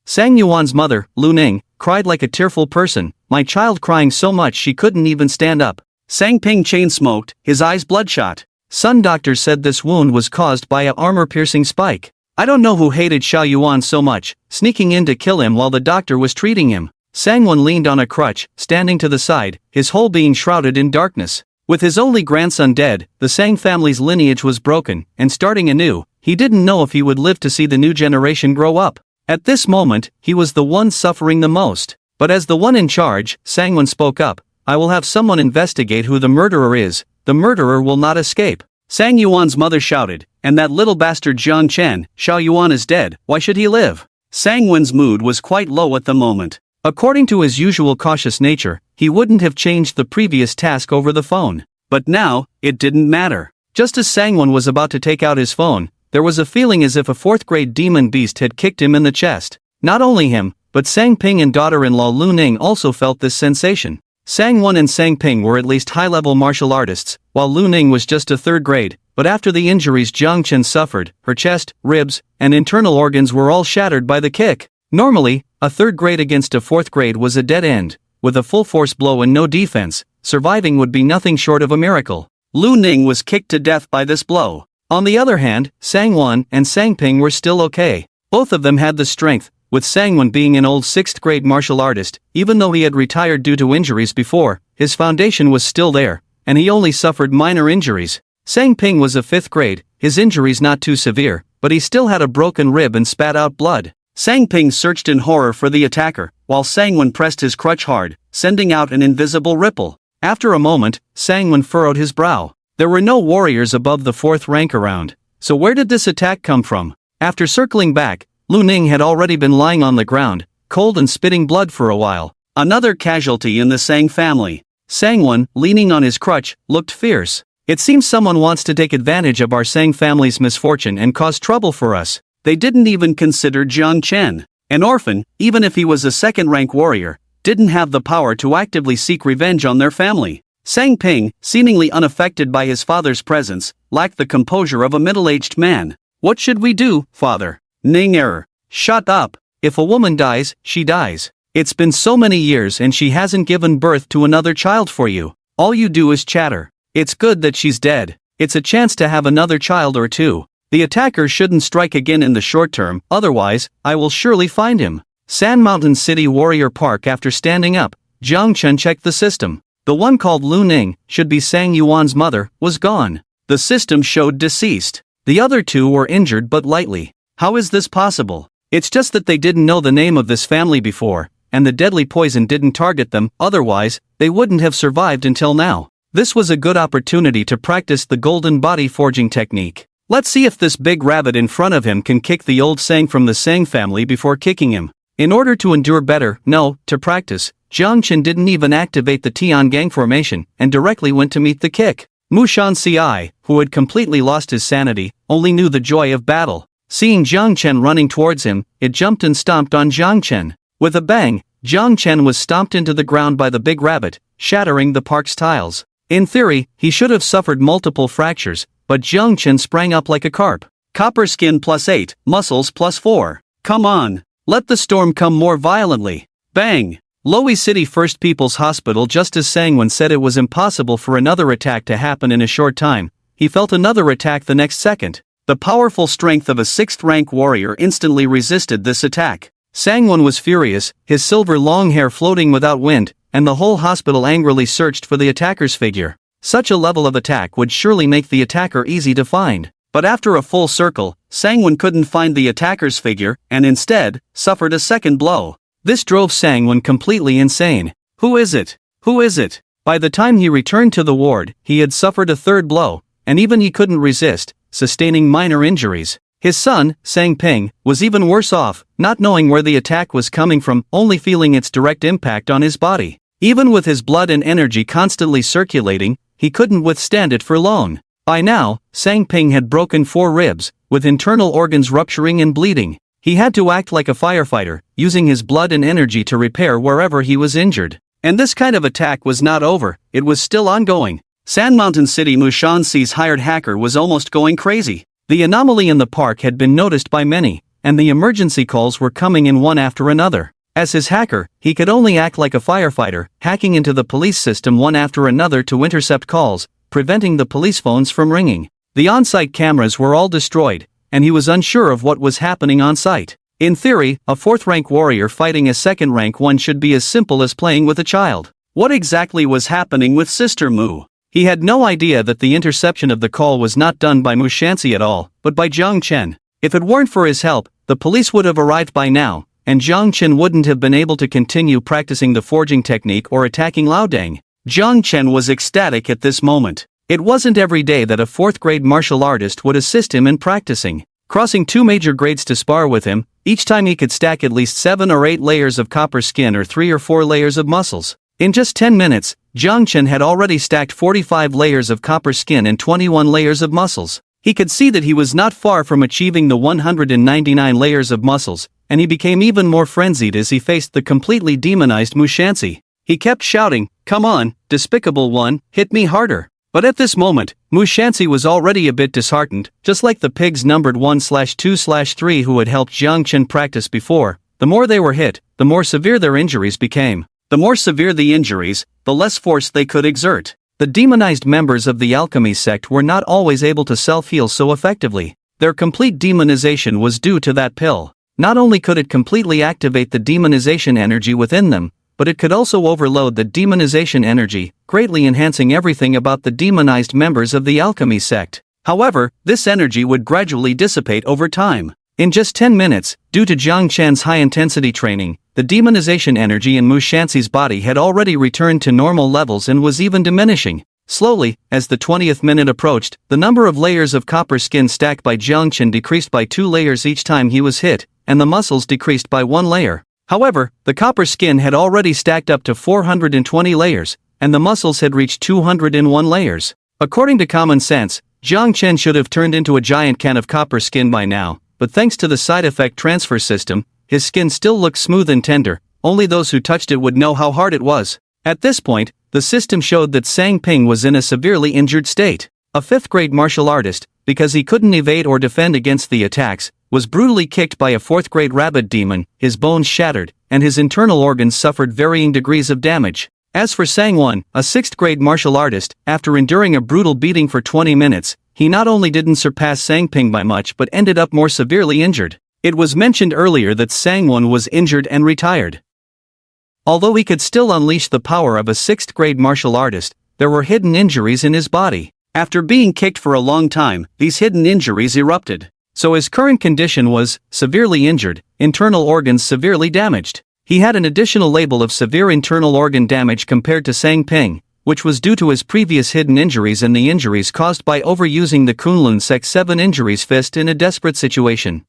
Sang-yuan's mother, Lu-ning, cried like a tearful person, my child crying so much she couldn't even stand up. Sang-ping chain-smoked, his eyes bloodshot. Sun doctors said this wound was caused by a armor-piercing spike. I don't know who hated Xiao Yuan so much, sneaking in to kill him while the doctor was treating him. Sang-won leaned on a crutch, standing to the side, his whole being shrouded in darkness. With his only grandson dead, the Sang family's lineage was broken, and starting anew, he didn't know if he would live to see the new generation grow up. At this moment, he was the one suffering the most. But as the one in charge, Sang-won spoke up, I will have someone investigate who the murderer is. The murderer will not escape. Sang Yuan's mother shouted, and that little bastard Jiang Chen, Xiao Yuan is dead, why should he live? Sang Wen's mood was quite low at the moment. According to his usual cautious nature, he wouldn't have changed the previous task over the phone. But now, it didn't matter. Just as Sang Wen was about to take out his phone, there was a feeling as if a fourth-grade demon beast had kicked him in the chest. Not only him, but Sang Ping and daughter-in-law Lu Ning also felt this sensation. Sang Wen and Sang Ping were at least high-level martial artists, while Lu Ning was just a third grade, but after the injuries Jiang Chen suffered, her chest, ribs, and internal organs were all shattered by the kick. Normally, a third grade against a fourth grade was a dead end. With a full-force blow and no defense, surviving would be nothing short of a miracle. Lu Ning was kicked to death by this blow. On the other hand, Sang Wen and Sang Ping were still okay. Both of them had the strength, with Sang Wen being an old 6th grade martial artist. Even though he had retired due to injuries before, his foundation was still there, and he only suffered minor injuries. Sang Ping was a 5th grade, his injuries not too severe, but he still had a broken rib and spat out blood. Sang Ping searched in horror for the attacker, while Sang Wen pressed his crutch hard, sending out an invisible ripple. After a moment, Sang Wen furrowed his brow. There were no warriors above the 4th rank around. So where did this attack come from? After circling back, Lu Ning had already been lying on the ground, cold and spitting blood for a while. Another casualty in the Sang family. Sang Wen, leaning on his crutch, looked fierce. It seems someone wants to take advantage of our Sang family's misfortune and cause trouble for us. They didn't even consider Jiang Chen. An orphan, even if he was a second-rank warrior, didn't have the power to actively seek revenge on their family. Sang Ping, seemingly unaffected by his father's presence, lacked the composure of a middle-aged man. What should we do, father? Ning error. Shut up. If a woman dies, she dies. It's been so many years and she hasn't given birth to another child for you. All you do is chatter. It's good that she's dead. It's a chance to have another child or two. The attacker shouldn't strike again in the short term, otherwise, I will surely find him. Sand Mountain City Warrior Park. After standing up, Jiang Chen checked the system. The one called Lu Ning, should be Sang Yuan's mother, was gone. The system showed deceased. The other two were injured but lightly. How is this possible? It's just that they didn't know the name of this family before, and the deadly poison didn't target them, otherwise, they wouldn't have survived until now. This was a good opportunity to practice the golden body forging technique. Let's see if this big rabbit in front of him can kick the old Sang from the Sang family before kicking him. In order to endure better, to practice, Jiang Chen didn't even activate the Tian Gang formation and directly went to meet the kick. Mu Shanxi, who had completely lost his sanity, only knew the joy of battle. Seeing Jiang Chen running towards him, it jumped and stomped on Jiang Chen. With a bang, Jiang Chen was stomped into the ground by the big rabbit, shattering the park's tiles. In theory, he should have suffered multiple fractures, but Jiang Chen sprang up like a carp. Copper skin +8, muscles +4. Come on, let the storm come more violently. Bang! Loei City First People's Hospital. Just as Sang Wen said it was impossible for another attack to happen in a short time, he felt another attack the next second. The powerful strength of a 6th-rank warrior instantly resisted this attack. Sang Wen was furious, his silver long hair floating without wind, and the whole hospital angrily searched for the attacker's figure. Such a level of attack would surely make the attacker easy to find. But after a full circle, Sang Wen couldn't find the attacker's figure, and instead, suffered a second blow. This drove Sang Wen completely insane. Who is it? Who is it? By the time he returned to the ward, he had suffered a third blow, and even he couldn't resist, sustaining minor injuries. His son, Sang Ping, was even worse off, not knowing where the attack was coming from, only feeling its direct impact on his body. Even with his blood and energy constantly circulating, he couldn't withstand it for long. By now, Sang Ping had broken 4 ribs, with internal organs rupturing and bleeding. He had to act like a firefighter, using his blood and energy to repair wherever he was injured. And this kind of attack was not over, it was still ongoing. Sand Mountain City Mushanxi's hired hacker was almost going crazy. The anomaly in the park had been noticed by many, and the emergency calls were coming in one after another. As his hacker, he could only act like a firefighter, hacking into the police system one after another to intercept calls, preventing the police phones from ringing. The on-site cameras were all destroyed, and he was unsure of what was happening on site. In theory, a 4th-rank warrior fighting a 2nd-rank one should be as simple as playing with a child. What exactly was happening with Sister Mu? He had no idea that the interception of the call was not done by Mu Shanxi at all, but by Jiang Chen. If it weren't for his help, the police would have arrived by now, and Jiang Chen wouldn't have been able to continue practicing the forging technique or attacking Laodang. Chen was ecstatic at this moment. It wasn't every day that a 4th grade martial artist would assist him in practicing, crossing 2 major grades to spar with him. Each time he could stack at least 7 or 8 layers of copper skin or 3 or 4 layers of muscles. In just 10 minutes, Chen had already stacked 45 layers of copper skin and 21 layers of muscles. He could see that he was not far from achieving the 199 layers of muscles, and he became even more frenzied as he faced the completely demonized Mushansi. He kept shouting, "Come on, despicable one, hit me harder." But at this moment, Mushansi was already a bit disheartened, just like the pigs numbered 1/2/3 who had helped Chen practice before. The more they were hit, the more severe their injuries became. The more severe the injuries, the less force they could exert. The demonized members of the alchemy sect were not always able to self-heal so effectively. Their complete demonization was due to that pill. Not only could it completely activate the demonization energy within them, but it could also overload the demonization energy, greatly enhancing everything about the demonized members of the alchemy sect. However, this energy would gradually dissipate over time. In just 10 minutes, due to Chen's high-intensity training, the demonization energy in Mushansi's body had already returned to normal levels and was even diminishing. Slowly, as the 20th minute approached, the number of layers of copper skin stacked by Chen decreased by 2 layers each time he was hit, and the muscles decreased by 1 layer. However, the copper skin had already stacked up to 420 layers, and the muscles had reached 201 layers. According to common sense, Chen should have turned into a giant can of copper skin by now, but thanks to the side effect transfer system, his skin still looked smooth and tender. Only those who touched it would know how hard it was. At this point, the system showed that Sang Ping was in a severely injured state. A 5th grade martial artist, because he couldn't evade or defend against the attacks, was brutally kicked by a 4th grade rabbit demon, his bones shattered, and his internal organs suffered varying degrees of damage. As for Sang-won, a 6th grade martial artist, after enduring a brutal beating for 20 minutes, he not only didn't surpass Sang-ping by much but ended up more severely injured. It was mentioned earlier that Sang-won was injured and retired. Although he could still unleash the power of a 6th grade martial artist, there were hidden injuries in his body. After being kicked for a long time, these hidden injuries erupted. So his current condition was severely injured, internal organs severely damaged. He had an additional label of severe internal organ damage compared to Sang Ping, which was due to his previous hidden injuries and the injuries caused by overusing the Kunlun Sec 7 injuries fist in a desperate situation.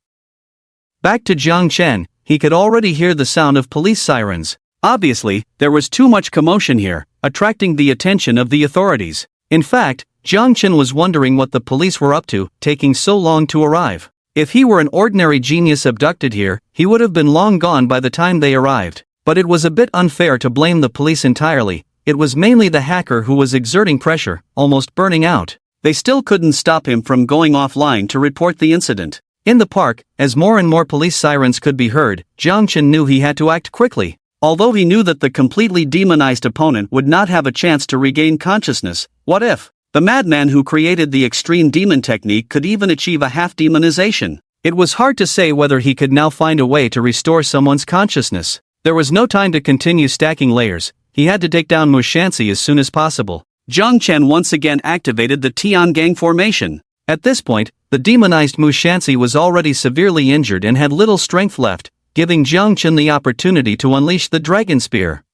Back to Chen, he could already hear the sound of police sirens. Obviously, there was too much commotion here, attracting the attention of the authorities. In fact, Chen was wondering what the police were up to, taking so long to arrive. If he were an ordinary genius abducted here, he would have been long gone by the time they arrived. But it was a bit unfair to blame the police entirely. It was mainly the hacker who was exerting pressure, almost burning out. They still couldn't stop him from going offline to report the incident. In the park, as more and more police sirens could be heard, Chen knew he had to act quickly. Although he knew that the completely demonized opponent would not have a chance to regain consciousness, what if the madman who created the extreme demon technique could even achieve a half-demonization? It was hard to say whether he could now find a way to restore someone's consciousness. There was no time to continue stacking layers. He had to take down Mushansi as soon as possible. Chen once again activated the Tiangang formation. At this point, the demonized Mushansi was already severely injured and had little strength left, giving Chen the opportunity to unleash the Dragon Spear.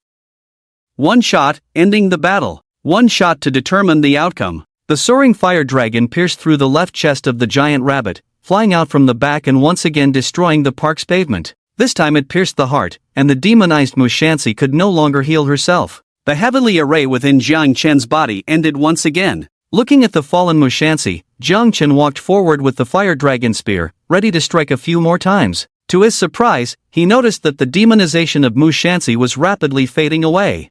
One shot, ending the battle. One shot to determine the outcome. The soaring fire dragon pierced through the left chest of the giant rabbit, flying out from the back and once again destroying the park's pavement. This time it pierced the heart, and the demonized Mushansi could no longer heal herself. The heavenly array within Chen's body ended once again. Looking at the fallen Mushansi, Chen walked forward with the fire dragon spear, ready to strike a few more times. To his surprise, he noticed that the demonization of Mushansi was rapidly fading away.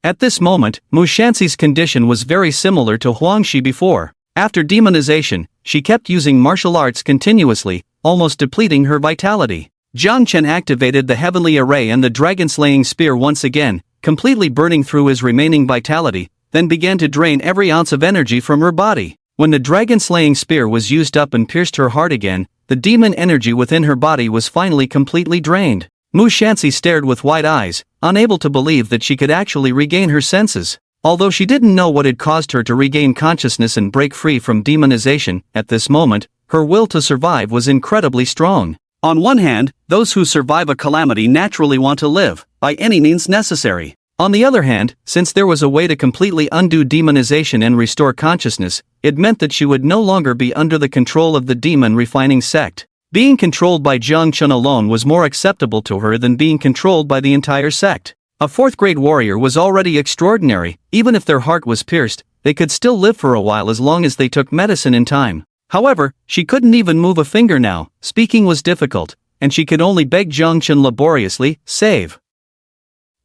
At this moment, Mushansi's condition was very similar to Huangshi before. After demonization, she kept using martial arts continuously, almost depleting her vitality. Chen activated the heavenly array and the dragon-slaying spear once again, completely burning through his remaining vitality, then began to drain every ounce of energy from her body. When the dragon-slaying spear was used up and pierced her heart again, the demon energy within her body was finally completely drained. Mushansi stared with wide eyes, unable to believe that she could actually regain her senses. Although she didn't know what had caused her to regain consciousness and break free from demonization, at this moment, her will to survive was incredibly strong. On one hand, those who survive a calamity naturally want to live, by any means necessary. On the other hand, since there was a way to completely undo demonization and restore consciousness, it meant that she would no longer be under the control of the demon refining sect. Being controlled by Jiang Chen alone was more acceptable to her than being controlled by the entire sect. A fourth-grade warrior was already extraordinary. Even if their heart was pierced, they could still live for a while as long as they took medicine in time. However, she couldn't even move a finger now. Speaking was difficult, and she could only beg Jiang Chen laboriously, "Save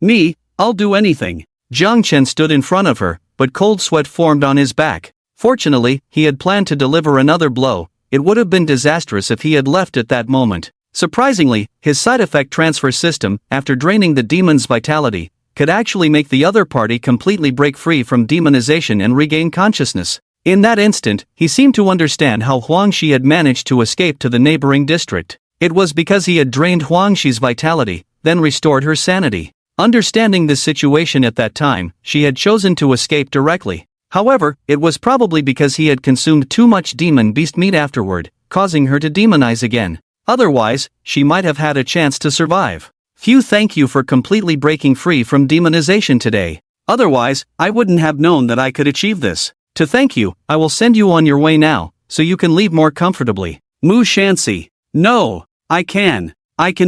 me, I'll do anything." Jiang Chen stood in front of her, but cold sweat formed on his back. Fortunately, he had planned to deliver another blow. It would have been disastrous if he had left at that moment. Surprisingly, his side effect transfer system, after draining the demon's vitality, could actually make the other party completely break free from demonization and regain consciousness. In that instant, he seemed to understand how Huangxi had managed to escape to the neighboring district. It was because he had drained Huangxi's vitality, then restored her sanity. Understanding this situation at that time, she had chosen to escape directly. However, it was probably because he had consumed too much demon beast meat afterward, causing her to demonize again. Otherwise, she might have had a chance to survive. Phew, thank you for completely breaking free from demonization today. Otherwise, I wouldn't have known that I could achieve this. To thank you, I will send you on your way now, so you can leave more comfortably. Mu Shanxi. No, I can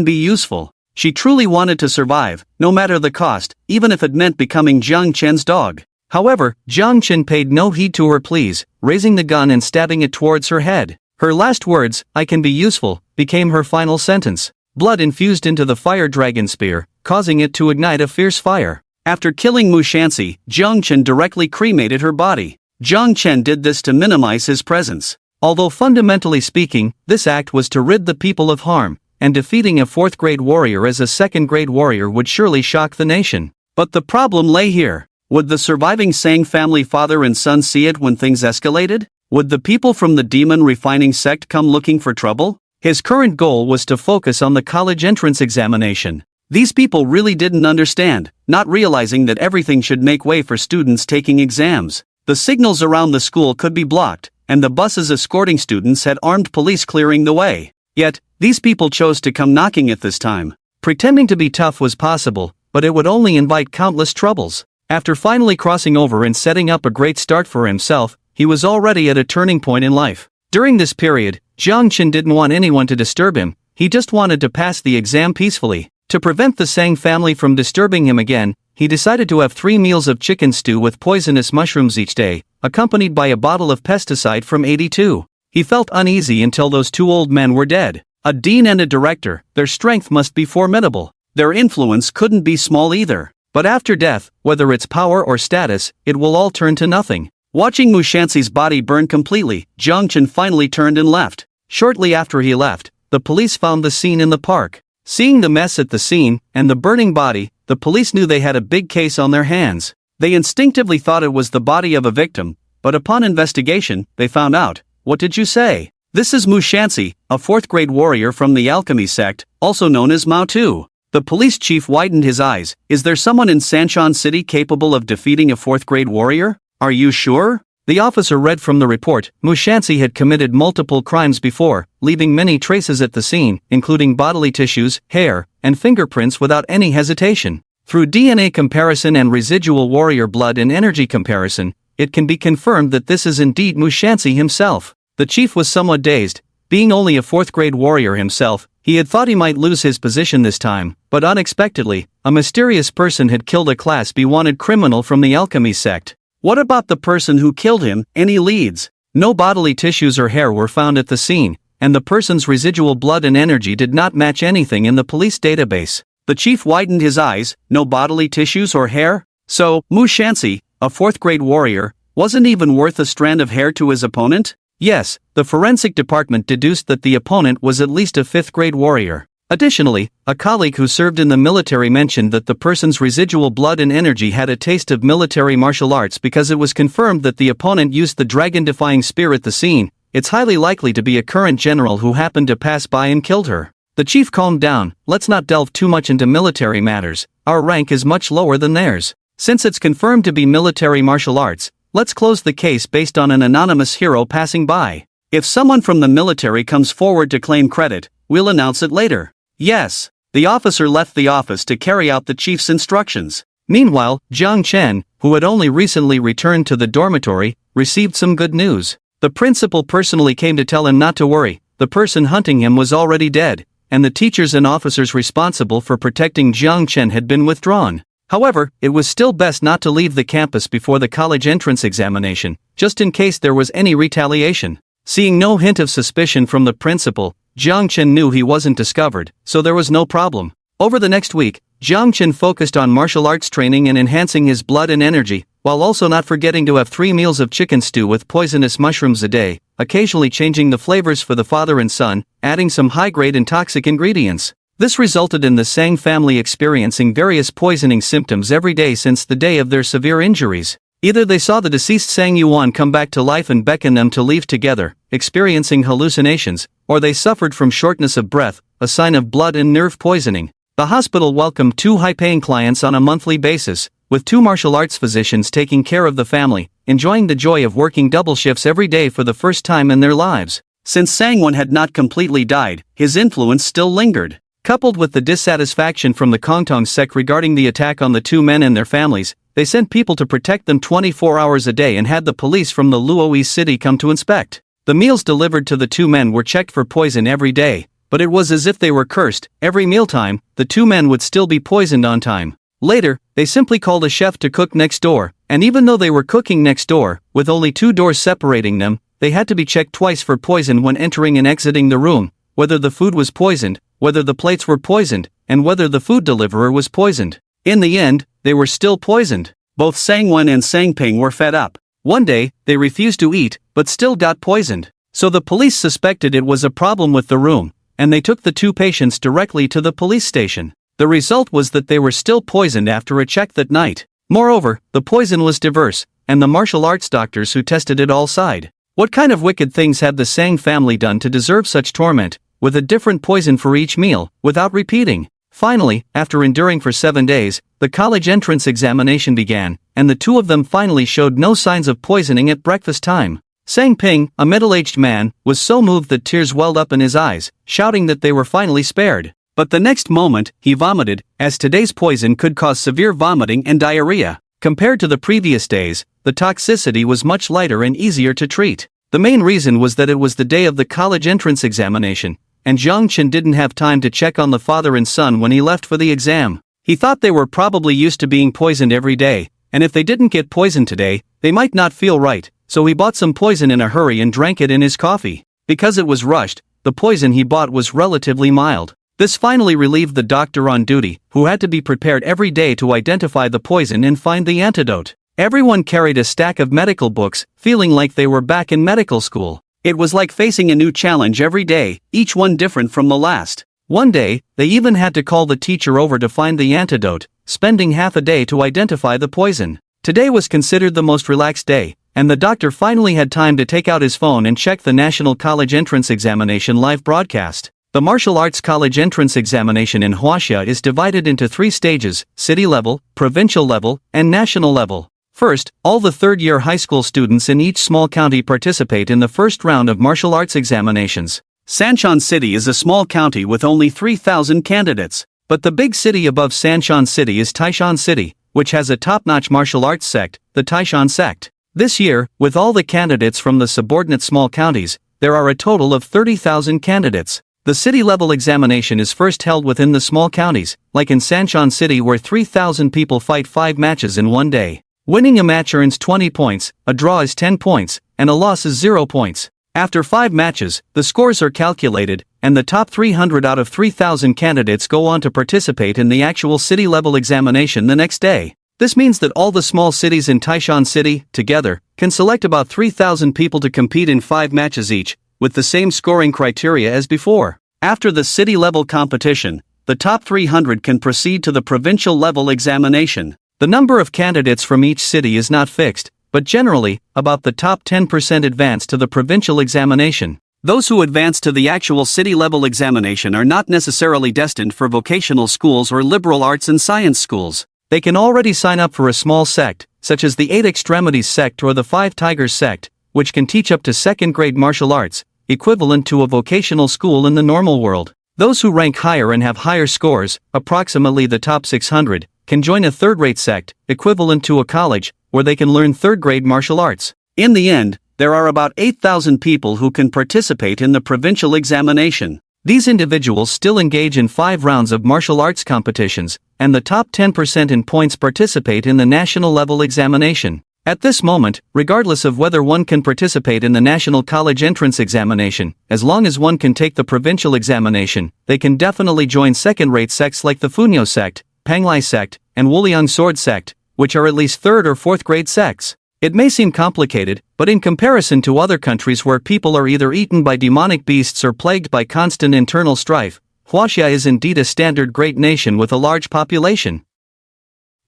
be useful. She truly wanted to survive, no matter the cost, even if it meant becoming Jiang Chen's dog. However, Jiang Chen paid no heed to her pleas, raising the gun and stabbing it towards her head. Her last words, "I can be useful," became her final sentence. Blood infused into the fire dragon spear, causing it to ignite a fierce fire. After killing Mu Shanxi, Jiang Chen directly cremated her body. Jiang Chen did this to minimize his presence. Although fundamentally speaking, this act was to rid the people of harm, and defeating a fourth-grade warrior as a second-grade warrior would surely shock the nation. But the problem lay here. Would the surviving Sang family father and son see it when things escalated? Would the people from the demon refining sect come looking for trouble? His current goal was to focus on the college entrance examination. These people really didn't understand, not realizing that everything should make way for students taking exams. The signals around the school could be blocked, and the buses escorting students had armed police clearing the way. Yet, these people chose to come knocking at this time. Pretending to be tough was possible, but it would only invite countless troubles. After finally crossing over and setting up a great start for himself, he was already at a turning point in life. During this period, Jiang Chen didn't want anyone to disturb him, he just wanted to pass the exam peacefully. To prevent the Sang family from disturbing him again, he decided to have 3 meals of chicken stew with poisonous mushrooms each day, accompanied by a bottle of pesticide from 82. He felt uneasy until those 2 old men were dead. A dean and a director, their strength must be formidable. Their influence couldn't be small either. But after death, whether it's power or status, it will all turn to nothing. Watching Mu Shanxi's body burn completely, Jiang Chen finally turned and left. Shortly after he left, the police found the scene in the park. Seeing the mess at the scene, and the burning body, the police knew they had a big case on their hands. They instinctively thought it was the body of a victim, but upon investigation, they found out. What did you say? This is Mu Shanxi, a 4th-grade warrior from the alchemy sect, also known as Mao Tu. The police chief widened his eyes. Is there someone in Sanshan City capable of defeating a 4th-grade warrior? Are you sure? The officer read from the report. Mu Shanxi had committed multiple crimes before, leaving many traces at the scene, including bodily tissues, hair, and fingerprints without any hesitation. Through DNA comparison and residual warrior blood and energy comparison, it can be confirmed that this is indeed Mu Shanxi himself. The chief was somewhat dazed. Being only a 4th-grade warrior himself, he had thought he might lose his position this time, but unexpectedly, a mysterious person had killed a Class B wanted criminal from the alchemy sect. What about the person who killed him? Any leads? No bodily tissues or hair were found at the scene, and the person's residual blood and energy did not match anything in the police database. The chief widened his eyes. No bodily tissues or hair? So, Mu Shanxi, a 4th-grade warrior, wasn't even worth a strand of hair to his opponent? Yes, the forensic department deduced that the opponent was at least a 5th-grade warrior. Additionally, a colleague who served in the military mentioned that the person's residual blood and energy had a taste of military martial arts because it was confirmed that the opponent used the dragon-defying spear at the scene. It's highly likely to be a current general who happened to pass by and killed her. The chief calmed down. Let's not delve too much into military matters. Our rank is much lower than theirs. Since it's confirmed to be military martial arts, let's close the case based on an anonymous hero passing by. If someone from the military comes forward to claim credit, we'll announce it later. Yes. The officer left the office to carry out the chief's instructions. Meanwhile, Jiang Chen, who had only recently returned to the dormitory, received some good news. The principal personally came to tell him not to worry, the person hunting him was already dead, and the teachers and officers responsible for protecting Jiang Chen had been withdrawn. However, it was still best not to leave the campus before the college entrance examination, just in case there was any retaliation. Seeing no hint of suspicion from the principal, Jiang Chen knew he wasn't discovered, so there was no problem. Over the next week, Jiang Chen focused on martial arts training and enhancing his blood and energy, while also not forgetting to have 3 meals of chicken stew with poisonous mushrooms a day, occasionally changing the flavors for the father and son, adding some high-grade and toxic ingredients. This resulted in the Sang family experiencing various poisoning symptoms every day since the day of their severe injuries. Either they saw the deceased Sang Yuan come back to life and beckon them to leave together, experiencing hallucinations, or they suffered from shortness of breath, a sign of blood and nerve poisoning. The hospital welcomed 2 high-paying clients on a monthly basis, with 2 martial arts physicians taking care of the family, enjoying the joy of working double shifts every day for the first time in their lives. Since Sang-won had not completely died, his influence still lingered. Coupled with the dissatisfaction from the Kongtong sect regarding the attack on the 2 men and their families, they sent people to protect them 24 hours a day and had the police from the Luoyi city come to inspect. The meals delivered to the 2 men were checked for poison every day, but it was as if they were cursed. Every mealtime, the 2 men would still be poisoned on time. Later, they simply called a chef to cook next door, and even though they were cooking next door, with only 2 doors separating them, they had to be checked twice for poison when entering and exiting the room, whether the food was poisoned, whether the plates were poisoned, and whether the food deliverer was poisoned. In the end, they were still poisoned. Both Sang-won and Sang-ping were fed up. One day, they refused to eat, but still got poisoned. So the police suspected it was a problem with the room, and they took the 2 patients directly to the police station. The result was that they were still poisoned after a check that night. Moreover, the poison was diverse, and the martial arts doctors who tested it all sighed. What kind of wicked things had the Sang family done to deserve such torment, with a different poison for each meal, without repeating? Finally, after enduring for 7 days, the college entrance examination began, and the 2 of them finally showed no signs of poisoning at breakfast time. Sang Ping, a middle-aged man, was so moved that tears welled up in his eyes, shouting that they were finally spared. But the next moment, he vomited, as today's poison could cause severe vomiting and diarrhea. Compared to the previous days, the toxicity was much lighter and easier to treat. The main reason was that it was the day of the college entrance examination, and Jiang Chen didn't have time to check on the father and son when he left for the exam. He thought they were probably used to being poisoned every day, and if they didn't get poisoned today, they might not feel right, so he bought some poison in a hurry and drank it in his coffee. Because it was rushed, the poison he bought was relatively mild. This finally relieved the doctor on duty, who had to be prepared every day to identify the poison and find the antidote. Everyone carried a stack of medical books, feeling like they were back in medical school. It was like facing a new challenge every day, each one different from the last. One day, they even had to call the teacher over to find the antidote, spending half a day to identify the poison. Today was considered the most relaxed day, and the doctor finally had time to take out his phone and check the National College Entrance Examination live broadcast. The Martial Arts College Entrance Examination in Huaxia is divided into 3 stages: city level, provincial level, and national level. First, all the third-year high school students in each small county participate in the first round of martial arts examinations. Sanshan City is a small county with only 3,000 candidates, but the big city above Sanshan City is Taishan City, which has a top-notch martial arts sect, the Taishan sect. This year, with all the candidates from the subordinate small counties, there are a total of 30,000 candidates. The city-level examination is first held within the small counties, like in Sanshan City where 3,000 people fight 5 matches in one day. Winning a match earns 20 points, a draw is 10 points, and a loss is 0 points. After 5 matches, the scores are calculated, and the top 300 out of 3,000 candidates go on to participate in the actual city-level examination the next day. This means that all the small cities in Taishan City, together, can select about 3,000 people to compete in 5 matches each, with the same scoring criteria as before. After the city-level competition, the top 300 can proceed to the provincial level examination. The number of candidates from each city is not fixed, but generally, about the top 10% advance to the provincial examination. Those who advance to the actual city-level examination are not necessarily destined for vocational schools or liberal arts and science schools. They can already sign up for a small sect, such as the 8 Extremities sect or the 5 Tigers sect, which can teach up to second-grade martial arts, equivalent to a vocational school in the normal world. Those who rank higher and have higher scores, approximately the top 600, can join a third-rate sect, equivalent to a college, where they can learn third-grade martial arts. In the end, there are about 8,000 people who can participate in the provincial examination. These individuals still engage in 5 rounds of martial arts competitions, and the top 10% in points participate in the national-level examination. At this moment, regardless of whether one can participate in the National College Entrance Examination, as long as one can take the provincial examination, they can definitely join second-rate sects like the Funyo sect, Panglai sect, and Wuliang sword sect, which are at least 3rd or 4th grade sects. It may seem complicated, but in comparison to other countries where people are either eaten by demonic beasts or plagued by constant internal strife, Huaxia is indeed a standard great nation with a large population.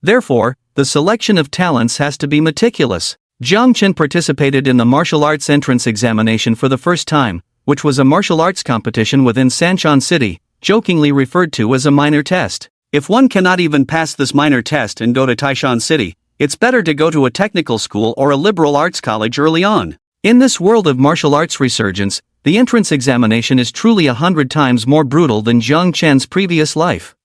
Therefore, the selection of talents has to be meticulous. Jiang Chen participated in the martial arts entrance examination for the first time, which was a martial arts competition within Sanshan City, jokingly referred to as a minor test. If one cannot even pass this minor test and go to Taishan City, it's better to go to a technical school or a liberal arts college early on. In this world of martial arts resurgence, the entrance examination is truly 100 times more brutal than Jiang Chen's previous life.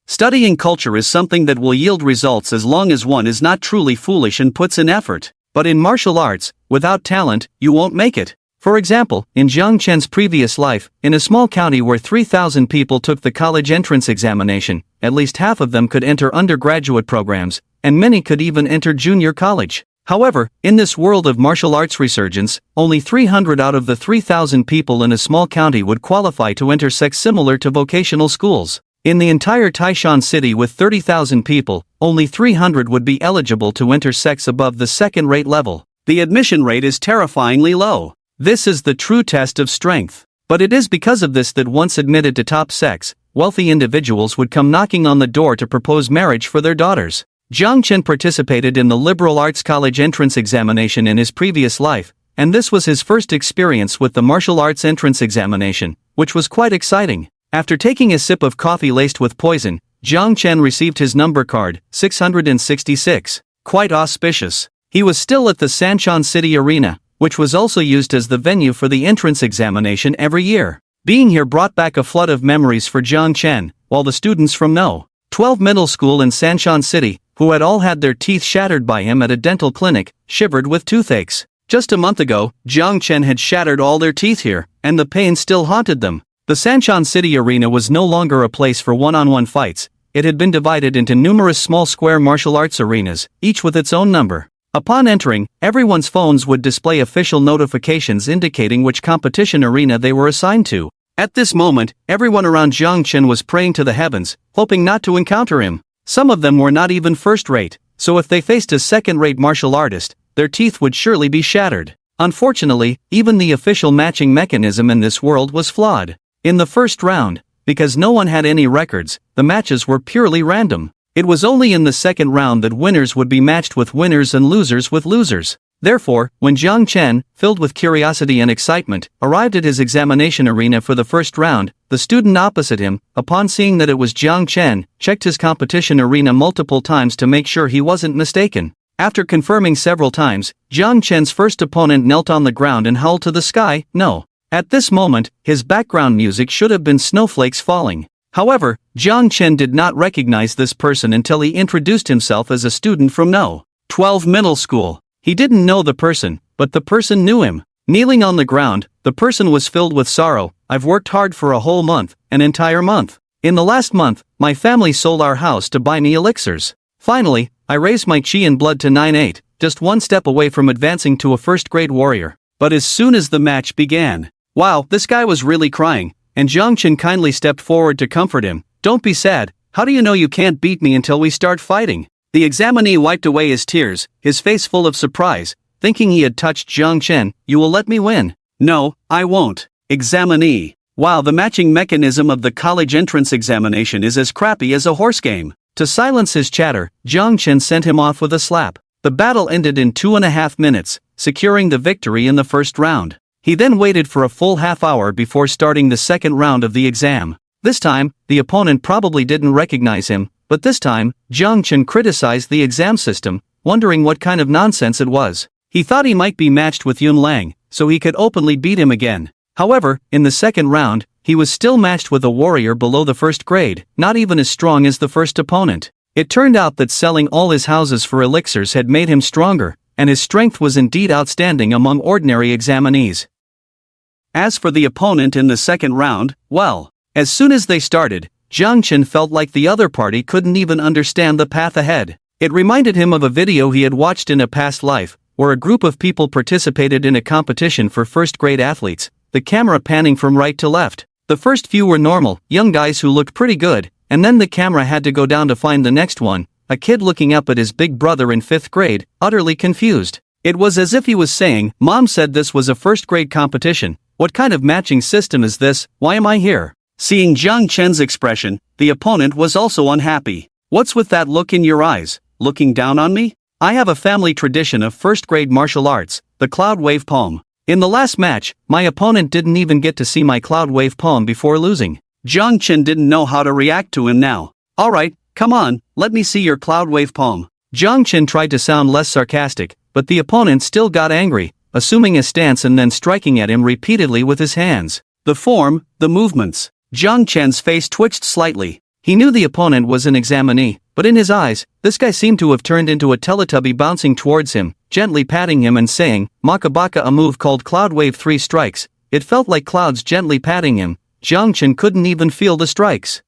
Studying culture is something that will yield results as long as one is not truly foolish and puts in effort. But in martial arts, without talent, you won't make it. For example, in Jiang Chen's previous life, in a small county where 3,000 people took the college entrance examination, at least half of them could enter undergraduate programs, and many could even enter junior college. However, in this world of martial arts resurgence, only 300 out of the 3,000 people in a small county would qualify to enter sects similar to vocational schools. In the entire Taishan City with 30,000 people, only 300 would be eligible to enter sects above the second-rate level. The admission rate is terrifyingly low. This is the true test of strength. But it is because of this that once admitted to top sects, wealthy individuals would come knocking on the door to propose marriage for their daughters. Jiang Chen participated in the liberal arts college entrance examination in his previous life, and this was his first experience with the martial arts entrance examination, which was quite exciting. After taking a sip of coffee laced with poison, Jiang Chen received his number card, 666. Quite auspicious. He was still at the Sanshan City Arena, which was also used as the venue for the entrance examination every year. Being here brought back a flood of memories for Jiang Chen, while the students from No. 12 Middle School in Sanshan City, who had all had their teeth shattered by him at a dental clinic, shivered with toothaches. Just a month ago, Jiang Chen had shattered all their teeth here, and the pain still haunted them. The Sanshan City Arena was no longer a place for one-on-one fights. It had been divided into numerous small square martial arts arenas, each with its own number. Upon entering, everyone's phones would display official notifications indicating which competition arena they were assigned to. At this moment, everyone around Jiang Chen was praying to the heavens, hoping not to encounter him. Some of them were not even first-rate, so if they faced a second-rate martial artist, their teeth would surely be shattered. Unfortunately, even the official matching mechanism in this world was flawed. In the first round, because no one had any records, the matches were purely random. It was only in the second round that winners would be matched with winners and losers with losers. Therefore, when Jiang Chen, filled with curiosity and excitement, arrived at his examination arena for the first round, the student opposite him, upon seeing that it was Jiang Chen, checked his competition arena multiple times to make sure he wasn't mistaken. After confirming several times, Jiang Chen's first opponent knelt on the ground and howled to the sky, "No." At this moment, his background music should have been snowflakes falling. However, Jiang Chen did not recognize this person until he introduced himself as a student from No. 12 Middle School. He didn't know the person, but the person knew him. Kneeling on the ground, the person was filled with sorrow. "I've worked hard for a whole month, an entire month. In the last month, my family sold our house to buy me elixirs. Finally, I raised my chi and blood to 9-8, just one step away from advancing to a first-grade warrior. But as soon as the match began..." Wow, this guy was really crying, and Jiang Chen kindly stepped forward to comfort him. "Don't be sad, how do you know you can't beat me until we start fighting?" The examinee wiped away his tears, his face full of surprise, thinking he had touched Jiang Chen. "You will let me win?" "No, I won't." Examinee. Wow, the matching mechanism of the college entrance examination is as crappy as a horse game. To silence his chatter, Jiang Chen sent him off with a slap. The battle ended in 2.5 minutes, securing the victory in the first round. He then waited for a full half hour before starting the second round of the exam. This time, the opponent probably didn't recognize him, but this time, Jiang Chen criticized the exam system, wondering what kind of nonsense it was. He thought he might be matched with Yun Lang, so he could openly beat him again. However, in the second round, he was still matched with a warrior below the first grade, not even as strong as the first opponent. It turned out that selling all his houses for elixirs had made him stronger, and his strength was indeed outstanding among ordinary examinees. As for the opponent in the second round, well, as soon as they started, Jiang Chen felt like the other party couldn't even understand the path ahead. It reminded him of a video he had watched in a past life, where a group of people participated in a competition for first-grade athletes, the camera panning from right to left. The first few were normal, young guys who looked pretty good, and then the camera had to go down to find the next one, a kid looking up at his big brother in 5th grade, utterly confused. It was as if he was saying, "Mom said this was a first-grade competition. What kind of matching system is this? Why am I here?" Seeing Jiang Chen's expression, the opponent was also unhappy. "What's with that look in your eyes? Looking down on me? I have a family tradition of first-grade martial arts, the cloud wave poem. In the last match, my opponent didn't even get to see my cloud wave poem before losing." Jiang Chen didn't know how to react to him now. "Alright, come on, let me see your cloud wave poem." Jiang Chen tried to sound less sarcastic, but the opponent still got angry, assuming a stance and then striking at him repeatedly with his hands. The form, the movements. Jiang Chen's face twitched slightly. He knew the opponent was an examinee, but in his eyes, this guy seemed to have turned into a Teletubby bouncing towards him, gently patting him and saying, "Makabaka," a move called Cloud Wave 3 strikes. It felt like clouds gently patting him. Jiang Chen couldn't even feel the strikes.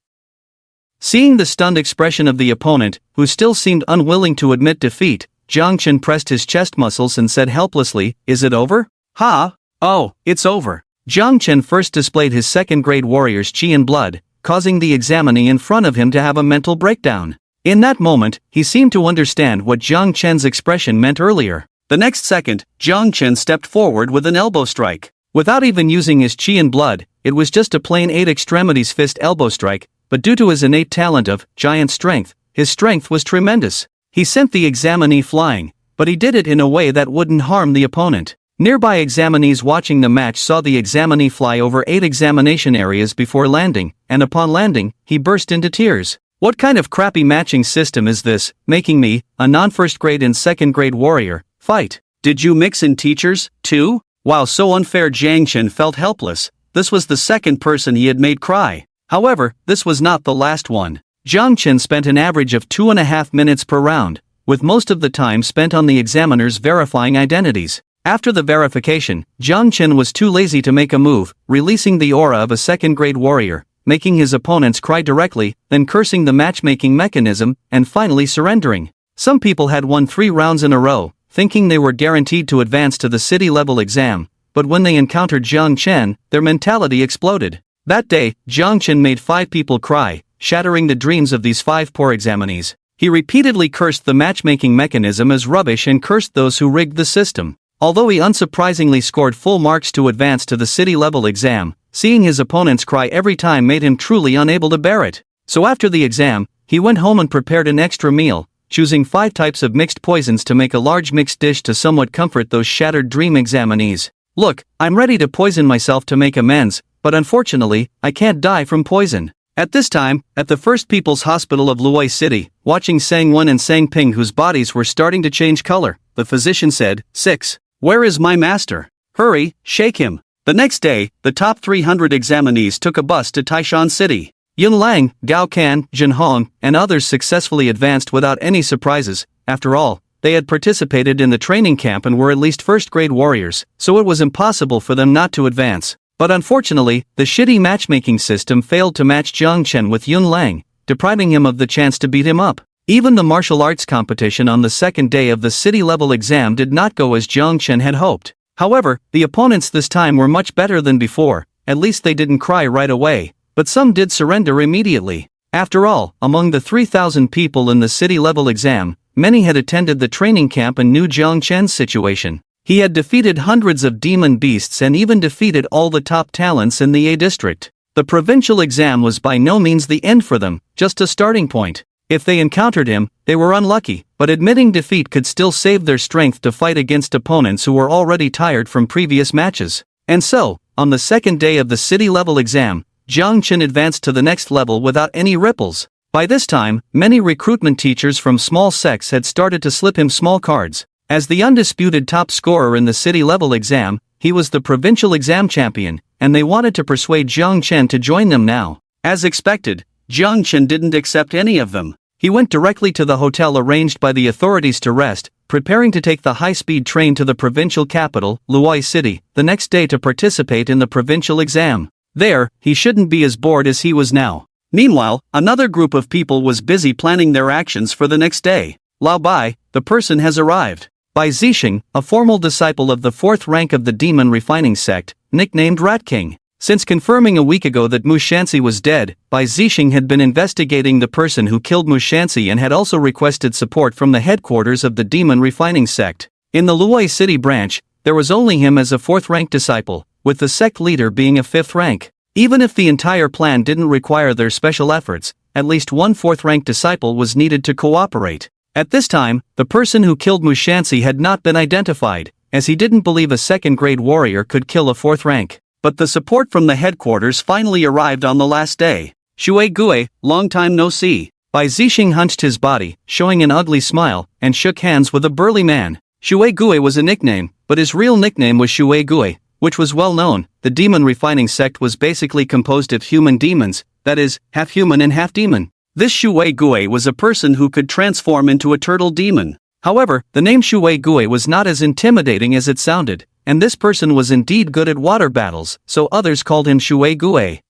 Seeing the stunned expression of the opponent, who still seemed unwilling to admit defeat, Jiang Chen pressed his chest muscles and said helplessly, "Is it over?" "Ha! Oh, it's over." Jiang Chen first displayed his second-grade warrior's chi and blood, causing the examinee in front of him to have a mental breakdown. In that moment, he seemed to understand what Jiang Chen's expression meant earlier. The next second, Jiang Chen stepped forward with an elbow strike. Without even using his chi and blood, it was just a plain 8 extremities fist elbow strike, but due to his innate talent of giant strength, his strength was tremendous. He sent the examinee flying, but he did it in a way that wouldn't harm the opponent. Nearby examinees watching the match saw the examinee fly over 8 examination areas before landing, and upon landing, he burst into tears. "What kind of crappy matching system is this, making me, a non-first grade and second grade warrior, fight? Did you mix in teachers, too?" While so unfair, Jiang Chen felt helpless. This was the second person he had made cry. However, this was not the last one. Jiang Chen spent an average of 2.5 minutes per round, with most of the time spent on the examiners verifying identities. After the verification, Jiang Chen was too lazy to make a move, releasing the aura of a second-grade warrior, making his opponents cry directly, then cursing the matchmaking mechanism, and finally surrendering. Some people had won 3 rounds in a row, thinking they were guaranteed to advance to the city-level exam, but when they encountered Jiang Chen, their mentality exploded. That day, Jiang Chen made 5 people cry, shattering the dreams of these 5 poor examinees. He repeatedly cursed the matchmaking mechanism as rubbish and cursed those who rigged the system. Although he unsurprisingly scored full marks to advance to the city-level exam, seeing his opponents cry every time made him truly unable to bear it. So after the exam, he went home and prepared an extra meal, choosing 5 types of mixed poisons to make a large mixed dish to somewhat comfort those shattered dream examinees. "Look, I'm ready to poison myself to make amends, but unfortunately, I can't die from poison." At this time, at the First People's Hospital of Luoy City, watching Sang-Wen and Sang-Ping whose bodies were starting to change color, the physician said, "6. Where is my master? Hurry, shake him." The next day, the top 300 examinees took a bus to Taishan City. Yun Lang, Gao Kan, Jin Hong, and others successfully advanced without any surprises. After all, they had participated in the training camp and were at least first-grade warriors, so it was impossible for them not to advance. But unfortunately, the shitty matchmaking system failed to match Jiang Chen with Yun Lang, depriving him of the chance to beat him up. Even the martial arts competition on the second day of the city-level exam did not go as Jiang Chen had hoped. However, the opponents this time were much better than before. At least they didn't cry right away, but some did surrender immediately. After all, among the 3,000 people in the city-level exam, many had attended the training camp and knew Jiang Chen's situation. He had defeated hundreds of demon beasts and even defeated all the top talents in the A district. The provincial exam was by no means the end for them, just a starting point. If they encountered him, they were unlucky, but admitting defeat could still save their strength to fight against opponents who were already tired from previous matches. And so, on the second day of the city-level exam, Jiang Chen advanced to the next level without any ripples. By this time, many recruitment teachers from small sects had started to slip him small cards. As the undisputed top scorer in the city-level exam, he was the provincial exam champion, and they wanted to persuade Jiang Chen to join them now. As expected, Jiang Chen didn't accept any of them. He went directly to the hotel arranged by the authorities to rest, preparing to take the high-speed train to the provincial capital, Luoy City, the next day to participate in the provincial exam. There, he shouldn't be as bored as he was now. Meanwhile, another group of people was busy planning their actions for the next day. Lao Bai, the person has arrived. Bai Zixing, a formal disciple of the fourth rank of the demon refining sect, nicknamed Rat King. Since confirming a week ago that Mu Shanxi was dead, Bai Zixing had been investigating the person who killed Mu Shanxi and had also requested support from the headquarters of the demon refining sect. In the Luoy City branch, there was only him as a fourth-rank disciple, with the sect leader being a fifth rank. Even if the entire plan didn't require their special efforts, at least one fourth-rank disciple was needed to cooperate. At this time, the person who killed Mu Shanxi had not been identified, as he didn't believe a second-grade warrior could kill a fourth rank. But the support from the headquarters finally arrived on the last day. Shui Gue, long time no see. Bai Zixing hunched his body, showing an ugly smile, and shook hands with a burly man. Shui Gue was a nickname, but his real nickname was Shui Gue, which was well known. The demon refining sect was basically composed of human demons, that is, half human and half demon. This Shui Gue was a person who could transform into a turtle demon. However, the name Shui Gue was not as intimidating as it sounded, and this person was indeed good at water battles, so others called him Shui Gue.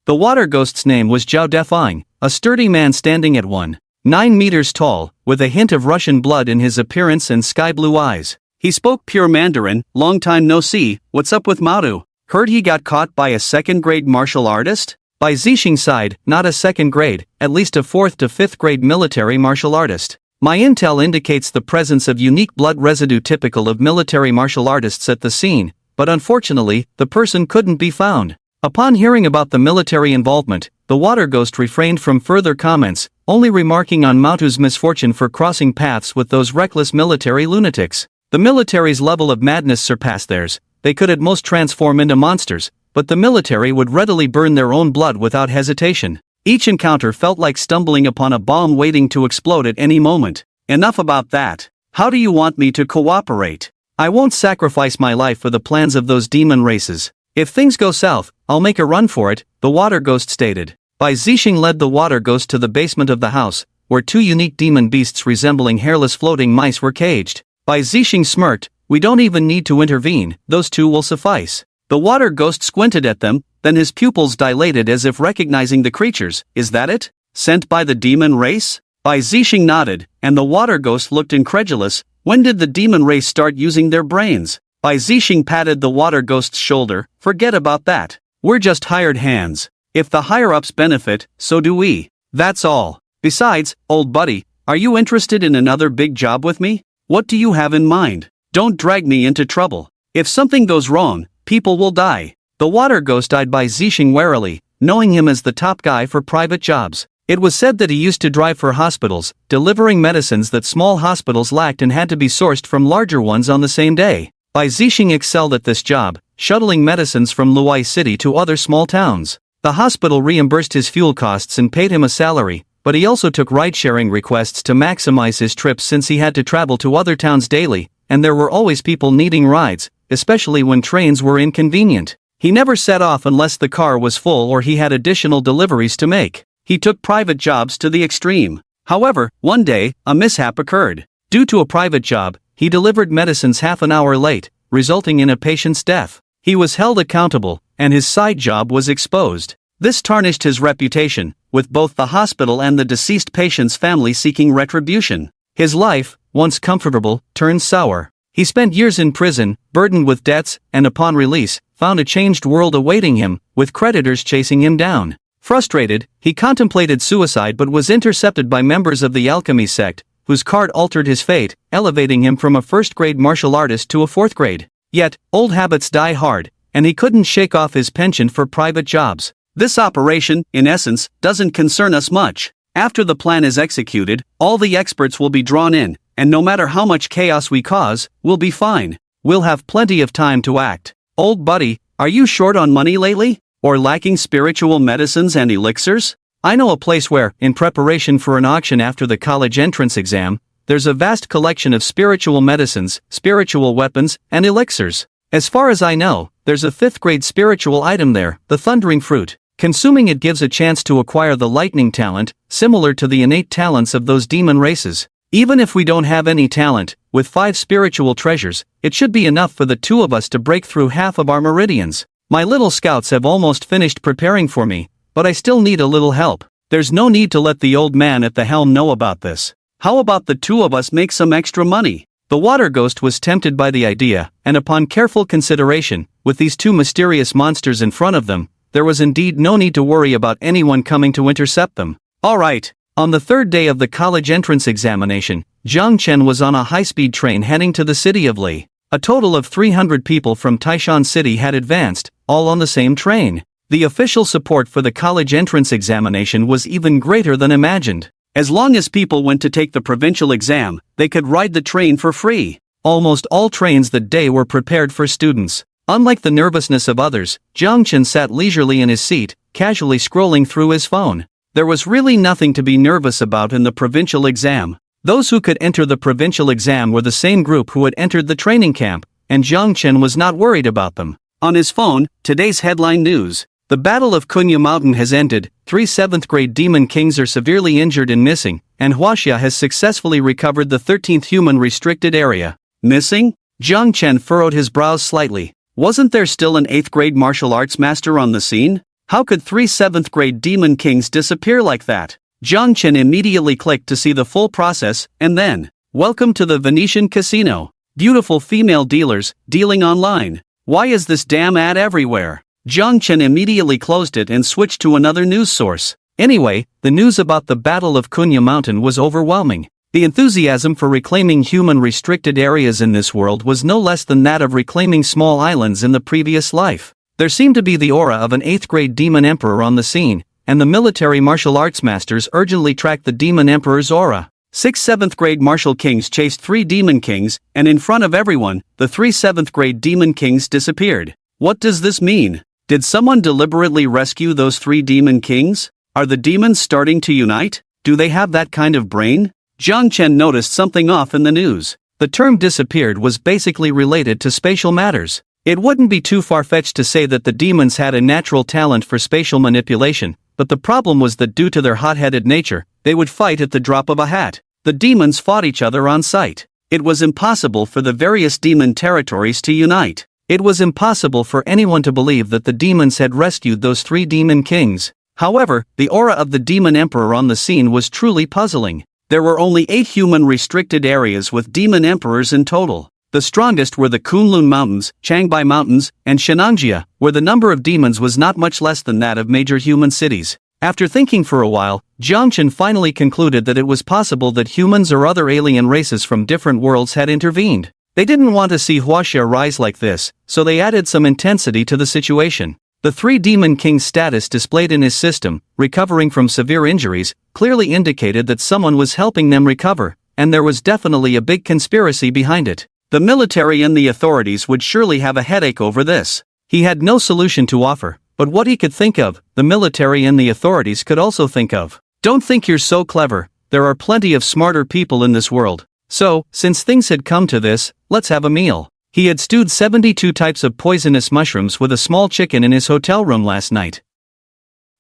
The water ghost's name was Zhao Defang, a sturdy man standing at 1.9 meters tall, with a hint of Russian blood in his appearance and sky-blue eyes. He spoke pure Mandarin. Long time no see, what's up with Maodu? Heard he got caught by a second-grade martial artist? Bai Zixing sighed, not a second grade, at least a fourth to fifth grade military martial artist. My intel indicates the presence of unique blood residue typical of military martial artists at the scene, but unfortunately, the person couldn't be found. Upon hearing about the military involvement, the water ghost refrained from further comments, only remarking on Maotu's misfortune for crossing paths with those reckless military lunatics. The military's level of madness surpassed theirs. They could at most transform into monsters, but the military would readily burn their own blood without hesitation. Each encounter felt like stumbling upon a bomb waiting to explode at any moment. Enough about that. How do you want me to cooperate? I won't sacrifice my life for the plans of those demon races. If things go south, I'll make a run for it, the water ghost stated. Bai Zixing led the water ghost to the basement of the house, where two unique demon beasts resembling hairless floating mice were caged. Bai Zixing smirked, we don't even need to intervene, those two will suffice. The water ghost squinted at them, then his pupils dilated as if recognizing the creatures. Is that it? Sent by the demon race? Bai Zixing nodded, and the water ghost looked incredulous. When did the demon race start using their brains? Bai Zixing patted the water ghost's shoulder. Forget about that. We're just hired hands. If the higher-ups benefit, so do we. That's all. Besides, old buddy, are you interested in another big job with me? What do you have in mind? Don't drag me into trouble. If something goes wrong, people will die. The water ghost eyed Bai Zixing warily, knowing him as the top guy for private jobs. It was said that he used to drive for hospitals, delivering medicines that small hospitals lacked and had to be sourced from larger ones on the same day. Bai Zixing excelled at this job, shuttling medicines from Luoy City to other small towns. The hospital reimbursed his fuel costs and paid him a salary, but he also took ride-sharing requests to maximize his trips since he had to travel to other towns daily, and there were always people needing rides, especially when trains were inconvenient. He never set off unless the car was full or he had additional deliveries to make. He took private jobs to the extreme. However, one day, a mishap occurred. Due to a private job, he delivered medicines half an hour late, resulting in a patient's death. He was held accountable, and his side job was exposed. This tarnished his reputation, with both the hospital and the deceased patient's family seeking retribution. His life, once comfortable, turned sour. He spent years in prison, burdened with debts, and upon release, found a changed world awaiting him, with creditors chasing him down. Frustrated, he contemplated suicide but was intercepted by members of the alchemy sect, whose card altered his fate, elevating him from a first-grade martial artist to a fourth-grade. Yet, old habits die hard, and he couldn't shake off his penchant for private jobs. This operation, in essence, doesn't concern us much. After the plan is executed, all the experts will be drawn in, and no matter how much chaos we cause, we'll be fine. We'll have plenty of time to act. Old buddy, are you short on money lately? Or lacking spiritual medicines and elixirs? I know a place where, in preparation for an auction after the college entrance exam, there's a vast collection of spiritual medicines, spiritual weapons, and elixirs. As far as I know, there's a fifth-grade spiritual item there, the thundering fruit. Consuming it gives a chance to acquire the lightning talent, similar to the innate talents of those demon races. Even if we don't have any talent, with 5 spiritual treasures, it should be enough for the 2 of us to break through half of our meridians. My little scouts have almost finished preparing for me, but I still need a little help. There's no need to let the old man at the helm know about this. How about the 2 of us make some extra money? The water ghost was tempted by the idea, and upon careful consideration, with these 2 mysterious monsters in front of them, there was indeed no need to worry about anyone coming to intercept them. Alright. On the 3rd day of the college entrance examination, Chen was on a high-speed train heading to the city of Li. A total of 300 people from Taishan City had advanced, all on the same train. The official support for the college entrance examination was even greater than imagined. As long as people went to take the provincial exam, they could ride the train for free. Almost all trains that day were prepared for students. Unlike the nervousness of others, Chen sat leisurely in his seat, casually scrolling through his phone. There was really nothing to be nervous about in the provincial exam. Those who could enter the provincial exam were the same group who had entered the training camp, and Chen was not worried about them. On his phone, today's headline news. The Battle of Kunya Mountain has ended, 3 7th-grade demon kings are severely injured and missing, and Huaxia has successfully recovered the 13th human restricted area. Missing? Chen furrowed his brows slightly. Wasn't there still an 8th-grade martial arts master on the scene? How could 3 7th-grade demon kings disappear like that? Chen immediately clicked to see the full process, and then, welcome to the Venetian casino. Beautiful female dealers, dealing online. Why is this damn ad everywhere? Chen immediately closed it and switched to another news source. Anyway, the news about the Battle of Kunya Mountain was overwhelming. The enthusiasm for reclaiming human restricted areas in this world was no less than that of reclaiming small islands in the previous life. There seemed to be the aura of an 8th-grade demon emperor on the scene, and the military martial arts masters urgently tracked the demon emperor's aura. 6 7th-grade martial kings chased 3 demon kings, and in front of everyone, the 3 7th-grade demon kings disappeared. What does this mean? Did someone deliberately rescue those 3 demon kings? Are the demons starting to unite? Do they have that kind of brain? Chen noticed something off in the news. The term disappeared was basically related to spatial matters. It wouldn't be too far-fetched to say that the demons had a natural talent for spatial manipulation, but the problem was that due to their hot-headed nature, they would fight at the drop of a hat. The demons fought each other on sight. It was impossible for the various demon territories to unite. It was impossible for anyone to believe that the demons had rescued those 3 demon kings. However, the aura of the demon emperor on the scene was truly puzzling. There were only 8 human restricted areas with demon emperors in total. The strongest were the Kunlun Mountains, Changbai Mountains, and Shenangjia, where the number of demons was not much less than that of major human cities. After thinking for a while, Chen finally concluded that it was possible that humans or other alien races from different worlds had intervened. They didn't want to see Huaxia rise like this, so they added some intensity to the situation. The 3 demon kings' status displayed in his system, recovering from severe injuries, clearly indicated that someone was helping them recover, and there was definitely a big conspiracy behind it. The military and the authorities would surely have a headache over this. He had no solution to offer, but what he could think of, the military and the authorities could also think of. Don't think you're so clever, there are plenty of smarter people in this world. So, since things had come to this, let's have a meal. He had stewed 72 types of poisonous mushrooms with a small chicken in his hotel room last night.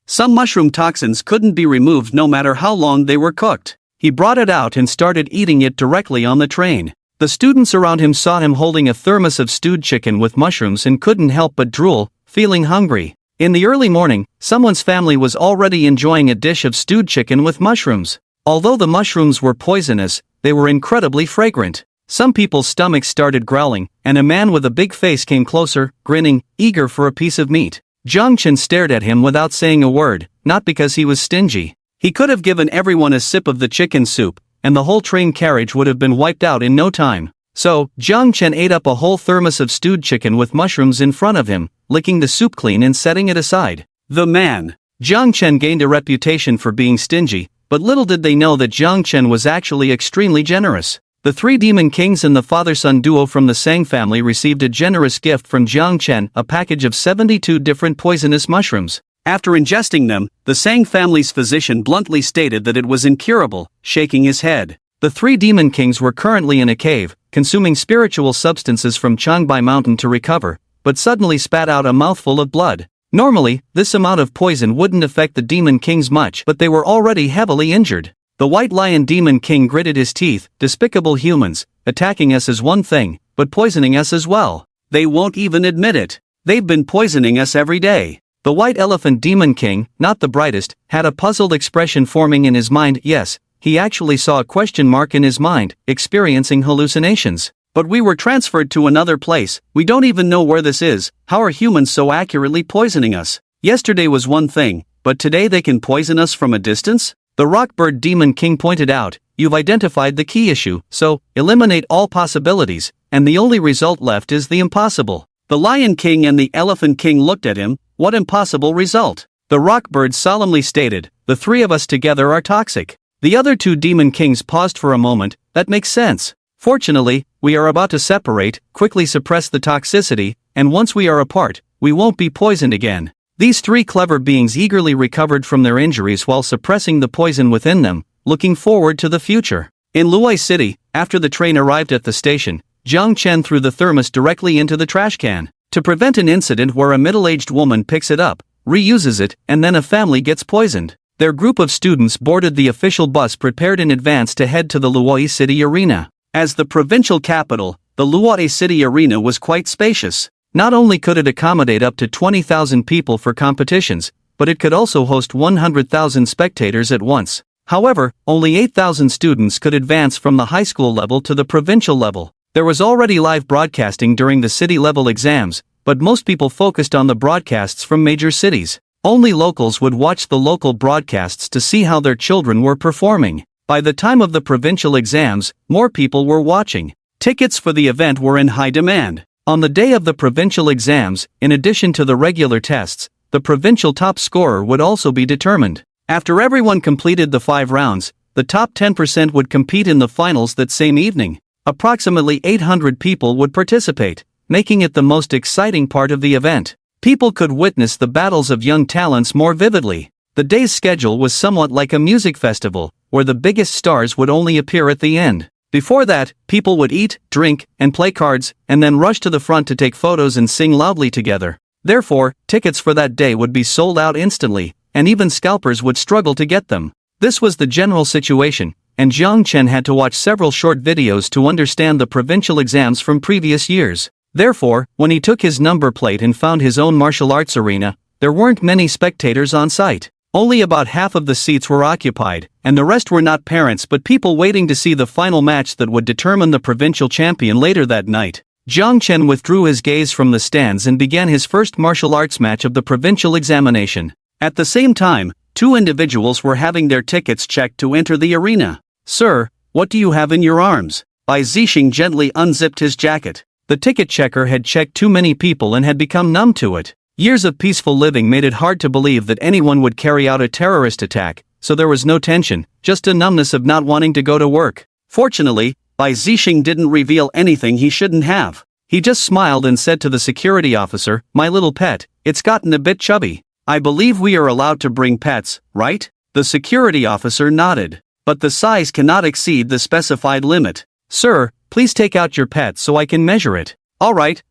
Some mushroom toxins couldn't be removed no matter how long they were cooked. He brought it out and started eating it directly on the train. The students around him saw him holding a thermos of stewed chicken with mushrooms and couldn't help but drool, feeling hungry. In the early morning, someone's family was already enjoying a dish of stewed chicken with mushrooms. Although the mushrooms were poisonous, they were incredibly fragrant. Some people's stomachs started growling, and a man with a big face came closer, grinning, eager for a piece of meat. Chen stared at him without saying a word, not because he was stingy. He could have given everyone a sip of the chicken soup, and the whole train carriage would have been wiped out in no time. So, Chen ate up a whole thermos of stewed chicken with mushrooms in front of him, licking the soup clean and setting it aside. The man. Chen gained a reputation for being stingy, but little did they know that Chen was actually extremely generous. The 3 demon kings and the father-son duo from the Sang family received a generous gift from Chen, a package of 72 different poisonous mushrooms. After ingesting them, the Sang family's physician bluntly stated that it was incurable, shaking his head. The 3 demon kings were currently in a cave, consuming spiritual substances from Changbai Mountain to recover, but suddenly spat out a mouthful of blood. Normally, this amount of poison wouldn't affect the Demon Kings much, but they were already heavily injured. The White Lion Demon King gritted his teeth. Despicable humans, attacking us is one thing, but poisoning us as well. They won't even admit it. They've been poisoning us every day. The White Elephant Demon King, not the brightest, had a puzzled expression forming in his mind. Yes, he actually saw a question mark in his mind, experiencing hallucinations. But we were transferred to another place. We don't even know where this is. How are humans so accurately poisoning us? Yesterday was one thing, but today they can poison us from a distance? The Rockbird Demon King pointed out, you've identified the key issue, so eliminate all possibilities, and the only result left is the impossible. The Lion King and the Elephant King looked at him. What impossible result? The Rockbird solemnly stated, the three of us together are toxic. The other two Demon Kings paused for a moment. That makes sense. Fortunately, we are about to separate, quickly suppress the toxicity, and once we are apart, we won't be poisoned again. These three clever beings eagerly recovered from their injuries while suppressing the poison within them, looking forward to the future. In Luai City, after the train arrived at the station, Chen threw the thermos directly into the trash can. To prevent an incident where a middle-aged woman picks it up, reuses it, and then a family gets poisoned, their group of students boarded the official bus prepared in advance to head to the Luai City Arena. As the provincial capital, the Luai City Arena was quite spacious. Not only could it accommodate up to 20,000 people for competitions, but it could also host 100,000 spectators at once. However, only 8,000 students could advance from the high school level to the provincial level. There was already live broadcasting during the city-level exams, but most people focused on the broadcasts from major cities. Only locals would watch the local broadcasts to see how their children were performing. By the time of the provincial exams, more people were watching. Tickets for the event were in high demand. On the day of the provincial exams, in addition to the regular tests, the provincial top scorer would also be determined. After everyone completed the 5 rounds, the top 10% would compete in the finals that same evening. Approximately 800 people would participate, making it the most exciting part of the event. People could witness the battles of young talents more vividly. The day's schedule was somewhat like a music festival, where the biggest stars would only appear at the end. Before that, people would eat, drink, and play cards, and then rush to the front to take photos and sing loudly together. Therefore, tickets for that day would be sold out instantly, and even scalpers would struggle to get them. This was the general situation, and Chen had to watch several short videos to understand the provincial exams from previous years. Therefore, when he took his number plate and found his own martial arts arena, there weren't many spectators on site. Only about half of the seats were occupied, and the rest were not parents but people waiting to see the final match that would determine the provincial champion later that night. Chen withdrew his gaze from the stands and began his first martial arts match of the provincial examination. At the same time, 2 individuals were having their tickets checked to enter the arena. Sir, what do you have in your arms? Bai Zixing gently unzipped his jacket. The ticket checker had checked too many people and had become numb to it. Years of peaceful living made it hard to believe that anyone would carry out a terrorist attack, so there was no tension, just a numbness of not wanting to go to work. Fortunately, Bai Zixing didn't reveal anything he shouldn't have. He just smiled and said to the security officer, "My little pet, it's gotten a bit chubby. I believe we are allowed to bring pets, right?" The security officer nodded. "But the size cannot exceed the specified limit. Sir, please take out your pet so I can measure it." All right.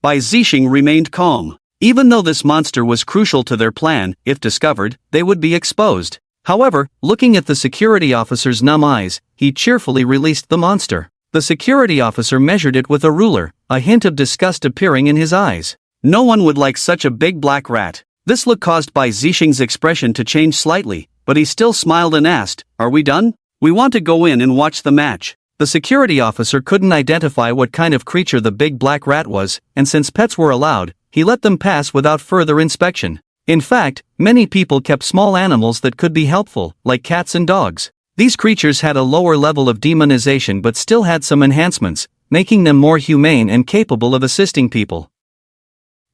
Bai Zixing remained calm. Even though this monster was crucial to their plan, if discovered, they would be exposed. However, looking at the security officer's numb eyes, he cheerfully released the monster. The security officer measured it with a ruler, a hint of disgust appearing in his eyes. No one would like such a big black rat. This look caused Bai Zixing's expression to change slightly, but he still smiled and asked, "Are we done? We want to go in and watch the match." The security officer couldn't identify what kind of creature the big black rat was, and since pets were allowed, he let them pass without further inspection. In fact, many people kept small animals that could be helpful, like cats and dogs. These creatures had a lower level of demonization but still had some enhancements, making them more humane and capable of assisting people.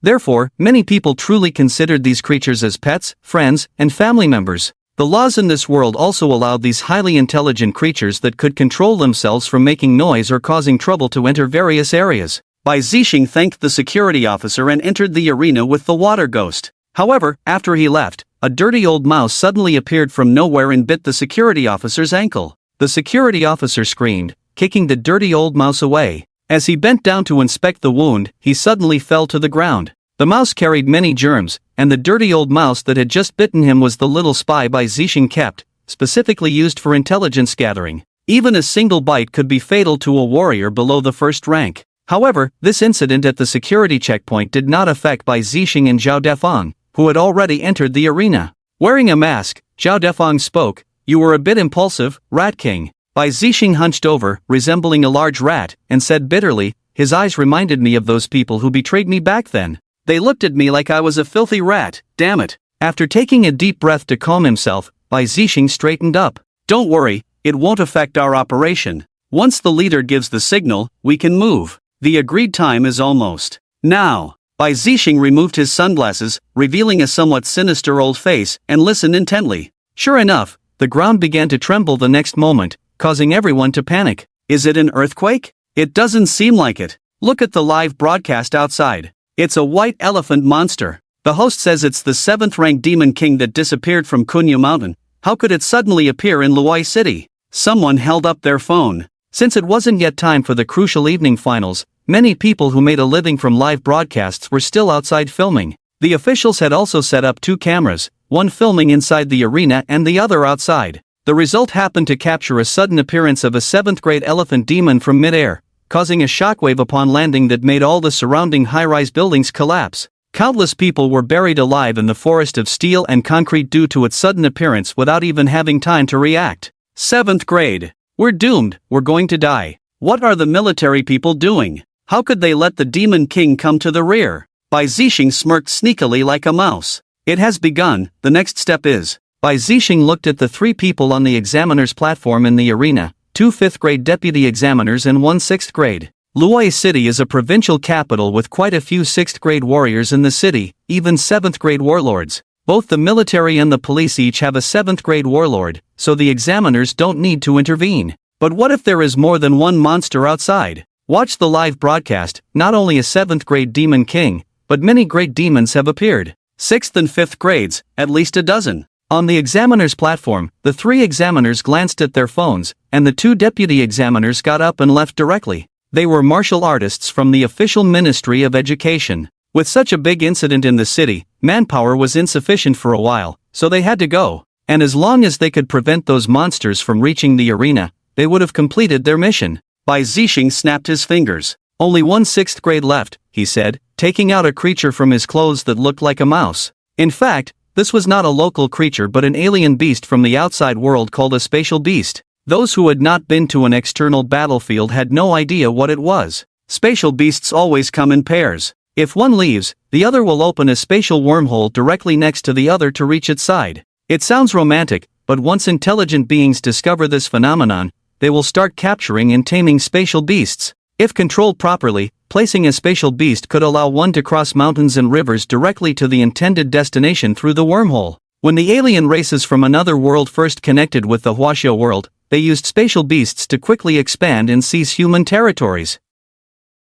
Therefore, many people truly considered these creatures as pets, friends, and family members. The laws in this world also allowed these highly intelligent creatures that could control themselves from making noise or causing trouble to enter various areas. Bai Zixing thanked the security officer and entered the arena with the water ghost. However, after he left, a dirty old mouse suddenly appeared from nowhere and bit the security officer's ankle. The security officer screamed, kicking the dirty old mouse away. As he bent down to inspect the wound, he suddenly fell to the ground. The mouse carried many germs, and the dirty old mouse that had just bitten him was the little spy Bai Zixing kept, specifically used for intelligence gathering. Even a single bite could be fatal to a warrior below the first rank. However, this incident at the security checkpoint did not affect Bai Zixing and Zhao Defang, who had already entered the arena. Wearing a mask, Zhao Defang spoke, "You were a bit impulsive, Rat King." Bai Zixing hunched over, resembling a large rat, and said bitterly, "His eyes reminded me of those people who betrayed me back then. They looked at me like I was a filthy rat, damn it." After taking a deep breath to calm himself, Bai Zixing straightened up. "Don't worry, it won't affect our operation. Once the leader gives the signal, we can move. The agreed time is almost now." Bai Zixing removed his sunglasses, revealing a somewhat sinister old face, and listened intently. Sure enough, the ground began to tremble the next moment, causing everyone to panic. Is it an earthquake? It doesn't seem like it. Look at the live broadcast outside. It's a white elephant monster. The host says it's the 7th-ranked demon king that disappeared from Kunyu Mountain. How could it suddenly appear in Luai City? Someone held up their phone. Since it wasn't yet time for the crucial evening finals, many people who made a living from live broadcasts were still outside filming. The officials had also set up 2 cameras, one filming inside the arena and the other outside. The result happened to capture a sudden appearance of a 7th-grade elephant demon from mid-air, causing a shockwave upon landing that made all the surrounding high-rise buildings collapse. Countless people were buried alive in the forest of steel and concrete due to its sudden appearance without even having time to react. 7th grade. We're doomed, we're going to die. What are the military people doing? How could they let the Demon King come to the rear? Bai Zixing smirked sneakily like a mouse. It has begun, the next step is. Bai Zixing looked at the 3 people on the examiner's platform in the arena, 2 5th-grade deputy examiners and 1 6th grade. Luai City is a provincial capital with quite a few 6th-grade warriors in the city, even 7th-grade warlords. Both the military and the police each have a 7th-grade warlord, so the examiners don't need to intervene. But what if there is more than one monster outside? Watch the live broadcast. Not only a 7th-grade demon king, but many great demons have appeared. 6th and 5th grades, at least a dozen. On the examiner's platform, the 3 examiners glanced at their phones, and the 2 deputy examiners got up and left directly. They were martial artists from the official Ministry of Education. With such a big incident in the city, manpower was insufficient for a while, so they had to go. And as long as they could prevent those monsters from reaching the arena, they would have completed their mission. Bai Zixing snapped his fingers. "Only 1 6th grade left," he said, taking out a creature from his clothes that looked like a mouse. In fact, this was not a local creature but an alien beast from the outside world called a spatial beast. Those who had not been to an external battlefield had no idea what it was. Spatial beasts always come in pairs. If one leaves, the other will open a spatial wormhole directly next to the other to reach its side. It sounds romantic, but once intelligent beings discover this phenomenon, they will start capturing and taming spatial beasts. If controlled properly, placing a spatial beast could allow one to cross mountains and rivers directly to the intended destination through the wormhole. When the alien races from another world first connected with the Huaxiao world, they used spatial beasts to quickly expand and seize human territories.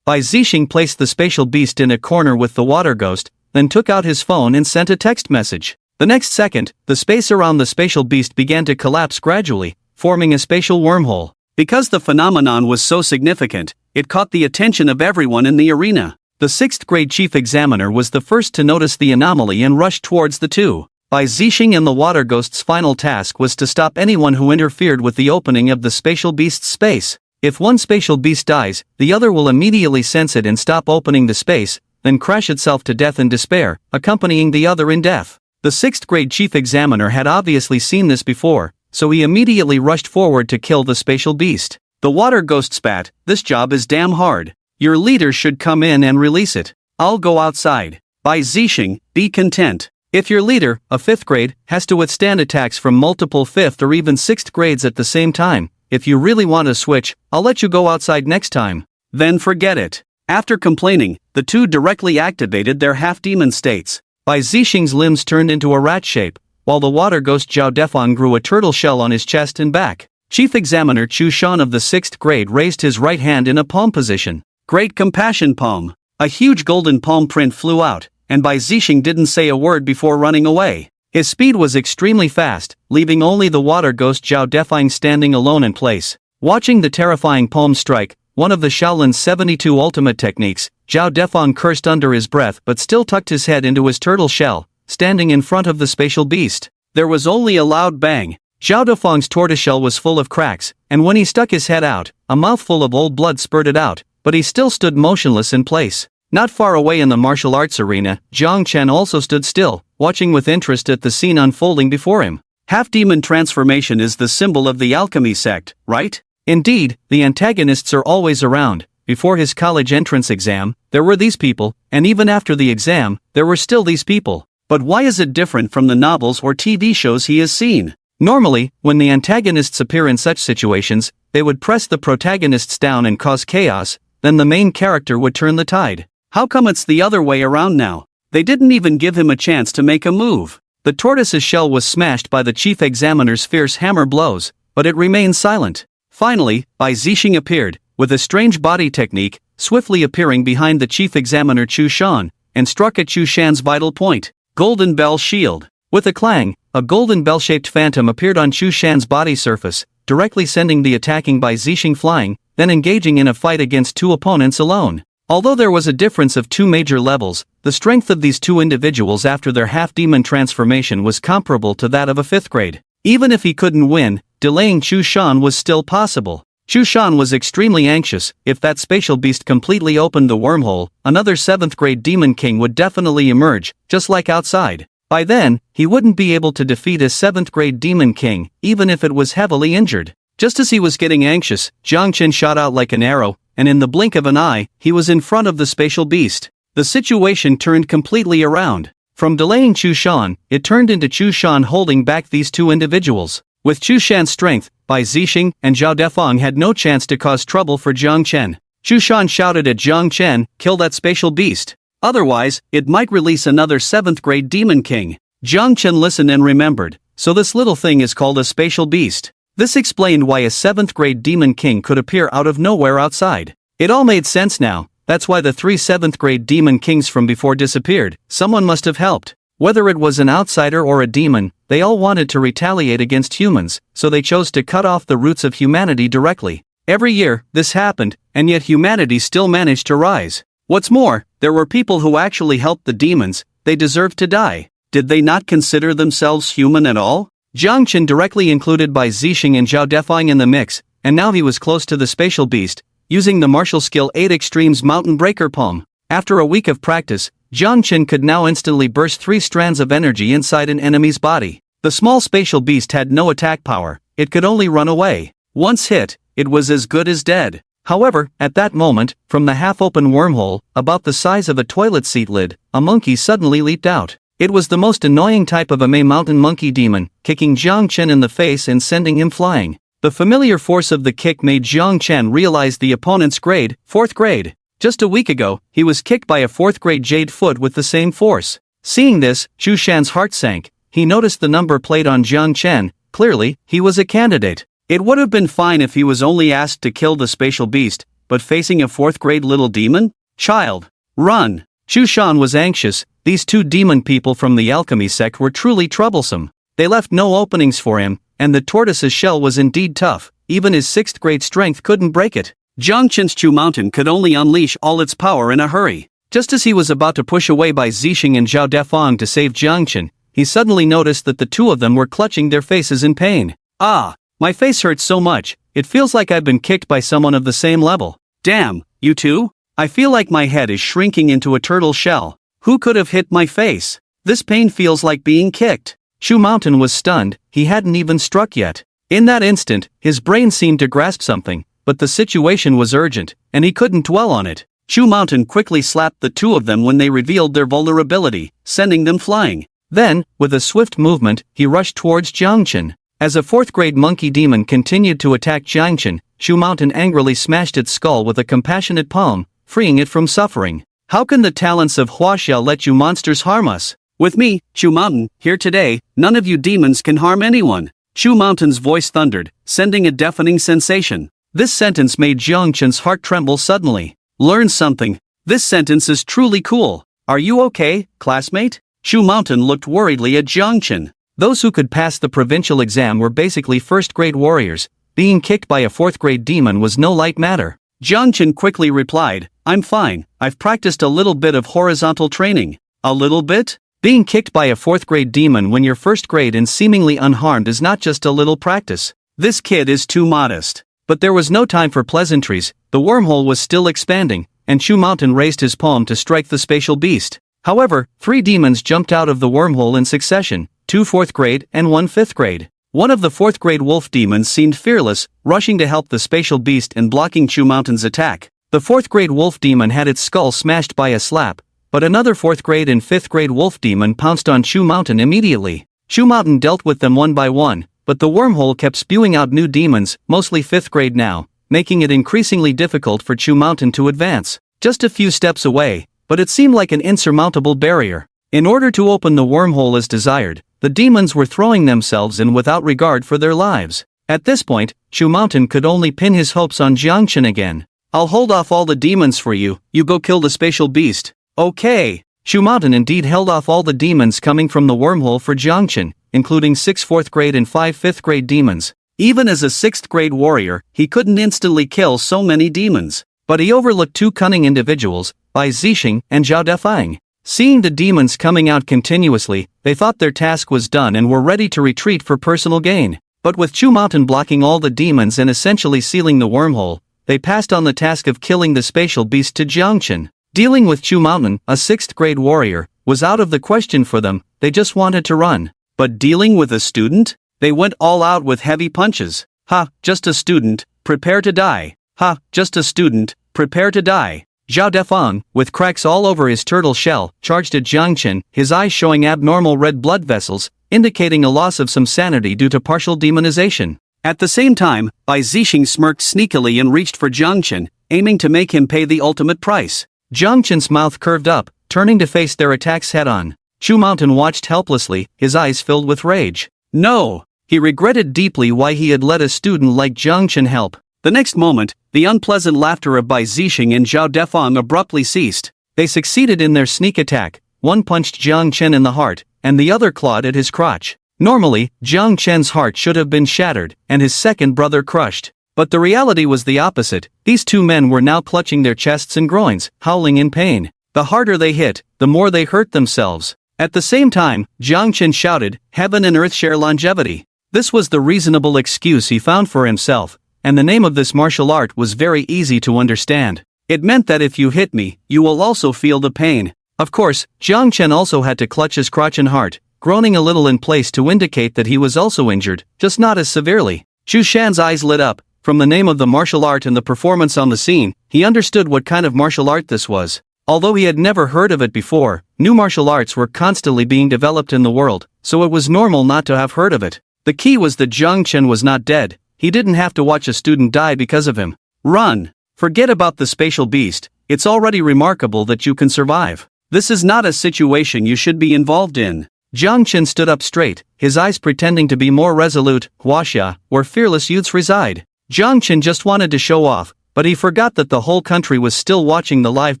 Bai Zixing placed the spatial beast in a corner with the water ghost, then took out his phone and sent a text message. The next second, the space around the spatial beast began to collapse gradually, forming a spatial wormhole. Because the phenomenon was so significant, it caught the attention of everyone in the arena. The 6th grade chief examiner was the first to notice the anomaly and rushed towards the 2. Bai Zixing and the water ghost's final task was to stop anyone who interfered with the opening of the spatial beast's space. If one spatial beast dies, the other will immediately sense it and stop opening the space, then crash itself to death in despair, accompanying the other in death. The 6th grade chief examiner had obviously seen this before, so he immediately rushed forward to kill the spatial beast. The water ghost spat, "This job is damn hard. Your leader should come in and release it. I'll go outside." Bai Zixing, be content. If your leader, a 5th grade, has to withstand attacks from multiple 5th or even 6th grades at the same time, if you really want to switch, I'll let you go outside next time. Then forget it. After complaining, the 2 directly activated their half-demon states. Bai Zixing's limbs turned into a rat shape, while the water ghost Zhao Defang grew a turtle shell on his chest and back. Chief Examiner Chu Shan of the 6th grade raised his right hand in a palm position. Great compassion palm. A huge golden palm print flew out, and Bai Zixing didn't say a word before running away. His speed was extremely fast, leaving only the water ghost Zhao Defang standing alone in place. Watching the terrifying palm strike, one of the Shaolin's 72 ultimate techniques. Zhao Defang cursed under his breath but still tucked his head into his turtle shell, standing in front of the spatial beast. There was only a loud bang. Zhao Defang's tortoiseshell was full of cracks, and when he stuck his head out, a mouthful of old blood spurted out, but he still stood motionless in place. Not far away in the martial arts arena, Chen also stood still, watching with interest at the scene unfolding before him. Half-demon transformation is the symbol of the alchemy sect, right? Indeed, the antagonists are always around. Before his college entrance exam, there were these people, and even after the exam, there were still these people. But why is it different from the novels or TV shows he has seen? Normally, when the antagonists appear in such situations, they would press the protagonists down and cause chaos, then the main character would turn the tide. How come it's the other way around now? They didn't even give him a chance to make a move. The tortoise's shell was smashed by the chief examiner's fierce hammer blows, but it remained silent. Finally, Bai Zixing appeared, with a strange body technique, swiftly appearing behind the chief examiner Chu Shan, and struck at Chu Shan's vital point. Golden Bell Shield. With a clang, a golden bell-shaped phantom appeared on Chu Shan's body surface, directly sending the attacking Bai Zixing flying, then engaging in a fight against two opponents alone. Although there was a difference of 2 major levels, the strength of these two individuals after their half-demon transformation was comparable to that of a 5th grade. Even if he couldn't win, delaying Chu Shan was still possible. Chu Shan was extremely anxious. If that spatial beast completely opened the wormhole, another 7th grade demon king would definitely emerge, just like outside. By then, he wouldn't be able to defeat a 7th grade demon king, even if it was heavily injured. Just as he was getting anxious, Chen shot out like an arrow, and in the blink of an eye, he was in front of the spatial beast. The situation turned completely around. From delaying Chu Shan, it turned into Chu Shan holding back these two individuals. With Chu Shan's strength, Bai Zixing and Zhao Defang had no chance to cause trouble for Chen. Chu Shan shouted at Chen, "Kill that spatial beast. Otherwise, it might release another 7th grade demon king." Chen listened and remembered. So this little thing is called a spatial beast. This explained why a 7th grade demon king could appear out of nowhere outside. It all made sense now. That's why the 3 7th grade demon kings from before disappeared. Someone must have helped. Whether it was an outsider or a demon, they all wanted to retaliate against humans, so they chose to cut off the roots of humanity directly. Every year, this happened, and yet humanity still managed to rise. What's more, there were people who actually helped the demons. They deserved to die. Did they not consider themselves human at all? Chen directly included Bai Zixing and Zhao Defang in the mix, and now he was close to the spatial beast, using the martial skill 8 Extremes Mountain Breaker Palm. After a week of practice, Chen could now instantly burst 3 strands of energy inside an enemy's body. The small spatial beast had no attack power, it could only run away. Once hit, it was as good as dead. However, at that moment, from the half-open wormhole, about the size of a toilet seat lid, a monkey suddenly leaped out. It was the most annoying type of a mountain monkey demon, kicking Chen in the face and sending him flying. The familiar force of the kick made Chen realize the opponent's grade, 4th grade. Just a week ago, he was kicked by a 4th grade jade foot with the same force. Seeing this, Chu Shan's heart sank. He noticed the number plate on Chen. Clearly, he was a candidate. It would have been fine if he was only asked to kill the spatial beast, but facing a 4th grade little demon? Child, run! Chu Shan was anxious. These 2 demon people from the alchemy sect were truly troublesome. They left no openings for him, and the tortoise's shell was indeed tough. Even his 6th grade strength couldn't break it. Chen's Chu Mountain could only unleash all its power in a hurry. Just as he was about to push away Bai Zixing and Zhao Defang to save Chen, he suddenly noticed that the 2 of them were clutching their faces in pain. "Ah, my face hurts so much, it feels like I've been kicked by someone of the same level. Damn, you too? I feel like my head is shrinking into a turtle shell. Who could have hit my face? This pain feels like being kicked." Chu Mountain was stunned, he hadn't even struck yet. In that instant, his brain seemed to grasp something, but the situation was urgent, and he couldn't dwell on it. Chu Mountain quickly slapped the 2 of them when they revealed their vulnerability, sending them flying. Then, with a swift movement, he rushed towards Chen. As a 4th grade monkey demon continued to attack Chen, Chu Mountain angrily smashed its skull with a compassionate palm, freeing it from suffering. "How can the talents of Huaxiao let you monsters harm us? With me, Chu Mountain, here today, none of you demons can harm anyone." Chu Mountain's voice thundered, sending a deafening sensation. This sentence made Chen's heart tremble suddenly. Learn something. This sentence is truly cool. Are you okay, classmate? Chu Mountain looked worriedly at Chen. Those who could pass the provincial exam were basically 1st grade warriors. Being kicked by a 4th grade demon was no light matter. Jiang Chen quickly replied, I'm fine, I've practiced a little bit of horizontal training. A little bit? Being kicked by a 4th grade demon when you're 1st grade and seemingly unharmed is not just a little practice. This kid is too modest. But there was no time for pleasantries, the wormhole was still expanding, and Chu Mountain raised his palm to strike the spatial beast. However, 3 demons jumped out of the wormhole in succession, 2 4th grade and 1 5th grade. One of the 4th grade wolf demons seemed fearless, rushing to help the spatial beast and blocking Chu Mountain's attack. The 4th grade wolf demon had its skull smashed by a slap, but another 4th grade and 5th grade wolf demon pounced on Chu Mountain immediately. Chu Mountain dealt with them one by one, but the wormhole kept spewing out new demons, mostly 5th grade now, making it increasingly difficult for Chu Mountain to advance. Just a few steps away, but it seemed like an insurmountable barrier. In order to open the wormhole as desired, the demons were throwing themselves in without regard for their lives. At this point, Chu Mountain could only pin his hopes on Jiang Chen again. I'll hold off all the demons for you, you go kill the spatial beast. Okay. Chu Mountain indeed held off all the demons coming from the wormhole for Jiang Chen, including 6 4th grade and 5 5th grade demons. Even as a 6th grade warrior, he couldn't instantly kill so many demons. But he overlooked 2 cunning individuals, Bai Zixing and Zhao Defang. Seeing the demons coming out continuously, they thought their task was done and were ready to retreat for personal gain. But with Chu Mountain blocking all the demons and essentially sealing the wormhole, they passed on the task of killing the spatial beast to Jiang Chen. Dealing with Chu Mountain, a 6th grade warrior, was out of the question for them, they just wanted to run. But dealing with a student? They went all out with heavy punches. Ha, just a student, prepare to die. Ha, just a student, prepare to die. Zhao Defang, with cracks all over his turtle shell, charged at Jiang Chen, his eyes showing abnormal red blood vessels, indicating a loss of some sanity due to partial demonization. At the same time, Bai Zixing smirked sneakily and reached for Jiang Chen, aiming to make him pay the ultimate price. Jiang Chen's mouth curved up, turning to face their attacks head-on. Chu Mountain watched helplessly, his eyes filled with rage. No! He regretted deeply why he had let a student like Jiang Chen help. The next moment, the unpleasant laughter of Bai Zixing and Zhao Defang abruptly ceased. They succeeded in their sneak attack. One punched Jiang Chen in the heart, and the other clawed at his crotch. Normally, Jiang Chen's heart should have been shattered, and his second brother crushed. But the reality was the opposite. These 2 men were now clutching their chests and groins, howling in pain. The harder they hit, the more they hurt themselves. At the same time, Jiang Chen shouted, "Heaven and earth share longevity." This was the reasonable excuse he found for himself, and the name of this martial art was very easy to understand. It meant that if you hit me, you will also feel the pain. Of course, Jiang Chen also had to clutch his crotch and heart, groaning a little in place to indicate that he was also injured, just not as severely. Chu Shan's eyes lit up. From the name of the martial art and the performance on the scene, he understood what kind of martial art this was. Although he had never heard of it before, new martial arts were constantly being developed in the world, so it was normal not to have heard of it. The key was that Jiang Chen was not dead. He didn't have to watch a student die because of him. Run! Forget about the spatial beast, it's already remarkable that you can survive. This is not a situation you should be involved in. Jiang Chen stood up straight, his eyes pretending to be more resolute. Huaxia, where fearless youths reside. Jiang Chen just wanted to show off, but he forgot that the whole country was still watching the live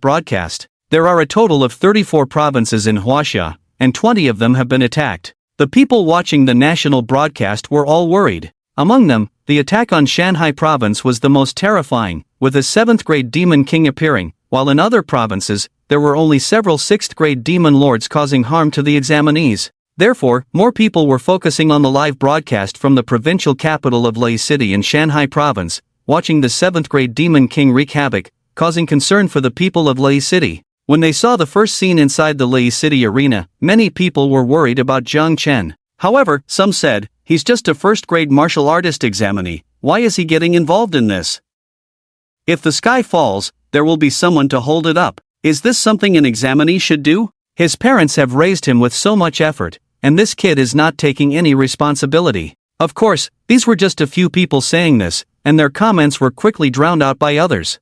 broadcast. There are a total of 34 provinces in Huaxia, and 20 of them have been attacked. The people watching the national broadcast were all worried. Among them, the attack on Shanghai province was the most terrifying, with a 7th grade demon king appearing, while in other provinces, there were only several 6th grade demon lords causing harm to the examinees. Therefore, more people were focusing on the live broadcast from the provincial capital of Lei City in Shanghai province, watching the 7th grade demon king wreak havoc, causing concern for the people of Lei City. When they saw the first scene inside the Lei City arena, many people were worried about Jiang Chen. However, some said, he's just a 1st grade martial artist examinee, why is he getting involved in this? If the sky falls, there will be someone to hold it up. Is this something an examinee should do? His parents have raised him with so much effort, and this kid is not taking any responsibility. Of course, these were just a few people saying this, and their comments were quickly drowned out by others.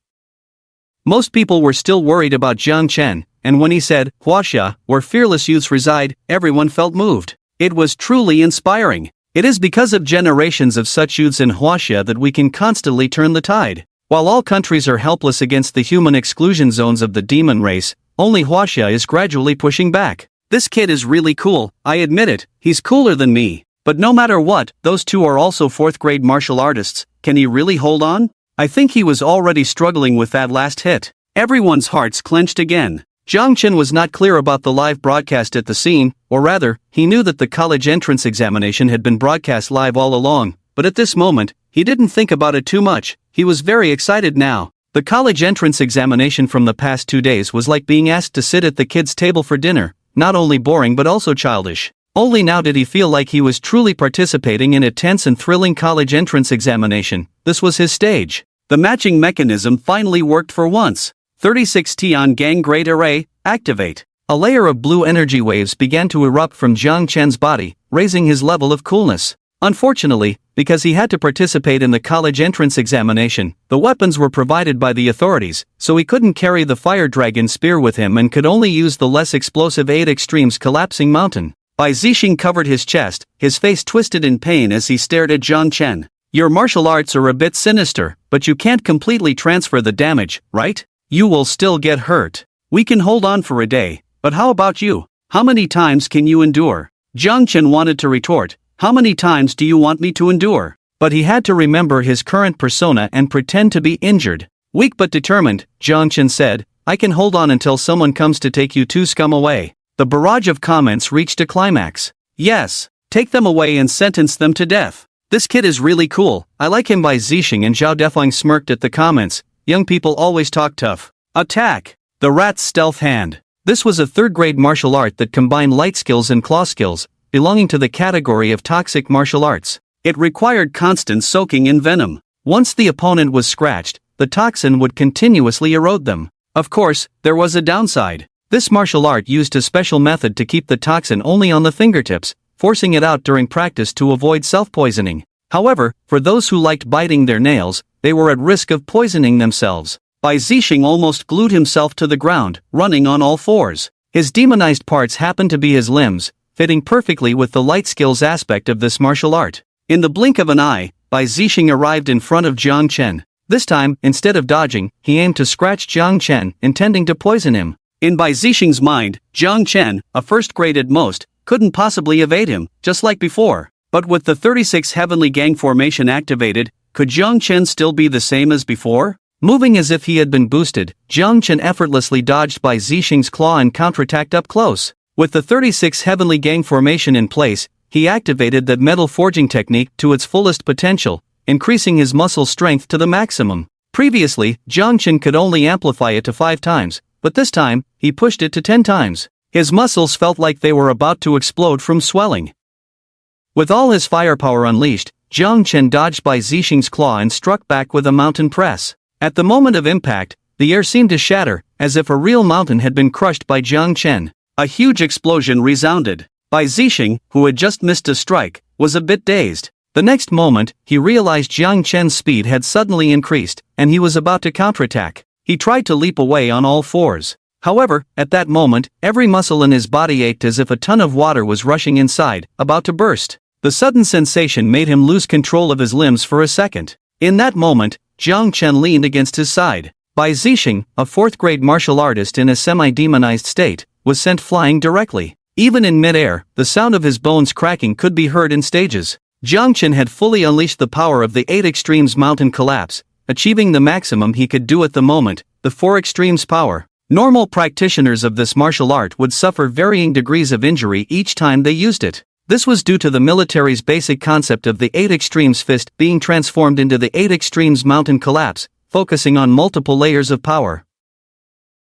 Most people were still worried about Jiang Chen, and when he said, "Huaxia, where fearless youths reside," everyone felt moved. It was truly inspiring. It is because of generations of such youths in Huaxia that we can constantly turn the tide. While all countries are helpless against the human exclusion zones of the demon race, only Huaxia is gradually pushing back. This kid is really cool, I admit it, he's cooler than me. But no matter what, those 2 are also 4th grade martial artists, can he really hold on? I think he was already struggling with that last hit. Everyone's hearts clenched again. Chen was not clear about the live broadcast at the scene, or rather, he knew that the college entrance examination had been broadcast live all along, but at this moment, he didn't think about it too much. He was very excited now. The college entrance examination from the past 2 days was like being asked to sit at the kids' table for dinner, not only boring but also childish. Only now did he feel like he was truly participating in a tense and thrilling college entrance examination. This was his stage. The matching mechanism finally worked for once. 36T on gang grade array, activate. A layer of blue energy waves began to erupt from Chen's body, raising his level of coolness. Unfortunately, because he had to participate in the college entrance examination, the weapons were provided by the authorities, so he couldn't carry the fire dragon spear with him and could only use the less explosive 8 Extremes collapsing mountain. Bai Zixing covered his chest, his face twisted in pain as he stared at Chen. Your martial arts are a bit sinister, but you can't completely transfer the damage, right? You will still get hurt. We can hold on for a day, but how about you? How many times can you endure? Chen wanted to retort, how many times do you want me to endure? But he had to remember his current persona and pretend to be injured. Weak but determined, Chen said, I can hold on until someone comes to take you two scum away. The barrage of comments reached a climax. Yes, take them away and sentence them to death. This kid is really cool, I like him. Bai Zixing and Zhao Defang smirked at the comments. Young people always talk tough. Attack! The rat's stealth hand. This was a third-grade martial art that combined light skills and claw skills, belonging to the category of toxic martial arts. It required constant soaking in venom. Once the opponent was scratched, the toxin would continuously erode them. Of course, there was a downside. This martial art used a special method to keep the toxin only on the fingertips, forcing it out during practice to avoid self-poisoning. However, for those who liked biting their nails, they were at risk of poisoning themselves. Bai Zixing almost glued himself to the ground, running on all fours. His demonized parts happened to be his limbs, fitting perfectly with the light skills aspect of this martial art. In the blink of an eye, Bai Zixing arrived in front of Chen. This time, instead of dodging, he aimed to scratch Chen, intending to poison him. In Bai Zixing's mind, Chen, a first grade at most, couldn't possibly evade him, just like before. But with the 36 Heavenly Gang formation activated, could Chen still be the same as before? Moving as if he had been boosted, Chen effortlessly dodged Bai Zixing's claw and counterattacked up close. With the 36 Heavenly Gang formation in place, he activated the metal forging technique to its fullest potential, increasing his muscle strength to the maximum. Previously, Chen could only amplify it to 5 times, but this time, he pushed it to 10 times. His muscles felt like they were about to explode from swelling. With all his firepower unleashed, Chen dodged Bai Zixing's claw and struck back with a mountain press. At the moment of impact, the air seemed to shatter, as if a real mountain had been crushed by Chen. A huge explosion resounded. Bai Zixing, who had just missed a strike, was a bit dazed. The next moment, he realized Chen's speed had suddenly increased, and he was about to counterattack. He tried to leap away on all fours. However, at that moment, every muscle in his body ached as if a ton of water was rushing inside, about to burst. The sudden sensation made him lose control of his limbs for a second. In that moment, Chen leaned against his side. Bai Zixing, a 4th-grade martial artist in a semi-demonized state, was sent flying directly. Even in mid-air, the sound of his bones cracking could be heard in stages. Chen had fully unleashed the power of the 8 Extremes mountain collapse, achieving the maximum he could do at the moment, the 4 Extremes power. Normal practitioners of this martial art would suffer varying degrees of injury each time they used it. This was due to the military's basic concept of the 8 Extremes fist being transformed into the 8 Extremes mountain collapse, focusing on multiple layers of power.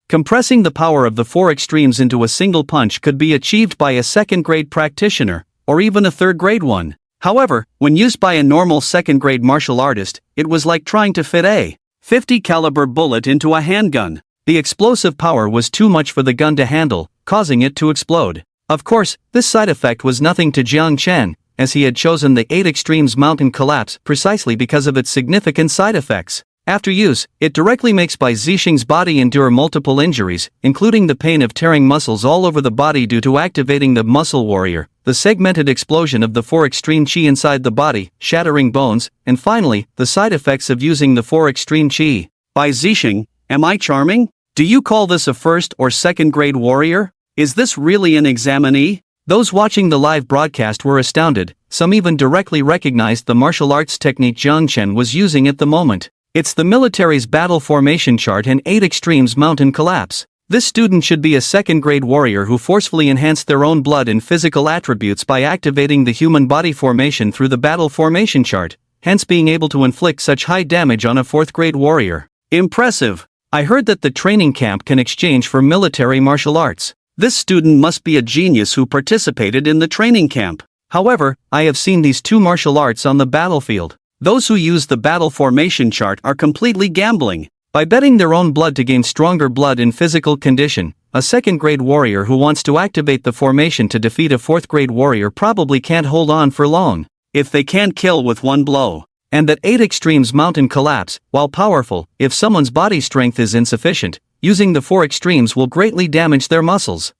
Compressing the power of the 4 Extremes into a single punch could be achieved by a 2nd-grade practitioner, or even a 3rd-grade one. However, when used by a normal 2nd-grade martial artist, it was like trying to fit a .50 caliber bullet into a handgun. The explosive power was too much for the gun to handle, causing it to explode. Of course, this side effect was nothing to Chen, as he had chosen the 8 Extremes mountain collapse precisely because of its significant side effects. After use, it directly makes Bai Zixing's body endure multiple injuries, including the pain of tearing muscles all over the body due to activating the muscle warrior, the segmented explosion of the 4 extreme chi inside the body, shattering bones, and finally, the side effects of using the 4 extreme chi. Bai Zixing, am I charming? Do you call this a 1st or 2nd grade warrior? Is this really an examinee? Those watching the live broadcast were astounded, some even directly recognized the martial arts technique Chen was using at the moment. It's the military's battle formation chart and 8 extremes mountain collapse. This student should be a second-grade warrior who forcefully enhanced their own blood and physical attributes by activating the human body formation through the battle formation chart, hence being able to inflict such high damage on a 4th-grade warrior. Impressive! I heard that the training camp can exchange for military martial arts. This student must be a genius who participated in the training camp. However, I have seen these 2 martial arts on the battlefield. Those who use the battle formation chart are completely gambling. By betting their own blood to gain stronger blood in physical condition, a second-grade warrior who wants to activate the formation to defeat a 4th-grade warrior probably can't hold on for long, if they can't kill with one blow. And that 8 extremes mountain collapse, while powerful, if someone's body strength is insufficient, using the 4 extremes will greatly damage their muscles.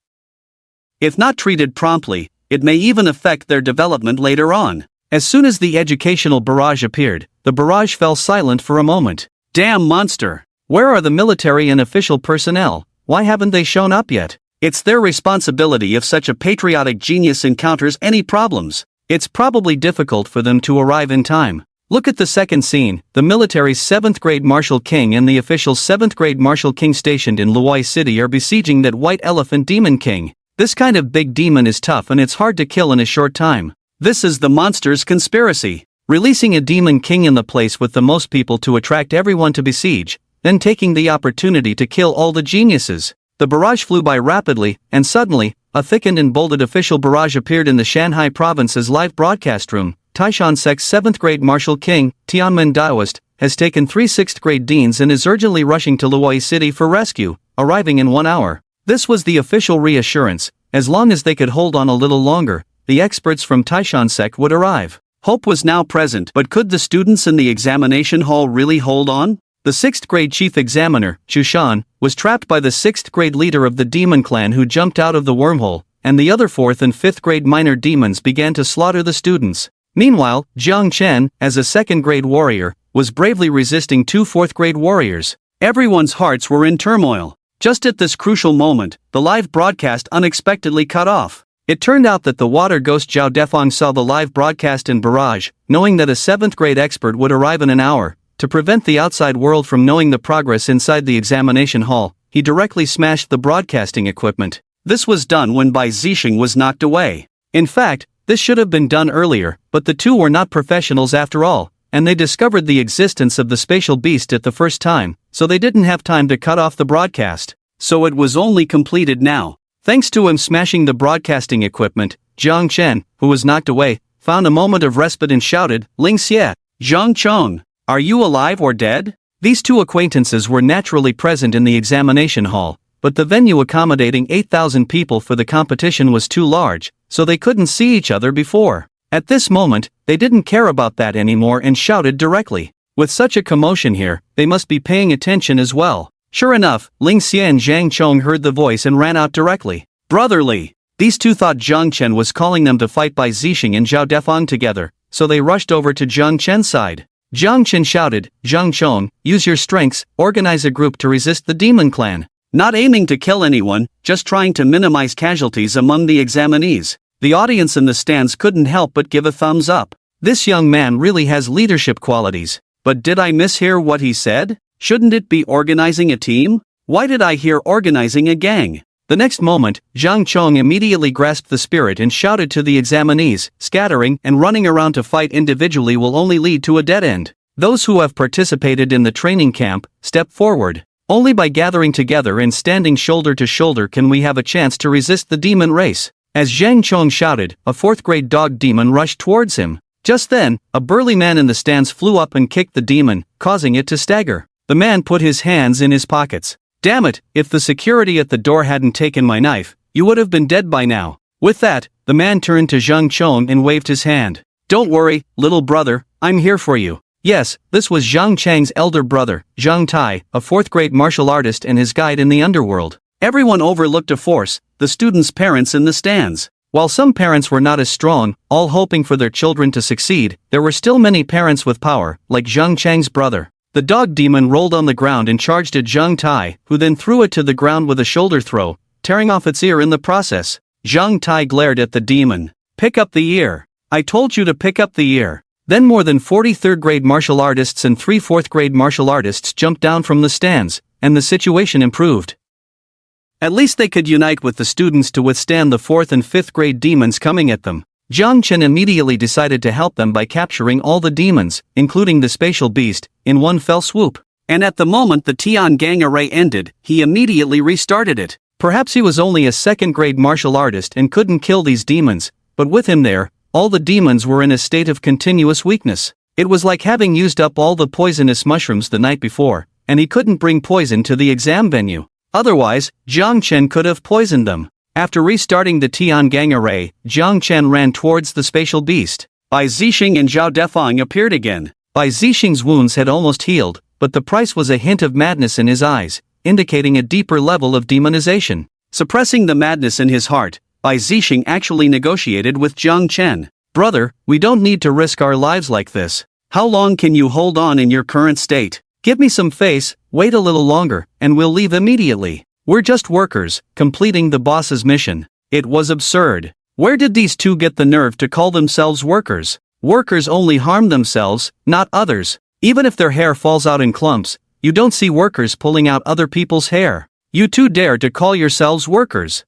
If not treated promptly, it may even affect their development later on. As soon as the educational barrage appeared, the barrage fell silent for a moment. Damn monster! Where are the military and official personnel? Why haven't they shown up yet? It's their responsibility if such a patriotic genius encounters any problems. It's probably difficult for them to arrive in time. Look at the second scene. The military's 7th-grade Marshal King and the official 7th-grade Marshal King stationed in Luai City are besieging that white elephant demon king. This kind of big demon is tough and it's hard to kill in a short time. This is the monster's conspiracy. Releasing a demon king in the place with the most people to attract everyone to besiege, then taking the opportunity to kill all the geniuses. The barrage flew by rapidly, and suddenly, a thickened and bolded official barrage appeared in the Shanghai province's live broadcast room. Taishan Sec's 7th-grade Marshal King, Tianmen Daoist, has taken 3 6th-grade deans and is urgently rushing to Luoyi City for rescue, arriving in 1 hour. This was the official reassurance. As long as they could hold on a little longer, the experts from Taishan Sec would arrive. Hope was now present, but could the students in the examination hall really hold on? The 6th-grade chief examiner, Shushan, was trapped by the 6th-grade leader of the demon clan who jumped out of the wormhole, and the other 4th and 5th-grade minor demons began to slaughter the students. Meanwhile, Jiang Chen, as a 2nd-grade warrior, was bravely resisting 2 4th-grade warriors. Everyone's hearts were in turmoil. Just at this crucial moment, the live broadcast unexpectedly cut off. It turned out that the water ghost Zhao Defang saw the live broadcast in barrage, knowing that a 7th-grade expert would arrive in an hour. To prevent the outside world from knowing the progress inside the examination hall, he directly smashed the broadcasting equipment. This was done when Bai Zixing was knocked away. In fact, this should have been done earlier, but the two were not professionals after all, and they discovered the existence of the spatial beast at the first time, so they didn't have time to cut off the broadcast. So it was only completed now. Thanks to him smashing the broadcasting equipment, Jiang Chen, who was knocked away, found a moment of respite and shouted, "Ling Xie, Zhang Chong, are you alive or dead?" These 2 acquaintances were naturally present in the examination hall, but the venue accommodating 8,000 people for the competition was too large, so they couldn't see each other before. At this moment, they didn't care about that anymore and shouted directly. With such a commotion here, they must be paying attention as well. Sure enough, Ling Xie and Zhang Chong heard the voice and ran out directly. Brotherly! These 2 thought Jiang Chen was calling them to fight Bai Zixing and Zhao Defang together, so they rushed over to Jiang Chen's side. Jiang Chen shouted, "Zhang Chong, use your strengths, organize a group to resist the demon clan." Not aiming to kill anyone, just trying to minimize casualties among the examinees. The audience in the stands couldn't help but give a thumbs up. This young man really has leadership qualities. But did I mishear what he said? Shouldn't it be organizing a team? Why did I hear organizing a gang? The next moment, Zhang Chong immediately grasped the spirit and shouted to the examinees, "Scattering and running around to fight individually will only lead to a dead end. Those who have participated in the training camp, step forward. Only by gathering together and standing shoulder to shoulder can we have a chance to resist the demon race." As Zhang Chong shouted, a 4th-grade dog demon rushed towards him. Just then, a burly man in the stands flew up and kicked the demon, causing it to stagger. The man put his hands in his pockets. "Damn it, if the security at the door hadn't taken my knife, you would have been dead by now." With that, the man turned to Zhang Chong and waved his hand. "Don't worry, little brother, I'm here for you." Yes, this was Zhang Chang's elder brother, Zhang Tai, a 4th-grade martial artist and his guide in the underworld. Everyone overlooked a force, the students' parents in the stands. While some parents were not as strong, all hoping for their children to succeed, there were still many parents with power, like Zhang Chang's brother. The dog demon rolled on the ground and charged at Zhang Tai, who then threw it to the ground with a shoulder throw, tearing off its ear in the process. Zhang Tai glared at the demon. "Pick up the ear. I told you to pick up the ear." Then more than 40 third-grade martial artists and 3 fourth-grade martial artists jumped down from the stands, and the situation improved. At least they could unite with the students to withstand the 4th and 5th grade demons coming at them. Chen immediately decided to help them by capturing all the demons, including the spatial beast, in one fell swoop. And at the moment the Tian Gang array ended, he immediately restarted it. Perhaps he was only a 2nd grade martial artist and couldn't kill these demons, but with him there, all the demons were in a state of continuous weakness. It was like having used up all the poisonous mushrooms the night before, and he couldn't bring poison to the exam venue. Otherwise, Chen could have poisoned them. After restarting the Tian Gang array, Chen ran towards the spatial beast. Bai Zixing and Zhao Defang appeared again. Bai Zixing's wounds had almost healed, but the price was a hint of madness in his eyes, indicating a deeper level of demonization. Suppressing the madness in his heart, Bai Zixing actually negotiated with Chen. "Brother, we don't need to risk our lives like this. How long can you hold on in your current state? Give me some face, wait a little longer, and we'll leave immediately. We're just workers, completing the boss's mission." It was absurd. Where did these two get the nerve to call themselves workers? Workers only harm themselves, not others. Even if their hair falls out in clumps, you don't see workers pulling out other people's hair. You two dare to call yourselves workers?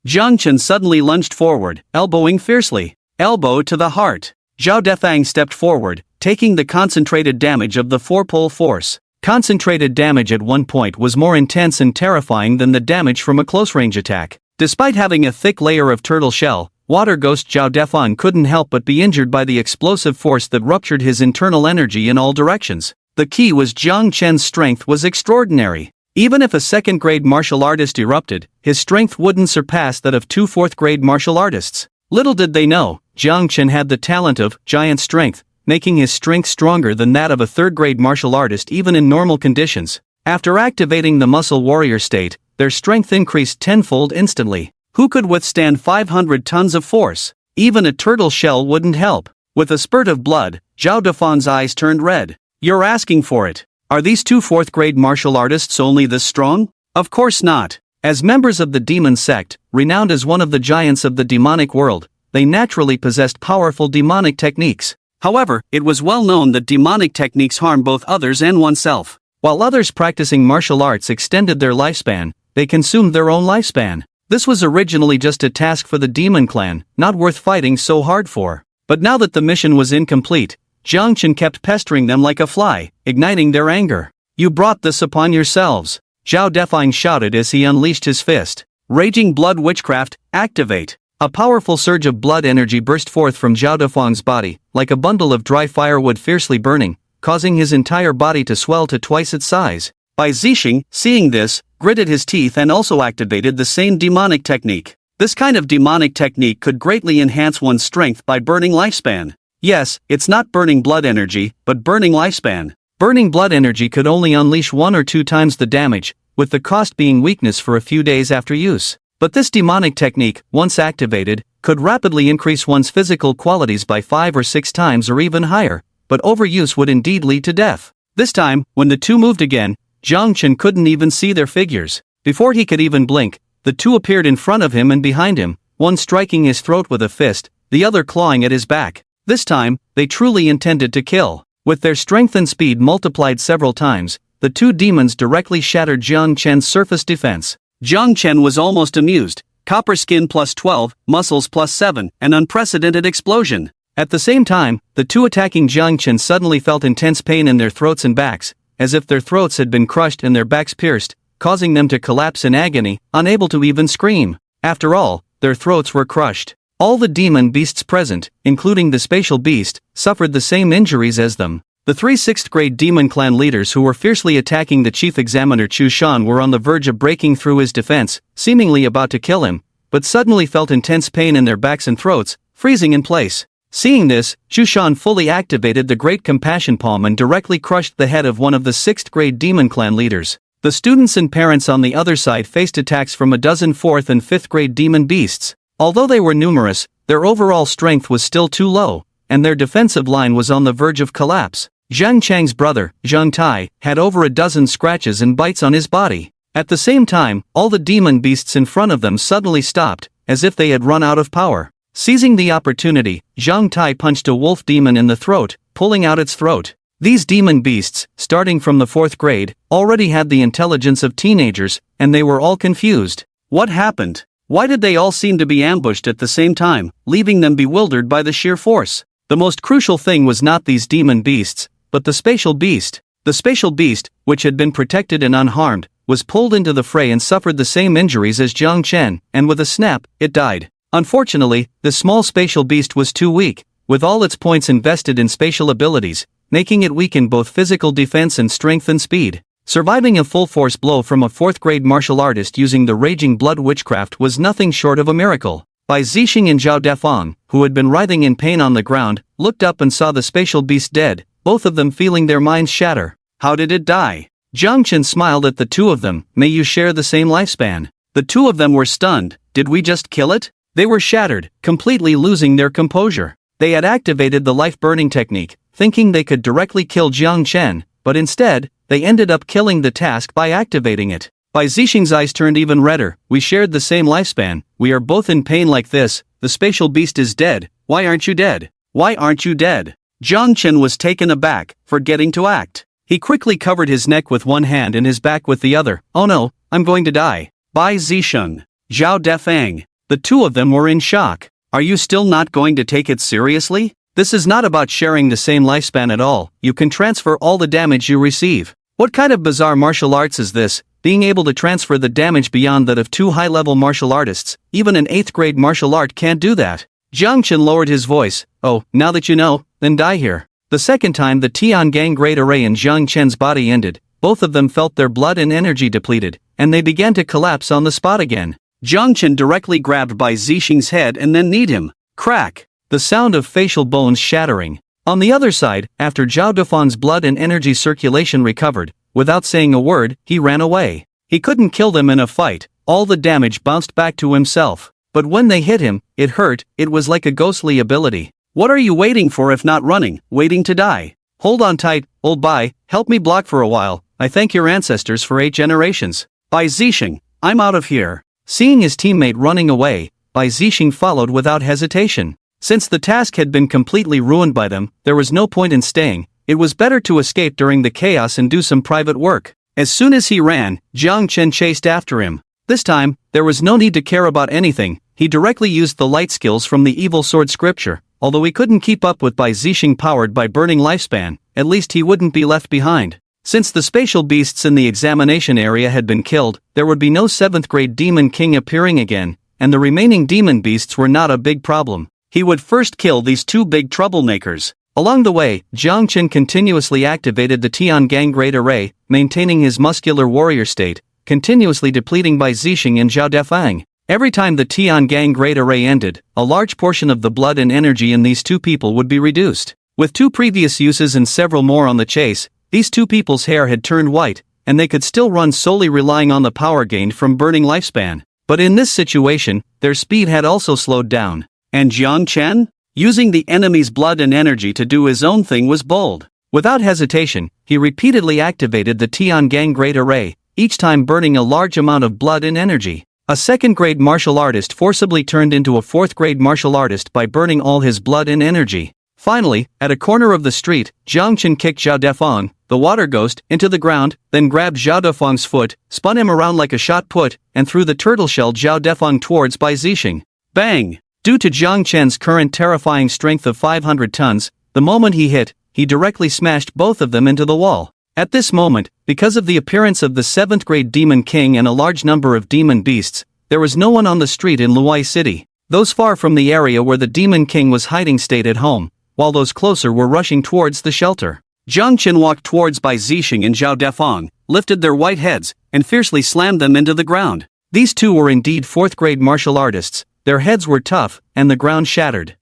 Chen suddenly lunged forward, elbowing fiercely. Elbow to the heart. Zhao Defang stepped forward, taking the concentrated damage of the 4-pole force. Concentrated damage at one point was more intense and terrifying than the damage from a close-range attack. Despite having a thick layer of turtle shell, Water Ghost Zhao Defang couldn't help but be injured by the explosive force that ruptured his internal energy in all directions. The key was Chen's strength was extraordinary. Even if a 2nd grade martial artist erupted, his strength wouldn't surpass that of 2 4th grade martial artists. Little did they know, Chen had the talent of giant strength, making his strength stronger than that of a 3rd grade martial artist even in normal conditions. After activating the muscle warrior state, their strength increased tenfold instantly. Who could withstand 500 tons of force? Even a turtle shell wouldn't help. With a spurt of blood, Zhao Defang's eyes turned red. "You're asking for it. Are these 2 4th grade martial artists only this strong? Of course not." As members of the demon sect, renowned as one of the giants of the demonic world, they naturally possessed powerful demonic techniques. However, it was well known that demonic techniques harm both others and oneself. While others practicing martial arts extended their lifespan, they consumed their own lifespan. This was originally just a task for the demon clan, not worth fighting so hard for. But now that the mission was incomplete, Chen kept pestering them like a fly, igniting their anger. "You brought this upon yourselves," Zhao Defang shouted as he unleashed his fist. Raging Blood Witchcraft, activate! A powerful surge of blood energy burst forth from Zhao Defang's body, like a bundle of dry firewood fiercely burning, causing his entire body to swell to twice its size. Bai Zixing, seeing this, gritted his teeth and also activated the same demonic technique. This kind of demonic technique could greatly enhance one's strength by burning lifespan. Yes, it's not burning blood energy, but burning lifespan. Burning blood energy could only unleash 1 or 2 times the damage, with the cost being weakness for a few days after use. But this demonic technique, once activated, could rapidly increase one's physical qualities by 5 or 6 times or even higher, but overuse would indeed lead to death. This time, when the two moved again, Chen couldn't even see their figures. Before he could even blink, the two appeared in front of him and behind him, one striking his throat with a fist, the other clawing at his back. This time, they truly intended to kill. With their strength and speed multiplied several times, the two demons directly shattered Chen's surface defense. Chen was almost amused. Copper skin plus 12, muscles plus 7, an unprecedented explosion. At the same time, the two attacking Chen suddenly felt intense pain in their throats and backs, as if their throats had been crushed and their backs pierced, causing them to collapse in agony, unable to even scream. After all, their throats were crushed. All the demon beasts present, including the spatial beast, suffered the same injuries as them. The 3 6th grade demon clan leaders who were fiercely attacking the chief examiner Chu Shan were on the verge of breaking through his defense, seemingly about to kill him, but suddenly felt intense pain in their backs and throats, freezing in place. Seeing this, Chu Shan fully activated the Great Compassion Palm and directly crushed the head of one of the 6th grade demon clan leaders. The students and parents on the other side faced attacks from a dozen 4th and 5th grade demon beasts. Although they were numerous, their overall strength was still too low, and their defensive line was on the verge of collapse. Zhang Chang's brother, Zhang Tai, had over a dozen scratches and bites on his body. At the same time, all the demon beasts in front of them suddenly stopped, as if they had run out of power. Seizing the opportunity, Zhang Tai punched a wolf demon in the throat, pulling out its throat. These demon beasts, starting from the 4th grade, already had the intelligence of teenagers, and they were all confused. What happened? Why did they all seem to be ambushed at the same time, leaving them bewildered by the sheer force? The most crucial thing was not these demon beasts, but the spatial beast. The spatial beast, which had been protected and unharmed, was pulled into the fray and suffered the same injuries as Jiang Chen, and with a snap, it died. Unfortunately, the small spatial beast was too weak, with all its points invested in spatial abilities, making it weak in both physical defense and strength and speed. Surviving a full-force blow from a 4th-grade martial artist using the raging blood witchcraft was nothing short of a miracle. Bai Zixing and Zhao Defang, who had been writhing in pain on the ground, looked up and saw the spatial beast dead, both of them feeling their minds shatter. How did it die? Jiang Chen smiled at the two of them. May you share the same lifespan. The two of them were stunned. Did we just kill it? They were shattered, completely losing their composure. They had activated the life-burning technique, thinking they could directly kill Jiang Chen, but instead, they ended up killing the task by activating it. Bai Zixing's eyes turned even redder. We shared the same lifespan. We are both in pain like this. The spatial beast is dead. Why aren't you dead? Why aren't you dead? Jiang Chen was taken aback, forgetting to act. He quickly covered his neck with one hand and his back with the other. Oh no, I'm going to die. Bai Zixing, Zhao Defang. The two of them were in shock. Are you still not going to take it seriously? This is not about sharing the same lifespan at all. You can transfer all the damage you receive. What kind of bizarre martial arts is this? Being able to transfer the damage beyond that of two high-level martial artists, even an 8th-grade martial art can't do that. Jiang Chen lowered his voice. Oh, now that you know, then die here. The second time the Tiangang Great Array in Jiang Chen's body ended, both of them felt their blood and energy depleted, and they began to collapse on the spot again. Jiang Chen directly grabbed Bai Zixing's head and then kneed him. Crack! The sound of facial bones shattering. On the other side, after Zhao Defang's blood and energy circulation recovered, without saying a word, he ran away. He couldn't kill them in a fight. All the damage bounced back to himself. But when they hit him, it hurt. It was like a ghostly ability. What are you waiting for if not running, waiting to die? Hold on tight, old Bai, help me block for a while. I thank your ancestors for 8 generations. Bai Zixing, I'm out of here. Seeing his teammate running away, Bai Zixing followed without hesitation. Since the task had been completely ruined by them, there was no point in staying. It was better to escape during the chaos and do some private work. As soon as he ran, Jiang Chen chased after him. This time, there was no need to care about anything. He directly used the light skills from the evil sword scripture. Although he couldn't keep up with Bai Zixing powered by burning lifespan, at least he wouldn't be left behind. Since the spatial beasts in the examination area had been killed, there would be no 7th grade demon king appearing again, and the remaining demon beasts were not a big problem. He would first kill these two big troublemakers. Along the way, Jiang Chen continuously activated the Tiangang Great Array, maintaining his muscular warrior state, continuously depleting Bai Zixing and Zhao Defang. Every time the Tiangang Great Array ended, a large portion of the blood and energy in these two people would be reduced. With 2 previous uses and several more on the chase, these two people's hair had turned white, and they could still run solely relying on the power gained from burning lifespan. But in this situation, their speed had also slowed down. And Jiang Chen? Using the enemy's blood and energy to do his own thing was bold. Without hesitation, he repeatedly activated the Tiangang Great Array, each time burning a large amount of blood and energy. A 2nd grade martial artist forcibly turned into a 4th grade martial artist by burning all his blood and energy. Finally, at a corner of the street, Jiang Chen kicked Zhao Defang, the water ghost, into the ground, then grabbed Zhao Defang's foot, spun him around like a shot put, and threw the turtle-shelled Zhao Defang towards Bai Zixing. Bang! Due to Jiang Chen's current terrifying strength of 500 tons, the moment he hit, he directly smashed both of them into the wall. At this moment, because of the appearance of the 7th grade demon king and a large number of demon beasts, there was no one on the street in Luai City. Those far from the area where the demon king was hiding stayed at home, while those closer were rushing towards the shelter. Jiang Chen walked towards Bai Zixing and Zhao Defang, lifted their white heads, and fiercely slammed them into the ground. These two were indeed 4th grade martial artists. Their heads were tough, and the ground shattered.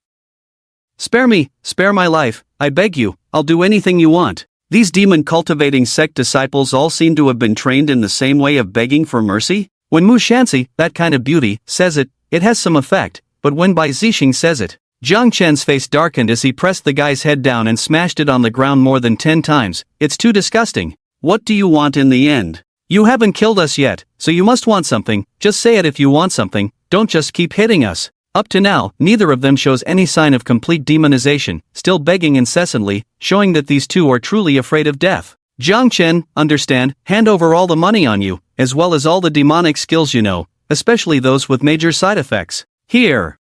Spare me, spare my life, I beg you, I'll do anything you want. These demon cultivating sect disciples all seem to have been trained in the same way of begging for mercy. When Mu Shanxi, that kind of beauty, says it, it has some effect, but when Bai Zixing says it, Jiang Chen's face darkened as he pressed the guy's head down and smashed it on the ground more than 10 times. It's too disgusting. What do you want in the end? You haven't killed us yet, so you must want something. Just say it if you want something, don't just keep hitting us. Up to now, neither of them shows any sign of complete demonization, still begging incessantly, showing that these two are truly afraid of death. Jiang Chen, understand, hand over all the money on you, as well as all the demonic skills you know, especially those with major side effects. Here.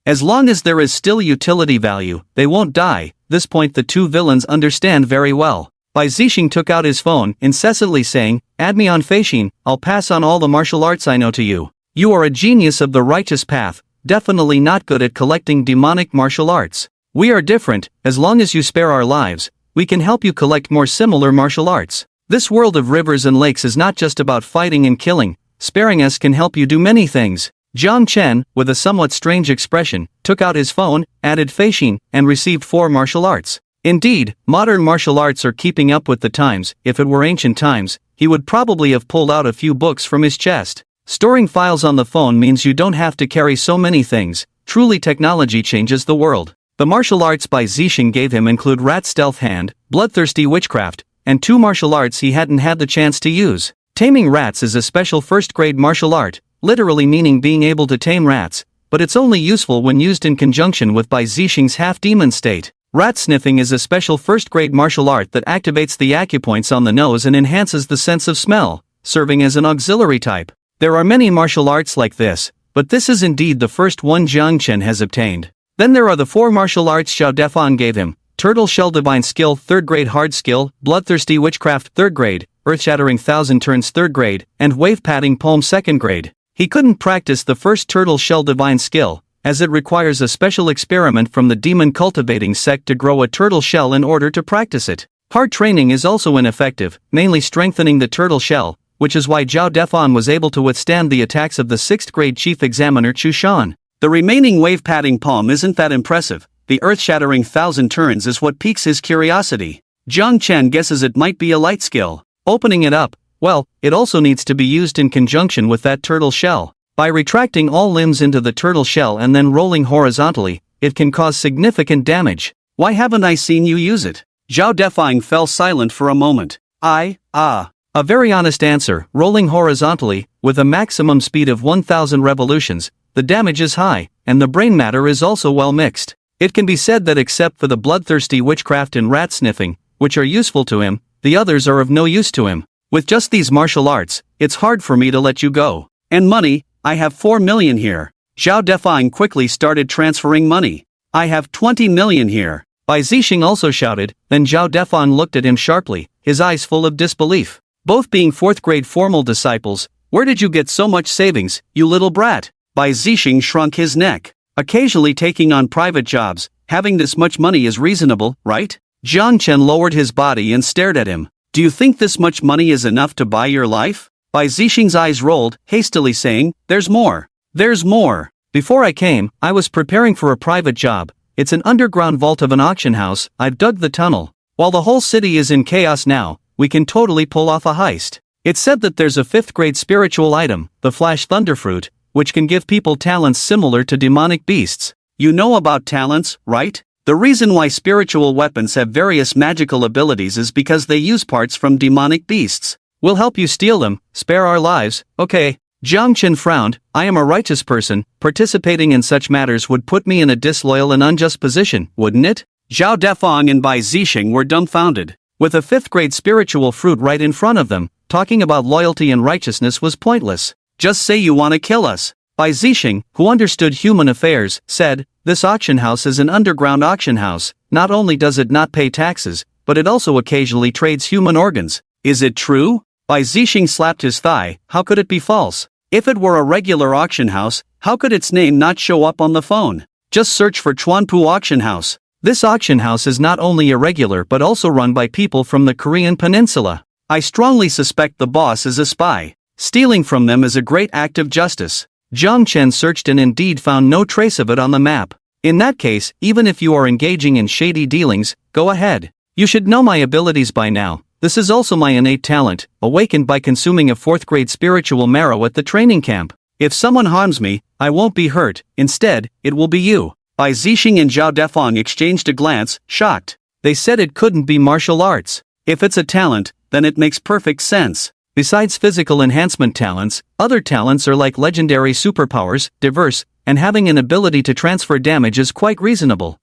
As long as there is still utility value, they won't die. This point the two villains understand very well. Bai Zixing took out his phone, incessantly saying, "Add me on Feixin, I'll pass on all the martial arts I know to you. You are a genius of the righteous path, definitely not good at collecting demonic martial arts. We are different, as long as you spare our lives, we can help you collect more similar martial arts. This world of rivers and lakes is not just about fighting and killing, sparing us can help you do many things." Jiang Chen, with a somewhat strange expression, took out his phone, added Feixin, and received 4 martial arts. Indeed, modern martial arts are keeping up with the times. If it were ancient times, he would probably have pulled out a few books from his chest. Storing files on the phone means you don't have to carry so many things. Truly, technology changes the world. The martial arts Bai Zixing gave him include Rat Stealth Hand, Bloodthirsty Witchcraft, and 2 martial arts he hadn't had the chance to use. Taming rats is a special first-grade martial art, literally meaning being able to tame rats, but it's only useful when used in conjunction with Bai Zixing's half-demon state. Rat sniffing is a special first-grade martial art that activates the acupoints on the nose and enhances the sense of smell, serving as an auxiliary type. There are many martial arts like this, but this is indeed the first one Jiang Chen has obtained. Then there are the 4 martial arts Xiao Defan gave him: Turtle Shell Divine Skill 3rd grade Hard Skill, Bloodthirsty Witchcraft 3rd grade, Earth-Shattering Thousand Turns 3rd grade, and Wave Padding Poem 2nd grade. He couldn't practice the first Turtle Shell Divine Skill, as it requires a special experiment from the demon cultivating sect to grow a turtle shell in order to practice it. Hard training is also ineffective, mainly strengthening the turtle shell, which is why Zhao Defan was able to withstand the attacks of the 6th grade chief examiner Chu Shan. The remaining wave padding poem isn't that impressive. The earth-shattering thousand turns is what piques his curiosity. Jiang Chen guesses it might be a light skill. Opening it up, well, it also needs to be used in conjunction with that turtle shell. By retracting all limbs into the turtle shell and then rolling horizontally, it can cause significant damage. Why haven't I seen you use it? Zhao Defying fell silent for a moment. A very honest answer. Rolling horizontally, with a maximum speed of 1000 revolutions, the damage is high, and the brain matter is also well mixed. It can be said that except for the bloodthirsty witchcraft and rat sniffing, which are useful to him, the others are of no use to him. With just these martial arts, it's hard for me to let you go. And money, I have 4 million here. Zhao Defying quickly started transferring money. I have 20 million here. Bai Zixing also shouted, then Zhao Defan looked at him sharply, his eyes full of disbelief. Both being 4th grade formal disciples, where did you get so much savings, you little brat? Bai Zixing shrunk his neck. Occasionally taking on private jobs, having this much money is reasonable, right? Jiang Chen lowered his body and stared at him. Do you think this much money is enough to buy your life? Bai Zixing's eyes rolled, hastily saying, there's more. There's more. Before I came, I was preparing for a private job. It's an underground vault of an auction house. I've dug the tunnel. While the whole city is in chaos now, we can totally pull off a heist. It's said that there's a 5th grade spiritual item, the Flash Thunderfruit, which can give people talents similar to demonic beasts. You know about talents, right? The reason why spiritual weapons have various magical abilities is because they use parts from demonic beasts. We'll help you steal them, spare our lives, okay? Jiang Chen frowned. I am a righteous person. Participating in such matters would put me in a disloyal and unjust position, wouldn't it? Zhao Defang and Bai Zixing were dumbfounded. With a 5th grade spiritual fruit right in front of them, talking about loyalty and righteousness was pointless. Just say you want to kill us. Bai Zixing, who understood human affairs, said, this auction house is an underground auction house. Not only does it not pay taxes, but it also occasionally trades human organs. Is it true? Bai Zixing slapped his thigh. How could it be false? If it were a regular auction house, how could its name not show up on the phone? Just search for Chuanpu Auction House. This auction house is not only irregular but also run by people from the Korean peninsula. I strongly suspect the boss is a spy. Stealing from them is a great act of justice. Jiang Chen searched and indeed found no trace of it on the map. In that case, even if you are engaging in shady dealings, go ahead. You should know my abilities by now. This is also my innate talent, awakened by consuming a 4th grade spiritual marrow at the training camp. If someone harms me, I won't be hurt. Instead, it will be you. Bai Zixing and Zhao Defang exchanged a glance, shocked. They said it couldn't be martial arts. If it's a talent, then it makes perfect sense. Besides physical enhancement talents, other talents are like legendary superpowers, diverse, and having an ability to transfer damage is quite reasonable.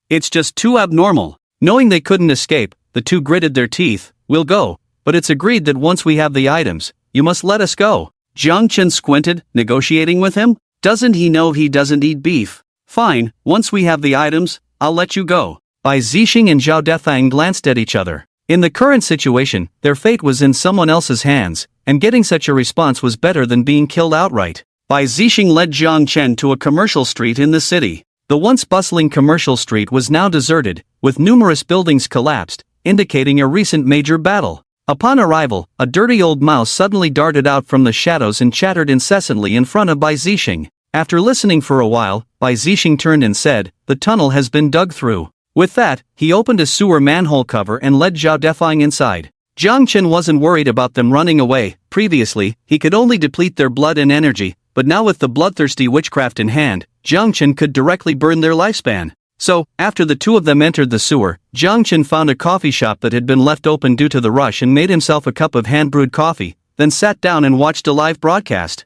It's just too abnormal. Knowing they couldn't escape, the two gritted their teeth. We'll go, but it's agreed that once we have the items, you must let us go. Jiang Chen squinted, negotiating with him? Doesn't he know he doesn't eat beef? Fine, once we have the items, I'll let you go. Bai Zixing and Zhao Defang glanced at each other. In the current situation, their fate was in someone else's hands, and getting such a response was better than being killed outright. Bai Zixing led Jiang Chen to a commercial street in the city. The once bustling commercial street was now deserted, with numerous buildings collapsed, indicating a recent major battle. Upon arrival, a dirty old mouse suddenly darted out from the shadows and chattered incessantly in front of Bai Zixing. After listening for a while, Bai Zixing turned and said, "The tunnel has been dug through." With that, he opened a sewer manhole cover and led Zhao Defang inside. Jiang Chen wasn't worried about them running away. Previously, he could only deplete their blood and energy, but now with the bloodthirsty witchcraft in hand, Jiang Chen could directly burn their lifespan. So, after the two of them entered the sewer, Jiang Chen found a coffee shop that had been left open due to the rush and made himself a cup of hand-brewed coffee, then sat down and watched a live broadcast.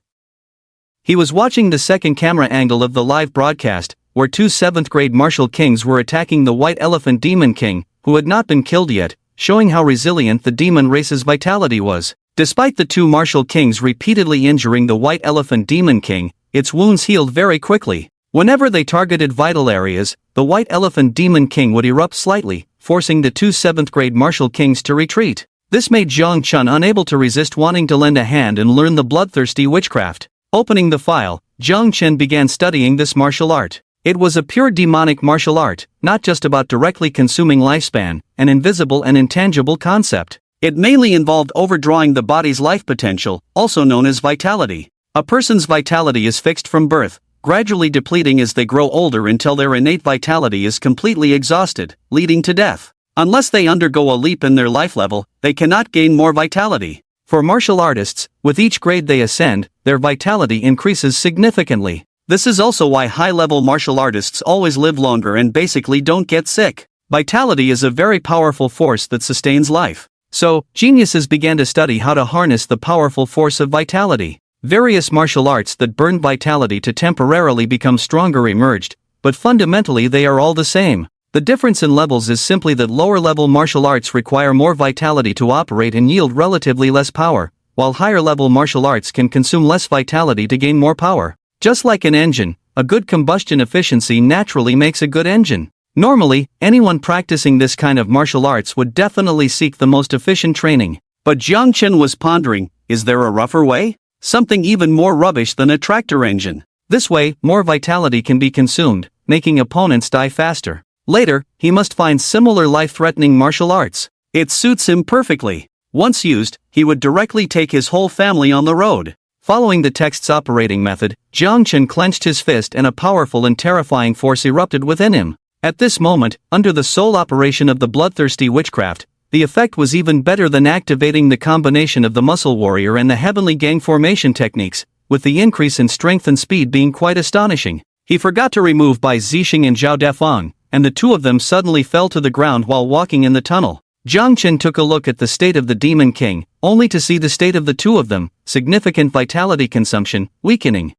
He was watching the second camera angle of the live broadcast, where two 7th-grade martial kings were attacking the White Elephant Demon King, who had not been killed yet, showing how resilient the demon race's vitality was. Despite the two martial kings repeatedly injuring the White Elephant Demon King, its wounds healed very quickly. Whenever they targeted vital areas, the White Elephant Demon King would erupt slightly, forcing the two 7th-grade martial kings to retreat. This made Jiang Chen unable to resist wanting to lend a hand and learn the bloodthirsty witchcraft. Opening the file, Jiang Chen began studying this martial art. It was a pure demonic martial art, not just about directly consuming lifespan, an invisible and intangible concept. It mainly involved overdrawing the body's life potential, also known as vitality. A person's vitality is fixed from birth, gradually depleting as they grow older until their innate vitality is completely exhausted, leading to death. Unless they undergo a leap in their life level, they cannot gain more vitality. For martial artists, with each grade they ascend, their vitality increases significantly. This is also why high-level martial artists always live longer and basically don't get sick. Vitality is a very powerful force that sustains life. So, geniuses began to study how to harness the powerful force of vitality. Various martial arts that burn vitality to temporarily become stronger emerged, but fundamentally they are all the same. The difference in levels is simply that lower-level martial arts require more vitality to operate and yield relatively less power, while higher-level martial arts can consume less vitality to gain more power. Just like an engine, a good combustion efficiency naturally makes a good engine. Normally, anyone practicing this kind of martial arts would definitely seek the most efficient training. But Jiang Chen was pondering, is there a rougher way? Something even more rubbish than a tractor engine. This way, more vitality can be consumed, making opponents die faster. Later, he must find similar life-threatening martial arts. It suits him perfectly. Once used, he would directly take his whole family on the road. Following the text's operating method, Jiang Chen clenched his fist and a powerful and terrifying force erupted within him. At this moment, under the sole operation of the bloodthirsty witchcraft, the effect was even better than activating the combination of the muscle warrior and the heavenly gang formation techniques, with the increase in strength and speed being quite astonishing. He forgot to remove Bai Zixing and Zhao Defang, and the two of them suddenly fell to the ground while walking in the tunnel. Jiang Chen took a look at the state of the Demon King, only to see the state of the two of them, significant vitality consumption, weakening.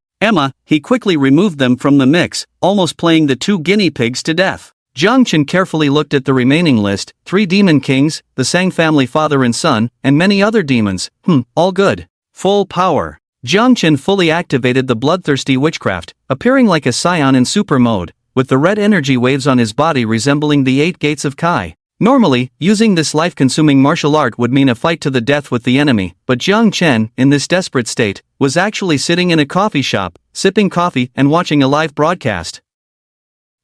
He quickly removed them from the mix, almost playing the two guinea pigs to death. Jiang Chen carefully looked at the remaining list, 3 demon kings, the Sang family father and son, and many other demons. All good. Full power. Jiang Chen fully activated the bloodthirsty witchcraft, appearing like a scion in super mode, with the red energy waves on his body resembling the 8 gates of Kai. Normally, using this life-consuming martial art would mean a fight to the death with the enemy, but Jiang Chen, in this desperate state, was actually sitting in a coffee shop, sipping coffee and watching a live broadcast.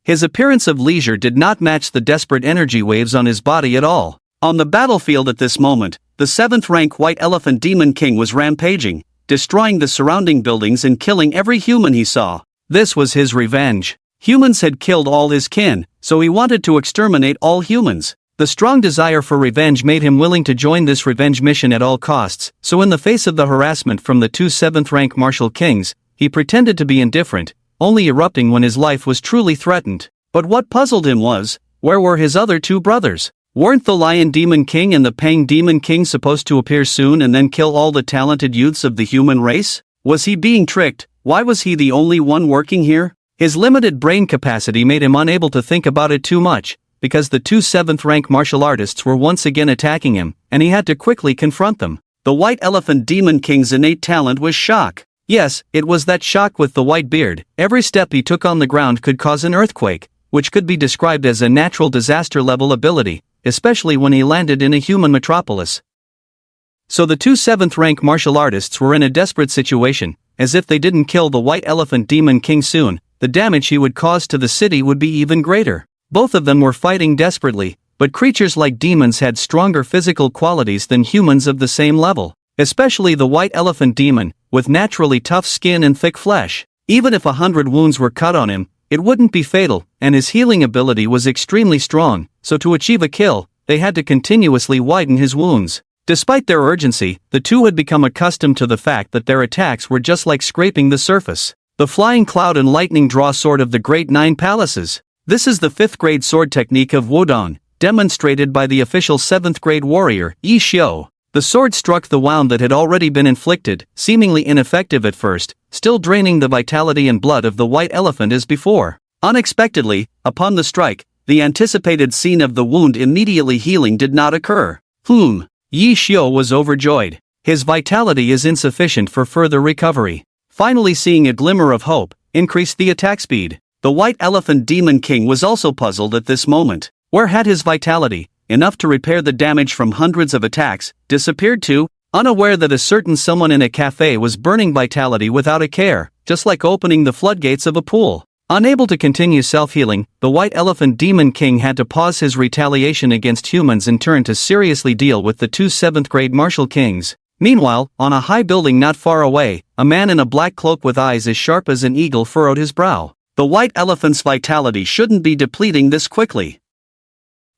His appearance of leisure did not match the desperate energy waves on his body at all. On the battlefield at this moment, the 7th-rank White Elephant Demon King was rampaging, destroying the surrounding buildings and killing every human he saw. This was his revenge. Humans had killed all his kin, so he wanted to exterminate all humans. The strong desire for revenge made him willing to join this revenge mission at all costs, so in the face of the harassment from the two 7th-rank martial kings, he pretended to be indifferent, only erupting when his life was truly threatened. But what puzzled him was, where were his other 2 brothers? Weren't the Lion Demon King and the Pang Demon King supposed to appear soon and then kill all the talented youths of the human race? Was he being tricked, Why was he the only one working here? His limited brain capacity made him unable to think about it too much, because the two 7th rank martial artists were once again attacking him, and he had to quickly confront them. The White Elephant Demon King's innate talent was shock. Yes, it was that shock with the white beard. Every step he took on the ground could cause an earthquake, which could be described as a natural disaster level ability, especially when he landed in a human metropolis. So the two 7th rank martial artists were in a desperate situation, as if they didn't kill the White Elephant Demon King soon, the damage he would cause to the city would be even greater. Both of them were fighting desperately, but creatures like demons had stronger physical qualities than humans of the same level, especially the White Elephant Demon, with naturally tough skin and thick flesh. Even if 100 wounds were cut on him, it wouldn't be fatal, and his healing ability was extremely strong, so to achieve a kill, they had to continuously widen his wounds. Despite their urgency, the two had become accustomed to the fact that their attacks were just like scraping the surface. The Flying Cloud and Lightning Draw Sword of the Great Nine Palaces. This is the 5th grade sword technique of Wudong, demonstrated by the official 7th grade warrior, Yi Xiu. The sword struck the wound that had already been inflicted, seemingly ineffective at first, still draining the vitality and blood of the white elephant as before. Unexpectedly, upon the strike, the anticipated scene of the wound immediately healing did not occur. Yi Xiu was overjoyed. His vitality is insufficient for further recovery. Finally seeing a glimmer of hope, increased the attack speed. The White Elephant Demon King was also puzzled at this moment. Where had his vitality, enough to repair the damage from hundreds of attacks, disappeared to? Unaware that a certain someone in a cafe was burning vitality without a care, just like opening the floodgates of a pool. Unable to continue self-healing, the White Elephant Demon King had to pause his retaliation against humans and turn to seriously deal with the two 7th grade martial kings. Meanwhile, on a high building not far away, a man in a black cloak with eyes as sharp as an eagle furrowed his brow. The white elephant's vitality shouldn't be depleting this quickly.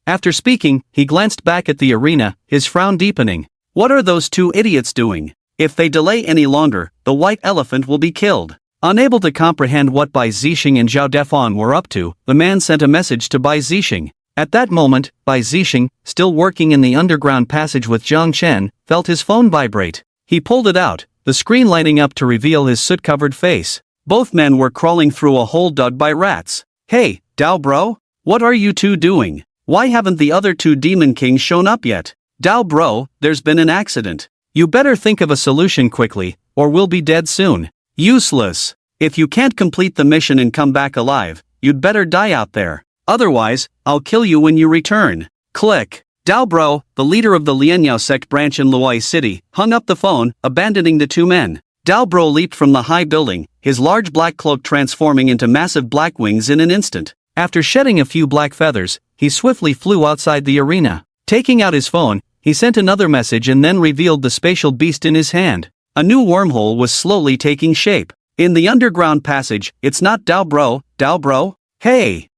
After speaking, he glanced back at the arena, his frown deepening. What are those two idiots doing? If they delay any longer, the white elephant will be killed. Unable to comprehend what Bai Zixing and Zhao Defang were up to, the man sent a message to Bai Zixing. At that moment, Bai Zixing, still working in the underground passage with Zhang Chen, felt his phone vibrate. He pulled it out, the screen lighting up to reveal his soot-covered face. Both men were crawling through a hole dug by rats. Hey, Dao bro? What are you two doing? Why haven't the other two demon kings shown up yet? Dao bro, there's been an accident. You better think of a solution quickly, or we'll be dead soon. Useless. If you can't complete the mission and come back alive, you'd better die out there. Otherwise, I'll kill you when you return. Click. Dao bro, the leader of the Lianyao sect branch in Luai City, hung up the phone, abandoning the two men. Dao bro leaped from the high building, his large black cloak transforming into massive black wings in an instant. After shedding a few black feathers, he swiftly flew outside the arena. Taking out his phone, he sent another message and then revealed the spatial beast in his hand. A new wormhole was slowly taking shape. In the underground passage, it's not Dao bro? Hey,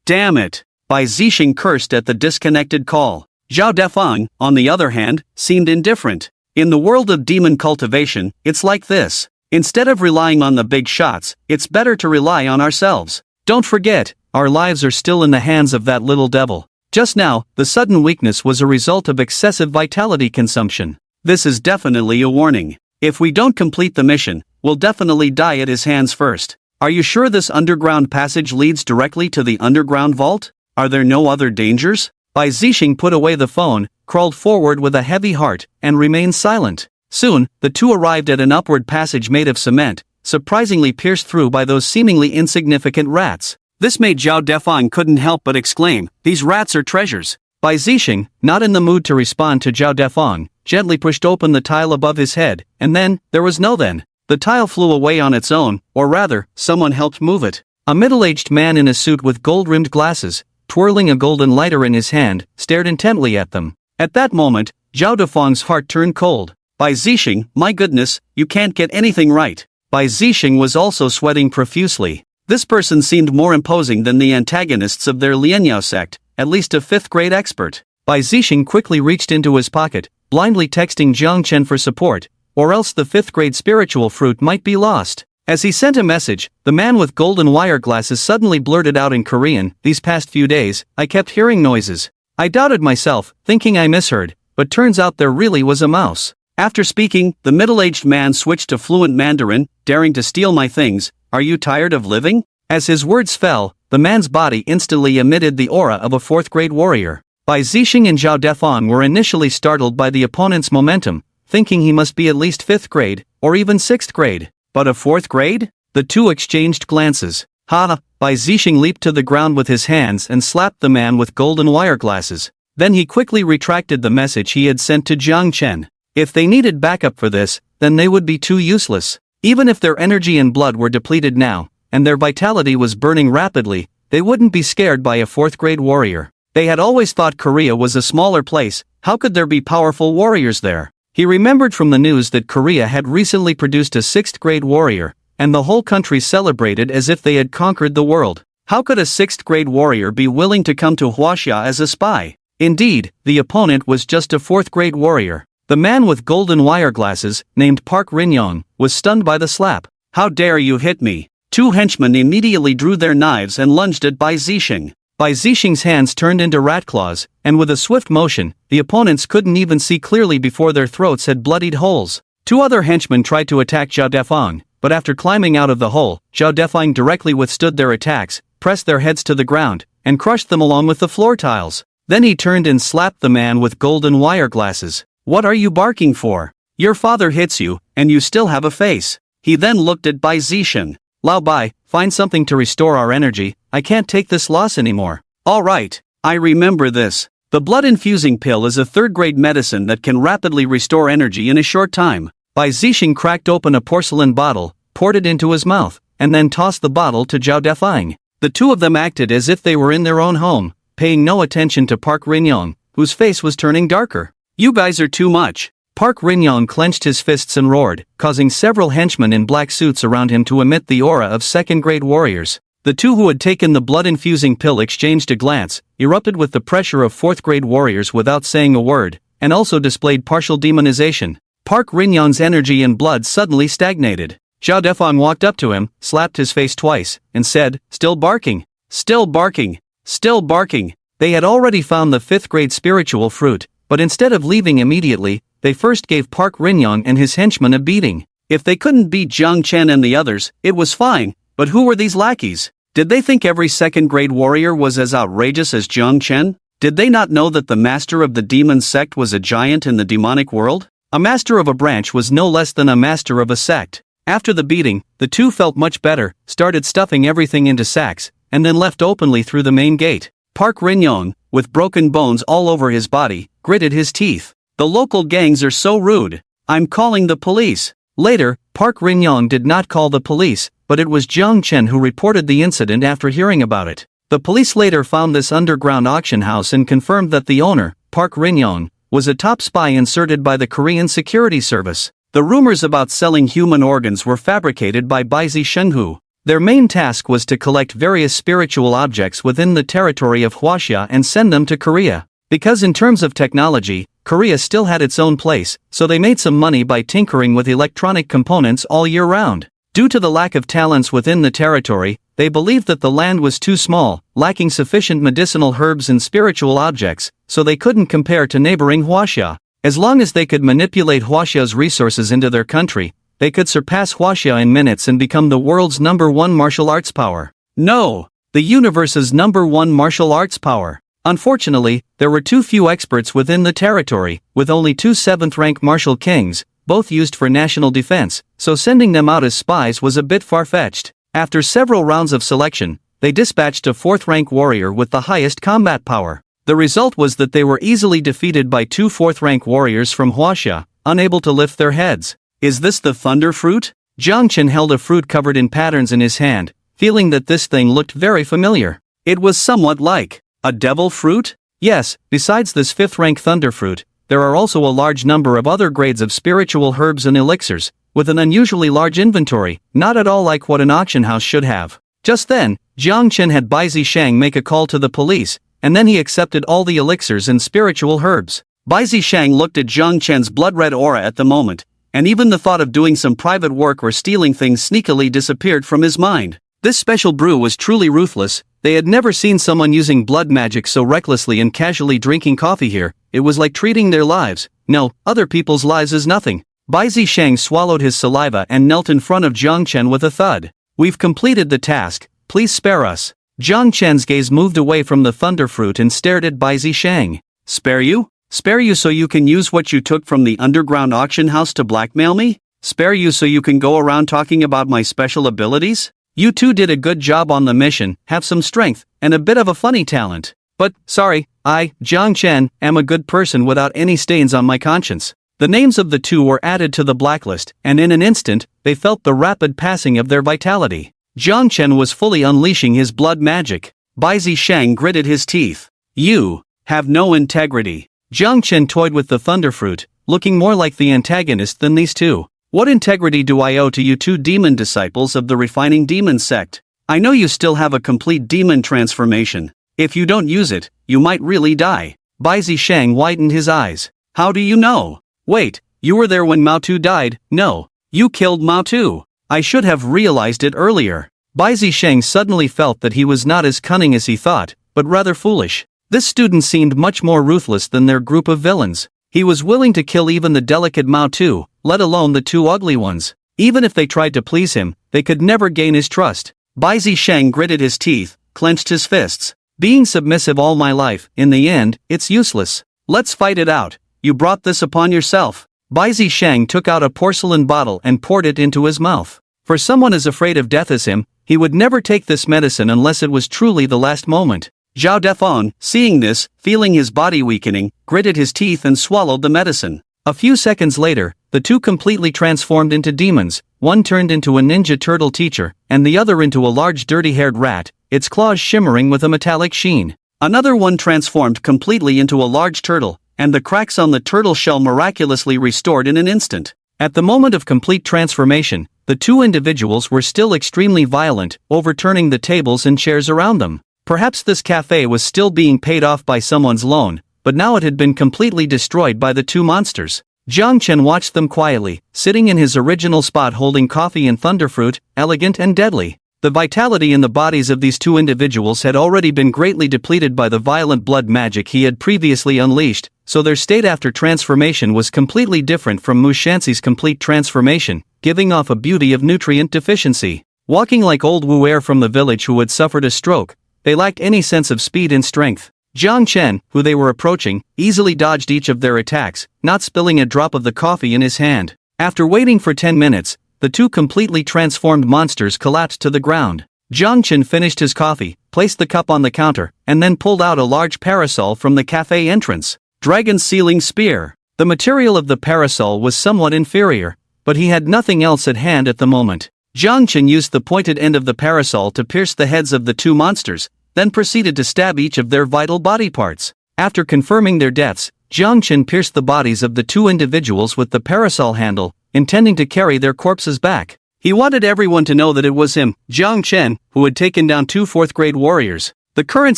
damn it. Bai Zixing cursed at the disconnected call. Zhao Defang, on the other hand, seemed indifferent. In the world of demon cultivation, it's like this. Instead of relying on the big shots, it's better to rely on ourselves. Don't forget, our lives are still in the hands of that little devil. Just now, the sudden weakness was a result of excessive vitality consumption. This is definitely a warning. If we don't complete the mission, we'll definitely die at his hands first. Are you sure this underground passage leads directly to the underground vault? Are there no other dangers? Bai Zixing put away the phone, crawled forward with a heavy heart, and remained silent. Soon, the two arrived at an upward passage made of cement, surprisingly pierced through by those seemingly insignificant rats. This made Zhao Defang couldn't help but exclaim, "These rats are treasures." Bai Zixing, not in the mood to respond to Zhao Defang, gently pushed open the tile above his head, and then, there was no then. The tile flew away on its own, or rather, someone helped move it. A middle-aged man in a suit with gold-rimmed glasses, twirling a golden lighter in his hand, stared intently at them. At that moment, Zhao Defang's heart turned cold. Bai Zixing, my goodness, you can't get anything right. Bai Zixing was also sweating profusely. This person seemed more imposing than the antagonists of their Lianyao sect, at least a 5th grade expert. Bai Zixing quickly reached into his pocket, blindly texting Zhang Chen for support, or else the 5th grade spiritual fruit might be lost. As he sent a message, the man with golden wire glasses suddenly blurted out in Korean, "These past few days, I kept hearing noises. I doubted myself, thinking I misheard, but turns out there really was a mouse." After speaking, the middle-aged man switched to fluent Mandarin, daring to steal my things. Are you tired of living? As his words fell, the man's body instantly emitted the aura of a fourth-grade warrior. Bai Zixing and Zhao Defang were initially startled by the opponent's momentum, thinking he must be at least 5th grade, or even 6th grade. But a 4th grade? The two exchanged glances. Ha! Bai Zixing leaped to the ground with his hands and slapped the man with golden wire glasses. Then he quickly retracted the message he had sent to Jiang Chen. If they needed backup for this, then they would be too useless. Even if their energy and blood were depleted now, and their vitality was burning rapidly, they wouldn't be scared by a 4th-grade warrior. They had always thought Korea was a smaller place. How could there be powerful warriors there? He remembered from the news that Korea had recently produced a 6th-grade warrior, and the whole country celebrated as if they had conquered the world. How could a 6th-grade warrior be willing to come to Huaxia as a spy? Indeed, the opponent was just a 4th-grade warrior. The man with golden wire glasses, named Park Rinyong, was stunned by the slap. How dare you hit me? Two henchmen immediately drew their knives and lunged at Bai Zixing. Bai Zixing's hands turned into rat claws, and with a swift motion, the opponents couldn't even see clearly before their throats had bloodied holes. Two other henchmen tried to attack Zhao Defang, but after climbing out of the hole, Zhao Defang directly withstood their attacks, pressed their heads to the ground, and crushed them along with the floor tiles. Then he turned and slapped the man with golden wire glasses. What are you barking for? Your father hits you, and you still have a face. He then looked at Bai Zixing. Lao Bai, find something to restore our energy. I can't take this loss anymore. Alright, I remember this. The blood-infusing pill is a 3rd-grade medicine that can rapidly restore energy in a short time. Bai Zixing cracked open a porcelain bottle, poured it into his mouth, and then tossed the bottle to Zhao Defang. The two of them acted as if they were in their own home, paying no attention to Park Rinyong, whose face was turning darker. You guys are too much. Park Rinyong clenched his fists and roared, causing several henchmen in black suits around him to emit the aura of 2nd-grade warriors. The two who had taken the blood-infusing pill exchanged a glance, erupted with the pressure of 4th-grade warriors without saying a word, and also displayed partial demonization. Park Rinyong's energy and blood suddenly stagnated. Zhao Defang walked up to him, slapped his face twice, and said, "Still barking. Still barking. Still barking." They had already found the 5th-grade spiritual fruit, but instead of leaving immediately, they first gave Park Rinyong and his henchmen a beating. If they couldn't beat Jiang Chen and the others, it was fine, but who were these lackeys? Did they think every 2nd-grade warrior was as outrageous as Jiang Chen? Did they not know that the master of the demon sect was a giant in the demonic world? A master of a branch was no less than a master of a sect. After the beating, the two felt much better, started stuffing everything into sacks, and then left openly through the main gate. Park Rinyong, with broken bones all over his body, gritted his teeth. The local gangs are so rude. I'm calling the police. Later, Park Rinyong did not call the police, but it was Jiang Chen who reported the incident after hearing about it. The police later found this underground auction house and confirmed that the owner, Park Rinyong, was a top spy inserted by the Korean Security Service. The rumors about selling human organs were fabricated by Bai Zixing. Their main task was to collect various spiritual objects within the territory of Huaxia and send them to Korea. Because in terms of technology, Korea still had its own place, so they made some money by tinkering with electronic components all year round. Due to the lack of talents within the territory, they believed that the land was too small, lacking sufficient medicinal herbs and spiritual objects, so they couldn't compare to neighboring Huaxia. As long as they could manipulate Huaxia's resources into their country, they could surpass Huaxia in minutes and become the world's #1 martial arts power. No! The universe's #1 martial arts power. Unfortunately, there were too few experts within the territory, with only 2 7th-rank martial kings, both used for national defense, so sending them out as spies was a bit far-fetched. After several rounds of selection, they dispatched a 4th-rank warrior with the highest combat power. The result was that they were easily defeated by 2 4th-rank warriors from Huaxia, unable to lift their heads. Is this the thunder fruit? Jiang Chen held a fruit covered in patterns in his hand, feeling that this thing looked very familiar. It was somewhat like a devil fruit? Yes, besides this 5th-rank thunder fruit, there are also a large number of other grades of spiritual herbs and elixirs, with an unusually large inventory, not at all like what an auction house should have. Just then, Jiang Chen had Bai Zixing make a call to the police, and then he accepted all the elixirs and spiritual herbs. Bai Zixing looked at Jiang Chen's blood-red aura at the moment, and even the thought of doing some private work or stealing things sneakily disappeared from his mind. This special brew was truly ruthless, They had never seen someone using blood magic so recklessly and casually drinking coffee here. It was like treating their lives, no, other people's lives as nothing. Bai Zisheng swallowed his saliva and knelt in front of Jiang Chen with a thud. We've completed the task, please spare us. Jiang Chen's gaze moved away from the thunderfruit and stared at Bai Zisheng. Spare you? Spare you so you can use what you took from the underground auction house to blackmail me? Spare you so you can go around talking about my special abilities? You two did a good job on the mission, have some strength, and a bit of a funny talent. But, sorry, I, Jiang Chen, am a good person without any stains on my conscience. The names of the two were added to the blacklist, and in an instant, they felt the rapid passing of their vitality. Jiang Chen was fully unleashing his blood magic. Bai Zisheng gritted his teeth. You have no integrity. Jiang Chen toyed with the thunderfruit, looking more like the antagonist than these two. What integrity do I owe to you two demon disciples of the refining demon sect? I know you still have a complete demon transformation. If you don't use it, you might really die. Bai Zisheng widened his eyes. How do you know? Wait, you were there when Mao Tu died? No, you killed Mao Tu. I should have realized it earlier. Bai Zisheng suddenly felt that he was not as cunning as he thought, but rather foolish. This student seemed much more ruthless than their group of villains. He was willing to kill even the delicate Mao Tu, let alone the two ugly ones. Even if they tried to please him, they could never gain his trust. Bai Zisheng gritted his teeth, clenched his fists. Being submissive all my life, in the end, it's useless. Let's fight it out. You brought this upon yourself. Bai Zisheng took out a porcelain bottle and poured it into his mouth. For someone as afraid of death as him, he would never take this medicine unless it was truly the last moment. Zhao Defan, seeing this, feeling his body weakening, gritted his teeth and swallowed the medicine. A few seconds later, the two completely transformed into demons. One turned into a ninja turtle teacher, and the other into a large dirty-haired rat, its claws shimmering with a metallic sheen. Another one transformed completely into a large turtle, and the cracks on the turtle shell miraculously restored in an instant. At the moment of complete transformation, the two individuals were still extremely violent, overturning the tables and chairs around them. Perhaps this cafe was still being paid off by someone's loan, but now it had been completely destroyed by the two monsters. Jiang Chen watched them quietly, sitting in his original spot holding coffee and thunderfruit, elegant and deadly. The vitality in the bodies of these two individuals had already been greatly depleted by the violent blood magic he had previously unleashed, so their state after transformation was completely different from Mushanxi's complete transformation, giving off a beauty of nutrient deficiency. Walking like old Wu'er from the village who had suffered a stroke, they lacked any sense of speed and strength. Jiang Chen, who they were approaching, easily dodged each of their attacks, not spilling a drop of the coffee in his hand. After waiting for 10 minutes, the two completely transformed monsters collapsed to the ground. Jiang Chen finished his coffee, placed the cup on the counter, and then pulled out a large parasol from the cafe entrance. Dragon Sealing Spear. The material of the parasol was somewhat inferior, but he had nothing else at hand at the moment. Jiang Chen used the pointed end of the parasol to pierce the heads of the two monsters, then proceeded to stab each of their vital body parts. After confirming their deaths, Jiang Chen pierced the bodies of the two individuals with the parasol handle, intending to carry their corpses back. He wanted everyone to know that it was him, Jiang Chen, who had taken down two fourth-grade warriors. The current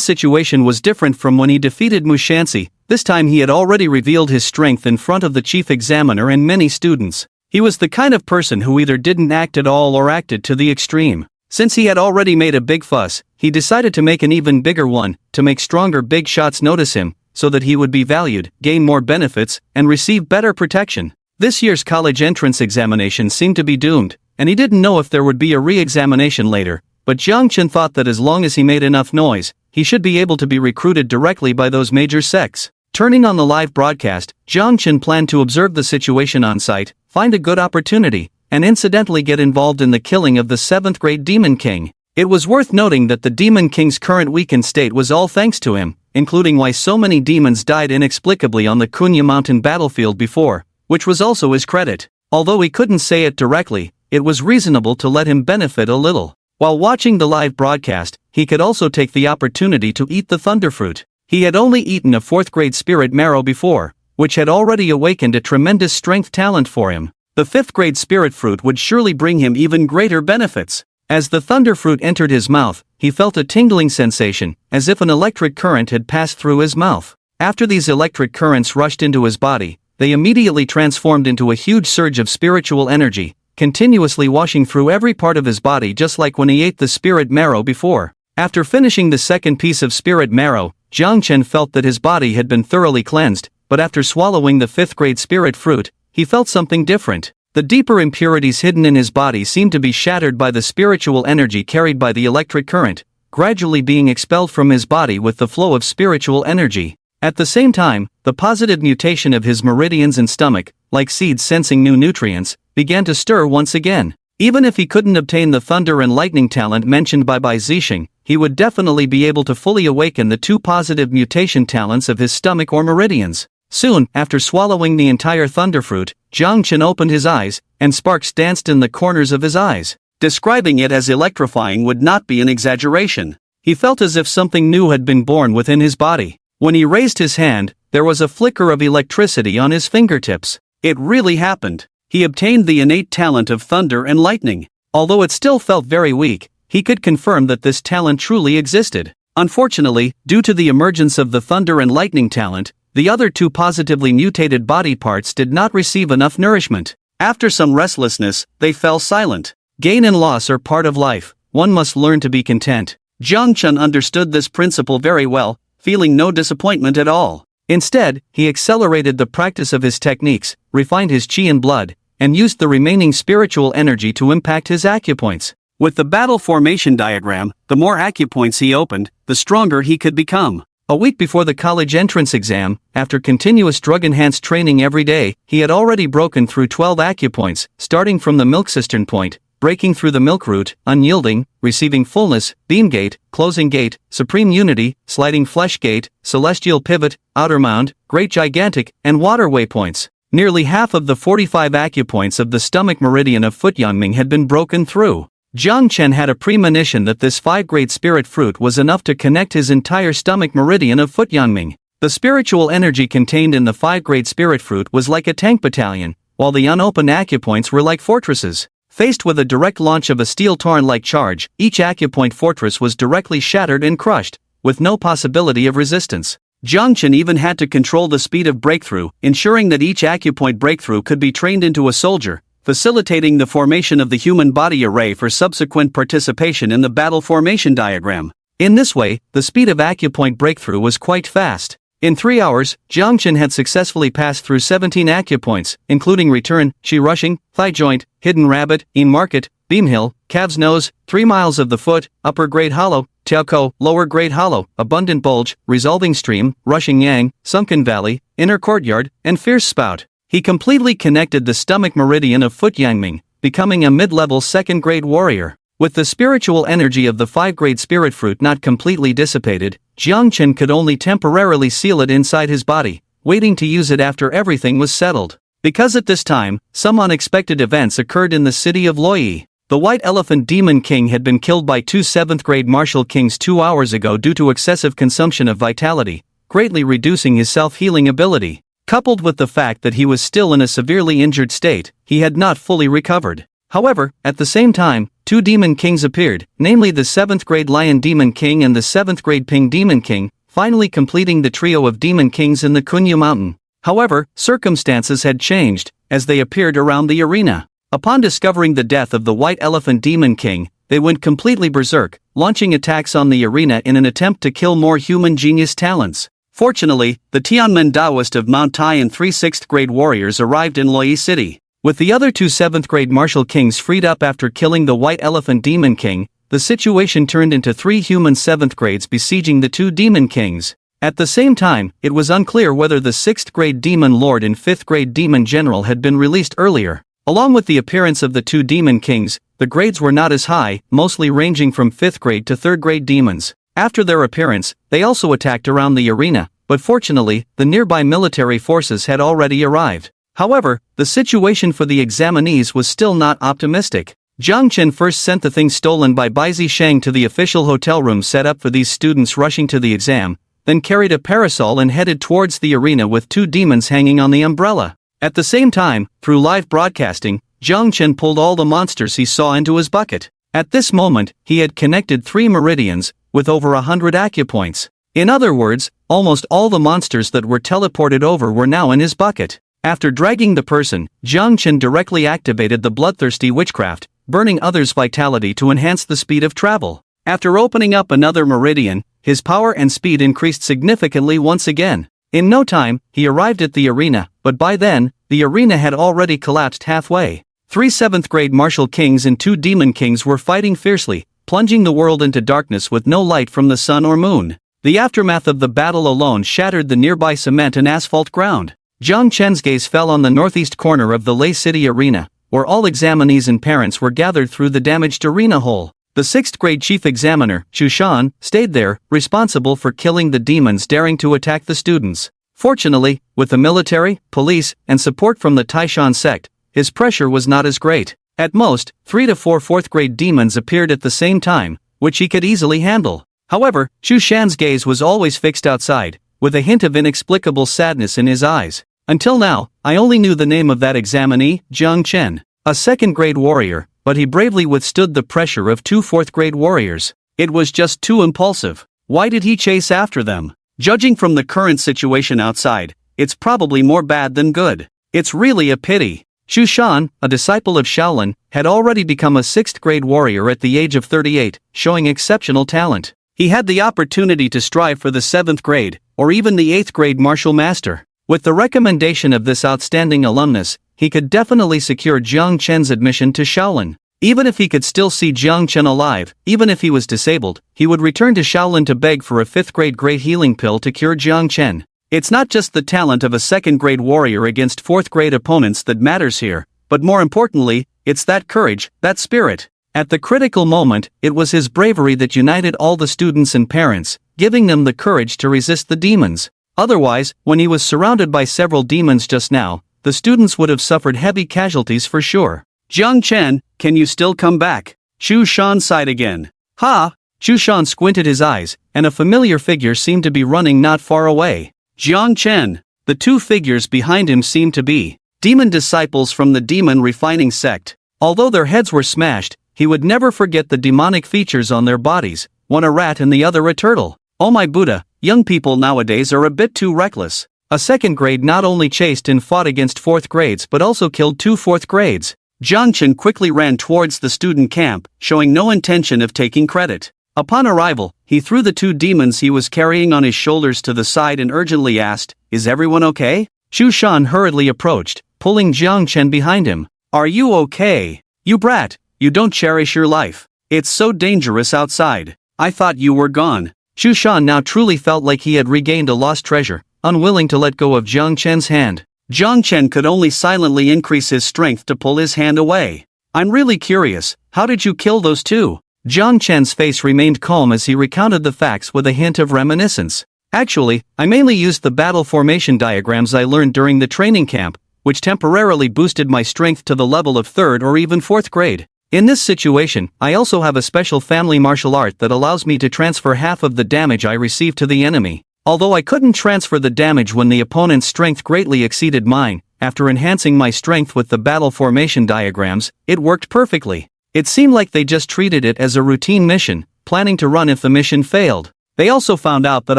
situation was different from when he defeated Mushanxi. This time he had already revealed his strength in front of the chief examiner and many students. He was the kind of person who either didn't act at all or acted to the extreme. Since he had already made a big fuss, he decided to make an even bigger one, to make stronger big shots notice him, so that he would be valued, gain more benefits, and receive better protection. This year's college entrance examination seemed to be doomed, and he didn't know if there would be a re-examination later, but Jiang Chen thought that as long as he made enough noise, he should be able to be recruited directly by those major sects. Turning on the live broadcast, Jiang Chen planned to observe the situation on site, find a good opportunity, and incidentally get involved in the killing of the 7th grade Demon King. It was worth noting that the Demon King's current weakened state was all thanks to him, including why so many demons died inexplicably on the Kunya Mountain battlefield before, which was also his credit. Although he couldn't say it directly, it was reasonable to let him benefit a little. While watching the live broadcast, he could also take the opportunity to eat the thunderfruit. He had only eaten a 4th grade spirit marrow before, which had already awakened a tremendous strength talent for him. The 5th grade spirit fruit would surely bring him even greater benefits. As the thunderfruit entered his mouth, he felt a tingling sensation, as if an electric current had passed through his mouth. After these electric currents rushed into his body, they immediately transformed into a huge surge of spiritual energy, continuously washing through every part of his body just like when he ate the spirit marrow before. After finishing the second piece of spirit marrow, Jiang Chen felt that his body had been thoroughly cleansed, but after swallowing the 5th grade spirit fruit, he felt something different. The deeper impurities hidden in his body seemed to be shattered by the spiritual energy carried by the electric current, gradually being expelled from his body with the flow of spiritual energy. At the same time, the positive mutation of his meridians and stomach, like seeds sensing new nutrients, began to stir once again. Even if he couldn't obtain the thunder and lightning talent mentioned by Bai Zixing, he would definitely be able to fully awaken the 2 positive mutation talents of his stomach or meridians. Soon, after swallowing the entire thunderfruit, Jiang Chen opened his eyes, and sparks danced in the corners of his eyes. Describing it as electrifying would not be an exaggeration. He felt as if something new had been born within his body. When he raised his hand, there was a flicker of electricity on his fingertips. It really happened. He obtained the innate talent of thunder and lightning. Although it still felt very weak, he could confirm that this talent truly existed. Unfortunately, due to the emergence of the thunder and lightning talent, the other 2 positively mutated body parts did not receive enough nourishment. After some restlessness, they fell silent. Gain and loss are part of life. One must learn to be content. Jiang Chen understood this principle very well, feeling no disappointment at all. Instead, he accelerated the practice of his techniques, refined his qi and blood, and used the remaining spiritual energy to impact his acupoints. With the battle formation diagram, the more acupoints he opened, the stronger he could become. A week before the college entrance exam, after continuous drug-enhanced training every day, he had already broken through 12 acupoints, starting from the milk cistern point, breaking through the milk root, unyielding, receiving fullness, beam gate, closing gate, supreme unity, sliding flesh gate, celestial pivot, outer mound, great gigantic, and waterway points. Nearly half of the 45 acupoints of the stomach meridian of Foot Yangming had been broken through. Jiang Chen had a premonition that this 5-grade spirit fruit was enough to connect his entire stomach meridian of Foot Yangming. The spiritual energy contained in the 5-grade spirit fruit was like a tank battalion, while the unopened acupoints were like fortresses. Faced with a direct launch of a steel torn-like charge, each acupoint fortress was directly shattered and crushed, with no possibility of resistance. Jiang Chen even had to control the speed of breakthrough, ensuring that each acupoint breakthrough could be trained into a soldier, facilitating the formation of the human body array for subsequent participation in the battle formation diagram. In this way, the speed of acupoint breakthrough was quite fast. In 3 hours, Jiang Chen had successfully passed through 17 acupoints, including return, chi rushing, thigh joint, hidden rabbit, in market, beam hill, calf's nose, 3 miles of the foot, upper grade hollow, tiaoko, lower grade hollow, abundant bulge, resolving stream, rushing yang, sunken valley, inner courtyard, and fierce spout. He completely connected the stomach meridian of Foot Yangming, becoming a mid-level 2nd grade warrior. With the spiritual energy of the 5-grade spirit fruit not completely dissipated, Jiang Chen could only temporarily seal it inside his body, waiting to use it after everything was settled. Because at this time, some unexpected events occurred in the city of Luoyi. The White Elephant Demon King had been killed by 2 7th-grade martial kings 2 hours ago due to excessive consumption of vitality, greatly reducing his self-healing ability. Coupled with the fact that he was still in a severely injured state, he had not fully recovered. However, at the same time, 2 demon kings appeared, namely the 7th-grade Lion Demon King and the 7th-grade Ping Demon King, finally completing the trio of demon kings in the Kunyu Mountain. However, circumstances had changed, as they appeared around the arena. Upon discovering the death of the White Elephant Demon King, they went completely berserk, launching attacks on the arena in an attempt to kill more human genius talents. Fortunately, the Tianmen Taoist of Mount Tai and 3 6th-grade warriors arrived in Luoyi City. With the other 2 7th-grade martial kings freed up after killing the White Elephant Demon King, the situation turned into 3 human 7th grades besieging the 2 demon kings. At the same time, it was unclear whether the 6th-grade Demon Lord and 5th-grade Demon General had been released earlier. Along with the appearance of the 2 demon kings, the grades were not as high, mostly ranging from 5th grade to 3rd grade demons. After their appearance, they also attacked around the arena, but fortunately, the nearby military forces had already arrived. However, the situation for the examinees was still not optimistic. Jiang Chen first sent the things stolen by Bai Zixing to the official hotel room set up for these students rushing to the exam, then carried a parasol and headed towards the arena with 2 demons hanging on the umbrella. At the same time, through live broadcasting, Jiang Chen pulled all the monsters he saw into his bucket. At this moment, he had connected 3 meridians, with over 100 acupoints. In other words, almost all the monsters that were teleported over were now in his bucket. After dragging the person, Jiang Chen directly activated the bloodthirsty witchcraft, burning others' vitality to enhance the speed of travel. After opening up another meridian, his power and speed increased significantly once again. In no time, he arrived at the arena, but by then, the arena had already collapsed halfway. 3 7th-grade martial kings and 2 demon kings were fighting fiercely, plunging the world into darkness with no light from the sun or moon. The aftermath of the battle alone shattered the nearby cement and asphalt ground. Jiang Chen's gaze fell on the northeast corner of the Lei City arena, where all examinees and parents were gathered through the damaged arena hole. The 6th-grade chief examiner, Xu Shan, stayed there, responsible for killing the demons daring to attack the students. Fortunately, with the military, police, and support from the Taishan sect, his pressure was not as great. At most, 3 to 4 4th-grade demons appeared at the same time, which he could easily handle. However, Xu Shan's gaze was always fixed outside, with a hint of inexplicable sadness in his eyes. Until now, I only knew the name of that examinee, Jiang Chen, a 2nd-grade warrior, but he bravely withstood the pressure of 2 4th-grade warriors. It was just too impulsive. Why did he chase after them? Judging from the current situation outside, it's probably more bad than good. It's really a pity. Xu Shan, a disciple of Shaolin, had already become a 6th-grade warrior at the age of 38, showing exceptional talent. He had the opportunity to strive for the 7th grade, or even the 8th grade martial master. With the recommendation of this outstanding alumnus, he could definitely secure Jiang Chen's admission to Shaolin. Even if he could still see Jiang Chen alive, even if he was disabled, he would return to Shaolin to beg for a 5th grade great healing pill to cure Jiang Chen. It's not just the talent of a 2nd grade warrior against 4th grade opponents that matters here, but more importantly, it's that courage, that spirit. At the critical moment, it was his bravery that united all the students and parents, giving them the courage to resist the demons. Otherwise, when he was surrounded by several demons just now, the students would have suffered heavy casualties for sure. Jiang Chen, can you still come back? Xu Shan sighed again. Ha! Xu Shan squinted his eyes, and a familiar figure seemed to be running not far away. Jiang Chen. The 2 figures behind him seemed to be demon disciples from the demon refining sect. Although their heads were smashed, he would never forget the demonic features on their bodies, one a rat and the other a turtle. Oh my Buddha, young people nowadays are a bit too reckless. A 2nd grade not only chased and fought against 4th grades but also killed 2 4th grades. Jiang Chen quickly ran towards the student camp, showing no intention of taking credit. Upon arrival, he threw the 2 demons he was carrying on his shoulders to the side and urgently asked, "Is everyone okay?" Xu Shan hurriedly approached, pulling Jiang Chen behind him. "Are you okay? You brat, you don't cherish your life. It's so dangerous outside. I thought you were gone." Xu Shan now truly felt like he had regained a lost treasure, unwilling to let go of Jiang Chen's hand. Jiang Chen could only silently increase his strength to pull his hand away. "I'm really curious, how did you kill those 2? Jiang Chen's face remained calm as he recounted the facts with a hint of reminiscence. "Actually, I mainly used the battle formation diagrams I learned during the training camp, which temporarily boosted my strength to the level of 3rd or even 4th grade. In this situation, I also have a special family martial art that allows me to transfer half of the damage I receive to the enemy. Although I couldn't transfer the damage when the opponent's strength greatly exceeded mine, after enhancing my strength with the battle formation diagrams, it worked perfectly. It seemed like they just treated it as a routine mission, planning to run if the mission failed. They also found out that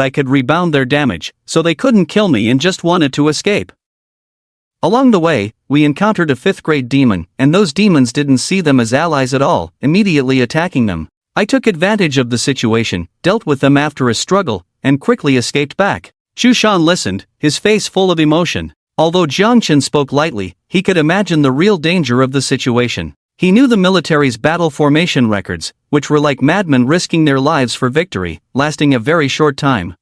I could rebound their damage, so they couldn't kill me and just wanted to escape. Along the way, we encountered a 5th grade demon, and those demons didn't see them as allies at all, immediately attacking them. I took advantage of the situation, dealt with them after a struggle, and quickly escaped back." Xu Shan listened, his face full of emotion. Although Jiang Chen spoke lightly, he could imagine the real danger of the situation. He knew the military's battle formation records, which were like madmen risking their lives for victory, lasting a very short time.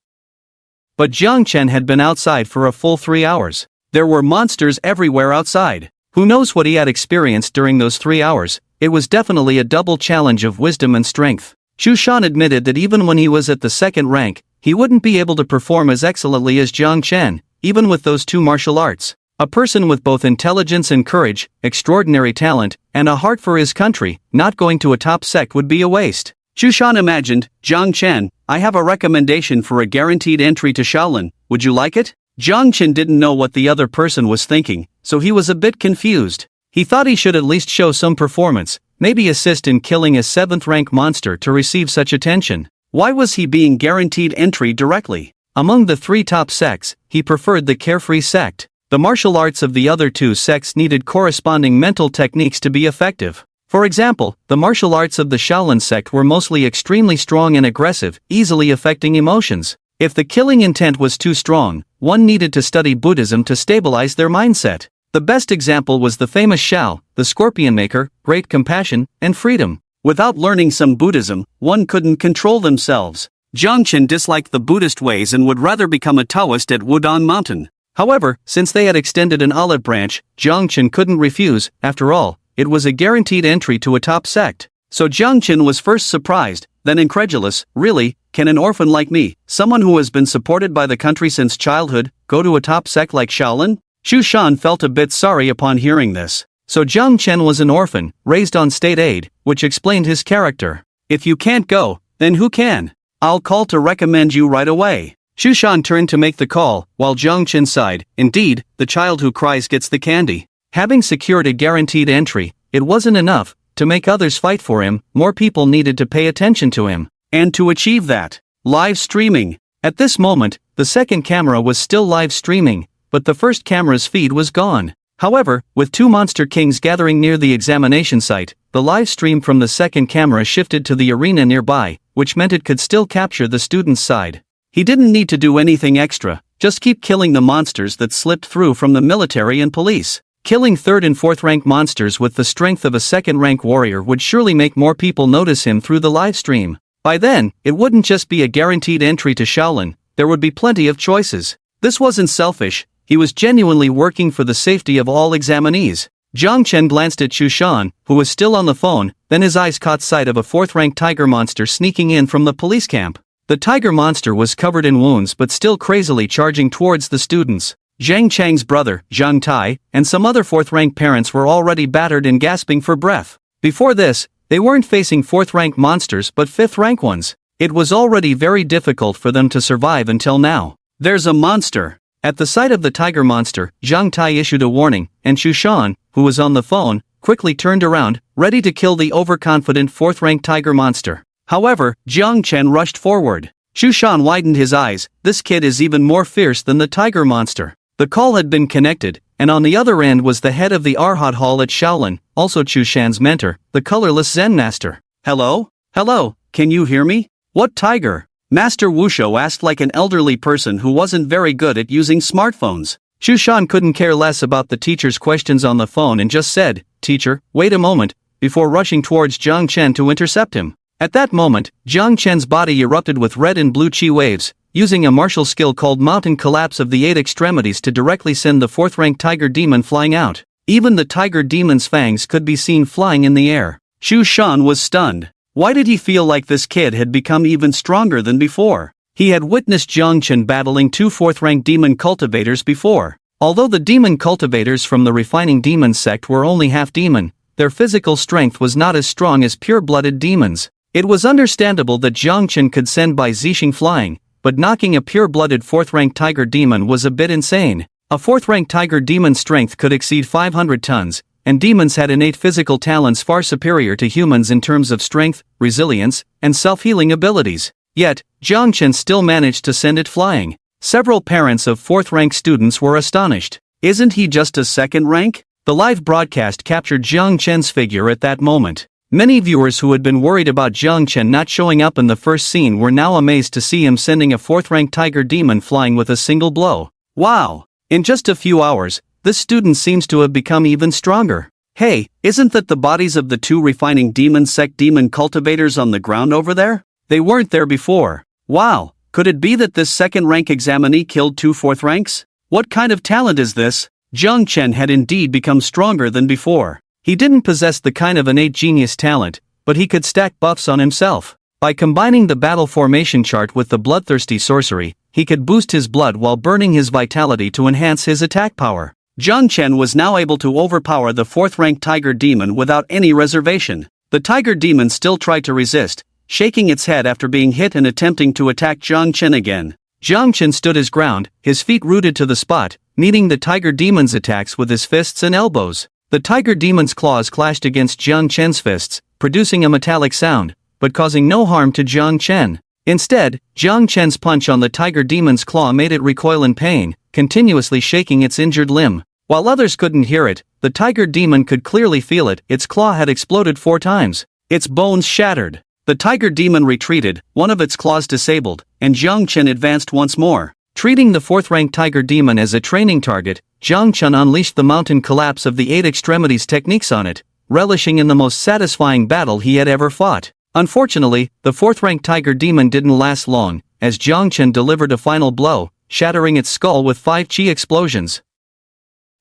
But Jiang Chen had been outside for a full 3 hours. There were monsters everywhere outside. Who knows what he had experienced during those 3 hours? It was definitely a double challenge of wisdom and strength. Xu Shan admitted that even when he was at the 2nd rank, he wouldn't be able to perform as excellently as Jiang Chen, even with those 2 martial arts. A person with both intelligence and courage, extraordinary talent, and a heart for his country, not going to a top sect would be a waste. Xu Shan imagined, "Jiang Chen, I have a recommendation for a guaranteed entry to Shaolin, would you like it?" Jiang Chen didn't know what the other person was thinking, so he was a bit confused. He thought he should at least show some performance, maybe assist in killing a 7th rank monster to receive such attention. Why was he being guaranteed entry directly? Among the 3 top sects, he preferred the carefree sect. The martial arts of the other 2 sects needed corresponding mental techniques to be effective. For example, the martial arts of the Shaolin sect were mostly extremely strong and aggressive, easily affecting emotions. If the killing intent was too strong, one needed to study Buddhism to stabilize their mindset. The best example was the famous Shao, the scorpion maker, great compassion and freedom. Without learning some Buddhism, one couldn't control themselves. Jiang Chen disliked the Buddhist ways and would rather become a Taoist at Wudong Mountain. However, since they had extended an olive branch, Jiang Chen couldn't refuse. After all, it was a guaranteed entry to a top sect. So Jiang Chen was first surprised, then incredulous. Really, can an orphan like me, someone who has been supported by the country since childhood, go to a top sect like Shaolin? Xu Shan felt a bit sorry upon hearing this. So Jiang Chen was an orphan, raised on state aid, which explained his character. If you can't go, then who can? I'll call to recommend you right away. Xu Shan turned to make the call, while Jiang Chen sighed. Indeed, the child who cries gets the candy. Having secured a guaranteed entry, it wasn't enough. To make others fight for him, more people needed to pay attention to him. And to achieve that, live streaming. At this moment, the second camera was still live streaming, but the first camera's feed was gone. However, with two monster kings gathering near the examination site, the live stream from the second camera shifted to the arena nearby, which meant it could still capture the student's side. He didn't need to do anything extra, just keep killing the monsters that slipped through from the military and police. Killing third and fourth rank monsters with the strength of a second rank warrior would surely make more people notice him through the live stream. By then, it wouldn't just be a guaranteed entry to Shaolin, there would be plenty of choices. This wasn't selfish, he was genuinely working for the safety of all examinees. Jiang Chen glanced at Xu Shan, who was still on the phone, then his eyes caught sight of a fourth rank tiger monster sneaking in from the police camp. The tiger monster was covered in wounds but still crazily charging towards the students. Zhang Chang's brother, Zhang Tai, and some other fourth-rank parents were already battered and gasping for breath. Before this, they weren't facing fourth-rank monsters but fifth-rank ones. It was already very difficult for them to survive until now. There's a monster. At the sight of the tiger monster, Zhang Tai issued a warning, and Xu Shan, who was on the phone, quickly turned around, ready to kill the overconfident fourth-rank tiger monster. However, Jiang Chen rushed forward. Xu Shan widened his eyes. This kid is even more fierce than the tiger monster. The call had been connected, and on the other end was the head of the Arhat Hall at Shaolin, also Xu Shan's mentor, the colorless Zen master. Hello? Hello, can you hear me? What tiger? Master Wushou asked like an elderly person who wasn't very good at using smartphones. Xu Shan couldn't care less about the teacher's questions on the phone and just said, "Teacher, wait a moment," before rushing towards Jiang Chen to intercept him. At that moment, Jiang Chen's body erupted with red and blue chi waves, using a martial skill called Mountain Collapse of the 8 Extremities to directly send the fourth-rank tiger demon flying out. Even the tiger demon's fangs could be seen flying in the air. Xu Shan was stunned. Why did he feel like this kid had become even stronger than before? He had witnessed Jiang Chen battling two fourth-rank demon cultivators before. Although the demon cultivators from the refining demon sect were only half-demon, their physical strength was not as strong as pure-blooded demons. It was understandable that Jiang Chen could send Bai Zixing flying, but knocking a pure-blooded fourth-rank tiger demon was a bit insane. A fourth-rank tiger demon's strength could exceed 500 tons, and demons had innate physical talents far superior to humans in terms of strength, resilience, and self-healing abilities. Yet, Jiang Chen still managed to send it flying. Several parents of fourth-rank students were astonished. Isn't he just a second rank? The live broadcast captured Jiang Chen's figure at that moment. Many viewers who had been worried about Jiang Chen not showing up in the first scene were now amazed to see him sending a fourth-rank tiger demon flying with a single blow. Wow! In just a few hours, this student seems to have become even stronger. Hey, isn't that the bodies of the two refining demon sect demon cultivators on the ground over there? They weren't there before. Wow, could it be that this second-rank examinee killed two fourth ranks? What kind of talent is this? Jiang Chen had indeed become stronger than before. He didn't possess the kind of innate genius talent, but he could stack buffs on himself. By combining the battle formation chart with the bloodthirsty sorcery, he could boost his blood while burning his vitality to enhance his attack power. Jiang Chen was now able to overpower the fourth-rank tiger demon without any reservation. The tiger demon still tried to resist, shaking its head after being hit and attempting to attack Jiang Chen again. Jiang Chen stood his ground, his feet rooted to the spot, meeting the tiger demon's attacks with his fists and elbows. The tiger demon's claws clashed against Jiang Chen's fists, producing a metallic sound, but causing no harm to Jiang Chen. Instead, Jiang Chen's punch on the tiger demon's claw made it recoil in pain, continuously shaking its injured limb. While others couldn't hear it, the tiger demon could clearly feel it. Its claw had exploded 4 times. Its bones shattered. The tiger demon retreated, one of its claws disabled, and Jiang Chen advanced once more. Treating the 4th-ranked tiger demon as a training target, Jiang Chen unleashed the mountain collapse of the 8 extremities techniques on it, relishing in the most satisfying battle he had ever fought. Unfortunately, the 4th-ranked tiger demon didn't last long, as Jiang Chen delivered a final blow, shattering its skull with 5 chi explosions.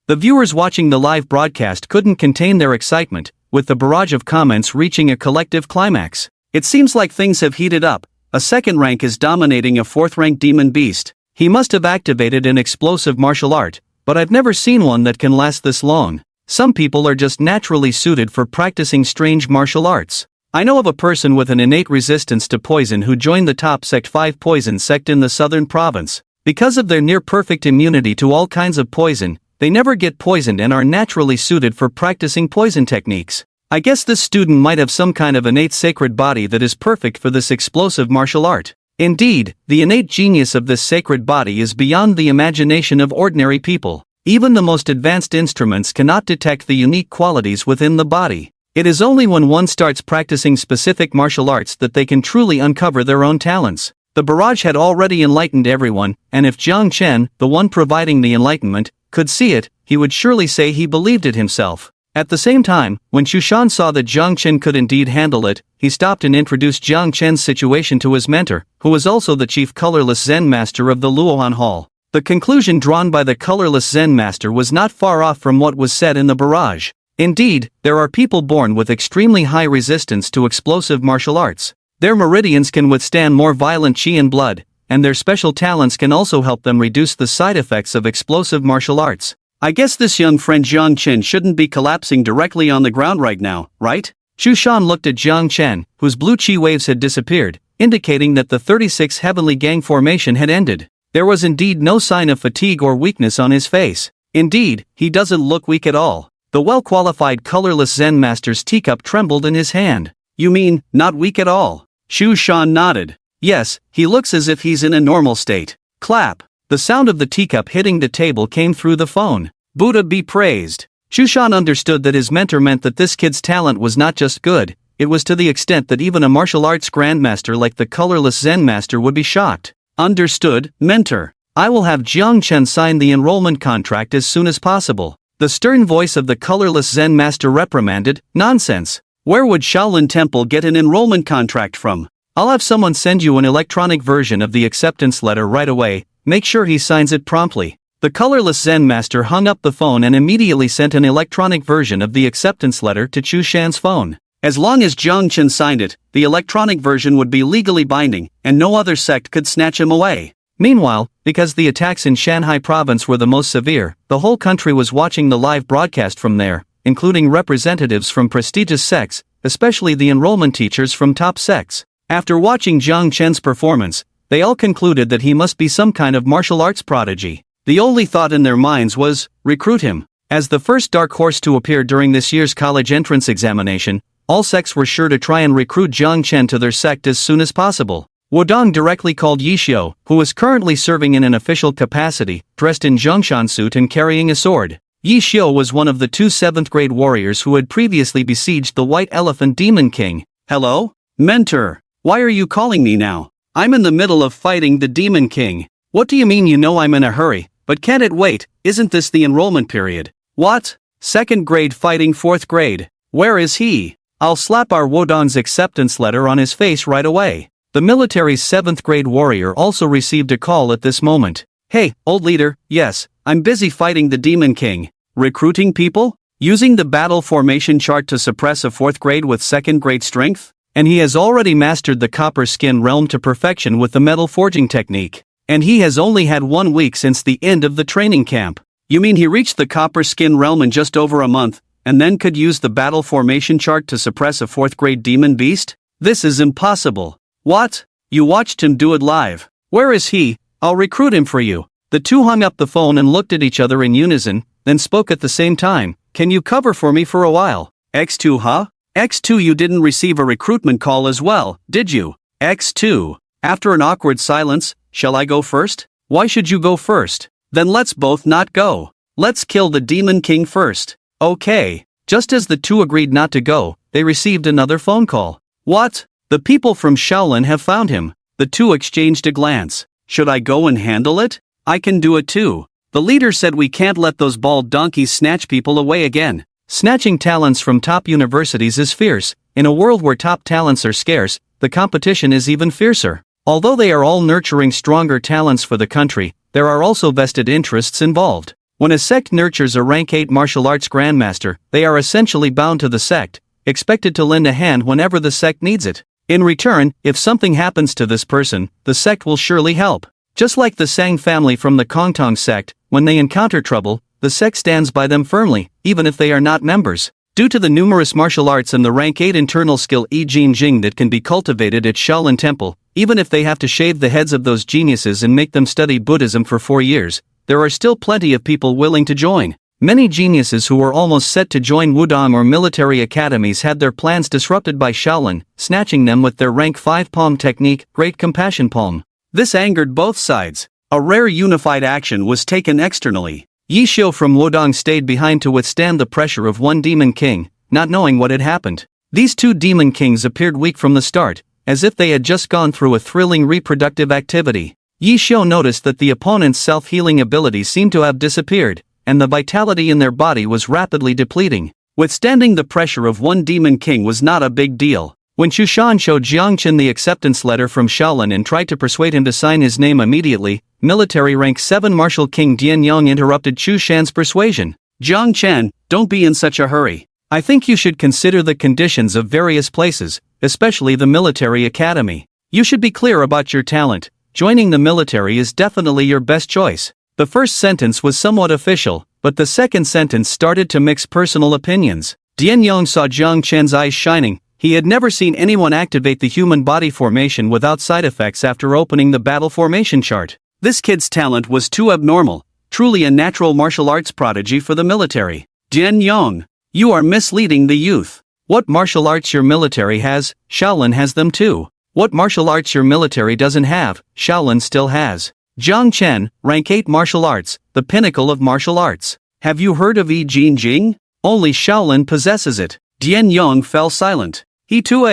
The viewers watching the live broadcast couldn't contain their excitement, with the barrage of comments reaching a collective climax. It seems like things have heated up. A 2nd rank is dominating a 4th-ranked demon beast. He must have activated an explosive martial art, but I've never seen one that can last this long. Some people are just naturally suited for practicing strange martial arts. I know of a person with an innate resistance to poison who joined the top Sect 5 poison sect in the southern province. Because of their near-perfect immunity to all kinds of poison, they never get poisoned and are naturally suited for practicing poison techniques. I guess this student might have some kind of innate sacred body that is perfect for this explosive martial art. Indeed, the innate genius of this sacred body is beyond the imagination of ordinary people. Even the most advanced instruments cannot detect the unique qualities within the body. It is only when one starts practicing specific martial arts that they can truly uncover their own talents. The barrage had already enlightened everyone, and if Jiang Chen, the one providing the enlightenment, could see it, he would surely say he believed it himself. At the same time, when Shushan saw that Jiang Chen could indeed handle it, he stopped and introduced Jiang Chen's situation to his mentor, who was also the chief colorless Zen master of the Luohan Hall. The conclusion drawn by the colorless Zen master was not far off from what was said in the barrage. Indeed, there are people born with extremely high resistance to explosive martial arts. Their meridians can withstand more violent chi and blood, and their special talents can also help them reduce the side effects of explosive martial arts. I guess this young friend Jiang Chen shouldn't be collapsing directly on the ground right now, right? Shushan looked at Jiang Chen, whose blue chi waves had disappeared, indicating that the 36 Heavenly Gang formation had ended. There was indeed no sign of fatigue or weakness on his face. Indeed, he doesn't look weak at all. The well-qualified colorless Zen master's teacup trembled in his hand. You mean, not weak at all? Shushan nodded. Yes, he looks as if he's in a normal state. Clap. The sound of the teacup hitting the table came through the phone. Buddha be praised. Shushan understood that his mentor meant that this kid's talent was not just good, it was to the extent that even a martial arts grandmaster like the colorless Zen master would be shocked. Understood, mentor. I will have Jiang Chen sign the enrollment contract as soon as possible. The stern voice of the colorless Zen master reprimanded, nonsense. Where would Shaolin Temple get an enrollment contract from? I'll have someone send you an electronic version of the acceptance letter right away. Make sure he signs it promptly. The colorless Zen master hung up the phone and immediately sent an electronic version of the acceptance letter to Chu Shan's phone. As long as Jiang Chen signed it, the electronic version would be legally binding, and no other sect could snatch him away. Meanwhile, because the attacks in Shanghai province were the most severe, the whole country was watching the live broadcast from there, including representatives from prestigious sects, especially the enrollment teachers from top sects. After watching Jiang Chen's performance, they all concluded that he must be some kind of martial arts prodigy. The only thought in their minds was, recruit him. As the first dark horse to appear during this year's college entrance examination, all sects were sure to try and recruit Jiang Chen to their sect as soon as possible. Wudong directly called Yishio, who was currently serving in an official capacity, dressed in Zhongshan suit and carrying a sword. Yishio was one of the 2 7th-grade warriors who had previously besieged the White Elephant Demon King. Hello? Mentor. Why are you calling me now? I'm in the middle of fighting the Demon King. What do you mean you know I'm in a hurry? But can't it wait? Isn't this the enrollment period? What? 2nd grade fighting 4th grade. Where is he? I'll slap our Wodong's acceptance letter on his face right away. The military's 7th grade warrior also received a call at this moment. Hey, old leader, yes, I'm busy fighting the Demon King. Recruiting people? Using the battle formation chart to suppress a 4th grade with 2nd grade strength? And he has already mastered the copper skin realm to perfection with the metal forging technique. And he has only had 1 week since the end of the training camp. You mean he reached the copper skin realm in just over a month, and then could use the battle formation chart to suppress a 4th grade demon beast? This is impossible. What? You watched him do it live. Where is he? I'll recruit him for you. The two hung up the phone and looked at each other in unison, then spoke at the same time. Can you cover for me for a while? X2 huh? X2 you didn't receive a recruitment call as well, did you? X2. After an awkward silence, shall I go first? Why should you go first? Then let's both not go. Let's kill the Demon King first. Okay. Just as the two agreed not to go, they received another phone call. What? The people from Shaolin have found him. The two exchanged a glance. Should I go and handle it? I can do it too. The leader said we can't let those bald donkeys snatch people away again. Snatching talents from top universities is fierce. In a world where top talents are scarce, the competition is even fiercer. Although they are all nurturing stronger talents for the country, there are also vested interests involved. When a sect nurtures a rank 8 martial arts grandmaster, they are essentially bound to the sect, expected to lend a hand whenever the sect needs it. In return, if something happens to this person, the sect will surely help. Just like the Sang family from the Kongtong sect, when they encounter trouble, the sect stands by them firmly, even if they are not members. Due to the numerous martial arts and the rank 8 internal skill Yi Jin Jing that can be cultivated at Shaolin Temple, even if they have to shave the heads of those geniuses and make them study Buddhism for 4 years, there are still plenty of people willing to join. Many geniuses who were almost set to join wudang or military academies had their plans disrupted by Shaolin, snatching them with their rank 5 palm technique, Great Compassion Palm. This angered both sides. A rare unified action was taken externally. Yi Xiu from Wudang stayed behind to withstand the pressure of one Demon King, not knowing what had happened. These two Demon Kings appeared weak from the start, as if they had just gone through a thrilling reproductive activity. Yi Xiu noticed that the opponent's self-healing abilities seemed to have disappeared, and the vitality in their body was rapidly depleting. Withstanding the pressure of one Demon King was not a big deal. When Shushan showed Jiang Chen the acceptance letter from Shaolin and tried to persuade him to sign his name immediately, military rank 7 Martial King Dian Yang interrupted Chu Shan's persuasion. Jiang Chen, don't be in such a hurry. I think you should consider the conditions of various places, especially the military academy. You should be clear about your talent. Joining the military is definitely your best choice. The first sentence was somewhat official, but the second sentence started to mix personal opinions. Dian Yang saw Jiang Chen's eyes shining. He had never seen anyone activate the human body formation without side effects after opening the battle formation chart. This kid's talent was too abnormal, truly a natural martial arts prodigy for the military. Dian Yang, you are misleading the youth. What martial arts your military has, Shaolin has them too. What martial arts your military doesn't have, Shaolin still has. Jiang Chen, rank 8 martial arts, the pinnacle of martial arts. Have you heard of Yi Jin Jing? Only Shaolin possesses it. Dian Yang fell silent. He too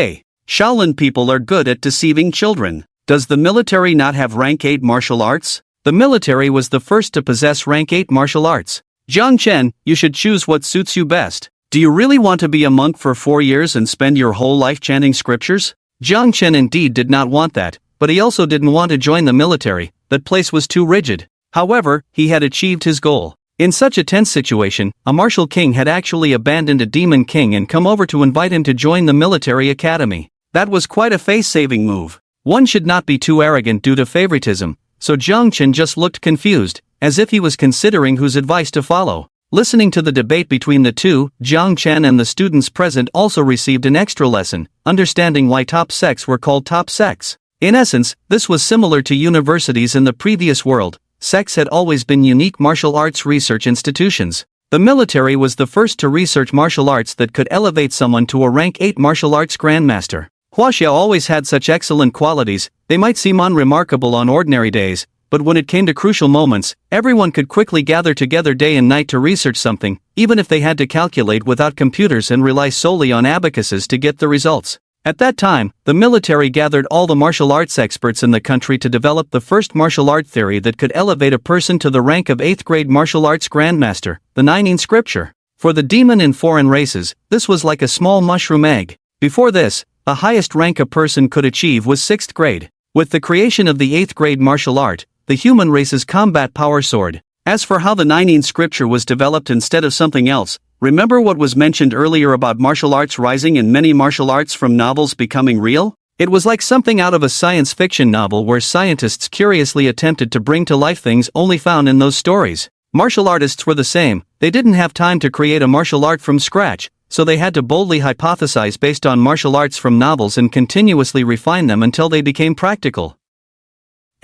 Shaolin people are good at deceiving children. Does the military not have rank 8 martial arts? The military was the first to possess rank 8 martial arts. Jiang Chen, you should choose what suits you best. Do you really want to be a monk for 4 years and spend your whole life chanting scriptures? Jiang Chen indeed did not want that, but he also didn't want to join the military. That place was too rigid. However, he had achieved his goal. In such a tense situation, a martial king had actually abandoned a demon king and come over to invite him to join the military academy. That was quite a face-saving move. One should not be too arrogant due to favoritism, so Jiang Chen just looked confused, as if he was considering whose advice to follow. Listening to the debate between the two, Jiang Chen and the students present also received an extra lesson, understanding why top sects were called top sects. In essence, this was similar to universities in the previous world. Sects had always been unique martial arts research institutions. The military was the first to research martial arts that could elevate someone to a rank 8 martial arts grandmaster. Huaxiao always had such excellent qualities. They might seem unremarkable on ordinary days, but when it came to crucial moments, everyone could quickly gather together day and night to research something, even if they had to calculate without computers and rely solely on abacuses to get the results. At that time, the military gathered all the martial arts experts in the country to develop the first martial art theory that could elevate a person to the rank of 8th grade martial arts grandmaster, the 9th scripture. For the demon in foreign races, this was like a small mushroom egg. Before this, the highest rank a person could achieve was 6th grade. With the creation of the 8th grade martial art, the human race's combat power soared. As for how the 9th scripture was developed instead of something else, remember what was mentioned earlier about martial arts rising and many martial arts from novels becoming real? It was like something out of a science fiction novel where scientists curiously attempted to bring to life things only found in those stories. Martial artists were the same. They didn't have time to create a martial art from scratch, so they had to boldly hypothesize based on martial arts from novels and continuously refine them until they became practical.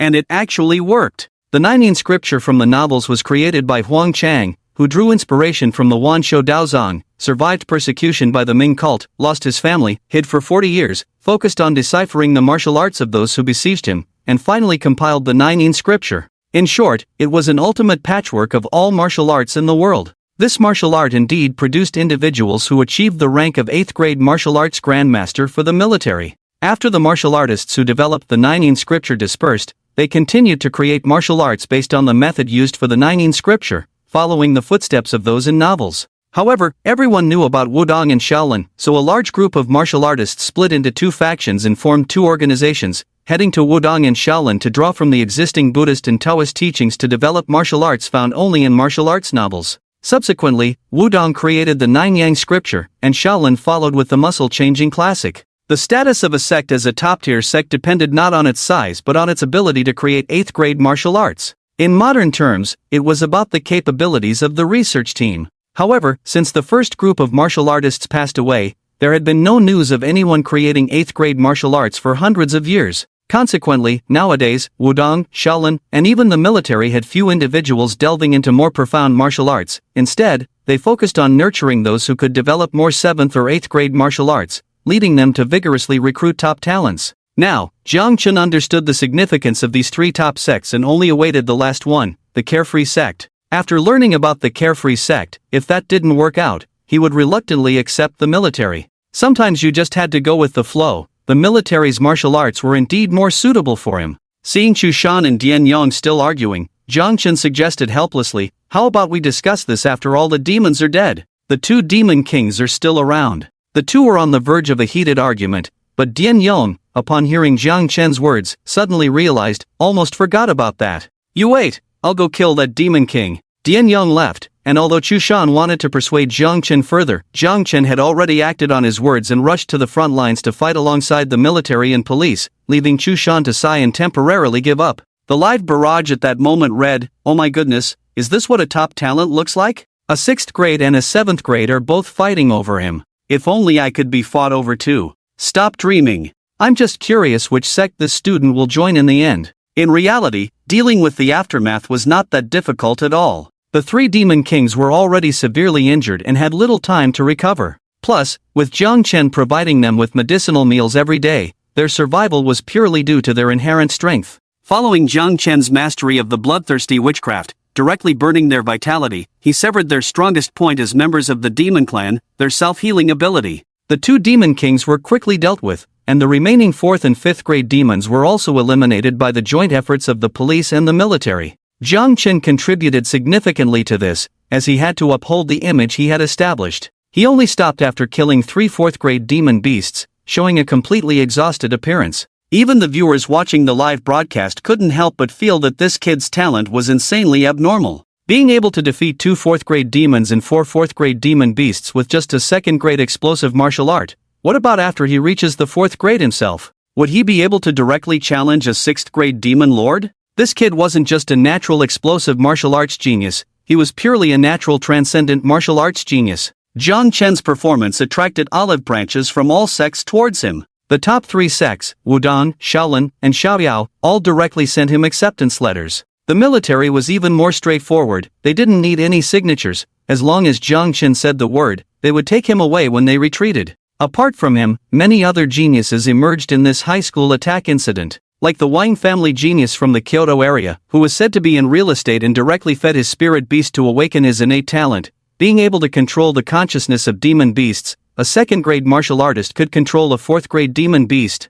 And it actually worked. The 9th scripture from the novels was created by Huang Chang, who drew inspiration from the Wan Shou Daozang, survived persecution by the Ming cult, lost his family, hid for 40 years, focused on deciphering the martial arts of those who besieged him, and finally compiled the 9th scripture. In short, it was an ultimate patchwork of all martial arts in the world. This martial art indeed produced individuals who achieved the rank of 8th grade martial arts grandmaster for the military. After the martial artists who developed the Nine scripture dispersed, they continued to create martial arts based on the method used for the Nine scripture, following the footsteps of those in novels. However, everyone knew about Wudong and Shaolin, so a large group of martial artists split into two factions and formed two organizations, heading to Wudong and Shaolin to draw from the existing Buddhist and Taoist teachings to develop martial arts found only in martial arts novels. Subsequently, Wudong created the Nine Yang scripture, and Shaolin followed with the muscle-changing classic. The status of a sect as a top-tier sect depended not on its size but on its ability to create 8th grade martial arts. In modern terms, it was about the capabilities of the research team. However, since the first group of martial artists passed away, there had been no news of anyone creating 8th grade martial arts for hundreds of years. Consequently, nowadays, Wudong, Shaolin, and even the military had few individuals delving into more profound martial arts. Instead, they focused on nurturing those who could develop more 7th or 8th grade martial arts, leading them to vigorously recruit top talents. Now, Jiang Chen understood the significance of these three top sects and only awaited the last one, the Carefree sect. After learning about the Carefree sect, if that didn't work out, he would reluctantly accept the military. Sometimes you just had to go with the flow. The military's martial arts were indeed more suitable for him. Seeing Chu Shan and Dian Yang still arguing, Jiang Chen suggested helplessly, "How about we discuss this after all the demons are dead? The two demon kings are still around." The two were on the verge of a heated argument, but Dian Yang, upon hearing Jiang Chen's words, suddenly realized, almost forgot about that. "You wait, I'll go kill that demon king." Dian Yang left, and although Chu Shan wanted to persuade Jiang Chen further, Jiang Chen had already acted on his words and rushed to the front lines to fight alongside the military and police, leaving Chu Shan to sigh and temporarily give up. The live barrage at that moment read, "Oh my goodness, is this what a top talent looks like? A 6th grade and a 7th grade are both fighting over him. If only I could be fought over too. Stop dreaming. I'm just curious which sect this student will join in the end." In reality, dealing with the aftermath was not that difficult at all. The three demon kings were already severely injured and had little time to recover. Plus, with Jiang Chen providing them with medicinal meals every day, their survival was purely due to their inherent strength. Following Jiang Chen's mastery of the bloodthirsty witchcraft, directly burning their vitality, he severed their strongest point as members of the demon clan, their self-healing ability. The two demon kings were quickly dealt with, and the remaining 4th and 5th grade demons were also eliminated by the joint efforts of the police and the military. Jiang Chen contributed significantly to this, as he had to uphold the image he had established. He only stopped after killing 3 4th grade demon beasts, showing a completely exhausted appearance. Even the viewers watching the live broadcast couldn't help but feel that this kid's talent was insanely abnormal. Being able to defeat 2 4th grade demons and 4 4th grade demon beasts with just a 2nd grade explosive martial art. What about after he reaches the 4th grade himself? Would he be able to directly challenge a 6th grade demon lord? This kid wasn't just a natural explosive martial arts genius, he was purely a natural transcendent martial arts genius. Jiang Chen's performance attracted olive branches from all sects towards him. The top 3 sects, Wudong, Shaolin, and Xiaoyao, all directly sent him acceptance letters. The military was even more straightforward, they didn't need any signatures. As long as Jiang Chen said the word, they would take him away when they retreated. Apart from him, many other geniuses emerged in this high school attack incident. Like the Wang family genius from the Kyoto area, who was said to be in real estate and directly fed his spirit beast to awaken his innate talent, being able to control the consciousness of demon beasts, a 2nd grade martial artist could control a 4th grade demon beast.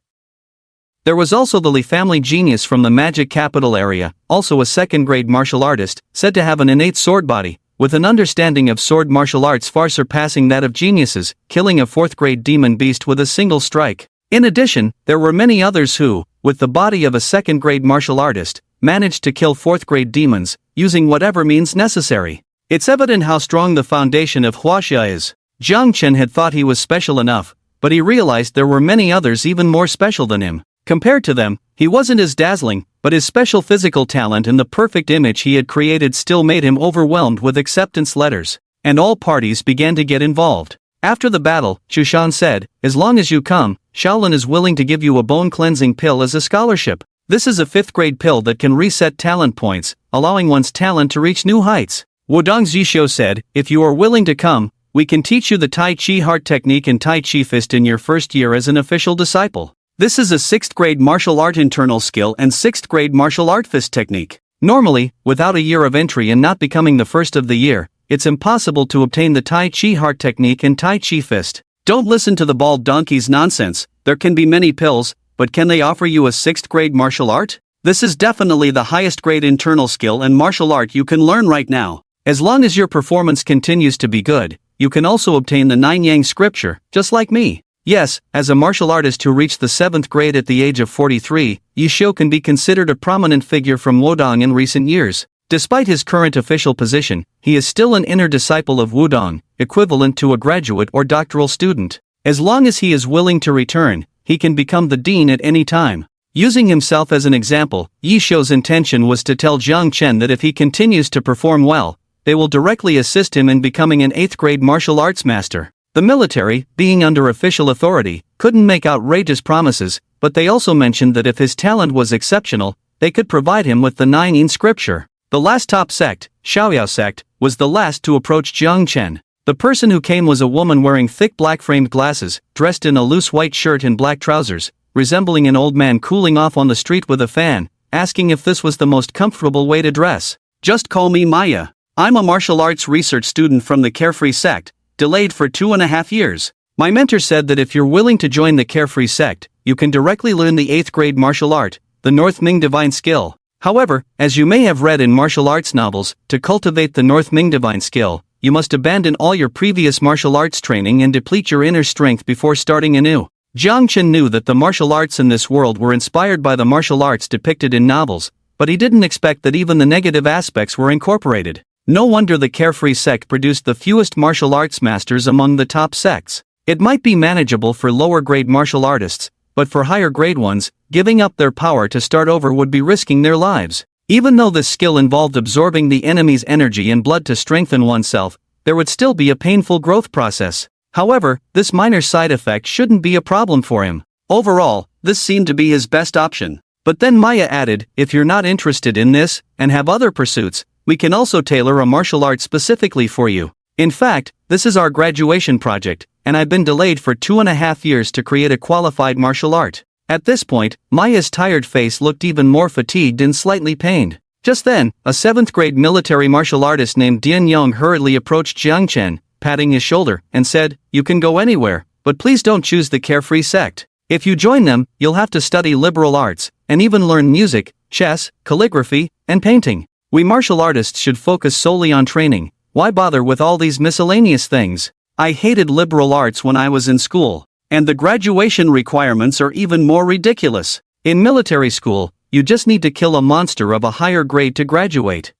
There was also the Li family genius from the magic capital area, also a 2nd grade martial artist, said to have an innate sword body, with an understanding of sword martial arts far surpassing that of geniuses, killing a 4th grade demon beast with a single strike. In addition, there were many others who, with the body of a 2nd grade martial artist, managed to kill 4th grade demons, using whatever means necessary. It's evident how strong the foundation of Huaxia is. Jiang Chen had thought he was special enough, but he realized there were many others even more special than him. Compared to them, he wasn't as dazzling, but his special physical talent and the perfect image he had created still made him overwhelmed with acceptance letters. And all parties began to get involved. After the battle, Shushan said, "As long as you come, Shaolin is willing to give you a bone-cleansing pill as a scholarship. This is a 5th grade pill that can reset talent points, allowing one's talent to reach new heights." Wudong Zhishou said, "If you are willing to come, we can teach you the Tai Chi heart technique and Tai Chi fist in your first year as an official disciple. This is a 6th grade martial art internal skill and 6th grade martial art fist technique. Normally, without a year of entry and not becoming the first of the year, it's impossible to obtain the Tai Chi heart technique and Tai Chi fist. Don't listen to the bald donkey's nonsense. There can be many pills, but can they offer you a 6th grade martial art? This is definitely the highest grade internal skill and martial art you can learn right now. As long as your performance continues to be good, you can also obtain the 9 Yang scripture, just like me. Yes, as a martial artist who reached the 7th grade at the age of 43, Yi Xiu can be considered a prominent figure from Wudong in recent years. Despite his current official position, he is still an inner disciple of Wudong, equivalent to a graduate or doctoral student. As long as he is willing to return, he can become the dean at any time. Using himself as an example, Yi Xiu's intention was to tell Jiang Chen that if he continues to perform well, they will directly assist him in becoming an 8th grade martial arts master. The military, being under official authority, couldn't make outrageous promises, but they also mentioned that if his talent was exceptional, they could provide him with the 9 Yin scripture. The last top sect, Xiaoyao sect, was the last to approach Jiang Chen. The person who came was a woman wearing thick black-framed glasses, dressed in a loose white shirt and black trousers, resembling an old man cooling off on the street with a fan, asking if this was the most comfortable way to dress. Just call me Maya. I'm a martial arts research student from the Carefree sect, delayed for 2.5 years. My mentor said that if you're willing to join the Carefree sect, you can directly learn the 8th grade martial art, the North Ming Divine Skill. However, as you may have read in martial arts novels, to cultivate the North Ming Divine Skill, you must abandon all your previous martial arts training and deplete your inner strength before starting anew. Jiang Chen knew that the martial arts in this world were inspired by the martial arts depicted in novels, but he didn't expect that even the negative aspects were incorporated. No wonder the Carefree sect produced the fewest martial arts masters among the top sects. It might be manageable for lower-grade martial artists, but for higher-grade ones, giving up their power to start over would be risking their lives. Even though this skill involved absorbing the enemy's energy and blood to strengthen oneself, there would still be a painful growth process. However, this minor side effect shouldn't be a problem for him. Overall, this seemed to be his best option. But then Maya added, if you're not interested in this, and have other pursuits, we can also tailor a martial art specifically for you. In fact, this is our graduation project, and I've been delayed for 2.5 years to create a qualified martial art. At this point, Maya's tired face looked even more fatigued and slightly pained. Just then, a 7th grade military martial artist named Dian Yong hurriedly approached Jiang Chen, patting his shoulder, and said, you can go anywhere, but please don't choose the Carefree sect. If you join them, you'll have to study liberal arts, and even learn music, chess, calligraphy, and painting. We martial artists should focus solely on training. Why bother with all these miscellaneous things? I hated liberal arts when I was in school, and the graduation requirements are even more ridiculous. In military school, you just need to kill a monster of a higher grade to graduate.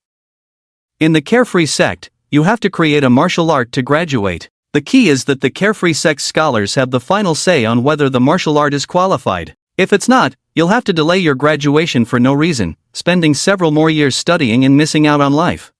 In the Carefree sect, you have to create a martial art to graduate. The key is that the Carefree sect scholars have the final say on whether the martial art is qualified. If it's not, you'll have to delay your graduation for no reason, spending several more years studying and missing out on life.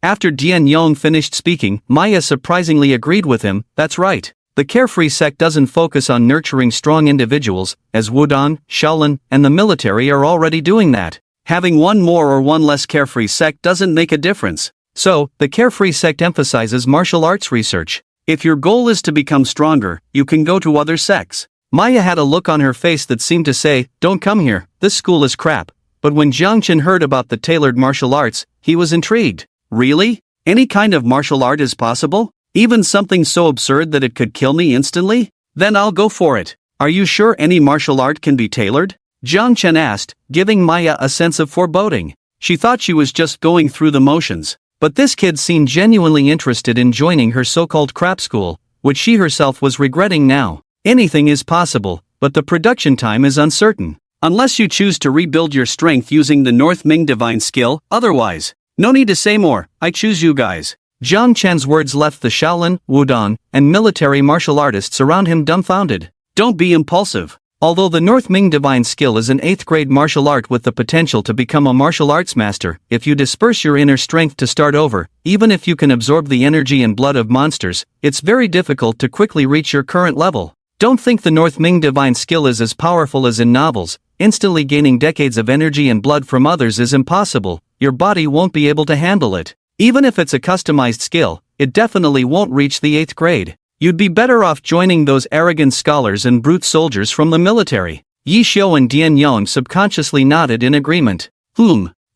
After Dian Yong finished speaking, Maya surprisingly agreed with him. That's right. The Carefree sect doesn't focus on nurturing strong individuals, as Wudong, Shaolin, and the military are already doing that. Having one more or one less Carefree sect doesn't make a difference. So, the Carefree sect emphasizes martial arts research. If your goal is to become stronger, you can go to other sects. Maya had a look on her face that seemed to say, don't come here, this school is crap. But when Jiang Chen heard about the tailored martial arts, he was intrigued. Really? Any kind of martial art is possible? Even something so absurd that it could kill me instantly? Then I'll go for it. Are you sure any martial art can be tailored? Jiang Chen asked, giving Maya a sense of foreboding. She thought she was just going through the motions. But this kid seemed genuinely interested in joining her so-called crap school, which she herself was regretting now. Anything is possible, but the production time is uncertain. Unless you choose to rebuild your strength using the North Ming Divine Skill, otherwise. No need to say more, I choose you guys. Jiang Chen's words left the Shaolin, Wudong, and military martial artists around him dumbfounded. Don't be impulsive. Although the North Ming Divine Skill is an 8th grade martial art with the potential to become a martial arts master, if you disperse your inner strength to start over, even if you can absorb the energy and blood of monsters, it's very difficult to quickly reach your current level. Don't think the North Ming Divine Skill is as powerful as in novels. Instantly gaining decades of energy and blood from others is impossible. Your body won't be able to handle it. Even if it's a customized skill, it definitely won't reach the 8th grade. You'd be better off joining those arrogant scholars and brute soldiers from the military. Yi Xiu and Dian Yong subconsciously nodded in agreement.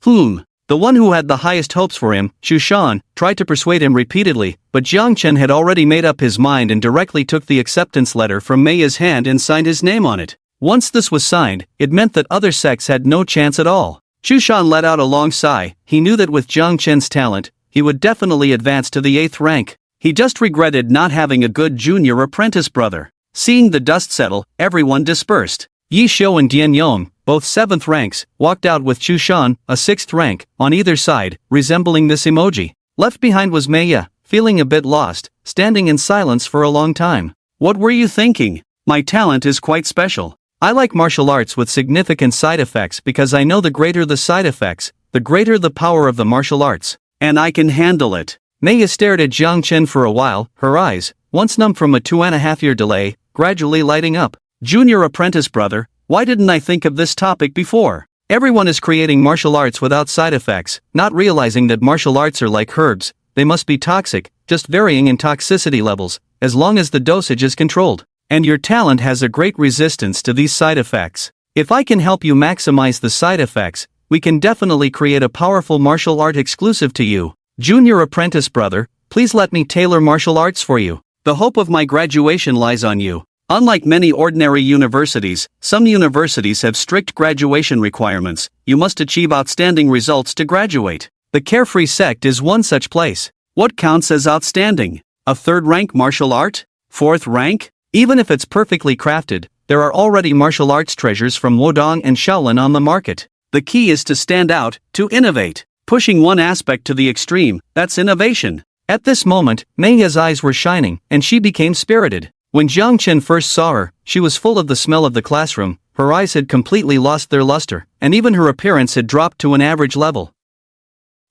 The one who had the highest hopes for him, Shushan, tried to persuade him repeatedly, but Jiang Chen had already made up his mind and directly took the acceptance letter from Meiya's hand and signed his name on it. Once this was signed, it meant that other sects had no chance at all. Shushan let out a long sigh. He knew that with Jiang Chen's talent, he would definitely advance to the 8th rank. He just regretted not having a good junior apprentice brother. Seeing the dust settle, everyone dispersed. Yi Shou and Dian Yong, both 7th ranks, walked out with Shushan, a 6th rank, on either side, resembling this emoji. Left behind was Meiya, feeling a bit lost, standing in silence for a long time. What were you thinking? My talent is quite special. I like martial arts with significant side effects because I know the greater the side effects, the greater the power of the martial arts. And I can handle it. Meiya stared at Jiang Chen for a while, her eyes, once numb from a 2.5-year delay, gradually lighting up. Junior apprentice brother, why didn't I think of this topic before? Everyone is creating martial arts without side effects, not realizing that martial arts are like herbs, they must be toxic, just varying in toxicity levels, as long as the dosage is controlled. And your talent has a great resistance to these side effects. If I can help you maximize the side effects, we can definitely create a powerful martial art exclusive to you. Junior apprentice brother, please let me tailor martial arts for you. The hope of my graduation lies on you. Unlike many ordinary universities, some universities have strict graduation requirements. You must achieve outstanding results to graduate. The Carefree sect is one such place. What counts as outstanding? A 3rd rank martial art? 4th rank? Even if it's perfectly crafted, there are already martial arts treasures from Wudong and Shaolin on the market. The key is to stand out, to innovate. Pushing one aspect to the extreme, that's innovation. At this moment, Meiya's eyes were shining, and she became spirited. When Jiang Chen first saw her, she was full of the smell of the classroom, her eyes had completely lost their luster, and even her appearance had dropped to an average level.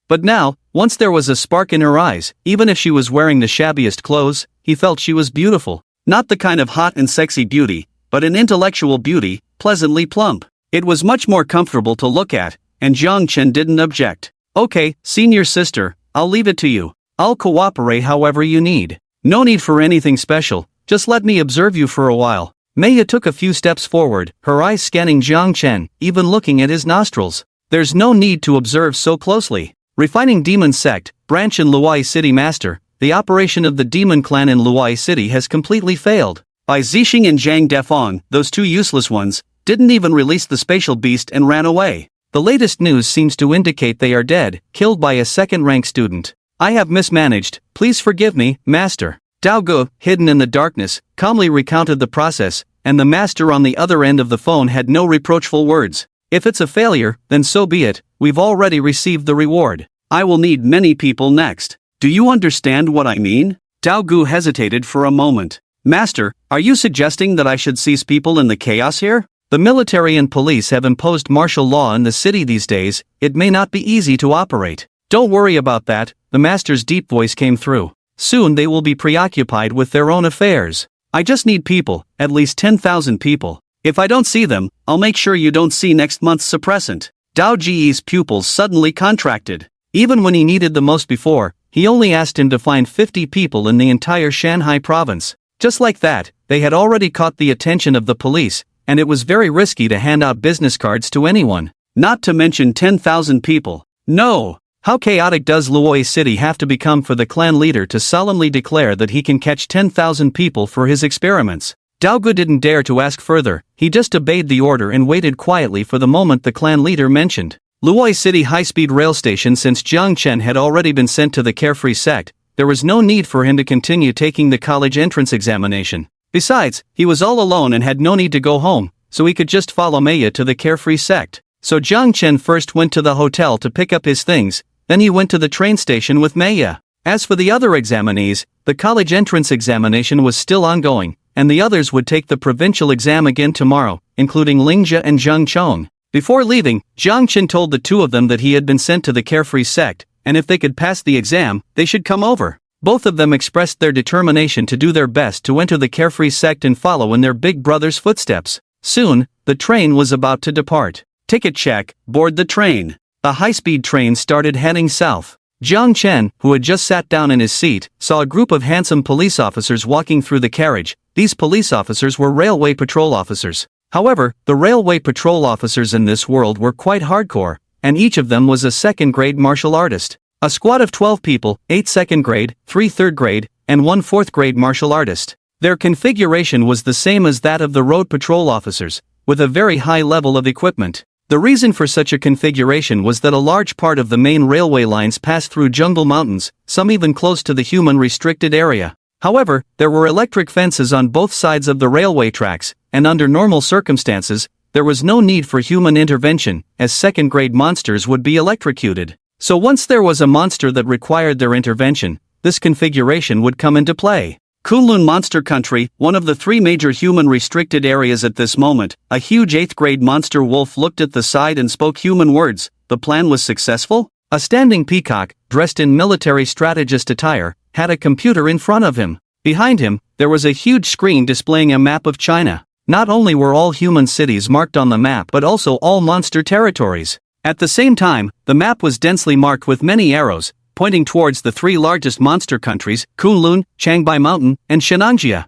But now, once there was a spark in her eyes, even if she was wearing the shabbiest clothes, he felt she was beautiful. Not the kind of hot and sexy beauty, but an intellectual beauty, pleasantly plump. It was much more comfortable to look at, and Jiang Chen didn't object. Okay, senior sister, I'll leave it to you. I'll cooperate however you need. No need for anything special, just let me observe you for a while. Meiya took a few steps forward, her eyes scanning Jiang Chen, even looking at his nostrils. There's no need to observe so closely. Refining Demon Sect, branch in Luai City Master, the operation of the Demon Clan in Luai City has completely failed. By Zixing and Zhang Defong, those two useless ones, didn't even release the spatial beast and ran away. The latest news seems to indicate they are dead, killed by a 2nd-rank student. I have mismanaged, please forgive me, Master. Dao Gu, hidden in the darkness, calmly recounted the process, and the Master on the other end of the phone had no reproachful words. If it's a failure, then so be it, we've already received the reward. I will need many people next. Do you understand what I mean? Dao Gu hesitated for a moment. Master, are you suggesting that I should seize people in the chaos here? The military and police have imposed martial law in the city these days, it may not be easy to operate. Don't worry about that, the Master's deep voice came through. Soon they will be preoccupied with their own affairs. I just need people, at least 10,000 people. If I don't see them, I'll make sure you don't see next month's suppressant. Dao Ji's pupils suddenly contracted. Even when he needed the most before, he only asked him to find 50 people in the entire Shanghai province. Just like that, they had already caught the attention of the police, and it was very risky to hand out business cards to anyone. Not to mention 10,000 people. No! How chaotic does Luoyi City have to become for the clan leader to solemnly declare that he can catch 10,000 people for his experiments? Dao Gu didn't dare to ask further, he just obeyed the order and waited quietly for the moment the clan leader mentioned. Luoyi City high-speed rail station. Since Jiang Chen had already been sent to the Carefree sect, there was no need for him to continue taking the college entrance examination. Besides, he was all alone and had no need to go home, so he could just follow Meiya to the Carefree sect. So Jiang Chen first went to the hotel to pick up his things, then he went to the train station with Meiya. As for the other examinees, the college entrance examination was still ongoing, and the others would take the provincial exam again tomorrow, including Lingjia and Zheng Chong. Before leaving, Jiang Chen told the two of them that he had been sent to the Carefree sect, and if they could pass the exam, they should come over. Both of them expressed their determination to do their best to enter the Carefree sect and follow in their big brother's footsteps. Soon, the train was about to depart. Ticket check, board the train. The high-speed train started heading south. Jiang Chen, who had just sat down in his seat, saw a group of handsome police officers walking through the carriage. These police officers were railway patrol officers. However, the railway patrol officers in this world were quite hardcore, and each of them was a second-grade martial artist. A squad of 12 people, 8 second-grade, 3 third-grade, and 1 fourth-grade martial artist. Their configuration was the same as that of the road patrol officers, with a very high level of equipment. The reason for such a configuration was that a large part of the main railway lines passed through jungle mountains, some even close to the human-restricted area. However, there were electric fences on both sides of the railway tracks, and under normal circumstances, there was no need for human intervention, as second-grade monsters would be electrocuted. So once there was a monster that required their intervention, this configuration would come into play. Kunlun Monster Country, one of the 3 major human-restricted areas at this moment, a huge 8th-grade monster wolf looked at the side and spoke human words. The plan was successful? A standing peacock, dressed in military strategist attire, had a computer in front of him. Behind him, there was a huge screen displaying a map of China. Not only were all human cities marked on the map but also all monster territories. At the same time, the map was densely marked with many arrows, pointing towards the 3 largest monster countries, Kunlun, Changbai Mountain, and Shenanjia.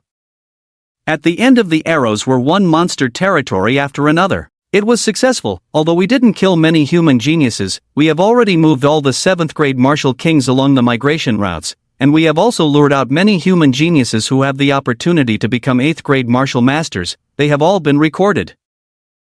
At the end of the arrows were one monster territory after another. It was successful, although we didn't kill many human geniuses. We have already moved all the 7th-grade martial kings along the migration routes, and we have also lured out many human geniuses who have the opportunity to become 8th-grade martial masters. They have all been recorded.